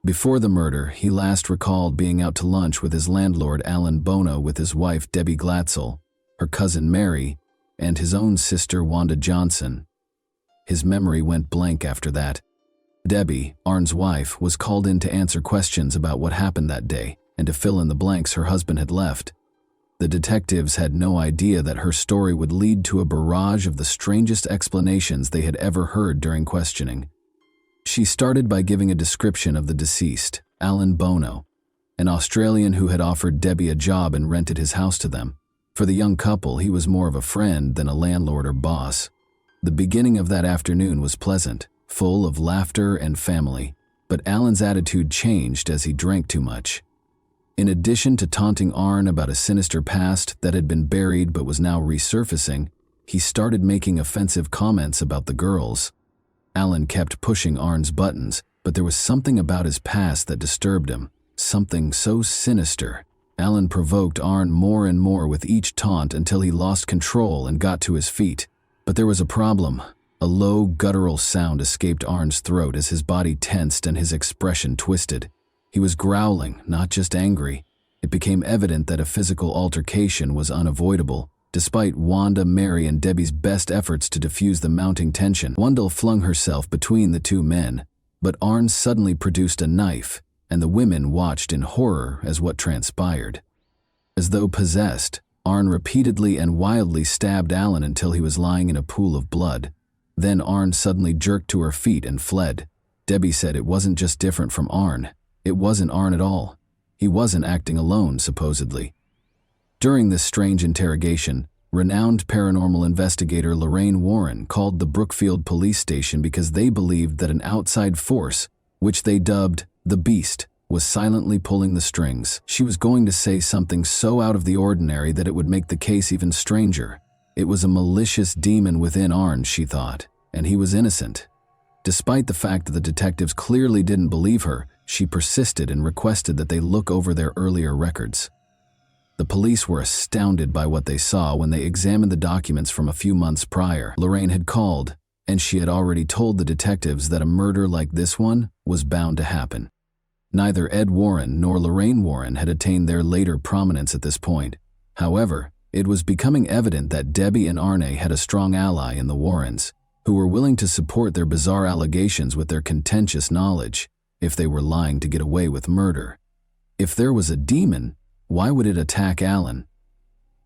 Before the murder, he last recalled being out to lunch with his landlord Alan Bono with his wife Debbie Glatzel, her cousin Mary, and his own sister Wanda Johnson. His memory went blank after that. Debbie, Arnie's wife, was called in to answer questions about what happened that day and to fill in the blanks her husband had left. The detectives had no idea that her story would lead to a barrage of the strangest explanations they had ever heard during questioning. She started by giving a description of the deceased, Alan Bono, an Australian who had offered Debbie a job and rented his house to them. For the young couple, he was more of a friend than a landlord or boss. The beginning of that afternoon was pleasant, full of laughter and family, but Alan's attitude changed as he drank too much. In addition to taunting Arnie about a sinister past that had been buried but was now resurfacing, he started making offensive comments about the girls. Alan kept pushing Arnie's buttons, but there was something about his past that disturbed him, something so sinister. Alan provoked Arnie more and more with each taunt until he lost control and got to his feet. But there was a problem. A low, guttural sound escaped Arnie's throat as his body tensed and his expression twisted. He was growling, not just angry. It became evident that a physical altercation was unavoidable, Despite Wanda, Mary, and Debbie's best efforts to defuse the mounting tension, Wendell flung herself between the two men, but Arn suddenly produced a knife, and the women watched in horror as what transpired. As though possessed, Arn repeatedly and wildly stabbed Alan until he was lying in a pool of blood. Then Arn suddenly jerked to her feet and fled. Debbie said it wasn't just different from Arn. It wasn't Arn at all. He wasn't acting alone, supposedly. During this strange interrogation, renowned paranormal investigator Lorraine Warren called the Brookfield police station because they believed that an outside force, which they dubbed the Beast, was silently pulling the strings. She was going to say something so out of the ordinary that it would make the case even stranger. It was a malicious demon within Arn, she thought, and he was innocent. Despite the fact that the detectives clearly didn't believe her, she persisted and requested that they look over their earlier records. The police were astounded by what they saw when they examined the documents from a few months prior. Lorraine had called, and she had already told the detectives that a murder like this one was bound to happen. Neither Ed Warren nor Lorraine Warren had attained their later prominence at this point. However, it was becoming evident that Debbie and Arne had a strong ally in the Warrens, who were willing to support their bizarre allegations with their contentious knowledge, if they were lying to get away with murder. If there was a demon, why would it attack Alan?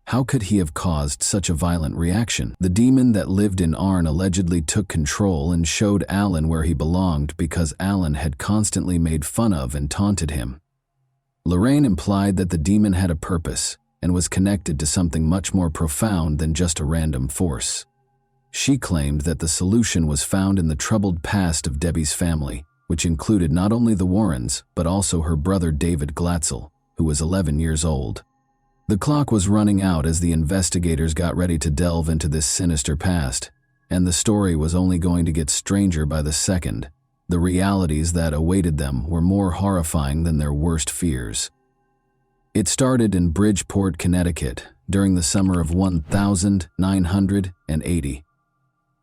How could he have caused such a violent reaction? The demon that lived in Arn allegedly took control and showed Alan where he belonged because Alan had constantly made fun of and taunted him. Lorraine implied that the demon had a purpose and was connected to something much more profound than just a random force. She claimed that the solution was found in the troubled past of Debbie's family, which included not only the Warrens, but also her brother David Glatzel, who was 11 years old. The clock was running out as the investigators got ready to delve into this sinister past, and the story was only going to get stranger by the second. The realities that awaited them were more horrifying than their worst fears. It started in Bridgeport, Connecticut, during the summer of 1980.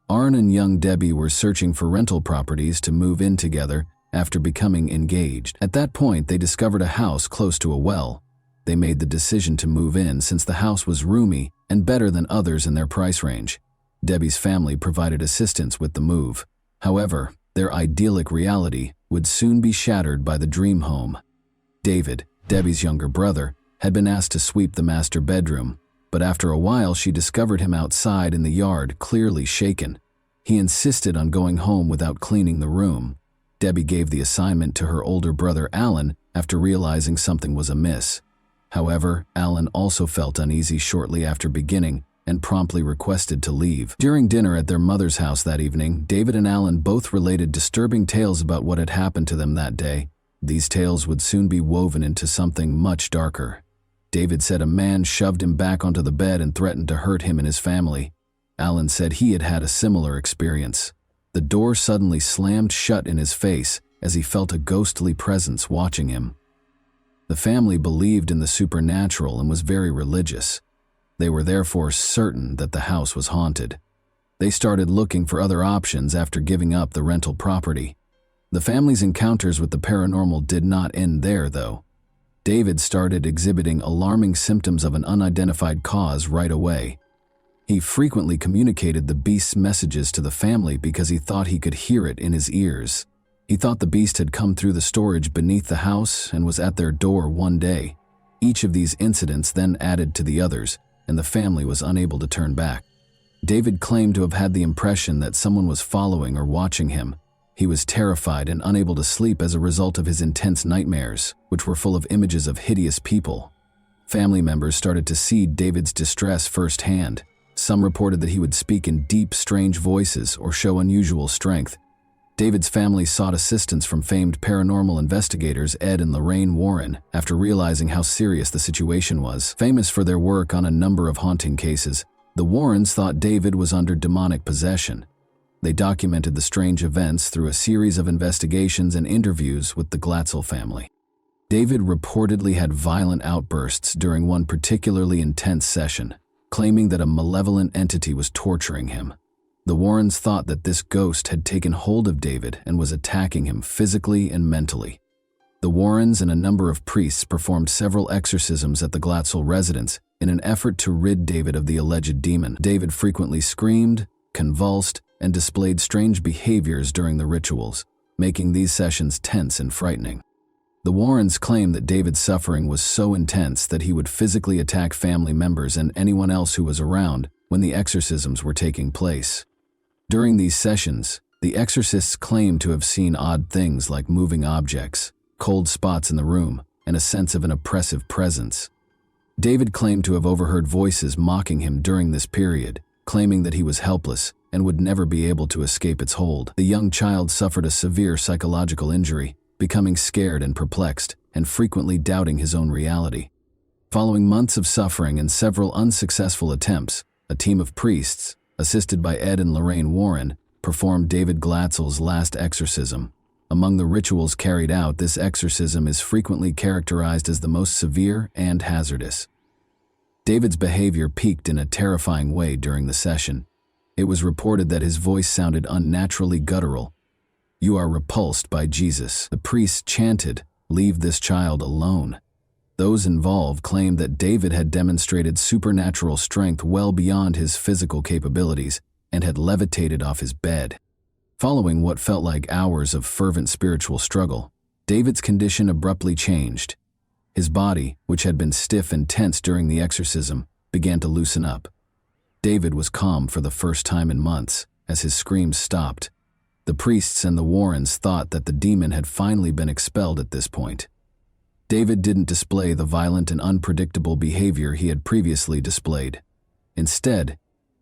Arn and young Debbie were searching for rental properties to move in together after becoming engaged. At that point, they discovered a house close to a well. They made the decision to move in since the house was roomy and better than others in their price range. Debbie's family provided assistance with the move. However, their idyllic reality would soon be shattered by the dream home. David, Debbie's younger brother, had been asked to sweep the master bedroom, but after a while she discovered him outside in the yard, clearly shaken. He insisted on going home without cleaning the room. Debbie gave the assignment to her older brother Alan after realizing something was amiss. However, Alan also felt uneasy shortly after beginning and promptly requested to leave. During dinner at their mother's house that evening, David and Alan both related disturbing tales about what had happened to them that day. These tales would soon be woven into something much darker. David said a man shoved him back onto the bed and threatened to hurt him and his family. Alan said he had had a similar experience. The door suddenly slammed shut in his face as he felt a ghostly presence watching him. The family believed in the supernatural and was very religious. They were therefore certain that the house was haunted. They started looking for other options after giving up the rental property. The family's encounters with the paranormal did not end there, though. David started exhibiting alarming symptoms of an unidentified cause right away. He frequently communicated the beast's messages to the family because he thought he could hear it in his ears. He thought the beast had come through the storage beneath the house and was at their door one day. Each of these incidents then added to the others, and the family was unable to turn back. David claimed to have had the impression that someone was following or watching him. He was terrified and unable to sleep as a result of his intense nightmares, which were full of images of hideous people. Family members started to see David's distress firsthand. Some reported that he would speak in deep, strange voices or show unusual strength. David's family sought assistance from famed paranormal investigators Ed and Lorraine Warren after realizing how serious the situation was. Famous for their work on a number of haunting cases, the Warrens thought David was under demonic possession. They documented the strange events through a series of investigations and interviews with the Glatzel family. David reportedly had violent outbursts during one particularly intense session, claiming that a malevolent entity was torturing him. The Warrens thought that this ghost had taken hold of David and was attacking him physically and mentally. The Warrens and a number of priests performed several exorcisms at the Glatzel residence, in an effort to rid David of the alleged demon. David frequently screamed, convulsed, and displayed strange behaviors during the rituals, making these sessions tense and frightening. The Warrens claim that David's suffering was so intense that he would physically attack family members and anyone else who was around when the exorcisms were taking place. During these sessions, the exorcists claimed to have seen odd things like moving objects, cold spots in the room, and a sense of an oppressive presence. David claimed to have overheard voices mocking him during this period, claiming that he was helpless and would never be able to escape its hold. The young child suffered a severe psychological injury, becoming scared and perplexed, and frequently doubting his own reality. Following months of suffering and several unsuccessful attempts, a team of priests, assisted by Ed and Lorraine Warren, performed David Glatzel's last exorcism. Among the rituals carried out, this exorcism is frequently characterized as the most severe and hazardous. David's behavior peaked in a terrifying way during the session. It was reported that his voice sounded unnaturally guttural. "You are repulsed by Jesus," the priests chanted, "Leave this child alone." Those involved claimed that David had demonstrated supernatural strength well beyond his physical capabilities and had levitated off his bed. Following what felt like hours of fervent spiritual struggle, David's condition abruptly changed. His body, which had been stiff and tense during the exorcism, began to loosen up. David was calm for the first time in months, as his screams stopped. The priests and the Warrens thought that the demon had finally been expelled at this point. David didn't display the violent and unpredictable behavior he had previously displayed. Instead,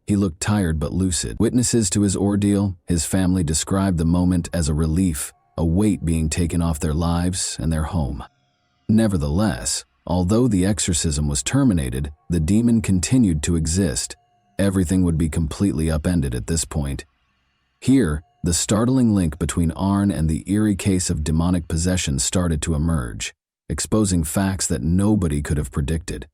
he looked tired but lucid. Witnesses to his ordeal, his family described the moment as a relief, a weight being taken off their lives and their home. Nevertheless, although the exorcism was terminated, the demon continued to exist. Everything would be completely upended at this point. Here, the startling link between Arn and the eerie case of demonic possession started to emerge, exposing facts that nobody could have predicted.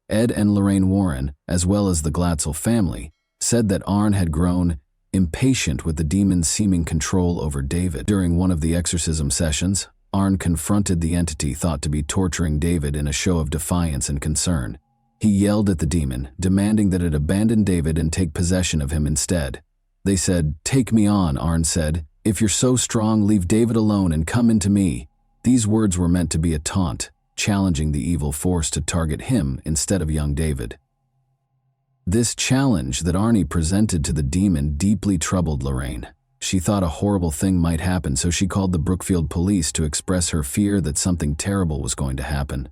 Ed and Lorraine Warren, as well as the Glatzel family, said that Arn had grown impatient with the demon's seeming control over David. During one of the exorcism sessions, Arn confronted the entity thought to be torturing David in a show of defiance and concern. He yelled at the demon, demanding that it abandon David and take possession of him instead. They said, "Take me on," Arn said. "If you're so strong, leave David alone and come into me." These words were meant to be a taunt, challenging the evil force to target him instead of young David. This challenge that Arnie presented to the demon deeply troubled Lorraine. She thought a horrible thing might happen, so she called the Brookfield police to express her fear that something terrible was going to happen.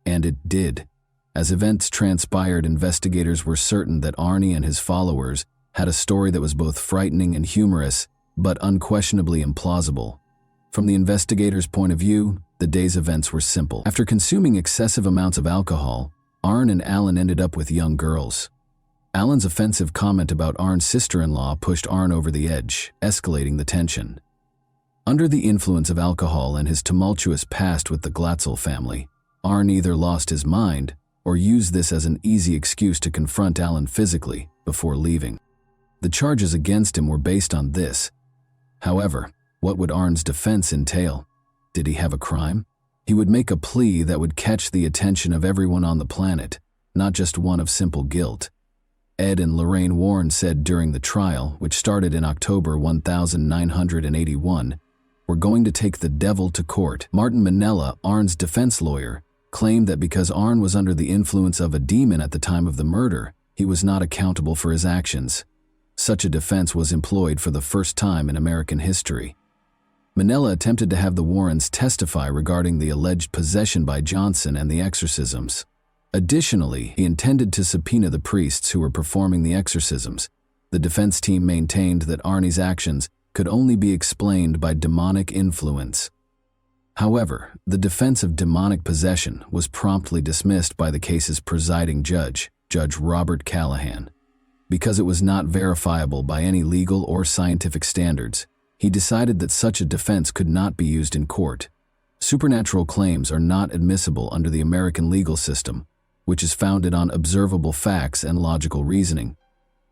And it did. As events transpired, investigators were certain that Arnie and his followers had a story that was both frightening and humorous, but unquestionably implausible. From the investigators' point of view, the day's events were simple. After consuming excessive amounts of alcohol, Arn and Alan ended up with young girls. Alan's offensive comment about Arn's sister-in-law pushed Arn over the edge, escalating the tension. Under the influence of alcohol and his tumultuous past with the Glatzel family, Arn either lost his mind or used this as an easy excuse to confront Alan physically before leaving. The charges against him were based on this. However, what would Arn's defense entail? Did he have a crime? He would make a plea that would catch the attention of everyone on the planet, not just one of simple guilt. Ed and Lorraine Warren said during the trial, which started in October 1981, "We're going to take the devil to court." Martin Minella, Arn's defense lawyer, claimed that because Arn was under the influence of a demon at the time of the murder, he was not accountable for his actions. Such a defense was employed for the first time in American history. Minella attempted to have the Warrens testify regarding the alleged possession by Johnson and the exorcisms. Additionally, he intended to subpoena the priests who were performing the exorcisms. The defense team maintained that Arnie's actions could only be explained by demonic influence. However, the defense of demonic possession was promptly dismissed by the case's presiding judge, Judge Robert Callahan. Because it was not verifiable by any legal or scientific standards, he decided that such a defense could not be used in court. Supernatural claims are not admissible under the American legal system, which is founded on observable facts and logical reasoning.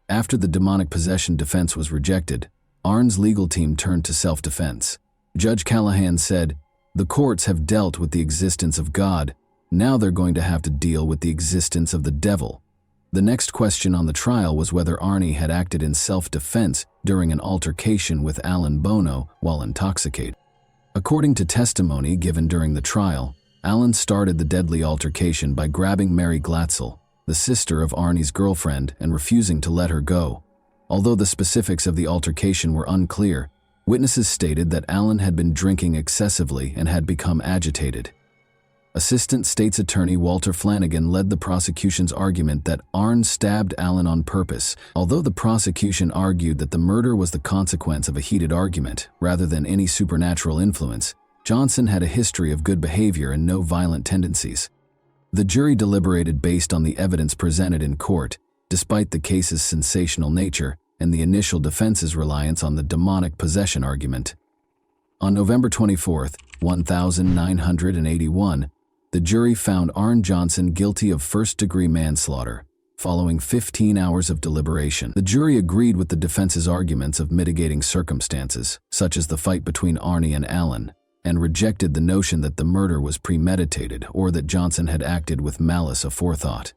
After the demonic possession defense was rejected, Arn's legal team turned to self-defense. Judge Callahan said, "The courts have dealt with the existence of God, Now they're going to have to deal with the existence of the devil. The next question on the trial was whether Arnie had acted in self-defense during an altercation with Alan Bono while intoxicated. According to testimony given during the trial, Alan started the deadly altercation by grabbing Mary Glatzel, the sister of Arnie's girlfriend, and refusing to let her go. Although the specifics of the altercation were unclear, witnesses stated that Alan had been drinking excessively and had become agitated. Assistant State's Attorney Walter Flanagan led the prosecution's argument that Arne stabbed Alan on purpose, although the prosecution argued that the murder was the consequence of a heated argument rather than any supernatural influence. Johnson had a history of good behavior and no violent tendencies. The jury deliberated based on the evidence presented in court, despite the case's sensational nature and the initial defense's reliance on the demonic possession argument. On November 24, 1981, the jury found Arne Johnson guilty of first-degree manslaughter. Following 15 hours of deliberation, the jury agreed with the defense's arguments of mitigating circumstances, such as the fight between Arnie and Alan, and rejected the notion that the murder was premeditated or that Johnson had acted with malice aforethought.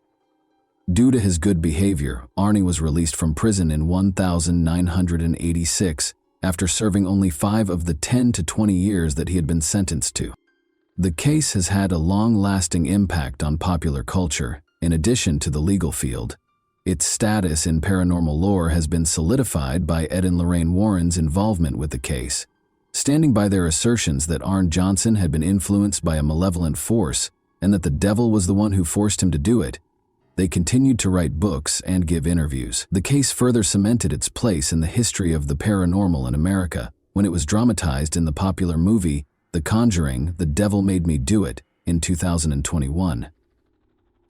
Due to his good behavior, Arnie was released from prison in 1986 after serving only 5 of the 10 to 20 years that he had been sentenced to. The case has had a long-lasting impact on popular culture, in addition to the legal field. Its status in paranormal lore has been solidified by Ed and Lorraine Warren's involvement with the case. Standing by their assertions that Arne Johnson had been influenced by a malevolent force and that the devil was the one who forced him to do it, they continued to write books and give interviews. The case further cemented its place in the history of the paranormal in America when it was dramatized in the popular movie The Conjuring, The Devil Made Me Do It, in 2021.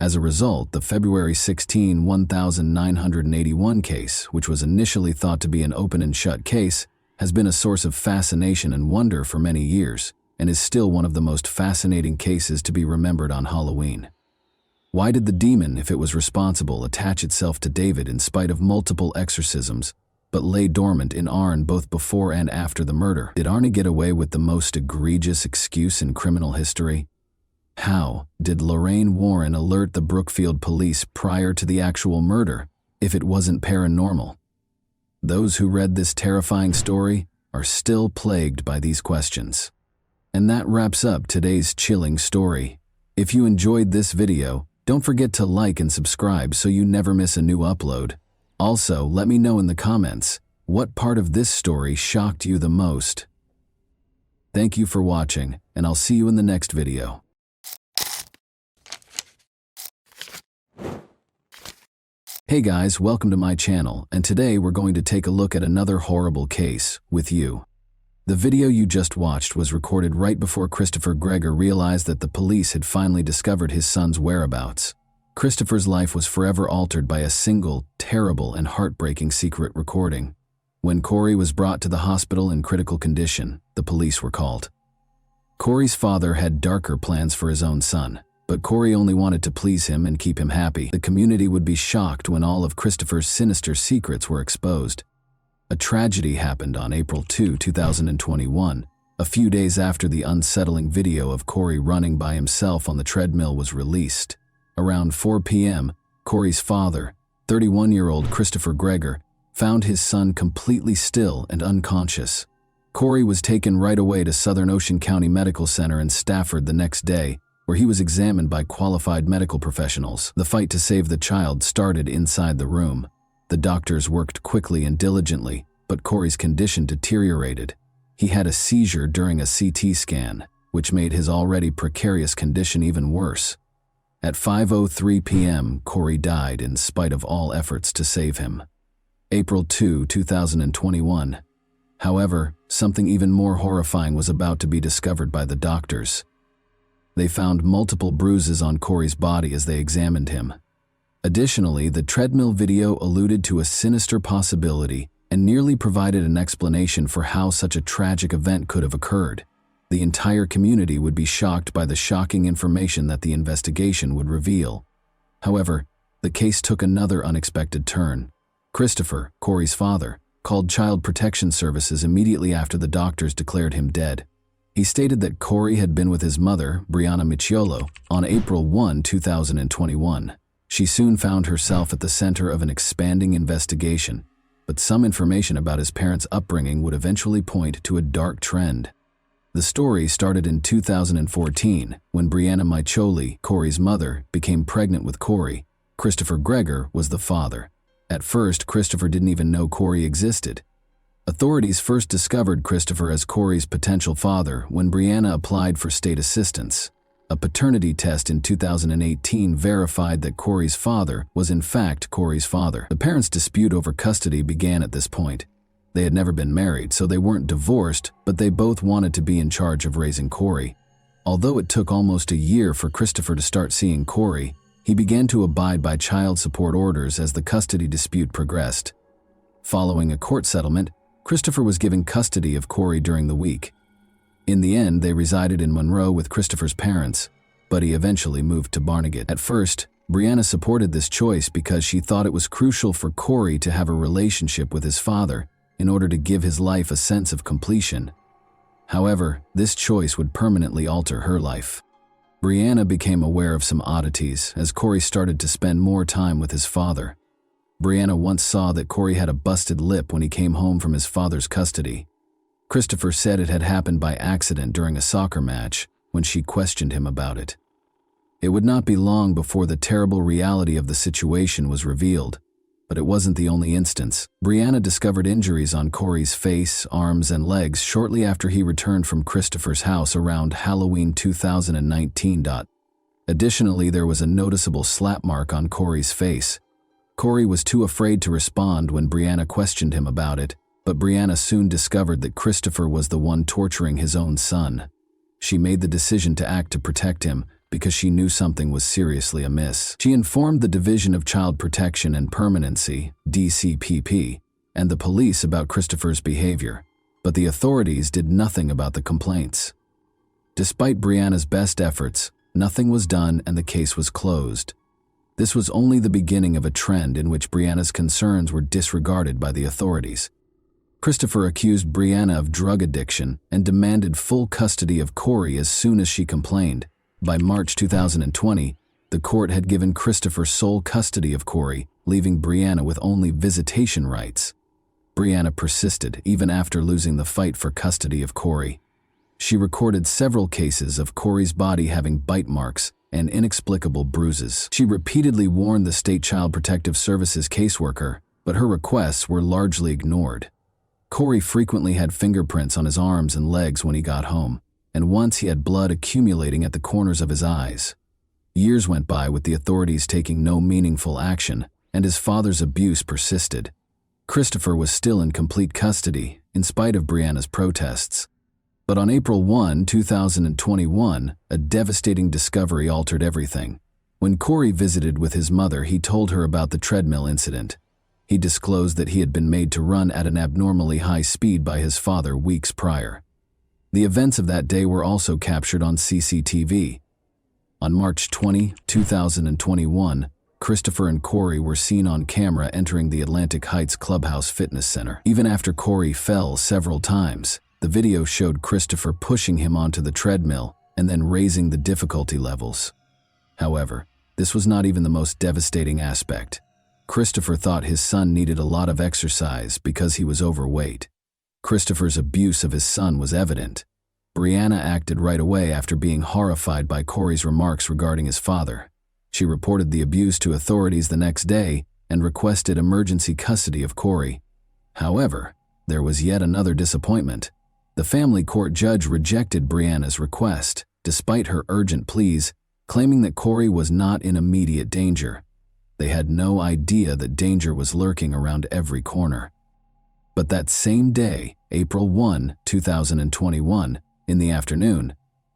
As a result, the February 16, 1981 case, which was initially thought to be an open and shut case, has been a source of fascination and wonder for many years, and is still one of the most fascinating cases to be remembered on Halloween. Why did the demon, if it was responsible, attach itself to David in spite of multiple exorcisms, but lay dormant in Arne both before and after the murder? Did Arne get away with the most egregious excuse in criminal history? How did Lorraine Warren alert the Brookfield police prior to the actual murder, if it wasn't paranormal? Those who read this terrifying story are still plagued by these questions. And that wraps up today's chilling story. If you enjoyed this video, don't forget to like and subscribe so you never miss a new upload. Also, let me know in the comments, what part of this story shocked you the most? Thank you for watching, and I'll see you in the next video. Hey guys, welcome to my channel, and today we're going to take a look at another horrible case with you. The video you just watched was recorded right before Christopher Greger realized that the police had finally discovered his son's whereabouts. Christopher's life was forever altered by a single, terrible, and heartbreaking secret recording. When Corey was brought to the hospital in critical condition, the police were called. Corey's father had darker plans for his own son, but Corey only wanted to please him and keep him happy. The community would be shocked when all of Christopher's sinister secrets were exposed. A tragedy happened on April 2, 2021, a few days after the unsettling video of Corey running by himself on the treadmill was released. Around 4 p.m., Corey's father, 31-year-old Christopher Greger, found his son completely still and unconscious. Corey was taken right away to Southern Ocean County Medical Center in Stafford the next day, where he was examined by qualified medical professionals. The fight to save the child started inside the room. The doctors worked quickly and diligently, but Corey's condition deteriorated. He had a seizure during a CT scan, which made his already precarious condition even worse. At 5:03 p.m., Corey died in spite of all efforts to save him. April 2, 2021. However, something even more horrifying was about to be discovered by the doctors. They found multiple bruises on Corey's body as they examined him. Additionally, the treadmill video alluded to a sinister possibility and nearly provided an explanation for how such a tragic event could have occurred. The entire community would be shocked by the shocking information that the investigation would reveal. However, the case took another unexpected turn. Christopher, Corey's father, called Child Protection Services immediately after the doctors declared him dead. He stated that Corey had been with his mother, Brianna Micciolo, on April 2021. She soon found herself at the center of an expanding investigation, but some information about his parents' upbringing would eventually point to a dark trend. The story started in 2014 when Brianna Miccioli, Corey's mother, became pregnant with Corey. Christopher Gregor was the father. At first, Christopher didn't even know Corey existed. Authorities first discovered Christopher as Corey's potential father when Brianna applied for state assistance. A paternity test in 2018 verified that Corey's father was in fact Corey's father. The parents' dispute over custody began at this point. They had never been married, so they weren't divorced, but they both wanted to be in charge of raising Corey. Although it took almost a year for Christopher to start seeing Corey, he began to abide by child support orders as the custody dispute progressed. Following a court settlement, Christopher was given custody of Corey during the week. In the end, they resided in Monroe with Christopher's parents, but he eventually moved to Barnegat. At first, Brianna supported this choice because she thought it was crucial for Corey to have a relationship with his father in order to give his life a sense of completion. However, this choice would permanently alter her life. Brianna became aware of some oddities as Corey started to spend more time with his father. Brianna once saw that Corey had a busted lip when he came home from his father's custody. Christopher said it had happened by accident during a soccer match when she questioned him about it. It would not be long before the terrible reality of the situation was revealed, but it wasn't the only instance. Brianna discovered injuries on Corey's face, arms, and legs shortly after he returned from Christopher's house around Halloween 2019. Additionally, there was a noticeable slap mark on Corey's face. Corey was too afraid to respond when Brianna questioned him about it, but Brianna soon discovered that Christopher was the one torturing his own son. She made the decision to act to protect him because she knew something was seriously amiss. She informed the Division of Child Protection and Permanency, DCPP, and the police about Christopher's behavior, but the authorities did nothing about the complaints. Despite Brianna's best efforts, nothing was done and the case was closed. This was only the beginning of a trend in which Brianna's concerns were disregarded by the authorities. Christopher accused Brianna of drug addiction and demanded full custody of Corey as soon as she complained. By March 2020, the court had given Christopher sole custody of Corey, leaving Brianna with only visitation rights. Brianna persisted even after losing the fight for custody of Corey. She recorded several cases of Corey's body having bite marks and inexplicable bruises. She repeatedly warned the State Child Protective Services caseworker, but her requests were largely ignored. Corey frequently had fingerprints on his arms and legs when he got home, and once he had blood accumulating at the corners of his eyes. Years went by with the authorities taking no meaningful action, and his father's abuse persisted. Christopher was still in complete custody, in spite of Brianna's protests. But on April 2021, a devastating discovery altered everything. When Corey visited with his mother, he told her about the treadmill incident. He disclosed that he had been made to run at an abnormally high speed by his father weeks prior. The events of that day were also captured on CCTV. On March 20, 2021, Christopher and Corey were seen on camera entering the Atlantic Heights Clubhouse Fitness Center. Even after Corey fell several times, the video showed Christopher pushing him onto the treadmill and then raising the difficulty levels. However, this was not even the most devastating aspect. Christopher thought his son needed a lot of exercise because he was overweight. Christopher's abuse of his son was evident. Brianna acted right away after being horrified by Corey's remarks regarding his father. She reported the abuse to authorities the next day and requested emergency custody of Corey. However, there was yet another disappointment. The family court judge rejected Brianna's request, despite her urgent pleas, claiming that Corey was not in immediate danger. They had no idea that danger was lurking around every corner. But that same day, April 2021, in the afternoon,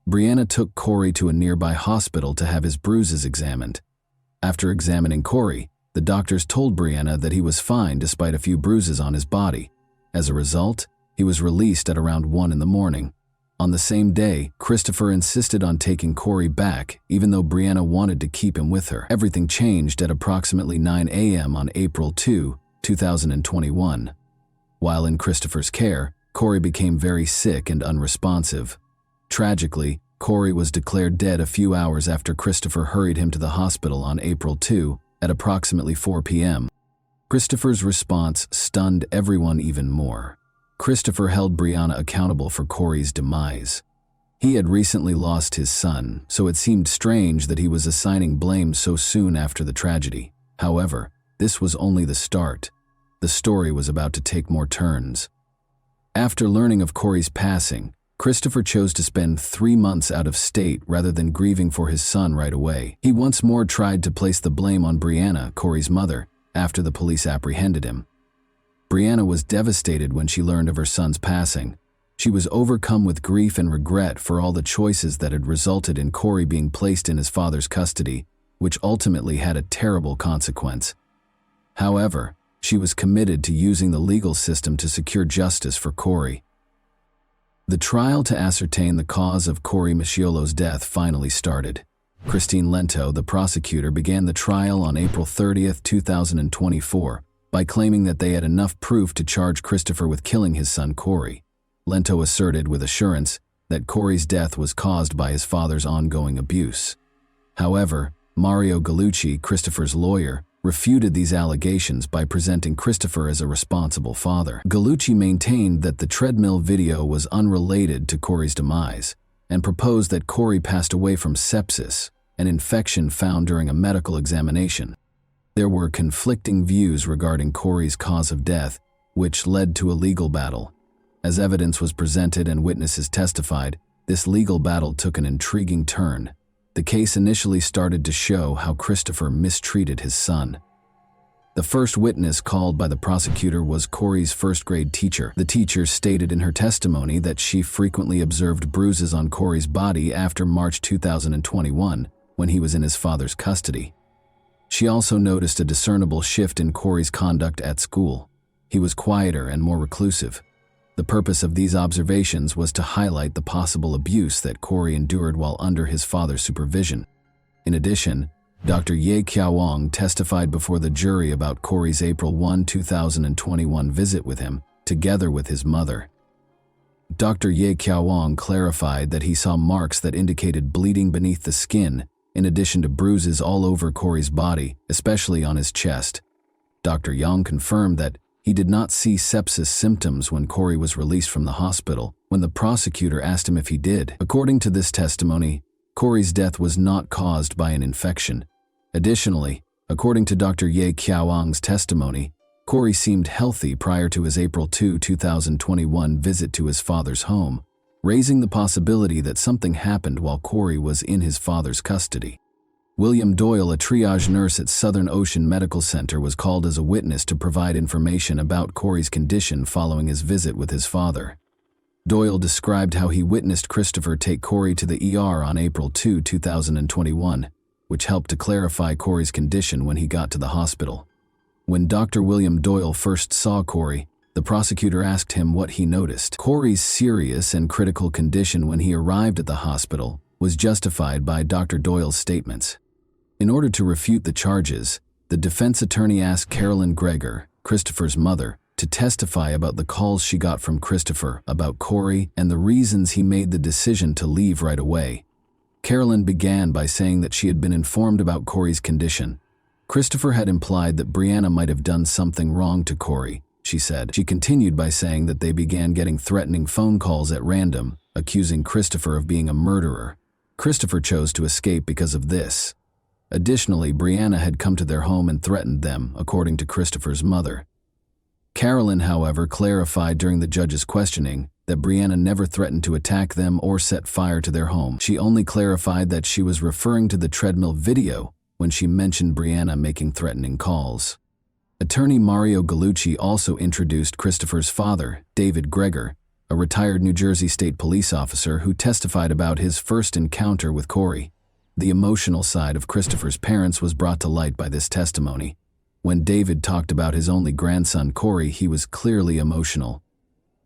Brianna took Corey to a nearby hospital to have his bruises examined. After examining Corey, the doctors told Brianna that he was fine despite a few bruises on his body. As a result, he was released at around 1 in the morning. On the same day, Christopher insisted on taking Corey back, even though Brianna wanted to keep him with her. Everything changed at approximately 9 a.m. on April 2, 2021. While in Christopher's care, Corey became very sick and unresponsive. Tragically, Corey was declared dead a few hours after Christopher hurried him to the hospital on April 2 at approximately 4 p.m. Christopher's response stunned everyone even more. Christopher held Brianna accountable for Corey's demise. He had recently lost his son, so it seemed strange that he was assigning blame so soon after the tragedy. However, this was only the start. The story was about to take more turns. After learning of Corey's passing, Christopher chose to spend 3 months out of state rather than grieving for his son right away. He once more tried to place the blame on Brianna, Corey's mother, after the police apprehended him. Brianna was devastated when she learned of her son's passing. She was overcome with grief and regret for all the choices that had resulted in Corey being placed in his father's custody, which ultimately had a terrible consequence. However, she was committed to using the legal system to secure justice for Corey. The trial to ascertain the cause of Corey Masciolo's death finally started. Christine Lento, the prosecutor, began the trial on April 30, 2024, by claiming that they had enough proof to charge Christopher with killing his son Corey. Lento asserted with assurance that Corey's death was caused by his father's ongoing abuse. However, Mario Gallucci, Christopher's lawyer, refuted these allegations by presenting Christopher as a responsible father. Gallucci maintained that the treadmill video was unrelated to Corey's demise and proposed that Corey passed away from sepsis, an infection found during a medical examination. There were conflicting views regarding Corey's cause of death, which led to a legal battle. As evidence was presented and witnesses testified, this legal battle took an intriguing turn. The case initially started to show how Christopher mistreated his son. The first witness called by the prosecutor was Corey's first-grade teacher. The teacher stated in her testimony that she frequently observed bruises on Corey's body after March 2021, when he was in his father's custody. She also noticed a discernible shift in Corey's conduct at school. He was quieter and more reclusive. The purpose of these observations was to highlight the possible abuse that Corey endured while under his father's supervision. In addition, Dr. Ye Qiaowang testified before the jury about Corey's April 1, 2021 visit with him, together with his mother. Dr. Ye Qiaowang clarified that he saw marks that indicated bleeding beneath the skin, in addition to bruises all over Corey's body, especially on his chest. Dr. Yang confirmed that he did not see sepsis symptoms when Corey was released from the hospital, when the prosecutor asked him if he did. According to this testimony, Corey's death was not caused by an infection. Additionally, according to Dr. Ye Qiaowang's testimony, Corey seemed healthy prior to his April 2, 2021 visit to his father's home, raising the possibility that something happened while Corey was in his father's custody. William Doyle, a triage nurse at Southern Ocean Medical Center, was called as a witness to provide information about Corey's condition following his visit with his father. Doyle described how he witnessed Christopher take Corey to the ER on April 2, 2021, which helped to clarify Corey's condition when he got to the hospital. When Dr. William Doyle first saw Corey, the prosecutor asked him what he noticed. Corey's serious and critical condition when he arrived at the hospital was justified by Dr. Doyle's statements. In order to refute the charges, the defense attorney asked Carolyn Gregor, Christopher's mother, to testify about the calls she got from Christopher about Corey and the reasons he made the decision to leave right away. Carolyn began by saying that she had been informed about Corey's condition. Christopher had implied that Brianna might have done something wrong to Corey, she said. She continued by saying that they began getting threatening phone calls at random, accusing Christopher of being a murderer. Christopher chose to escape because of this. Additionally, Brianna had come to their home and threatened them, according to Christopher's mother. Carolyn, however, clarified during the judge's questioning that Brianna never threatened to attack them or set fire to their home. She only clarified that she was referring to the treadmill video when she mentioned Brianna making threatening calls. Attorney Mario Gallucci also introduced Christopher's father, David Gregor, a retired New Jersey State Police officer who testified about his first encounter with Corey. The emotional side of Christopher's parents was brought to light by this testimony. When David talked about his only grandson, Corey, he was clearly emotional.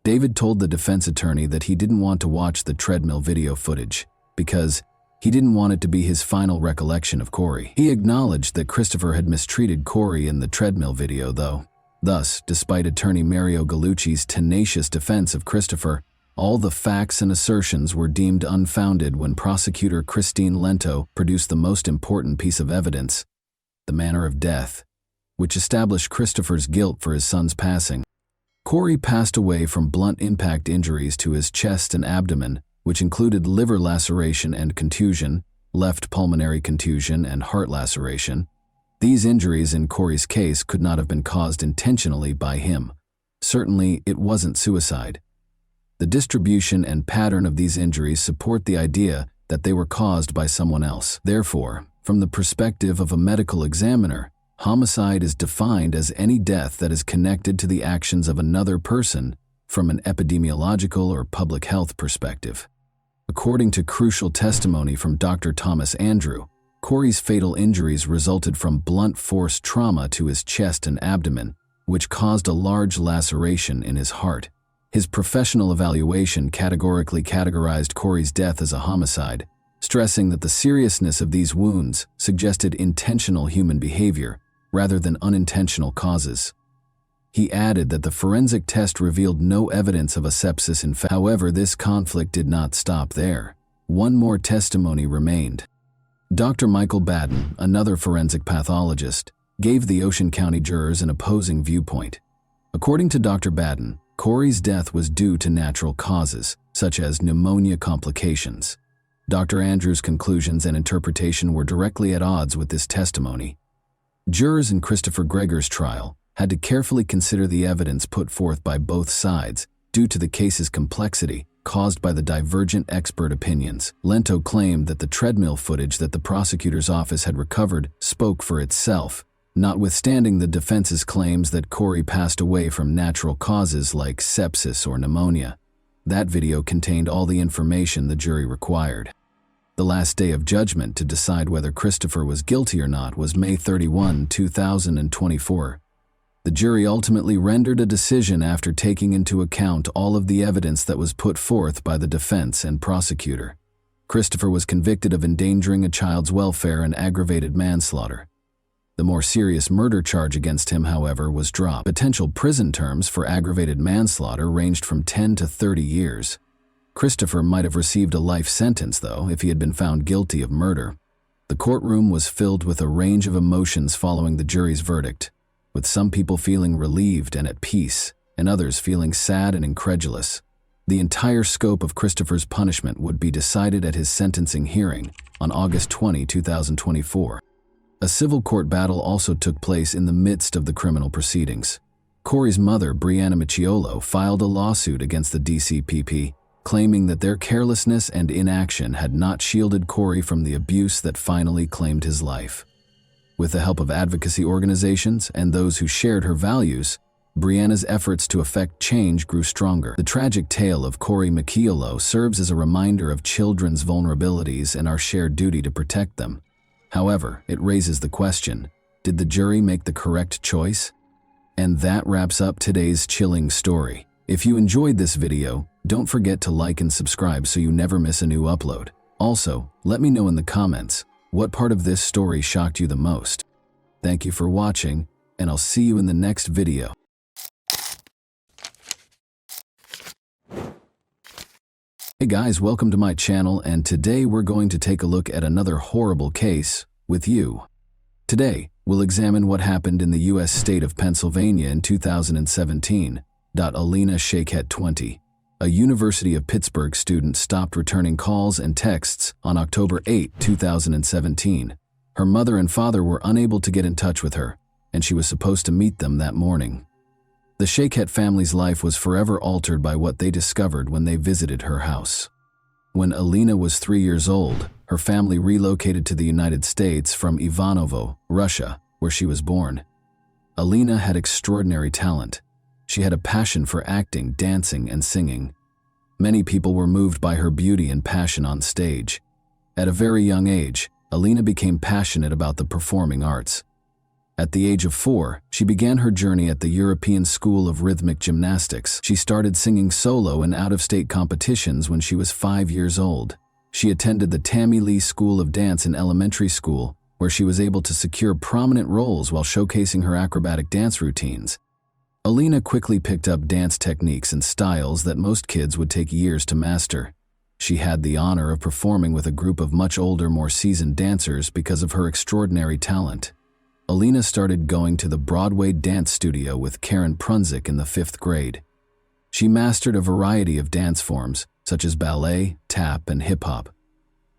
David told the defense attorney that he didn't want to watch the treadmill video footage because he didn't want it to be his final recollection of Corey. He acknowledged that Christopher had mistreated Corey in the treadmill video, though. Thus, despite attorney Mario Gallucci's tenacious defense of Christopher, All the facts and assertions were deemed unfounded when prosecutor Christine Lento produced the most important piece of evidence, the manner of death, which established Christopher's guilt for his son's passing. Corey passed away from blunt impact injuries to his chest and abdomen, which included liver laceration and contusion, left pulmonary contusion, and heart laceration. These injuries in Corey's case could not have been caused intentionally by him. Certainly, it wasn't suicide. The distribution and pattern of these injuries support the idea that they were caused by someone else. Therefore, from the perspective of a medical examiner, homicide is defined as any death that is connected to the actions of another person from an epidemiological or public health perspective. According to crucial testimony from Dr. Thomas Andrew, Corey's fatal injuries resulted from blunt force trauma to his chest and abdomen, which caused a large laceration in his heart. His professional evaluation categorically categorized Corey's death as a homicide, stressing that the seriousness of these wounds suggested intentional human behavior rather than unintentional causes. He added that the forensic test revealed no evidence of a sepsis in fact. However, this conflict did not stop there. One more testimony remained. Dr. Michael Baden, another forensic pathologist, gave the Ocean County jurors an opposing viewpoint. According to Dr. Baden, Corey's death was due to natural causes, such as pneumonia complications. Dr. Andrews' conclusions and interpretation were directly at odds with this testimony. Jurors in Christopher Greger's trial had to carefully consider the evidence put forth by both sides due to the case's complexity caused by the divergent expert opinions. Lento claimed that the treadmill footage that the prosecutor's office had recovered spoke for itself, notwithstanding the defense's claims that Corey passed away from natural causes like sepsis or pneumonia. That video contained all the information the jury required. The last day of judgment to decide whether Christopher was guilty or not was May 31, 2024. The jury ultimately rendered a decision after taking into account all of the evidence that was put forth by the defense and prosecutor. Christopher was convicted of endangering a child's welfare and aggravated manslaughter. The more serious murder charge against him, however, was dropped. Potential prison terms for aggravated manslaughter ranged from 10 to 30 years. Christopher might have received a life sentence, though, if he had been found guilty of murder. The courtroom was filled with a range of emotions following the jury's verdict, with some people feeling relieved and at peace, and others feeling sad and incredulous. The entire scope of Christopher's punishment would be decided at his sentencing hearing on August 20, 2024. A civil court battle also took place in the midst of the criminal proceedings. Corey's mother, Brianna Micciolo, filed a lawsuit against the DCPP, claiming that their carelessness and inaction had not shielded Corey from the abuse that finally claimed his life. With the help of advocacy organizations and those who shared her values, Brianna's efforts to effect change grew stronger. The tragic tale of Corey Micciolo serves as a reminder of children's vulnerabilities and our shared duty to protect them. However, it raises the question, did the jury make the correct choice? And that wraps up today's chilling story. If you enjoyed this video, don't forget to like and subscribe so you never miss a new upload. Also, let me know in the comments, what part of this story shocked you the most? Thank you for watching, and I'll see you in the next video. Hey guys, welcome to my channel, and today we're going to take a look at another horrible case with you. Today, we'll examine what happened in the U.S. state of Pennsylvania in 2017. Alina Shaykhet, 20, a University of Pittsburgh student, stopped returning calls and texts on October 8, 2017. Her mother and father were unable to get in touch with her, and she was supposed to meet them that morning. The Shaykhet family's life was forever altered by what they discovered when they visited her house. When Alina was 3 years old, her family relocated to the United States from Ivanovo, Russia, where she was born. Alina had extraordinary talent. She had a passion for acting, dancing, and singing. Many people were moved by her beauty and passion on stage. At a very young age, Alina became passionate about the performing arts. At the age of 4, she began her journey at the European School of Rhythmic Gymnastics. She started singing solo in out-of-state competitions when she was 5 years old. She attended the Tammy Lee School of Dance in elementary school, where she was able to secure prominent roles while showcasing her acrobatic dance routines. Alina quickly picked up dance techniques and styles that most kids would take years to master. She had the honor of performing with a group of much older, more seasoned dancers because of her extraordinary talent. Alina started going to the Broadway dance studio with Karen Prunzik in the 5th grade. She mastered a variety of dance forms, such as ballet, tap, and hip-hop.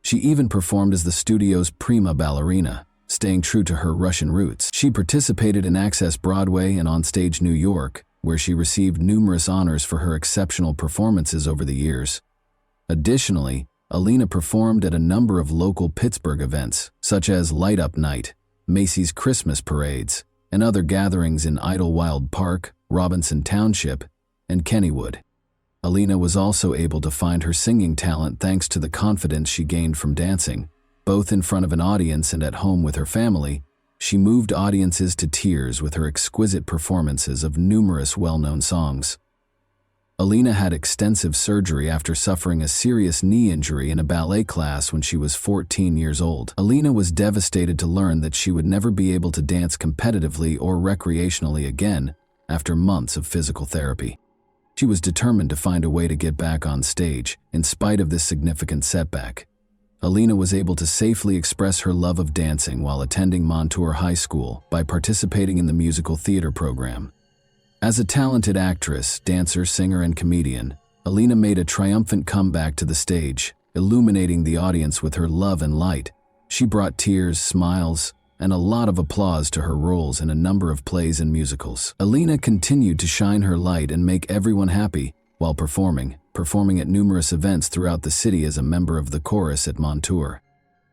She even performed as the studio's prima ballerina, staying true to her Russian roots. She participated in Access Broadway and Onstage New York, where she received numerous honors for her exceptional performances over the years. Additionally, Alina performed at a number of local Pittsburgh events, such as Light Up Night, Macy's Christmas parades, and other gatherings in Idlewild Park, Robinson Township, and Kennywood. Alina was also able to find her singing talent thanks to the confidence she gained from dancing. Both in front of an audience and at home with her family, she moved audiences to tears with her exquisite performances of numerous well-known songs. Alina had extensive surgery after suffering a serious knee injury in a ballet class when she was 14 years old. Alina was devastated to learn that she would never be able to dance competitively or recreationally again after months of physical therapy. She was determined to find a way to get back on stage, in spite of this significant setback. Alina was able to safely express her love of dancing while attending Montour High School by participating in the musical theater program. As a talented actress, dancer, singer, and comedian, Alina made a triumphant comeback to the stage, illuminating the audience with her love and light. She brought tears, smiles, and a lot of applause to her roles in a number of plays and musicals. Alina continued to shine her light and make everyone happy while performing at numerous events throughout the city as a member of the chorus at Montour.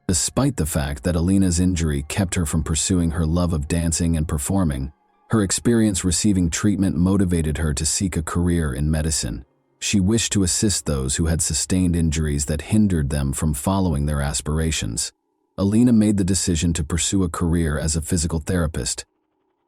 Despite the fact that Alina's injury kept her from pursuing her love of dancing and performing, her experience receiving treatment motivated her to seek a career in medicine. She wished to assist those who had sustained injuries that hindered them from following their aspirations. Alina made the decision to pursue a career as a physical therapist.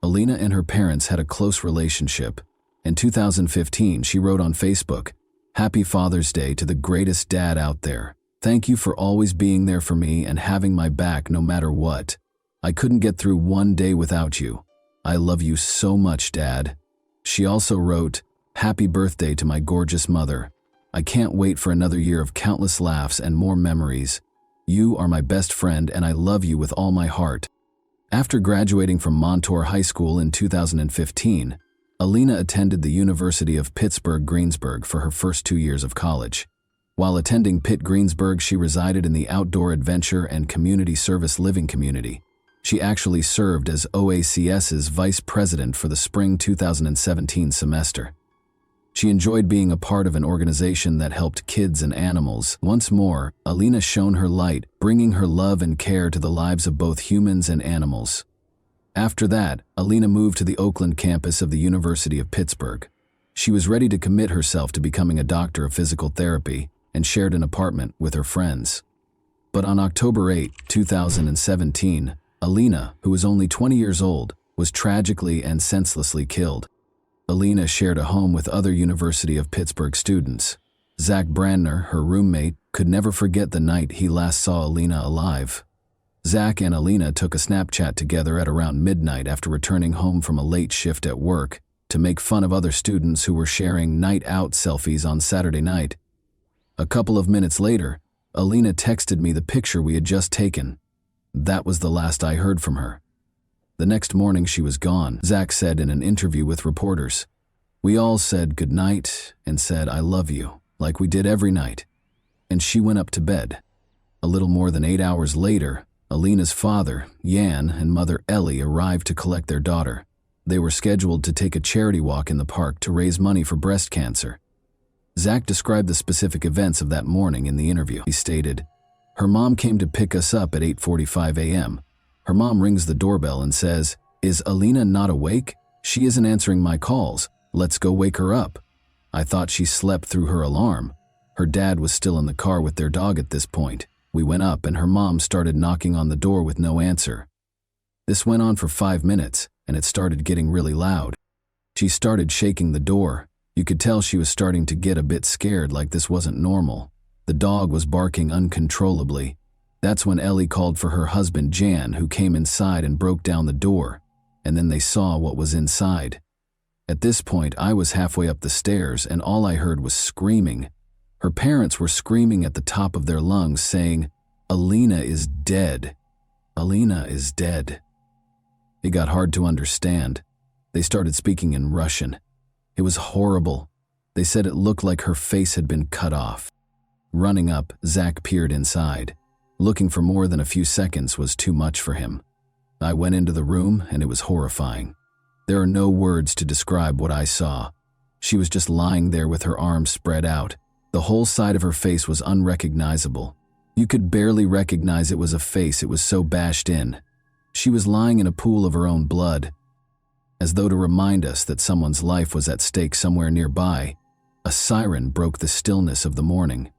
Alina and her parents had a close relationship. In 2015, she wrote on Facebook, "Happy Father's Day to the greatest dad out there. Thank you for always being there for me and having my back no matter what. I couldn't get through one day without you. I love you so much, Dad." She also wrote, "Happy birthday to my gorgeous mother. I can't wait for another year of countless laughs and more memories. You are my best friend and I love you with all my heart." After graduating from Montour High School in 2015, Alina attended the University of Pittsburgh-Greensburg for her first 2 years of college. While attending Pitt Greensburg, she resided in the Outdoor Adventure and Community Service Living Community. She actually served as OACS's vice president for the spring 2017 semester. She enjoyed being a part of an organization that helped kids and animals. Once more, Alina shone her light, bringing her love and care to the lives of both humans and animals. After that, Alina moved to the Oakland campus of the University of Pittsburgh. She was ready to commit herself to becoming a doctor of physical therapy and shared an apartment with her friends. But on October 8, 2017, Alina, who was only 20 years old, was tragically and senselessly killed. Alina shared a home with other University of Pittsburgh students. Zach Brandner, her roommate, could never forget the night he last saw Alina alive. Zach and Alina took a Snapchat together at around midnight after returning home from a late shift at work to make fun of other students who were sharing night out selfies on Saturday night. A couple of minutes later, Alina texted me the picture we had just taken. That was the last I heard from her. The next morning she was gone, Zach said in an interview with reporters. "We all said goodnight and said I love you, like we did every night. And she went up to bed." A little more than 8 hours later, Alina's father, Jan, and mother Ellie arrived to collect their daughter. They were scheduled to take a charity walk in the park to raise money for breast cancer. Zach described the specific events of that morning in the interview. He stated, "Her mom came to pick us up at 8:45 a.m. Her mom rings the doorbell and says, 'Is Alina not awake? She isn't answering my calls. Let's go wake her up.' I thought she slept through her alarm. Her dad was still in the car with their dog at this point. We went up and her mom started knocking on the door with no answer. This went on for 5 minutes and it started getting really loud. She started shaking the door. You could tell she was starting to get a bit scared, like this wasn't normal. The dog was barking uncontrollably. That's when Ellie called for her husband Jan, who came inside and broke down the door, and then they saw what was inside. At this point, I was halfway up the stairs and all I heard was screaming. Her parents were screaming at the top of their lungs, saying, "Alina is dead. Alina is dead." It got hard to understand. They started speaking in Russian. It was horrible. They said it looked like her face had been cut off. Running up, Zach peered inside. Looking for more than a few seconds was too much for him. I went into the room and it was horrifying. There are no words to describe what I saw. She was just lying there with her arms spread out. The whole side of her face was unrecognizable. You could barely recognize it was a face, it was so bashed in. She was lying in a pool of her own blood. As though to remind us that someone's life was at stake somewhere nearby, a siren broke the stillness of the morning.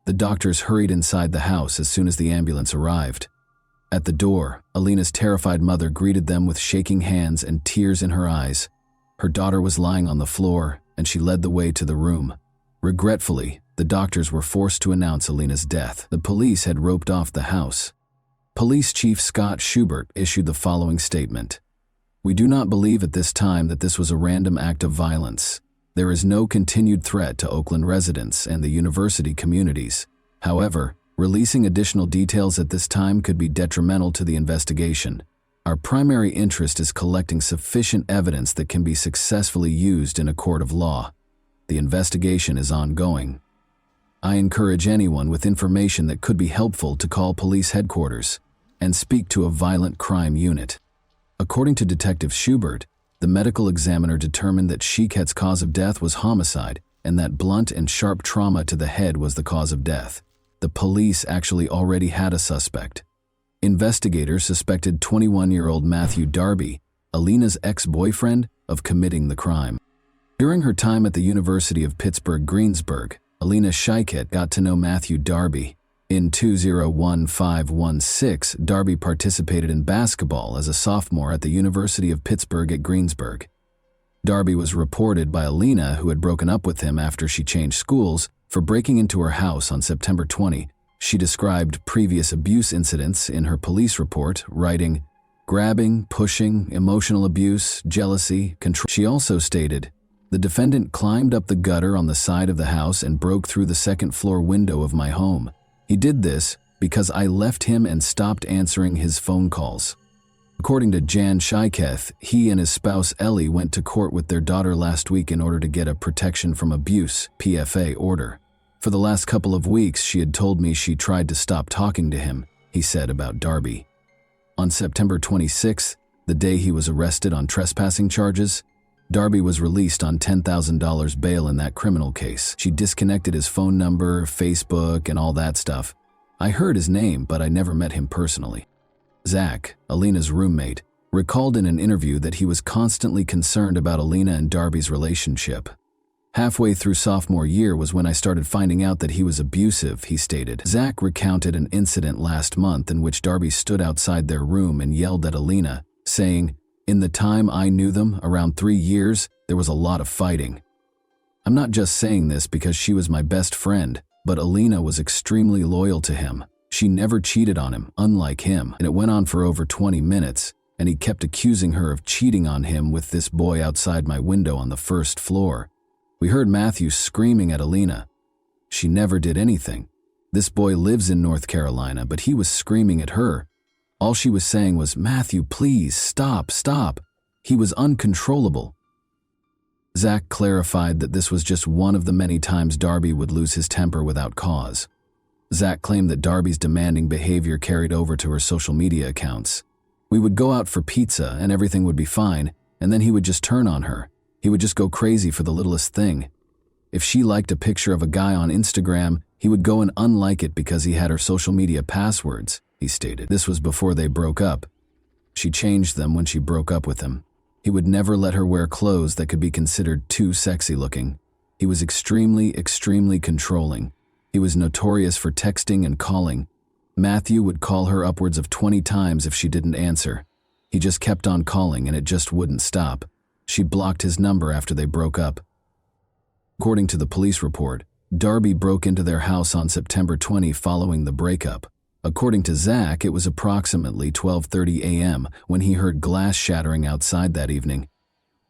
The doctors hurried inside the house as soon as the ambulance arrived. At the door, Alina's terrified mother greeted them with shaking hands and tears in her eyes. Her daughter was lying on the floor, and she led the way to the room. Regretfully, the doctors were forced to announce Alina's death. The police had roped off the house. Police Chief Scott Schubert issued the following statement. "We do not believe at this time that this was a random act of violence. There is no continued threat to Oakland residents and the university communities. However, releasing additional details at this time could be detrimental to the investigation. Our primary interest is collecting sufficient evidence that can be successfully used in a court of law. The investigation is ongoing. I encourage anyone with information that could be helpful to call police headquarters and speak to a violent crime unit." According to Detective Schubert, the medical examiner determined that Shiket's cause of death was homicide and that blunt and sharp trauma to the head was the cause of death. The police actually already had a suspect. Investigators suspected 21-year-old Matthew Darby, Alina's ex-boyfriend, of committing the crime. During her time at the University of Pittsburgh-Greensburg, Alina Shiket got to know Matthew Darby. In 2015-16, Darby participated in basketball as a sophomore at the University of Pittsburgh at Greensburg. Darby was reported by Alina, who had broken up with him after she changed schools, for breaking into her house on September 20. She described previous abuse incidents in her police report, writing, "Grabbing, pushing, emotional abuse, jealousy, control." She also stated, "The defendant climbed up the gutter on the side of the house and broke through the second-floor window of my home. He did this because I left him and stopped answering his phone calls." According to Jan Shiketh, he and his spouse Ellie went to court with their daughter last week in order to get a protection from abuse (PFA) order. "For the last couple of weeks, she had told me she tried to stop talking to him," he said about Darby. On September 26th, the day he was arrested on trespassing charges, Darby was released on $10,000 bail in that criminal case. She disconnected his phone number, Facebook, and all that stuff. "I heard his name, but I never met him personally." Zach, Alina's roommate, recalled in an interview that he was constantly concerned about Alina and Darby's relationship. "Halfway through sophomore year was when I started finding out that he was abusive," he stated. Zach recounted an incident last month in which Darby stood outside their room and yelled at Alina, saying, "In the time I knew them, around 3 years, there was a lot of fighting. I'm not just saying this because she was my best friend, but Alina was extremely loyal to him. She never cheated on him, unlike him, and it went on for over 20 minutes, and he kept accusing her of cheating on him with this boy outside my window on the first floor. We heard Matthew screaming at Alina. She never did anything. This boy lives in North Carolina, but he was screaming at her. All she was saying was, 'Matthew, please, stop, stop.' He was uncontrollable." Zach clarified that this was just one of the many times Darby would lose his temper without cause. Zach claimed that Darby's demanding behavior carried over to her social media accounts. "We would go out for pizza and everything would be fine, and then he would just turn on her. He would just go crazy for the littlest thing. If she liked a picture of a guy on Instagram, he would go and unlike it because he had her social media passwords," he stated. This was before they broke up. She changed them when she broke up with him. He would never let her wear clothes that could be considered too sexy looking. He was extremely controlling. He was notorious for texting and calling. Matthew would call her upwards of 20 times if she didn't answer. He just kept on calling and it just wouldn't stop. She blocked his number after they broke up. According to the police report, Darby broke into their house on September 20 following the breakup. According to Zach, it was approximately 12:30 a.m. when he heard glass shattering outside that evening.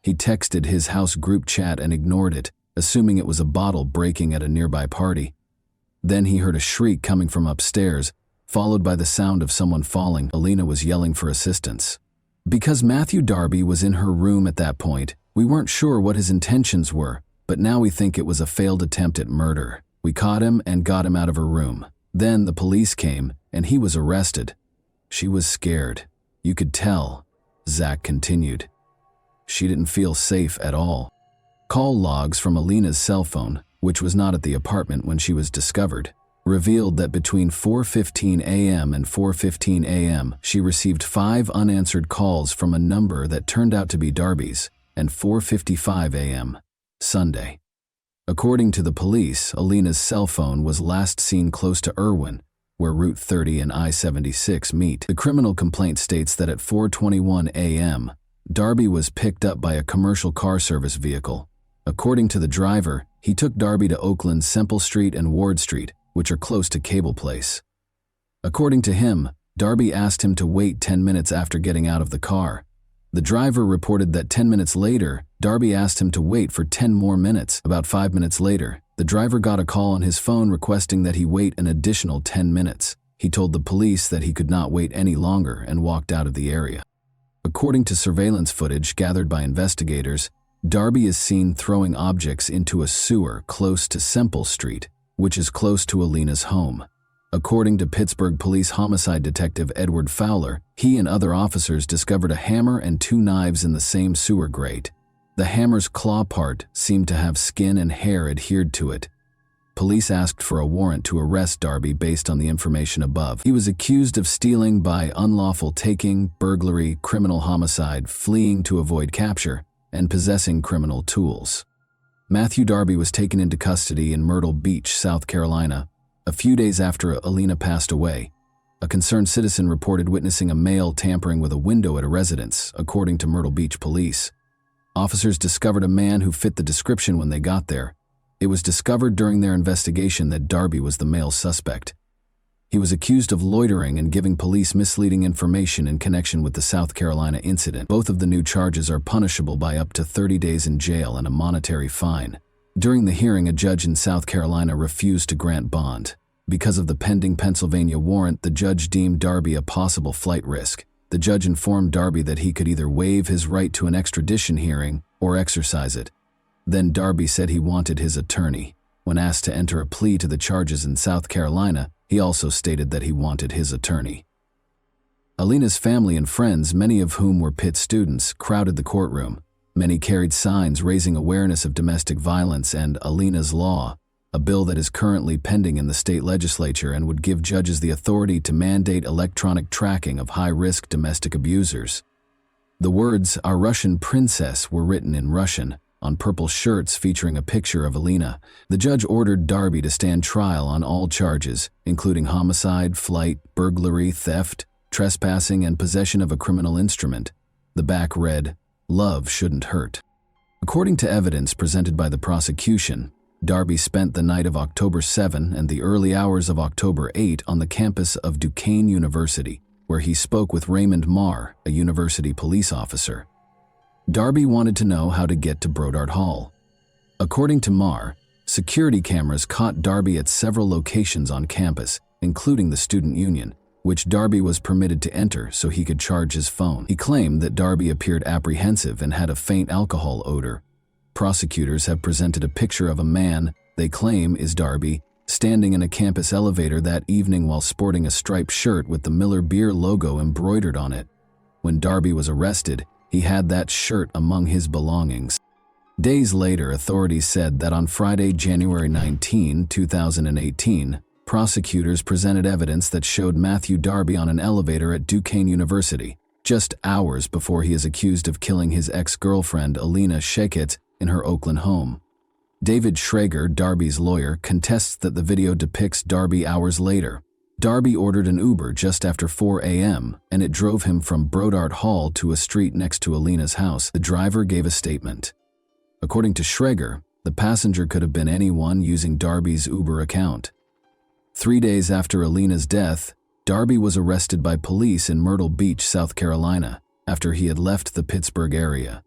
He texted his house group chat and ignored it, assuming it was a bottle breaking at a nearby party. Then he heard a shriek coming from upstairs, followed by the sound of someone falling. Alina was yelling for assistance. Because Matthew Darby was in her room at that point, we weren't sure what his intentions were, but now we think it was a failed attempt at murder. We caught him and got him out of her room. Then the police came, and he was arrested. She was scared. You could tell, Zach continued. She didn't feel safe at all. Call logs from Alina's cell phone, which was not at the apartment when she was discovered, revealed that between 4:15 a.m. and 4:15 a.m., she received 5 unanswered calls from a number that turned out to be Darby's, and 4:55 a.m., Sunday. According to the police, Alina's cell phone was last seen close to Irwin, where Route 30 and I-76 meet. The criminal complaint states that at 4:21 a.m., Darby was picked up by a commercial car service vehicle. According to the driver, he took Darby to Oakland's Semple Street and Ward Street, which are close to Cable Place. According to him, Darby asked him to wait 10 minutes after getting out of the car. The driver reported that 10 minutes later, Darby asked him to wait for 10 more minutes. About 5 minutes later, the driver got a call on his phone requesting that he wait an additional 10 minutes. He told the police that he could not wait any longer and walked out of the area. According to surveillance footage gathered by investigators, Darby is seen throwing objects into a sewer close to Semple Street, which is close to Alina's home. According to Pittsburgh Police Homicide Detective Edward Fowler, he and other officers discovered a hammer and 2 knives in the same sewer grate. The hammer's claw part seemed to have skin and hair adhered to it. Police asked for a warrant to arrest Darby based on the information above. He was accused of stealing by unlawful taking, burglary, criminal homicide, fleeing to avoid capture, and possessing criminal tools. Matthew Darby was taken into custody in Myrtle Beach, South Carolina, a few days after Alina passed away. A concerned citizen reported witnessing a male tampering with a window at a residence, according to Myrtle Beach police. Officers discovered a man who fit the description when they got there. It was discovered during their investigation that Darby was the male suspect. He was accused of loitering and giving police misleading information in connection with the South Carolina incident. Both of the new charges are punishable by up to 30 days in jail and a monetary fine. During the hearing, a judge in South Carolina refused to grant bond. Because of the pending Pennsylvania warrant, the judge deemed Darby a possible flight risk. The judge informed Darby that he could either waive his right to an extradition hearing or exercise it. Then Darby said he wanted his attorney. When asked to enter a plea to the charges in South Carolina, he also stated that he wanted his attorney. Alina's family and friends, many of whom were Pitt students, crowded the courtroom. Many carried signs raising awareness of domestic violence and Alina's Law, a bill that is currently pending in the state legislature and would give judges the authority to mandate electronic tracking of high-risk domestic abusers. The words, "Our Russian Princess," were written in Russian on purple shirts featuring a picture of Alina. The judge ordered Darby to stand trial on all charges, including homicide, flight, burglary, theft, trespassing, and possession of a criminal instrument. The back read, "Love shouldn't hurt." According to evidence presented by the prosecution, Darby spent the night of October 7 and the early hours of October 8 on the campus of Duquesne University, where he spoke with Raymond Marr, a university police officer. Darby wanted to know how to get to Brodart Hall. According to Marr, security cameras caught Darby at several locations on campus, including the student union, which Darby was permitted to enter so he could charge his phone. He claimed that Darby appeared apprehensive and had a faint alcohol odor. Prosecutors have presented a picture of a man they claim is Darby standing in a campus elevator that evening while sporting a striped shirt with the Miller Beer logo embroidered on it. When Darby was arrested, he had that shirt among his belongings. Days later, authorities said that on Friday, January 19, 2018, prosecutors presented evidence that showed Matthew Darby on an elevator at Duquesne University, just hours before he is accused of killing his ex-girlfriend Alina Shekit in her Oakland home. David Schrager, Darby's lawyer, contests that the video depicts Darby hours later. Darby ordered an Uber just after 4 a.m., and it drove him from Brodart Hall to a street next to Alina's house. The driver gave a statement. According to Schrager, the passenger could have been anyone using Darby's Uber account. 3 days after Alina's death, Darby was arrested by police in Myrtle Beach, South Carolina, after he had left the Pittsburgh area.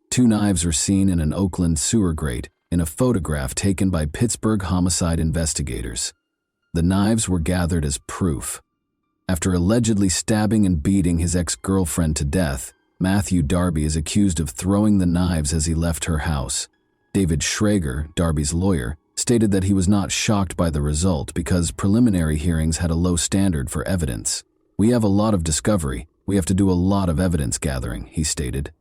Two knives were seen in an Oakland sewer grate in a photograph taken by Pittsburgh homicide investigators. The knives were gathered as proof. After allegedly stabbing and beating his ex-girlfriend to death, Matthew Darby is accused of throwing the knives as he left her house. David Schrager, Darby's lawyer, stated that he was not shocked by the result because preliminary hearings had a low standard for evidence. "We have a lot of discovery. We have to do a lot of evidence gathering," he stated.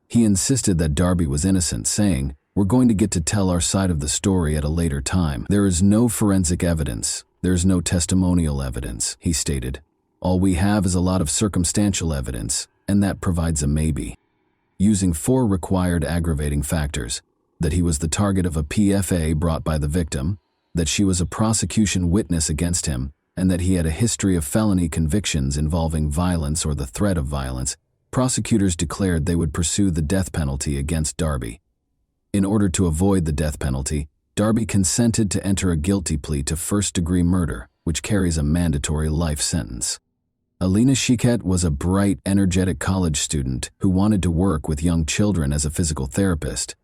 He insisted that Darby was innocent, saying, "We're going to get to tell our side of the story at a later time. There is no forensic evidence. There's no testimonial evidence," he stated. "All we have is a lot of circumstantial evidence, and that provides a maybe." Using 4 required aggravating factors: that he was the target of a PFA brought by the victim, that she was a prosecution witness against him, and that he had a history of felony convictions involving violence or the threat of violence, prosecutors declared they would pursue the death penalty against Darby. In order to avoid the death penalty, Darby consented to enter a guilty plea to first-degree murder, which carries a mandatory life sentence. Alina Chiquette was a bright, energetic college student who wanted to work with young children as a physical therapist.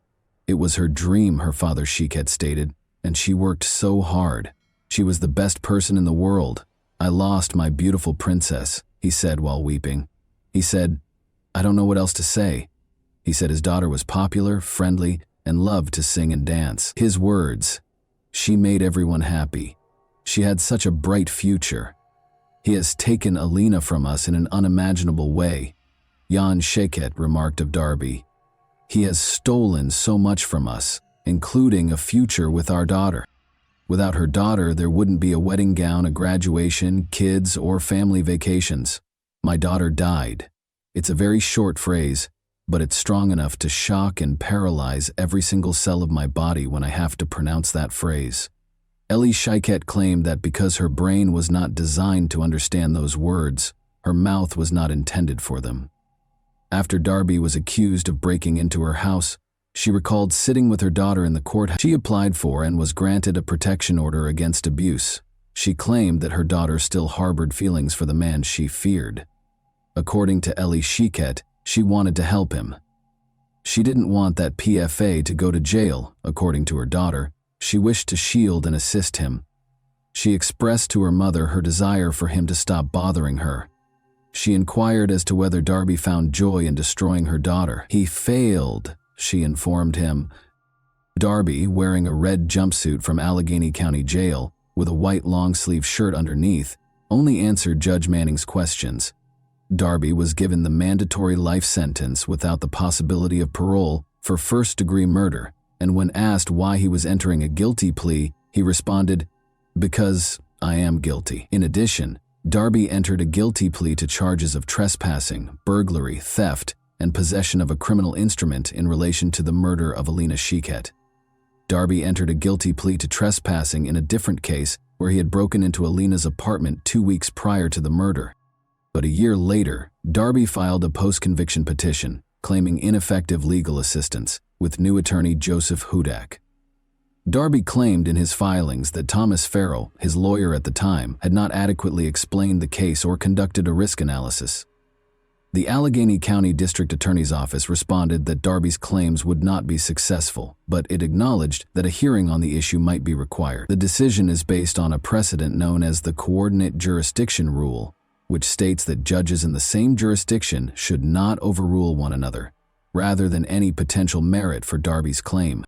It was her dream, her father Chiquette stated, and she worked so hard. "She was the best person in the world. I lost my beautiful princess," he said while weeping. He said, "I don't know what else to say." He said his daughter was popular, friendly, and loved to sing and dance. His words, "She made everyone happy. She had such a bright future. He has taken Alina from us in an unimaginable way," Jan Chiquette remarked of Darby. "He has stolen so much from us, including a future with our daughter. Without her daughter, there wouldn't be a wedding gown, a graduation, kids, or family vacations. My daughter died." It's a very short phrase, but it's strong enough to shock and paralyze every single cell of my body when I have to pronounce that phrase. Ellie Chiquette claimed that because her brain was not designed to understand those words, her mouth was not intended for them. After Darby was accused of breaking into her house, she recalled sitting with her daughter in the courthouse. She applied for and was granted a protection order against abuse. She claimed that her daughter still harbored feelings for the man she feared. According to Ellie Chiquette, she wanted to help him. She didn't want that PFA to go to jail, according to her daughter. She wished to shield and assist him. She expressed to her mother her desire for him to stop bothering her. She inquired as to whether Darby found joy in destroying her daughter. "He failed," she informed him. Darby, wearing a red jumpsuit from Allegheny County Jail with a white long-sleeve shirt underneath, only answered Judge Manning's questions. Darby was given the mandatory life sentence without the possibility of parole for first-degree murder, and when asked why he was entering a guilty plea, he responded, "Because I am guilty." In addition, Darby entered a guilty plea to charges of trespassing, burglary, theft, and possession of a criminal instrument in relation to the murder of Alina Chiquette. Darby entered a guilty plea to trespassing in a different case where he had broken into Alina's apartment 2 weeks prior to the murder. But a year later, Darby filed a post-conviction petition claiming ineffective legal assistance with new attorney Joseph Hudak. Darby claimed in his filings that Thomas Farrell, his lawyer at the time, had not adequately explained the case or conducted a risk analysis. The Allegheny County District Attorney's Office responded that Darby's claims would not be successful, but it acknowledged that a hearing on the issue might be required. The decision is based on a precedent known as the Coordinate Jurisdiction Rule, which states that judges in the same jurisdiction should not overrule one another, rather than any potential merit for Darby's claim.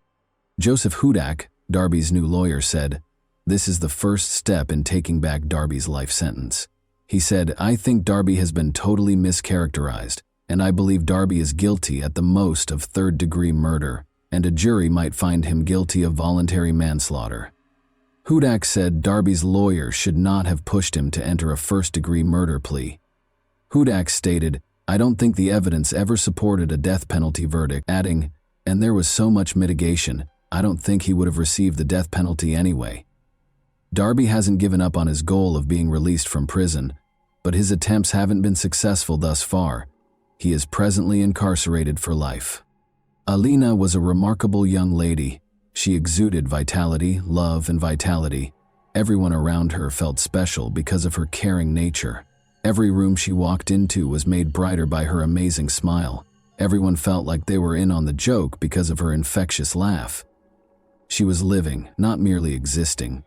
Joseph Hudak, Darby's new lawyer, said, "This is the first step in taking back Darby's life sentence." He said, "I think Darby has been totally mischaracterized, and I believe Darby is guilty at the most of third-degree murder, and a jury might find him guilty of voluntary manslaughter." Hudak said Darby's lawyer should not have pushed him to enter a first-degree murder plea. Hudak stated, "I don't think the evidence ever supported a death penalty verdict," adding, "And there was so much mitigation, I don't think he would have received the death penalty anyway." Darby hasn't given up on his goal of being released from prison, but his attempts haven't been successful thus far. He is presently incarcerated for life. Alina was a remarkable young lady. She exuded vitality, love, and vitality. Everyone around her felt special because of her caring nature. Every room she walked into was made brighter by her amazing smile. Everyone felt like they were in on the joke because of her infectious laugh. She was living, not merely existing.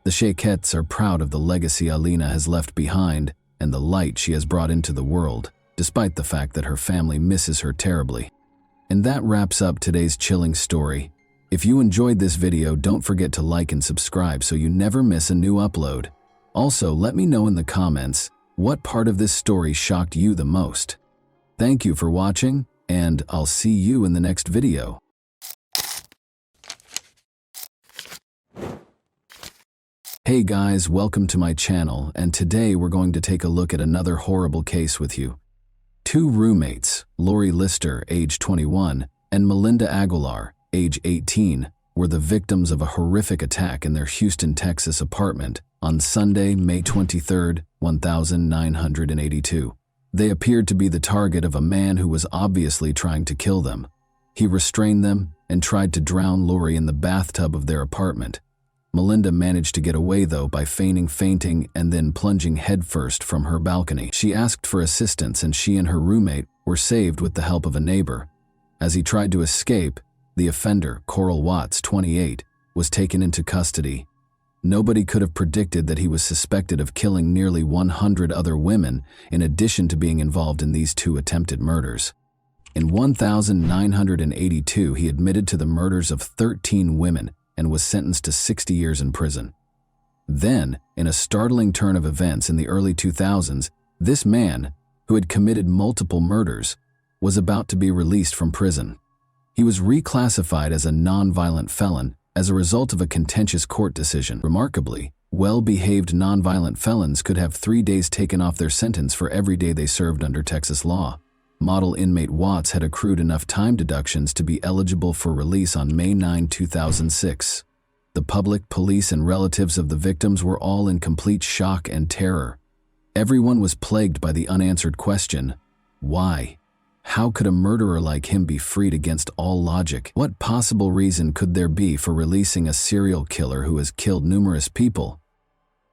The Shakettes are proud of the legacy Alina has left behind and the light she has brought into the world, despite the fact that her family misses her terribly. And that wraps up today's chilling story. If you enjoyed this video, don't forget to like and subscribe so you never miss a new upload. Also, let me know in the comments what part of this story shocked you the most. Thank you for watching, and I'll see you in the next video. Hey guys, welcome to my channel, and today we're going to take a look at another horrible case with you. Two roommates, Lori Lister, age 21, and Melinda Aguilar, age 18, were the victims of a horrific attack in their Houston, Texas apartment on Sunday, May 23, 1982. They appeared to be the target of a man who was obviously trying to kill them. He restrained them and tried to drown Lori in the bathtub of their apartment. Melinda managed to get away, though, by feigning fainting and then plunging headfirst from her balcony. She asked for assistance, and she and her roommate were saved with the help of a neighbor. As he tried to escape, the offender, Coral Watts, 28, was taken into custody. Nobody could have predicted that he was suspected of killing nearly 100 other women, in addition to being involved in these two attempted murders. In 1982, he admitted to the murders of 13 women and was sentenced to 60 years in prison. Then, in a startling turn of events in the early 2000s, this man, who had committed multiple murders, was about to be released from prison. He was reclassified as a nonviolent felon as a result of a contentious court decision. Remarkably, well-behaved nonviolent felons could have 3 days taken off their sentence for every day they served under Texas law. Model inmate Watts had accrued enough time deductions to be eligible for release on May 9, 2006. The public, police, and relatives of the victims were all in complete shock and terror. Everyone was plagued by the unanswered question, why? How could a murderer like him be freed against all logic? What possible reason could there be for releasing a serial killer who has killed numerous people?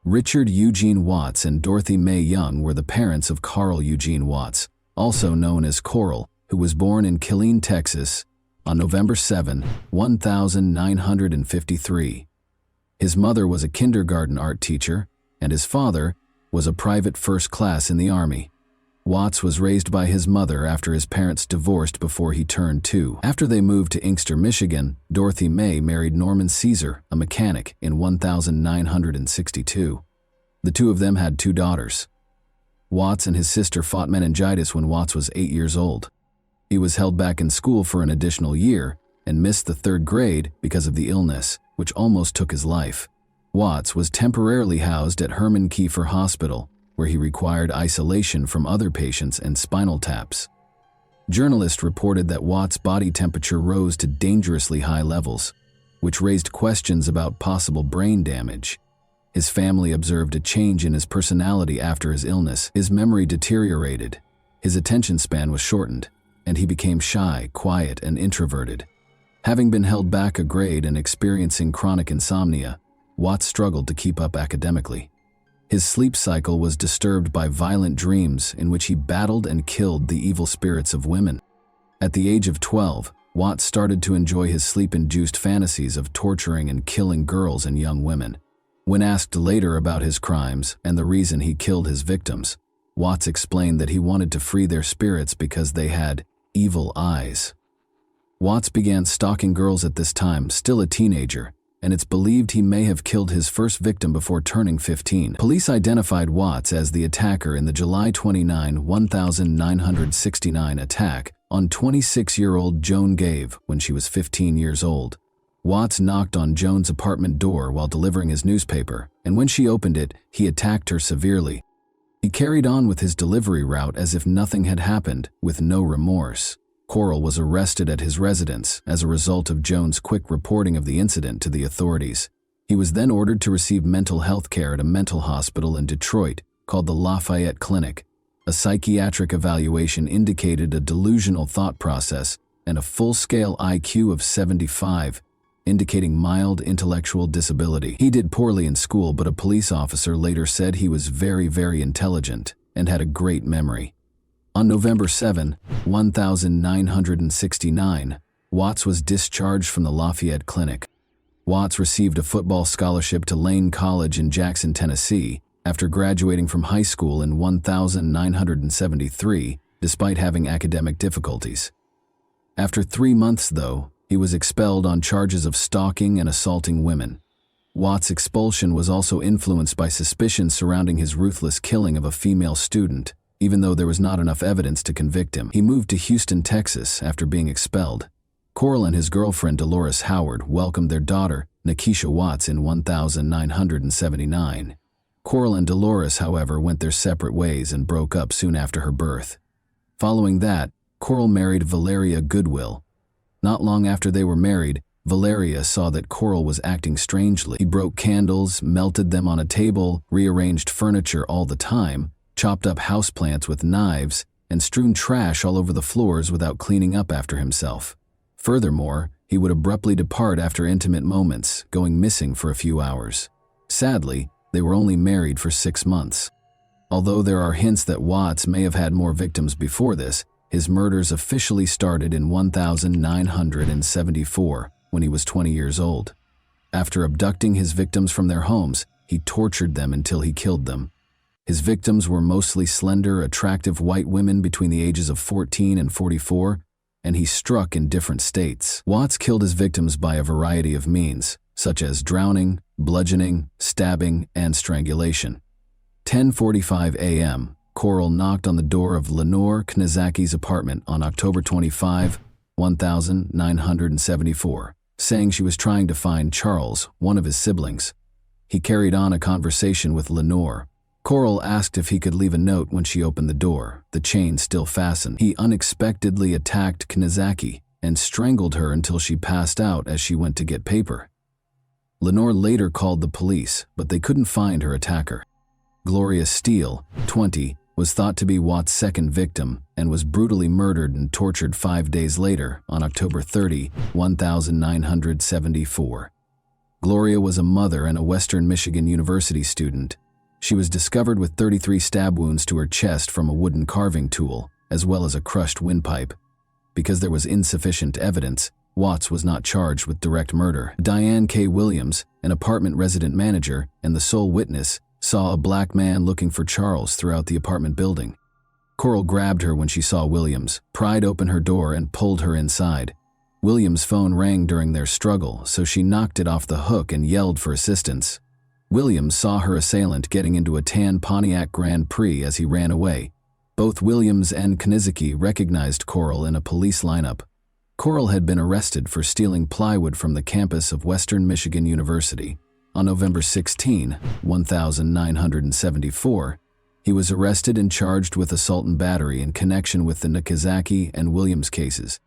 Richard Eugene Watts and Dorothy Mae Young were the parents of Carl Eugene Watts, also known as Coral, who was born in Killeen, Texas, on November 7, 1953. His mother was a kindergarten art teacher, and his father was a private first class in the Army. Watts was raised by his mother after his parents divorced before he turned 2. After they moved to Inkster, Michigan, Dorothy Mae married Norman Caesar, a mechanic, in 1962. The two of them had 2 daughters. Watts and his sister fought meningitis when Watts was 8 years old. He was held back in school for an additional year and missed the 3rd grade because of the illness, which almost took his life. Watts was temporarily housed at Herman Kiefer Hospital, where he required isolation from other patients and spinal taps. Journalists reported that Watts' body temperature rose to dangerously high levels, which raised questions about possible brain damage. His family observed a change in his personality after his illness. His memory deteriorated, his attention span was shortened, and he became shy, quiet, and introverted. Having been held back a grade and experiencing chronic insomnia, Watts struggled to keep up academically. His sleep cycle was disturbed by violent dreams in which he battled and killed the evil spirits of women. At the age of 12, Watts started to enjoy his sleep-induced fantasies of torturing and killing girls and young women. When asked later about his crimes and the reason he killed his victims, Watts explained that he wanted to free their spirits because they had evil eyes. Watts began stalking girls at this time, still a teenager, and it's believed he may have killed his first victim before turning 15. Police identified Watts as the attacker in the July 29, 1969 attack on 26-year-old Joan Gave when she was 15 years old. Watts knocked on Joan's apartment door while delivering his newspaper, and when she opened it, he attacked her severely. He carried on with his delivery route as if nothing had happened, with no remorse. Coral was arrested at his residence as a result of Joan's quick reporting of the incident to the authorities. He was then ordered to receive mental health care at a mental hospital in Detroit called the Lafayette Clinic. A psychiatric evaluation indicated a delusional thought process and a full-scale IQ of 75, indicating mild intellectual disability. He did poorly in school, but a police officer later said he was very, very intelligent and had a great memory. On November 7, 1969, Watts was discharged from the Lafayette Clinic. Watts received a football scholarship to Lane College in Jackson, Tennessee, after graduating from high school in 1973, despite having academic difficulties. After 3 months, though, he was expelled on charges of stalking and assaulting women. Watts' expulsion was also influenced by suspicions surrounding his ruthless killing of a female student, even though there was not enough evidence to convict him. He moved to Houston, Texas, after being expelled. Coral and his girlfriend Dolores Howard welcomed their daughter, Nikisha Watts, in 1979. Coral and Dolores, however, went their separate ways and broke up soon after her birth. Following that, Coral married Valeria Goodwill. Not long after they were married, Valeria saw that Coral was acting strangely. He broke candles, melted them on a table, rearranged furniture all the time, chopped up houseplants with knives, and strewn trash all over the floors without cleaning up after himself. Furthermore, he would abruptly depart after intimate moments, going missing for a few hours. Sadly, they were only married for 6 months. Although there are hints that Watts may have had more victims before this, his murders officially started in 1974, when he was 20 years old. After abducting his victims from their homes, he tortured them until he killed them. His victims were mostly slender, attractive white women between the ages of 14 and 44, and he struck in different states. Watts killed his victims by a variety of means, such as drowning, bludgeoning, stabbing, and strangulation. 10:45 a.m., Coral knocked on the door of Lenore Knizacki's apartment on October 25, 1974, saying she was trying to find Charles, one of his siblings. He carried on a conversation with Lenore. Coral asked if he could leave a note when she opened the door, the chain still fastened. He unexpectedly attacked Knizacki and strangled her until she passed out as she went to get paper. Lenore later called the police, but they couldn't find her attacker. Gloria Steele, 20, was thought to be Watts' second victim and was brutally murdered and tortured 5 days later on October 30, 1974. Gloria was a mother and a Western Michigan University student. She was discovered with 33 stab wounds to her chest from a wooden carving tool, as well as a crushed windpipe. Because there was insufficient evidence, Watts was not charged with direct murder. Diane K. Williams, an apartment resident manager and the sole witness, saw a black man looking for Charles throughout the apartment building. Coral grabbed her when she saw Williams, pried open her door, and pulled her inside. Williams' phone rang during their struggle, so she knocked it off the hook and yelled for assistance. Williams saw her assailant getting into a tan Pontiac Grand Prix as he ran away. Both Williams and Knizacki recognized Coral in a police lineup. Coral had been arrested for stealing plywood from the campus of Western Michigan University. On November 16, 1974, he was arrested and charged with assault and battery in connection with the Knizacki and Williams cases.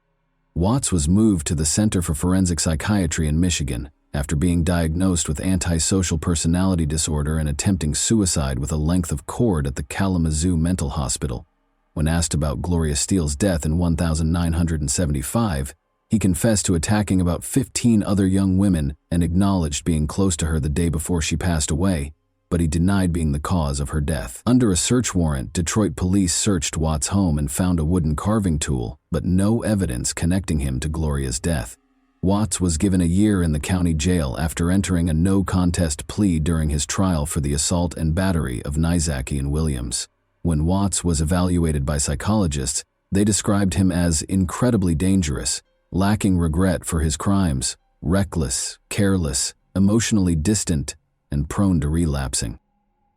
Watts was moved to the Center for Forensic Psychiatry in Michigan after being diagnosed with antisocial personality disorder and attempting suicide with a length of cord at the Kalamazoo Mental Hospital. When asked about Gloria Steele's death in 1975, he confessed to attacking about 15 other young women and acknowledged being close to her the day before she passed away, but he denied being the cause of her death. Under a search warrant, Detroit police searched Watts' home and found a wooden carving tool, but no evidence connecting him to Gloria's death. Watts was given a year in the county jail after entering a no-contest plea during his trial for the assault and battery of Knizacki and Williams. When Watts was evaluated by psychologists, they described him as incredibly dangerous, lacking regret for his crimes, reckless, careless, emotionally distant, and prone to relapsing.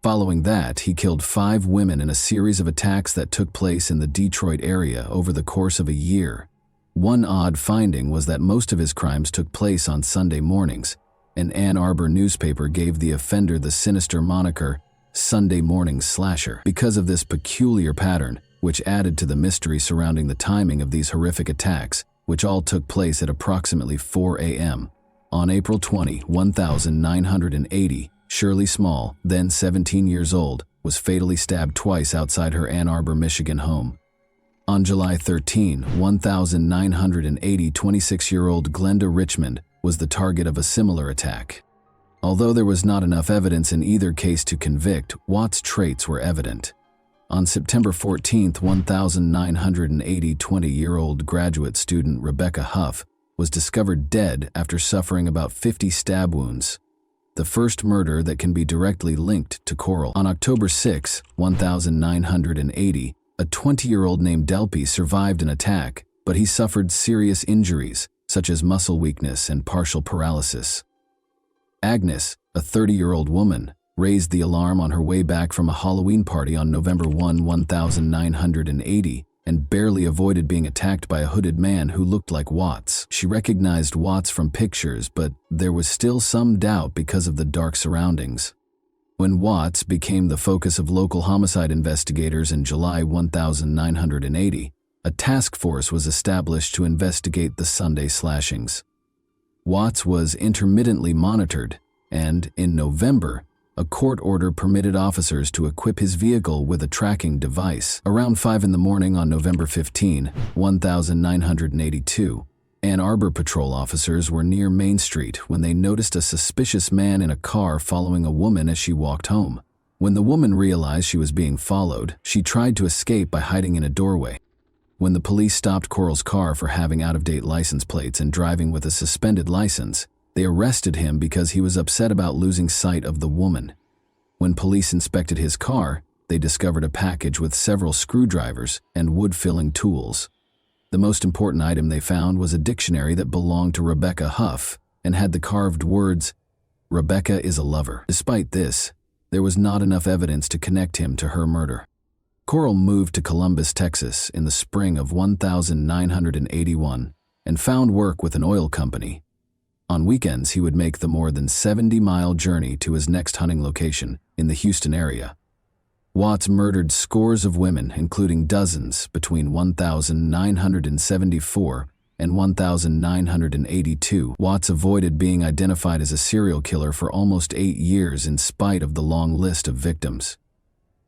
Following that, he killed 5 women in a series of attacks that took place in the Detroit area over the course of a year. One odd finding was that most of his crimes took place on Sunday mornings. An Ann Arbor newspaper gave the offender the sinister moniker, Sunday Morning Slasher, because of this peculiar pattern, which added to the mystery surrounding the timing of these horrific attacks, which all took place at approximately 4 a.m. On April 20, 1980, Shirley Small, then 17 years old, was fatally stabbed twice outside her Ann Arbor, Michigan home. On July 13, 1980, 26-year-old Glenda Richmond was the target of a similar attack. Although there was not enough evidence in either case to convict, Watts' traits were evident. On September 14, 1980, 20-year-old graduate student Rebecca Huff was discovered dead after suffering about 50 stab wounds, the first murder that can be directly linked to Coral. On October 6, 1980, a 20-year-old named Delpy survived an attack, but he suffered serious injuries, such as muscle weakness and partial paralysis. Agnes, a 30-year-old woman, raised the alarm on her way back from a Halloween party on November 1, 1980, and barely avoided being attacked by a hooded man who looked like Watts. She recognized Watts from pictures, but there was still some doubt because of the dark surroundings. When Watts became the focus of local homicide investigators in July 1980, a task force was established to investigate the Sunday slashings. Watts was intermittently monitored, and in November, a court order permitted officers to equip his vehicle with a tracking device. Around 5 in the morning on November 15, 1982, Ann Arbor patrol officers were near Main Street when they noticed a suspicious man in a car following a woman as she walked home. When the woman realized she was being followed, she tried to escape by hiding in a doorway. When the police stopped Coral's car for having out-of-date license plates and driving with a suspended license, they arrested him because he was upset about losing sight of the woman. When police inspected his car, they discovered a package with several screwdrivers and wood-filling tools. The most important item they found was a dictionary that belonged to Rebecca Huff and had the carved words, "Rebecca is a lover." Despite this, there was not enough evidence to connect him to her murder. Coral moved to Columbus, Texas in the spring of 1981 and found work with an oil company. On weekends, he would make the more than 70-mile journey to his next hunting location in the Houston area. Watts murdered scores of women, including dozens, between 1974 and 1982. Watts avoided being identified as a serial killer for almost 8 years in spite of the long list of victims.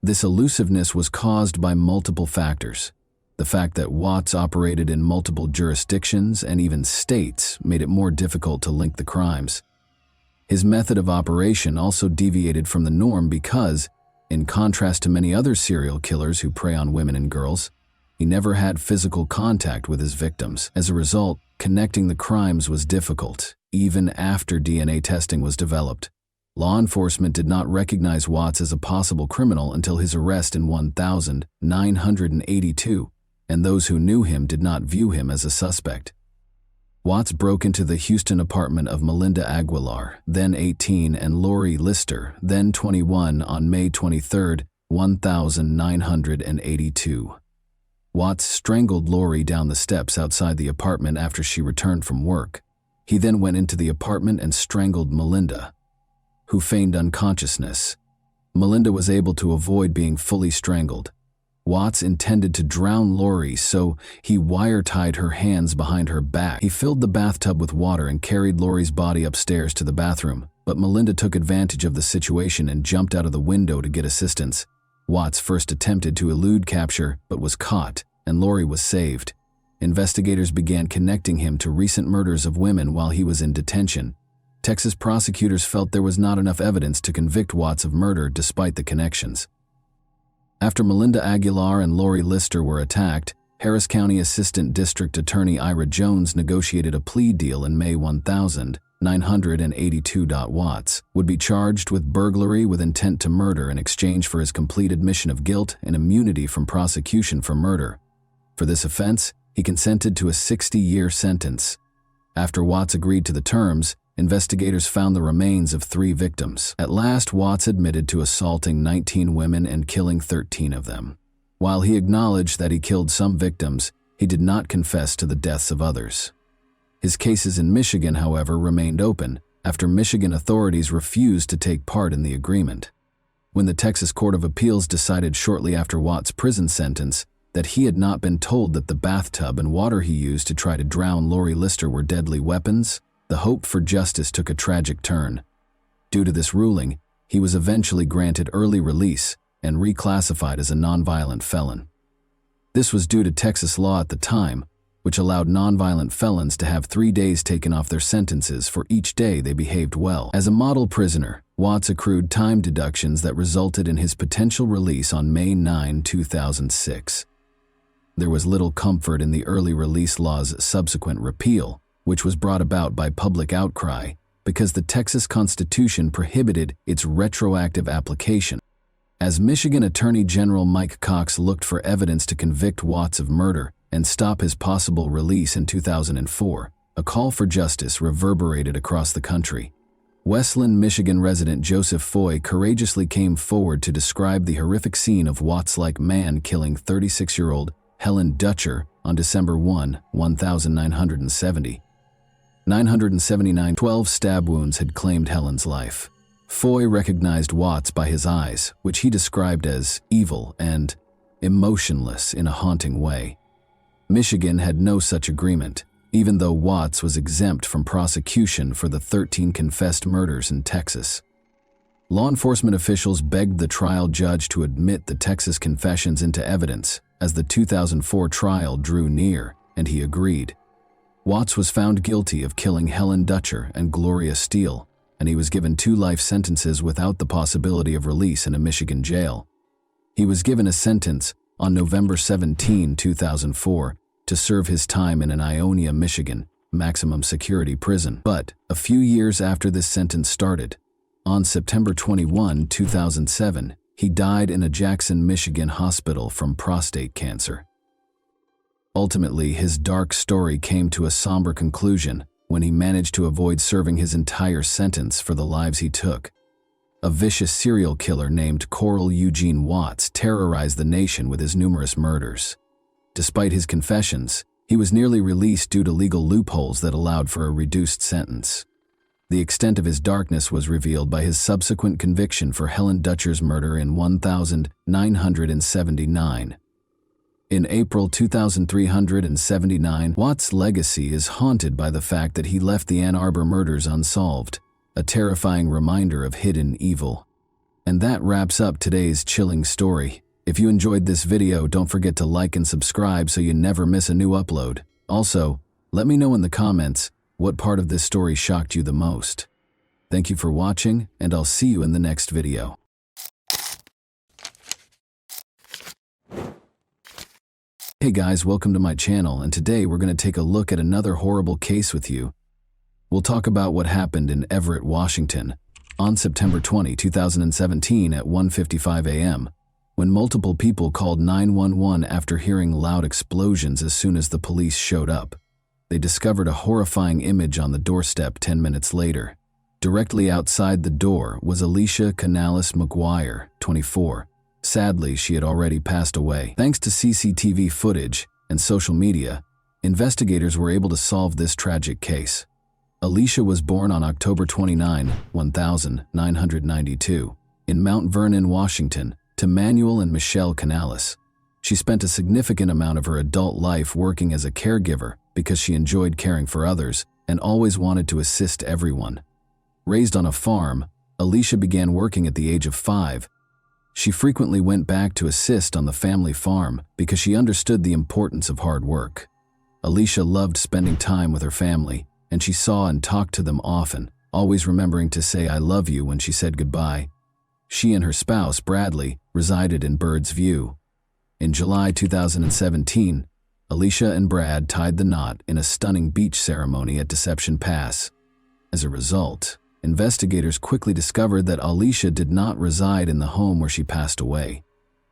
This elusiveness was caused by multiple factors. The fact that Watts operated in multiple jurisdictions and even states made it more difficult to link the crimes. His method of operation also deviated from the norm because, in contrast to many other serial killers who prey on women and girls, he never had physical contact with his victims. As a result, connecting the crimes was difficult, even after DNA testing was developed. Law enforcement did not recognize Watts as a possible criminal until his arrest in 1982. And those who knew him did not view him as a suspect. Watts broke into the Houston apartment of Melinda Aguilar, then 18, and Lori Lister, then 21, on May 23, 1982. Watts strangled Lori down the steps outside the apartment after she returned from work. He then went into the apartment and strangled Melinda, who feigned unconsciousness. Melinda was able to avoid being fully strangled. Watts intended to drown Lori, so he wire-tied her hands behind her back. He filled the bathtub with water and carried Lori's body upstairs to the bathroom, but Melinda took advantage of the situation and jumped out of the window to get assistance. Watts first attempted to elude capture, but was caught, and Lori was saved. Investigators began connecting him to recent murders of women while he was in detention. Texas prosecutors felt there was not enough evidence to convict Watts of murder despite the connections. After Melinda Aguilar and Lori Lister were attacked, Harris County Assistant District Attorney Ira Jones negotiated a plea deal in May 1982. Watts would be charged with burglary with intent to murder in exchange for his complete admission of guilt and immunity from prosecution for murder. For this offense, he consented to a 60-year sentence. After Watts agreed to the terms, investigators found the remains of 3 victims. At last, Watts admitted to assaulting 19 women and killing 13 of them. While he acknowledged that he killed some victims, he did not confess to the deaths of others. His cases in Michigan, however, remained open after Michigan authorities refused to take part in the agreement. When the Texas Court of Appeals decided shortly after Watts' prison sentence that he had not been told that the bathtub and water he used to try to drown Lori Lister were deadly weapons, the hope for justice took a tragic turn. Due to this ruling, he was eventually granted early release and reclassified as a nonviolent felon. This was due to Texas law at the time, which allowed nonviolent felons to have 3 days taken off their sentences for each day they behaved well. As a model prisoner, Watts accrued time deductions that resulted in his potential release on May 9, 2006. There was little comfort in the early release law's subsequent repeal, which was brought about by public outcry because the Texas Constitution prohibited its retroactive application. As Michigan Attorney General Mike Cox looked for evidence to convict Watts of murder and stop his possible release in 2004, a call for justice reverberated across the country. Westland, Michigan resident Joseph Foy courageously came forward to describe the horrific scene of Watts-like man killing 36-year-old Helen Dutcher on December 1, 1970. 12 stab wounds had claimed Helen's life. Foy recognized Watts by his eyes, which he described as evil and emotionless in a haunting way. Michigan had no such agreement, even though Watts was exempt from prosecution for the 13 confessed murders in Texas. Law enforcement officials begged the trial judge to admit the Texas confessions into evidence as the 2004 trial drew near, and he agreed. Watts was found guilty of killing Helen Dutcher and Gloria Steele, and he was given 2 life sentences without the possibility of release in a Michigan jail. He was given a sentence on November 17, 2004, to serve his time in an Ionia, Michigan, maximum security prison. But a few years after this sentence started, on September 21, 2007, he died in a Jackson, Michigan hospital from prostate cancer. Ultimately, his dark story came to a somber conclusion when he managed to avoid serving his entire sentence for the lives he took. A vicious serial killer named Coral Eugene Watts terrorized the nation with his numerous murders. Despite his confessions, he was nearly released due to legal loopholes that allowed for a reduced sentence. The extent of his darkness was revealed by his subsequent conviction for Helen Dutcher's murder in 1979. In April 2379, Watts' legacy is haunted by the fact that he left the Ann Arbor murders unsolved, a terrifying reminder of hidden evil. And that wraps up today's chilling story. If you enjoyed this video, don't forget to like and subscribe so you never miss a new upload. Also, let me know in the comments what part of this story shocked you the most. Thank you for watching, and I'll see you in the next video. Hey guys, welcome to my channel, and today we're going to take a look at another horrible case with you. We'll talk about what happened in Everett, Washington, on September 20, 2017 at 1:55 a.m., when multiple people called 911 after hearing loud explosions as soon as the police showed up. They discovered a horrifying image on the doorstep 10 minutes later. Directly outside the door was Alicia Canales McGuire, 24. Sadly, she had already passed away. Thanks to CCTV footage and social media, investigators were able to solve this tragic case. Alicia was born on October 29, 1992, in Mount Vernon, Washington, to Manuel and Michelle Canales. She spent a significant amount of her adult life working as a caregiver because she enjoyed caring for others and always wanted to assist everyone. Raised on a farm, Alicia began working at the age of 5. She frequently went back to assist on the family farm because she understood the importance of hard work. Alicia loved spending time with her family, and she saw and talked to them often, always remembering to say "I love you" when she said goodbye. She and her spouse, Bradley, resided in Bird's View. In July 2017, Alicia and Brad tied the knot in a stunning beach ceremony at Deception Pass. As a result, investigators quickly discovered that Alicia did not reside in the home where she passed away.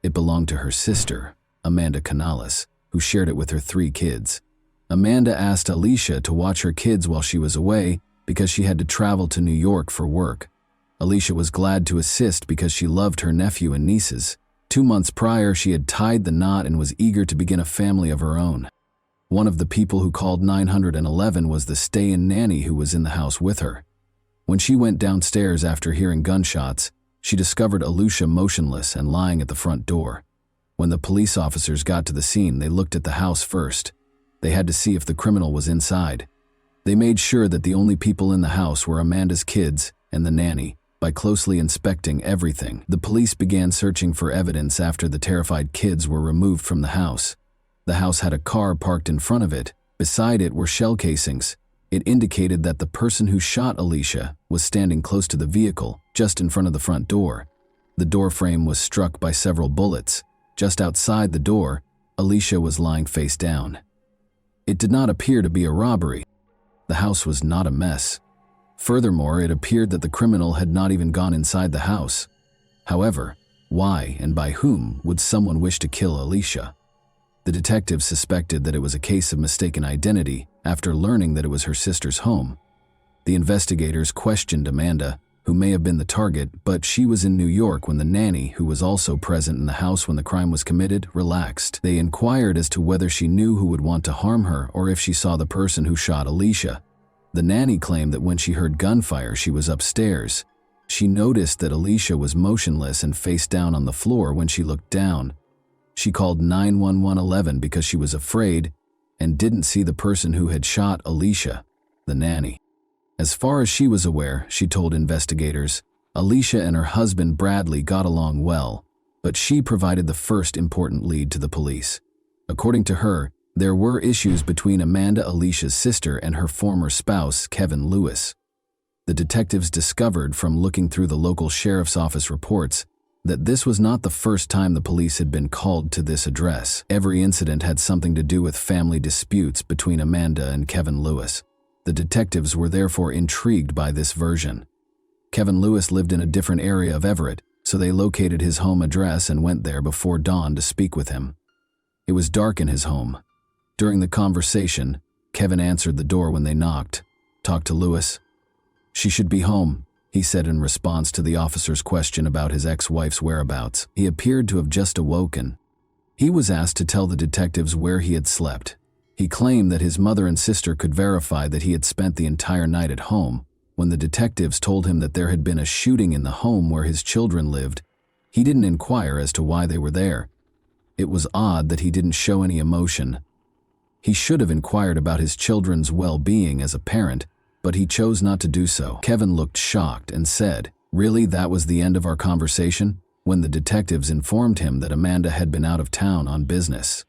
It belonged to her sister, Amanda Canales, who shared it with her 3 kids. Amanda asked Alicia to watch her kids while she was away because she had to travel to New York for work. Alicia was glad to assist because she loved her nephew and nieces. 2 months prior, she had tied the knot and was eager to begin a family of her own. One of the people who called 911 was the stay-in nanny who was in the house with her. When she went downstairs after hearing gunshots, she discovered Alicia motionless and lying at the front door. When the police officers got to the scene, they looked at the house first. They had to see if the criminal was inside. They made sure that the only people in the house were Amanda's kids and the nanny. By closely inspecting everything, the police began searching for evidence after the terrified kids were removed from the house. The house had a car parked in front of it, Beside it were shell casings. It indicated that the person who shot Alicia was standing close to the vehicle, just in front of the front door. The door frame was struck by several bullets. Just outside the door, Alicia was lying face down. It did not appear to be a robbery. The house was not a mess. Furthermore, it appeared that the criminal had not even gone inside the house. However, why and by whom would someone wish to kill Alicia? The detectives suspected that it was a case of mistaken identity after learning that it was her sister's home. The investigators questioned Amanda, who may have been the target, but she was in New York when the nanny, who was also present in the house when the crime was committed, relaxed. They inquired as to whether she knew who would want to harm her or if she saw the person who shot Alicia. The nanny claimed that when she heard gunfire, she was upstairs. She noticed that Alicia was motionless and face down on the floor when she looked down. She called 911 because she was afraid and didn't see the person who had shot Alicia, the nanny. As far as she was aware, she told investigators, Alicia and her husband Bradley got along well, but she provided the first important lead to the police. According to her, there were issues between Amanda, Alicia's sister, and her former spouse, Kevin Lewis. The detectives discovered from looking through the local sheriff's office reports that this was not the first time the police had been called to this address. Every incident had something to do with family disputes between Amanda and Kevin Lewis. The detectives were therefore intrigued by this version. Kevin Lewis lived in a different area of Everett, so they located his home address and went there before dawn to speak with him. It was dark in his home. During the conversation, Kevin answered the door when they knocked. "Talk to Lewis." "She should be home," he said in response to the officer's question about his ex-wife's whereabouts. He appeared to have just awoken. He was asked to tell the detectives where he had slept. He claimed that his mother and sister could verify that he had spent the entire night at home. When the detectives told him that there had been a shooting in the home where his children lived, he didn't inquire as to why they were there. It was odd that he didn't show any emotion. He should have inquired about his children's well-being as a parent, but he chose not to do so. Kevin looked shocked and said, "Really, that was the end of our conversation?" when the detectives informed him that Amanda had been out of town on business.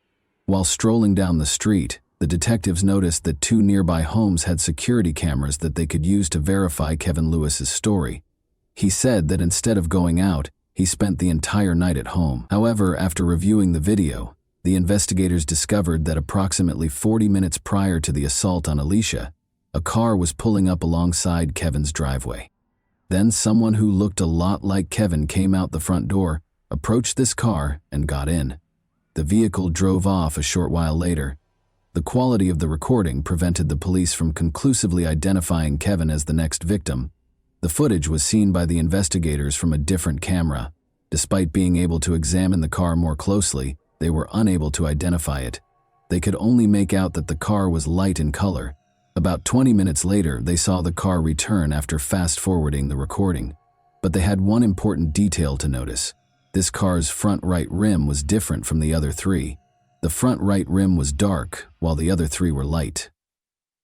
While strolling down the street, the detectives noticed that 2 nearby homes had security cameras that they could use to verify Kevin Lewis's story. He said that instead of going out, he spent the entire night at home. However, after reviewing the video, the investigators discovered that approximately 40 minutes prior to the assault on Alicia, a car was pulling up alongside Kevin's driveway. Then someone who looked a lot like Kevin came out the front door, approached this car, and got in. The vehicle drove off a short while later. The quality of the recording prevented the police from conclusively identifying Kevin as the next victim. The footage was seen by the investigators from a different camera. Despite being able to examine the car more closely, they were unable to identify it. They could only make out that the car was light in color. About 20 minutes later, they saw the car return after fast-forwarding the recording. But they had one important detail to notice. This car's front right rim was different from the other 3. The front right rim was dark, while the other 3 were light.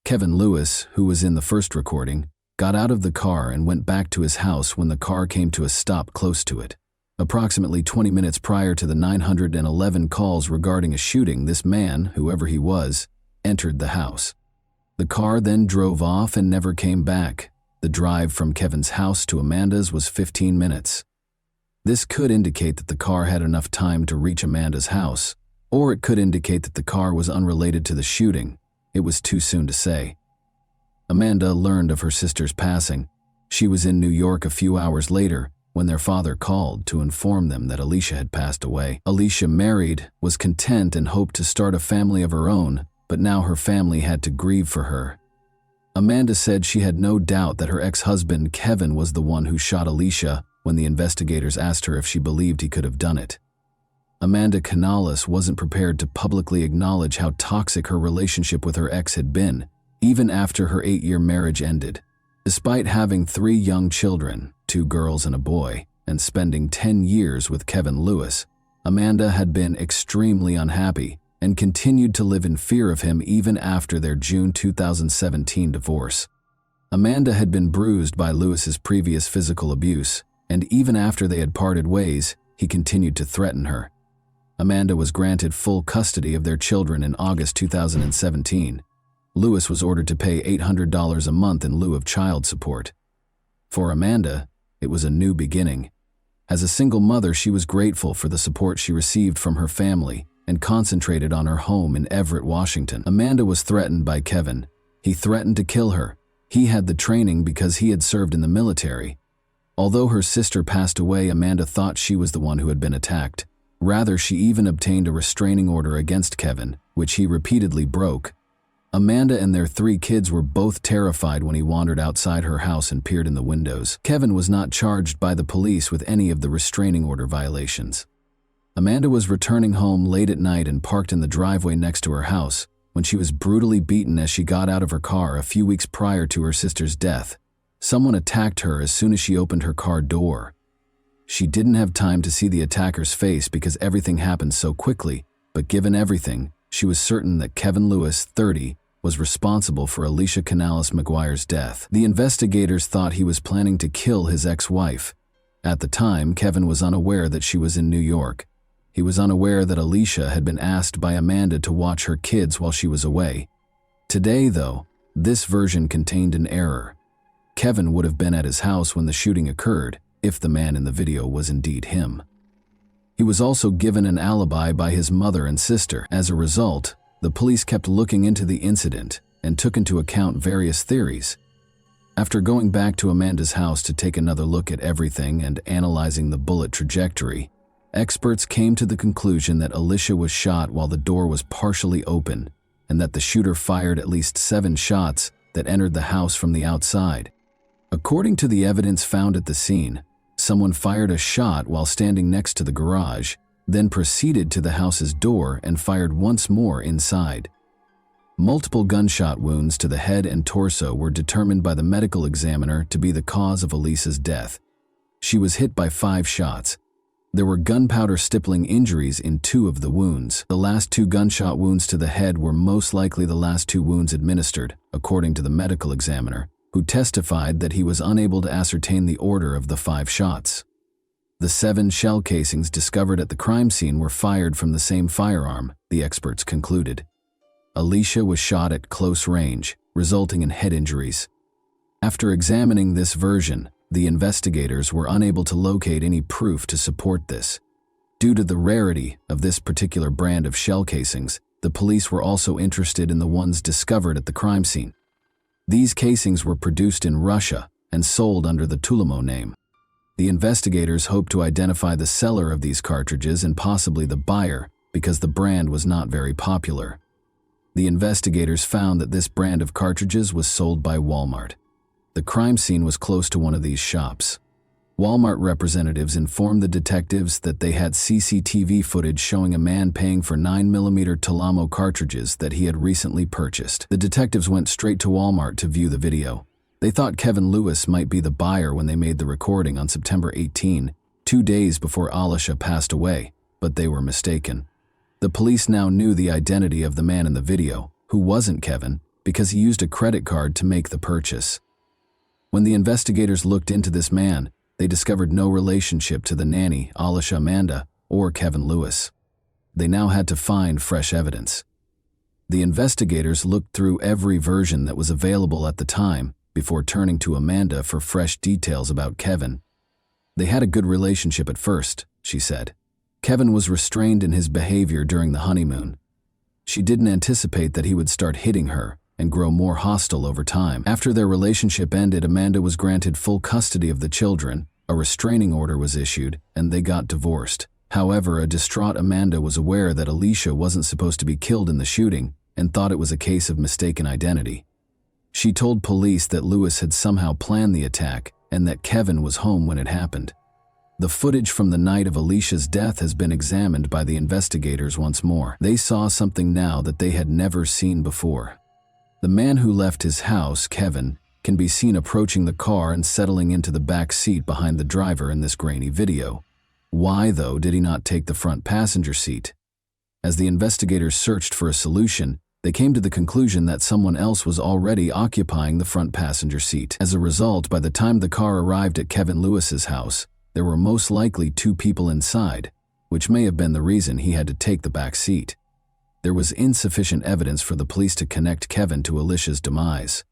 Kevin Lewis, who was in the first recording, got out of the car and went back to his house when the car came to a stop close to it. Approximately 20 minutes prior to the 911 calls regarding a shooting, this man, whoever he was, entered the house. The car then drove off and never came back. The drive from Kevin's house to Amanda's was 15 minutes. This could indicate that the car had enough time to reach Amanda's house, or it could indicate that the car was unrelated to the shooting. It was too soon to say. Amanda learned of her sister's passing. She was in New York a few hours later when their father called to inform them that Alicia had passed away. Alicia married, was content, and hoped to start a family of her own, but now her family had to grieve for her. Amanda said she had no doubt that her ex-husband Kevin was the one who shot Alicia when the investigators asked her if she believed he could have done it. Amanda Canales wasn't prepared to publicly acknowledge how toxic her relationship with her ex had been, even after her 8-year marriage ended. Despite having 3 young children, 2 girls and a boy, and spending 10 years with Kevin Lewis, Amanda had been extremely unhappy and continued to live in fear of him even after their June 2017 divorce. Amanda had been bruised by Lewis's previous physical abuse, and even after they had parted ways, he continued to threaten her. Amanda was granted full custody of their children in August 2017. Lewis was ordered to pay $800 a month in lieu of child support. For Amanda, it was a new beginning. As a single mother, she was grateful for the support she received from her family and concentrated on her home in Everett, Washington. Amanda was threatened by Kevin. He threatened to kill her. He had the training because he had served in the military. Although her sister passed away, Amanda thought she was the one who had been attacked. Rather, she even obtained a restraining order against Kevin, which he repeatedly broke. Amanda and their 3 kids were both terrified when he wandered outside her house and peered in the windows. Kevin was not charged by the police with any of the restraining order violations. Amanda was returning home late at night and parked in the driveway next to her house when she was brutally beaten as she got out of her car a few weeks prior to her sister's death. Someone attacked her as soon as she opened her car door. She didn't have time to see the attacker's face because everything happened so quickly, but given everything, she was certain that Kevin Lewis, 30, was responsible for Alicia Canales McGuire's death. The investigators thought he was planning to kill his ex-wife. At the time, Kevin was unaware that she was in New York. He was unaware that Alicia had been asked by Amanda to watch her kids while she was away. Today, though, this version contained an error. Kevin would have been at his house when the shooting occurred, if the man in the video was indeed him. He was also given an alibi by his mother and sister. As a result, the police kept looking into the incident and took into account various theories. After going back to Amanda's house to take another look at everything and analyzing the bullet trajectory, experts came to the conclusion that Alicia was shot while the door was partially open and that the shooter fired at least 7 shots that entered the house from the outside. According to the evidence found at the scene, someone fired a shot while standing next to the garage, then proceeded to the house's door and fired once more inside. Multiple gunshot wounds to the head and torso were determined by the medical examiner to be the cause of Alicia's death. She was hit by 5 shots. There were gunpowder stippling injuries in 2 of the wounds. The last 2 gunshot wounds to the head were most likely the last 2 wounds administered, according to the medical examiner, who testified that he was unable to ascertain the order of the 5 shots. The 7 shell casings discovered at the crime scene were fired from the same firearm, the experts concluded. Alicia was shot at close range, resulting in head injuries. After examining this version, the investigators were unable to locate any proof to support this. Due to the rarity of this particular brand of shell casings, the police were also interested in the ones discovered at the crime scene. These casings were produced in Russia and sold under the Tulimo name. The investigators hoped to identify the seller of these cartridges and possibly the buyer because the brand was not very popular. The investigators found that this brand of cartridges was sold by Walmart. The crime scene was close to one of these shops. Walmart representatives informed the detectives that they had CCTV footage showing a man paying for 9mm Tulimo cartridges that he had recently purchased. The detectives went straight to Walmart to view the video. They thought Kevin Lewis might be the buyer when they made the recording on September 18, 2 days before Alicia passed away, but they were mistaken. The police now knew the identity of the man in the video, who wasn't Kevin, because he used a credit card to make the purchase. When the investigators looked into this man, they discovered no relationship to the nanny, Alicia Amanda, or Kevin Lewis. They now had to find fresh evidence. The investigators looked through every version that was available at the time before turning to Amanda for fresh details about Kevin. They had a good relationship at first, she said. Kevin was restrained in his behavior during the honeymoon. She didn't anticipate that he would start hitting her and grow more hostile over time. After their relationship ended, Amanda was granted full custody of the children, a restraining order was issued, and they got divorced. However, a distraught Amanda was aware that Alicia wasn't supposed to be killed in the shooting and thought it was a case of mistaken identity. She told police that Lewis had somehow planned the attack and that Kevin was home when it happened. The footage from the night of Alicia's death has been examined by the investigators once more. They saw something now that they had never seen before. The man who left his house, Kevin, can be seen approaching the car and settling into the back seat behind the driver in this grainy video. Why, though, did he not take the front passenger seat? As the investigators searched for a solution, they came to the conclusion that someone else was already occupying the front passenger seat. As a result, by the time the car arrived at Kevin Lewis's house, there were most likely 2 people inside, which may have been the reason he had to take the back seat. there was insufficient evidence for the police to connect Kevin to Alicia's demise.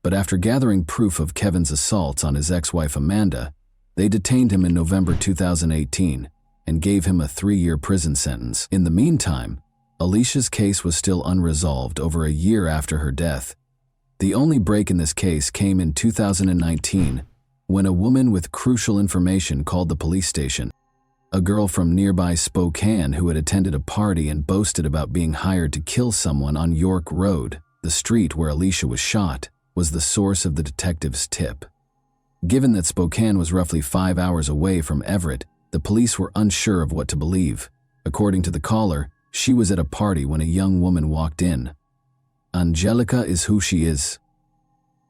But after gathering proof of Kevin's assaults on his ex-wife Amanda, they detained him in November 2018 and gave him a 3-year prison sentence. In the meantime, Alicia's case was still unresolved over a year after her death. The only break in this case came in 2019 when a woman with crucial information called the police station. A girl from nearby Spokane who had attended a party and boasted about being hired to kill someone on York Road, the street where Alicia was shot, was the source of the detective's tip. Given that Spokane was roughly 5 hours away from Everett, the police were unsure of what to believe. According to the caller, she was at a party when a young woman walked in. Angelica is who she is.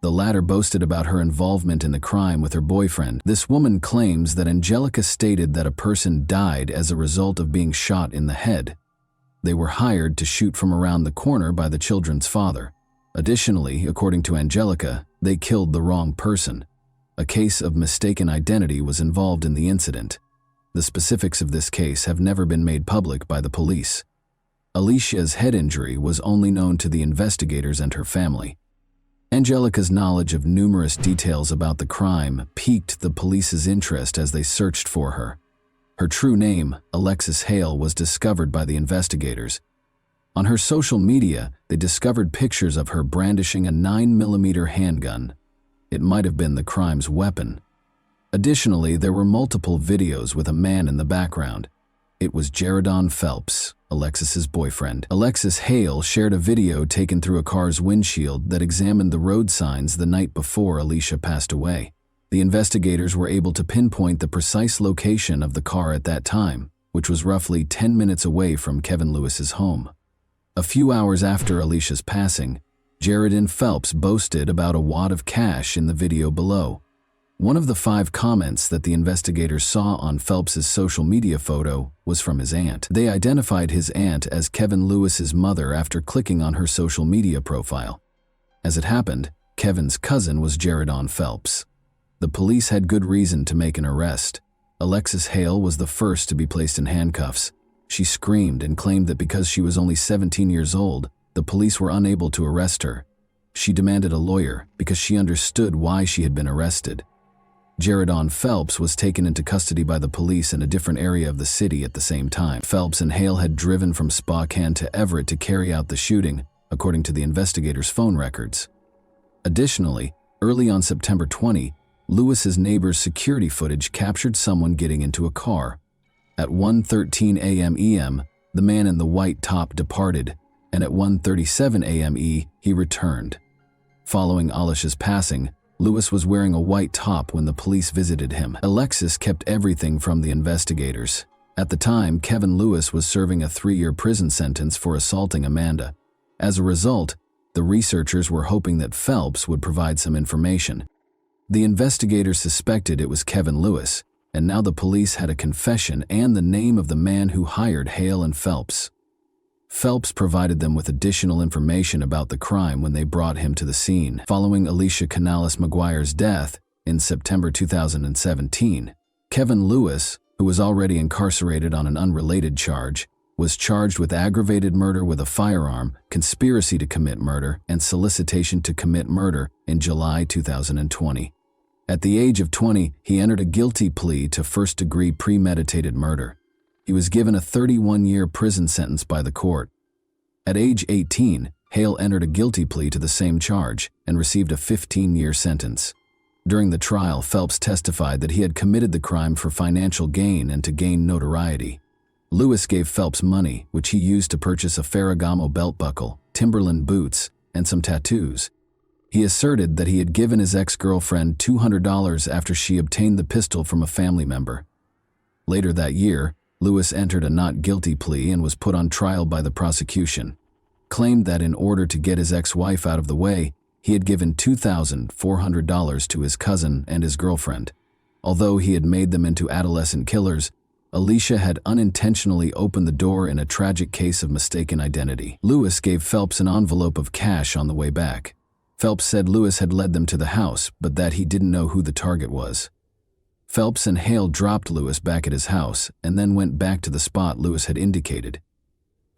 The latter boasted about her involvement in the crime with her boyfriend. This woman claims that Angelica stated that a person died as a result of being shot in the head. They were hired to shoot from around the corner by the children's father. Additionally, according to Angelica, they killed the wrong person. A case of mistaken identity was involved in the incident. The specifics of this case have never been made public by the police. Alicia's head injury was only known to the investigators and her family. Angelica's knowledge of numerous details about the crime piqued the police's interest as they searched for her. Her true name, Alexis Hale, was discovered by the investigators. On her social media, they discovered pictures of her brandishing a 9mm handgun. It might have been the crime's weapon. Additionally, there were multiple videos with a man in the background. It was Jaredon Phelps, Alexis's boyfriend. Alexis Hale shared a video taken through a car's windshield that examined the road signs the night before Alicia passed away. The investigators were able to pinpoint the precise location of the car at that time, which was roughly 10 minutes away from Kevin Lewis's home. A few hours after Alicia's passing, Jaredon Phelps boasted about a wad of cash in the video below. One of the 5 comments that the investigators saw on Phelps's social media photo was from his aunt. They identified his aunt as Kevin Lewis's mother after clicking on her social media profile. As it happened, Kevin's cousin was Jaredon Phelps. The police had good reason to make an arrest. Alexis Hale was the first to be placed in handcuffs. She screamed and claimed that because she was only 17 years old, the police were unable to arrest her. She demanded a lawyer because she understood why she had been arrested. Jaredon Phelps was taken into custody by the police in a different area of the city at the same time. Phelps and Hale had driven from Spokane to Everett to carry out the shooting, according to the investigators' phone records. Additionally, early on September 20, Lewis's neighbor's security footage captured someone getting into a car. At 1:13 a.m. EM, the man in the white top departed, and at 1:37 a.m. he returned. Following Alicia's passing, Lewis was wearing a white top when the police visited him. Alexis kept everything from the investigators. At the time, Kevin Lewis was serving a 3-year prison sentence for assaulting Amanda. As a result, the researchers were hoping that Phelps would provide some information. The investigators suspected it was Kevin Lewis, and now the police had a confession and the name of the man who hired Hale and Phelps. Phelps provided them with additional information about the crime when they brought him to the scene. Following Alicia Canales McGuire's death in September 2017, Kevin Lewis, who was already incarcerated on an unrelated charge, was charged with aggravated murder with a firearm, conspiracy to commit murder, and solicitation to commit murder in July 2020. At the age of 20, he entered a guilty plea to first-degree premeditated murder. He was given a 31-year prison sentence by the court. At age 18, Hale entered a guilty plea to the same charge and received a 15-year sentence. During the trial, Phelps testified that he had committed the crime for financial gain and to gain notoriety. Lewis gave Phelps money, which he used to purchase a Ferragamo belt buckle, Timberland boots, and some tattoos. He asserted that he had given his ex-girlfriend $200 after she obtained the pistol from a family member. Later that year, Lewis entered a not guilty plea and was put on trial by the prosecution. Claimed that in order to get his ex-wife out of the way, he had given $2,400 to his cousin and his girlfriend. Although he had made them into adolescent killers, Alicia had unintentionally opened the door in a tragic case of mistaken identity. Lewis gave Phelps an envelope of cash on the way back. Phelps said Lewis had led them to the house, but that he didn't know who the target was. Phelps and Hale dropped Lewis back at his house and then went back to the spot Lewis had indicated.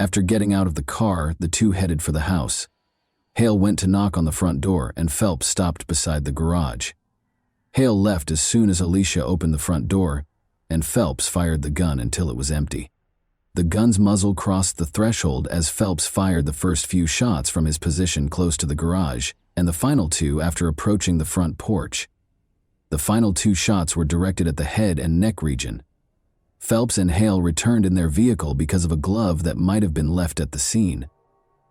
After getting out of the car, the two headed for the house. Hale went to knock on the front door, and Phelps stopped beside the garage. Hale left as soon as Alicia opened the front door, and Phelps fired the gun until it was empty. The gun's muzzle crossed the threshold as Phelps fired the first few shots from his position close to the garage, and the final two after approaching the front porch. The final two shots were directed at the head and neck region. Phelps and Hale returned in their vehicle because of a glove that might have been left at the scene.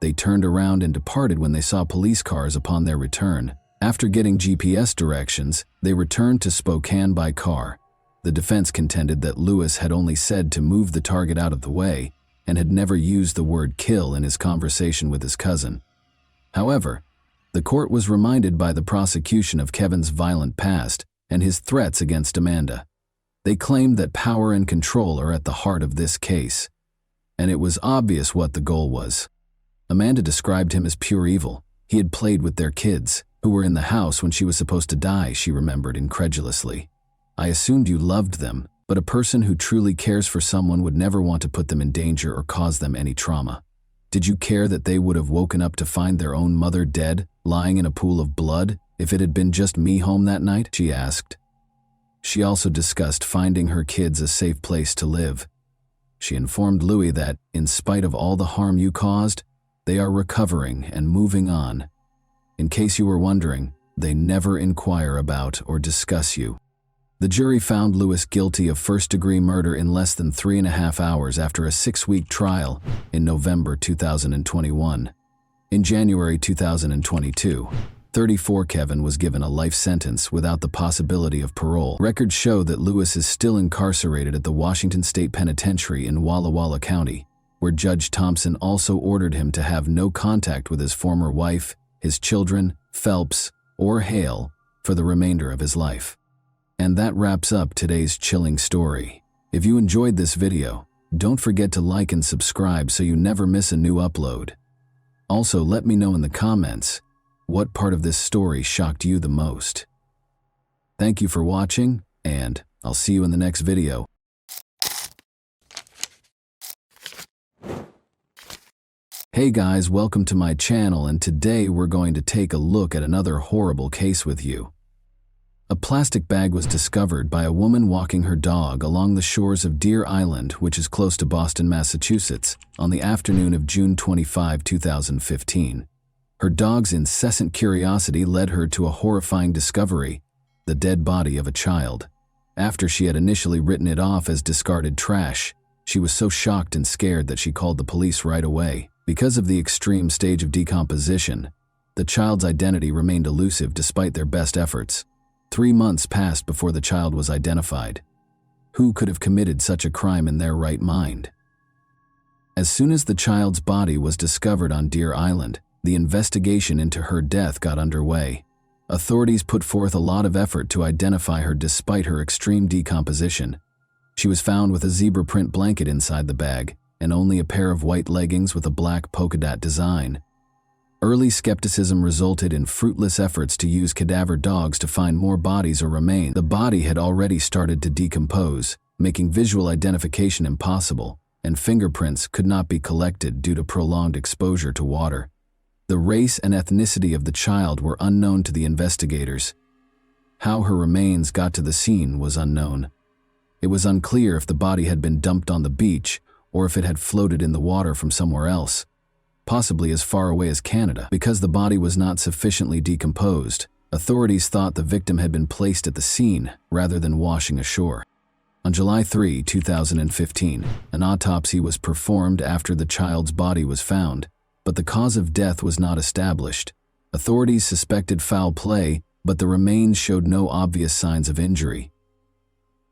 They turned around and departed when they saw police cars upon their return. After getting GPS directions, they returned to Spokane by car. The defense contended that Lewis had only said to move the target out of the way and had never used the word kill in his conversation with his cousin. However, the court was reminded by the prosecution of Kevin's violent past and his threats against Amanda. They claimed that power and control are at the heart of this case, and it was obvious what the goal was. Amanda described him as pure evil. He had played with their kids, who were in the house when she was supposed to die, she remembered incredulously. I assumed you loved them, but a person who truly cares for someone would never want to put them in danger or cause them any trauma. Did you care that they would have woken up to find their own mother dead, lying in a pool of blood, if it had been just me home that night? She asked. She also discussed finding her kids a safe place to live. She informed Louis that, in spite of all the harm you caused, they are recovering and moving on. In case you were wondering, they never inquire about or discuss you. The jury found Lewis guilty of first-degree murder in less than 3.5 hours after a 6-week trial in November 2021. In January 2022, 34 Kevin was given a life sentence without the possibility of parole. Records show that Lewis is still incarcerated at the Washington State Penitentiary in Walla Walla County, where Judge Thompson also ordered him to have no contact with his former wife, his children, Phelps, or Hale for the remainder of his life. And that wraps up today's chilling story. If you enjoyed this video, don't forget to like and subscribe so you never miss a new upload. Also, let me know in the comments, what part of this story shocked you the most? Thank you for watching, and I'll see you in the next video. Hey guys, welcome to my channel, and today we're going to take a look at another horrible case with you. A plastic bag was discovered by a woman walking her dog along the shores of Deer Island, which is close to Boston, Massachusetts, on the afternoon of June 25, 2015. Her dog's incessant curiosity led her to a horrifying discovery: the dead body of a child. After she had initially written it off as discarded trash, she was so shocked and scared that she called the police right away. Because of the extreme stage of decomposition, the child's identity remained elusive despite their best efforts. 3 months passed before the child was identified. Who could have committed such a crime in their right mind? As soon as the child's body was discovered on Deer Island, the investigation into her death got underway. Authorities put forth a lot of effort to identify her despite her extreme decomposition. She was found with a zebra print blanket inside the bag, and only a pair of white leggings with a black polka dot design. Early skepticism resulted in fruitless efforts to use cadaver dogs to find more bodies or remains. The body had already started to decompose, making visual identification impossible, and fingerprints could not be collected due to prolonged exposure to water. The race and ethnicity of the child were unknown to the investigators. How her remains got to the scene was unknown. It was unclear if the body had been dumped on the beach or if it had floated in the water from somewhere else, possibly as far away as Canada. Because the body was not sufficiently decomposed, authorities thought the victim had been placed at the scene rather than washing ashore. On July 3, 2015, an autopsy was performed after the child's body was found, but the cause of death was not established. Authorities suspected foul play, but the remains showed no obvious signs of injury.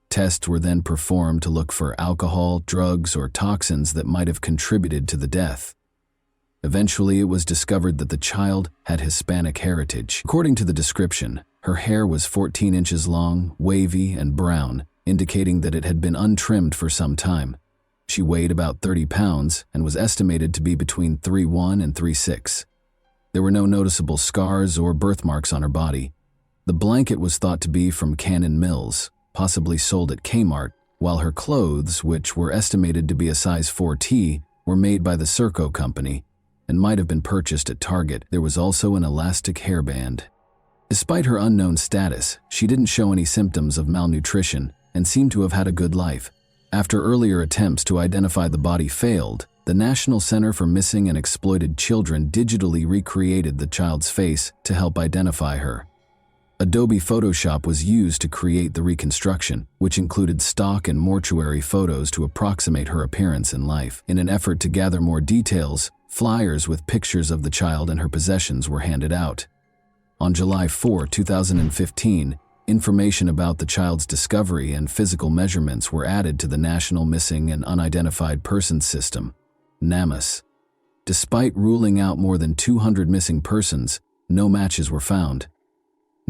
Tests were then performed to look for alcohol, drugs, or toxins that might have contributed to the death. Eventually, it was discovered that the child had Hispanic heritage. According to the description, her hair was 14 inches long, wavy, and brown, indicating that it had been untrimmed for some time. She weighed about 30 pounds and was estimated to be between 3'1" and 3'6". There were no noticeable scars or birthmarks on her body. The blanket was thought to be from Cannon Mills, possibly sold at Kmart, while her clothes, which were estimated to be a size 4T, were made by the Serco company and might have been purchased at Target. There was also an elastic hairband. Despite her unknown status, she didn't show any symptoms of malnutrition and seemed to have had a good life. After earlier attempts to identify the body failed, the National Center for Missing and Exploited Children digitally recreated the child's face to help identify her. Adobe Photoshop was used to create the reconstruction, which included stock and mortuary photos to approximate her appearance in life. In an effort to gather more details, flyers with pictures of the child and her possessions were handed out. On July 4, 2015, information about the child's discovery and physical measurements were added to the National Missing and Unidentified Persons System, NAMUS. Despite ruling out more than 200 missing persons, no matches were found.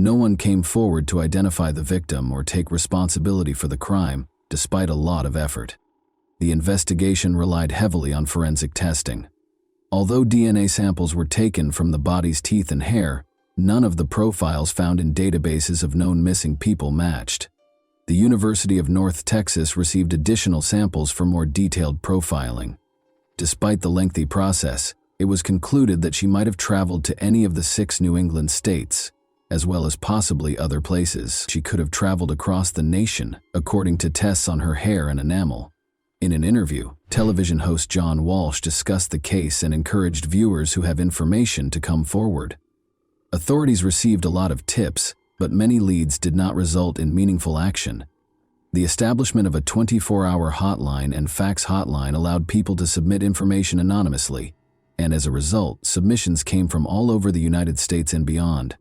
No one came forward to identify the victim or take responsibility for the crime, despite a lot of effort. The investigation relied heavily on forensic testing. Although DNA samples were taken from the body's teeth and hair, none of the profiles found in databases of known missing people matched. The University of North Texas received additional samples for more detailed profiling. Despite the lengthy process, it was concluded that she might have traveled to any of the 6 New England states, as well as possibly other places. She could have traveled across the nation, according to tests on her hair and enamel. In an interview, television host John Walsh discussed the case and encouraged viewers who have information to come forward. Authorities received a lot of tips, but many leads did not result in meaningful action. The establishment of a 24-hour hotline and fax hotline allowed people to submit information anonymously, and as a result, submissions came from all over the United States and beyond.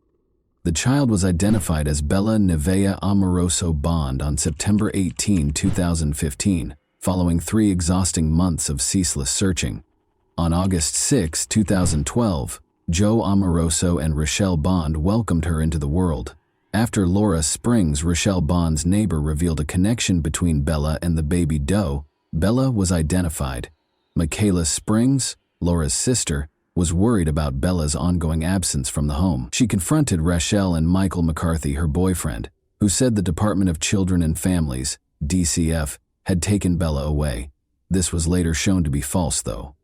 The child was identified as Bella Nevaeh Amoroso Bond on September 18, 2015, following 3 exhausting months of ceaseless searching. On August 6, 2012, Joe Amoroso and Rochelle Bond welcomed her into the world. After Laura Springs, Rochelle Bond's neighbor, revealed a connection between Bella and the baby doe, Bella was identified. Michaela Springs, Laura's sister, was worried about Bella's ongoing absence from the home. She confronted Rochelle and Michael McCarthy, her boyfriend, who said the Department of Children and Families, DCF, had taken Bella away. This was later shown to be false, though.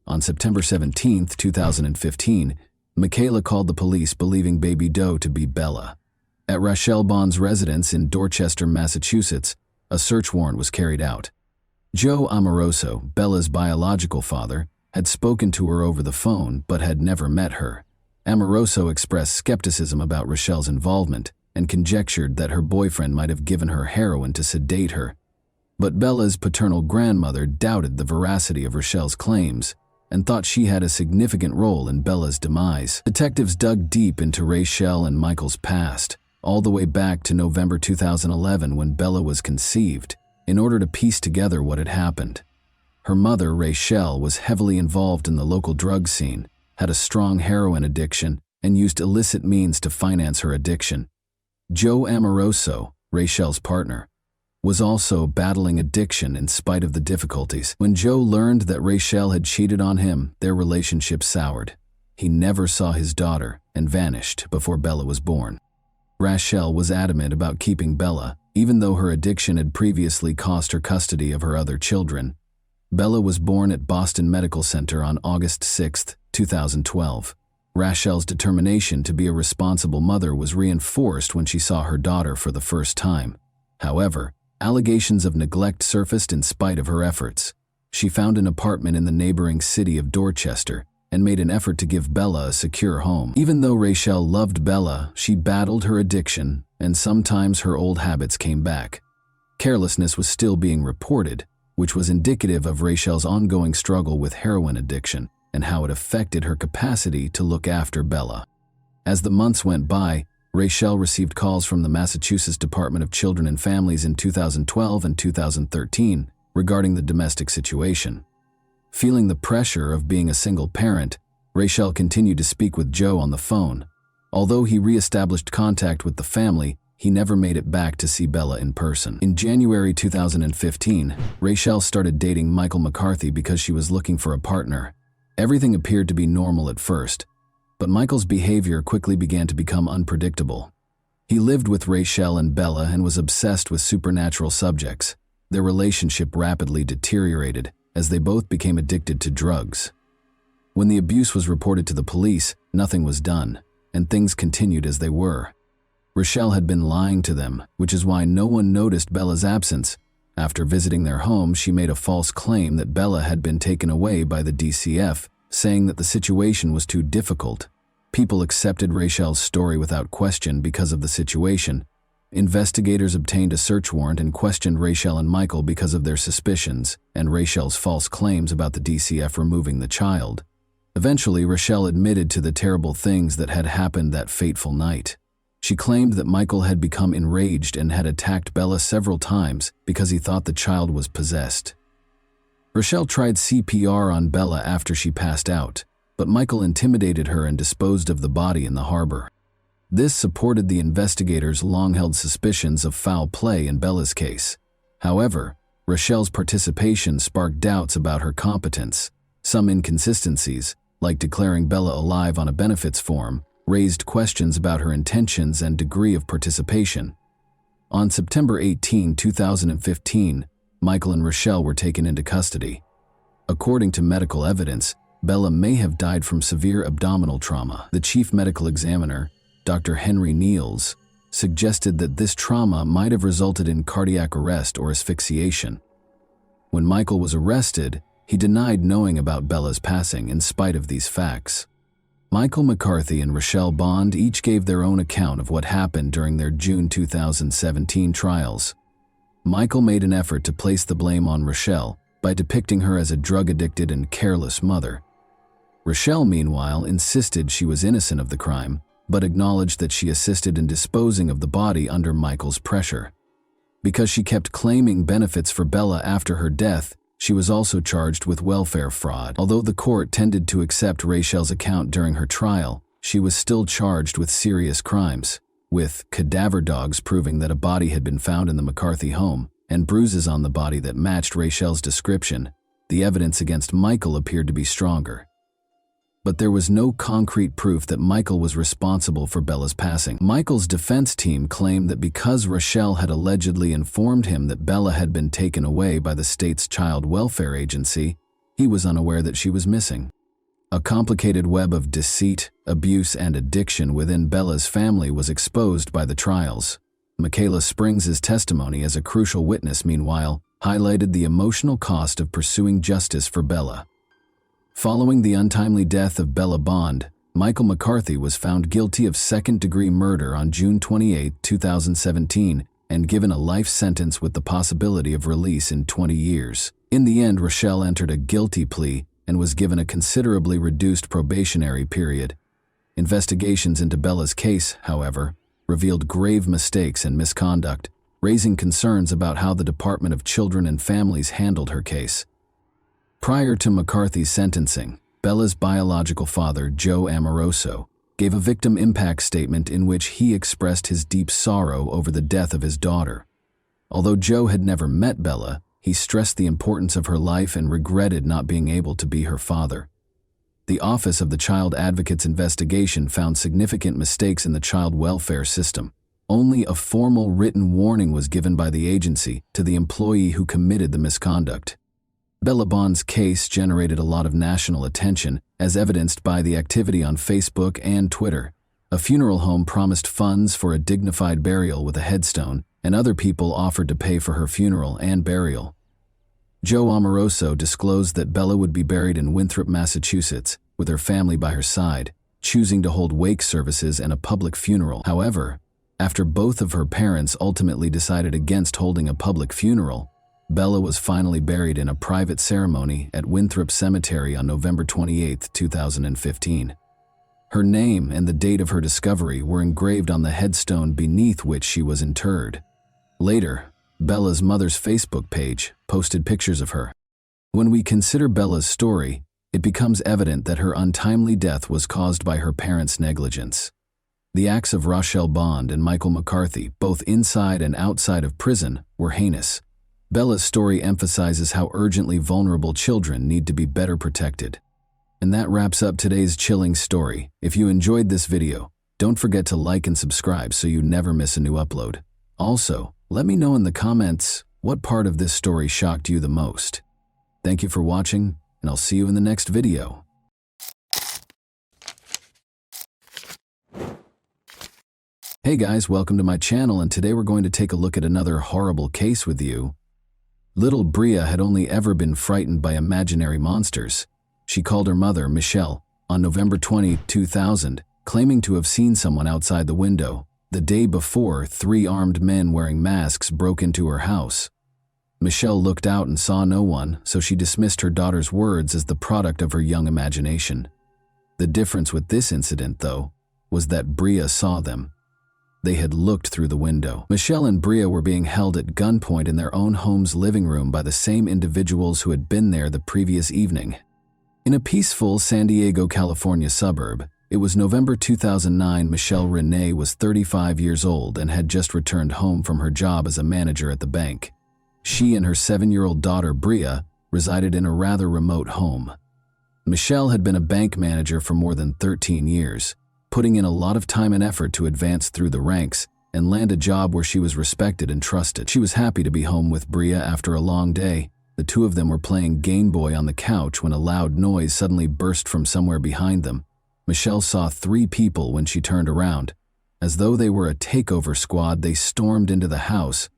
On September 17, 2015, Michaela called the police believing baby doe to be Bella. At Rochelle Bond's residence in Dorchester, Massachusetts, a search warrant was carried out. Joe Amoroso, Bella's biological father, had spoken to her over the phone but had never met her. Amoroso expressed skepticism about Rochelle's involvement and conjectured that her boyfriend might have given her heroin to sedate her. But Bella's paternal grandmother doubted the veracity of Rochelle's claims and thought she had a significant role in Bella's demise. Detectives dug deep into Rochelle and Michael's past, all the way back to November 2011 when Bella was conceived, in order to piece together what had happened. Her mother, Rochelle, was heavily involved in the local drug scene, had a strong heroin addiction, and used illicit means to finance her addiction. Joe Amoroso, Rochelle's partner, was also battling addiction in spite of the difficulties. When Joe learned that Rochelle had cheated on him, their relationship soured. He never saw his daughter and vanished before Bella was born. Rochelle was adamant about keeping Bella, even though her addiction had previously cost her custody of her other children. Bella was born at Boston Medical Center on August 6, 2012. Rochelle's determination to be a responsible mother was reinforced when she saw her daughter for the first time. However, allegations of neglect surfaced in spite of her efforts. She found an apartment in the neighboring city of Dorchester and made an effort to give Bella a secure home. Even though Rochelle loved Bella, she battled her addiction, and sometimes her old habits came back. Carelessness was still being reported, which was indicative of Rochelle's ongoing struggle with heroin addiction and how it affected her capacity to look after Bella. As the months went by, Rochelle received calls from the Massachusetts Department of Children and Families in 2012 and 2013 regarding the domestic situation. Feeling the pressure of being a single parent, Rochelle continued to speak with Joe on the phone. Although he re-established contact with the family, he never made it back to see Bella in person. In January 2015, Rochelle started dating Michael McCarthy because she was looking for a partner. Everything appeared to be normal at first, but Michael's behavior quickly began to become unpredictable. He lived with Rochelle and Bella and was obsessed with supernatural subjects. Their relationship rapidly deteriorated, as they both became addicted to drugs. When the abuse was reported to the police, nothing was done, and things continued as they were. Rochelle had been lying to them, which is why no one noticed Bella's absence. After visiting their home, she made a false claim that Bella had been taken away by the DCF, saying that the situation was too difficult. People accepted Rachel's story without question because of the situation. Investigators obtained a search warrant and questioned Rachel and Michael because of their suspicions and Rachel's false claims about the DCF removing the child. Eventually, Rochelle admitted to the terrible things that had happened that fateful night. She claimed that Michael had become enraged and had attacked Bella several times because he thought the child was possessed. Rochelle tried CPR on Bella after she passed out, but Michael intimidated her and disposed of the body in the harbor. This supported the investigators' long-held suspicions of foul play in Bella's case. However, Rochelle's participation sparked doubts about her competence. Some inconsistencies, like declaring Bella alive on a benefits form, raised questions about her intentions and degree of participation. On September 18, 2015, Michael and Rochelle were taken into custody. According to medical evidence, Bella may have died from severe abdominal trauma. The chief medical examiner, Dr. Henry Niels, suggested that this trauma might have resulted in cardiac arrest or asphyxiation. When Michael was arrested, he denied knowing about Bella's passing in spite of these facts. Michael McCarthy and Rochelle Bond each gave their own account of what happened during their June 2017 trials. Michael made an effort to place the blame on Rochelle by depicting her as a drug-addicted and careless mother. Rochelle, meanwhile, insisted she was innocent of the crime, but acknowledged that she assisted in disposing of the body under Michael's pressure. Because she kept claiming benefits for Bella after her death, she was also charged with welfare fraud. Although the court tended to accept Rachel's account during her trial, she was still charged with serious crimes, with cadaver dogs proving that a body had been found in the McCarthy home and bruises on the body that matched Rachel's description. The evidence against Michael appeared to be stronger. But there was no concrete proof that Michael was responsible for Bella's passing. Michael's defense team claimed that because Rochelle had allegedly informed him that Bella had been taken away by the state's child welfare agency, he was unaware that she was missing. A complicated web of deceit, abuse, and addiction within Bella's family was exposed by the trials. Michaela Springs' testimony as a crucial witness, meanwhile, highlighted the emotional cost of pursuing justice for Bella. Following the untimely death of Bella Bond, Michael McCarthy was found guilty of second-degree murder on June 28, 2017, and given a life sentence with the possibility of release in 20 years. In the end, Rochelle entered a guilty plea and was given a considerably reduced probationary period. Investigations into Bella's case, however, revealed grave mistakes and misconduct, raising concerns about how the Department of Children and Families handled her case. Prior to McCarthy's sentencing, Bella's biological father, Joe Amoroso, gave a victim impact statement in which he expressed his deep sorrow over the death of his daughter. Although Joe had never met Bella, he stressed the importance of her life and regretted not being able to be her father. The Office of the Child Advocate's investigation found significant mistakes in the child welfare system. Only a formal written warning was given by the agency to the employee who committed the misconduct. Bella Bond's case generated a lot of national attention, as evidenced by the activity on Facebook and Twitter. A funeral home promised funds for a dignified burial with a headstone, and other people offered to pay for her funeral and burial. Joe Amoroso disclosed that Bella would be buried in Winthrop, Massachusetts, with her family by her side, choosing to hold wake services and a public funeral. However, after both of her parents ultimately decided against holding a public funeral, Bella was finally buried in a private ceremony at Winthrop Cemetery on November 28, 2015. Her name and the date of her discovery were engraved on the headstone beneath which she was interred. Later, Bella's mother's Facebook page posted pictures of her. When we consider Bella's story, it becomes evident that her untimely death was caused by her parents' negligence. The acts of Rochelle Bond and Michael McCarthy, both inside and outside of prison, were heinous. Bella's story emphasizes how urgently vulnerable children need to be better protected. And that wraps up today's chilling story. If you enjoyed this video, don't forget to like and subscribe so you never miss a new upload. Also, let me know in the comments what part of this story shocked you the most. Thank you for watching, and I'll see you in the next video. Hey guys, welcome to my channel, and today we're going to take a look at another horrible case with you. Little Bria had only ever been frightened by imaginary monsters. She called her mother, Michelle, on November 20, 2000, claiming to have seen someone outside the window. The day before, 3 armed men wearing masks broke into her house. Michelle looked out and saw no one, so she dismissed her daughter's words as the product of her young imagination. The difference with this incident, though, was that Bria saw them. They had looked through the window. Michelle and Bria were being held at gunpoint in their own home's living room by the same individuals who had been there the previous evening. In a peaceful San Diego, California suburb, it was November 2009. Michelle Renee was 35 years old and had just returned home from her job as a manager at the bank. She and her 7-year-old daughter, Bria, resided in a rather remote home. Michelle had been a bank manager for more than 13 years, putting in a lot of time and effort to advance through the ranks and land a job where she was respected and trusted. She was happy to be home with Bria after a long day. The two of them were playing Game Boy on the couch when a loud noise suddenly burst from somewhere behind them. Michelle saw 3 people when she turned around. As though they were a takeover squad, they stormed into the house.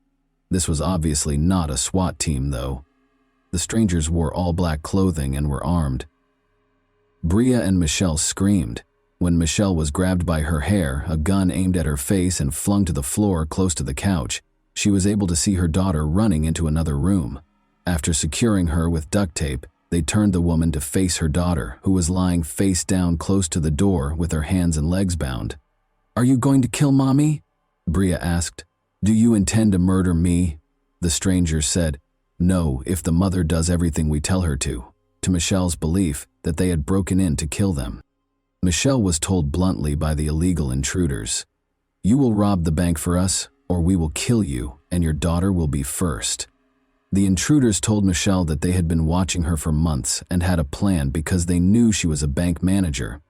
This was obviously not a SWAT team, though. The strangers wore all black clothing and were armed. Bria and Michelle screamed. When Michelle was grabbed by her hair, a gun aimed at her face and flung to the floor close to the couch, she was able to see her daughter running into another room. After securing her with duct tape, they turned the woman to face her daughter, who was lying face down close to the door with her hands and legs bound. "Are you going to kill Mommy?" Bria asked. "Do you intend to murder me?" The stranger said, "No, if the mother does everything we tell her to Michelle's belief that they had broken in to kill them. Michelle was told bluntly by the illegal intruders, "You will rob the bank for us, or we will kill you, and your daughter will be first." The intruders told Michelle that they had been watching her for months and had a plan because they knew she was a bank manager.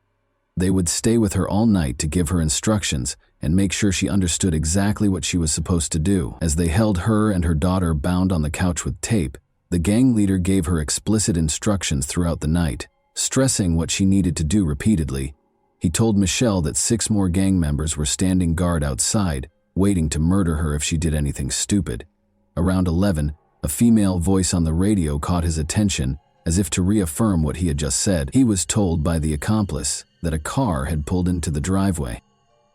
They would stay with her all night to give her instructions and make sure she understood exactly what she was supposed to do. As they held her and her daughter bound on the couch with tape, the gang leader gave her explicit instructions throughout the night, stressing what she needed to do repeatedly. He told Michelle that 6 more gang members were standing guard outside, waiting to murder her if she did anything stupid. Around 11, a female voice on the radio caught his attention, as if to reaffirm what he had just said. He was told by the accomplice that a car had pulled into the driveway.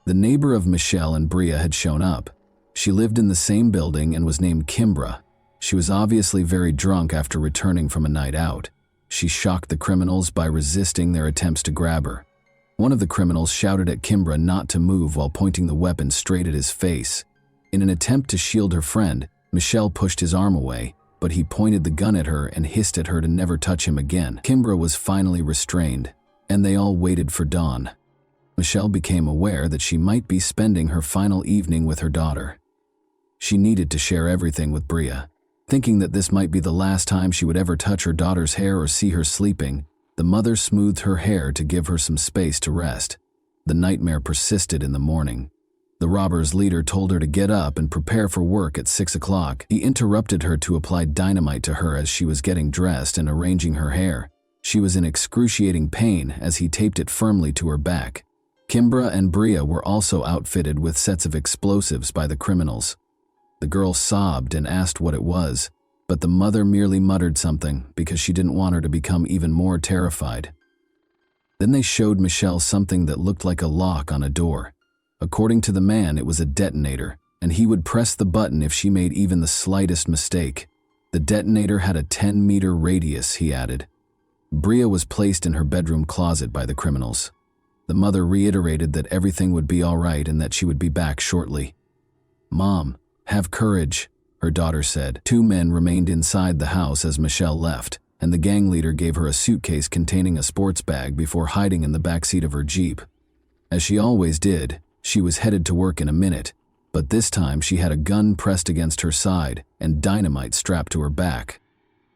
The neighbor of Michelle and Bria had shown up. She lived in the same building and was named Kimbra. She was obviously very drunk after returning from a night out. She shocked the criminals by resisting their attempts to grab her. One of the criminals shouted at Kimbra not to move while pointing the weapon straight at his face. In an attempt to shield her friend, Michelle pushed his arm away, but he pointed the gun at her and hissed at her to never touch him again. Kimbra was finally restrained, and they all waited for dawn. Michelle became aware that she might be spending her final evening with her daughter. She needed to share everything with Bria. Thinking that this might be the last time she would ever touch her daughter's hair or see her sleeping, the mother smoothed her hair to give her some space to rest. The nightmare persisted in the morning. The robbers' leader told her to get up and prepare for work at 6 o'clock. He interrupted her to apply dynamite to her as she was getting dressed and arranging her hair. She was in excruciating pain as he taped it firmly to her back. Kimbra and Bria were also outfitted with sets of explosives by the criminals. The girl sobbed and asked what it was, but the mother merely muttered something because she didn't want her to become even more terrified. Then they showed Michelle something that looked like a lock on a door. According to the man, it was a detonator, and he would press the button if she made even the slightest mistake. The detonator had a 10-meter radius, he added. Bria was placed in her bedroom closet by the criminals. The mother reiterated that everything would be all right and that she would be back shortly. "Mom, have courage," her daughter said. 2 men remained inside the house as Michelle left, and the gang leader gave her a suitcase containing a sports bag before hiding in the backseat of her Jeep. As she always did, she was headed to work in a minute, but this time she had a gun pressed against her side and dynamite strapped to her back.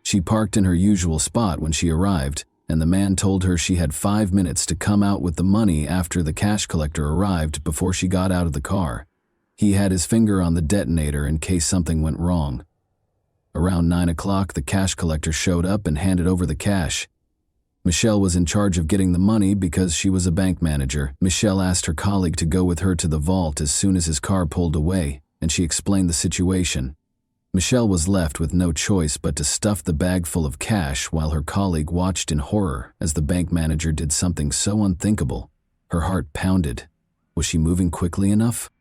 She parked in her usual spot when she arrived, and the man told her she had 5 minutes to come out with the money after the cash collector arrived before she got out of the car. He had his finger on the detonator in case something went wrong. Around 9 o'clock, the cash collector showed up and handed over the cash. Michelle was in charge of getting the money because she was a bank manager. Michelle asked her colleague to go with her to the vault as soon as his car pulled away, and she explained the situation. Michelle was left with no choice but to stuff the bag full of cash while her colleague watched in horror as the bank manager did something so unthinkable. Her heart pounded. Was she moving quickly enough?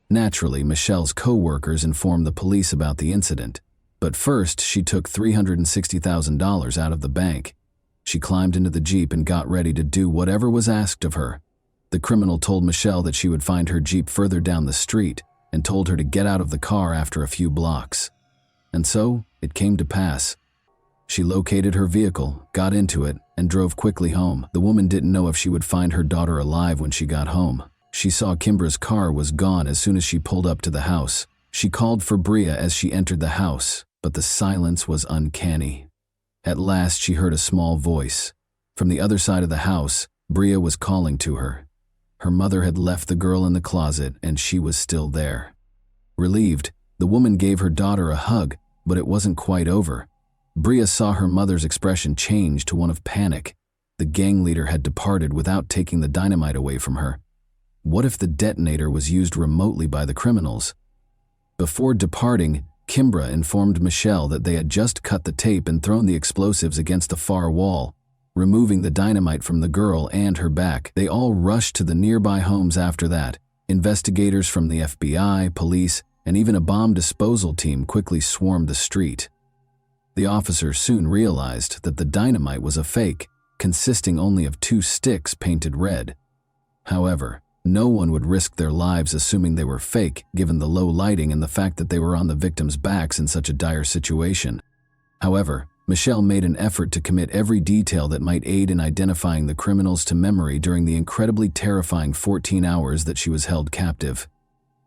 Naturally, Michelle's co-workers informed the police about the incident, but first she took $360,000 out of the bank. She climbed into the Jeep and got ready to do whatever was asked of her. The criminal told Michelle that she would find her Jeep further down the street and told her to get out of the car after a few blocks. And so, it came to pass. She located her vehicle, got into it, and drove quickly home. The woman didn't know if she would find her daughter alive when she got home. She saw Kimbra's car was gone as soon as she pulled up to the house. She called for Bria as she entered the house, but the silence was uncanny. At last, she heard a small voice. From the other side of the house, Bria was calling to her. Her mother had left the girl in the closet, and she was still there. Relieved, the woman gave her daughter a hug, but it wasn't quite over. Bria saw her mother's expression change to one of panic. The gang leader had departed without taking the dynamite away from her. What if the detonator was used remotely by the criminals? Before departing, Kimbra informed Michelle that they had just cut the tape and thrown the explosives against the far wall, removing the dynamite from the girl and her back. They all rushed to the nearby homes after that. Investigators from the FBI, police, and even a bomb disposal team quickly swarmed the street. The officers soon realized that the dynamite was a fake, consisting only of 2 sticks painted red. However, no one would risk their lives assuming they were fake, given the low lighting and the fact that they were on the victims' backs in such a dire situation. However, Michelle made an effort to commit every detail that might aid in identifying the criminals to memory during the incredibly terrifying 14 hours that she was held captive.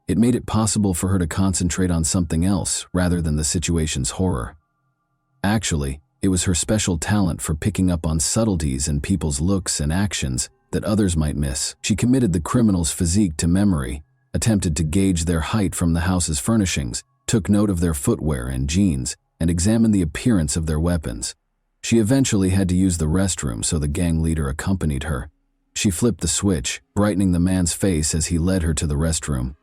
It made it possible for her to concentrate on something else rather than the situation's horror. Actually, it was her special talent for picking up on subtleties in people's looks and actions that others might miss. She committed the criminal's physique to memory, attempted to gauge their height from the house's furnishings, took note of their footwear and jeans, and examined the appearance of their weapons. She eventually had to use the restroom, so the gang leader accompanied her. She flipped the switch, brightening the man's face as he led her to the restroom.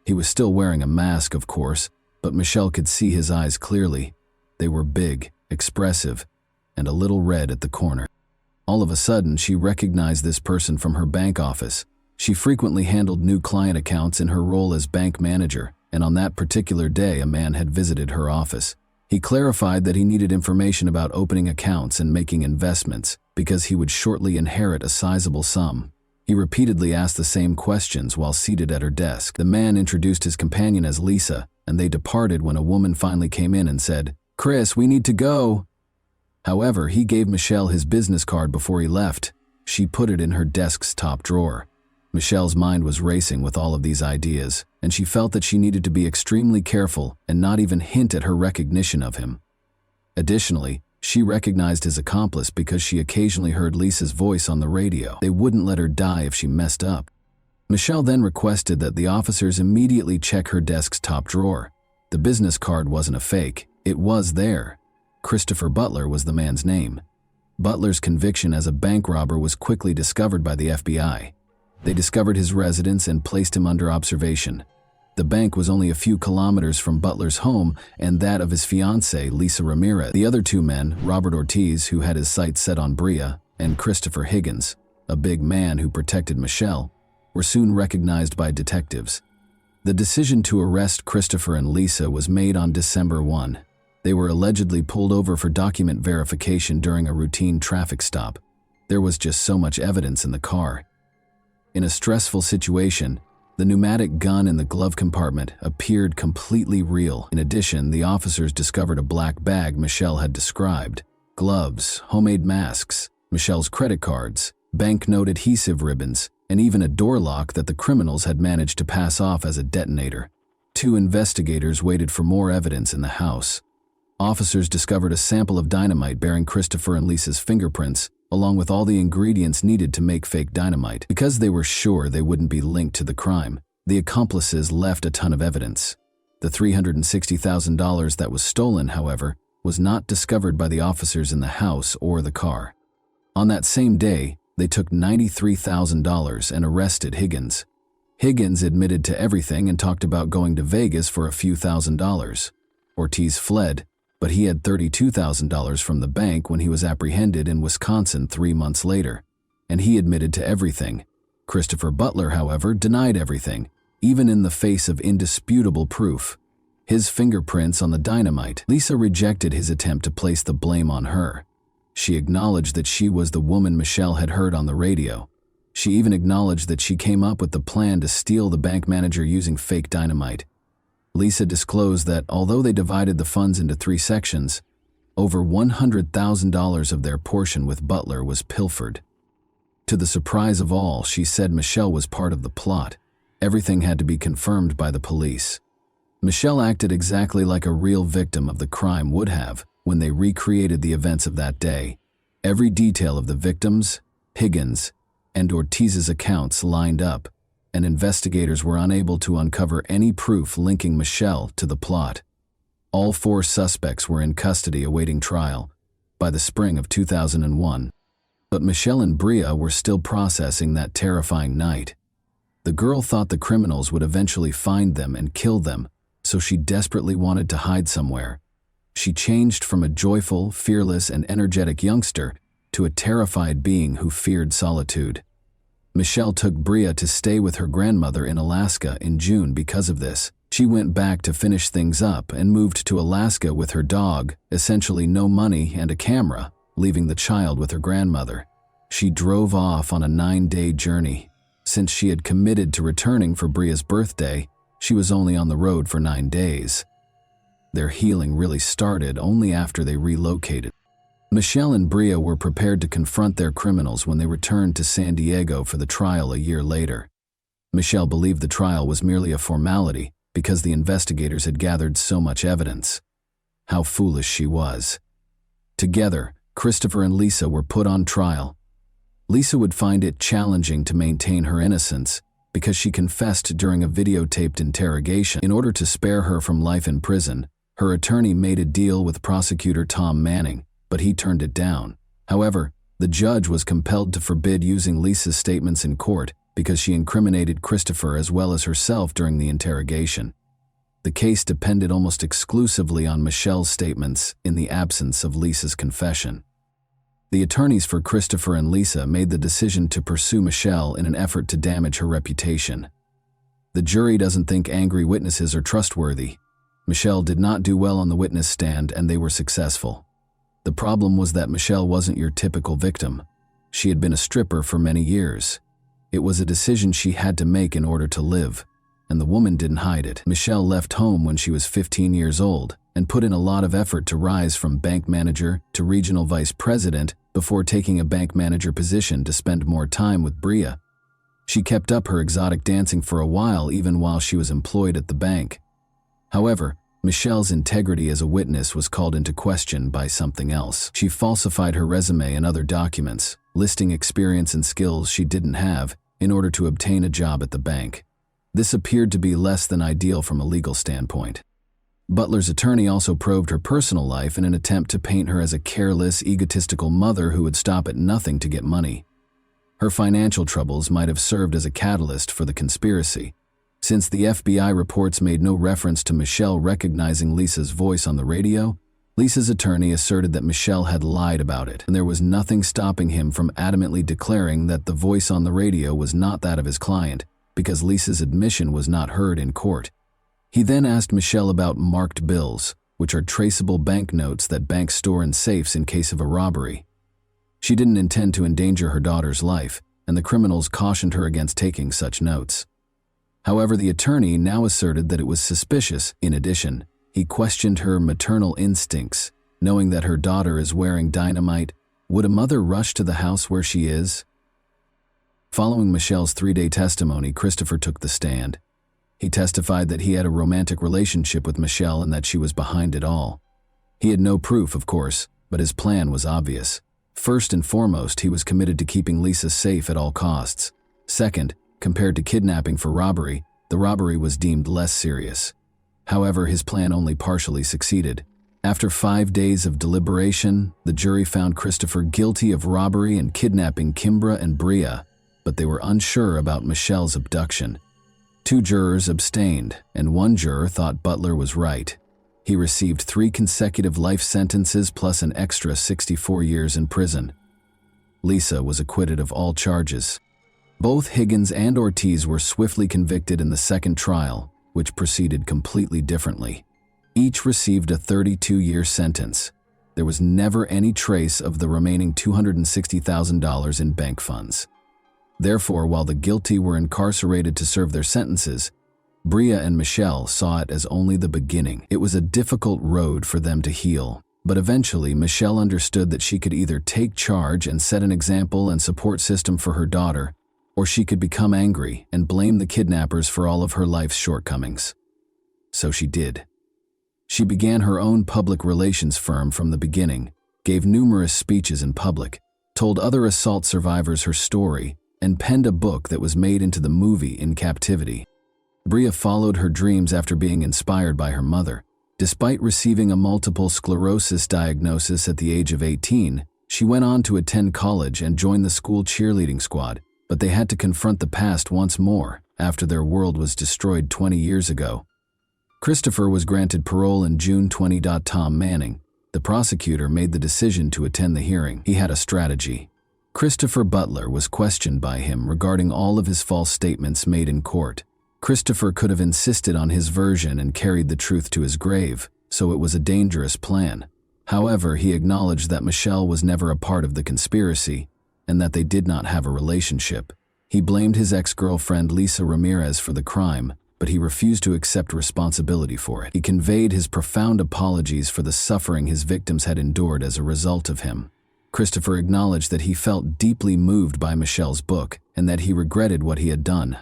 He was still wearing a mask, of course, but Michelle could see his eyes clearly. They were big, expressive, and a little red at the corner. All of a sudden, she recognized this person from her bank office. She frequently handled new client accounts in her role as bank manager, and on that particular day, a man had visited her office. He clarified that he needed information about opening accounts and making investments because he would shortly inherit a sizable sum. He repeatedly asked the same questions while seated at her desk. The man introduced his companion as Lisa, and they departed when a woman finally came in and said, "Chris, we need to go." However, he gave Michelle his business card before he left. She put it in her desk's top drawer. Michelle's mind was racing with all of these ideas, and she felt that she needed to be extremely careful and not even hint at her recognition of him. Additionally, she recognized his accomplice because she occasionally heard Lisa's voice on the radio. They wouldn't let her die if she messed up. Michelle then requested that the officers immediately check her desk's top drawer. The business card wasn't a fake. It was there. Christopher Butler was the man's name. Butler's conviction as a bank robber was quickly discovered by the FBI. They discovered his residence and placed him under observation. The bank was only a few kilometers from Butler's home and that of his fiancée, Lisa Ramirez. The other 2 men, Robert Ortiz, who had his sights set on Bria, and Christopher Higgins, a big man who protected Michelle, were soon recognized by detectives. The decision to arrest Christopher and Lisa was made on December 1. They were allegedly pulled over for document verification during a routine traffic stop. There was just so much evidence in the car. In a stressful situation, the pneumatic gun in the glove compartment appeared completely real. In addition, the officers discovered a black bag Michelle had described, gloves, homemade masks, Michelle's credit cards, banknote adhesive ribbons, and even a door lock that the criminals had managed to pass off as a detonator. 2 investigators waited for more evidence in the house. Officers discovered a sample of dynamite bearing Christopher and Lisa's fingerprints, along with all the ingredients needed to make fake dynamite. Because they were sure they wouldn't be linked to the crime, the accomplices left a ton of evidence. The $360,000 that was stolen, however, was not discovered by the officers in the house or the car. On that same day, they took $93,000 and arrested Higgins. Higgins admitted to everything and talked about going to Vegas for a few $1,000s. Ortiz fled, but he had $32,000 from the bank when he was apprehended in Wisconsin 3 months later, and he admitted to everything. Christopher Butler, however, denied everything, even in the face of indisputable proof. His fingerprints on the dynamite. Lisa rejected his attempt to place the blame on her. She acknowledged that she was the woman Michelle had heard on the radio. She even acknowledged that she came up with the plan to steal the bank manager using fake dynamite. Lisa disclosed that although they divided the funds into 3 sections, over $100,000 of their portion with Butler was pilfered. To the surprise of all, she said Michelle was part of the plot. Everything had to be confirmed by the police. Michelle acted exactly like a real victim of the crime would have when they recreated the events of that day. Every detail of the victims, Higgins, and Ortiz's accounts lined up, and investigators were unable to uncover any proof linking Michelle to the plot. All 4 suspects were in custody awaiting trial by the spring of 2001. But Michelle and Bria were still processing that terrifying night. The girl thought the criminals would eventually find them and kill them, so she desperately wanted to hide somewhere. She changed from a joyful, fearless, and energetic youngster to a terrified being who feared solitude. Michelle took Bria to stay with her grandmother in Alaska in June because of this. She went back to finish things up and moved to Alaska with her dog, essentially no money and a camera, leaving the child with her grandmother. She drove off on a 9-day journey. Since she had committed to returning for Bria's birthday, she was only on the road for 9 days. Their healing really started only after they relocated. Michelle and Bria were prepared to confront their criminals when they returned to San Diego for the trial a year later. Michelle believed the trial was merely a formality because the investigators had gathered so much evidence. How foolish she was. Together, Christopher and Lisa were put on trial. Lisa would find it challenging to maintain her innocence because she confessed during a videotaped interrogation. In order to spare her from life in prison, her attorney made a deal with prosecutor Tom Manning, but he turned it down. However, the judge was compelled to forbid using Lisa's statements in court because she incriminated Christopher as well as herself during the interrogation. The case depended almost exclusively on Michelle's statements in the absence of Lisa's confession. The attorneys for Christopher and Lisa made the decision to pursue Michelle in an effort to damage her reputation. The jury doesn't think angry witnesses are trustworthy. Michelle did not do well on the witness stand and they were successful. The problem was that Michelle wasn't your typical victim. She had been a stripper for many years. It was a decision she had to make in order to live, and the woman didn't hide it. Michelle left home when she was 15 years old and put in a lot of effort to rise from bank manager to regional vice president before taking a bank manager position to spend more time with Bria. She kept up her exotic dancing for a while even while she was employed at the bank. However, Michelle's integrity as a witness was called into question by something else. She falsified her resume and other documents, listing experience and skills she didn't have in order to obtain a job at the bank. This appeared to be less than ideal from a legal standpoint. Butler's attorney also probed her personal life in an attempt to paint her as a careless, egotistical mother who would stop at nothing to get money. Her financial troubles might have served as a catalyst for the conspiracy. Since the FBI reports made no reference to Michelle recognizing Lisa's voice on the radio, Lisa's attorney asserted that Michelle had lied about it, and there was nothing stopping him from adamantly declaring that the voice on the radio was not that of his client, because Lisa's admission was not heard in court. He then asked Michelle about marked bills, which are traceable banknotes that banks store in safes in case of a robbery. She didn't intend to endanger her daughter's life, and the criminals cautioned her against taking such notes. However, the attorney now asserted that it was suspicious. In addition, he questioned her maternal instincts, knowing that her daughter is wearing dynamite. Would a mother rush to the house where she is? Following Michelle's 3-day testimony, Christopher took the stand. He testified that he had a romantic relationship with Michelle and that she was behind it all. He had no proof, of course, but his plan was obvious. First and foremost, he was committed to keeping Lisa safe at all costs. Second, compared to kidnapping for robbery, the robbery was deemed less serious. However, his plan only partially succeeded. After 5 days of deliberation, the jury found Christopher guilty of robbery and kidnapping Kimbra and Bria, but they were unsure about Michelle's abduction. 2 jurors abstained, and 1 juror thought Butler was right. He received 3 consecutive life sentences plus an extra 64 years in prison. Lisa was acquitted of all charges. Both Higgins and Ortiz were swiftly convicted in the second trial, which proceeded completely differently. Each received a 32-year sentence. There was never any trace of the remaining $260,000 in bank funds. Therefore, while the guilty were incarcerated to serve their sentences, Bria and Michelle saw it as only the beginning. It was a difficult road for them to heal, but eventually Michelle understood that she could either take charge and set an example and support system for her daughter, or she could become angry and blame the kidnappers for all of her life's shortcomings. So she did. She began her own public relations firm from the beginning, gave numerous speeches in public, told other assault survivors her story, and penned a book that was made into the movie In Captivity. Bria followed her dreams after being inspired by her mother. Despite receiving a multiple sclerosis diagnosis at the age of 18, she went on to attend college and join the school cheerleading squad, but they had to confront the past once more after their world was destroyed 20 years ago. Christopher was granted parole in June 20. Tom Manning, the prosecutor, made the decision to attend the hearing. He had a strategy. Christopher Butler was questioned by him regarding all of his false statements made in court. Christopher could have insisted on his version and carried the truth to his grave, so it was a dangerous plan. However, he acknowledged that Michelle was never a part of the conspiracy and that they did not have a relationship. He blamed his ex-girlfriend Lisa Ramirez for the crime, but he refused to accept responsibility for it. He conveyed his profound apologies for the suffering his victims had endured as a result of him. Christopher acknowledged that he felt deeply moved by Michelle's book and that he regretted what he had done.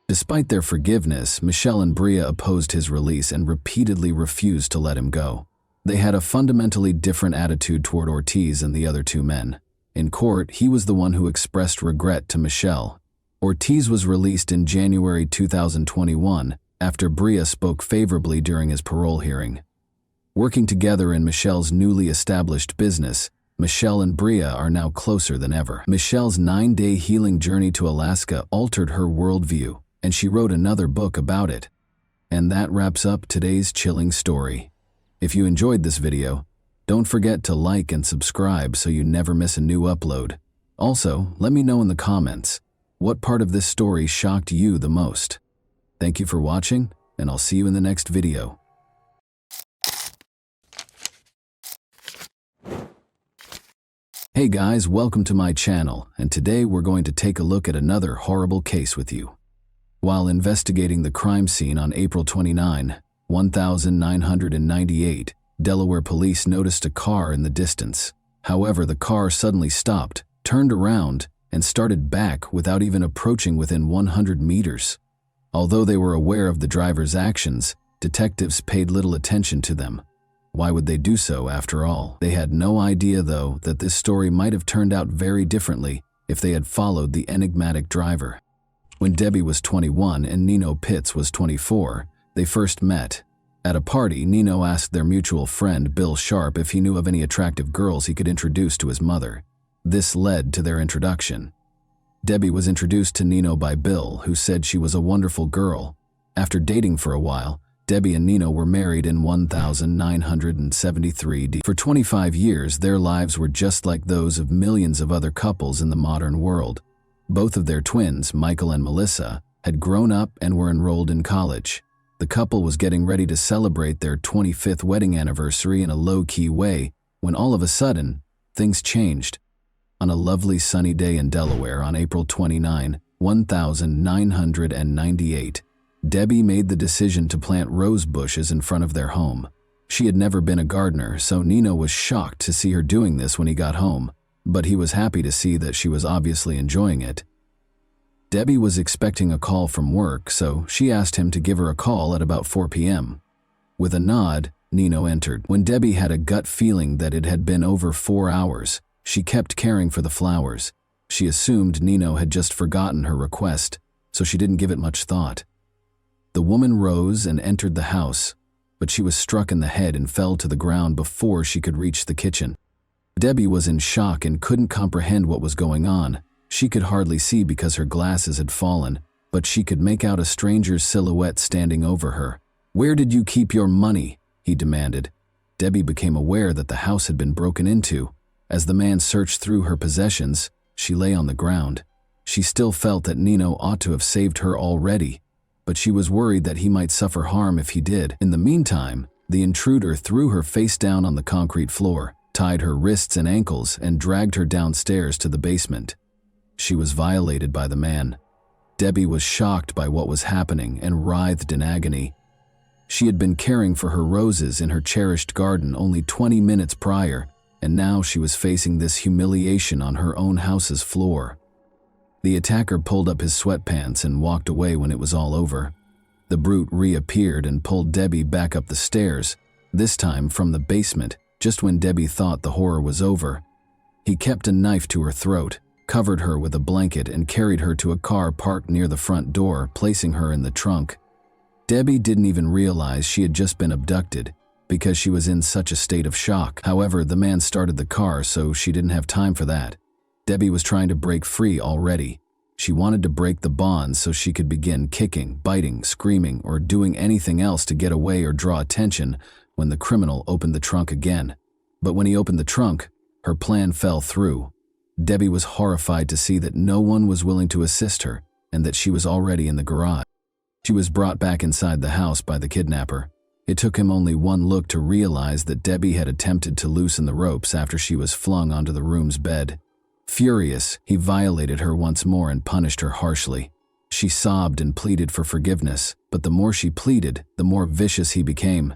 Despite their forgiveness, Michelle and Bria opposed his release and repeatedly refused to let him go. They had a fundamentally different attitude toward Ortiz and the other 2 men. In court, he was the one who expressed regret to Michelle. Ortiz was released in January 2021 after Bria spoke favorably during his parole hearing. Working together in Michelle's newly established business, Michelle and Bria are now closer than ever. Michelle's 9-day healing journey to Alaska altered her worldview, and she wrote another book about it. And that wraps up today's chilling story. If you enjoyed this video, don't forget to like and subscribe so you never miss a new upload. Also, let me know in the comments, what part of this story shocked you the most? Thank you for watching, and I'll see you in the next video. Hey guys, welcome to my channel, and today we're going to take a look at another horrible case with you. While investigating the crime scene on April 29, 1998, Delaware police noticed a car in the distance. However, the car suddenly stopped, turned around, and started back without even approaching within 100 meters. Although they were aware of the driver's actions, detectives paid little attention to them. Why would they do so after all? They had no idea, though, that this story might have turned out very differently if they had followed the enigmatic driver. When Debbie was 21 and Nino Pitts was 24, they first met. At a party, Nino asked their mutual friend Bill Sharp if he knew of any attractive girls he could introduce to his mother. This led to their introduction. Debbie was introduced to Nino by Bill, who said she was a wonderful girl. After dating for a while, Debbie and Nino were married in 1973. For 25 years, their lives were just like those of millions of other couples in the modern world. Both of their twins, Michael and Melissa, had grown up and were enrolled in college. The couple was getting ready to celebrate their 25th wedding anniversary in a low-key way when all of a sudden, things changed. On a lovely sunny day in Delaware on April 29, 1998, Debbie made the decision to plant rose bushes in front of their home. She had never been a gardener, so Nino was shocked to see her doing this when he got home, but he was happy to see that she was obviously enjoying it. Debbie was expecting a call from work, so she asked him to give her a call at about 4 p.m. With a nod, Nino entered. When Debbie had a gut feeling that it had been over 4 hours, she kept caring for the flowers. She assumed Nino had just forgotten her request, so she didn't give it much thought. The woman rose and entered the house, but she was struck in the head and fell to the ground before she could reach the kitchen. Debbie was in shock and couldn't comprehend what was going on. She could hardly see because her glasses had fallen, but she could make out a stranger's silhouette standing over her. "Where did you keep your money?" he demanded. Debbie became aware that the house had been broken into. As the man searched through her possessions, she lay on the ground. She still felt that Nino ought to have saved her already, but she was worried that he might suffer harm if he did. In the meantime, the intruder threw her face down on the concrete floor, tied her wrists and ankles, and dragged her downstairs to the basement. She was violated by the man. Debbie was shocked by what was happening and writhed in agony. She had been caring for her roses in her cherished garden only 20 minutes prior, and now she was facing this humiliation on her own house's floor. The attacker pulled up his sweatpants and walked away when it was all over. The brute reappeared and pulled Debbie back up the stairs, this time from the basement, just when Debbie thought the horror was over. He kept a knife to her throat, covered her with a blanket, and carried her to a car parked near the front door, placing her in the trunk. Debbie didn't even realize she had just been abducted because she was in such a state of shock. However, the man started the car, so she didn't have time for that. Debbie was trying to break free already. She wanted to break the bonds so she could begin kicking, biting, screaming, or doing anything else to get away or draw attention when the criminal opened the trunk again. But when he opened the trunk, her plan fell through. Debbie was horrified to see that no one was willing to assist her and that she was already in the garage. She was brought back inside the house by the kidnapper. It took him only one look to realize that Debbie had attempted to loosen the ropes after she was flung onto the room's bed. Furious, he violated her once more and punished her harshly. She sobbed and pleaded for forgiveness, but the more she pleaded, the more vicious he became.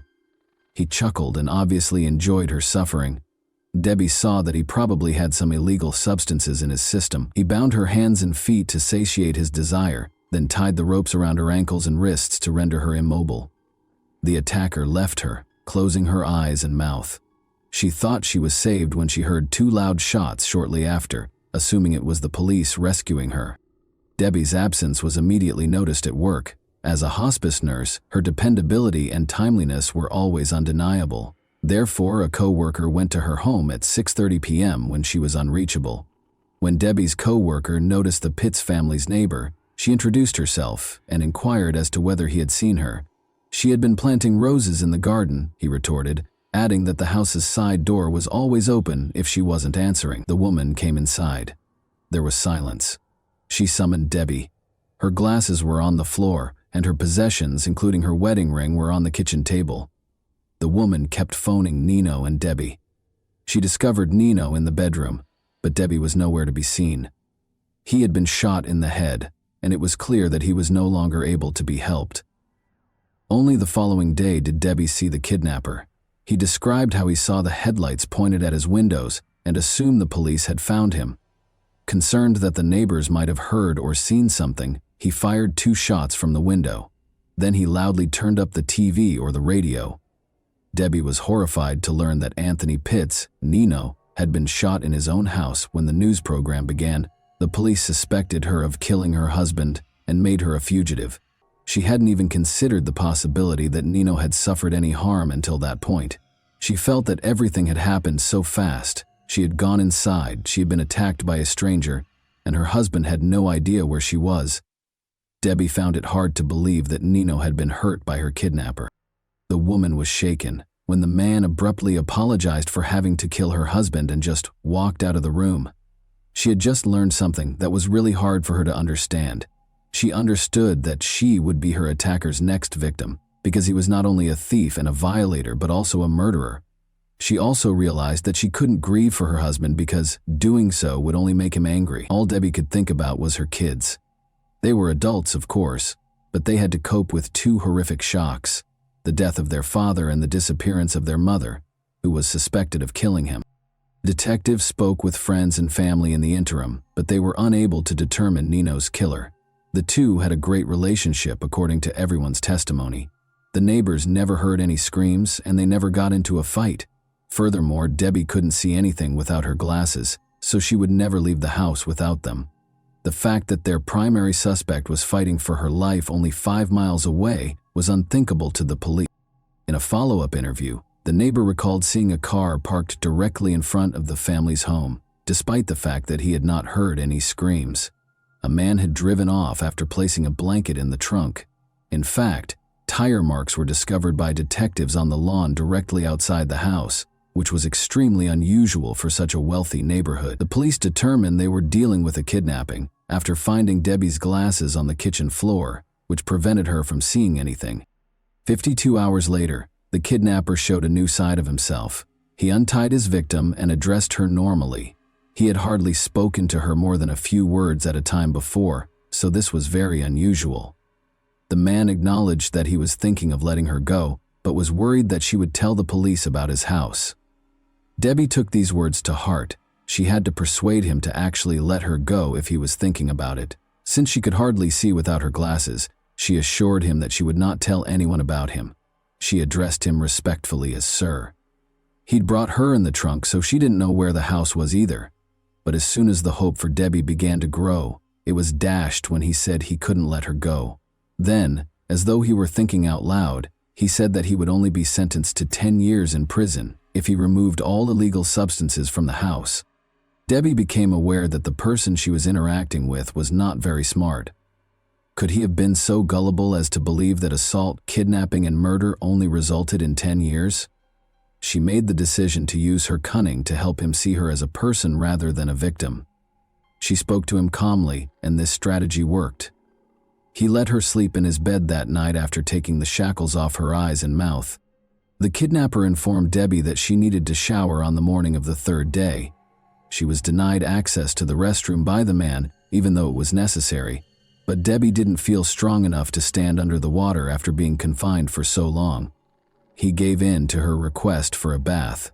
He chuckled and obviously enjoyed her suffering. Debbie saw that he probably had some illegal substances in his system. He bound her hands and feet to satiate his desire, then tied the ropes around her ankles and wrists to render her immobile. The attacker left her, closing her eyes and mouth. She thought she was saved when she heard 2 loud shots shortly after, assuming it was the police rescuing her. Debbie's absence was immediately noticed at work. As a hospice nurse, her dependability and timeliness were always undeniable. Therefore, a co-worker went to her home at 6:30 p.m. when she was unreachable. When Debbie's co-worker noticed the Pitts family's neighbor, she introduced herself and inquired as to whether he had seen her. "She had been planting roses in the garden," he retorted, adding that the house's side door was always open if she wasn't answering. The woman came inside. There was silence. She summoned Debbie. Her glasses were on the floor, and her possessions, including her wedding ring, were on the kitchen table. The woman kept phoning Nino and Debbie. She discovered Nino in the bedroom, but Debbie was nowhere to be seen. He had been shot in the head, and it was clear that he was no longer able to be helped. Only the following day did Debbie see the kidnapper. He described how he saw the headlights pointed at his windows and assumed the police had found him. Concerned that the neighbors might have heard or seen something, he fired 2 shots from the window. Then he loudly turned up the TV or the radio. Debbie was horrified to learn that Anthony Pitts, Nino, had been shot in his own house when the news program began. The police suspected her of killing her husband and made her a fugitive. She hadn't even considered the possibility that Nino had suffered any harm until that point. She felt that everything had happened so fast. She had gone inside, she had been attacked by a stranger, and her husband had no idea where she was. Debbie found it hard to believe that Nino had been hurt by her kidnapper. The woman was shaken when the man abruptly apologized for having to kill her husband and just walked out of the room. She had just learned something that was really hard for her to understand. She understood that she would be her attacker's next victim because he was not only a thief and a violator but also a murderer. She also realized that she couldn't grieve for her husband because doing so would only make him angry. All Debbie could think about was her kids. They were adults, of course, but they had to cope with 2 horrific shocks: the death of their father and the disappearance of their mother, who was suspected of killing him. Detectives spoke with friends and family in the interim, but they were unable to determine Nino's killer. The 2 had a great relationship according to everyone's testimony. The neighbors never heard any screams and they never got into a fight. Furthermore, Debbie couldn't see anything without her glasses, so she would never leave the house without them. The fact that their primary suspect was fighting for her life only 5 miles away was unthinkable to the police. In a follow-up interview, the neighbor recalled seeing a car parked directly in front of the family's home, despite the fact that he had not heard any screams. A man had driven off after placing a blanket in the trunk. In fact, tire marks were discovered by detectives on the lawn directly outside the house, which was extremely unusual for such a wealthy neighborhood. The police determined they were dealing with a kidnapping after finding Debbie's glasses on the kitchen floor, which prevented her from seeing anything. 52 hours later, the kidnapper showed a new side of himself. He untied his victim and addressed her normally. He had hardly spoken to her more than a few words at a time before, so this was very unusual. The man acknowledged that he was thinking of letting her go, but was worried that she would tell the police about his house. Debbie took these words to heart. She had to persuade him to actually let her go if he was thinking about it. Since she could hardly see without her glasses, she assured him that she would not tell anyone about him. She addressed him respectfully as Sir. He'd brought her in the trunk, so she didn't know where the house was either. But as soon as the hope for Debbie began to grow, it was dashed when he said he couldn't let her go. Then, as though he were thinking out loud, he said that he would only be sentenced to 10 years in prison if he removed all illegal substances from the house. Debbie became aware that the person she was interacting with was not very smart. Could he have been so gullible as to believe that assault, kidnapping, and murder only resulted in 10 years? She made the decision to use her cunning to help him see her as a person rather than a victim. She spoke to him calmly, and this strategy worked. He let her sleep in his bed that night after taking the shackles off her eyes and mouth. The kidnapper informed Debbie that she needed to shower on the morning of the third day. She was denied access to the restroom by the man, even though it was necessary, but Debbie didn't feel strong enough to stand under the water after being confined for so long. He gave in to her request for a bath.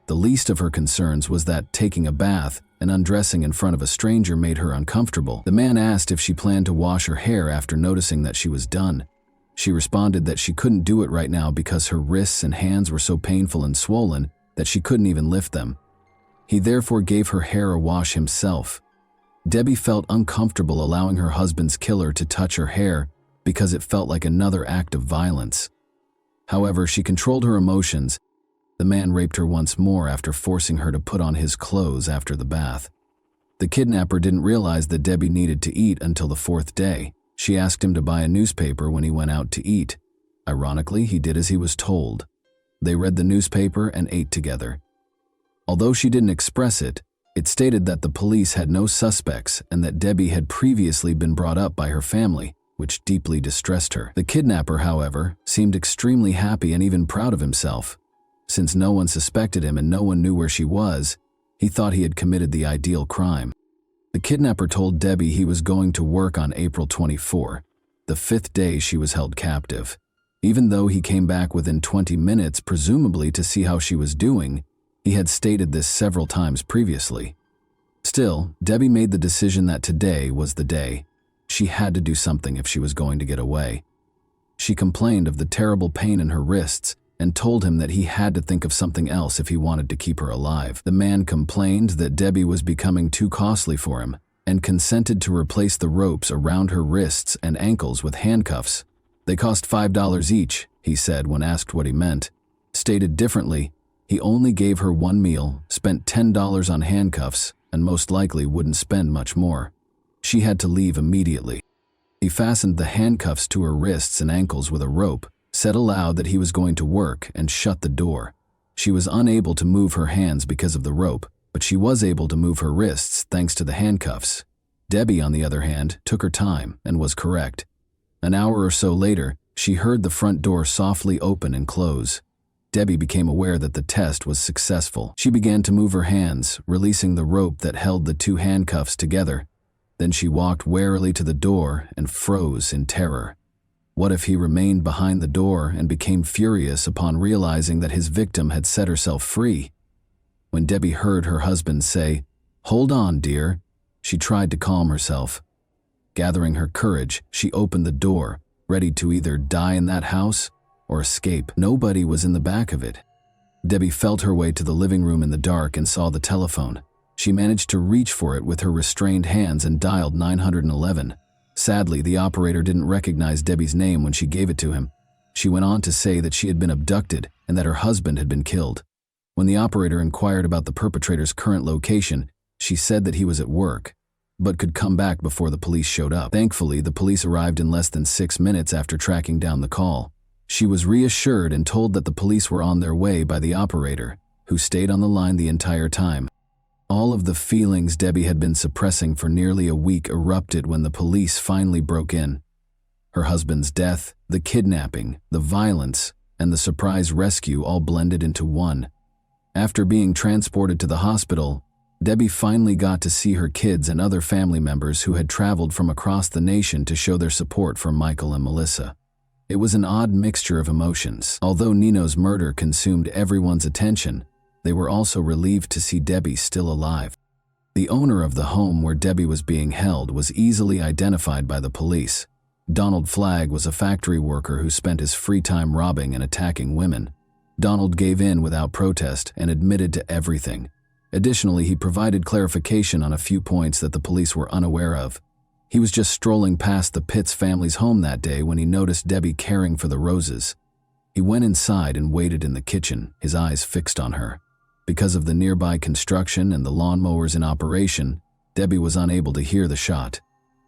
The least of her concerns was that taking a bath and undressing in front of a stranger made her uncomfortable. The man asked if she planned to wash her hair after noticing that she was done. She responded that she couldn't do it right now because her wrists and hands were so painful and swollen that she couldn't even lift them. He therefore gave her hair a wash himself. Debbie felt uncomfortable allowing her husband's killer to touch her hair because it felt like another act of violence. However, she controlled her emotions. The man raped her once more after forcing her to put on his clothes after the bath. The kidnapper didn't realize that Debbie needed to eat until the fourth day. She asked him to buy a newspaper when he went out to eat. Ironically, he did as he was told. They read the newspaper and ate together. Although she didn't express it, it stated that the police had no suspects and that Debbie had previously been brought up by her family, which deeply distressed her. The kidnapper, however, seemed extremely happy and even proud of himself. Since no one suspected him and no one knew where she was, he thought he had committed the ideal crime. The kidnapper told Debbie he was going to work on April 24, the fifth day she was held captive. Even though he came back within 20 minutes, presumably to see how she was doing, he had stated this several times previously. Still, Debbie made the decision that today was the day. She had to do something if she was going to get away. She complained of the terrible pain in her wrists and told him that he had to think of something else if he wanted to keep her alive. The man complained that Debbie was becoming too costly for him and consented to replace the ropes around her wrists and ankles with handcuffs. They cost $5 each, he said when asked what he meant. Stated differently, he only gave her one meal, spent $10 on handcuffs, and most likely wouldn't spend much more. She had to leave immediately. He fastened the handcuffs to her wrists and ankles with a rope, said aloud that he was going to work, and shut the door. She was unable to move her hands because of the rope, but she was able to move her wrists thanks to the handcuffs. Debbie, on the other hand, took her time and was correct. An hour or so later, she heard the front door softly open and close. Debbie became aware that the test was successful. She began to move her hands, releasing the rope that held the two handcuffs together. Then she walked warily to the door and froze in terror. What if he remained behind the door and became furious upon realizing that his victim had set herself free? When Debbie heard her husband say, "Hold on, dear," she tried to calm herself. Gathering her courage, she opened the door, ready to either die in that house or escape. Nobody was in the back of it. Debbie felt her way to the living room in the dark and saw the telephone. She managed to reach for it with her restrained hands and dialed 911. Sadly, the operator didn't recognize Debbie's name when she gave it to him. She went on to say that she had been abducted and that her husband had been killed. When the operator inquired about the perpetrator's current location, she said that he was at work, but could come back before the police showed up. Thankfully, the police arrived in less than 6 minutes after tracking down the call. She was reassured and told that the police were on their way by the operator, who stayed on the line the entire time. All of the feelings Debbie had been suppressing for nearly a week erupted when the police finally broke in. Her husband's death, the kidnapping, the violence, and the surprise rescue all blended into one. After being transported to the hospital, Debbie finally got to see her kids and other family members who had traveled from across the nation to show their support for Michael and Melissa. It was an odd mixture of emotions. Although Nino's murder consumed everyone's attention, they were also relieved to see Debbie still alive. The owner of the home where Debbie was being held was easily identified by the police. Donald Flagg was a factory worker who spent his free time robbing and attacking women. Donald gave in without protest and admitted to everything. Additionally, he provided clarification on a few points that the police were unaware of. He was just strolling past the Pitts family's home that day when he noticed Debbie caring for the roses. He went inside and waited in the kitchen, his eyes fixed on her. Because of the nearby construction and the lawnmowers in operation, Debbie was unable to hear the shot.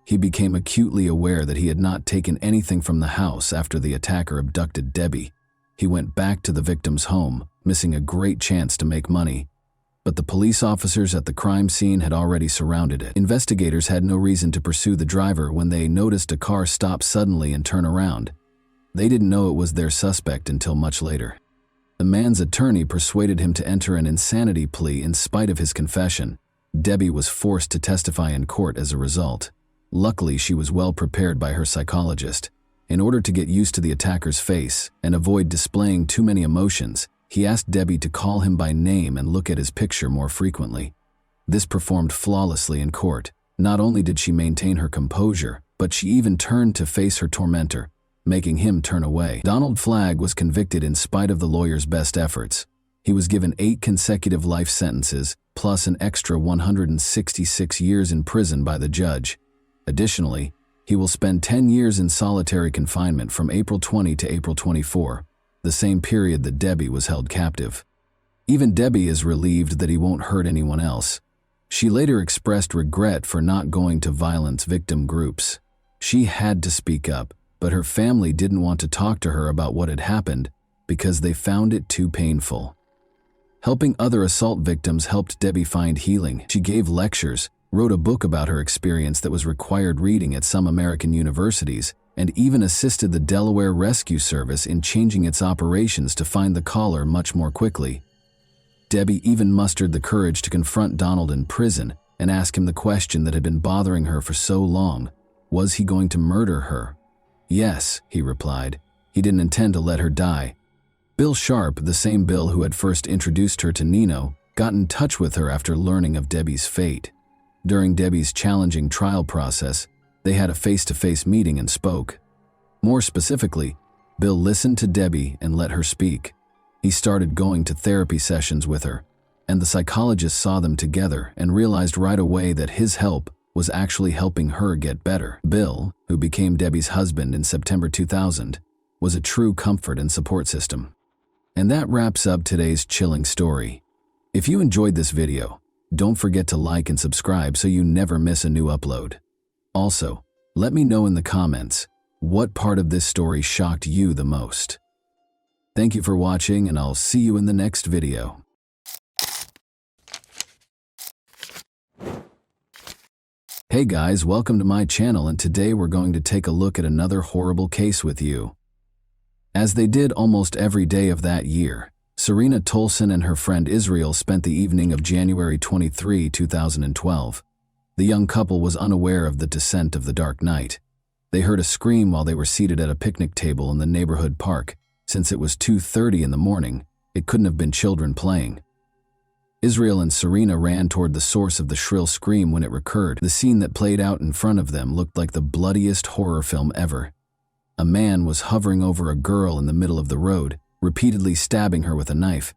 He became acutely aware that he had not taken anything from the house after the attacker abducted Debbie. He went back to the victim's home, missing a great chance to make money. But the police officers at the crime scene had already surrounded it. Investigators had no reason to pursue the driver when they noticed a car stop suddenly and turn around. They didn't know it was their suspect until much later. The man's attorney persuaded him to enter an insanity plea in spite of his confession. Debbie was forced to testify in court as a result. Luckily, she was well prepared by her psychologist. In order to get used to the attacker's face and avoid displaying too many emotions, he asked Debbie to call him by name and look at his picture more frequently. This performed flawlessly in court. Not only did she maintain her composure, but she even turned to face her tormentor, making him turn away. Donald Flagg was convicted in spite of the lawyer's best efforts. He was given 8 consecutive life sentences, plus an extra 166 years in prison by the judge. Additionally, he will spend 10 years in solitary confinement from April 20 to April 24, the same period that Debbie was held captive. Even Debbie is relieved that he won't hurt anyone else. She later expressed regret for not going to violence victim groups. She had to speak up, but her family didn't want to talk to her about what had happened because they found it too painful. Helping other assault victims helped Debbie find healing. She gave lectures, wrote a book about her experience that was required reading at some American universities, and even assisted the Delaware Rescue Service in changing its operations to find the caller much more quickly. Debbie even mustered the courage to confront Donald in prison and ask him the question that had been bothering her for so long. Was he going to murder her? Yes, he replied. He didn't intend to let her die. Bill Sharp, the same Bill who had first introduced her to Nino, got in touch with her after learning of Debbie's fate. During Debbie's challenging trial process, they had a face-to-face meeting and spoke. More specifically, Bill listened to Debbie and let her speak. He started going to therapy sessions with her, and the psychologist saw them together and realized right away that his help was actually helping her get better. Bill, who became Debbie's husband in September 2000, was a true comfort and support system. And that wraps up today's chilling story. If you enjoyed this video, don't forget to like and subscribe so you never miss a new upload. Also, let me know in the comments what part of this story shocked you the most. Thank you for watching, and I'll see you in the next video. Hey guys, welcome to my channel, and today we're going to take a look at another horrible case with you. As they did almost every day of that year, Serena Tolson and her friend Israel spent the evening of January 23, 2012. The young couple was unaware of the descent of the dark night. They heard a scream while they were seated at a picnic table in the neighborhood park. Since it was 2:30 in the morning, it couldn't have been children playing. Israel and Serena ran toward the source of the shrill scream when it recurred. The scene that played out in front of them looked like the bloodiest horror film ever. A man was hovering over a girl in the middle of the road, repeatedly stabbing her with a knife.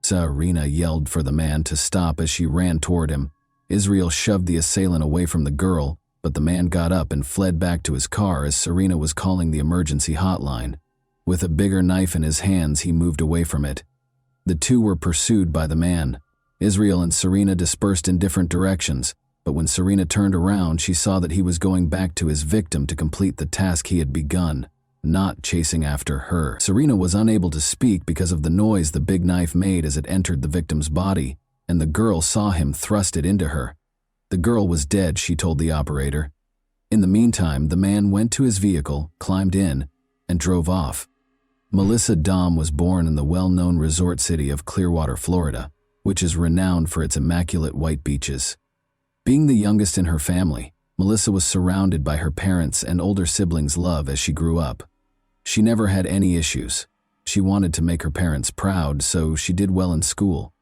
Serena yelled for the man to stop as she ran toward him. Israel shoved the assailant away from the girl, but the man got up and fled back to his car as Serena was calling the emergency hotline. With a bigger knife in his hands, he moved away from it. The two were pursued by the man. Israel and Serena dispersed in different directions, but when Serena turned around, she saw that he was going back to his victim to complete the task he had begun, not chasing after her. Serena was unable to speak because of the noise the big knife made as it entered the victim's body, and the girl saw him thrust it into her. The girl was dead, she told the operator. In the meantime, the man went to his vehicle, climbed in, and drove off. Melissa Dahm was born in the well-known resort city of Clearwater, Florida, which is renowned for its immaculate white beaches. Being the youngest in her family, Melissa was surrounded by her parents' and older siblings' love as she grew up. She never had any issues. She wanted to make her parents proud, so she did well in school.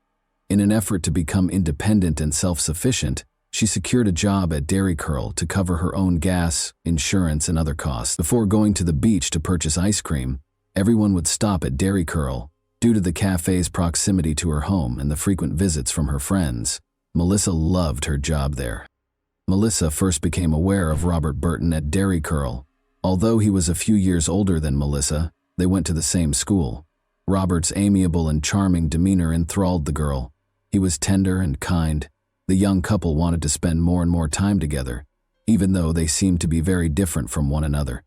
In an effort to become independent and self-sufficient, she secured a job at Dairy Curl to cover her own gas, insurance, and other costs. Before going to the beach to purchase ice cream, everyone would stop at Dairy Curl due to the cafe's proximity to her home and the frequent visits from her friends. Melissa loved her job there. Melissa first became aware of Robert Burton at Dairy Curl. Although he was a few years older than Melissa, they went to the same school. Robert's amiable and charming demeanor enthralled the girl. He was tender and kind. The young couple wanted to spend more and more time together, even though they seemed to be very different from one another.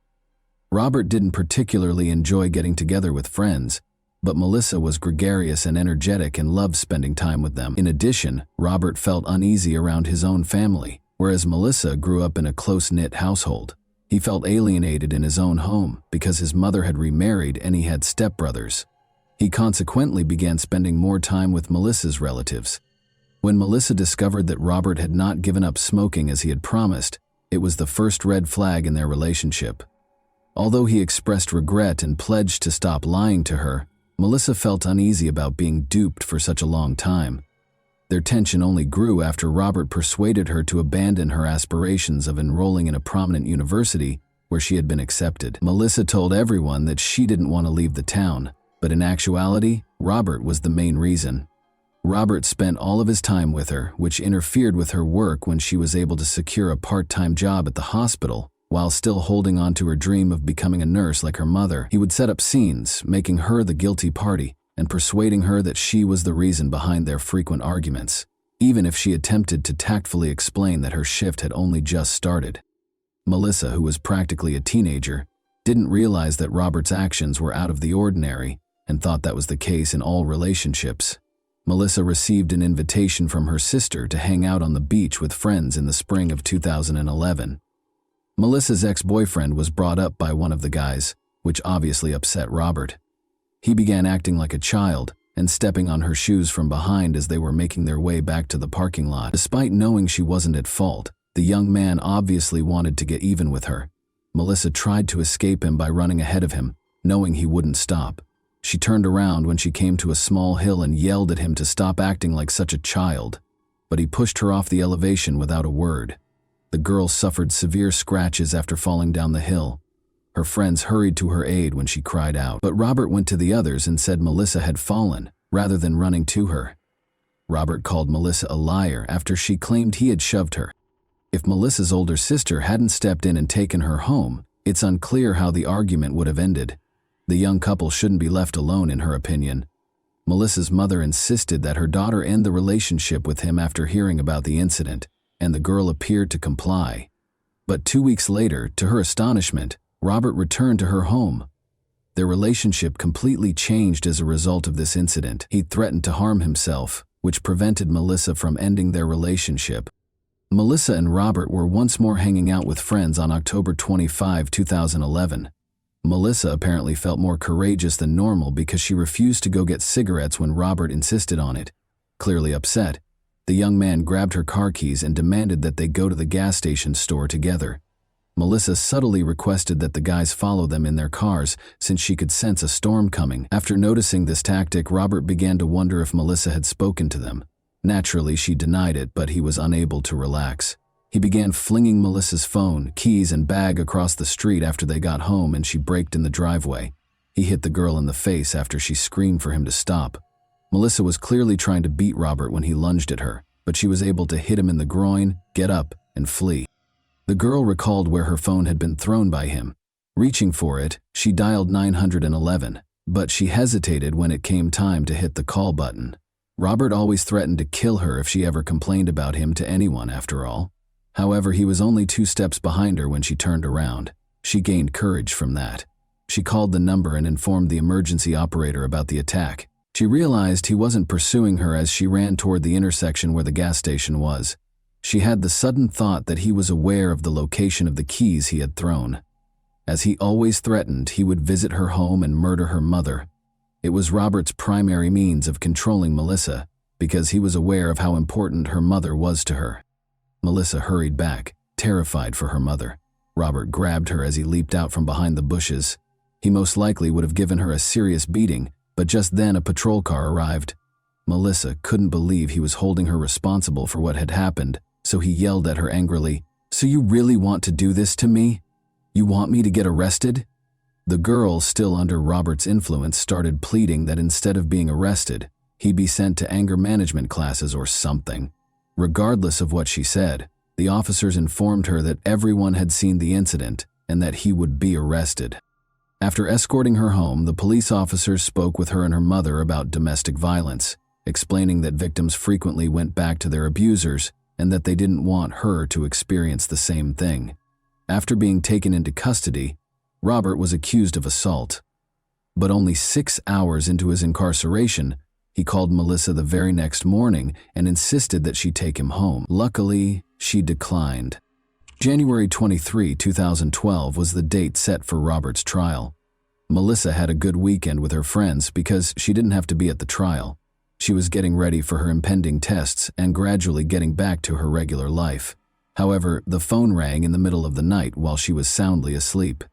Robert didn't particularly enjoy getting together with friends, but Melissa was gregarious and energetic and loved spending time with them. In addition, Robert felt uneasy around his own family, whereas Melissa grew up in a close-knit household. He felt alienated in his own home because his mother had remarried and he had stepbrothers. He consequently began spending more time with Melissa's relatives. When Melissa discovered that Robert had not given up smoking as he had promised, it was the first red flag in their relationship. Although he expressed regret and pledged to stop lying to her, Melissa felt uneasy about being duped for such a long time. Their tension only grew after Robert persuaded her to abandon her aspirations of enrolling in a prominent university where she had been accepted. Melissa told everyone that she didn't want to leave the town, but in actuality, Robert was the main reason. Robert spent all of his time with her, which interfered with her work when she was able to secure a part-time job at the hospital. While still holding on to her dream of becoming a nurse like her mother, he would set up scenes, making her the guilty party and persuading her that she was the reason behind their frequent arguments, even if she attempted to tactfully explain that her shift had only just started. Melissa, who was practically a teenager, didn't realize that Robert's actions were out of the ordinary and thought that was the case in all relationships. Melissa received an invitation from her sister to hang out on the beach with friends in the spring of 2011. Melissa's ex-boyfriend was brought up by one of the guys, which obviously upset Robert. He began acting like a child and stepping on her shoes from behind as they were making their way back to the parking lot. Despite knowing she wasn't at fault, the young man obviously wanted to get even with her. Melissa tried to escape him by running ahead of him, knowing he wouldn't stop. She turned around when she came to a small hill and yelled at him to stop acting like such a child, but he pushed her off the elevation without a word. The girl suffered severe scratches after falling down the hill. Her friends hurried to her aid when she cried out, but Robert went to the others and said Melissa had fallen, rather than running to her. Robert called Melissa a liar after she claimed he had shoved her. If Melissa's older sister hadn't stepped in and taken her home, it's unclear how the argument would have ended. The young couple shouldn't be left alone, in her opinion. Melissa's mother insisted that her daughter end the relationship with him after hearing about the incident, and the girl appeared to comply. But 2 weeks later, to her astonishment, Robert returned to her home. Their relationship completely changed as a result of this incident. He threatened to harm himself, which prevented Melissa from ending their relationship. Melissa and Robert were once more hanging out with friends on October 25, 2011. Melissa apparently felt more courageous than normal because she refused to go get cigarettes when Robert insisted on it. Clearly upset, the young man grabbed her car keys and demanded that they go to the gas station store together. Melissa subtly requested that the guys follow them in their cars since she could sense a storm coming. After noticing this tactic, Robert began to wonder if Melissa had spoken to them. Naturally, she denied it, but he was unable to relax. He began flinging Melissa's phone, keys, and bag across the street after they got home and she braked in the driveway. He hit the girl in the face after she screamed for him to stop. Melissa was clearly trying to beat Robert when he lunged at her, but she was able to hit him in the groin, get up, and flee. The girl recalled where her phone had been thrown by him. Reaching for it, she dialed 911, but she hesitated when it came time to hit the call button. Robert always threatened to kill her if she ever complained about him to anyone, after all. However, he was only 2 steps behind her when she turned around. She gained courage from that. She called the number and informed the emergency operator about the attack. She realized he wasn't pursuing her as she ran toward the intersection where the gas station was. She had the sudden thought that he was aware of the location of the keys he had thrown. As he always threatened, he would visit her home and murder her mother. It was Robert's primary means of controlling Melissa, because he was aware of how important her mother was to her. Melissa hurried back, terrified for her mother. Robert grabbed her as he leaped out from behind the bushes. He most likely would have given her a serious beating, but just then a patrol car arrived. Melissa couldn't believe he was holding her responsible for what had happened, so he yelled at her angrily, "So you really want to do this to me? You want me to get arrested?" The girl, still under Robert's influence, started pleading that instead of being arrested, he'd be sent to anger management classes or something. Regardless of what she said, the officers informed her that everyone had seen the incident and that he would be arrested. After escorting her home, the police officers spoke with her and her mother about domestic violence, explaining that victims frequently went back to their abusers and that they didn't want her to experience the same thing. After being taken into custody, Robert was accused of assault. But only 6 hours into his incarceration, he called Melissa the very next morning and insisted that she take him home. Luckily, she declined. January 23, 2012 was the date set for Robert's trial. Melissa had a good weekend with her friends because she didn't have to be at the trial. She was getting ready for her impending tests and gradually getting back to her regular life. However, the phone rang in the middle of the night while she was soundly asleep.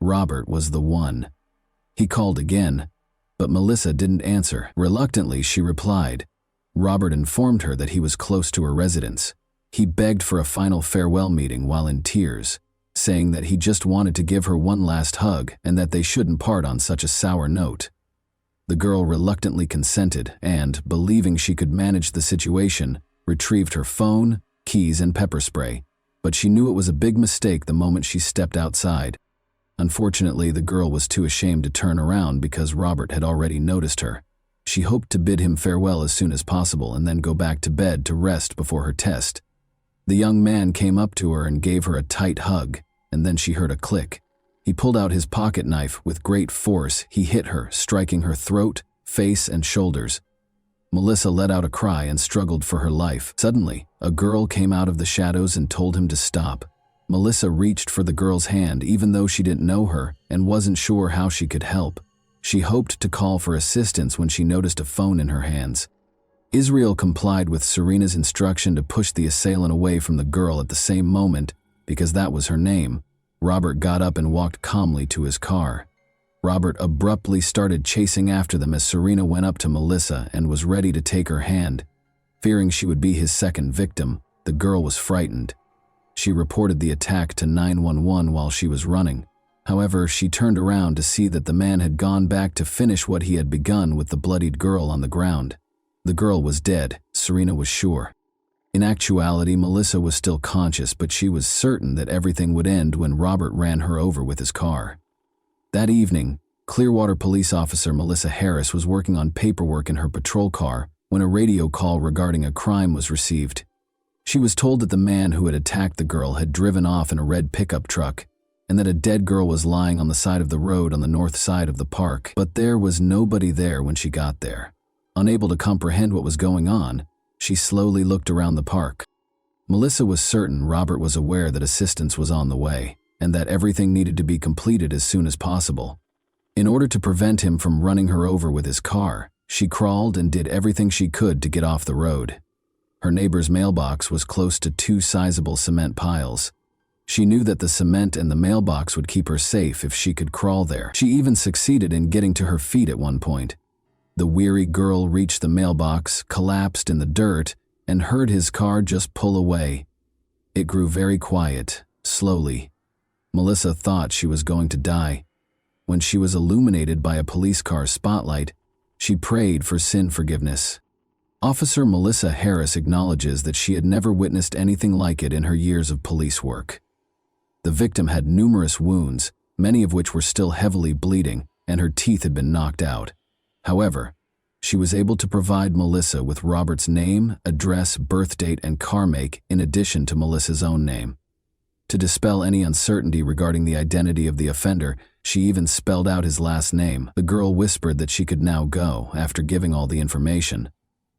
Robert was the one. He called again, but Melissa didn't answer. Reluctantly, she replied. Robert informed her that he was close to her residence. He begged for a final farewell meeting while in tears, saying that he just wanted to give her one last hug and that they shouldn't part on such a sour note. The girl reluctantly consented and, believing she could manage the situation, retrieved her phone, keys, and pepper spray, but she knew it was a big mistake the moment she stepped outside. Unfortunately, the girl was too ashamed to turn around because Robert had already noticed her. She hoped to bid him farewell as soon as possible and then go back to bed to rest before her test. The young man came up to her and gave her a tight hug, and then she heard a click. He pulled out his pocket knife. With great force, he hit her, striking her throat, face, and shoulders. Melissa let out a cry and struggled for her life. Suddenly, a girl came out of the shadows and told him to stop. Melissa reached for the girl's hand even though she didn't know her and wasn't sure how she could help. She hoped to call for assistance when she noticed a phone in her hands. Israel complied with Serena's instruction to push the assailant away from the girl at the same moment because that was her name. Robert got up and walked calmly to his car. Robert abruptly started chasing after them as Serena went up to Melissa and was ready to take her hand. Fearing she would be his second victim, the girl was frightened. She reported the attack to 911 while she was running. However, she turned around to see that the man had gone back to finish what he had begun with the bloodied girl on the ground. The girl was dead, Serena was sure. In actuality, Melissa was still conscious, but she was certain that everything would end when Robert ran her over with his car. That evening, Clearwater police officer Melissa Harris was working on paperwork in her patrol car when a radio call regarding a crime was received. She was told that the man who had attacked the girl had driven off in a red pickup truck and that a dead girl was lying on the side of the road on the north side of the park, but there was nobody there when she got there. Unable to comprehend what was going on, she slowly looked around the park. Melissa was certain Robert was aware that assistance was on the way and that everything needed to be completed as soon as possible. In order to prevent him from running her over with his car, she crawled and did everything she could to get off the road. Her neighbor's mailbox was close to 2 sizable cement piles. She knew that the cement and the mailbox would keep her safe if she could crawl there. She even succeeded in getting to her feet at one point. The weary girl reached the mailbox, collapsed in the dirt, and heard his car just pull away. It grew very quiet, slowly. Melissa thought she was going to die. When she was illuminated by a police car's spotlight, she prayed for sin forgiveness. Officer Melissa Harris acknowledges that she had never witnessed anything like it in her years of police work. The victim had numerous wounds, many of which were still heavily bleeding, and her teeth had been knocked out. However, she was able to provide Melissa with Robert's name, address, birth date, and car make in addition to Melissa's own name. To dispel any uncertainty regarding the identity of the offender, she even spelled out his last name. The girl whispered that she could now go after giving all the information.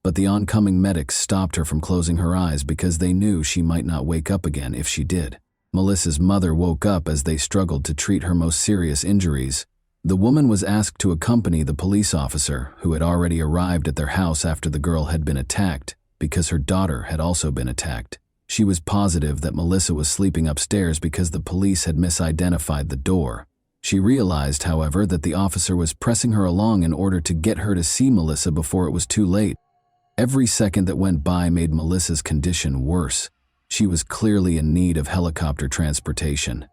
But the oncoming medics stopped her from closing her eyes because they knew she might not wake up again if she did. Melissa's mother woke up as they struggled to treat her most serious injuries. The woman was asked to accompany the police officer, who had already arrived at their house after the girl had been attacked, because her daughter had also been attacked. She was positive that Melissa was sleeping upstairs because the police had misidentified the door. She realized, however, that the officer was pressing her along in order to get her to see Melissa before it was too late. Every second that went by made Melissa's condition worse. She was clearly in need of helicopter transportation.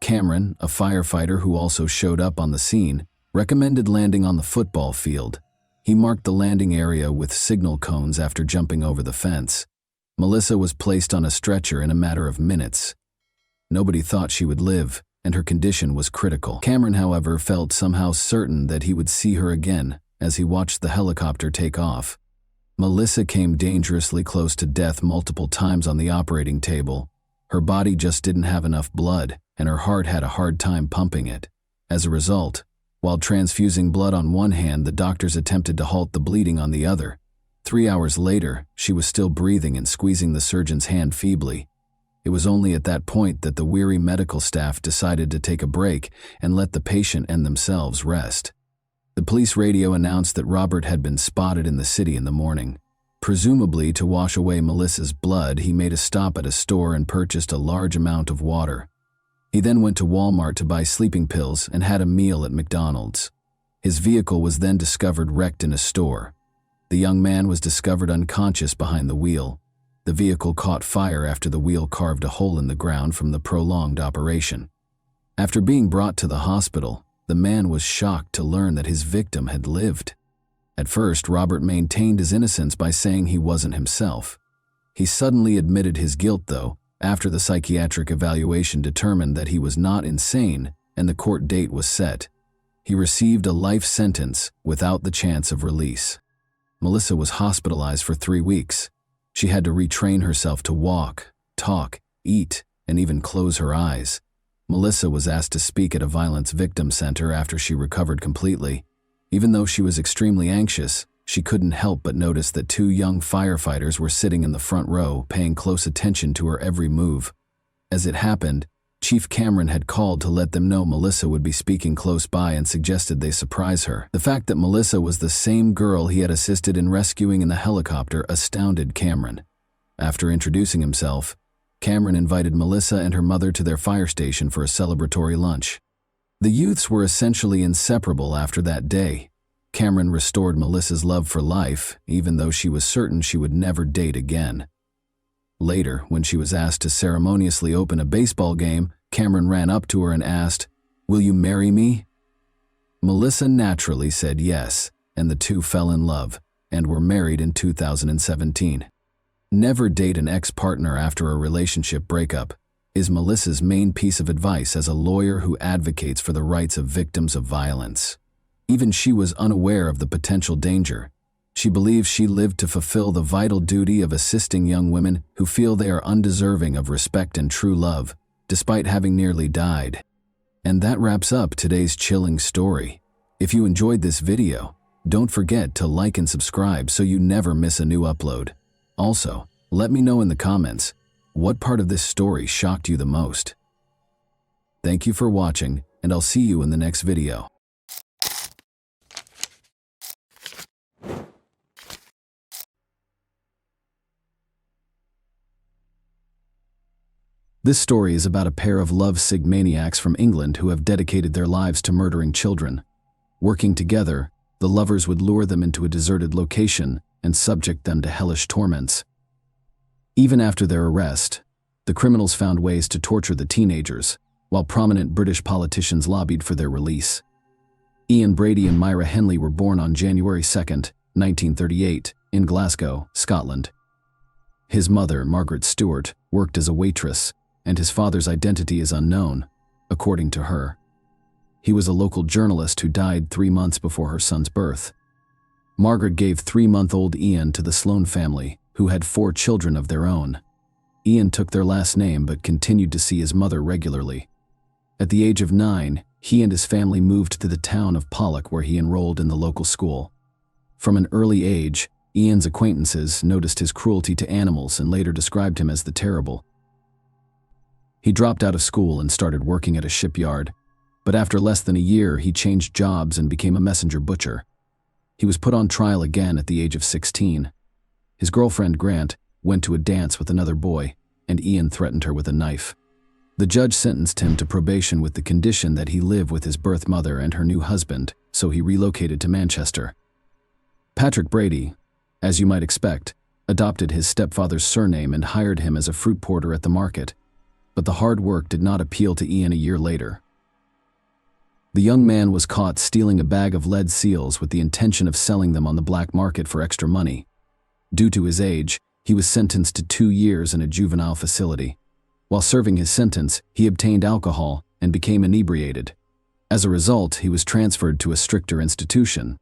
Cameron, a firefighter who also showed up on the scene, recommended landing on the football field. He marked the landing area with signal cones after jumping over the fence. Melissa was placed on a stretcher in a matter of minutes. Nobody thought she would live, and her condition was critical. Cameron, however, felt somehow certain that he would see her again as he watched the helicopter take off. Melissa came dangerously close to death multiple times on the operating table. Her body just didn't have enough blood, and her heart had a hard time pumping it. As a result, while transfusing blood on one hand, the doctors attempted to halt the bleeding on the other. 3 hours later, she was still breathing and squeezing the surgeon's hand feebly. It was only at that point that the weary medical staff decided to take a break and let the patient and themselves rest. The police radio announced that Robert had been spotted in the city in the morning. Presumably to wash away Melissa's blood, he made a stop at a store and purchased a large amount of water. He then went to Walmart to buy sleeping pills and had a meal at McDonald's. His vehicle was then discovered wrecked in a store. The young man was discovered unconscious behind the wheel. The vehicle caught fire after the wheel carved a hole in the ground from the prolonged operation. After being brought to the hospital, the man was shocked to learn that his victim had lived. At first, Robert maintained his innocence by saying he wasn't himself. He suddenly admitted his guilt, though, after the psychiatric evaluation determined that he was not insane and the court date was set. He received a life sentence without the chance of release. Melissa was hospitalized for 3 weeks. She had to retrain herself to walk, talk, eat, and even close her eyes. Melissa was asked to speak at a violence victim center after she recovered completely. Even though she was extremely anxious, she couldn't help but notice that 2 young firefighters were sitting in the front row, paying close attention to her every move. As it happened, Chief Cameron had called to let them know Melissa would be speaking close by and suggested they surprise her. The fact that Melissa was the same girl he had assisted in rescuing in the helicopter astounded Cameron. After introducing himself, Cameron invited Melissa and her mother to their fire station for a celebratory lunch. The youths were essentially inseparable after that day. Cameron restored Melissa's love for life, even though she was certain she would never date again. Later, when she was asked to ceremoniously open a baseball game, Cameron ran up to her and asked, "Will you marry me?" Melissa naturally said yes, and the two fell in love and were married in 2017. Never date an ex-partner after a relationship breakup is Melissa's main piece of advice as a lawyer who advocates for the rights of victims of violence. Even she was unaware of the potential danger. She believes she lived to fulfill the vital duty of assisting young women who feel they are undeserving of respect and true love, despite having nearly died. And that wraps up today's chilling story. If you enjoyed this video, don't forget to like and subscribe so you never miss a new upload. Also, let me know in the comments, what part of this story shocked you the most? Thank you for watching, and I'll see you in the next video. This story is about a pair of love-sick maniacs from England who have dedicated their lives to murdering children. Working together, the lovers would lure them into a deserted location and subject them to hellish torments. Even after their arrest, the criminals found ways to torture the teenagers, while prominent British politicians lobbied for their release. Ian Brady and Myra Henley were born on January 2, 1938, in Glasgow, Scotland. His mother, Margaret Stewart, worked as a waitress, and his father's identity is unknown, according to her. He was a local journalist who died 3 months before her son's birth. Margaret gave 3-month-old Ian to the Sloan family, who had 4 children of their own. Ian took their last name but continued to see his mother regularly. At the age of 9, he and his family moved to the town of Pollock, where he enrolled in the local school. From an early age, Ian's acquaintances noticed his cruelty to animals and later described him as the Terrible. He dropped out of school and started working at a shipyard, but after less than a year he changed jobs and became a messenger butcher. He was put on trial again at the age of 16. His girlfriend, Grant, went to a dance with another boy, and Ian threatened her with a knife. The judge sentenced him to probation with the condition that he live with his birth mother and her new husband, so he relocated to Manchester. Patrick Brady, as you might expect, adopted his stepfather's surname and hired him as a fruit porter at the market, but the hard work did not appeal to Ian a year later. The young man was caught stealing a bag of lead seals with the intention of selling them on the black market for extra money. Due to his age, he was sentenced to 2 years in a juvenile facility. While serving his sentence, he obtained alcohol and became inebriated. As a result, he was transferred to a stricter institution.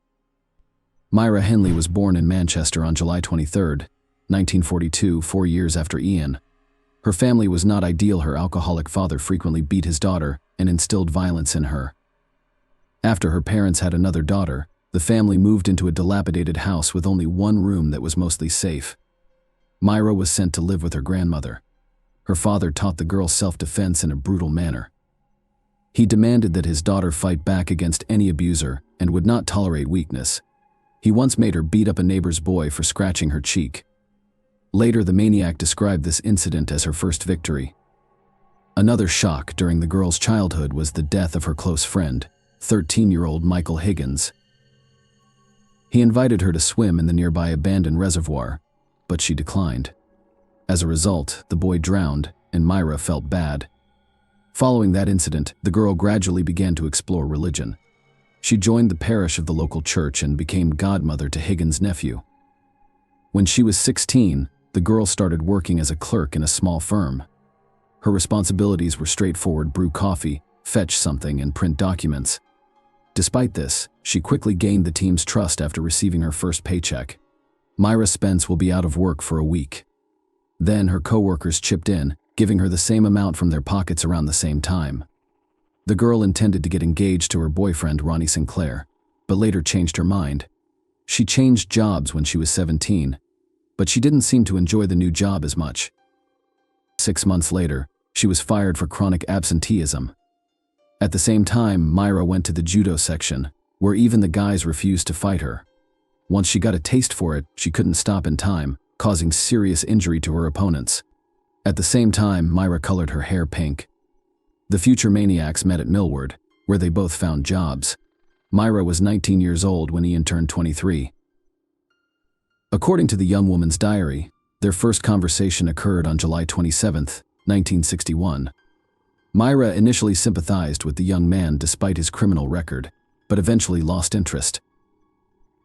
Myra Henley was born in Manchester on July 23, 1942, 4 years after Ian. Her family was not ideal. Her alcoholic father frequently beat his daughter and instilled violence in her. After her parents had another daughter, the family moved into a dilapidated house with only one room that was mostly safe. Myra was sent to live with her grandmother. Her father taught the girl self-defense in a brutal manner. He demanded that his daughter fight back against any abuser and would not tolerate weakness. He once made her beat up a neighbor's boy for scratching her cheek. Later, the maniac described this incident as her first victory. Another shock during the girl's childhood was the death of her close friend, 13-year-old Michael Higgins. He invited her to swim in the nearby abandoned reservoir, but she declined. As a result, the boy drowned, and Myra felt bad. Following that incident, the girl gradually began to explore religion. She joined the parish of the local church and became godmother to Higgins' nephew. When she was 16, the girl started working as a clerk in a small firm. Her responsibilities were straightforward: brew coffee, fetch something, and print documents. Despite this, she quickly gained the team's trust after receiving her first paycheck. Myra Spence will be out of work for a week. Then her co-workers chipped in, giving her the same amount from their pockets around the same time. The girl intended to get engaged to her boyfriend, Ronnie Sinclair, but later changed her mind. She changed jobs when she was 17, but she didn't seem to enjoy the new job as much. 6 months later, she was fired for chronic absenteeism. At the same time, Myra went to the judo section, where even the guys refused to fight her. Once she got a taste for it, she couldn't stop in time, causing serious injury to her opponents. At the same time, Myra colored her hair pink. The future maniacs met at Millward, where they both found jobs. Myra was 19 years old when Ian turned 23. According to the young woman's diary, their first conversation occurred on July 27, 1961. Myra initially sympathized with the young man despite his criminal record, but eventually lost interest.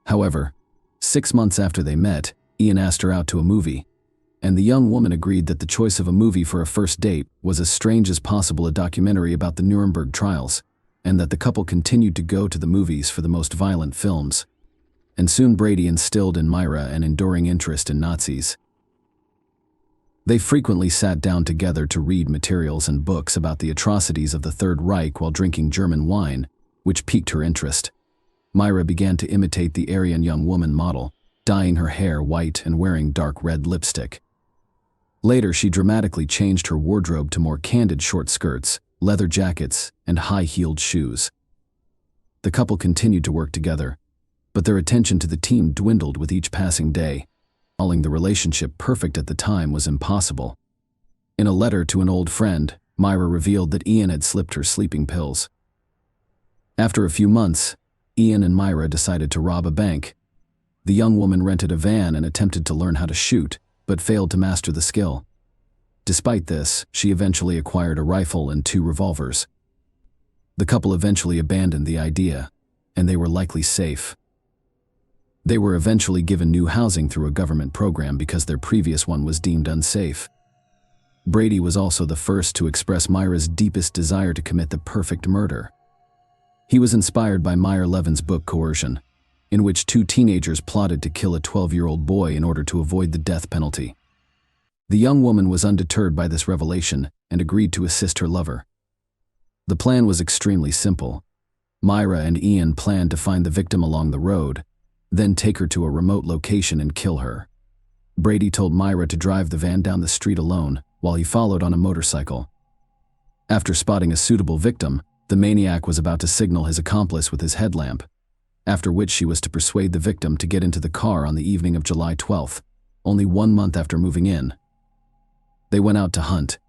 However, 6 months after they met, Ian asked her out to a movie, and the young woman agreed that the choice of a movie for a first date was as strange as possible, a documentary about the Nuremberg trials, and that the couple continued to go to the movies for the most violent films. And soon Brady instilled in Myra an enduring interest in Nazis. They frequently sat down together to read materials and books about the atrocities of the Third Reich while drinking German wine, which piqued her interest. Myra began to imitate the Aryan young woman model, dyeing her hair white and wearing dark red lipstick. Later, she dramatically changed her wardrobe to more candid short skirts, leather jackets, and high-heeled shoes. The couple continued to work together, but their attention to the team dwindled with each passing day. Calling the relationship perfect at the time was impossible. In a letter to an old friend, Myra revealed that Ian had slipped her sleeping pills. After a few months, Ian and Myra decided to rob a bank. The young woman rented a van and attempted to learn how to shoot, but failed to master the skill. Despite this, she eventually acquired a rifle and 2 revolvers. The couple eventually abandoned the idea, and they were likely safe. They were eventually given new housing through a government program because their previous one was deemed unsafe. Brady was also the first to express Myra's deepest desire to commit the perfect murder. He was inspired by Meyer Levin's book Coercion, in which two teenagers plotted to kill a 12-year-old boy in order to avoid the death penalty. The young woman was undeterred by this revelation and agreed to assist her lover. The plan was extremely simple. Myra and Ian planned to find the victim along the road, then take her to a remote location and kill her. Brady told Myra to drive the van down the street alone while he followed on a motorcycle. After spotting a suitable victim, the maniac was about to signal his accomplice with his headlamp, after which she was to persuade the victim to get into the car on the evening of July 12th, only 1 month after moving in. They went out to hunt.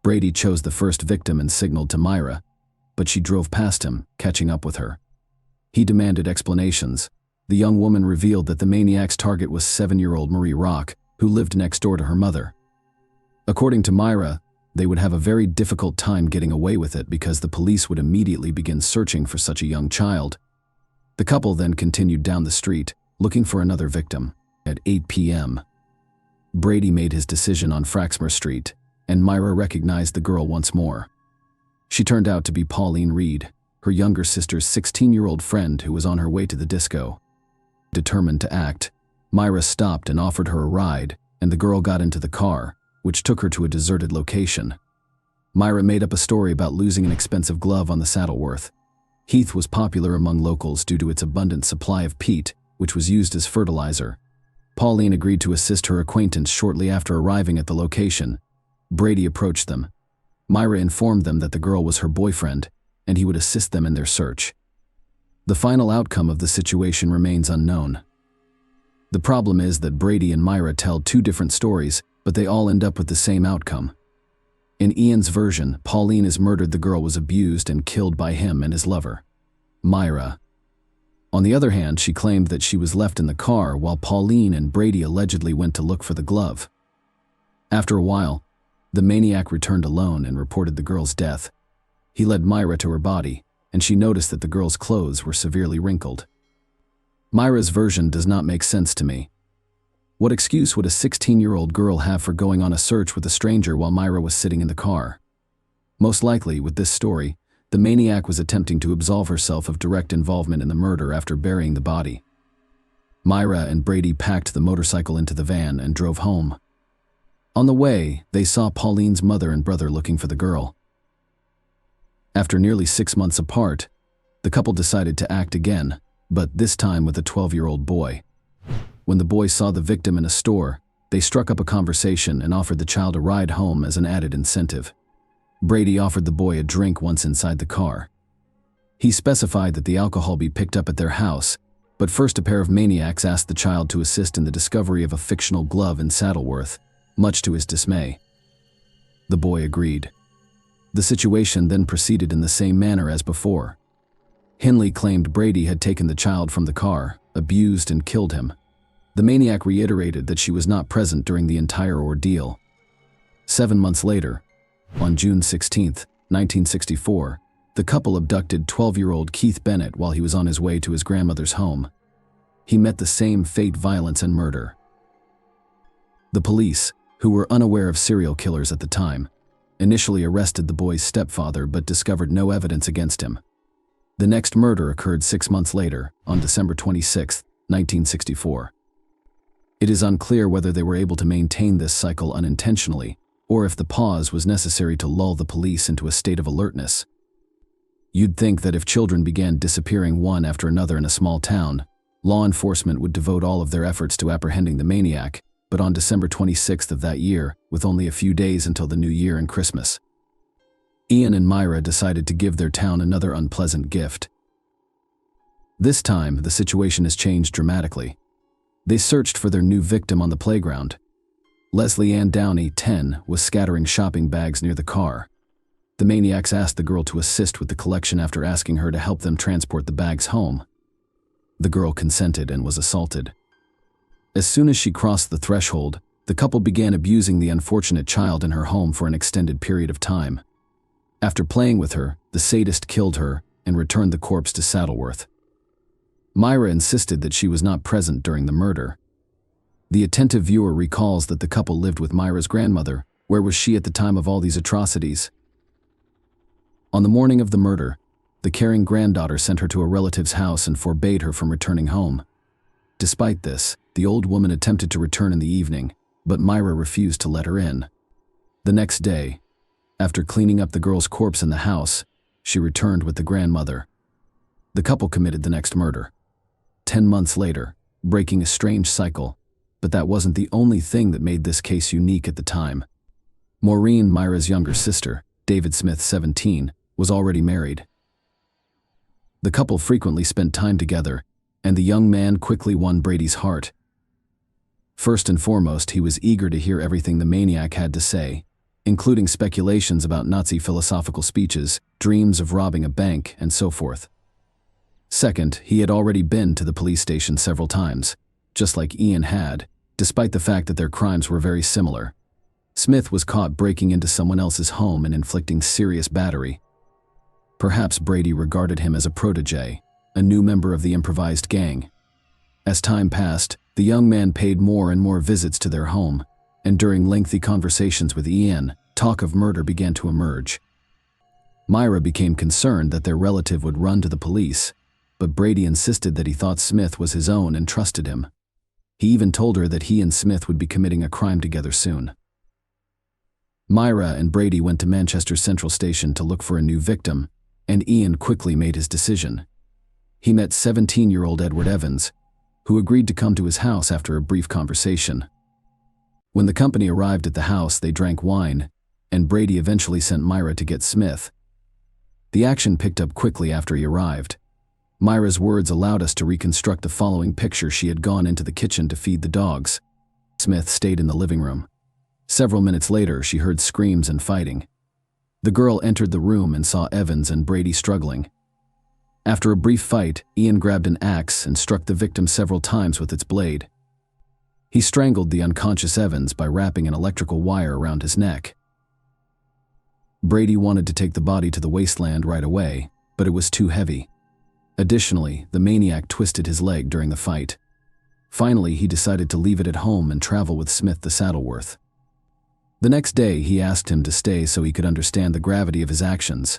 Brady chose the first victim and signaled to Myra, but she drove past him, catching up with her. He demanded explanations. The young woman revealed that the maniac's target was 7-year-old Marie Rock, who lived next door to her mother. According to Myra, they would have a very difficult time getting away with it because the police would immediately begin searching for such a young child. The couple then continued down the street, looking for another victim. At 8 p.m., Brady made his decision on Fraxmer Street, and Myra recognized the girl once more. She turned out to be Pauline Reed, her younger sister's 16-year-old friend who was on her way to the disco. Determined to act, Myra stopped and offered her a ride, and the girl got into the car, which took her to a deserted location. Myra made up a story about losing an expensive glove on the Saddleworth. Heath was popular among locals due to its abundant supply of peat, which was used as fertilizer. Pauline agreed to assist her acquaintance shortly after arriving at the location. Brady approached them. Myra informed them that the girl was her boyfriend, and he would assist them in their search. The final outcome of the situation remains unknown. The problem is that Brady and Myra tell two different stories, but they all end up with the same outcome. In Ian's version, Pauline is murdered. The girl was abused and killed by him and his lover, Myra. On the other hand, she claimed that she was left in the car while Pauline and Brady allegedly went to look for the glove. After a while, the maniac returned alone and reported the girl's death. He led Myra to her body, and she noticed that the girl's clothes were severely wrinkled. Myra's version does not make sense to me. What excuse would a 16-year-old girl have for going on a search with a stranger while Myra was sitting in the car? Most likely, with this story, the maniac was attempting to absolve herself of direct involvement in the murder after burying the body. Myra and Brady packed the motorcycle into the van and drove home. On the way, they saw Pauline's mother and brother looking for the girl. After nearly 6 months apart, the couple decided to act again, but this time with a 12-year-old boy. When the boy saw the victim in a store, they struck up a conversation and offered the child a ride home as an added incentive. Brady offered the boy a drink once inside the car. He specified that the alcohol be picked up at their house, but first a pair of maniacs asked the child to assist in the discovery of a fictional glove in Saddleworth, much to his dismay. The boy agreed. The situation then proceeded in the same manner as before. Hinley claimed Brady had taken the child from the car, abused and killed him. The maniac reiterated that she was not present during the entire ordeal. 7 months later, on June 16, 1964, the couple abducted 12-year-old Keith Bennett while he was on his way to his grandmother's home. He met the same fate, violence, and murder. The police, who were unaware of serial killers at the time, initially arrested the boy's stepfather but discovered no evidence against him. The next murder occurred 6 months later, on December 26, 1964. It is unclear whether they were able to maintain this cycle unintentionally, or if the pause was necessary to lull the police into a state of alertness. You'd think that if children began disappearing one after another in a small town, law enforcement would devote all of their efforts to apprehending the maniac, but on December 26th of that year, with only a few days until the New Year and Christmas, Ian and Myra decided to give their town another unpleasant gift. This time, the situation has changed dramatically. They searched for their new victim on the playground. Leslie Ann Downey, 10, was scattering shopping bags near the car. The maniacs asked the girl to assist with the collection after asking her to help them transport the bags home. The girl consented and was assaulted. As soon as she crossed the threshold, the couple began abusing the unfortunate child in her home for an extended period of time. After playing with her, the sadist killed her and returned the corpse to Saddleworth. Myra insisted that she was not present during the murder. The attentive viewer recalls that the couple lived with Myra's grandmother. Where was she at the time of all these atrocities? On the morning of the murder, the caring granddaughter sent her to a relative's house and forbade her from returning home. Despite this, the old woman attempted to return in the evening, but Myra refused to let her in. The next day, after cleaning up the girl's corpse in the house, she returned with the grandmother. The couple committed the next murder. 10 months later, breaking a strange cycle, but that wasn't the only thing that made this case unique at the time. Maureen, Myra's younger sister, David Smith, 17, was already married. The couple frequently spent time together, and the young man quickly won Brady's heart. First and foremost, he was eager to hear everything the maniac had to say, including speculations about Nazi philosophical speeches, dreams of robbing a bank, and so forth. Second, he had already been to the police station several times, just like Ian had, despite the fact that their crimes were very similar. Smith was caught breaking into someone else's home and inflicting serious battery. Perhaps Brady regarded him as a protege, a new member of the improvised gang. As time passed, the young man paid more and more visits to their home, and during lengthy conversations with Ian, talk of murder began to emerge. Myra became concerned that their relative would run to the police, but Brady insisted that he thought Smith was his own and trusted him. He even told her that he and Smith would be committing a crime together soon. Myra and Brady went to Manchester Central Station to look for a new victim, and Ian quickly made his decision. He met 17-year-old Edward Evans, who agreed to come to his house after a brief conversation. When the company arrived at the house, they drank wine, and Brady eventually sent Myra to get Smith. The action picked up quickly after he arrived. Myra's words allowed us to reconstruct the following picture. She had gone into the kitchen to feed the dogs. Smith stayed in the living room. Several minutes later, she heard screams and fighting. The girl entered the room and saw Evans and Brady struggling. After a brief fight, Ian grabbed an axe and struck the victim several times with its blade. He strangled the unconscious Evans by wrapping an electrical wire around his neck. Brady wanted to take the body to the wasteland right away, but it was too heavy. Additionally, the maniac twisted his leg during the fight. Finally, he decided to leave it at home and travel with Smith to Saddleworth. The next day, he asked him to stay so he could understand the gravity of his actions.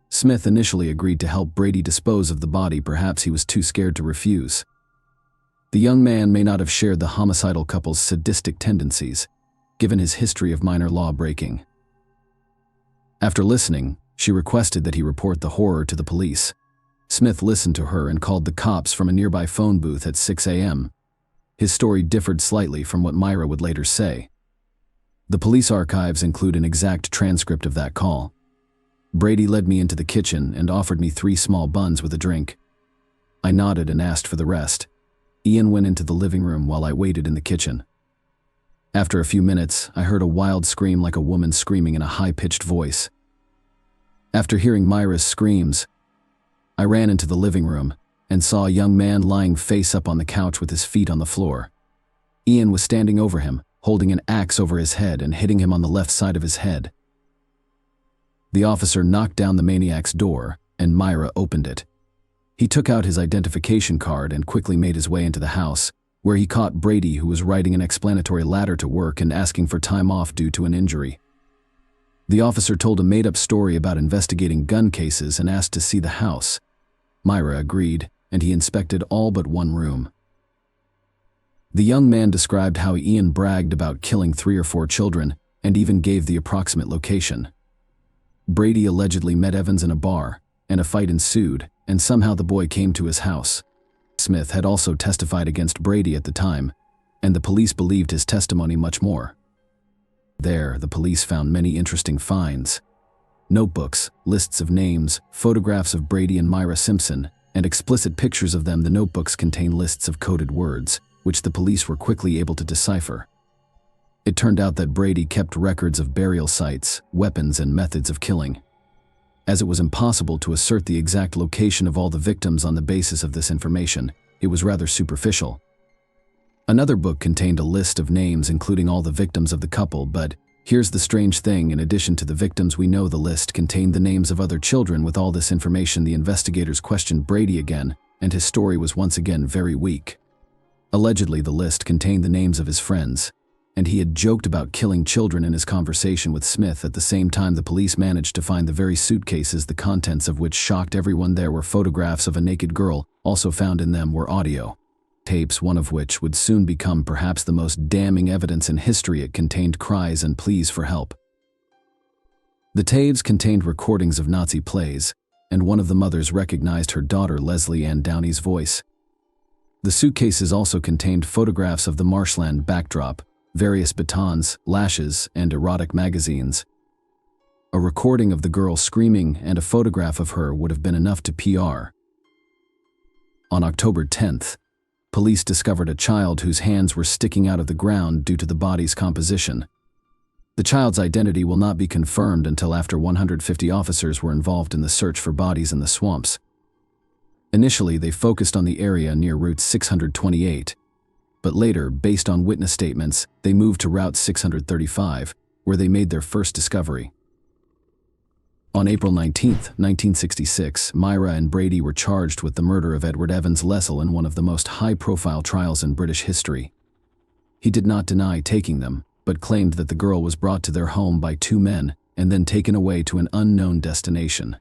Smith initially agreed to help Brady dispose of the body. Perhaps he was too scared to refuse. The young man may not have shared the homicidal couple's sadistic tendencies, given his history of minor law breaking. After listening, she requested that he report the horror to the police. Smith listened to her and called the cops from a nearby phone booth at 6 a.m. His story differed slightly from what Myra would later say. The police archives include an exact transcript of that call. Brady led me into the kitchen and offered me 3 small buns with a drink. I nodded and asked for the rest. Ian went into the living room while I waited in the kitchen. After a few minutes, I heard a wild scream like a woman screaming in a high-pitched voice. After hearing Myra's screams, I ran into the living room and saw a young man lying face up on the couch with his feet on the floor. Ian was standing over him, holding an axe over his head and hitting him on the left side of his head. The officer knocked down the maniac's door, and Myra opened it. He took out his identification card and quickly made his way into the house, where he caught Brady, who was writing an explanatory letter to work and asking for time off due to an injury. The officer told a made-up story about investigating gun cases and asked to see the house. Myra agreed, and he inspected all but one room. The young man described how Ian bragged about killing 3 or 4 children and even gave the approximate location. Brady allegedly met Evans in a bar, and a fight ensued, and somehow the boy came to his house. Smith had also testified against Brady at the time, and the police believed his testimony much more. There, the police found many interesting finds. Notebooks, lists of names, photographs of Brady and Myra Simpson, and explicit pictures of them. The notebooks contain lists of coded words, which the police were quickly able to decipher. It turned out that Brady kept records of burial sites, weapons, and methods of killing. As it was impossible to assert the exact location of all the victims on the basis of this information, it was rather superficial. Another book contained a list of names including all the victims of the couple, but here's the strange thing: in addition to the victims we know, the list contained the names of other children. With all this information, the investigators questioned Brady again, and his story was once again very weak. Allegedly, the list contained the names of his friends. and he had joked about killing children in his conversation with Smith. At the same time, the police managed to find the very suitcases, the contents of which shocked everyone. There were photographs of a naked girl. Also found in them were audio tapes, one of which would soon become perhaps the most damning evidence in history. It contained cries and pleas for help. The tapes contained recordings of Nazi plays, and one of the mothers recognized her daughter Leslie Ann Downey's voice. The suitcases also contained photographs of the marshland backdrop, various batons, lashes, and erotic magazines. A recording of the girl screaming and a photograph of her would have been enough to PR. On October 10th, police discovered a child whose hands were sticking out of the ground due to the body's composition. The child's identity will not be confirmed until after 150 officers were involved in the search for bodies in the swamps. Initially, they focused on the area near Route 628, but later, based on witness statements, they moved to Route 635, where they made their first discovery. On April 19, 1966, Myra and Brady were charged with the murder of Edward Evans Lessell in one of the most high-profile trials in British history. He did not deny taking them, but claimed that the girl was brought to their home by two men and then taken away to an unknown destination.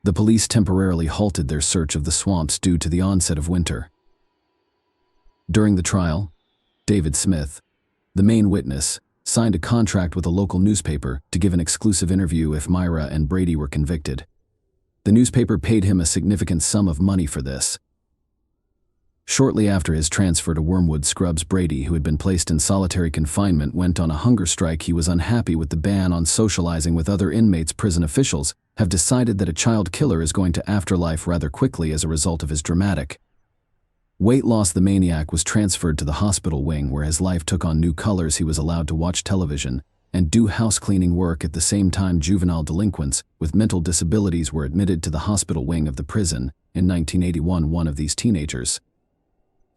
The police temporarily halted their search of the swamps due to the onset of winter. During the trial, David Smith, the main witness, signed a contract with a local newspaper to give an exclusive interview if Myra and Brady were convicted. The newspaper paid him a significant sum of money for this. Shortly after his transfer to Wormwood Scrubs, Brady, who had been placed in solitary confinement, went on a hunger strike. He was unhappy with the ban on socializing with other inmates. Prison officials have decided that a child killer is going to afterlife rather quickly as a result of his dramatic weight loss. The maniac was transferred to the hospital wing, where his life took on new colors. He was allowed to watch television and do house cleaning work. At the same time, juvenile delinquents with mental disabilities were admitted to the hospital wing of the prison. In 1981, one of these teenagers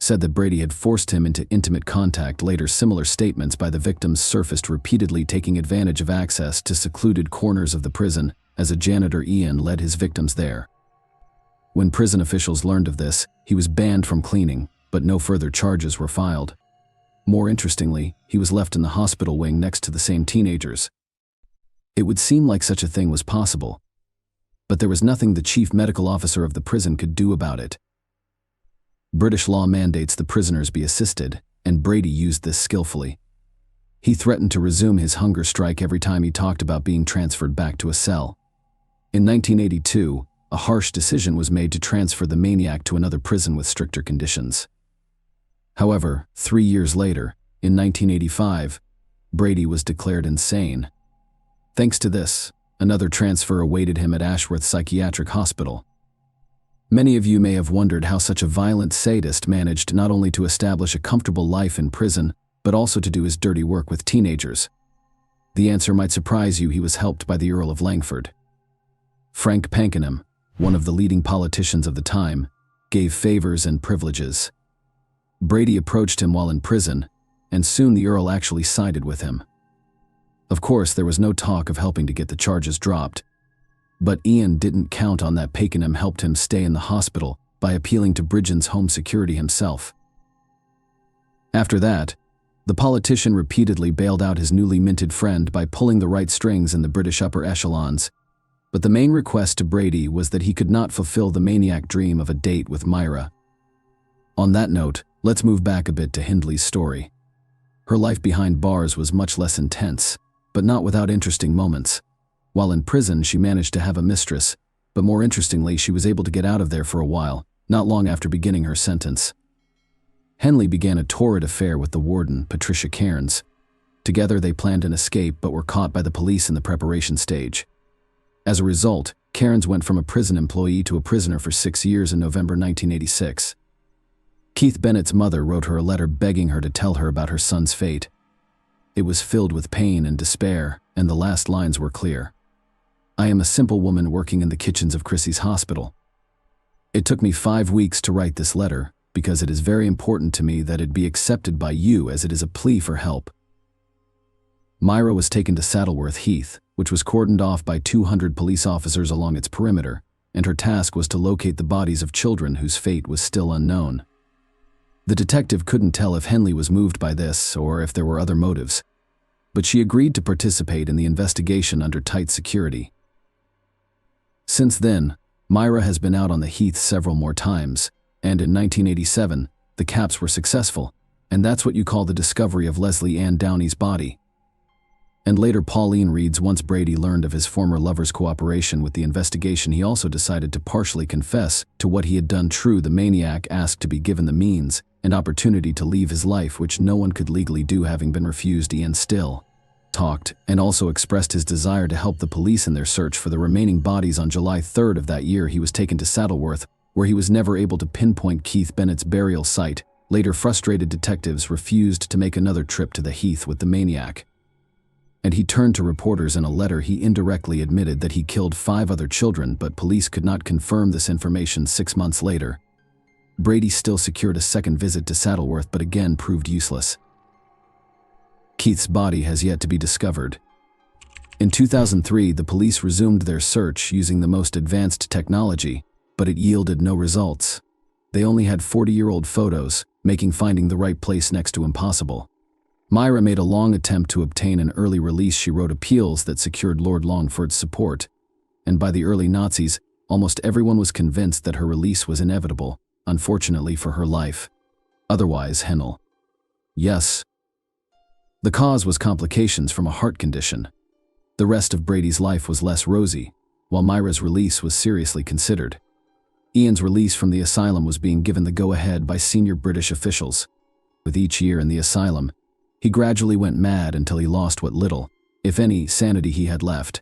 said that Brady had forced him into intimate contact. Later, similar statements by the victims surfaced, repeatedly taking advantage of access to secluded corners of the prison. As a janitor, Ian led his victims there. When prison officials learned of this, he was banned from cleaning, but no further charges were filed. More interestingly, he was left in the hospital wing next to the same teenagers. It would seem like such a thing was possible, but there was nothing the chief medical officer of the prison could do about it. British law mandates the prisoners be assisted, and Brady used this skillfully. He threatened to resume his hunger strike every time he talked about being transferred back to a cell. In 1982, a harsh decision was made to transfer the maniac to another prison with stricter conditions. However, 3 years later, in 1985, Brady was declared insane. Thanks to this, another transfer awaited him at Ashworth Psychiatric Hospital. Many of you may have wondered how such a violent sadist managed not only to establish a comfortable life in prison, but also to do his dirty work with teenagers. The answer might surprise you. He was helped by the Earl of Langford. Frank Pakenham, one of the leading politicians of the time, gave favors and privileges. Brady approached him while in prison, and soon the Earl actually sided with him. Of course, there was no talk of helping to get the charges dropped, but Ian didn't count on that. Pakenham helped him stay in the hospital by appealing to Britain's Home Security himself. After that, the politician repeatedly bailed out his newly minted friend by pulling the right strings in the British upper echelons. But the main request to Brady was that he could not fulfill the maniac dream of a date with Myra. On that note, let's move back a bit to Hindley's story. Her life behind bars was much less intense, but not without interesting moments. While in prison, she managed to have a mistress, but more interestingly, she was able to get out of there for a while, not long after beginning her sentence. Henley began a torrid affair with the warden, Patricia Cairns. Together, they planned an escape but were caught by the police in the preparation stage. As a result, Cairns went from a prison employee to a prisoner for 6 years in November 1986. Keith Bennett's mother wrote her a letter begging her to tell her about her son's fate. It was filled with pain and despair, and the last lines were clear. "I am a simple woman working in the kitchens of Chrissy's hospital. It took me 5 weeks to write this letter because it is very important to me that it be accepted by you, as it is a plea for help." Myra was taken to Saddleworth Heath, which was cordoned off by 200 police officers along its perimeter, and her task was to locate the bodies of children whose fate was still unknown. The detective couldn't tell if Henley was moved by this or if there were other motives, but she agreed to participate in the investigation under tight security. Since then, Myra has been out on the heath several more times, and in 1987, the caps were successful, and that's what you call the discovery of Leslie Ann Downey's body. And later Pauline reads, once Brady learned of his former lover's cooperation with the investigation, he also decided to partially confess to what he had done. True, the maniac asked to be given the means and opportunity to leave his life, which no one could legally do, having been refused. Ian still talked and also expressed his desire to help the police in their search for the remaining bodies. On July 3rd of that year, he was taken to Saddleworth, where he was never able to pinpoint Keith Bennett's burial site. Later, frustrated detectives refused to make another trip to the heath with the maniac, and he turned to reporters. In a letter, he indirectly admitted that he killed 5 other children, but police could not confirm this information. 6 months later, Brady still secured a second visit to Saddleworth, but again proved useless. Keith's body has yet to be discovered. In 2003, the police resumed their search using the most advanced technology, but it yielded no results. They only had 40-year-old photos, making finding the right place next to impossible. Myra made a long attempt to obtain an early release. She wrote appeals that secured Lord Longford's support, and by the early Nazis, almost everyone was convinced that her release was inevitable, unfortunately for her life. Otherwise, Henel. Yes. The cause was complications from a heart condition. The rest of Brady's life was less rosy, while Myra's release was seriously considered. Ian's release from the asylum was being given the go-ahead by senior British officials. With each year in the asylum, he gradually went mad until he lost what little, if any, sanity he had left.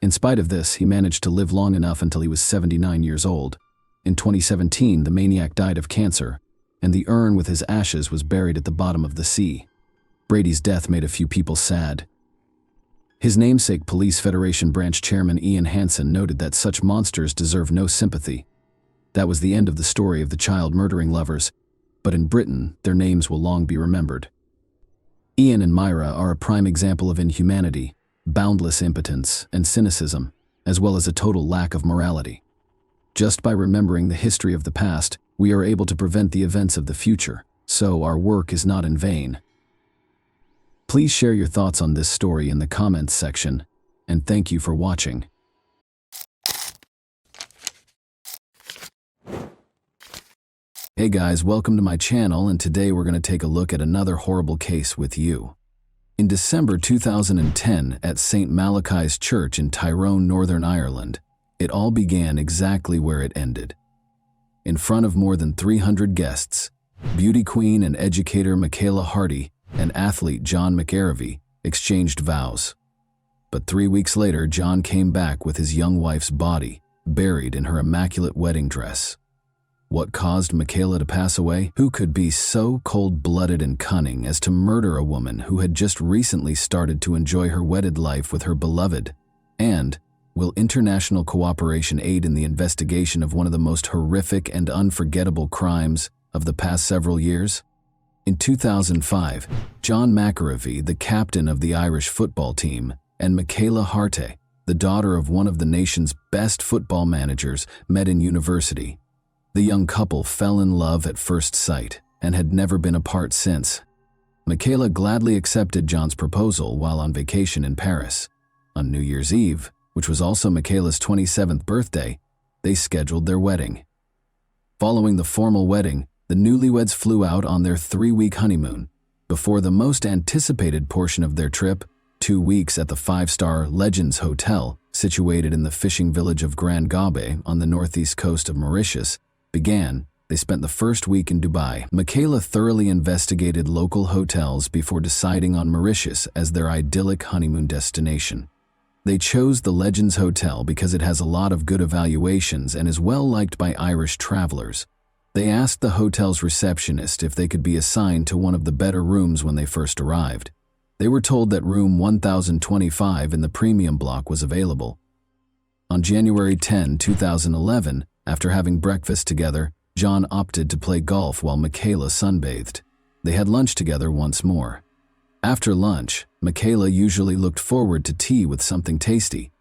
In spite of this, he managed to live long enough until he was 79 years old. In 2017, the maniac died of cancer, and the urn with his ashes was buried at the bottom of the sea. Brady's death made a few people sad. His namesake Police Federation branch chairman Ian Hansen noted that such monsters deserve no sympathy. That was the end of the story of the child-murdering lovers, but in Britain, their names will long be remembered. Ian and Myra are a prime example of inhumanity, boundless impotence, and cynicism, as well as a total lack of morality. Just by remembering the history of the past, we are able to prevent the events of the future, so our work is not in vain. Please share your thoughts on this story in the comments section, and thank you for watching. Hey guys, welcome to my channel, and today we're going to take a look at another horrible case with you. In December 2010, at St. Malachi's Church in Tyrone, Northern Ireland, it all began exactly where it ended. In front of more than 300 guests, beauty queen and educator Michaela Hardy and athlete John McArevey exchanged vows. But 3 weeks later, John came back with his young wife's body, buried in her immaculate wedding dress. What caused Michaela to pass away? Who could be so cold-blooded and cunning as to murder a woman who had just recently started to enjoy her wedded life with her beloved? And will international cooperation aid in the investigation of one of the most horrific and unforgettable crimes of the past several years? In 2005, John McArevey, the captain of the Irish football team, and Michaela Harte, the daughter of one of the nation's best football managers, met in university. The young couple fell in love at first sight and had never been apart since. Michaela gladly accepted John's proposal while on vacation in Paris. On New Year's Eve, which was also Michaela's 27th birthday, they scheduled their wedding. Following the formal wedding, the newlyweds flew out on their 3-week honeymoon. Before the most anticipated portion of their trip, 2 weeks at the 5-star Legends Hotel, situated in the fishing village of Grand Gabe on the northeast coast of Mauritius, began, they spent the first week in Dubai. Michaela thoroughly investigated local hotels before deciding on Mauritius as their idyllic honeymoon destination. They chose the Legends Hotel because it has a lot of good evaluations and is well liked by Irish travelers. They asked the hotel's receptionist if they could be assigned to one of the better rooms when they first arrived. They were told that room 1025 in the premium block was available. On January 10, 2011, after having breakfast together, John opted to play golf while Michaela sunbathed. They had lunch together once more. After lunch, Michaela usually looked forward to tea with something tasty.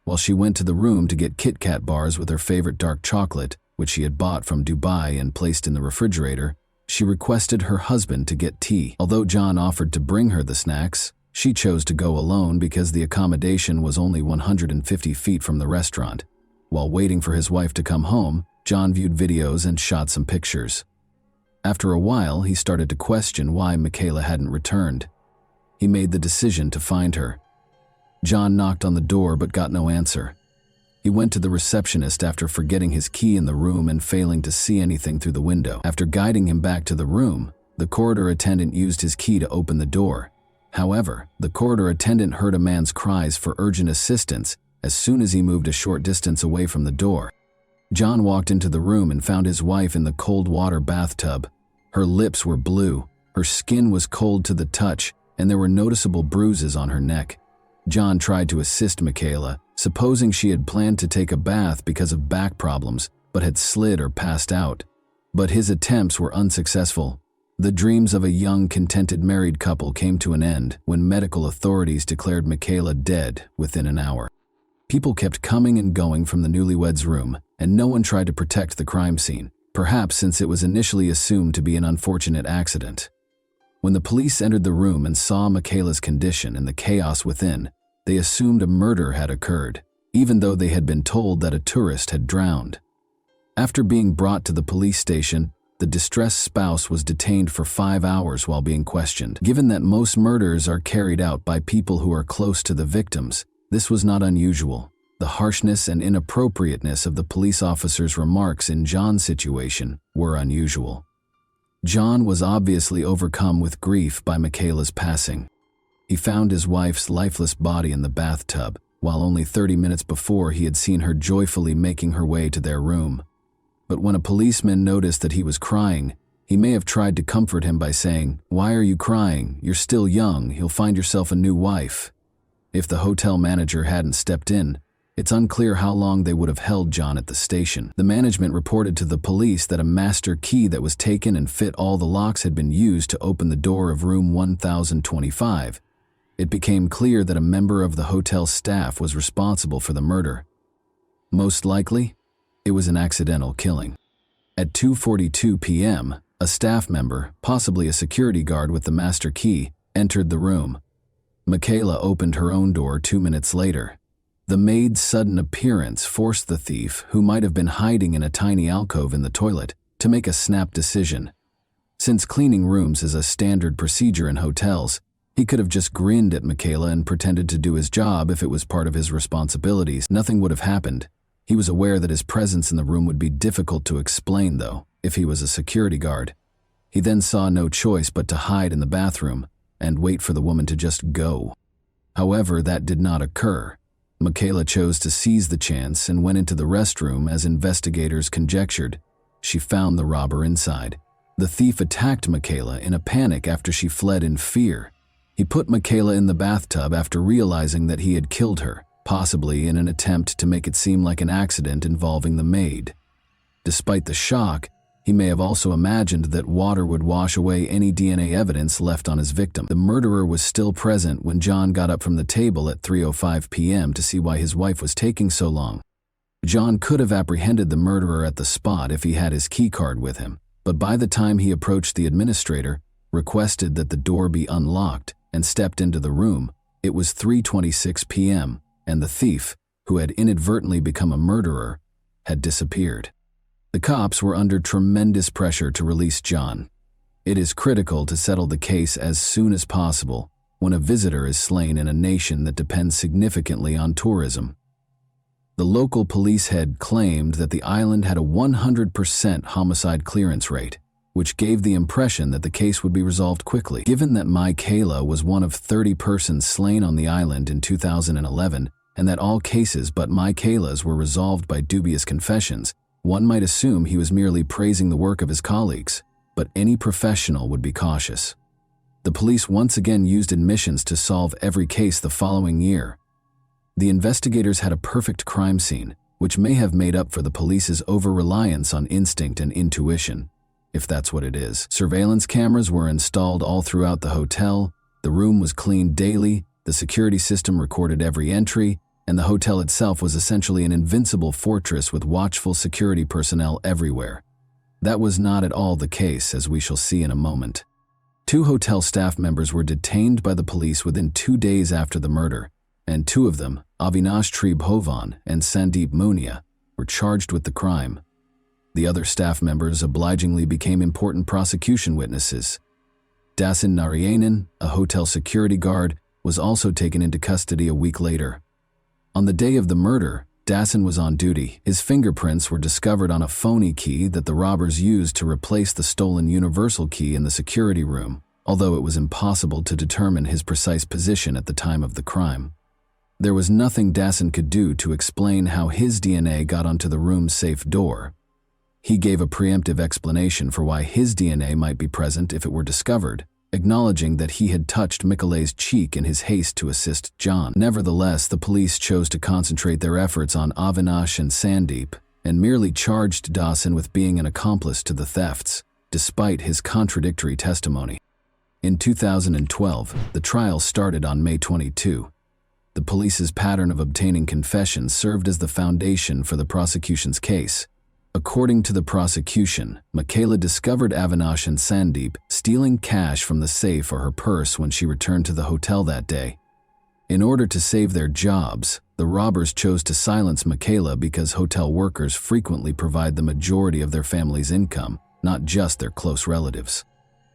While she went to the room to get Kit Kat bars with her favorite dark chocolate, which she had bought from Dubai and placed in the refrigerator, she requested her husband to get tea. Although John offered to bring her the snacks, she chose to go alone because the accommodation was only 150 feet from the restaurant. While waiting for his wife to come home, John viewed videos and shot some pictures. After a while, he started to question why Michaela hadn't returned. He made the decision to find her. John knocked on the door but got no answer. He went to the receptionist after forgetting his key in the room and failing to see anything through the window. After guiding him back to the room, the corridor attendant used his key to open the door. However, the corridor attendant heard a man's cries for urgent assistance as soon as he moved a short distance away from the door. John walked into the room and found his wife in the cold water bathtub. Her lips were blue, her skin was cold to the touch, and there were noticeable bruises on her neck. John tried to assist Michaela, supposing she had planned to take a bath because of back problems, but had slid or passed out. But his attempts were unsuccessful. The dreams of a young, contented married couple came to an end when medical authorities declared Michaela dead within an hour. People kept coming and going from the newlyweds' room, and no one tried to protect the crime scene, perhaps since it was initially assumed to be an unfortunate accident. When the police entered the room and saw Michaela's condition and the chaos within, they assumed a murder had occurred, even though they had been told that a tourist had drowned. After being brought to the police station, the distressed spouse was detained for 5 hours while being questioned. Given that most murders are carried out by people who are close to the victims, this was not unusual. The harshness and inappropriateness of the police officer's remarks in John's situation were unusual. John was obviously overcome with grief by Michaela's passing. He found his wife's lifeless body in the bathtub, while only 30 minutes before he had seen her joyfully making her way to their room. But when a policeman noticed that he was crying, he may have tried to comfort him by saying, "Why are you crying? You're still young, you'll find yourself a new wife." If the hotel manager hadn't stepped in, it's unclear how long they would have held John at the station. The management reported to the police that a master key that was taken and fit all the locks had been used to open the door of room 1025. It became clear that a member of the hotel staff was responsible for the murder. Most likely, it was an accidental killing. At 2:42 p.m., a staff member, possibly a security guard with the master key, entered the room. Michaela opened her own door 2 minutes later. The maid's sudden appearance forced the thief, who might have been hiding in a tiny alcove in the toilet, to make a snap decision. Since cleaning rooms is a standard procedure in hotels, he could have just grinned at Michaela and pretended to do his job if it was part of his responsibilities. Nothing would have happened. He was aware that his presence in the room would be difficult to explain, though, if he was a security guard. He then saw no choice but to hide in the bathroom and wait for the woman to just go. However, that did not occur. Michaela chose to seize the chance and went into the restroom as investigators conjectured. She found the robber inside. The thief attacked Michaela in a panic after she fled in fear. He put Michaela in the bathtub after realizing that he had killed her, possibly in an attempt to make it seem like an accident involving the maid. Despite the shock, he may have also imagined that water would wash away any DNA evidence left on his victim. The murderer was still present when John got up from the table at 3:05 p.m. to see why his wife was taking so long. John could have apprehended the murderer at the spot if he had his key card with him, but by the time he approached the administrator, requested that the door be unlocked, and stepped into the room, it was 3:26 p.m., and the thief, who had inadvertently become a murderer, had disappeared. The cops were under tremendous pressure to release John. It is critical to settle the case as soon as possible when a visitor is slain in a nation that depends significantly on tourism. The local police head claimed that the island had a 100% homicide clearance rate, which gave the impression that the case would be resolved quickly. Given that Michaela was one of 30 persons slain on the island in 2011, and that all cases but Michaela's were resolved by dubious confessions, one might assume he was merely praising the work of his colleagues, but any professional would be cautious. The police once again used admissions to solve every case the following year. The investigators had a perfect crime scene, which may have made up for the police's over-reliance on instinct and intuition, if that's what it is. Surveillance cameras were installed all throughout the hotel, the room was cleaned daily, the security system recorded every entry, and the hotel itself was essentially an invincible fortress with watchful security personnel everywhere. That was not at all the case, as we shall see in a moment. 2 hotel staff members were detained by the police within 2 days after the murder, and 2 of them, Avinash Tribhovan and Sandeep Munia, were charged with the crime. The other staff members obligingly became important prosecution witnesses. Dasan Narayanan, a hotel security guard, was also taken into custody a week later. On the day of the murder, Dasan was on duty. His fingerprints were discovered on a phony key that the robbers used to replace the stolen universal key in the security room, although it was impossible to determine his precise position at the time of the crime. There was nothing Dasan could do to explain how his DNA got onto the room's safe door. He gave a preemptive explanation for why his DNA might be present if it were discovered, acknowledging that he had touched Michele's cheek in his haste to assist John. Nevertheless, the police chose to concentrate their efforts on Avinash and Sandeep and merely charged Dasan with being an accomplice to the thefts, despite his contradictory testimony. In 2012, the trial started on May 22. The police's pattern of obtaining confessions served as the foundation for the prosecution's case. According to the prosecution, Michele discovered Avinash and Sandeep stealing cash from the safe or her purse when she returned to the hotel that day. In order to save their jobs, the robbers chose to silence Michele because hotel workers frequently provide the majority of their family's income, not just their close relatives.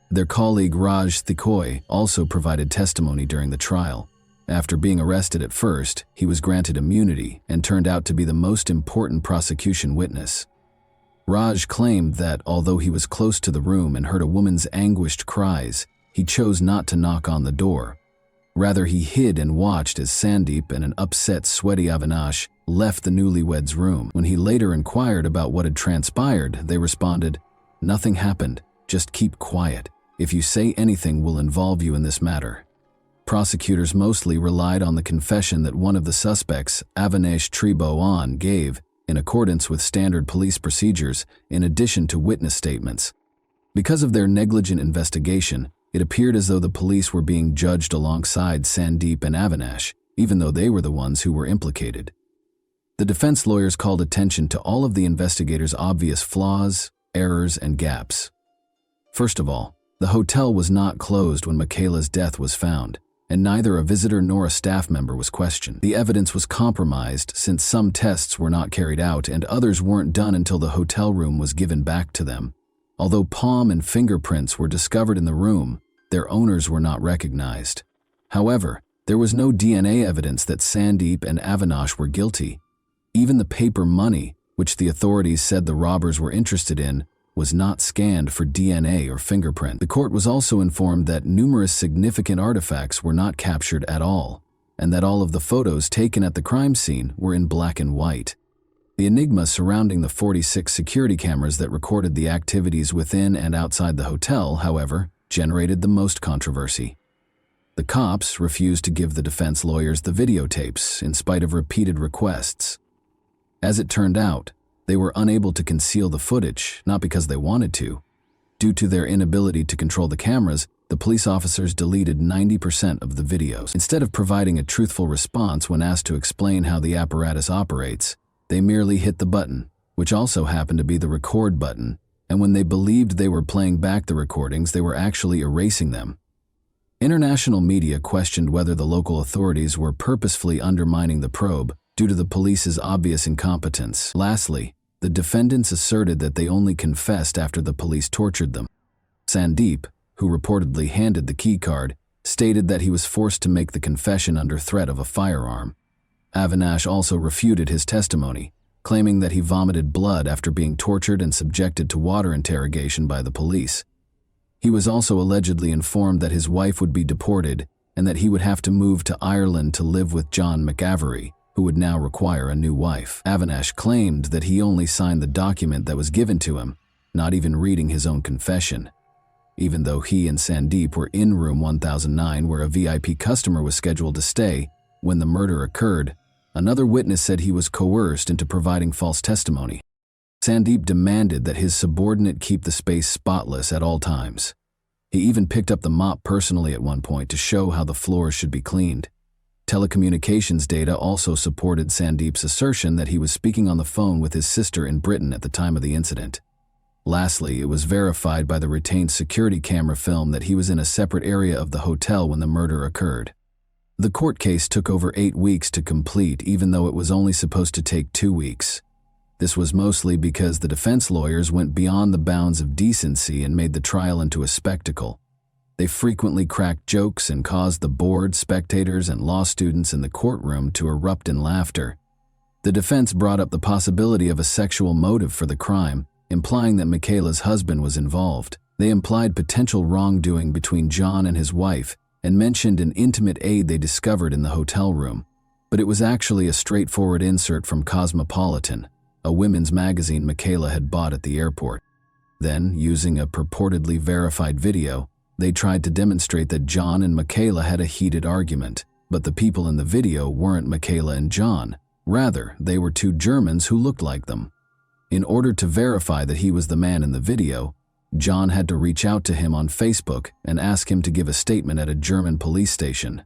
Their colleague Raj Thikoi also provided testimony during the trial. After being arrested at first, he was granted immunity and turned out to be the most important prosecution witness. Raj claimed that although he was close to the room and heard a woman's anguished cries, he chose not to knock on the door. Rather, he hid and watched as Sandeep and an upset, sweaty Avinash left the newlyweds' room. When he later inquired about what had transpired, they responded, "Nothing happened, just keep quiet. If you say anything, we'll involve you in this matter." Prosecutors mostly relied on the confession that one of the suspects, Avinash Tribhovan, gave, in accordance with standard police procedures, in addition to witness statements. Because of their negligent investigation, it appeared as though the police were being judged alongside Sandeep and Avinash, even though they were the ones who were implicated. The defense lawyers called attention to all of the investigators' obvious flaws, errors, and gaps. First of all, the hotel was not closed when Michele's death was found, and neither a visitor nor a staff member was questioned. The evidence was compromised since some tests were not carried out and others weren't done until the hotel room was given back to them. Although palm and fingerprints were discovered in the room, their owners were not recognized. However, there was no DNA evidence that Sandeep and Avinash were guilty. Even the paper money, which the authorities said the robbers were interested in, was not scanned for DNA or fingerprint. The court was also informed that numerous significant artifacts were not captured at all, and that all of the photos taken at the crime scene were in black and white. The enigma surrounding the 46 security cameras that recorded the activities within and outside the hotel, however, generated the most controversy. The cops refused to give the defense lawyers the videotapes in spite of repeated requests. As it turned out, they were unable to conceal the footage, not because they wanted to. Due to their inability to control the cameras, the police officers deleted 90% of the videos. Instead of providing a truthful response when asked to explain how the apparatus operates, they merely hit the button, which also happened to be the record button, and when they believed they were playing back the recordings, they were actually erasing them. International media questioned whether the local authorities were purposefully undermining the probe due to the police's obvious incompetence. Lastly, the defendants asserted that they only confessed after the police tortured them. Sandeep, who reportedly handed the keycard, stated that he was forced to make the confession under threat of a firearm. Avinash also refuted his testimony, claiming that he vomited blood after being tortured and subjected to water interrogation by the police. He was also allegedly informed that his wife would be deported and that he would have to move to Ireland to live with John McAvery, who would now require a new wife. Avinash claimed that he only signed the document that was given to him, not even reading his own confession. Even though he and Sandeep were in room 1009 where a VIP customer was scheduled to stay when the murder occurred, another witness said he was coerced into providing false testimony. Sandeep demanded that his subordinate keep the space spotless at all times. He even picked up the mop personally at one point to show how the floors should be cleaned. Telecommunications data also supported Sandeep's assertion that he was speaking on the phone with his sister in Britain at the time of the incident. Lastly, it was verified by the retained security camera film that he was in a separate area of the hotel when the murder occurred. The court case took over 8 weeks to complete, even though it was only supposed to take 2 weeks. This was mostly because the defense lawyers went beyond the bounds of decency and made the trial into a spectacle. They frequently cracked jokes and caused the board, spectators, and law students in the courtroom to erupt in laughter. The defense brought up the possibility of a sexual motive for the crime, implying that Michaela's husband was involved. They implied potential wrongdoing between John and his wife and mentioned an intimate aid they discovered in the hotel room. But it was actually a straightforward insert from Cosmopolitan, a women's magazine Michaela had bought at the airport. Then, using a purportedly verified video, they tried to demonstrate that John and Michaela had a heated argument. But the people in the video weren't Michaela and John. Rather, they were 2 Germans who looked like them. In order to verify that he was the man in the video, John had to reach out to him on Facebook and ask him to give a statement at a German police station.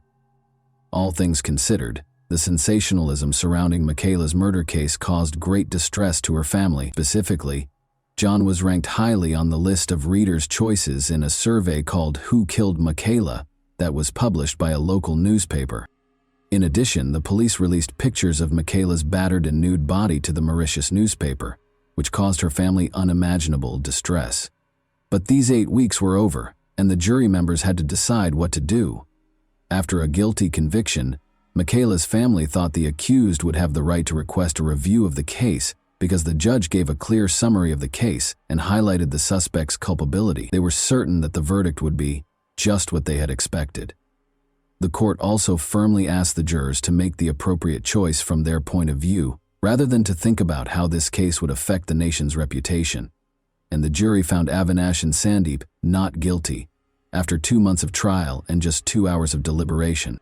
All things considered, the sensationalism surrounding Michaela's murder case caused great distress to her family. Specifically, John was ranked highly on the list of readers' choices in a survey called Who Killed Michaela that was published by a local newspaper. In addition, the police released pictures of Michaela's battered and nude body to the Mauritius newspaper, which caused her family unimaginable distress. But these 8 weeks were over, and the jury members had to decide what to do. After a guilty conviction, Michaela's family thought the accused would have the right to request a review of the case because the judge gave a clear summary of the case and highlighted the suspect's culpability. They were certain that the verdict would be just what they had expected. The court also firmly asked the jurors to make the appropriate choice from their point of view, rather than to think about how this case would affect the nation's reputation. And the jury found Avinash and Sandeep not guilty, after 2 months of trial and just 2 hours of deliberation.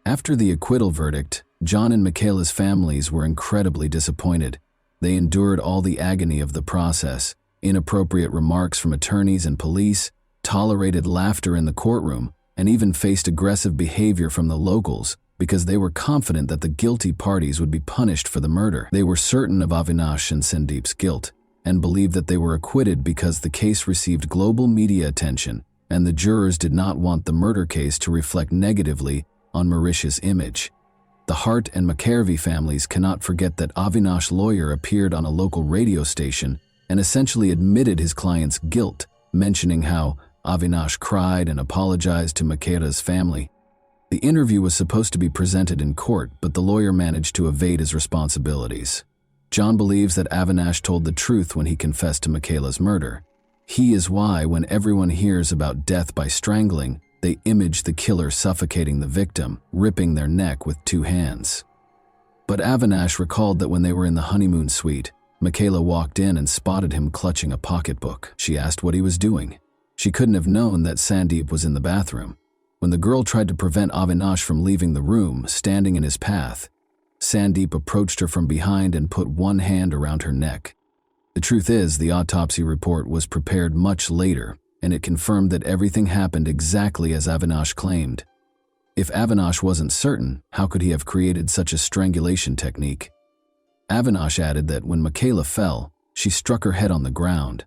After the acquittal verdict, John and Michaela's families were incredibly disappointed. They endured all the agony of the process, inappropriate remarks from attorneys and police, tolerated laughter in the courtroom, and even faced aggressive behavior from the locals because they were confident that the guilty parties would be punished for the murder. They were certain of Avinash and Sandeep's guilt and believed that they were acquitted because the case received global media attention, and the jurors did not want the murder case to reflect negatively on Mauritius' image. The Hart and McKervey families cannot forget that Avinash's lawyer appeared on a local radio station and essentially admitted his client's guilt, mentioning how Avinash cried and apologized to Michaela's family. The interview was supposed to be presented in court, but the lawyer managed to evade his responsibilities. John believes that Avinash told the truth when he confessed to Michaela's murder. He is why, when everyone hears about death by strangling, they image the killer suffocating the victim, ripping their neck with 2 hands. But Avinash recalled that when they were in the honeymoon suite, Michaela walked in and spotted him clutching a pocketbook. She asked what he was doing. She couldn't have known that Sandeep was in the bathroom. When the girl tried to prevent Avinash from leaving the room, standing in his path, Sandeep approached her from behind and put one hand around her neck. The truth is, the autopsy report was prepared much later, and it confirmed that everything happened exactly as Avinash claimed. If Avinash wasn't certain, how could he have created such a strangulation technique? Avinash added that when Michaela fell, she struck her head on the ground.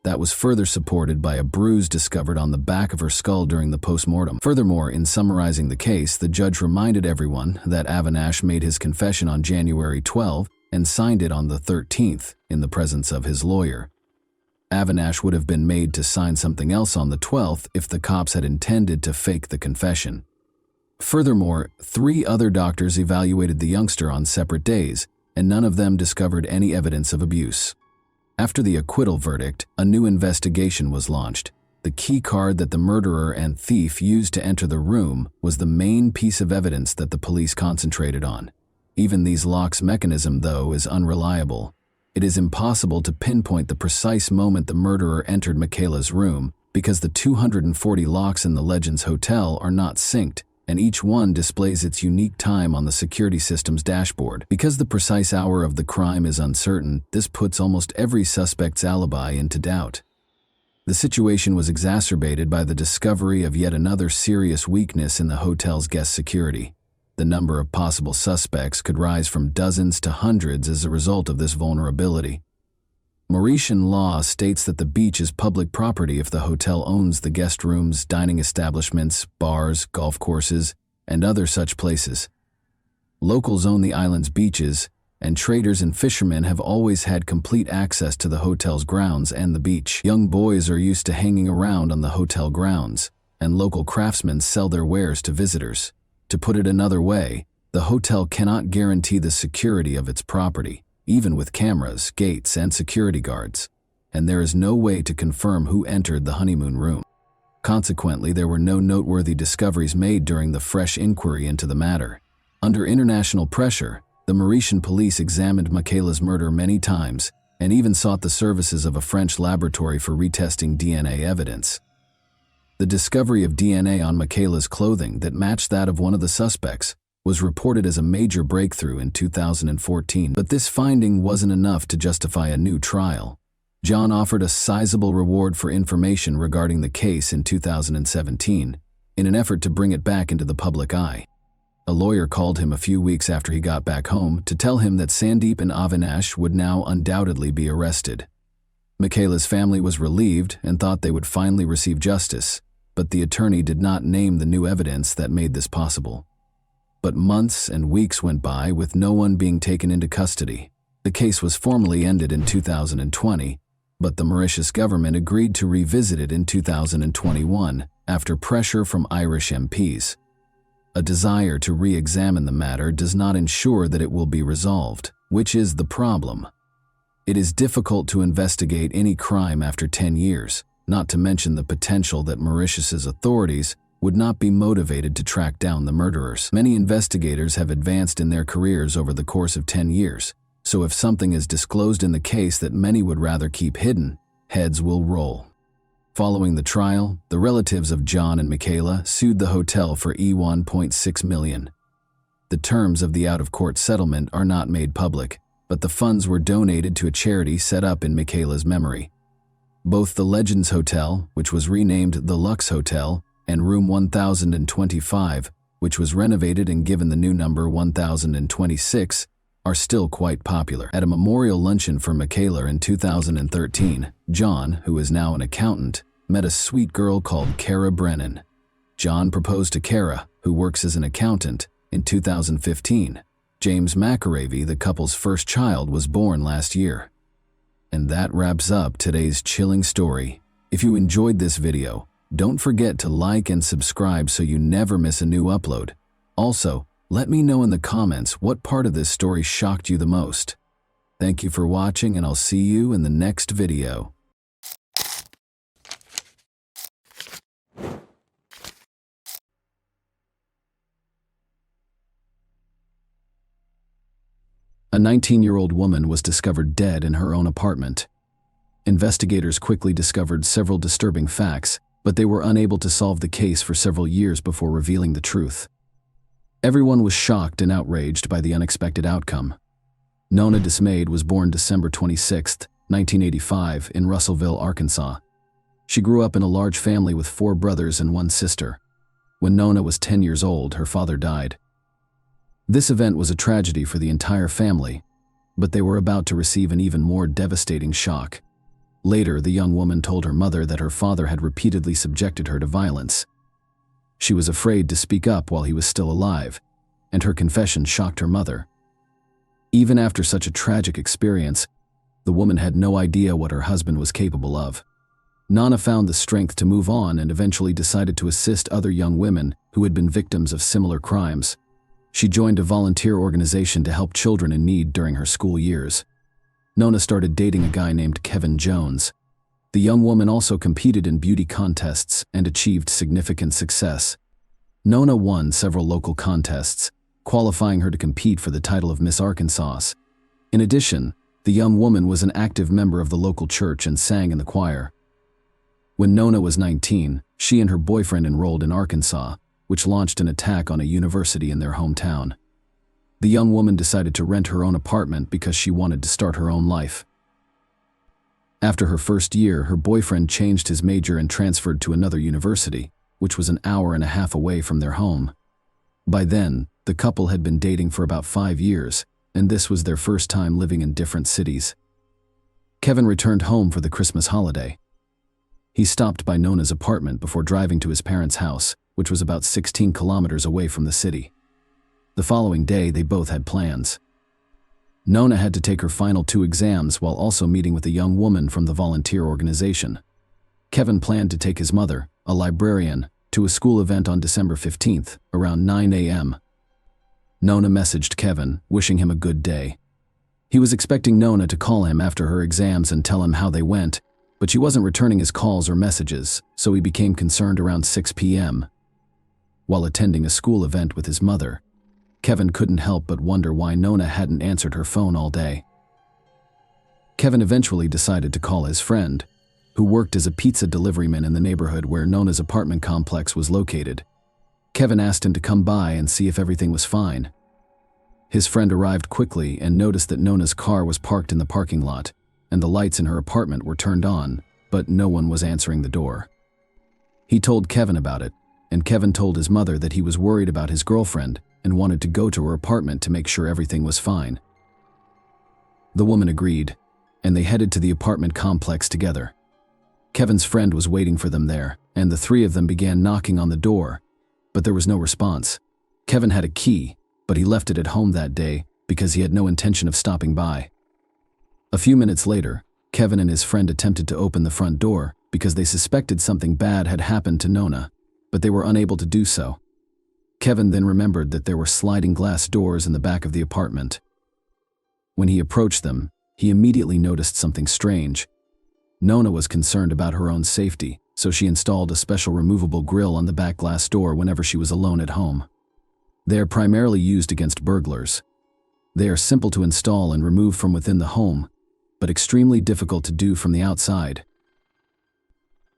That was further supported by a bruise discovered on the back of her skull during the postmortem. Furthermore, in summarizing the case, the judge reminded everyone that Avinash made his confession on January 12 and signed it on the 13th in the presence of his lawyer. Avinash would have been made to sign something else on the 12th if the cops had intended to fake the confession. Furthermore, 3 other doctors evaluated the youngster on separate days, and none of them discovered any evidence of abuse. After the acquittal verdict, a new investigation was launched. The key card that the murderer and thief used to enter the room was the main piece of evidence that the police concentrated on. Even these locks' mechanism, though, is unreliable. It is impossible to pinpoint the precise moment the murderer entered Michaela's room because the 240 locks in the Legends Hotel are not synced, and each one displays its unique time on the security system's dashboard. Because the precise hour of the crime is uncertain, this puts almost every suspect's alibi into doubt. The situation was exacerbated by the discovery of yet another serious weakness in the hotel's guest security. The number of possible suspects could rise from dozens to hundreds as a result of this vulnerability. Mauritian law states that the beach is public property if the hotel owns the guest rooms, dining establishments, bars, golf courses, and other such places. Locals own the island's beaches, and traders and fishermen have always had complete access to the hotel's grounds and the beach. Young boys are used to hanging around on the hotel grounds, and local craftsmen sell their wares to visitors. To put it another way, the hotel cannot guarantee the security of its property, even with cameras, gates, and security guards, and there is no way to confirm who entered the honeymoon room. Consequently, there were no noteworthy discoveries made during the fresh inquiry into the matter. Under international pressure, the Mauritian police examined Michaela's murder many times and even sought the services of a French laboratory for retesting DNA evidence. The discovery of DNA on Michaela's clothing that matched that of one of the suspects was reported as a major breakthrough in 2014, but this finding wasn't enough to justify a new trial. John offered a sizable reward for information regarding the case in 2017, in an effort to bring it back into the public eye. A lawyer called him a few weeks after he got back home to tell him that Sandeep and Avinash would now undoubtedly be arrested. Michaela's family was relieved and thought they would finally receive justice, but the attorney did not name the new evidence that made this possible. But months and weeks went by with no one being taken into custody. The case was formally ended in 2020, but the Mauritius government agreed to revisit it in 2021 after pressure from Irish MPs. A desire to re-examine the matter does not ensure that it will be resolved, which is the problem. It is difficult to investigate any crime after 10 years, not to mention the potential that Mauritius's authorities would not be motivated to track down the murderers. Many investigators have advanced in their careers over the course of 10 years, so if something is disclosed in the case that many would rather keep hidden, heads will roll. Following the trial, the relatives of John and Michaela sued the hotel for $1.6 million. The terms of the out-of-court settlement are not made public, but the funds were donated to a charity set up in Michaela's memory. Both the Legends Hotel, which was renamed the Lux Hotel, and Room 1025, which was renovated and given the new number 1026, are still quite popular. At a memorial luncheon for Michaela in 2013, John, who is now an accountant, met a sweet girl called Cara Brennan. John proposed to Cara, who works as an accountant, in 2015. James McAravey, the couple's first child, was born last year. And that wraps up today's chilling story. If you enjoyed this video, don't forget to like and subscribe so you never miss a new upload. Also, let me know in the comments what part of this story shocked you the most. Thank you for watching, and I'll see you in the next video. A 19-year-old woman was discovered dead in her own apartment. Investigators quickly discovered several disturbing facts, but they were unable to solve the case for several years before revealing the truth. Everyone was shocked and outraged by the unexpected outcome. Nona Dismayed was born December 26, 1985, in Russellville, Arkansas. She grew up in a large family with 4 brothers and 1 sister. When Nona was 10 years old, her father died. This event was a tragedy for the entire family, but they were about to receive an even more devastating shock. Later, the young woman told her mother that her father had repeatedly subjected her to violence. She was afraid to speak up while he was still alive, and her confession shocked her mother. Even after such a tragic experience, the woman had no idea what her husband was capable of. Nana found the strength to move on and eventually decided to assist other young women who had been victims of similar crimes. She joined a volunteer organization to help children in need during her school years. Nona started dating a guy named Kevin Jones. The young woman also competed in beauty contests and achieved significant success. Nona won several local contests, qualifying her to compete for the title of Miss Arkansas. In addition, the young woman was an active member of the local church and sang in the choir. When Nona was 19, she and her boyfriend enrolled in Arkansas, which launched an attack on a university in their hometown. The young woman decided to rent her own apartment because she wanted to start her own life. After her first year, her boyfriend changed his major and transferred to another university, which was an hour and a half away from their home. By then, the couple had been dating for about 5 years, and this was their first time living in different cities. Kevin returned home for the Christmas holiday. He stopped by Nona's apartment before driving to his parents' house, which was about 16 kilometers away from the city. The following day, they both had plans. Nona had to take her final 2 exams while also meeting with a young woman from the volunteer organization. Kevin planned to take his mother, a librarian, to a school event on December 15th, around 9 a.m. Nona messaged Kevin, wishing him a good day. He was expecting Nona to call him after her exams and tell him how they went, but she wasn't returning his calls or messages, so he became concerned around 6 p.m. While attending a school event with his mother, Kevin couldn't help but wonder why Nona hadn't answered her phone all day. Kevin eventually decided to call his friend, who worked as a pizza deliveryman in the neighborhood where Nona's apartment complex was located. Kevin asked him to come by and see if everything was fine. His friend arrived quickly and noticed that Nona's car was parked in the parking lot, and the lights in her apartment were turned on, but no one was answering the door. He told Kevin about it, and Kevin told his mother that he was worried about his girlfriend and wanted to go to her apartment to make sure everything was fine. The woman agreed, and they headed to the apartment complex together. Kevin's friend was waiting for them there, and the 3 of them began knocking on the door, but there was no response. Kevin had a key, but he left it at home that day because he had no intention of stopping by. A few minutes later, Kevin and his friend attempted to open the front door because they suspected something bad had happened to Nona, but they were unable to do so. Kevin then remembered that there were sliding glass doors in the back of the apartment. When he approached them, he immediately noticed something strange. Nona was concerned about her own safety, so she installed a special removable grill on the back glass door whenever she was alone at home. They are primarily used against burglars. They are simple to install and remove from within the home, but extremely difficult to do from the outside.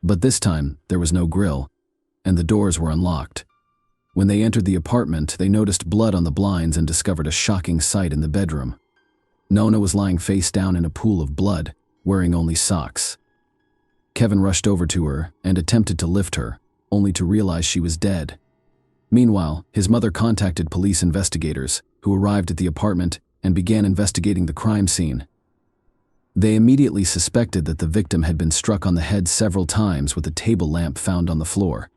But this time, there was no grill, and the doors were unlocked. When they entered the apartment, they noticed blood on the blinds and discovered a shocking sight in the bedroom. Nona was lying face down in a pool of blood, wearing only socks. Kevin rushed over to her and attempted to lift her, only to realize she was dead. Meanwhile, his mother contacted police investigators, who arrived at the apartment and began investigating the crime scene. They immediately suspected that the victim had been struck on the head several times with a table lamp found on the floor.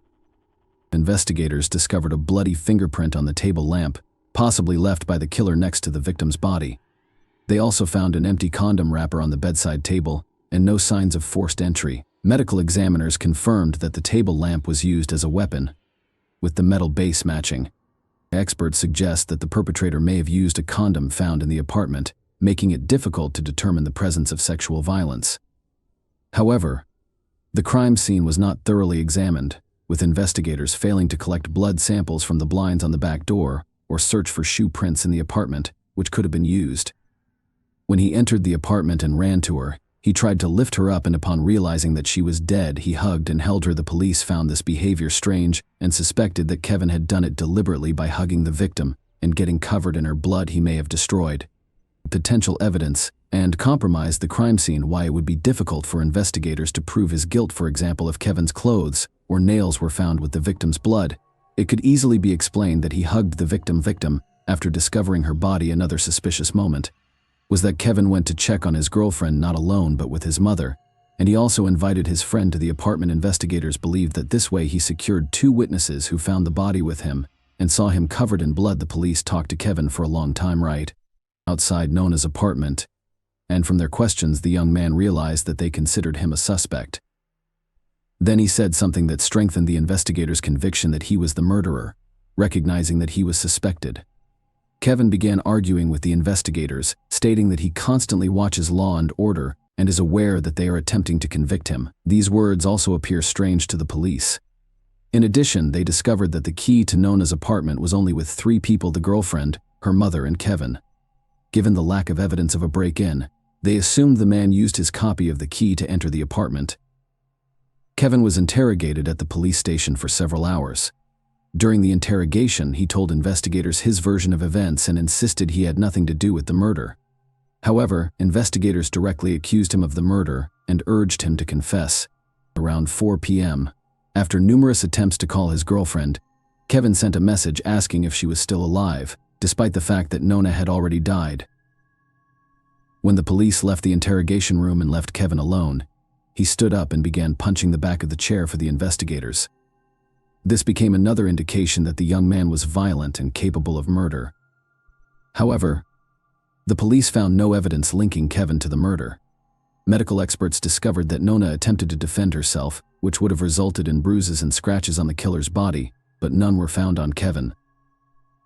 Investigators discovered a bloody fingerprint on the table lamp, possibly left by the killer next to the victim's body. They also found an empty condom wrapper on the bedside table and no signs of forced entry. Medical examiners confirmed that the table lamp was used as a weapon, with the metal base matching. Experts suggest that the perpetrator may have used a condom found in the apartment, making it difficult to determine the presence of sexual violence. However, the crime scene was not thoroughly examined, with investigators failing to collect blood samples from the blinds on the back door or search for shoe prints in the apartment, which could have been used. When he entered the apartment and ran to her, he tried to lift her up, and upon realizing that she was dead, he hugged and held her. The police found this behavior strange and suspected that Kevin had done it deliberately by hugging the victim and getting covered in her blood he may have destroyed. Potential evidence and compromised the crime scene, why it would be difficult for investigators to prove his guilt. For example, if Kevin's clothes or nails were found with the victim's blood, it could easily be explained that he hugged the victim after discovering her body. Another suspicious moment was that Kevin went to check on his girlfriend not alone but with his mother, and he also invited his friend to the apartment. Investigators believed that this way he secured 2 witnesses who found the body with him and saw him covered in blood. The police talked to Kevin for a long time right outside Nona's apartment, and from their questions the young man realized that they considered him a suspect. Then he said something that strengthened the investigators' conviction that he was the murderer, recognizing that he was suspected. Kevin began arguing with the investigators, stating that he constantly watches Law and Order and is aware that they are attempting to convict him. These words also appear strange to the police. In addition, they discovered that the key to Nona's apartment was only with 3 people: the girlfriend, her mother, and Kevin. Given the lack of evidence of a break-in, they assumed the man used his copy of the key to enter the apartment. Kevin was interrogated at the police station for several hours. During the interrogation, he told investigators his version of events and insisted he had nothing to do with the murder. However, investigators directly accused him of the murder and urged him to confess. Around 4 p.m., after numerous attempts to call his girlfriend, Kevin sent a message asking if she was still alive, despite the fact that Nona had already died. When the police left the interrogation room and left Kevin alone, he stood up and began punching the back of the chair for the investigators. This became another indication that the young man was violent and capable of murder. However, the police found no evidence linking Kevin to the murder. Medical experts discovered that Nona attempted to defend herself, which would have resulted in bruises and scratches on the killer's body, but none were found on Kevin.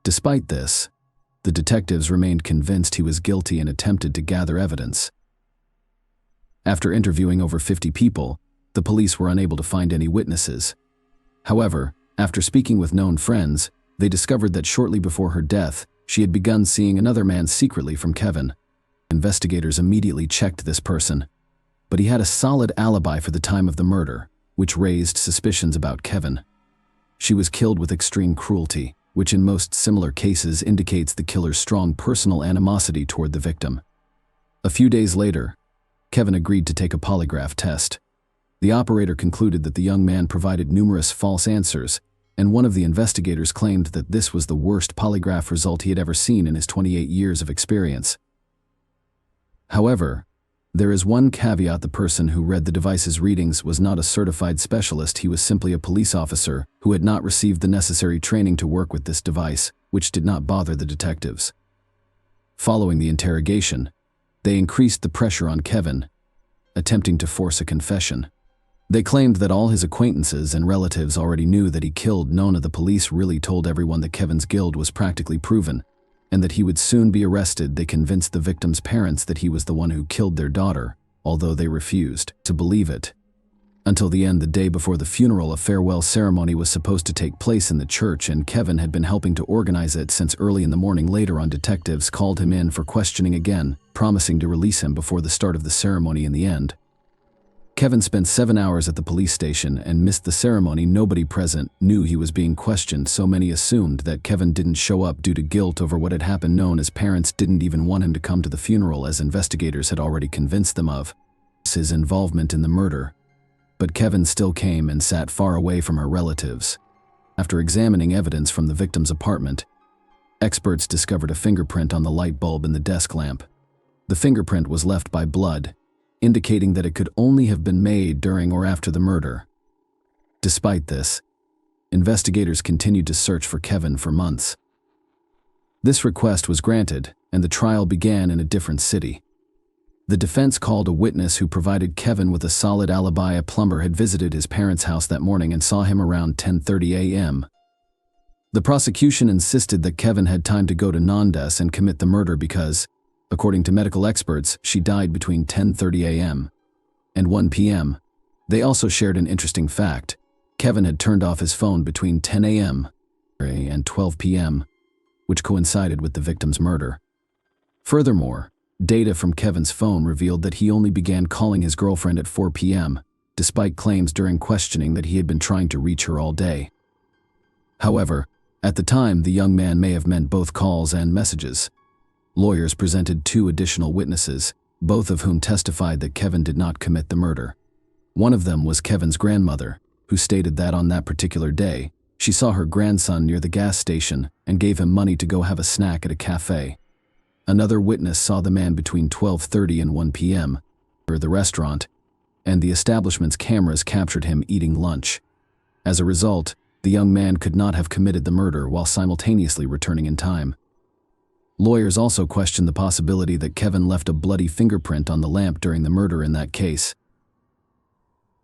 Despite this, the detectives remained convinced he was guilty and attempted to gather evidence. After interviewing over 50 people, the police were unable to find any witnesses. However, after speaking with known friends, they discovered that shortly before her death, she had begun seeing another man secretly from Kevin. Investigators immediately checked this person, but he had a solid alibi for the time of the murder, which raised suspicions about Kevin. She was killed with extreme cruelty, which in most similar cases indicates the killer's strong personal animosity toward the victim. A few days later, Kevin agreed to take a polygraph test. The operator concluded that the young man provided numerous false answers, and one of the investigators claimed that this was the worst polygraph result he had ever seen in his 28 years of experience. However, there is one caveat: the person who read the device's readings was not a certified specialist. He was simply a police officer who had not received the necessary training to work with this device, which did not bother the detectives. Following the interrogation, they increased the pressure on Kevin, attempting to force a confession. They claimed that all his acquaintances and relatives already knew that he killed Nona. The police really told everyone that Kevin's guilt was practically proven, and that he would soon be arrested. They convinced the victim's parents that he was the one who killed their daughter, although they refused to believe it. Until the end, the day before the funeral, a farewell ceremony was supposed to take place in the church, and Kevin had been helping to organize it since early in the morning. Later on, detectives called him in for questioning again, promising to release him before the start of the ceremony. In the end, Kevin spent 7 hours at the police station and missed the ceremony. Nobody present knew he was being questioned, so many assumed that Kevin didn't show up due to guilt over what had happened. Nona's parents didn't even want him to come to the funeral, as investigators had already convinced them of his involvement in the murder. But Kevin still came and sat far away from her relatives. After examining evidence from the victim's apartment, experts discovered a fingerprint on the light bulb in the desk lamp. The fingerprint was left by blood, indicating that it could only have been made during or after the murder. Despite this, investigators continued to search for Kevin for months. This request was granted, and the trial began in a different city. The defense called a witness who provided Kevin with a solid alibi. A plumber had visited his parents' house that morning and saw him around 10:30 a.m. The prosecution insisted that Kevin had time to go to Nandas and commit the murder because, according to medical experts, she died between 10:30 a.m. and 1 p.m. They also shared an interesting fact: Kevin had turned off his phone between 10 a.m. and 12 p.m., which coincided with the victim's murder. Furthermore, data from Kevin's phone revealed that he only began calling his girlfriend at 4 p.m., despite claims during questioning that he had been trying to reach her all day. However, at the time, the young man may have meant both calls and messages. Lawyers presented 2 additional witnesses, both of whom testified that Kevin did not commit the murder. One of them was Kevin's grandmother, who stated that on that particular day, she saw her grandson near the gas station and gave him money to go have a snack at a cafe. Another witness saw the man between 12:30 and 1 p.m. at the restaurant, and the establishment's cameras captured him eating lunch. As a result, the young man could not have committed the murder while simultaneously returning in time. Lawyers also questioned the possibility that Kevin left a bloody fingerprint on the lamp during the murder. In that case,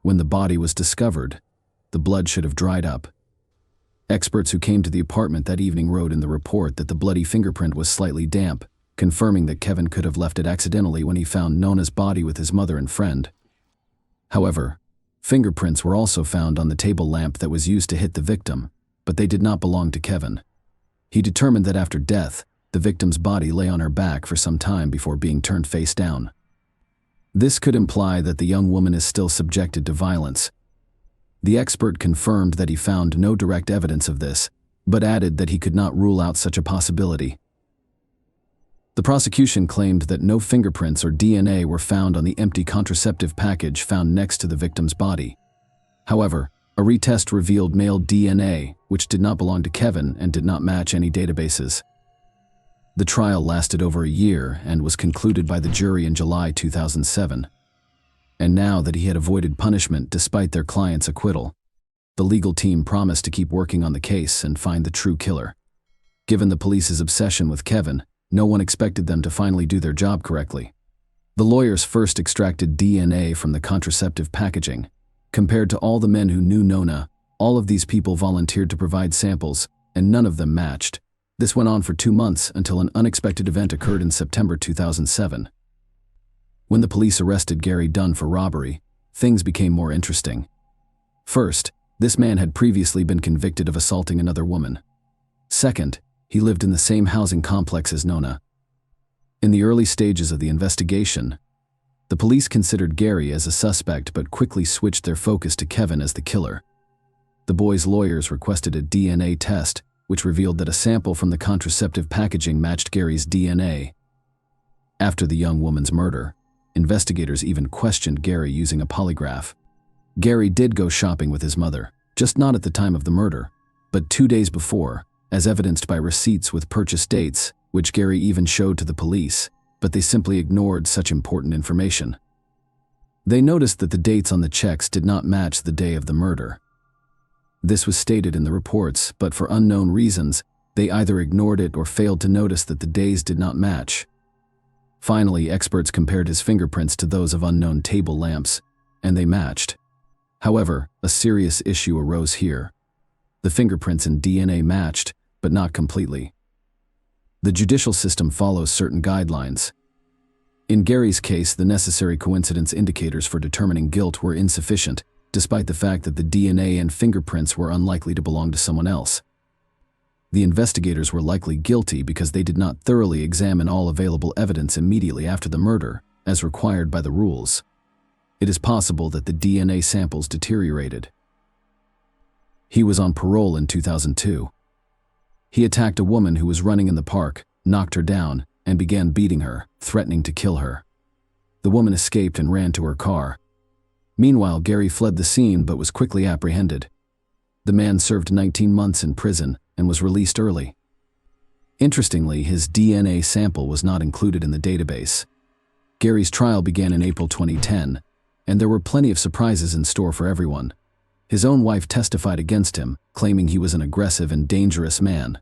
when the body was discovered, the blood should have dried up. Experts who came to the apartment that evening wrote in the report that the bloody fingerprint was slightly damp, confirming that Kevin could have left it accidentally when he found Nona's body with his mother and friend. However, fingerprints were also found on the table lamp that was used to hit the victim, but they did not belong to Kevin. He determined that after death, the victim's body lay on her back for some time before being turned face down. This could imply that the young woman is still subjected to violence. The expert confirmed that he found no direct evidence of this, but added that he could not rule out such a possibility. The prosecution claimed that no fingerprints or DNA were found on the empty contraceptive package found next to the victim's body. However, a retest revealed male DNA, which did not belong to Kevin and did not match any databases. The trial lasted over a year and was concluded by the jury in July 2007. And now that he had avoided punishment despite their client's acquittal, the legal team promised to keep working on the case and find the true killer. Given the police's obsession with Kevin, no one expected them to finally do their job correctly. The lawyers first extracted DNA from the contraceptive packaging. Compared to all the men who knew Nona, all of these people volunteered to provide samples, and none of them matched. This went on for 2 months until an unexpected event occurred in September 2007. When the police arrested Gary Dunn for robbery, things became more interesting. First, this man had previously been convicted of assaulting another woman. Second, he lived in the same housing complex as Nona. In the early stages of the investigation, the police considered Gary as a suspect but quickly switched their focus to Kevin as the killer. The boy's lawyers requested a DNA test, which revealed that a sample from the contraceptive packaging matched Gary's DNA. After the young woman's murder, investigators even questioned Gary using a polygraph. Gary did go shopping with his mother, just not at the time of the murder, but 2 days before, as evidenced by receipts with purchase dates, which Gary even showed to the police, but they simply ignored such important information. They noticed that the dates on the checks did not match the day of the murder. This was stated in the reports, but for unknown reasons, they either ignored it or failed to notice that the days did not match. Finally, experts compared his fingerprints to those of unknown table lamps, and they matched. However, a serious issue arose here. The fingerprints and DNA matched, but not completely. The judicial system follows certain guidelines. In Gary's case, the necessary coincidence indicators for determining guilt were insufficient, despite the fact that the DNA and fingerprints were unlikely to belong to someone else. The investigators were likely guilty because they did not thoroughly examine all available evidence immediately after the murder, as required by the rules. It is possible that the DNA samples deteriorated. He was on parole in 2002. He attacked a woman who was running in the park, knocked her down, and began beating her, threatening to kill her. The woman escaped and ran to her car. Meanwhile, Gary fled the scene but was quickly apprehended. The man served 19 months in prison and was released early. Interestingly, his DNA sample was not included in the database. Gary's trial began in April 2010, and there were plenty of surprises in store for everyone. His own wife testified against him, claiming he was an aggressive and dangerous man.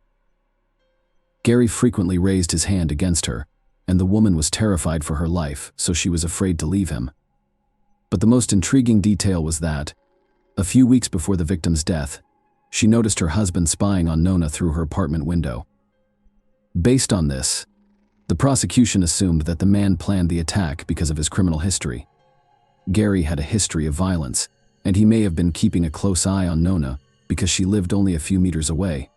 Gary frequently raised his hand against her, and the woman was terrified for her life, so she was afraid to leave him. But the most intriguing detail was that, a few weeks before the victim's death, she noticed her husband spying on Nona through her apartment window. Based on this, the prosecution assumed that the man planned the attack because of his criminal history. Gary had a history of violence, and he may have been keeping a close eye on Nona because she lived only a few meters away.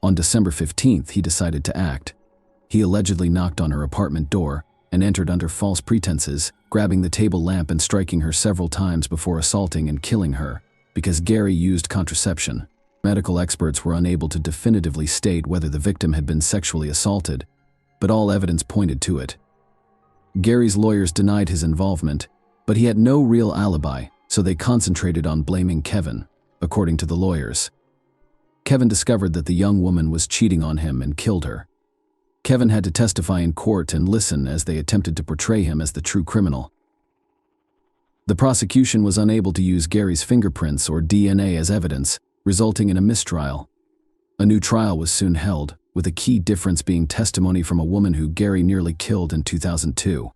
On December 15th, he decided to act. He allegedly knocked on her apartment door and entered under false pretenses, grabbing the table lamp and striking her several times before assaulting and killing her, because Gary used contraception. Medical experts were unable to definitively state whether the victim had been sexually assaulted, but all evidence pointed to it. Gary's lawyers denied his involvement, but he had no real alibi, so they concentrated on blaming Kevin, according to the lawyers. Kevin discovered that the young woman was cheating on him and killed her. Kevin had to testify in court and listen as they attempted to portray him as the true criminal. The prosecution was unable to use Gary's fingerprints or DNA as evidence, resulting in a mistrial. A new trial was soon held, with a key difference being testimony from a woman who Gary nearly killed in 2002.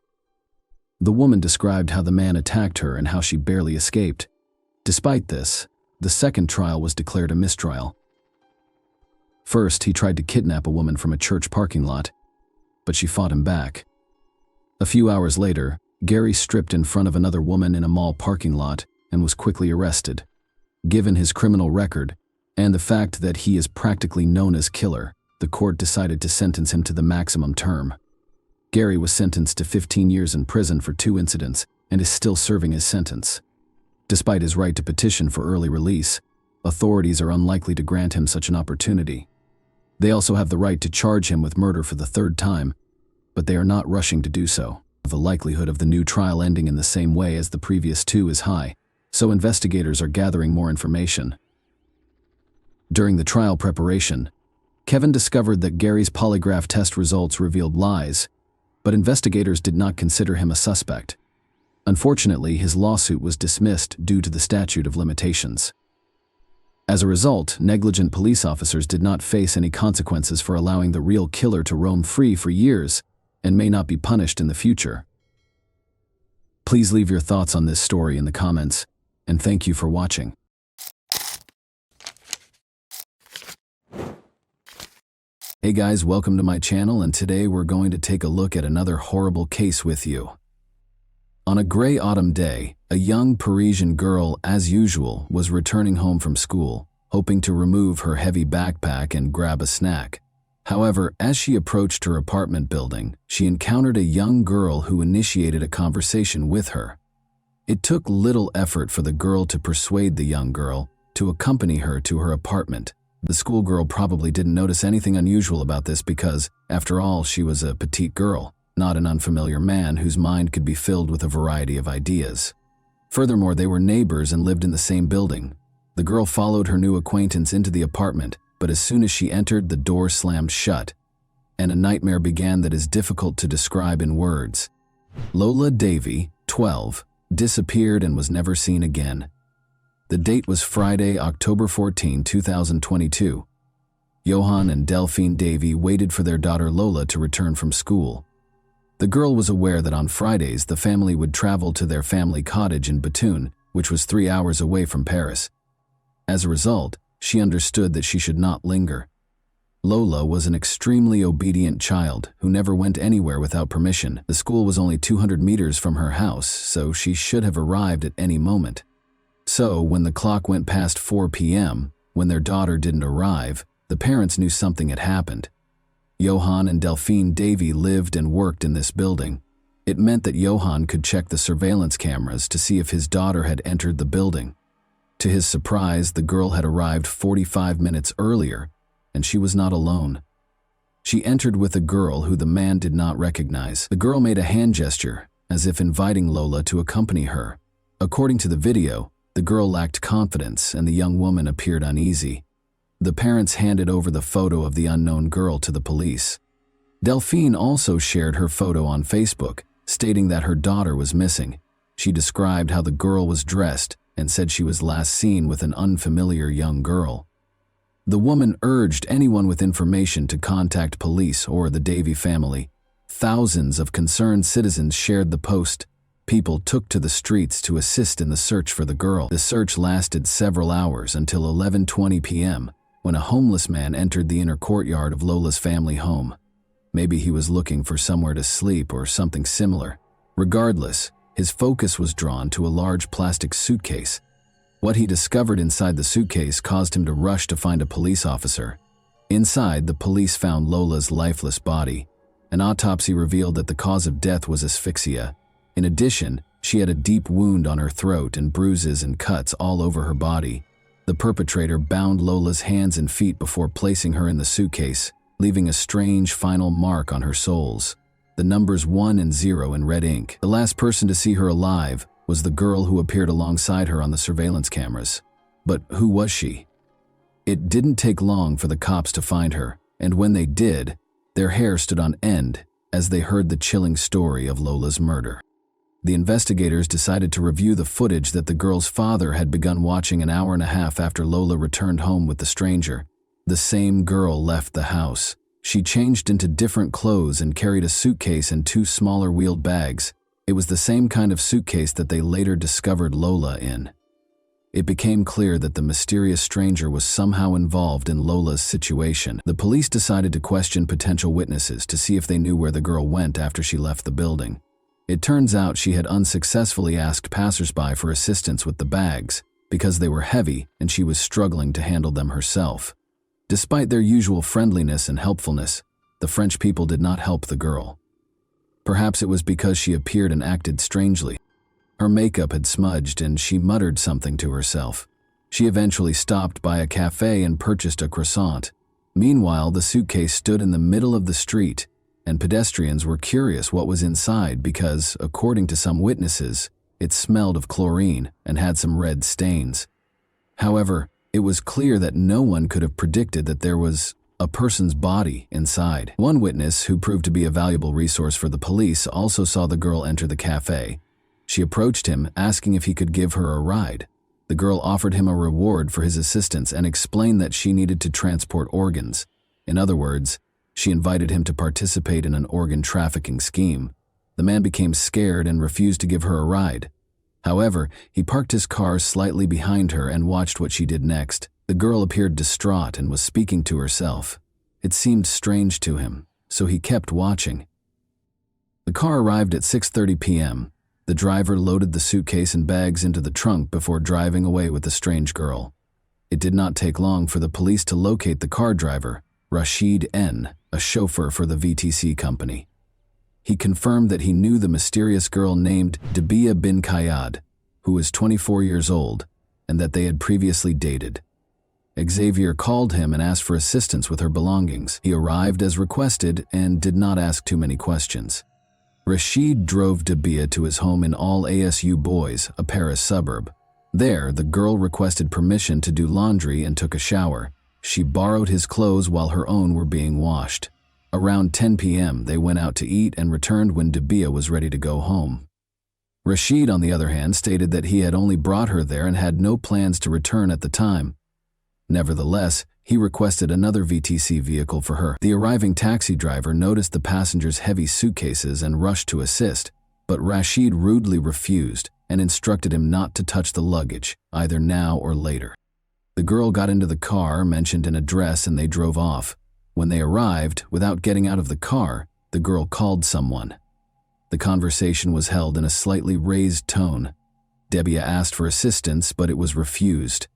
The woman described how the man attacked her and how she barely escaped. Despite this, the second trial was declared a mistrial. First, he tried to kidnap a woman from a church parking lot, but she fought him back. A few hours later, Gary stripped in front of another woman in a mall parking lot and was quickly arrested. Given his criminal record, and the fact that he is practically known as killer, the court decided to sentence him to the maximum term. Gary was sentenced to 15 years in prison for 2 incidents and is still serving his sentence. Despite his right to petition for early release, authorities are unlikely to grant him such an opportunity. They also have the right to charge him with murder for the 3rd time, but they are not rushing to do so. The likelihood of the new trial ending in the same way as the previous 2 is high, so investigators are gathering more information. During the trial preparation, Kevin discovered that Gary's polygraph test results revealed lies, but investigators did not consider him a suspect. Unfortunately, his lawsuit was dismissed due to the statute of limitations. As a result, negligent police officers did not face any consequences for allowing the real killer to roam free for years and may not be punished in the future. Please leave your thoughts on this story in the comments, and thank you for watching. Hey guys, welcome to my channel, and today we're going to take a look at another horrible case with you. On a gray autumn day, a young Parisian girl, as usual, was returning home from school, hoping to remove her heavy backpack and grab a snack. However, as she approached her apartment building, she encountered a young girl who initiated a conversation with her. It took little effort for the girl to persuade the young girl to accompany her to her apartment. The schoolgirl probably didn't notice anything unusual about this because, after all, she was a petite girl, not an unfamiliar man whose mind could be filled with a variety of ideas. Furthermore, they were neighbors and lived in the same building. The girl followed her new acquaintance into the apartment, but as soon as she entered, the door slammed shut, and a nightmare began that is difficult to describe in words. Lola Davy, 12, disappeared and was never seen again. The date was Friday, October 14, 2022. Johan and Delphine Davy waited for their daughter Lola to return from school. The girl was aware that on Fridays the family would travel to their family cottage in Bethune, which was 3 hours away from Paris. As a result, she understood that she should not linger. Lola was an extremely obedient child who never went anywhere without permission. The school was only 200 meters from her house, so she should have arrived at any moment. So, when the clock went past 4 p.m., when their daughter didn't arrive, the parents knew something had happened. Johan and Delphine Davy lived and worked in this building. It meant that Johan could check the surveillance cameras to see if his daughter had entered the building. To his surprise, the girl had arrived 45 minutes earlier, and she was not alone. She entered with a girl who the man did not recognize. The girl made a hand gesture, as if inviting Lola to accompany her. According to the video, the girl lacked confidence and the young woman appeared uneasy. The parents handed over the photo of the unknown girl to the police. Delphine also shared her photo on Facebook, stating that her daughter was missing. She described how the girl was dressed and said she was last seen with an unfamiliar young girl. The woman urged anyone with information to contact police or the Davy family. Thousands of concerned citizens shared the post. People took to the streets to assist in the search for the girl. The search lasted several hours until 11:20 p.m., when a homeless man entered the inner courtyard of Lola's family home. Maybe he was looking for somewhere to sleep or something similar. Regardless, his focus was drawn to a large plastic suitcase. What he discovered inside the suitcase caused him to rush to find a police officer. Inside, the police found Lola's lifeless body. An autopsy revealed that the cause of death was asphyxia. In addition, she had a deep wound on her throat and bruises and cuts all over her body. The perpetrator bound Lola's hands and feet before placing her in the suitcase, leaving a strange final mark on her soles. The numbers 1 and 0 in red ink. The last person to see her alive was the girl who appeared alongside her on the surveillance cameras. But who was she? It didn't take long for the cops to find her, and when they did, their hair stood on end as they heard the chilling story of Lola's murder. The investigators decided to review the footage that the girl's father had begun watching an hour and a half after Lola returned home with the stranger. The same girl left the house. She changed into different clothes and carried a suitcase and 2 smaller wheeled bags. It was the same kind of suitcase that they later discovered Lola in. It became clear that the mysterious stranger was somehow involved in Lola's situation. The police decided to question potential witnesses to see if they knew where the girl went after she left the building. It turns out she had unsuccessfully asked passersby for assistance with the bags because they were heavy and she was struggling to handle them herself. Despite their usual friendliness and helpfulness, the French people did not help the girl. Perhaps it was because she appeared and acted strangely. Her makeup had smudged and she muttered something to herself. She eventually stopped by a cafe and purchased a croissant. Meanwhile, the suitcase stood in the middle of the street, and pedestrians were curious what was inside because, according to some witnesses, it smelled of chlorine and had some red stains. However, it was clear that no one could have predicted that there was a person's body inside. One witness, who proved to be a valuable resource for the police, also saw the girl enter the cafe. She approached him, asking if he could give her a ride. The girl offered him a reward for his assistance and explained that she needed to transport organs. In other words, she invited him to participate in an organ trafficking scheme. The man became scared and refused to give her a ride. However, he parked his car slightly behind her and watched what she did next. The girl appeared distraught and was speaking to herself. It seemed strange to him, so he kept watching. The car arrived at 6:30 p.m. The driver loaded the suitcase and bags into the trunk before driving away with the strange girl. It did not take long for the police to locate the car driver, Rashid N., a chauffeur for the VTC company. He confirmed that he knew the mysterious girl named Dabia bin Kayad, who was 24 years old, and that they had previously dated. Xavier called him and asked for assistance with her belongings. He arrived as requested and did not ask too many questions. Rashid drove Dabia to his home in Al Asu Bois, a Paris suburb. There, the girl requested permission to do laundry and took a shower. She borrowed his clothes while her own were being washed. Around 10 p.m., they went out to eat and returned when Dabia was ready to go home. Rashid, on the other hand, stated that he had only brought her there and had no plans to return at the time. Nevertheless, he requested another VTC vehicle for her. The arriving taxi driver noticed the passengers' heavy suitcases and rushed to assist, but Rashid rudely refused and instructed him not to touch the luggage, either now or later. The girl got into the car, mentioned an address, and they drove off. When they arrived, without getting out of the car, the girl called someone. The conversation was held in a slightly raised tone. Dabia asked for assistance, but it was refused.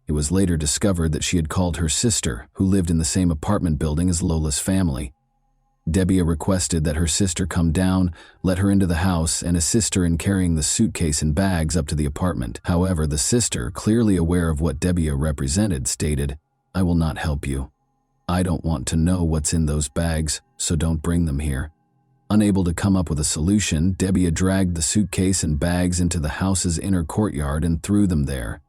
It was later discovered that she had called her sister, who lived in the same apartment building as Lola's family. Dabia requested that her sister come down, let her into the house, and assist her in carrying the suitcase and bags up to the apartment. However, the sister, clearly aware of what Dabia represented, stated, "I will not help you. I don't want to know what's in those bags, so don't bring them here." Unable to come up with a solution, Dabia dragged the suitcase and bags into the house's inner courtyard and threw them there.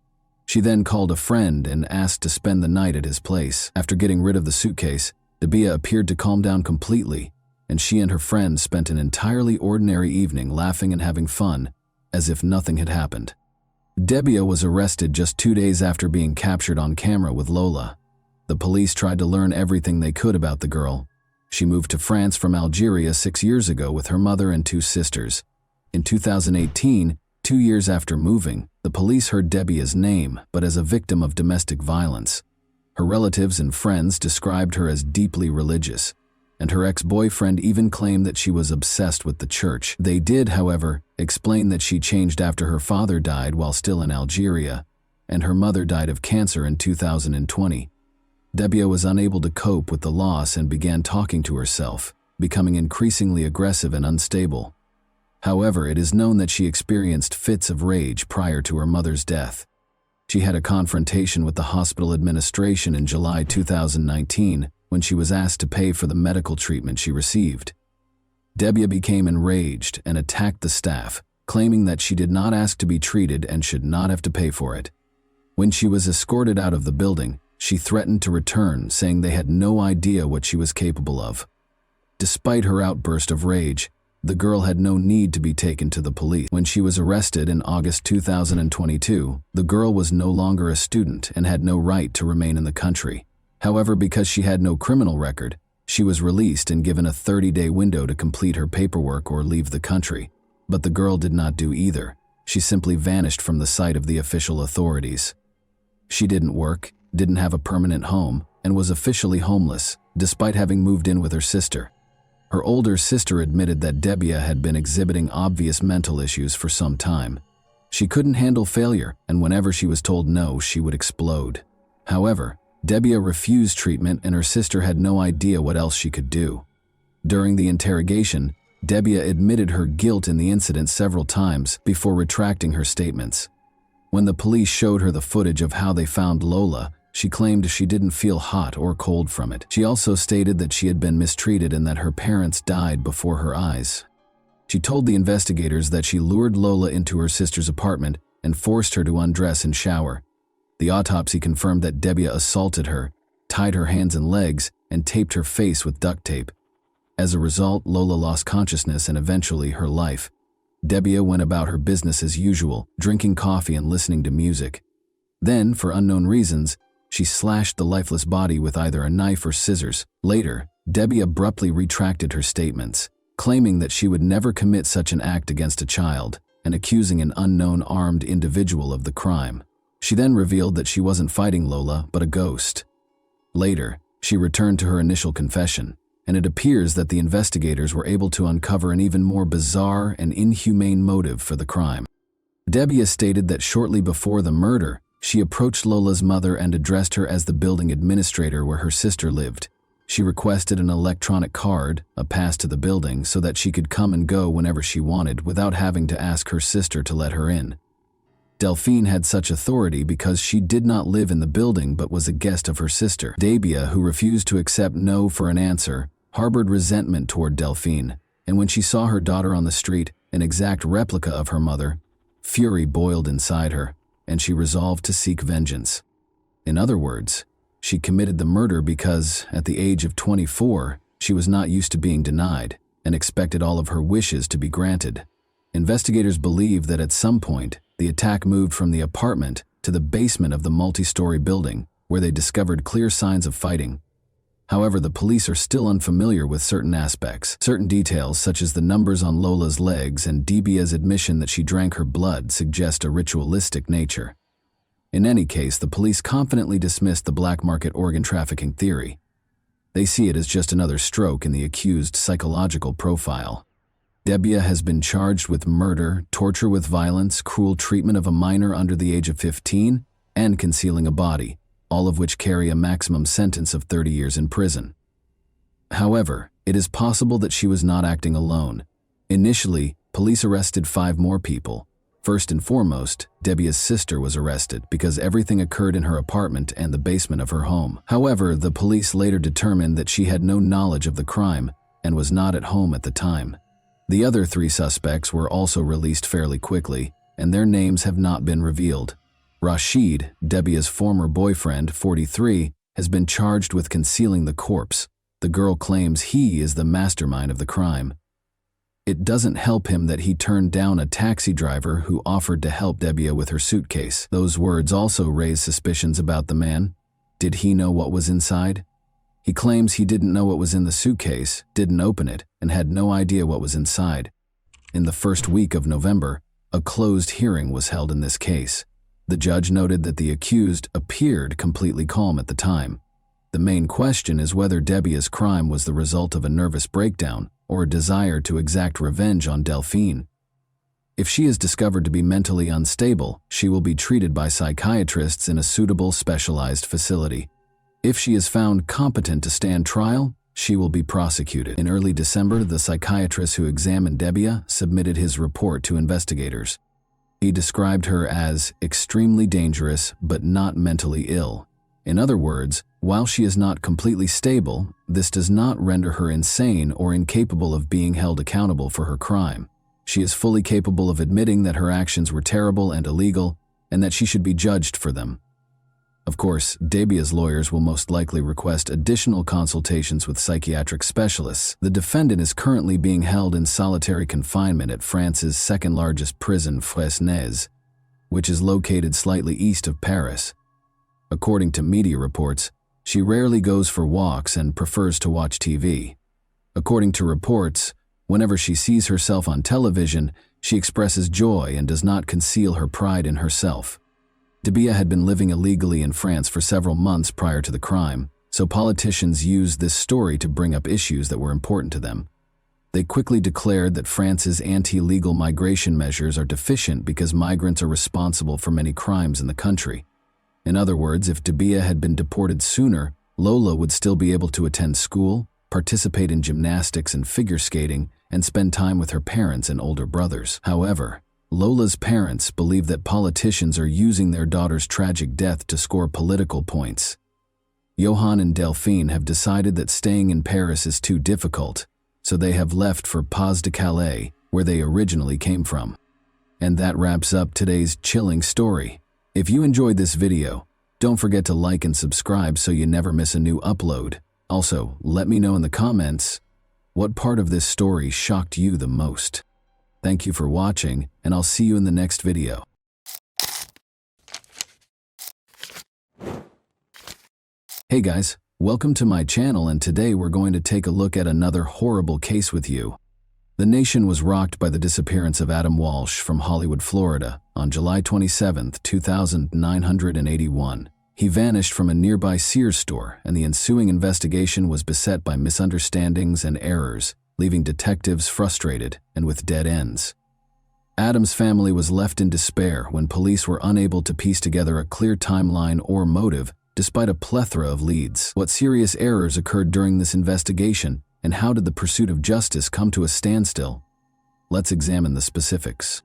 She then called a friend and asked to spend the night at his place. After getting rid of the suitcase, Dabia appeared to calm down completely, and she and her friend spent an entirely ordinary evening laughing and having fun, as if nothing had happened. Dabia was arrested just 2 days after being captured on camera with Lola. The police tried to learn everything they could about the girl. She moved to France from Algeria 6 years ago with her mother and 2 sisters. In 2018, 2 years after moving, the police heard Dabia's name, but as a victim of domestic violence. Her relatives and friends described her as deeply religious, and her ex-boyfriend even claimed that she was obsessed with the church. They did, however, explain that she changed after her father died while still in Algeria, and her mother died of cancer in 2020. Dabia was unable to cope with the loss and began talking to herself, becoming increasingly aggressive and unstable. However, it is known that she experienced fits of rage prior to her mother's death. She had a confrontation with the hospital administration in July 2019 when she was asked to pay for the medical treatment she received. Dabia became enraged and attacked the staff, claiming that she did not ask to be treated and should not have to pay for it. When she was escorted out of the building, she threatened to return, saying they had no idea what she was capable of. Despite her outburst of rage, the girl had no need to be taken to the police. When she was arrested in August 2022, the girl was no longer a student and had no right to remain in the country. However, because she had no criminal record, she was released and given a 30-day window to complete her paperwork or leave the country. But the girl did not do either. She simply vanished from the sight of the official authorities. She didn't work, didn't have a permanent home, and was officially homeless, despite having moved in with her sister. Her older sister admitted that Dabia had been exhibiting obvious mental issues for some time. She couldn't handle failure, and whenever she was told no, she would explode. However, Dabia refused treatment and her sister had no idea what else she could do. During the interrogation, Dabia admitted her guilt in the incident several times before retracting her statements. When the police showed her the footage of how they found Lola, she claimed she didn't feel hot or cold from it. She also stated that she had been mistreated and that her parents died before her eyes. She told the investigators that she lured Lola into her sister's apartment and forced her to undress and shower. The autopsy confirmed that Dabia assaulted her, tied her hands and legs, and taped her face with duct tape. As a result, Lola lost consciousness and eventually her life. Debbie went about her business as usual, drinking coffee and listening to music. Then, for unknown reasons, she slashed the lifeless body with either a knife or scissors. Later, Debbie abruptly retracted her statements, claiming that she would never commit such an act against a child, and accusing an unknown armed individual of the crime. She then revealed that she wasn't fighting Lola, but a ghost. Later, she returned to her initial confession, and it appears that the investigators were able to uncover an even more bizarre and inhumane motive for the crime. Debbie stated that shortly before the murder, she approached Lola's mother and addressed her as the building administrator where her sister lived. She requested an electronic card, a pass to the building, so that she could come and go whenever she wanted without having to ask her sister to let her in. Delphine had such authority because she did not live in the building but was a guest of her sister. Debbie, who refused to accept no for an answer, harbored resentment toward Delphine, and when she saw her daughter on the street, an exact replica of her mother, fury boiled inside her, and she resolved to seek vengeance. In other words, she committed the murder because, at the age of 24, she was not used to being denied and expected all of her wishes to be granted. Investigators believe that at some point, the attack moved from the apartment to the basement of the multi-story building, where they discovered clear signs of fighting. However, the police are still unfamiliar with certain aspects. Certain details, such as the numbers on Lola's legs and Debia's admission that she drank her blood, suggest a ritualistic nature. In any case, the police confidently dismissed the black market organ trafficking theory. They see it as just another stroke in the accused's psychological profile. Debbie has been charged with murder, torture with violence, cruel treatment of a minor under the age of 15, and concealing a body, all of which carry a maximum sentence of 30 years in prison. However, it is possible that she was not acting alone. Initially, police arrested 5 more people. First and foremost, Debbie's sister was arrested because everything occurred in her apartment and the basement of her home. However, the police later determined that she had no knowledge of the crime and was not at home at the time. The other 3 suspects were also released fairly quickly, and their names have not been revealed. Rashid, Debbie's former boyfriend, 43, has been charged with concealing the corpse. The girl claims he is the mastermind of the crime. It doesn't help him that he turned down a taxi driver who offered to help Debbie with her suitcase. Those words also raise suspicions about the man. Did he know what was inside? He claims he didn't know what was in the suitcase, didn't open it, and had no idea what was inside. In the first week of November, a closed hearing was held in this case. The judge noted that the accused appeared completely calm at the time. The main question is whether Debbie's crime was the result of a nervous breakdown or a desire to exact revenge on Delphine. If she is discovered to be mentally unstable, she will be treated by psychiatrists in a suitable specialized facility. If she is found competent to stand trial, she will be prosecuted. In early December, the psychiatrist who examined Debbie submitted his report to investigators. He described her as extremely dangerous but not mentally ill. In other words, while she is not completely stable, this does not render her insane or incapable of being held accountable for her crime. She is fully capable of admitting that her actions were terrible and illegal, and that she should be judged for them. Of course, Debbie's lawyers will most likely request additional consultations with psychiatric specialists. The defendant is currently being held in solitary confinement at France's second-largest prison, Fresnes, which is located slightly east of Paris. According to media reports, she rarely goes for walks and prefers to watch TV. According to reports, whenever she sees herself on television, she expresses joy and does not conceal her pride in herself. Debbie had been living illegally in France for several months prior to the crime, so politicians used this story to bring up issues that were important to them. They quickly declared that France's anti-legal migration measures are deficient because migrants are responsible for many crimes in the country. In other words, if Debbie had been deported sooner, Lola would still be able to attend school, participate in gymnastics and figure skating, and spend time with her parents and older brothers. However, Lola's parents believe that politicians are using their daughter's tragic death to score political points. Johan and Delphine have decided that staying in Paris is too difficult, so they have left for Pas-de-Calais, where they originally came from. And that wraps up today's chilling story. If you enjoyed this video, don't forget to like and subscribe so you never miss a new upload. Also, let me know in the comments what part of this story shocked you the most. Thank you for watching, and I'll see you in the next video. Hey guys, welcome to my channel, and today we're going to take a look at another horrible case with you. The nation was rocked by the disappearance of Adam Walsh from Hollywood, Florida, on July 27, 2981. He vanished from a nearby Sears store, and the ensuing investigation was beset by misunderstandings and errors, leaving detectives frustrated and with dead ends. Adam's family was left in despair when police were unable to piece together a clear timeline or motive despite a plethora of leads. What serious errors occurred during this investigation, and how did the pursuit of justice come to a standstill? Let's examine the specifics.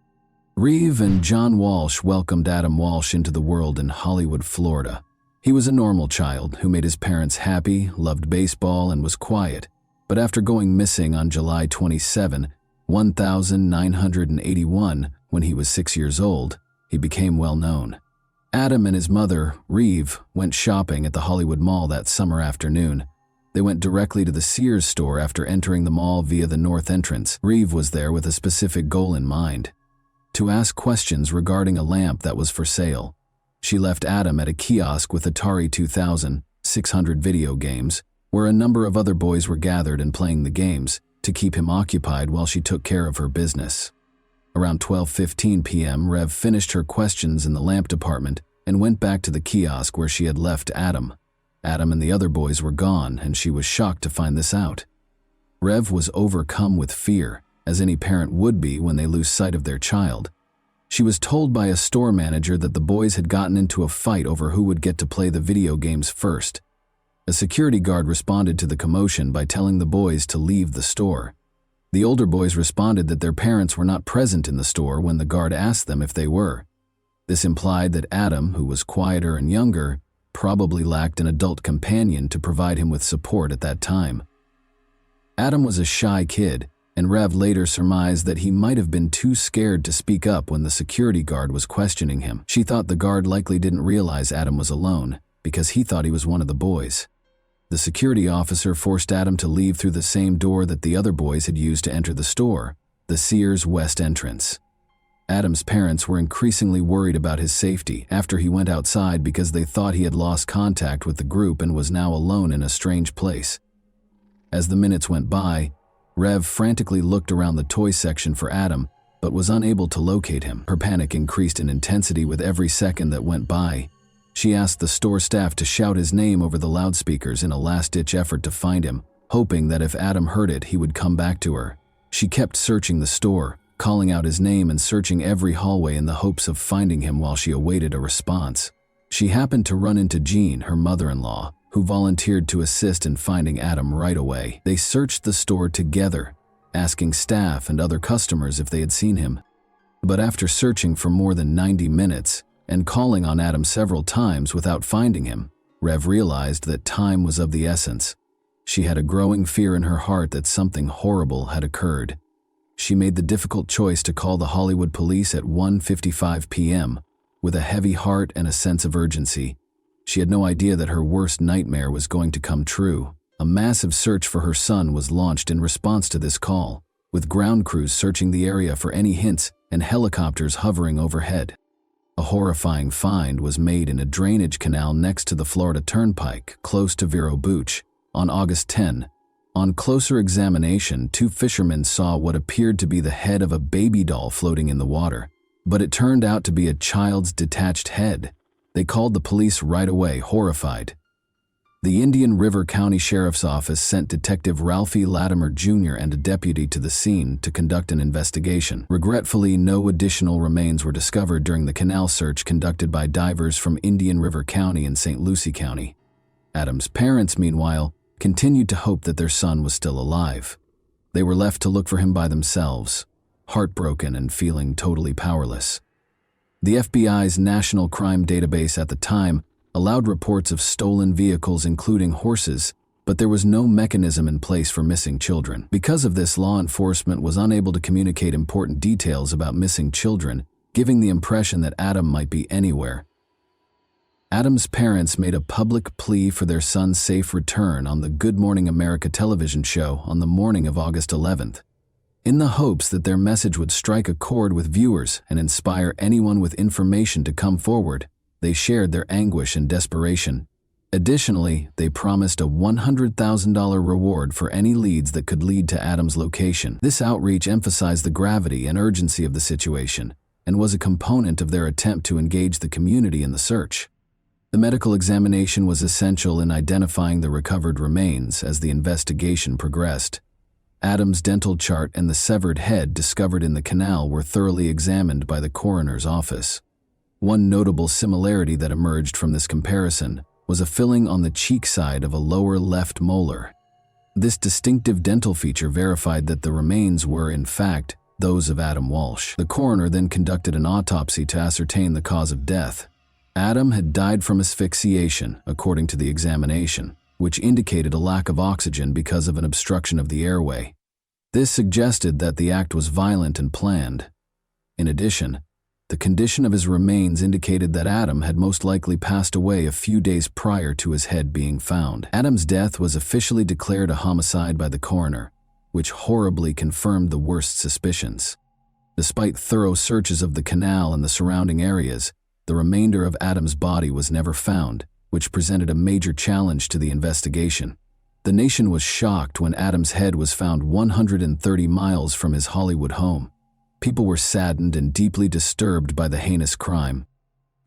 Reeve and John Walsh welcomed Adam Walsh into the world in Hollywood, Florida. He was a normal child who made his parents happy, loved baseball, and was quiet. But after going missing on July 27, 1981, when he was 6 years old, he became well known. Adam and his mother, Reeve, went shopping at the Hollywood Mall that summer afternoon. They went directly to the Sears store after entering the mall via the north entrance. Reeve was there with a specific goal in mind: to ask questions regarding a lamp that was for sale. She left Adam at a kiosk with Atari 2600 video games, where a number of other boys were gathered and playing the games, to keep him occupied while she took care of her business. Around 12:15 p.m., Rev finished her questions in the lamp department and went back to the kiosk where she had left Adam. Adam and the other boys were gone, and she was shocked to find this out. Rev was overcome with fear, as any parent would be when they lose sight of their child. She was told by a store manager that the boys had gotten into a fight over who would get to play the video games first. A security guard responded to the commotion by telling the boys to leave the store. The older boys responded that their parents were not present in the store when the guard asked them if they were. This implied that Adam, who was quieter and younger, probably lacked an adult companion to provide him with support at that time. Adam was a shy kid, and Rev later surmised that he might have been too scared to speak up when the security guard was questioning him. She thought the guard likely didn't realize Adam was alone, because he thought he was one of the boys. The security officer forced Adam to leave through the same door that the other boys had used to enter the store, the Sears West entrance. Adam's parents were increasingly worried about his safety after he went outside because they thought he had lost contact with the group and was now alone in a strange place. As the minutes went by, Rev frantically looked around the toy section for Adam, but was unable to locate him. Her panic increased in intensity with every second that went by. She asked the store staff to shout his name over the loudspeakers in a last-ditch effort to find him, hoping that if Adam heard it, he would come back to her. She kept searching the store, calling out his name and searching every hallway in the hopes of finding him while she awaited a response. She happened to run into Jean, her mother-in-law, who volunteered to assist in finding Adam right away. They searched the store together, asking staff and other customers if they had seen him. But after searching for more than 90 minutes, and calling on Adam several times without finding him, Rev realized that time was of the essence. She had a growing fear in her heart that something horrible had occurred. She made the difficult choice to call the Hollywood police at 1:55 p.m. with a heavy heart and a sense of urgency. She had no idea that her worst nightmare was going to come true. A massive search for her son was launched in response to this call, with ground crews searching the area for any hints and helicopters hovering overhead. A horrifying find was made in a drainage canal next to the Florida Turnpike, close to Vero Beach, on August 10. On closer examination, two fishermen saw what appeared to be the head of a baby doll floating in the water, but it turned out to be a child's detached head. They called the police right away, horrified. The Indian River County Sheriff's Office sent Detective Ralphie Latimer Jr. and a deputy to the scene to conduct an investigation. Regretfully, no additional remains were discovered during the canal search conducted by divers from Indian River County and St. Lucie County. Adam's parents, meanwhile, continued to hope that their son was still alive. They were left to look for him by themselves, heartbroken and feeling totally powerless. The FBI's National Crime Database at the time allowed reports of stolen vehicles including horses, but there was no mechanism in place for missing children. Because of this, law enforcement was unable to communicate important details about missing children, giving the impression that Adam might be anywhere. Adam's parents made a public plea for their son's safe return on the Good Morning America television show on the morning of August 11th. In the hopes that their message would strike a chord with viewers and inspire anyone with information to come forward, they shared their anguish and desperation. Additionally, they promised a $100,000 reward for any leads that could lead to Adam's location. This outreach emphasized the gravity and urgency of the situation and was a component of their attempt to engage the community in the search. The medical examination was essential in identifying the recovered remains as the investigation progressed. Adam's dental chart and the severed head discovered in the canal were thoroughly examined by the coroner's office. One notable similarity that emerged from this comparison was a filling on the cheek side of a lower left molar. This distinctive dental feature verified that the remains were, in fact, those of Adam Walsh. The coroner then conducted an autopsy to ascertain the cause of death. Adam had died from asphyxiation, according to the examination, which indicated a lack of oxygen because of an obstruction of the airway. This suggested that the act was violent and planned. In addition, the condition of his remains indicated that Adam had most likely passed away a few days prior to his head being found. Adam's death was officially declared a homicide by the coroner, which horribly confirmed the worst suspicions. Despite thorough searches of the canal and the surrounding areas, the remainder of Adam's body was never found, which presented a major challenge to the investigation. The nation was shocked when Adam's head was found 130 miles from his Hollywood home. People were saddened and deeply disturbed by the heinous crime.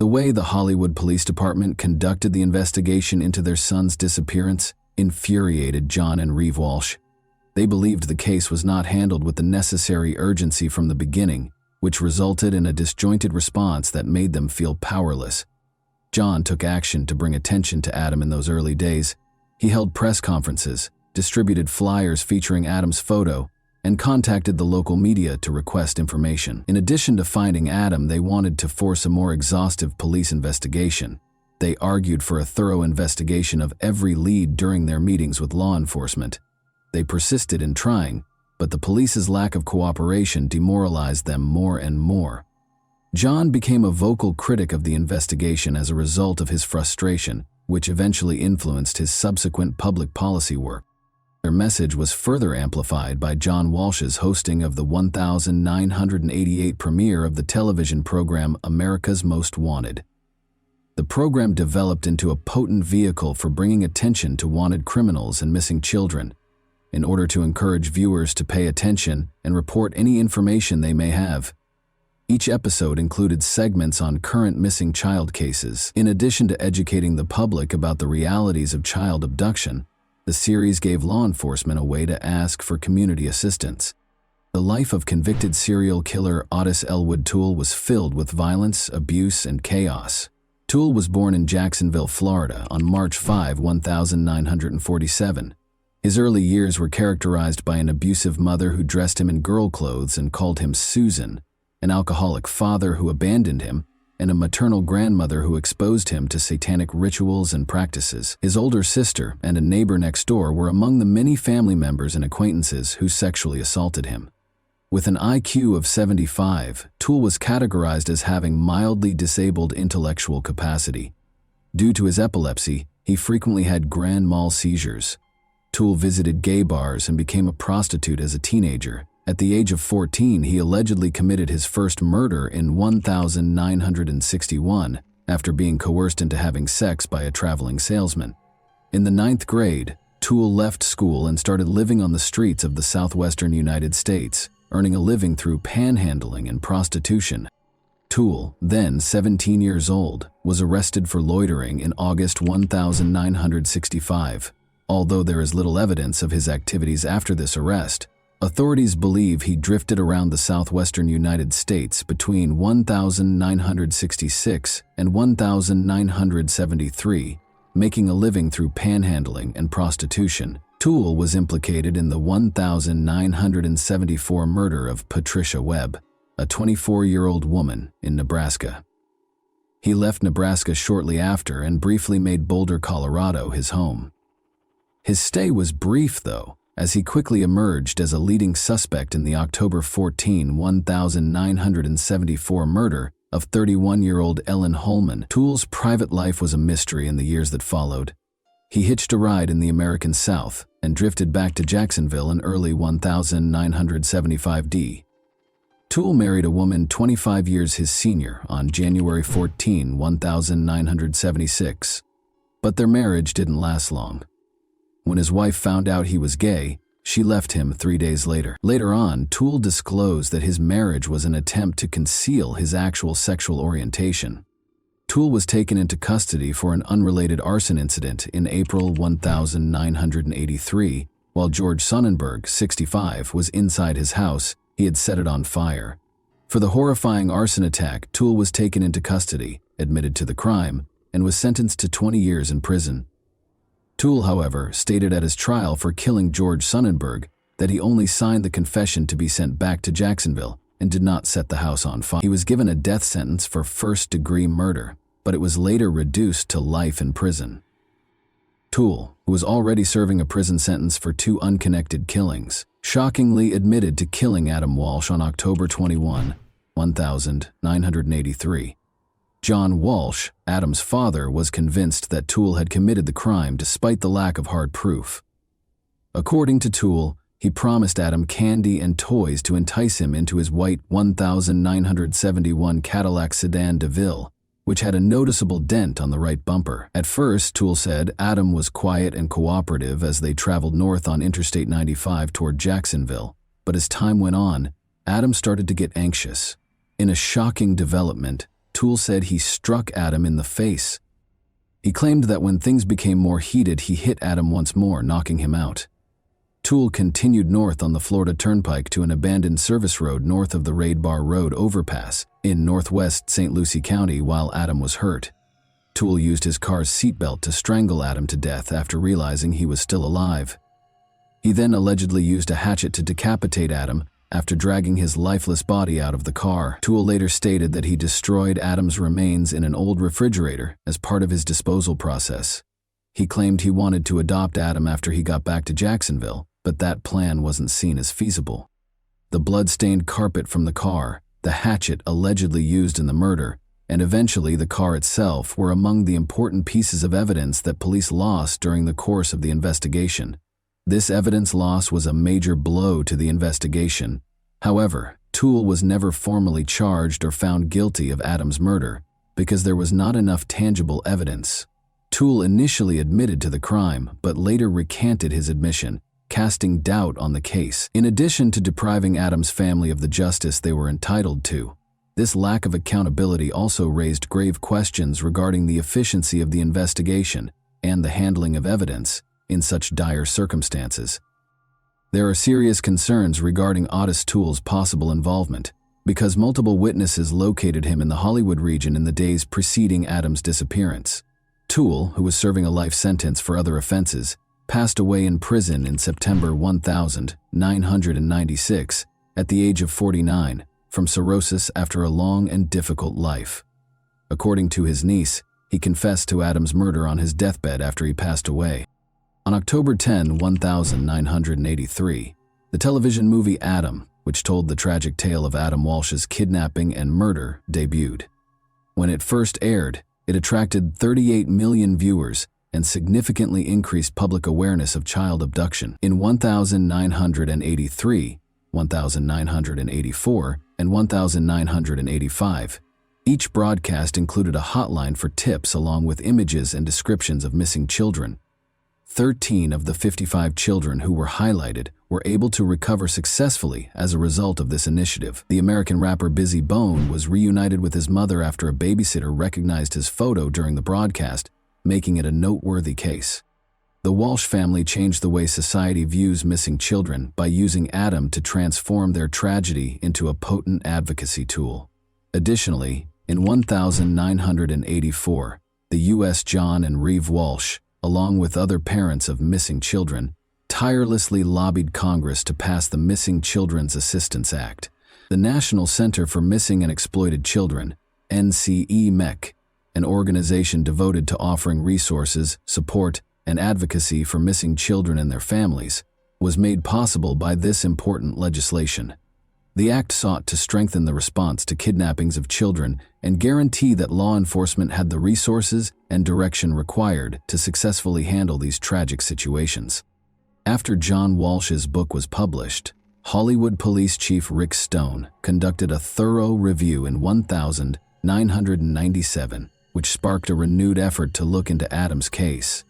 The way the Hollywood Police Department conducted the investigation into their son's disappearance infuriated John and Reeve Walsh. They believed the case was not handled with the necessary urgency from the beginning, which resulted in a disjointed response that made them feel powerless. John took action to bring attention to Adam in those early days. He held press conferences, distributed flyers featuring Adam's photo, and contacted the local media to request information. In addition to finding Adam, they wanted to force a more exhaustive police investigation. They argued for a thorough investigation of every lead during their meetings with law enforcement. They persisted in trying, but the police's lack of cooperation demoralized them more and more. John became a vocal critic of the investigation as a result of his frustration, which eventually influenced his subsequent public policy work. Their message was further amplified by John Walsh's hosting of the 1988 premiere of the television program America's Most Wanted. The program developed into a potent vehicle for bringing attention to wanted criminals and missing children, in order to encourage viewers to pay attention and report any information they may have. Each episode included segments on current missing child cases. In addition to educating the public about the realities of child abduction, the series gave law enforcement a way to ask for community assistance. The life of convicted serial killer Otis Elwood Toole was filled with violence, abuse, and chaos. Toole was born in Jacksonville, Florida, on March 5, 1947. His early years were characterized by an abusive mother who dressed him in girl clothes and called him Susan, an alcoholic father who abandoned him, and a maternal grandmother who exposed him to satanic rituals and practices. His older sister and a neighbor next door were among the many family members and acquaintances who sexually assaulted him. With an IQ of 75, Toole was categorized as having mildly disabled intellectual capacity. Due to his epilepsy, he frequently had grand mal seizures. Toole visited gay bars and became a prostitute as a teenager. At the age of 14, he allegedly committed his first murder in 1961 after being coerced into having sex by a traveling salesman. In the 9th grade, Toole left school and started living on the streets of the southwestern United States, earning a living through panhandling and prostitution. Toole, then 17 years old, was arrested for loitering in August 1965. Although there is little evidence of his activities after this arrest, authorities believe he drifted around the southwestern United States between 1966 and 1973, making a living through panhandling and prostitution. Toole was implicated in the 1974 murder of Patricia Webb, a 24-year-old woman in Nebraska. He left Nebraska shortly after and briefly made Boulder, Colorado, his home. His stay was brief, though, as he quickly emerged as a leading suspect in the October 14, 1974 murder of 31-year-old Ellen Holman. Toole's private life was a mystery in the years that followed. He hitched a ride in the American South and drifted back to Jacksonville in early 1975 D. Toole married a woman 25 years his senior on January 14, 1976. But their marriage didn't last long. When his wife found out he was gay, she left him 3 days later. Later on, Toole disclosed that his marriage was an attempt to conceal his actual sexual orientation. Toole was taken into custody for an unrelated arson incident in April 1983, while George Sonnenberg, 65, was inside his house. He had set it on fire. For the horrifying arson attack, Toole was taken into custody, admitted to the crime, and was sentenced to 20 years in prison. Toole, however, stated at his trial for killing George Sonnenberg that he only signed the confession to be sent back to Jacksonville and did not set the house on fire. He was given a death sentence for first-degree murder, but it was later reduced to life in prison. Toole, who was already serving a prison sentence for 2 unconnected killings, shockingly admitted to killing Adam Walsh on October 21, 1983. John Walsh, Adam's father, was convinced that Toole had committed the crime despite the lack of hard proof. According to Toole, he promised Adam candy and toys to entice him into his white 1971 Cadillac sedan DeVille, which had a noticeable dent on the right bumper. At first, Toole said, Adam was quiet and cooperative as they traveled north on Interstate 95 toward Jacksonville, but as time went on, Adam started to get anxious. In a shocking development, Toole said he struck Adam in the face. He claimed that when things became more heated, he hit Adam once more, knocking him out. Toole continued north on the Florida Turnpike to an abandoned service road north of the Raid Bar Road overpass in northwest St. Lucie County while Adam was hurt. Toole used his car's seatbelt to strangle Adam to death after realizing he was still alive. He then allegedly used a hatchet to decapitate Adam after dragging his lifeless body out of the car. Toole later stated that he destroyed Adam's remains in an old refrigerator as part of his disposal process. He claimed he wanted to adopt Adam after he got back to Jacksonville, but that plan wasn't seen as feasible. The blood-stained carpet from the car, the hatchet allegedly used in the murder, and eventually the car itself were among the important pieces of evidence that police lost during the course of the investigation. This evidence loss was a major blow to the investigation. However, Toole was never formally charged or found guilty of Adam's murder because there was not enough tangible evidence. Toole initially admitted to the crime, but later recanted his admission, casting doubt on the case. In addition to depriving Adam's family of the justice they were entitled to, this lack of accountability also raised grave questions regarding the efficiency of the investigation and the handling of evidence in such dire circumstances. There are serious concerns regarding Otis Toole's possible involvement, because multiple witnesses located him in the Hollywood region in the days preceding Adam's disappearance. Toole, who was serving a life sentence for other offenses, passed away in prison in September 1996 at the age of 49 from cirrhosis after a long and difficult life. According to his niece, he confessed to Adam's murder on his deathbed after he passed away. On October 10, 1983, the television movie Adam, which told the tragic tale of Adam Walsh's kidnapping and murder, debuted. When it first aired, it attracted 38 million viewers and significantly increased public awareness of child abduction. In 1983, 1984, and 1985, each broadcast included a hotline for tips along with images and descriptions of missing children. 13 of the 55 children who were highlighted were able to recover successfully as a result of this initiative. The American rapper Bizzy Bone was reunited with his mother after a babysitter recognized his photo during the broadcast, making it a noteworthy case. The Walsh family changed the way society views missing children by using Adam to transform their tragedy into a potent advocacy tool. Additionally, in 1984, the U.S. John and Reeve Walsh, along with other parents of missing children, tirelessly lobbied Congress to pass the Missing Children's Assistance Act. The National Center for Missing and Exploited Children, NCEMEC, an organization devoted to offering resources, support, and advocacy for missing children and their families, was made possible by this important legislation. The act sought to strengthen the response to kidnappings of children and guarantee that law enforcement had the resources and direction required to successfully handle these tragic situations. After John Walsh's book was published, Hollywood Police Chief Rick Stone conducted a thorough review in 1997, which sparked a renewed effort to look into Adam's case.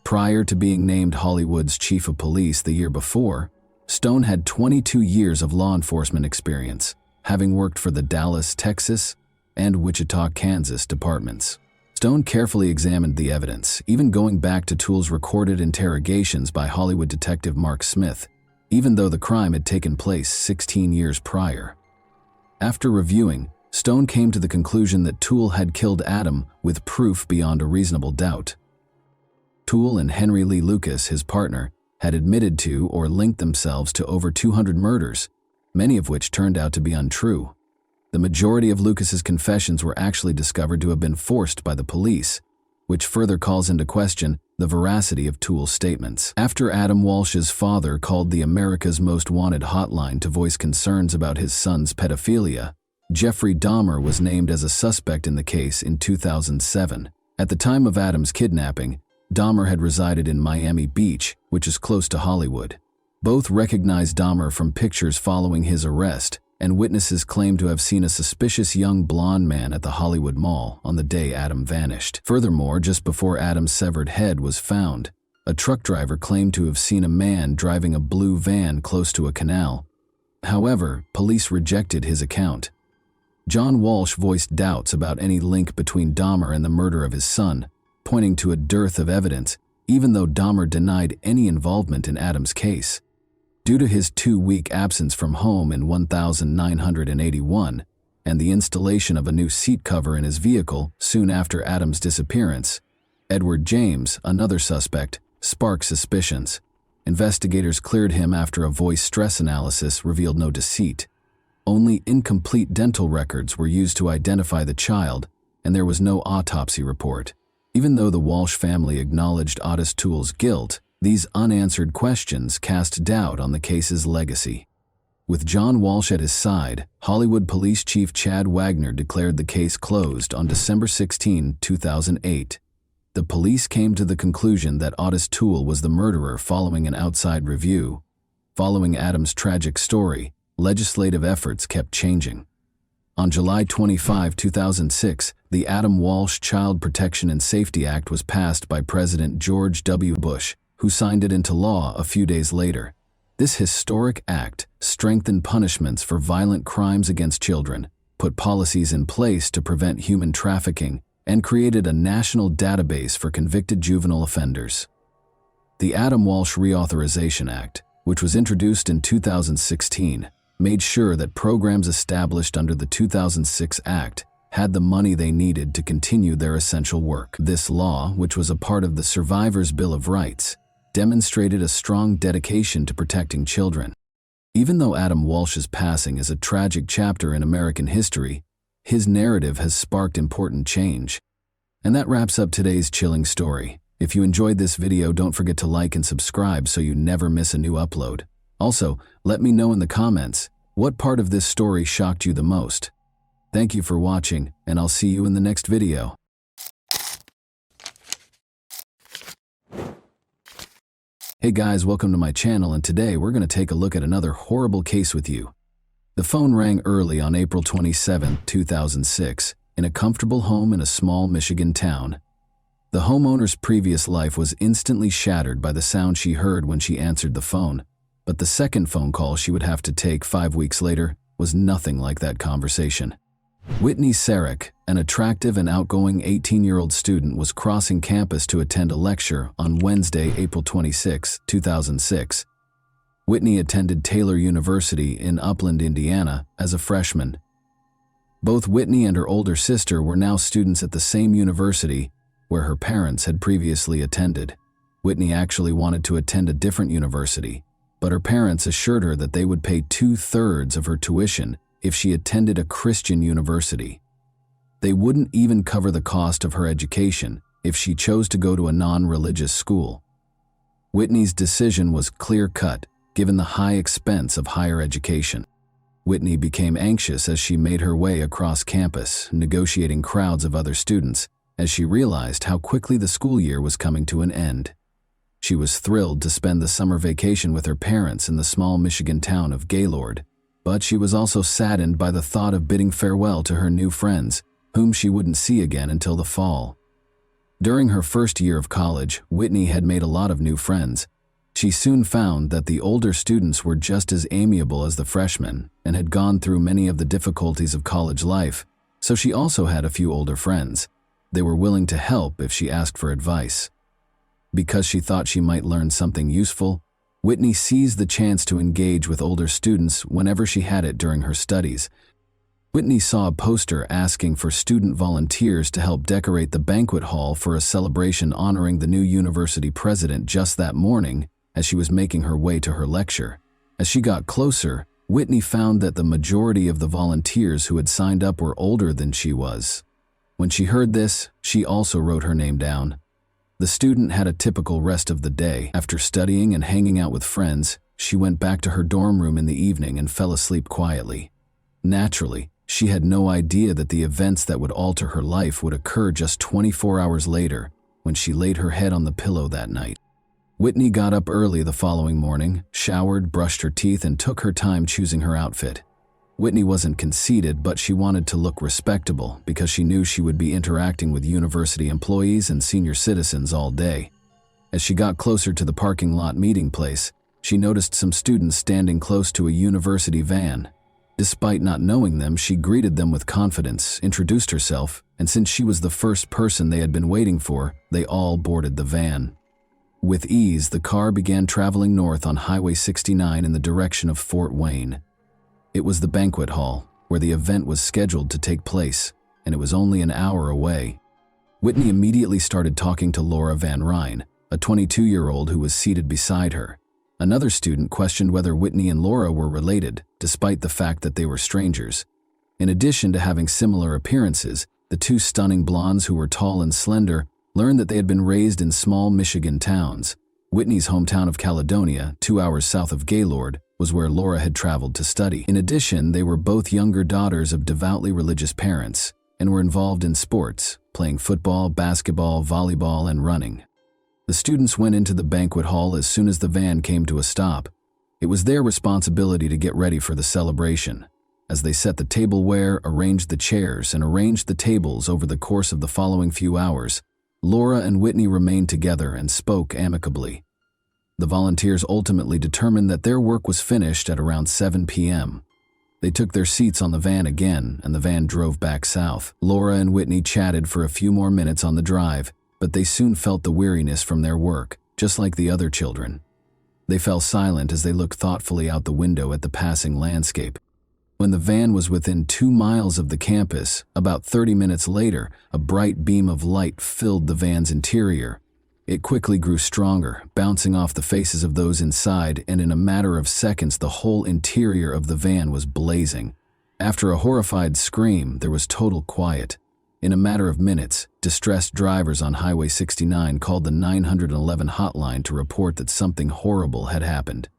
Prior to being named Hollywood's chief of police the year before, Stone had 22 years of law enforcement experience, having worked for the Dallas, Texas, and Wichita, Kansas departments. Stone carefully examined the evidence, even going back to Toole's recorded interrogations by Hollywood detective Mark Smith, even though the crime had taken place 16 years prior. After reviewing, Stone came to the conclusion that Toole had killed Adam with proof beyond a reasonable doubt. Toole and Henry Lee Lucas, his partner, had admitted to or linked themselves to over 200 murders, many of which turned out to be untrue. The majority of Lucas's confessions were actually discovered to have been forced by the police, which further calls into question the veracity of Toole's statements. After Adam Walsh's father called the America's Most Wanted hotline to voice concerns about his son's pedophilia, Jeffrey Dahmer was named as a suspect in the case in 2007. At the time of Adam's kidnapping, Dahmer had resided in Miami Beach, which is close to Hollywood. Both recognized Dahmer from pictures following his arrest, and witnesses claimed to have seen a suspicious young blonde man at the Hollywood Mall on the day Adam vanished. Furthermore, just before Adam's severed head was found, a truck driver claimed to have seen a man driving a blue van close to a canal. However, police rejected his account. John Walsh voiced doubts about any link between Dahmer and the murder of his son, pointing to a dearth of evidence, even though Dahmer denied any involvement in Adam's case. Due to his 2-week absence from home in 1981 and the installation of a new seat cover in his vehicle soon after Adam's disappearance, Edward James, another suspect, sparked suspicions. Investigators cleared him after a voice stress analysis revealed no deceit. Only incomplete dental records were used to identify the child, and there was no autopsy report. Even though the Walsh family acknowledged Otis Toole's guilt, these unanswered questions cast doubt on the case's legacy. With John Walsh at his side, Hollywood Police Chief Chad Wagner declared the case closed on December 16, 2008. The police came to the conclusion that Otis Toole was the murderer following an outside review. Following Adam's tragic story, legislative efforts kept changing. On July 25, 2006, the Adam Walsh Child Protection and Safety Act was passed by President George W. Bush, who signed it into law a few days later. This historic act strengthened punishments for violent crimes against children, put policies in place to prevent human trafficking, and created a national database for convicted juvenile offenders. The Adam Walsh Reauthorization Act, which was introduced in 2016, made sure that programs established under the 2006 Act had the money they needed to continue their essential work. This law, which was a part of the Survivors' Bill of Rights, demonstrated a strong dedication to protecting children. Even though Adam Walsh's passing is a tragic chapter in American history, his narrative has sparked important change. And that wraps up today's chilling story. If you enjoyed this video, don't forget to like and subscribe so you never miss a new upload. Also, let me know in the comments, what part of this story shocked you the most? Thank you for watching, and I'll see you in the next video. Hey guys, welcome to my channel, and today we're going to take a look at another horrible case with you. The phone rang early on April 27, 2006, in a comfortable home in a small Michigan town. The homeowner's previous life was instantly shattered by the sound she heard when she answered the phone. But the second phone call she would have to take 5 weeks later was nothing like that conversation. Whitney Sarek, an attractive and outgoing 18-year-old student, was crossing campus to attend a lecture on Wednesday, April 26, 2006. Whitney attended Taylor University in Upland, Indiana, as a freshman. Both Whitney and her older sister were now students at the same university where her parents had previously attended. Whitney actually wanted to attend a different university, but her parents assured her that they would pay 2/3 of her tuition if she attended a Christian university. They wouldn't even cover the cost of her education if she chose to go to a non-religious school. Whitney's decision was clear-cut, given the high expense of higher education. Whitney became anxious as she made her way across campus, negotiating crowds of other students, as she realized how quickly the school year was coming to an end. She was thrilled to spend the summer vacation with her parents in the small Michigan town of Gaylord, but she was also saddened by the thought of bidding farewell to her new friends, whom she wouldn't see again until the fall. During her first year of college, Whitney had made a lot of new friends. She soon found that the older students were just as amiable as the freshmen and had gone through many of the difficulties of college life, so she also had a few older friends. They were willing to help if she asked for advice. Because she thought she might learn something useful, Whitney seized the chance to engage with older students whenever she had it during her studies. Whitney saw a poster asking for student volunteers to help decorate the banquet hall for a celebration honoring the new university president just that morning as she was making her way to her lecture. As she got closer, Whitney found that the majority of the volunteers who had signed up were older than she was. When she heard this, she also wrote her name down. The student had a typical rest of the day. After studying and hanging out with friends, she went back to her dorm room in the evening and fell asleep quietly. Naturally, she had no idea that the events that would alter her life would occur just 24 hours later, when she laid her head on the pillow that night. Whitney got up early the following morning, showered, brushed her teeth, and took her time choosing her outfit. Whitney wasn't conceited, but she wanted to look respectable because she knew she would be interacting with university employees and senior citizens all day. As she got closer to the parking lot meeting place, she noticed some students standing close to a university van. Despite not knowing them, she greeted them with confidence, introduced herself, and since she was the first person they had been waiting for, they all boarded the van. With ease, the car began traveling north on Highway 69 in the direction of Fort Wayne. It was the banquet hall, where the event was scheduled to take place, and it was only an hour away. Whitney immediately started talking to Laura Van Ryn, a 22-year-old who was seated beside her. Another student questioned whether Whitney and Laura were related, despite the fact that they were strangers. In addition to having similar appearances, the two stunning blondes who were tall and slender learned that they had been raised in small Michigan towns. Whitney's hometown of Caledonia, 2 hours south of Gaylord, was where Laura had traveled to study. In addition, they were both younger daughters of devoutly religious parents and were involved in sports, playing football, basketball, volleyball, and running. The students went into the banquet hall as soon as the van came to a stop. It was their responsibility to get ready for the celebration. As they set the tableware, arranged the chairs, and arranged the tables over the course of the following few hours, Laura and Whitney remained together and spoke amicably. The volunteers ultimately determined that their work was finished at around 7 p.m. They took their seats on the van again, and the van drove back south. Laura and Whitney chatted for a few more minutes on the drive, but they soon felt the weariness from their work, just like the other children. They fell silent as they looked thoughtfully out the window at the passing landscape. When the van was within 2 miles of the campus, about 30 minutes later, a bright beam of light filled the van's interior. It quickly grew stronger, bouncing off the faces of those inside, and in a matter of seconds the whole interior of the van was blazing. After a horrified scream, there was total quiet. In a matter of minutes, distressed drivers on Highway 69 called the 911 hotline to report that something horrible had happened.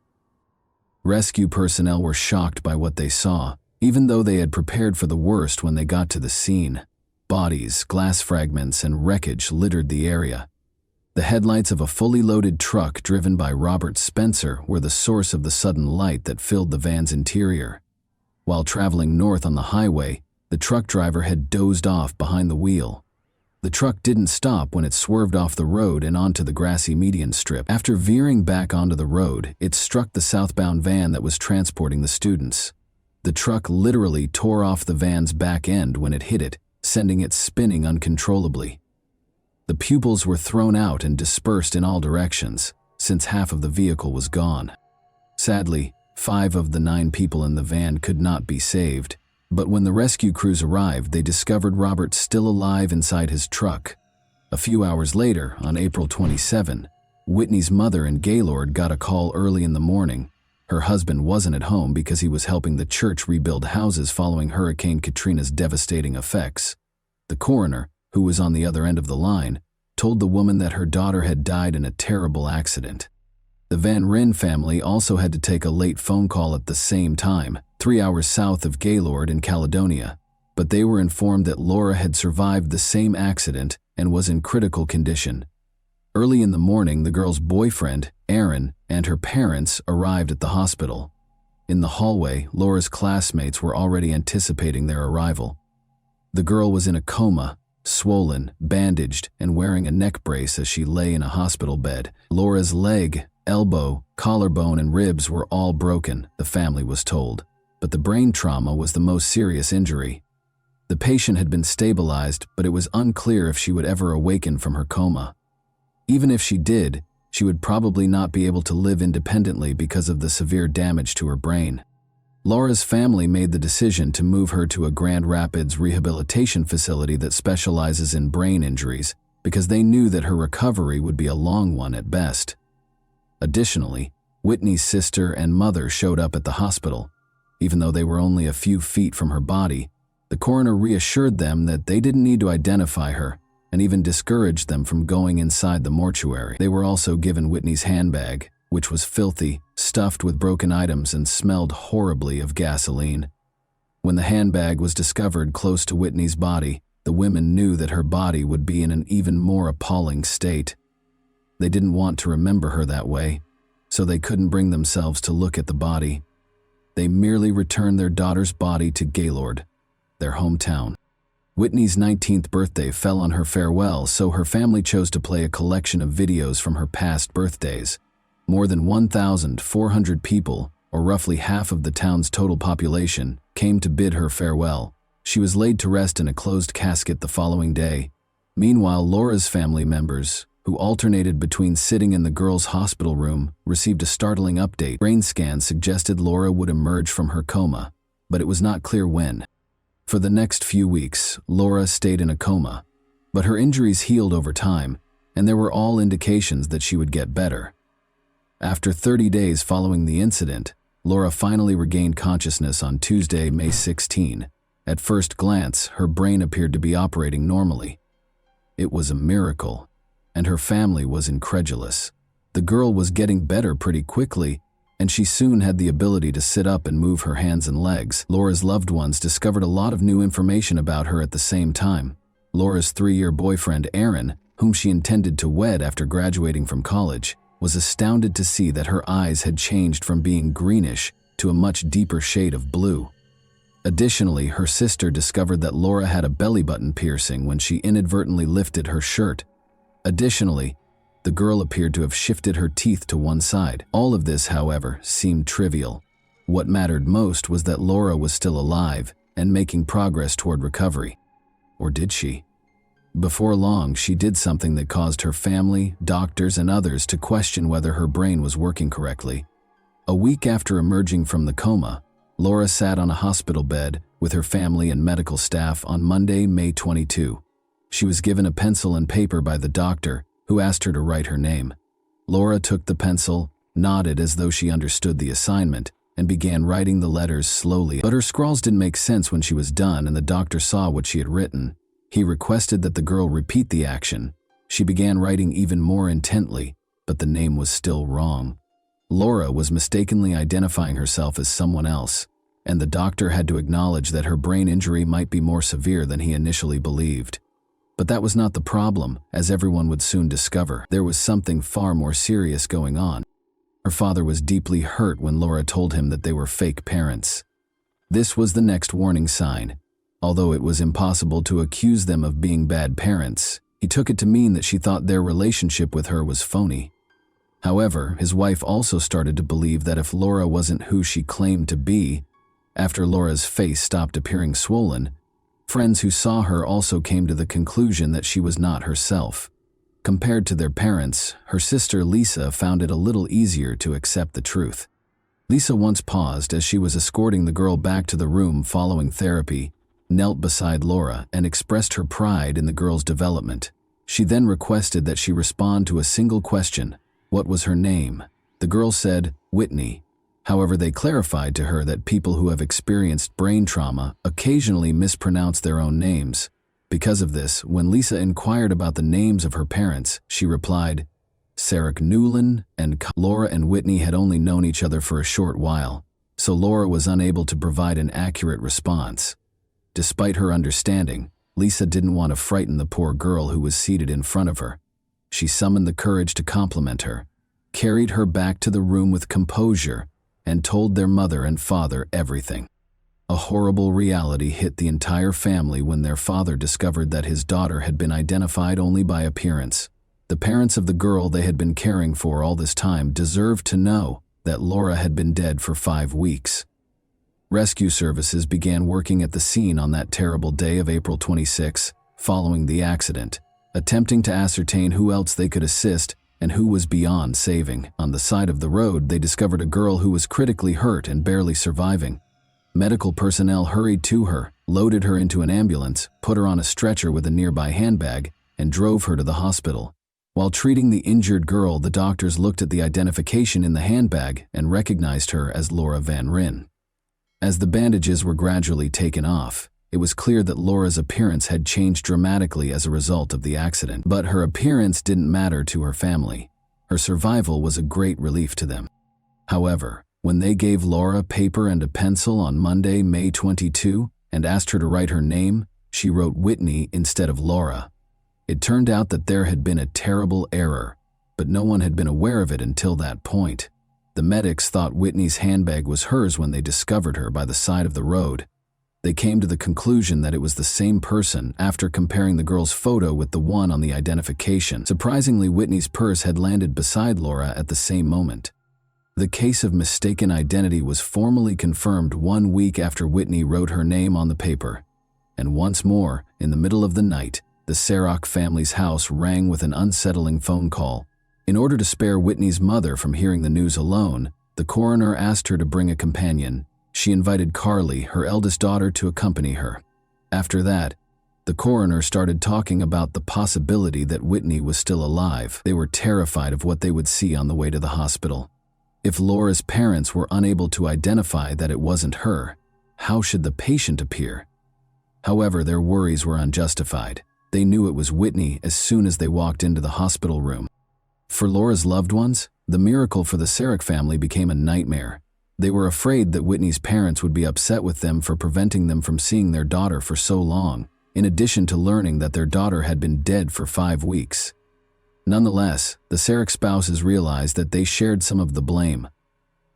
Rescue personnel were shocked by what they saw, even though they had prepared for the worst when they got to the scene. Bodies, glass fragments, and wreckage littered the area. The headlights of a fully loaded truck driven by Robert Spencer were the source of the sudden light that filled the van's interior. While traveling north on the highway, the truck driver had dozed off behind the wheel. The truck didn't stop when it swerved off the road and onto the grassy median strip. After veering back onto the road, it struck the southbound van that was transporting the students. The truck literally tore off the van's back end when it hit it, sending it spinning uncontrollably. The pupils were thrown out and dispersed in all directions, since half of the vehicle was gone. Sadly, 5 of the 9 people in the van could not be saved. But when the rescue crews arrived, they discovered Robert still alive inside his truck. A few hours later, on April 27, Whitney's mother in Gaylord got a call early in the morning. Her husband wasn't at home because he was helping the church rebuild houses following Hurricane Katrina's devastating effects. The coroner, who was on the other end of the line, told the woman that her daughter had died in a terrible accident. The Van Ryn family also had to take a late phone call at the same time, 3 hours south of Gaylord in Caledonia, but they were informed that Laura had survived the same accident and was in critical condition. Early in the morning, the girl's boyfriend, Aaron, and her parents arrived at the hospital. In the hallway, Laura's classmates were already anticipating their arrival. The girl was in a coma, swollen, bandaged, and wearing a neck brace as she lay in a hospital bed. Laura's leg, elbow, collarbone, and ribs were all broken, the family was told, but the brain trauma was the most serious injury. The patient had been stabilized, but it was unclear if she would ever awaken from her coma. Even if she did, she would probably not be able to live independently because of the severe damage to her brain. Laura's family made the decision to move her to a Grand Rapids rehabilitation facility that specializes in brain injuries because they knew that her recovery would be a long one at best. Additionally, Whitney's sister and mother showed up at the hospital. Even though they were only a few feet from her body, the coroner reassured them that they didn't need to identify her and even discouraged them from going inside the mortuary. They were also given Whitney's handbag, which was filthy, stuffed with broken items, and smelled horribly of gasoline. When the handbag was discovered close to Whitney's body, the women knew that her body would be in an even more appalling state. They didn't want to remember her that way, so they couldn't bring themselves to look at the body. They merely returned their daughter's body to Gaylord, their hometown. Whitney's 19th birthday fell on her farewell, so her family chose to play a collection of videos from her past birthdays. More than 1,400 people, or roughly half of the town's total population, came to bid her farewell. She was laid to rest in a closed casket the following day. Meanwhile, Laura's family members, who alternated between sitting in the girl's hospital room, received a startling update. Brain scans suggested Laura would emerge from her coma, but it was not clear when. For the next few weeks, Laura stayed in a coma, but her injuries healed over time, and there were all indications that she would get better. After 30 days following the incident, Laura finally regained consciousness on Tuesday, May 16. At first glance, her brain appeared to be operating normally. It was a miracle, and her family was incredulous. The girl was getting better pretty quickly, and she soon had the ability to sit up and move her hands and legs. Laura's loved ones discovered a lot of new information about her at the same time. Laura's 3-year boyfriend, Aaron, whom she intended to wed after graduating from college, was astounded to see that her eyes had changed from being greenish to a much deeper shade of blue. Additionally, her sister discovered that Laura had a belly button piercing when she inadvertently lifted her shirt. Additionally, the girl appeared to have shifted her teeth to one side. All of this, however, seemed trivial. What mattered most was that Laura was still alive and making progress toward recovery. Or did she? Before long, she did something that caused her family, doctors, and others to question whether her brain was working correctly. A week after emerging from the coma, Laura sat on a hospital bed with her family and medical staff on Monday, May 22. She was given a pencil and paper by the doctor, who asked her to write her name. Laura took the pencil, nodded as though she understood the assignment, and began writing the letters slowly. But her scrawls didn't make sense when she was done, and the doctor saw what she had written. He requested that the girl repeat the action. She began writing even more intently, but the name was still wrong. Laura was mistakenly identifying herself as someone else, and the doctor had to acknowledge that her brain injury might be more severe than he initially believed. But that was not the problem, as everyone would soon discover. There was something far more serious going on. Her father was deeply hurt when Laura told him that they were fake parents. This was the next warning sign. Although it was impossible to accuse them of being bad parents, he took it to mean that she thought their relationship with her was phony. However, his wife also started to believe that if Laura wasn't who she claimed to be, after Laura's face stopped appearing swollen, friends who saw her also came to the conclusion that she was not herself. Compared to their parents, her sister Lisa found it a little easier to accept the truth. Lisa once paused as she was escorting the girl back to the room following therapy, knelt beside Laura, and expressed her pride in the girl's development. She then requested that she respond to a single question: what was her name? The girl said, Whitney. However, they clarified to her that people who have experienced brain trauma occasionally mispronounce their own names. Because of this, when Lisa inquired about the names of her parents, she replied, Sarah Newland and Laura and Whitney had only known each other for a short while, so Laura was unable to provide an accurate response. Despite her understanding, Lisa didn't want to frighten the poor girl who was seated in front of her. She summoned the courage to compliment her, carried her back to the room with composure, and told their mother and father everything. A horrible reality hit the entire family when their father discovered that his daughter had been identified only by appearance. The parents of the girl they had been caring for all this time deserved to know that Laura had been dead for 5 weeks. Rescue services began working at the scene on that terrible day of April 26, following the accident, attempting to ascertain who else they could assist and who was beyond saving. On the side of the road, they discovered a girl who was critically hurt and barely surviving. Medical personnel hurried to her, loaded her into an ambulance, put her on a stretcher with a nearby handbag, and drove her to the hospital. While treating the injured girl, the doctors looked at the identification in the handbag and recognized her as Laura Van Ryn. As the bandages were gradually taken off, it was clear that Laura's appearance had changed dramatically as a result of the accident. But her appearance didn't matter to her family. Her survival was a great relief to them. However, when they gave Laura paper and a pencil on Monday, May 22, and asked her to write her name, she wrote Whitney instead of Laura. It turned out that there had been a terrible error, but no one had been aware of it until that point. The medics thought Whitney's handbag was hers when they discovered her by the side of the road. They came to the conclusion that it was the same person after comparing the girl's photo with the one on the identification. Surprisingly, Whitney's purse had landed beside Laura at the same moment. The case of mistaken identity was formally confirmed 1 week after Whitney wrote her name on the paper. And once more, in the middle of the night, the Sarok family's house rang with an unsettling phone call. In order to spare Whitney's mother from hearing the news alone, the coroner asked her to bring a companion. She invited Carly, her eldest daughter, to accompany her. After that, the coroner started talking about the possibility that Whitney was still alive. They were terrified of what they would see on the way to the hospital. If Laura's parents were unable to identify that it wasn't her, how should the patient appear? However, their worries were unjustified. They knew it was Whitney as soon as they walked into the hospital room. For Laura's loved ones, the miracle for the Sarok family became a nightmare. They were afraid that Whitney's parents would be upset with them for preventing them from seeing their daughter for so long, in addition to learning that their daughter had been dead for 5 weeks. Nonetheless, the Sarok spouses realized that they shared some of the blame.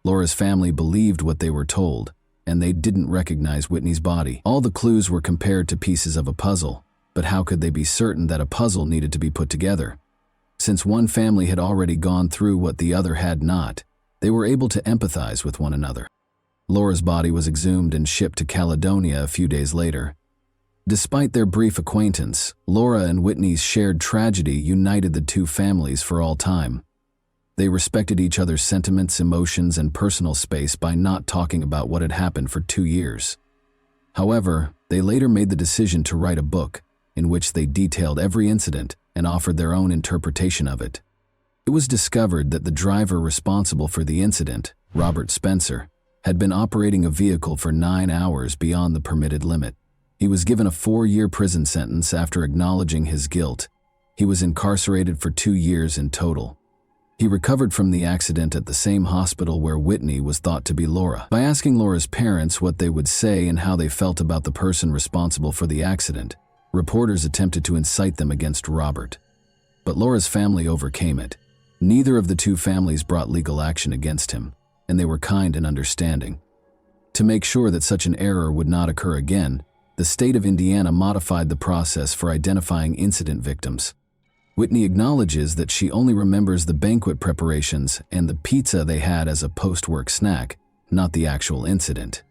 Laura's family believed what they were told, and they didn't recognize Whitney's body. All the clues were compared to pieces of a puzzle, but how could they be certain that a puzzle needed to be put together? Since one family had already gone through what the other had not, they were able to empathize with one another. Laura's body was exhumed and shipped to Caledonia a few days later. Despite their brief acquaintance, Laura and Whitney's shared tragedy united the two families for all time. They respected each other's sentiments, emotions, and personal space by not talking about what had happened for 2 years. However, they later made the decision to write a book in which they detailed every incident and offered their own interpretation of it. It was discovered that the driver responsible for the incident, Robert Spencer, had been operating a vehicle for 9 hours beyond the permitted limit. He was given a 4-year prison sentence after acknowledging his guilt. He was incarcerated for 2 years in total. He recovered from the accident at the same hospital where Whitney was thought to be Laura. By asking Laura's parents what they would say and how they felt about the person responsible for the accident, reporters attempted to incite them against Robert. But Laura's family overcame it. Neither of the two families brought legal action against him, and they were kind and understanding. To make sure that such an error would not occur again, the state of Indiana modified the process for identifying incident victims. Whitney acknowledges that she only remembers the banquet preparations and the pizza they had as a post-work snack, not the actual incident.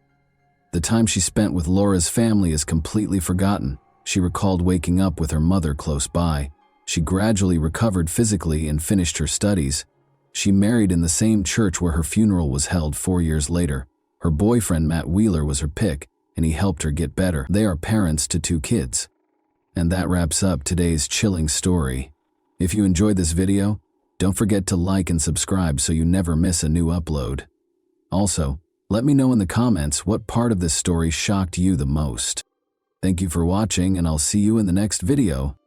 The time she spent with Laura's family is completely forgotten. She recalled waking up with her mother close by. She gradually recovered physically and finished her studies. She married in the same church where her funeral was held 4 years later. Her boyfriend, Matt Wheeler, was her pick, and he helped her get better. They are parents to 2 kids. And that wraps up today's chilling story. If you enjoyed this video, don't forget to like and subscribe so you never miss a new upload. Also, let me know in the comments what part of this story shocked you the most. Thank you for watching, and I'll see you in the next video.